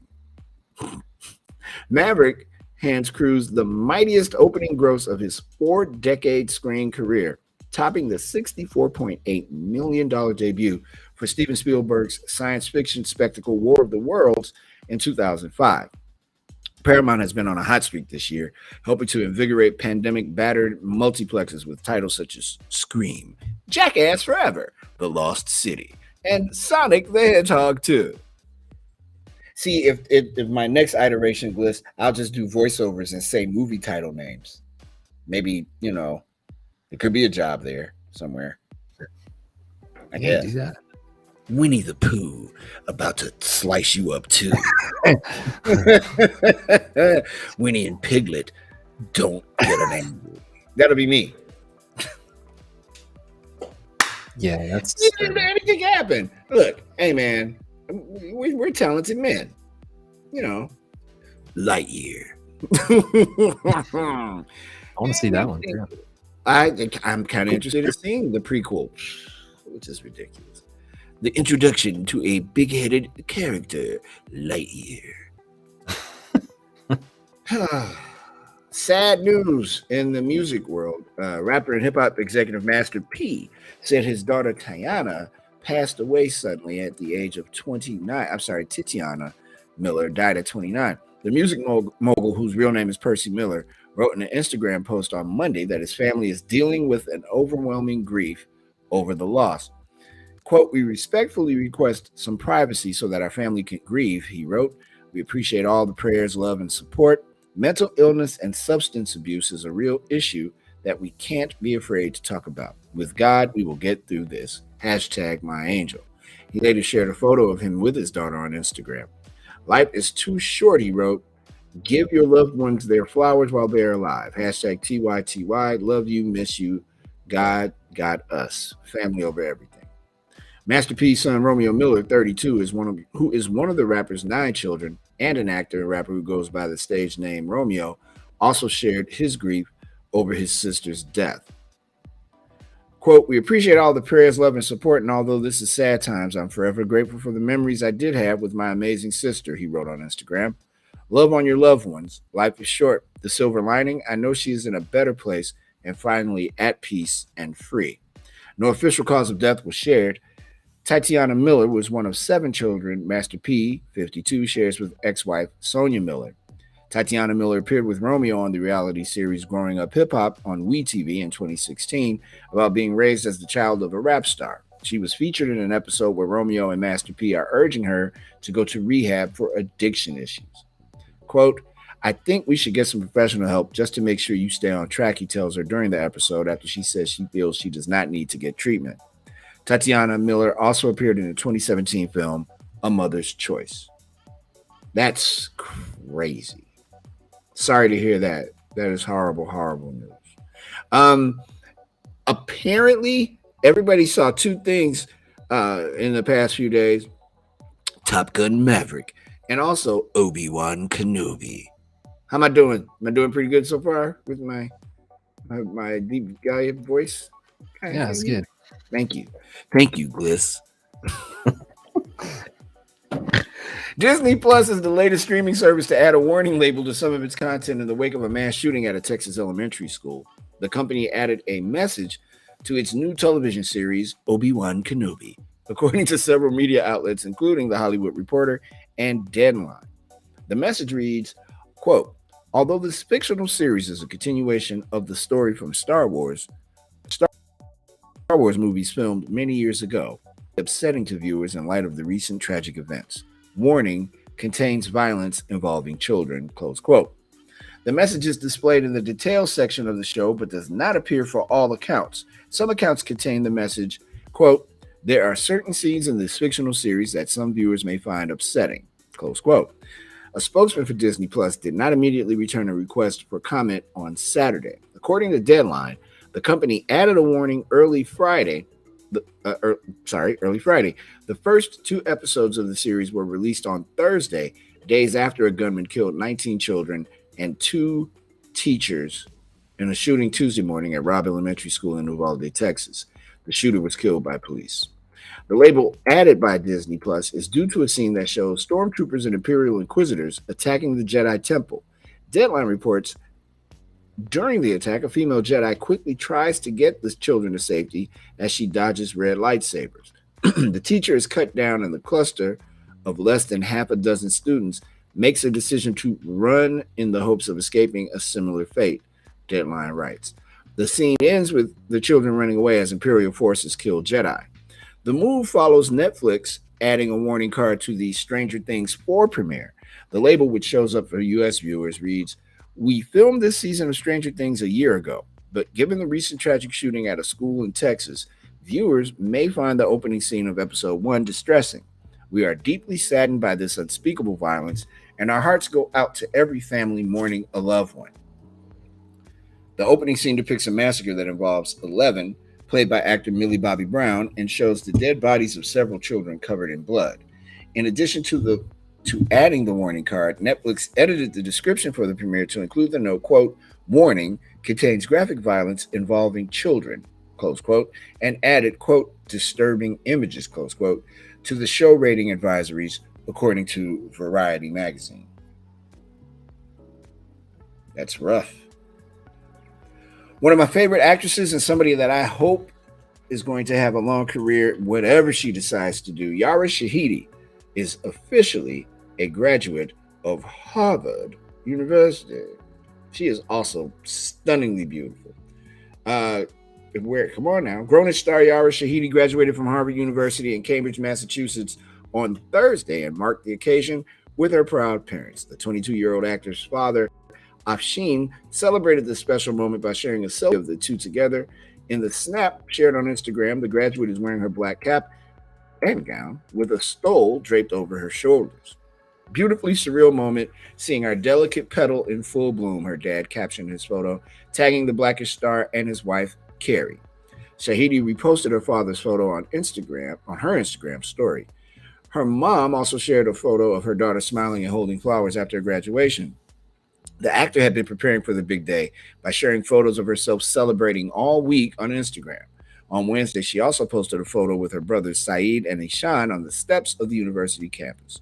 Maverick hands Cruise the mightiest opening gross of his 4-decade screen career, topping the $64.8 million debut for Steven Spielberg's science fiction spectacle War of the Worlds in 2005. Paramount has been on a hot streak this year, helping to invigorate pandemic-battered multiplexes with titles such as Scream, Jackass Forever, The Lost City, and Sonic the Hedgehog 2. See, if my next iteration, Bliss, I'll just do voiceovers and say movie title names. Maybe, it could be a job there somewhere. I guess. Do that. Winnie the Pooh about to slice you up too. Winnie and Piglet don't get an angry. That'll be me. Yeah, that's anything can happen. Look, hey man, we're talented men. Lightyear. I want to see that one too. I'm kind of interested in seeing the prequel, which is ridiculous. The introduction to a big-headed character, Lightyear. Sad news in the music world. Rapper and hip-hop executive Master P said his daughter Tiana passed away suddenly at the age of 29. Titiana Miller died at 29. The music mogul, whose real name is Percy Miller, wrote in an Instagram post on Monday that his family is dealing with an overwhelming grief over the loss. Quote, "We respectfully request some privacy so that our family can grieve," he wrote. "We appreciate all the prayers, love, and support. Mental illness and substance abuse is a real issue that we can't be afraid to talk about. With God, we will get through this. #myangel." He later shared a photo of him with his daughter on Instagram. "Life is too short," he wrote. "Give your loved ones their flowers while they're alive. #TYTY. Love you, miss you. God got us. Family over everything." Master P's son Romeo Miller, 32, who is one of the rapper's 9 children and an actor and rapper who goes by the stage name Romeo, also shared his grief over his sister's death. Quote, "We appreciate all the prayers, love, and support, and although this is sad times, I'm forever grateful for the memories I did have with my amazing sister," he wrote on Instagram. "Love on your loved ones. Life is short. The silver lining, I know she is in a better place and finally at peace and free." No official cause of death was shared. Tatiana Miller was one of 7 children Master P, 52, shares with ex-wife Sonia Miller. Tatiana Miller appeared with Romeo on the reality series Growing Up Hip Hop on WeTV in 2016 about being raised as the child of a rap star. She was featured in an episode where Romeo and Master P are urging her to go to rehab for addiction issues. Quote, "I think we should get some professional help just to make sure you stay on track," he tells her during the episode after she says she feels she does not need to get treatment. Tatiana Miller also appeared in the 2017 film A Mother's Choice. That's crazy. Sorry to hear that. That is horrible, horrible news. Apparently, everybody saw 2 things in the past few days. Top Gun Maverick and also Obi-Wan Kenobi. How am I doing? Am I doing pretty good so far with my deep guy voice? Yeah, it's good. Thank you. Thank you, Gliss. Disney Plus is the latest streaming service to add a warning label to some of its content in the wake of a mass shooting at a Texas elementary school. The company added a message to its new television series, Obi-Wan Kenobi, according to several media outlets, including The Hollywood Reporter and Deadline. The message reads, quote, "Although this fictional series is a continuation of the story from Star Wars movies filmed many years ago, upsetting to viewers in light of the recent tragic events. Warning, contains violence involving children," close quote. The message is displayed in the details section of the show, but does not appear for all accounts. Some accounts contain the message, quote, "There are certain scenes in this fictional series that some viewers may find upsetting," close quote. A spokesman for Disney Plus did not immediately return a request for comment on Saturday. According to Deadline, the company added a warning early Friday. Early Friday. The first 2 episodes of the series were released on Thursday, days after a gunman killed 19 children and 2 teachers in a shooting Tuesday morning at Robb Elementary School in Uvalde, Texas. The shooter was killed by police. The label added by Disney Plus is due to a scene that shows stormtroopers and Imperial Inquisitors attacking the Jedi Temple. Deadline reports during the attack, a female Jedi quickly tries to get the children to safety as she dodges red lightsabers. The teacher is cut down, and the cluster of less than half a dozen students makes a decision to run in the hopes of escaping a similar fate, Deadline writes. The scene ends with the children running away as Imperial forces kill Jedi. The move follows Netflix adding a warning card to the Stranger Things 4 premiere. The label, which shows up for U.S. viewers, reads, "We filmed this season of Stranger Things a year ago, but given the recent tragic shooting at a school in Texas, viewers may find the opening scene of episode 1 distressing. We are deeply saddened by this unspeakable violence, and our hearts go out to every family mourning a loved one." The opening scene depicts a massacre that involves 11, played by actor Millie Bobby Brown, and shows the dead bodies of several children covered in blood. In addition to adding the warning card, Netflix edited the description for the premiere to include the note, quote, "Warning, contains graphic violence involving children," close quote, and added, quote, "disturbing images," close quote, to the show rating advisories, according to Variety magazine. That's rough. One of my favorite actresses and somebody that I hope is going to have a long career, whatever she decides to do, Yara Shahidi, is officially a graduate of Harvard University. She is also stunningly beautiful. Come on now. Grownish star Yara Shahidi graduated from Harvard University in Cambridge, Massachusetts on Thursday and marked the occasion with her proud parents. The 22-year-old actor's father, Afshin, celebrated this special moment by sharing a selfie of the two together. In the snap shared on Instagram, the graduate is wearing her black cap and gown with a stole draped over her shoulders. Beautifully surreal moment, seeing our delicate petal in full bloom, her dad captioned his photo, tagging the Blackish star and his wife, Carrie. Shahidi reposted her father's photo on her Instagram story. Her mom also shared a photo of her daughter smiling and holding flowers after her graduation. The actor had been preparing for the big day by sharing photos of herself celebrating all week on Instagram. On Wednesday, she also posted a photo with her brothers Saeed and Ishan on the steps of the university campus.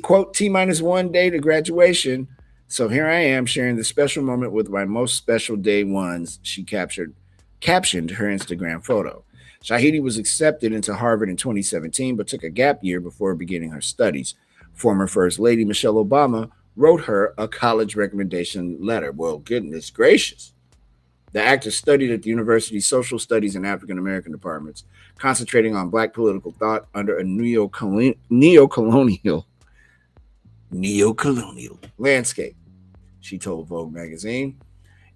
Quote, T-1 day to graduation. So here I am sharing the special moment with my most special day ones, she captioned her Instagram photo. Shahidi was accepted into Harvard in 2017, but took a gap year before beginning her studies. Former First Lady Michelle Obama wrote her a college recommendation letter. Well, goodness gracious. The actor studied at the university's Social Studies and African American departments, concentrating on Black political thought under a neo-colonial landscape, she told Vogue magazine.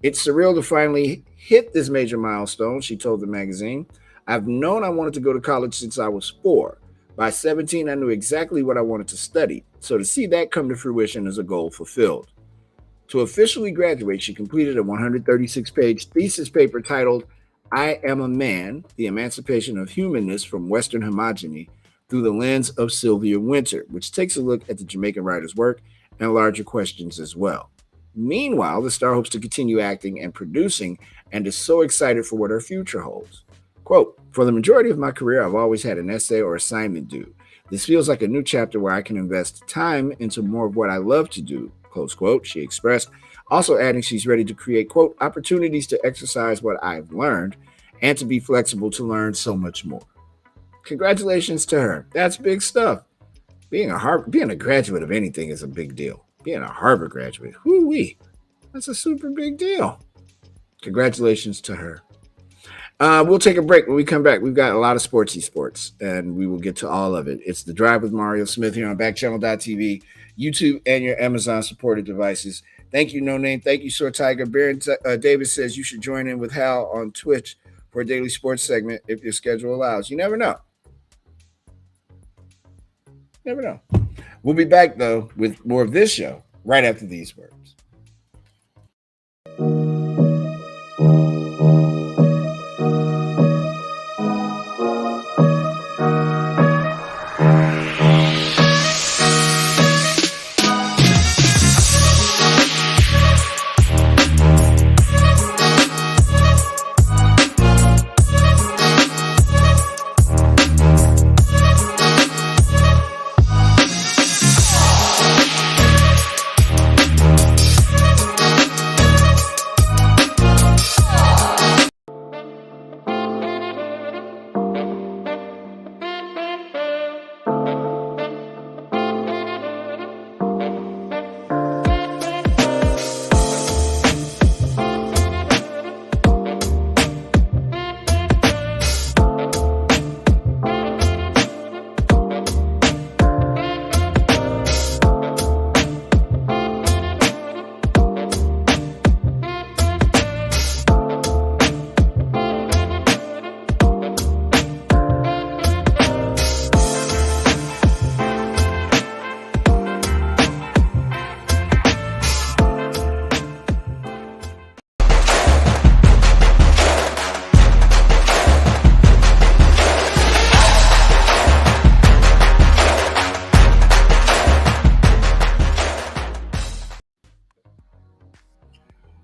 It's surreal to finally hit this major milestone, she told the magazine. I've known I wanted to go to college since I was 4. By 17, I knew exactly what I wanted to study. So to see that come to fruition is a goal fulfilled. To officially graduate, she completed a 136-page thesis paper titled, I Am a Man, The Emancipation of Humanness from Western Homogeny through the Lens of Sylvia Wynter, which takes a look at the Jamaican writer's work and larger questions as well. Meanwhile, the star hopes to continue acting and producing and is so excited for what her future holds. Quote, for the majority of my career, I've always had an essay or assignment due. This feels like a new chapter where I can invest time into more of what I love to do, close quote, she expressed, also adding she's ready to create, quote, opportunities to exercise what I've learned and to be flexible to learn so much more. Congratulations to her. That's big stuff. Being a graduate of anything is a big deal. Being a Harvard graduate, whoo-wee, that's a super big deal. Congratulations to her. We'll take a break. When we come back, we've got a lot of sports, and we will get to all of it. It's The Drive with Mario Smith here on Backchannel.tv, YouTube, and your Amazon-supported devices. Thank you, No Name. Thank you, Sore Tiger. Baron Davis says you should join in with Hal on Twitch for a daily sports segment if your schedule allows. You never know. Never know. We'll be back, though, with more of this show right after these words.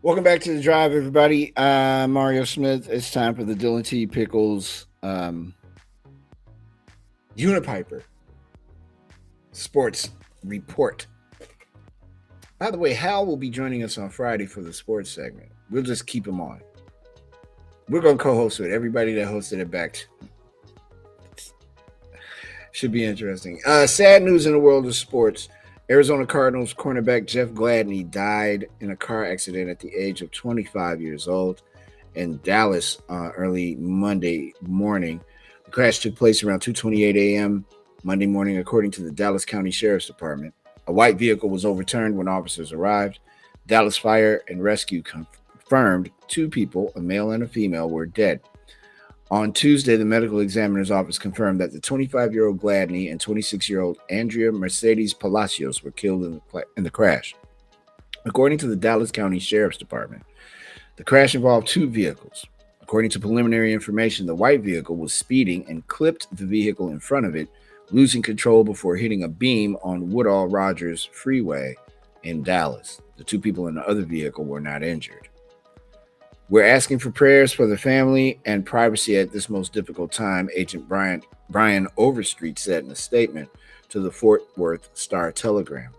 Welcome back to The Drive, everybody. Mario Smith. It's time for the Dylan T. Pickles Unipiper Sports Report. By the way, Hal will be joining us on Friday for the sports segment. We'll just keep him on. We're going to co-host with everybody that hosted it back. Should be interesting. Sad news in the world of sports. Arizona Cardinals cornerback Jeff Gladney died in a car accident at the age of 25 years old in Dallas early Monday morning. The crash took place around 2:28 a.m. Monday morning, according to the Dallas County Sheriff's Department. A white vehicle was overturned when officers arrived. Dallas Fire and Rescue confirmed 2 people, a male and a female, were dead. On Tuesday, the medical examiner's office confirmed that the 25-year-old Gladney and 26-year-old Andrea Mercedes Palacios were killed in the crash. According to the Dallas County Sheriff's Department, the crash involved 2 vehicles. According to preliminary information, the white vehicle was speeding and clipped the vehicle in front of it, losing control before hitting a beam on Woodall-Rogers Freeway in Dallas. The 2 people in the other vehicle were not injured. We're asking for prayers for the family and privacy at this most difficult time, Agent Brian Overstreet said in a statement to the Fort Worth Star-Telegram.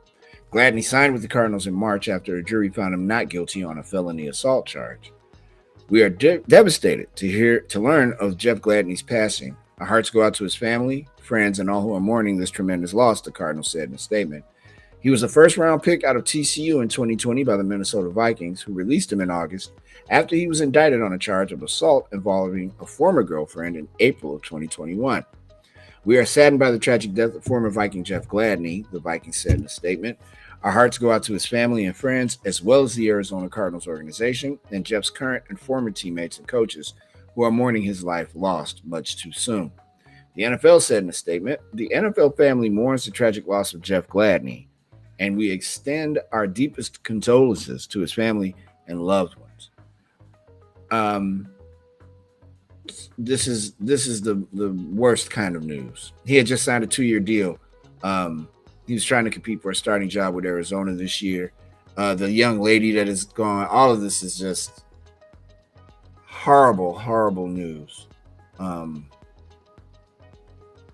Gladney signed with the Cardinals in March after a jury found him not guilty on a felony assault charge. We are devastated to learn of Jeff Gladney's passing. Our hearts go out to his family, friends, and all who are mourning this tremendous loss, the Cardinals said in a statement. He was a first-round pick out of TCU in 2020 by the Minnesota Vikings, who released him in August after he was indicted on a charge of assault involving a former girlfriend in April of 2021. We are saddened by the tragic death of former Viking Jeff Gladney, the Vikings said in a statement. Our hearts go out to his family and friends, as well as the Arizona Cardinals organization and Jeff's current and former teammates and coaches who are mourning his life lost much too soon. The NFL said in a statement, the NFL family mourns the tragic loss of Jeff Gladney, and we extend our deepest condolences to his family and loved ones. This is the worst kind of news. He had just signed a 2-year deal. He was trying to compete for a starting job with Arizona this year. The young lady that is gone. All of this is just horrible, horrible news.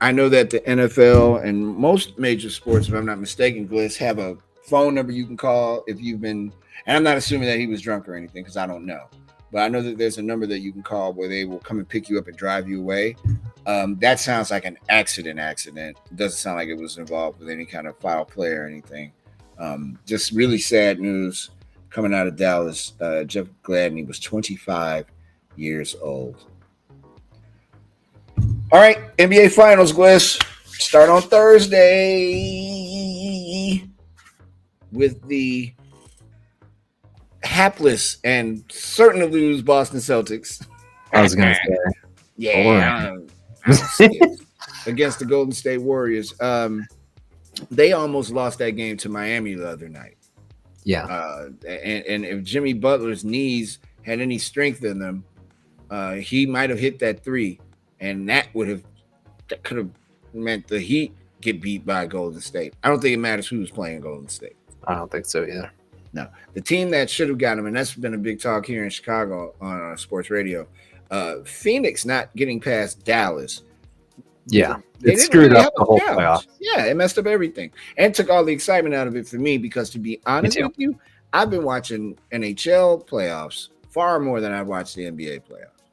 I know that the NFL and most major sports, if I'm not mistaken, Gliss, have a phone number you can call if you've been, and I'm not assuming that he was drunk or anything because I don't know, but I know that there's a number that you can call where they will come and pick you up and drive you away. That sounds like an accident. It doesn't sound like it was involved with any kind of foul play or anything. Just really sad news coming out of Dallas. Jeff Gladney was 25 years old. All right, NBA Finals, Gliss, start on Thursday with the hapless and certain to lose Boston Celtics. I was going to say. Against the Golden State Warriors. they almost lost that game to Miami the other night. Yeah. And if Jimmy Butler's knees had any strength in them, he might have hit that three, and that could have meant the Heat get beat by Golden State. I don't think it matters who's playing Golden State. I don't think so either. No, the team that should have got him, and that's been a big talk here in Chicago on sports radio. Phoenix not getting past Dallas. Yeah, They it didn't screwed really up have the a whole challenge. playoff. Yeah, it messed up everything and took all the excitement out of it for me because, to be honest too. with you, I've been watching NHL playoffs far more than I've watched the NBA playoffs.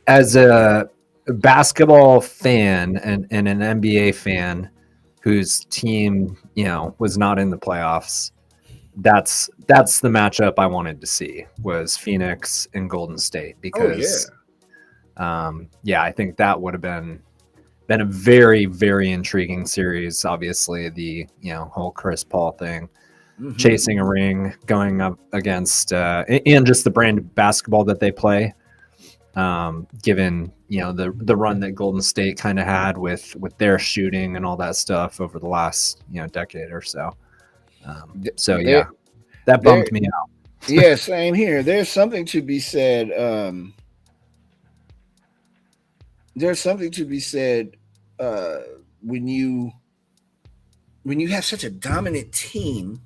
As a basketball fan and an NBA fan whose team, was not in the playoffs, that's the matchup I wanted to see, was Phoenix and Golden State, because I think that would have been a very, very intriguing series. Obviously, the whole Chris Paul thing, chasing a ring, going up against and just the brand of basketball that they play, given the run that Golden State kind of had with their shooting and all that stuff over the last decade or so. That bummed me out. Yeah, same here. There's something to be said. There's something to be said when you have such a dominant team,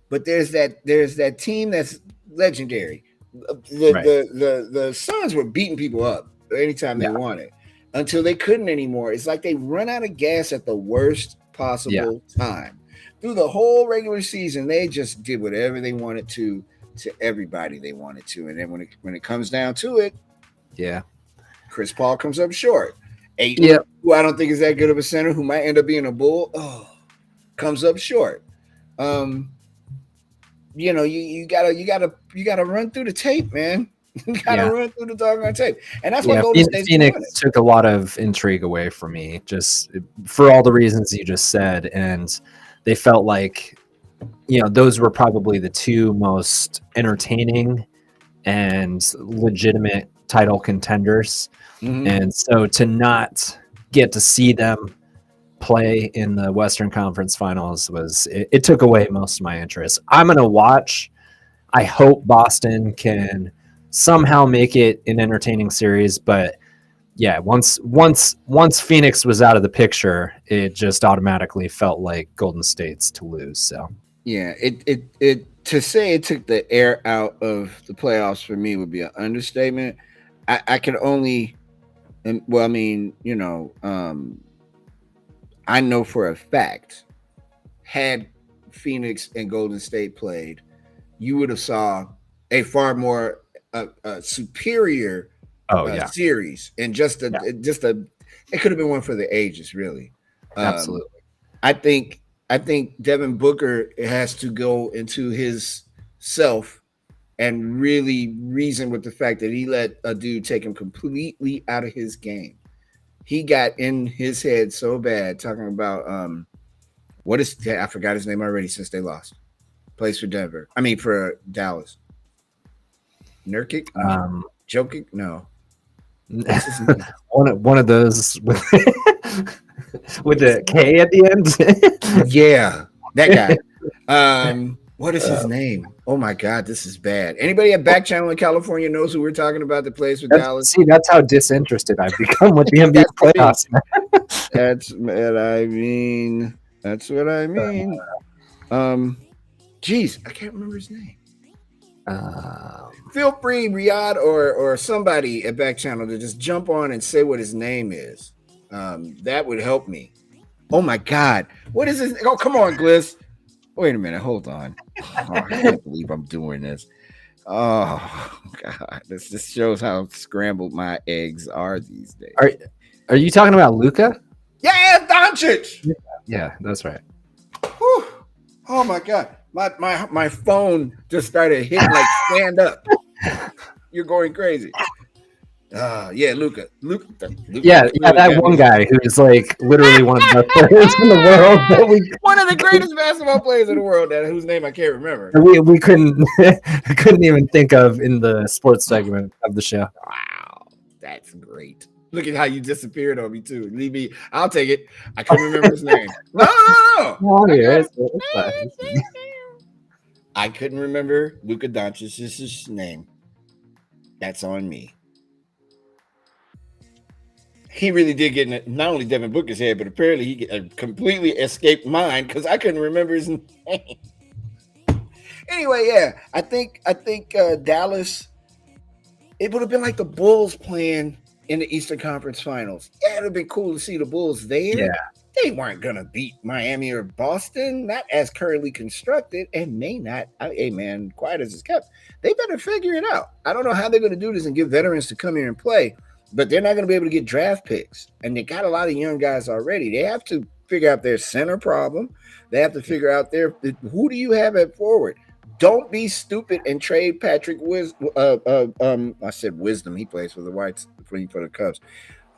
but there's that team that's legendary. The Suns were beating people up anytime they wanted until they couldn't anymore. It's like they run out of gas at the worst possible time. Through the whole regular season, they just did whatever they wanted to everybody they wanted to, and then when it comes down to it, Chris Paul comes up short. Ayton, who I don't think is that good of a center, who might end up being a Bull, comes up short. You gotta run through the tape, man. You gotta run through the doggone tape, and that's what Golden State's Phoenix took a lot of intrigue away from me, just for all the reasons you just said, and they felt like those were probably the two most entertaining and legitimate title contenders. And so to not get to see them play in the Western Conference Finals it took away most of my interest. I'm gonna watch. I hope Boston can somehow make it an entertaining series, but once Phoenix was out of the picture, it just automatically felt like Golden State's to lose. So it to say it took the air out of the playoffs for me would be an understatement. I can only, I know for a fact, had Phoenix and Golden State played, you would have saw a far more superior series, and it could have been one for the ages, really. Absolutely. I think Devin Booker has to go into his self and really reason with the fact that he let a dude take him completely out of his game. He got in his head so bad talking about I forgot his name already since they lost. Plays for Denver. I mean for Dallas. Nurkic? Jokic? No. one of those with the K at the end. Yeah, that guy. What is his name? Oh my God, this is bad. Anybody at Backchannel in California knows who we're talking about that plays for Dallas? See, that's how disinterested I've become with the NBA playoffs. That's what I mean. Geez, I can't remember his name. Feel free, Riyadh or somebody at Backchannel, to just jump on and say what his name is. That would help me. Oh my God, what is this? Oh, come on, Gliss. Wait a minute, hold on. Oh, I can't believe I'm doing this. Oh God, this just shows how scrambled my eggs are these days. Are you talking about Luka? Yeah, Doncic. Yeah, that's right. Whew. Oh my God, my phone just started hitting like stand up. You're going crazy. Luka. That one guy who's like literally one of the best players in the world. One of the greatest basketball players in the world, whose name I can't remember. We couldn't even think of in the sports segment of the show. Wow, that's great. Look at how you disappeared on me too. Leave me. I'll take it. I couldn't remember his name. No. Oh, I yeah, got it. it's fine. It's fine. I couldn't remember Luka Doncic's name. That's on me. He really did get in not only Devin Booker's head, but apparently he completely escaped mine because I couldn't remember his name. Anyway, yeah, I think Dallas. It would have been like the Bulls playing in the Eastern Conference Finals. Yeah, it would have been cool to see the Bulls there. Yeah. They weren't gonna beat Miami or Boston, not as currently constructed, and may not. Hey man, quiet as it's kept. They better figure it out. I don't know how they're gonna do this and get veterans to come here and play, but they're not gonna be able to get draft picks. And they got a lot of young guys already. They have to figure out their center problem. They have to figure out who do you have at forward. Don't be stupid and trade Patrick I said Wisdom. He plays for the Whites, for the Cubs.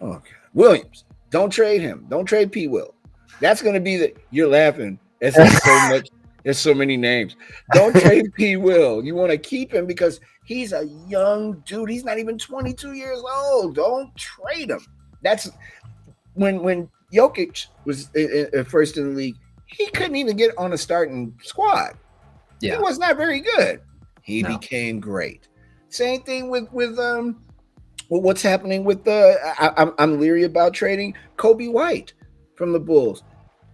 Oh God. Williams. Don't trade him. Don't trade P. Will. That's going to be you're laughing. It's so much. There's so many names. Don't trade P. Will. You want to keep him because he's a young dude. He's not even 22 years old. Don't trade him. That's when Jokic was first in the league. He couldn't even get on a starting squad. Yeah. He was not very good. He No. became great. Same thing with what's happening with I'm leery about trading Kobe White from the Bulls.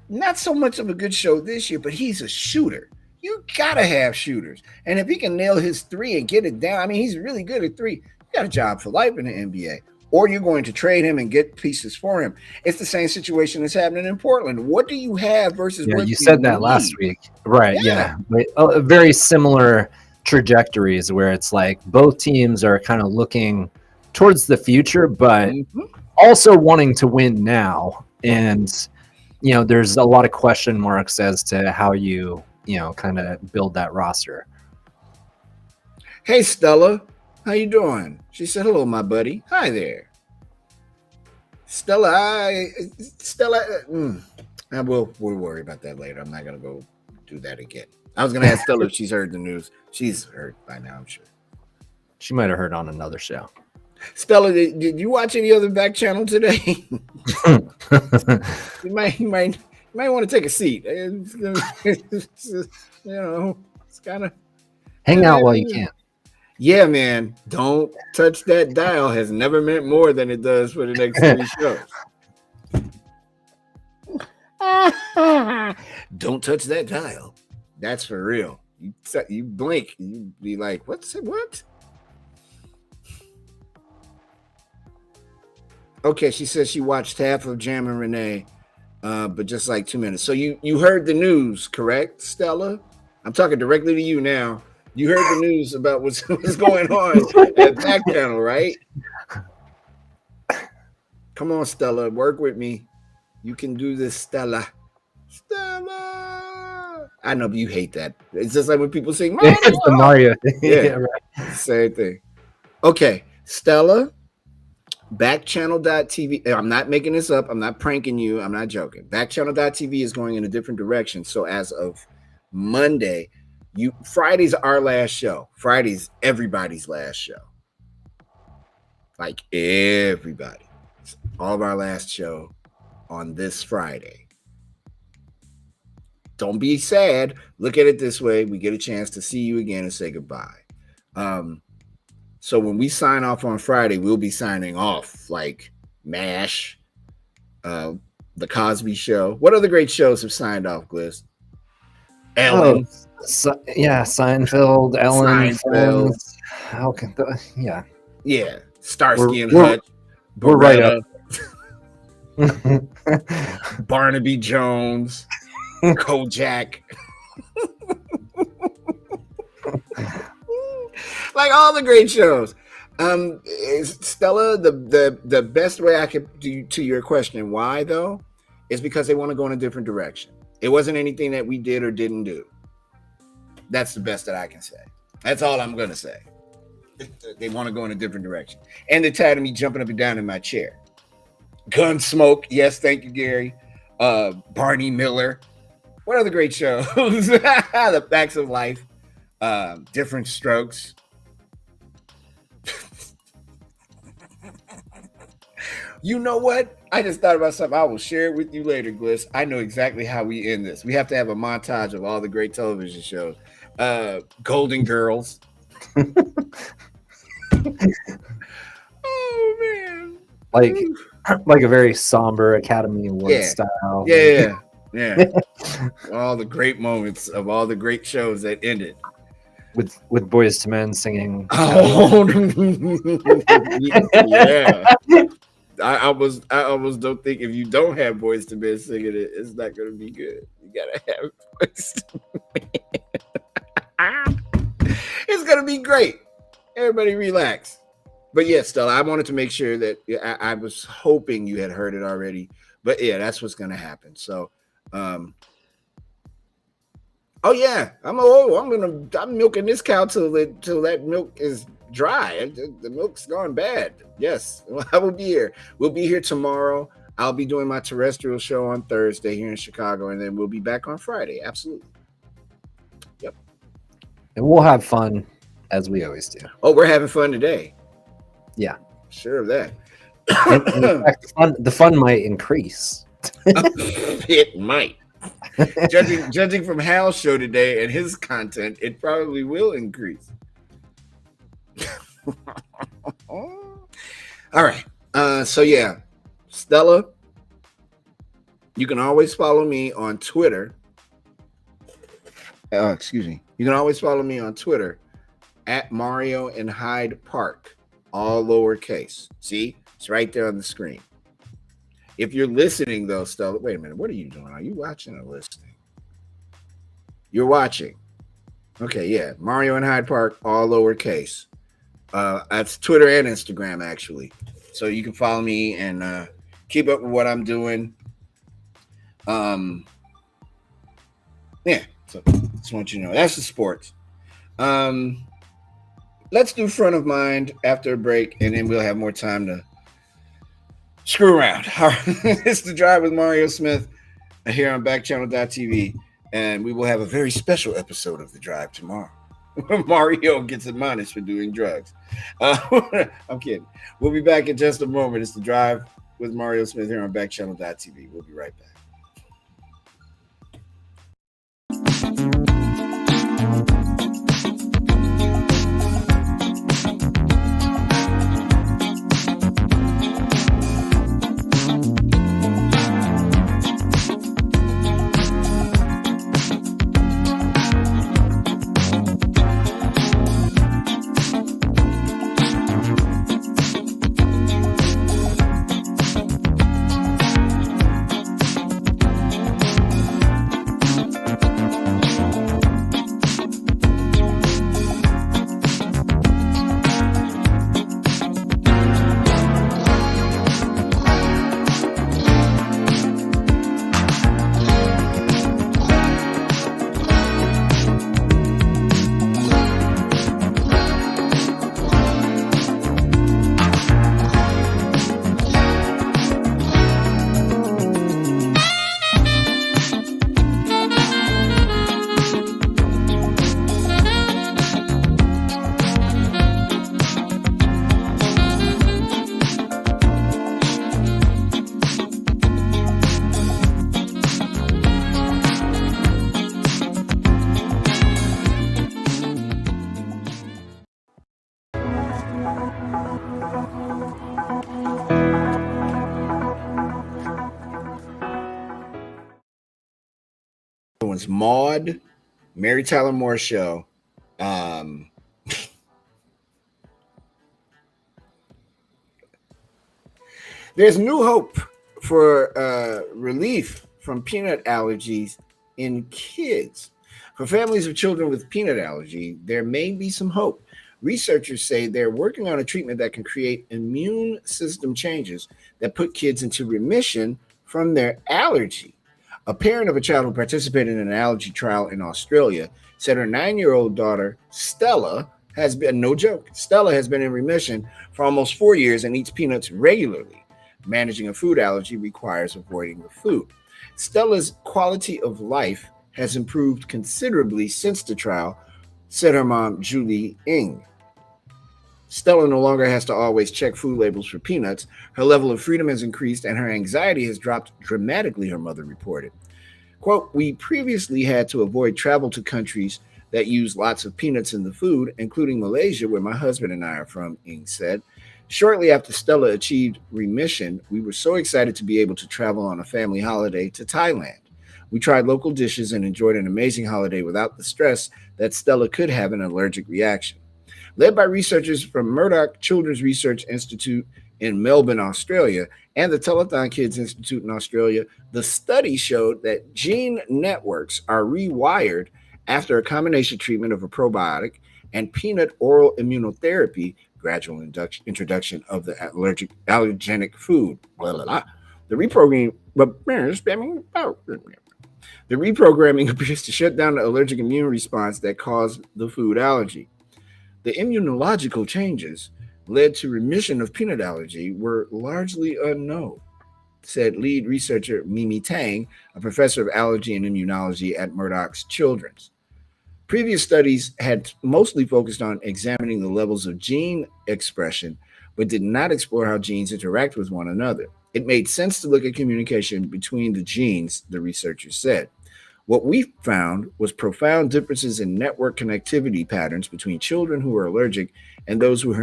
Not so much of a good show this year, but he's a shooter. You gotta have shooters. And if he can nail his three and get it down, I mean, he's really good at three. You got a job for life in the NBA. Or you're going to trade him and get pieces for him. It's the same situation that's happening in Portland. What do you have versus what you said that need? last week. Right, Yeah. Very similar trajectories where it's like both teams are kind of looking towards the future, but also wanting to win now. And, there's a lot of question marks as to how you kind of build that roster. Hey, Stella. How you doing? She said, hello, my buddy. Hi there. Stella, we'll worry about that later. I'm not going to go do that again. I was going to ask Stella if she's heard the news. She's heard by now, I'm sure. She might have heard on another show. Stella, did you watch any other back channel today? you might want to take a seat. It's kind of hang out while you can. Yeah, man. Don't touch that dial has never meant more than it does for the next 3 shows. Don't touch that dial. That's for real. You blink, you be like, what? Okay, she says she watched half of Jam and Renee, but just like 2 minutes. So you heard the news, correct, Stella? I'm talking directly to you now. You heard the news about what's going on at Backchannel, right? Come on, Stella, work with me. You can do this, Stella. Stella. I know, but you hate that. It's just like when people sing Mario. It's the Mario thing. Yeah, Right. Same thing. Okay, Stella, Backchannel.tv. I'm not making this up. I'm not pranking you. I'm not joking. Backchannel.tv is going in a different direction. So as of Monday, Friday's our last show. Friday's everybody's last show. Like everybody. It's all of our last show on this Friday. Don't be sad. Look at it this way. We get a chance to see you again and say goodbye. So when we sign off on Friday, we'll be signing off like MASH, The Cosby Show. What other great shows have signed off, Gliss? Ellen. Seinfeld, Ellen, Friends. Yeah. Starsky and We're- Hutch. we're right up. Barnaby Jones. Kojak. Like all the great shows. Stella, the best way I could do to your question, why though, is because they want to go in a different direction. It wasn't anything that we did or didn't do. That's the best that I can say. That's all I'm gonna say. They want to go in a different direction. And they're tired of me jumping up and down in my chair. Gunsmoke, yes, thank you, Gary. Barney Miller. What other great shows? The Facts of Life. Different Strokes. You know what? I just thought about something. I will share it with you later, Gliss. I know exactly how we end this. We have to have a montage of all the great television shows. Golden Girls. Oh man. like a very somber Academy Award Yeah. style. Yeah. All the great moments of all the great shows that ended. With Boys to Men singing. Oh, yeah. I almost don't think if you don't have Boys to Men singing it, it's not gonna be good. You gotta have Boys to Men. It's gonna be great. Everybody relax. But yeah, Stella, I wanted to make sure that I was hoping you had heard it already. But yeah, that's what's gonna happen. So oh yeah, I'm milking this cow till that milk is dry. The milk's gone bad. Yes, I will be here. We'll be here tomorrow. I'll be doing my terrestrial show on Thursday here in Chicago, and then we'll be back on Friday. Absolutely. Yep. And we'll have fun as we always do. Oh, we're having fun today. Yeah. Sure of that. And in fact, the fun might increase. It might. Judging from Hal's show today and his content, it probably will increase. All right. So yeah, Stella, you can always follow me on Twitter. Excuse me. You can always follow me on Twitter at Mario and Hyde Park, all lowercase. See, it's right there on the screen. If you're listening, though, Stella, wait a minute. What are you doing? Are you watching or listening? You're watching. Okay, yeah. Mario and Hyde Park, all lowercase. That's Twitter and Instagram, actually. So you can follow me and keep up with what I'm doing. Yeah, so just want you to know. That's the sports. Let's do front of mind after a break, and then we'll have more time to screw around. It's The Drive with Mario Smith here on Backchannel.tv, and we will have a very special episode of The Drive tomorrow. Mario gets admonished for doing drugs. I'm kidding. We'll be back in just a moment. It's The Drive with Mario Smith here on Backchannel.tv. We'll be right back. Was Maude, Mary Tyler Moore Show. There's new hope for relief from peanut allergies in kids. For families of children with peanut allergy, there may be some hope. Researchers say they're working on a treatment that can create immune system changes that put kids into remission from their allergy. A parent of a child who participated in an allergy trial in Australia said her 9-year-old daughter, Stella, has been, no joke, Stella has been in remission for almost 4 years and eats peanuts regularly. Managing a food allergy requires avoiding the food. Stella's quality of life has improved considerably since the trial, said her mom, Julie Ng. Stella no longer has to always check food labels for peanuts. Her level of freedom has increased and her anxiety has dropped dramatically, her mother reported. Quote, we previously had to avoid travel to countries that use lots of peanuts in the food, including Malaysia, where my husband and I are from, Ing said. Shortly after Stella achieved remission, we were so excited to be able to travel on a family holiday to Thailand. We tried local dishes and enjoyed an amazing holiday without the stress that Stella could have an allergic reaction. Led by researchers from Murdoch Children's Research Institute in Melbourne, Australia, and the Telethon Kids Institute in Australia, the study showed that gene networks are rewired after a combination treatment of a probiotic and peanut oral immunotherapy, gradual introduction of the allergenic food. Blah, blah, blah. The reprogramming appears to shut down the allergic immune response that caused the food allergy. The immunological changes led to remission of peanut allergy were largely unknown, said lead researcher Mimi Tang, a professor of allergy and immunology at Murdoch's Children's. Previous studies had mostly focused on examining the levels of gene expression, but did not explore how genes interact with one another. It made sense to look at communication between the genes, the researchers said. What we found was profound differences in network connectivity patterns between children who were allergic and those who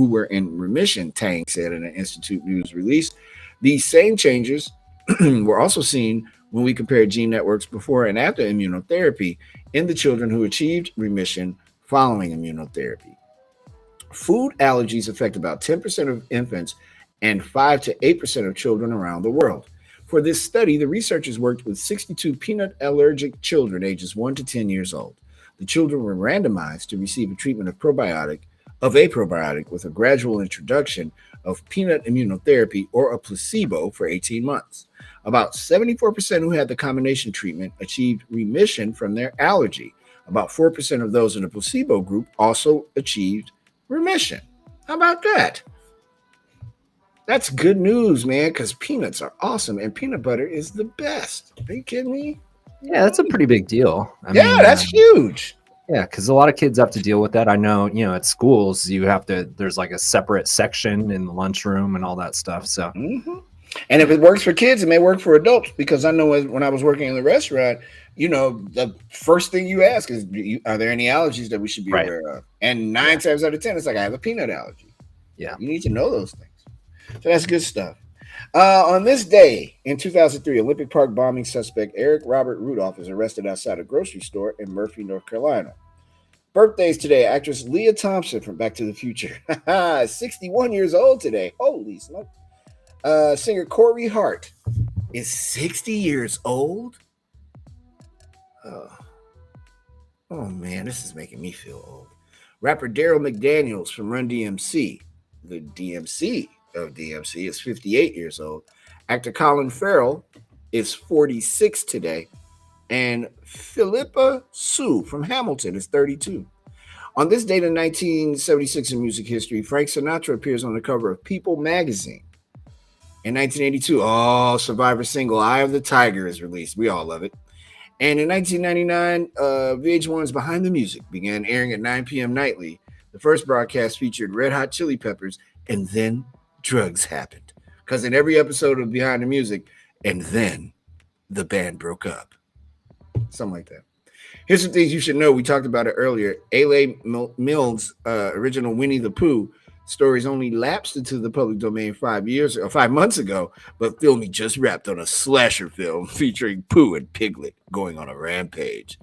were in remission, Tang said in an Institute News release. These same changes were also seen when we compared gene networks before and after immunotherapy in the children who achieved remission following immunotherapy. Food allergies affect about 10% of infants and 5 to 8% of children around the world. For this study, the researchers worked with 62 peanut allergic children ages 1 to 10 years old. The children were randomized to receive a treatment of a probiotic with a gradual introduction of peanut immunotherapy or a placebo for 18 months. About 74% who had the combination treatment achieved remission from their allergy. About 4% of those in the placebo group also achieved remission. How about that? That's good news, man, because peanuts are awesome and peanut butter is the best. Are you kidding me? Yeah, that's a pretty big deal. I Yeah, mean, that's huge. Yeah, because a lot of kids have to deal with that. I know, at schools, there's like a separate section in the lunchroom and all that stuff. So, And if it works for kids, it may work for adults, because I know when I was working in the restaurant, the first thing you ask is, are there any allergies that we should be aware of? And 9 times out of 10, it's like, I have a peanut allergy. Yeah. You need to know those things. So that's good stuff. On this day in 2003, Olympic Park bombing suspect Eric Robert Rudolph is arrested outside a grocery store in Murphy, North Carolina. Birthdays today, actress Leah Thompson from Back to the Future, 61 years old today. Holy smoke. Singer Corey Hart is 60 years old. Oh man, this is making me feel old. Rapper Daryl McDaniels from Run DMC, the DMC of DMC, is 58 years old. Actor Colin Farrell is 46 today. And Philippa Sue from Hamilton is 32. On this date in 1976 in music history, Frank Sinatra appears on the cover of People magazine. In 1982, Survivor single Eye of the Tiger is released. We all love it. And in 1999, VH1's Behind the Music began airing at 9 p.m. nightly. The first broadcast featured Red Hot Chili Peppers, and then drugs happened. Because in every episode of Behind the Music, and then the band broke up. Something like that. Here's some things you should know. We talked about it earlier. A.L.A. Milne's original Winnie the Pooh stories only lapsed into the public domain 5 months ago, but Filmy just wrapped on a slasher film featuring Pooh and Piglet going on a rampage.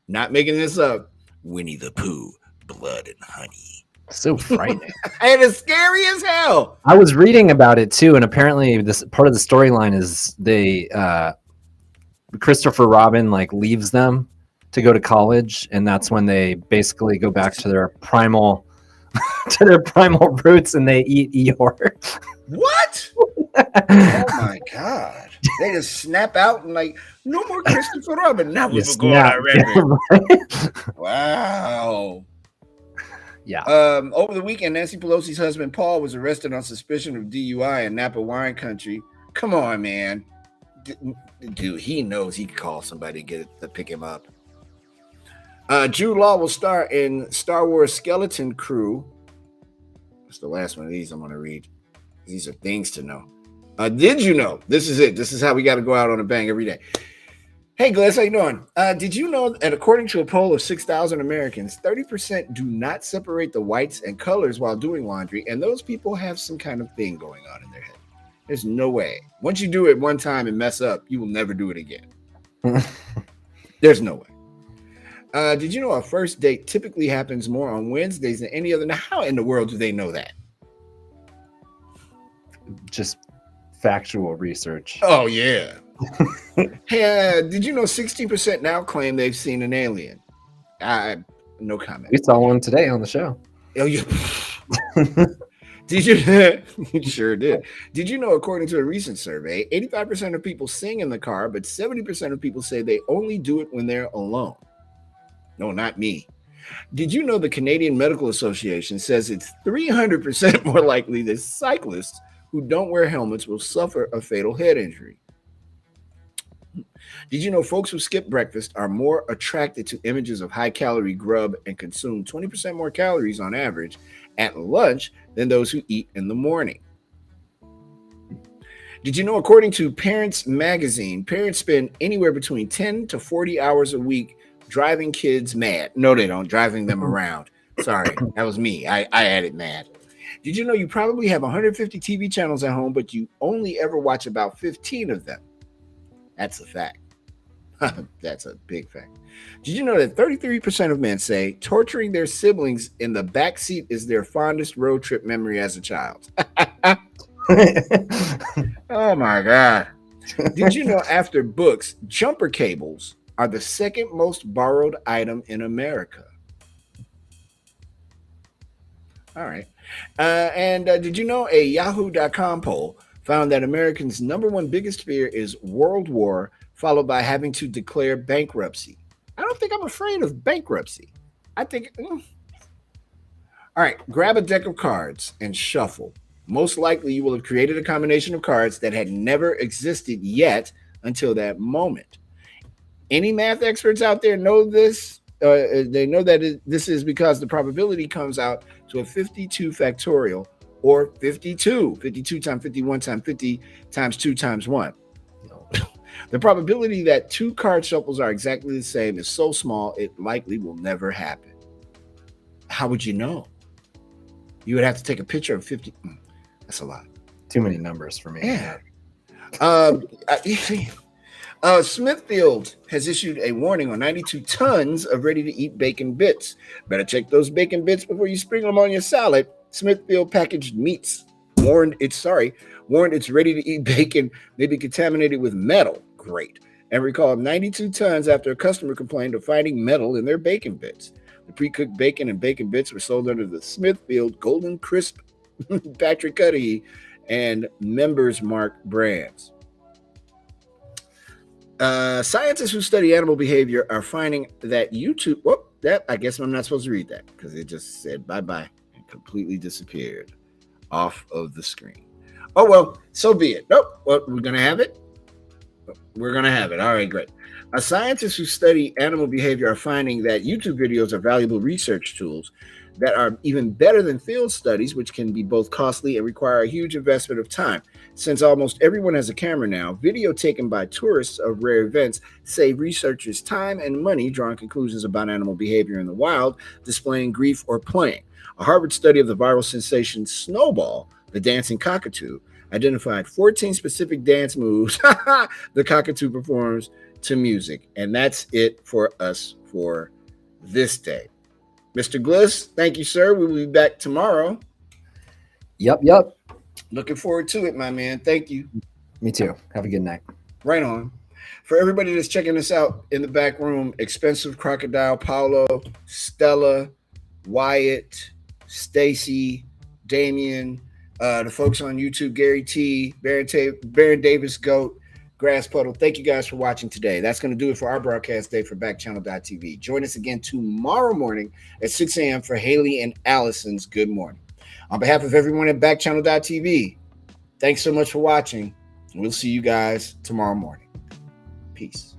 Not making this up. Winnie the Pooh, Blood and Honey. So frightening. And it's scary as hell. I was reading about it too, and apparently this part of the storyline is Christopher Robin leaves them to go to college, and that's when they basically go back to their primal roots, and they eat Eeyore. What? Oh my god! They just snap out and no more Christopher Robin. Now we will go on our rampage. Wow. Yeah. Over the weekend, Nancy Pelosi's husband Paul was arrested on suspicion of DUI in Napa wine country. Come on, man. Dude, he knows he can call somebody to pick him up. Jude Law will star in Star Wars Skeleton Crew It's the last one of these I'm going to read. These are things to know. Did you know? This is it. This is how we got to go out on a bang every day. Hey, Glass, how you doing? Did you know that according to a poll of 6,000 Americans, 30% do not separate the whites and colors while doing laundry, and those people have some kind of thing going on in their head. There's no way. Once you do it one time and mess up, you will never do it again. There's no way. Did you know a first date typically happens more on Wednesdays than any other? Now, how in the world do they know that? Just factual research. Oh, yeah. Hey, did you know 16% now claim they've seen an alien? No comment. We saw one today on the show. Oh, yeah. Did you? You sure did. Did you know, according to a recent survey, 85% of people sing in the car, but 70% of people say they only do it when they're alone? No, not me. Did you know the Canadian Medical Association says it's 300% more likely that cyclists who don't wear helmets will suffer a fatal head injury? Did you know folks who skip breakfast are more attracted to images of high-calorie grub and consume 20% more calories on average at lunch than those who eat in the morning? Did you know, according to Parents Magazine, parents spend anywhere between 10 to 40 hours a week driving kids mad? No, they don't. Driving them around. Sorry, that was me. I added mad. Did you know you probably have 150 TV channels at home, but you only ever watch about 15 of them? That's a fact. That's a big fact. Did you know that 33% of men say torturing their siblings in the backseat is their fondest road trip memory as a child? Oh my God. Did you know after books, jumper cables are the second most borrowed item in America? All right. And did you know a Yahoo.com poll found that Americans' number one biggest fear is World War, followed by having to declare bankruptcy? I don't think I'm afraid of bankruptcy. I think, all right, grab a deck of cards and shuffle. Most likely you will have created a combination of cards that had never existed yet until that moment. Any math experts out there know this? They know that this is because the probability comes out to a 52 factorial, or 52. 52 times 51 times 50 times 2 times 1. The probability that two card shuffles are exactly the same is so small, it likely will never happen. How would you know? You would have to take a picture of 50. That's a lot. Too many numbers for me. Yeah. Smithfield has issued a warning on 92 tons of ready-to-eat bacon bits. Better check those bacon bits before you sprinkle them on your salad. Smithfield packaged meats warned it's ready-to-eat bacon may be contaminated with metal. Great. And recalled 92 tons after a customer complained of finding metal in their bacon bits. The pre-cooked bacon and bacon bits were sold under the Smithfield Golden Crisp, Patrick Cudahy, and Members Mark brands. Scientists who study animal behavior are finding that YouTube. I guess I'm not supposed to read that because it just said bye-bye and completely disappeared off of the screen. Oh, well, so be it. Nope. Well, we're going to have it. We're going to have it. All right, great. Scientists who study animal behavior are finding that YouTube videos are valuable research tools that are even better than field studies, which can be both costly and require a huge investment of time. Since almost everyone has a camera now, video taken by tourists of rare events save researchers time and money drawing conclusions about animal behavior in the wild, displaying grief or playing. A Harvard study of the viral sensation Snowball, the dancing cockatoo, identified 14 specific dance moves the cockatoo performs to music. And that's it for us for this day. Mr. Gliss, thank you, sir. We will be back tomorrow. Yep. Looking forward to it, my man. Thank you. Me too. Have a good night. Right on. For everybody that's checking us out in the back room, Expensive Crocodile, Paulo, Stella, Wyatt, Stacy, Damien, the folks on YouTube, Gary T, Baron Davis, Goat, Grass Puddle. Thank you guys for watching today. That's going to do it for our broadcast day for Backchannel.tv. Join us again tomorrow morning at 6 a.m. for Haley and Allison's Good Morning. On behalf of everyone at Backchannel.tv, thanks so much for watching. We'll see you guys tomorrow morning. Peace.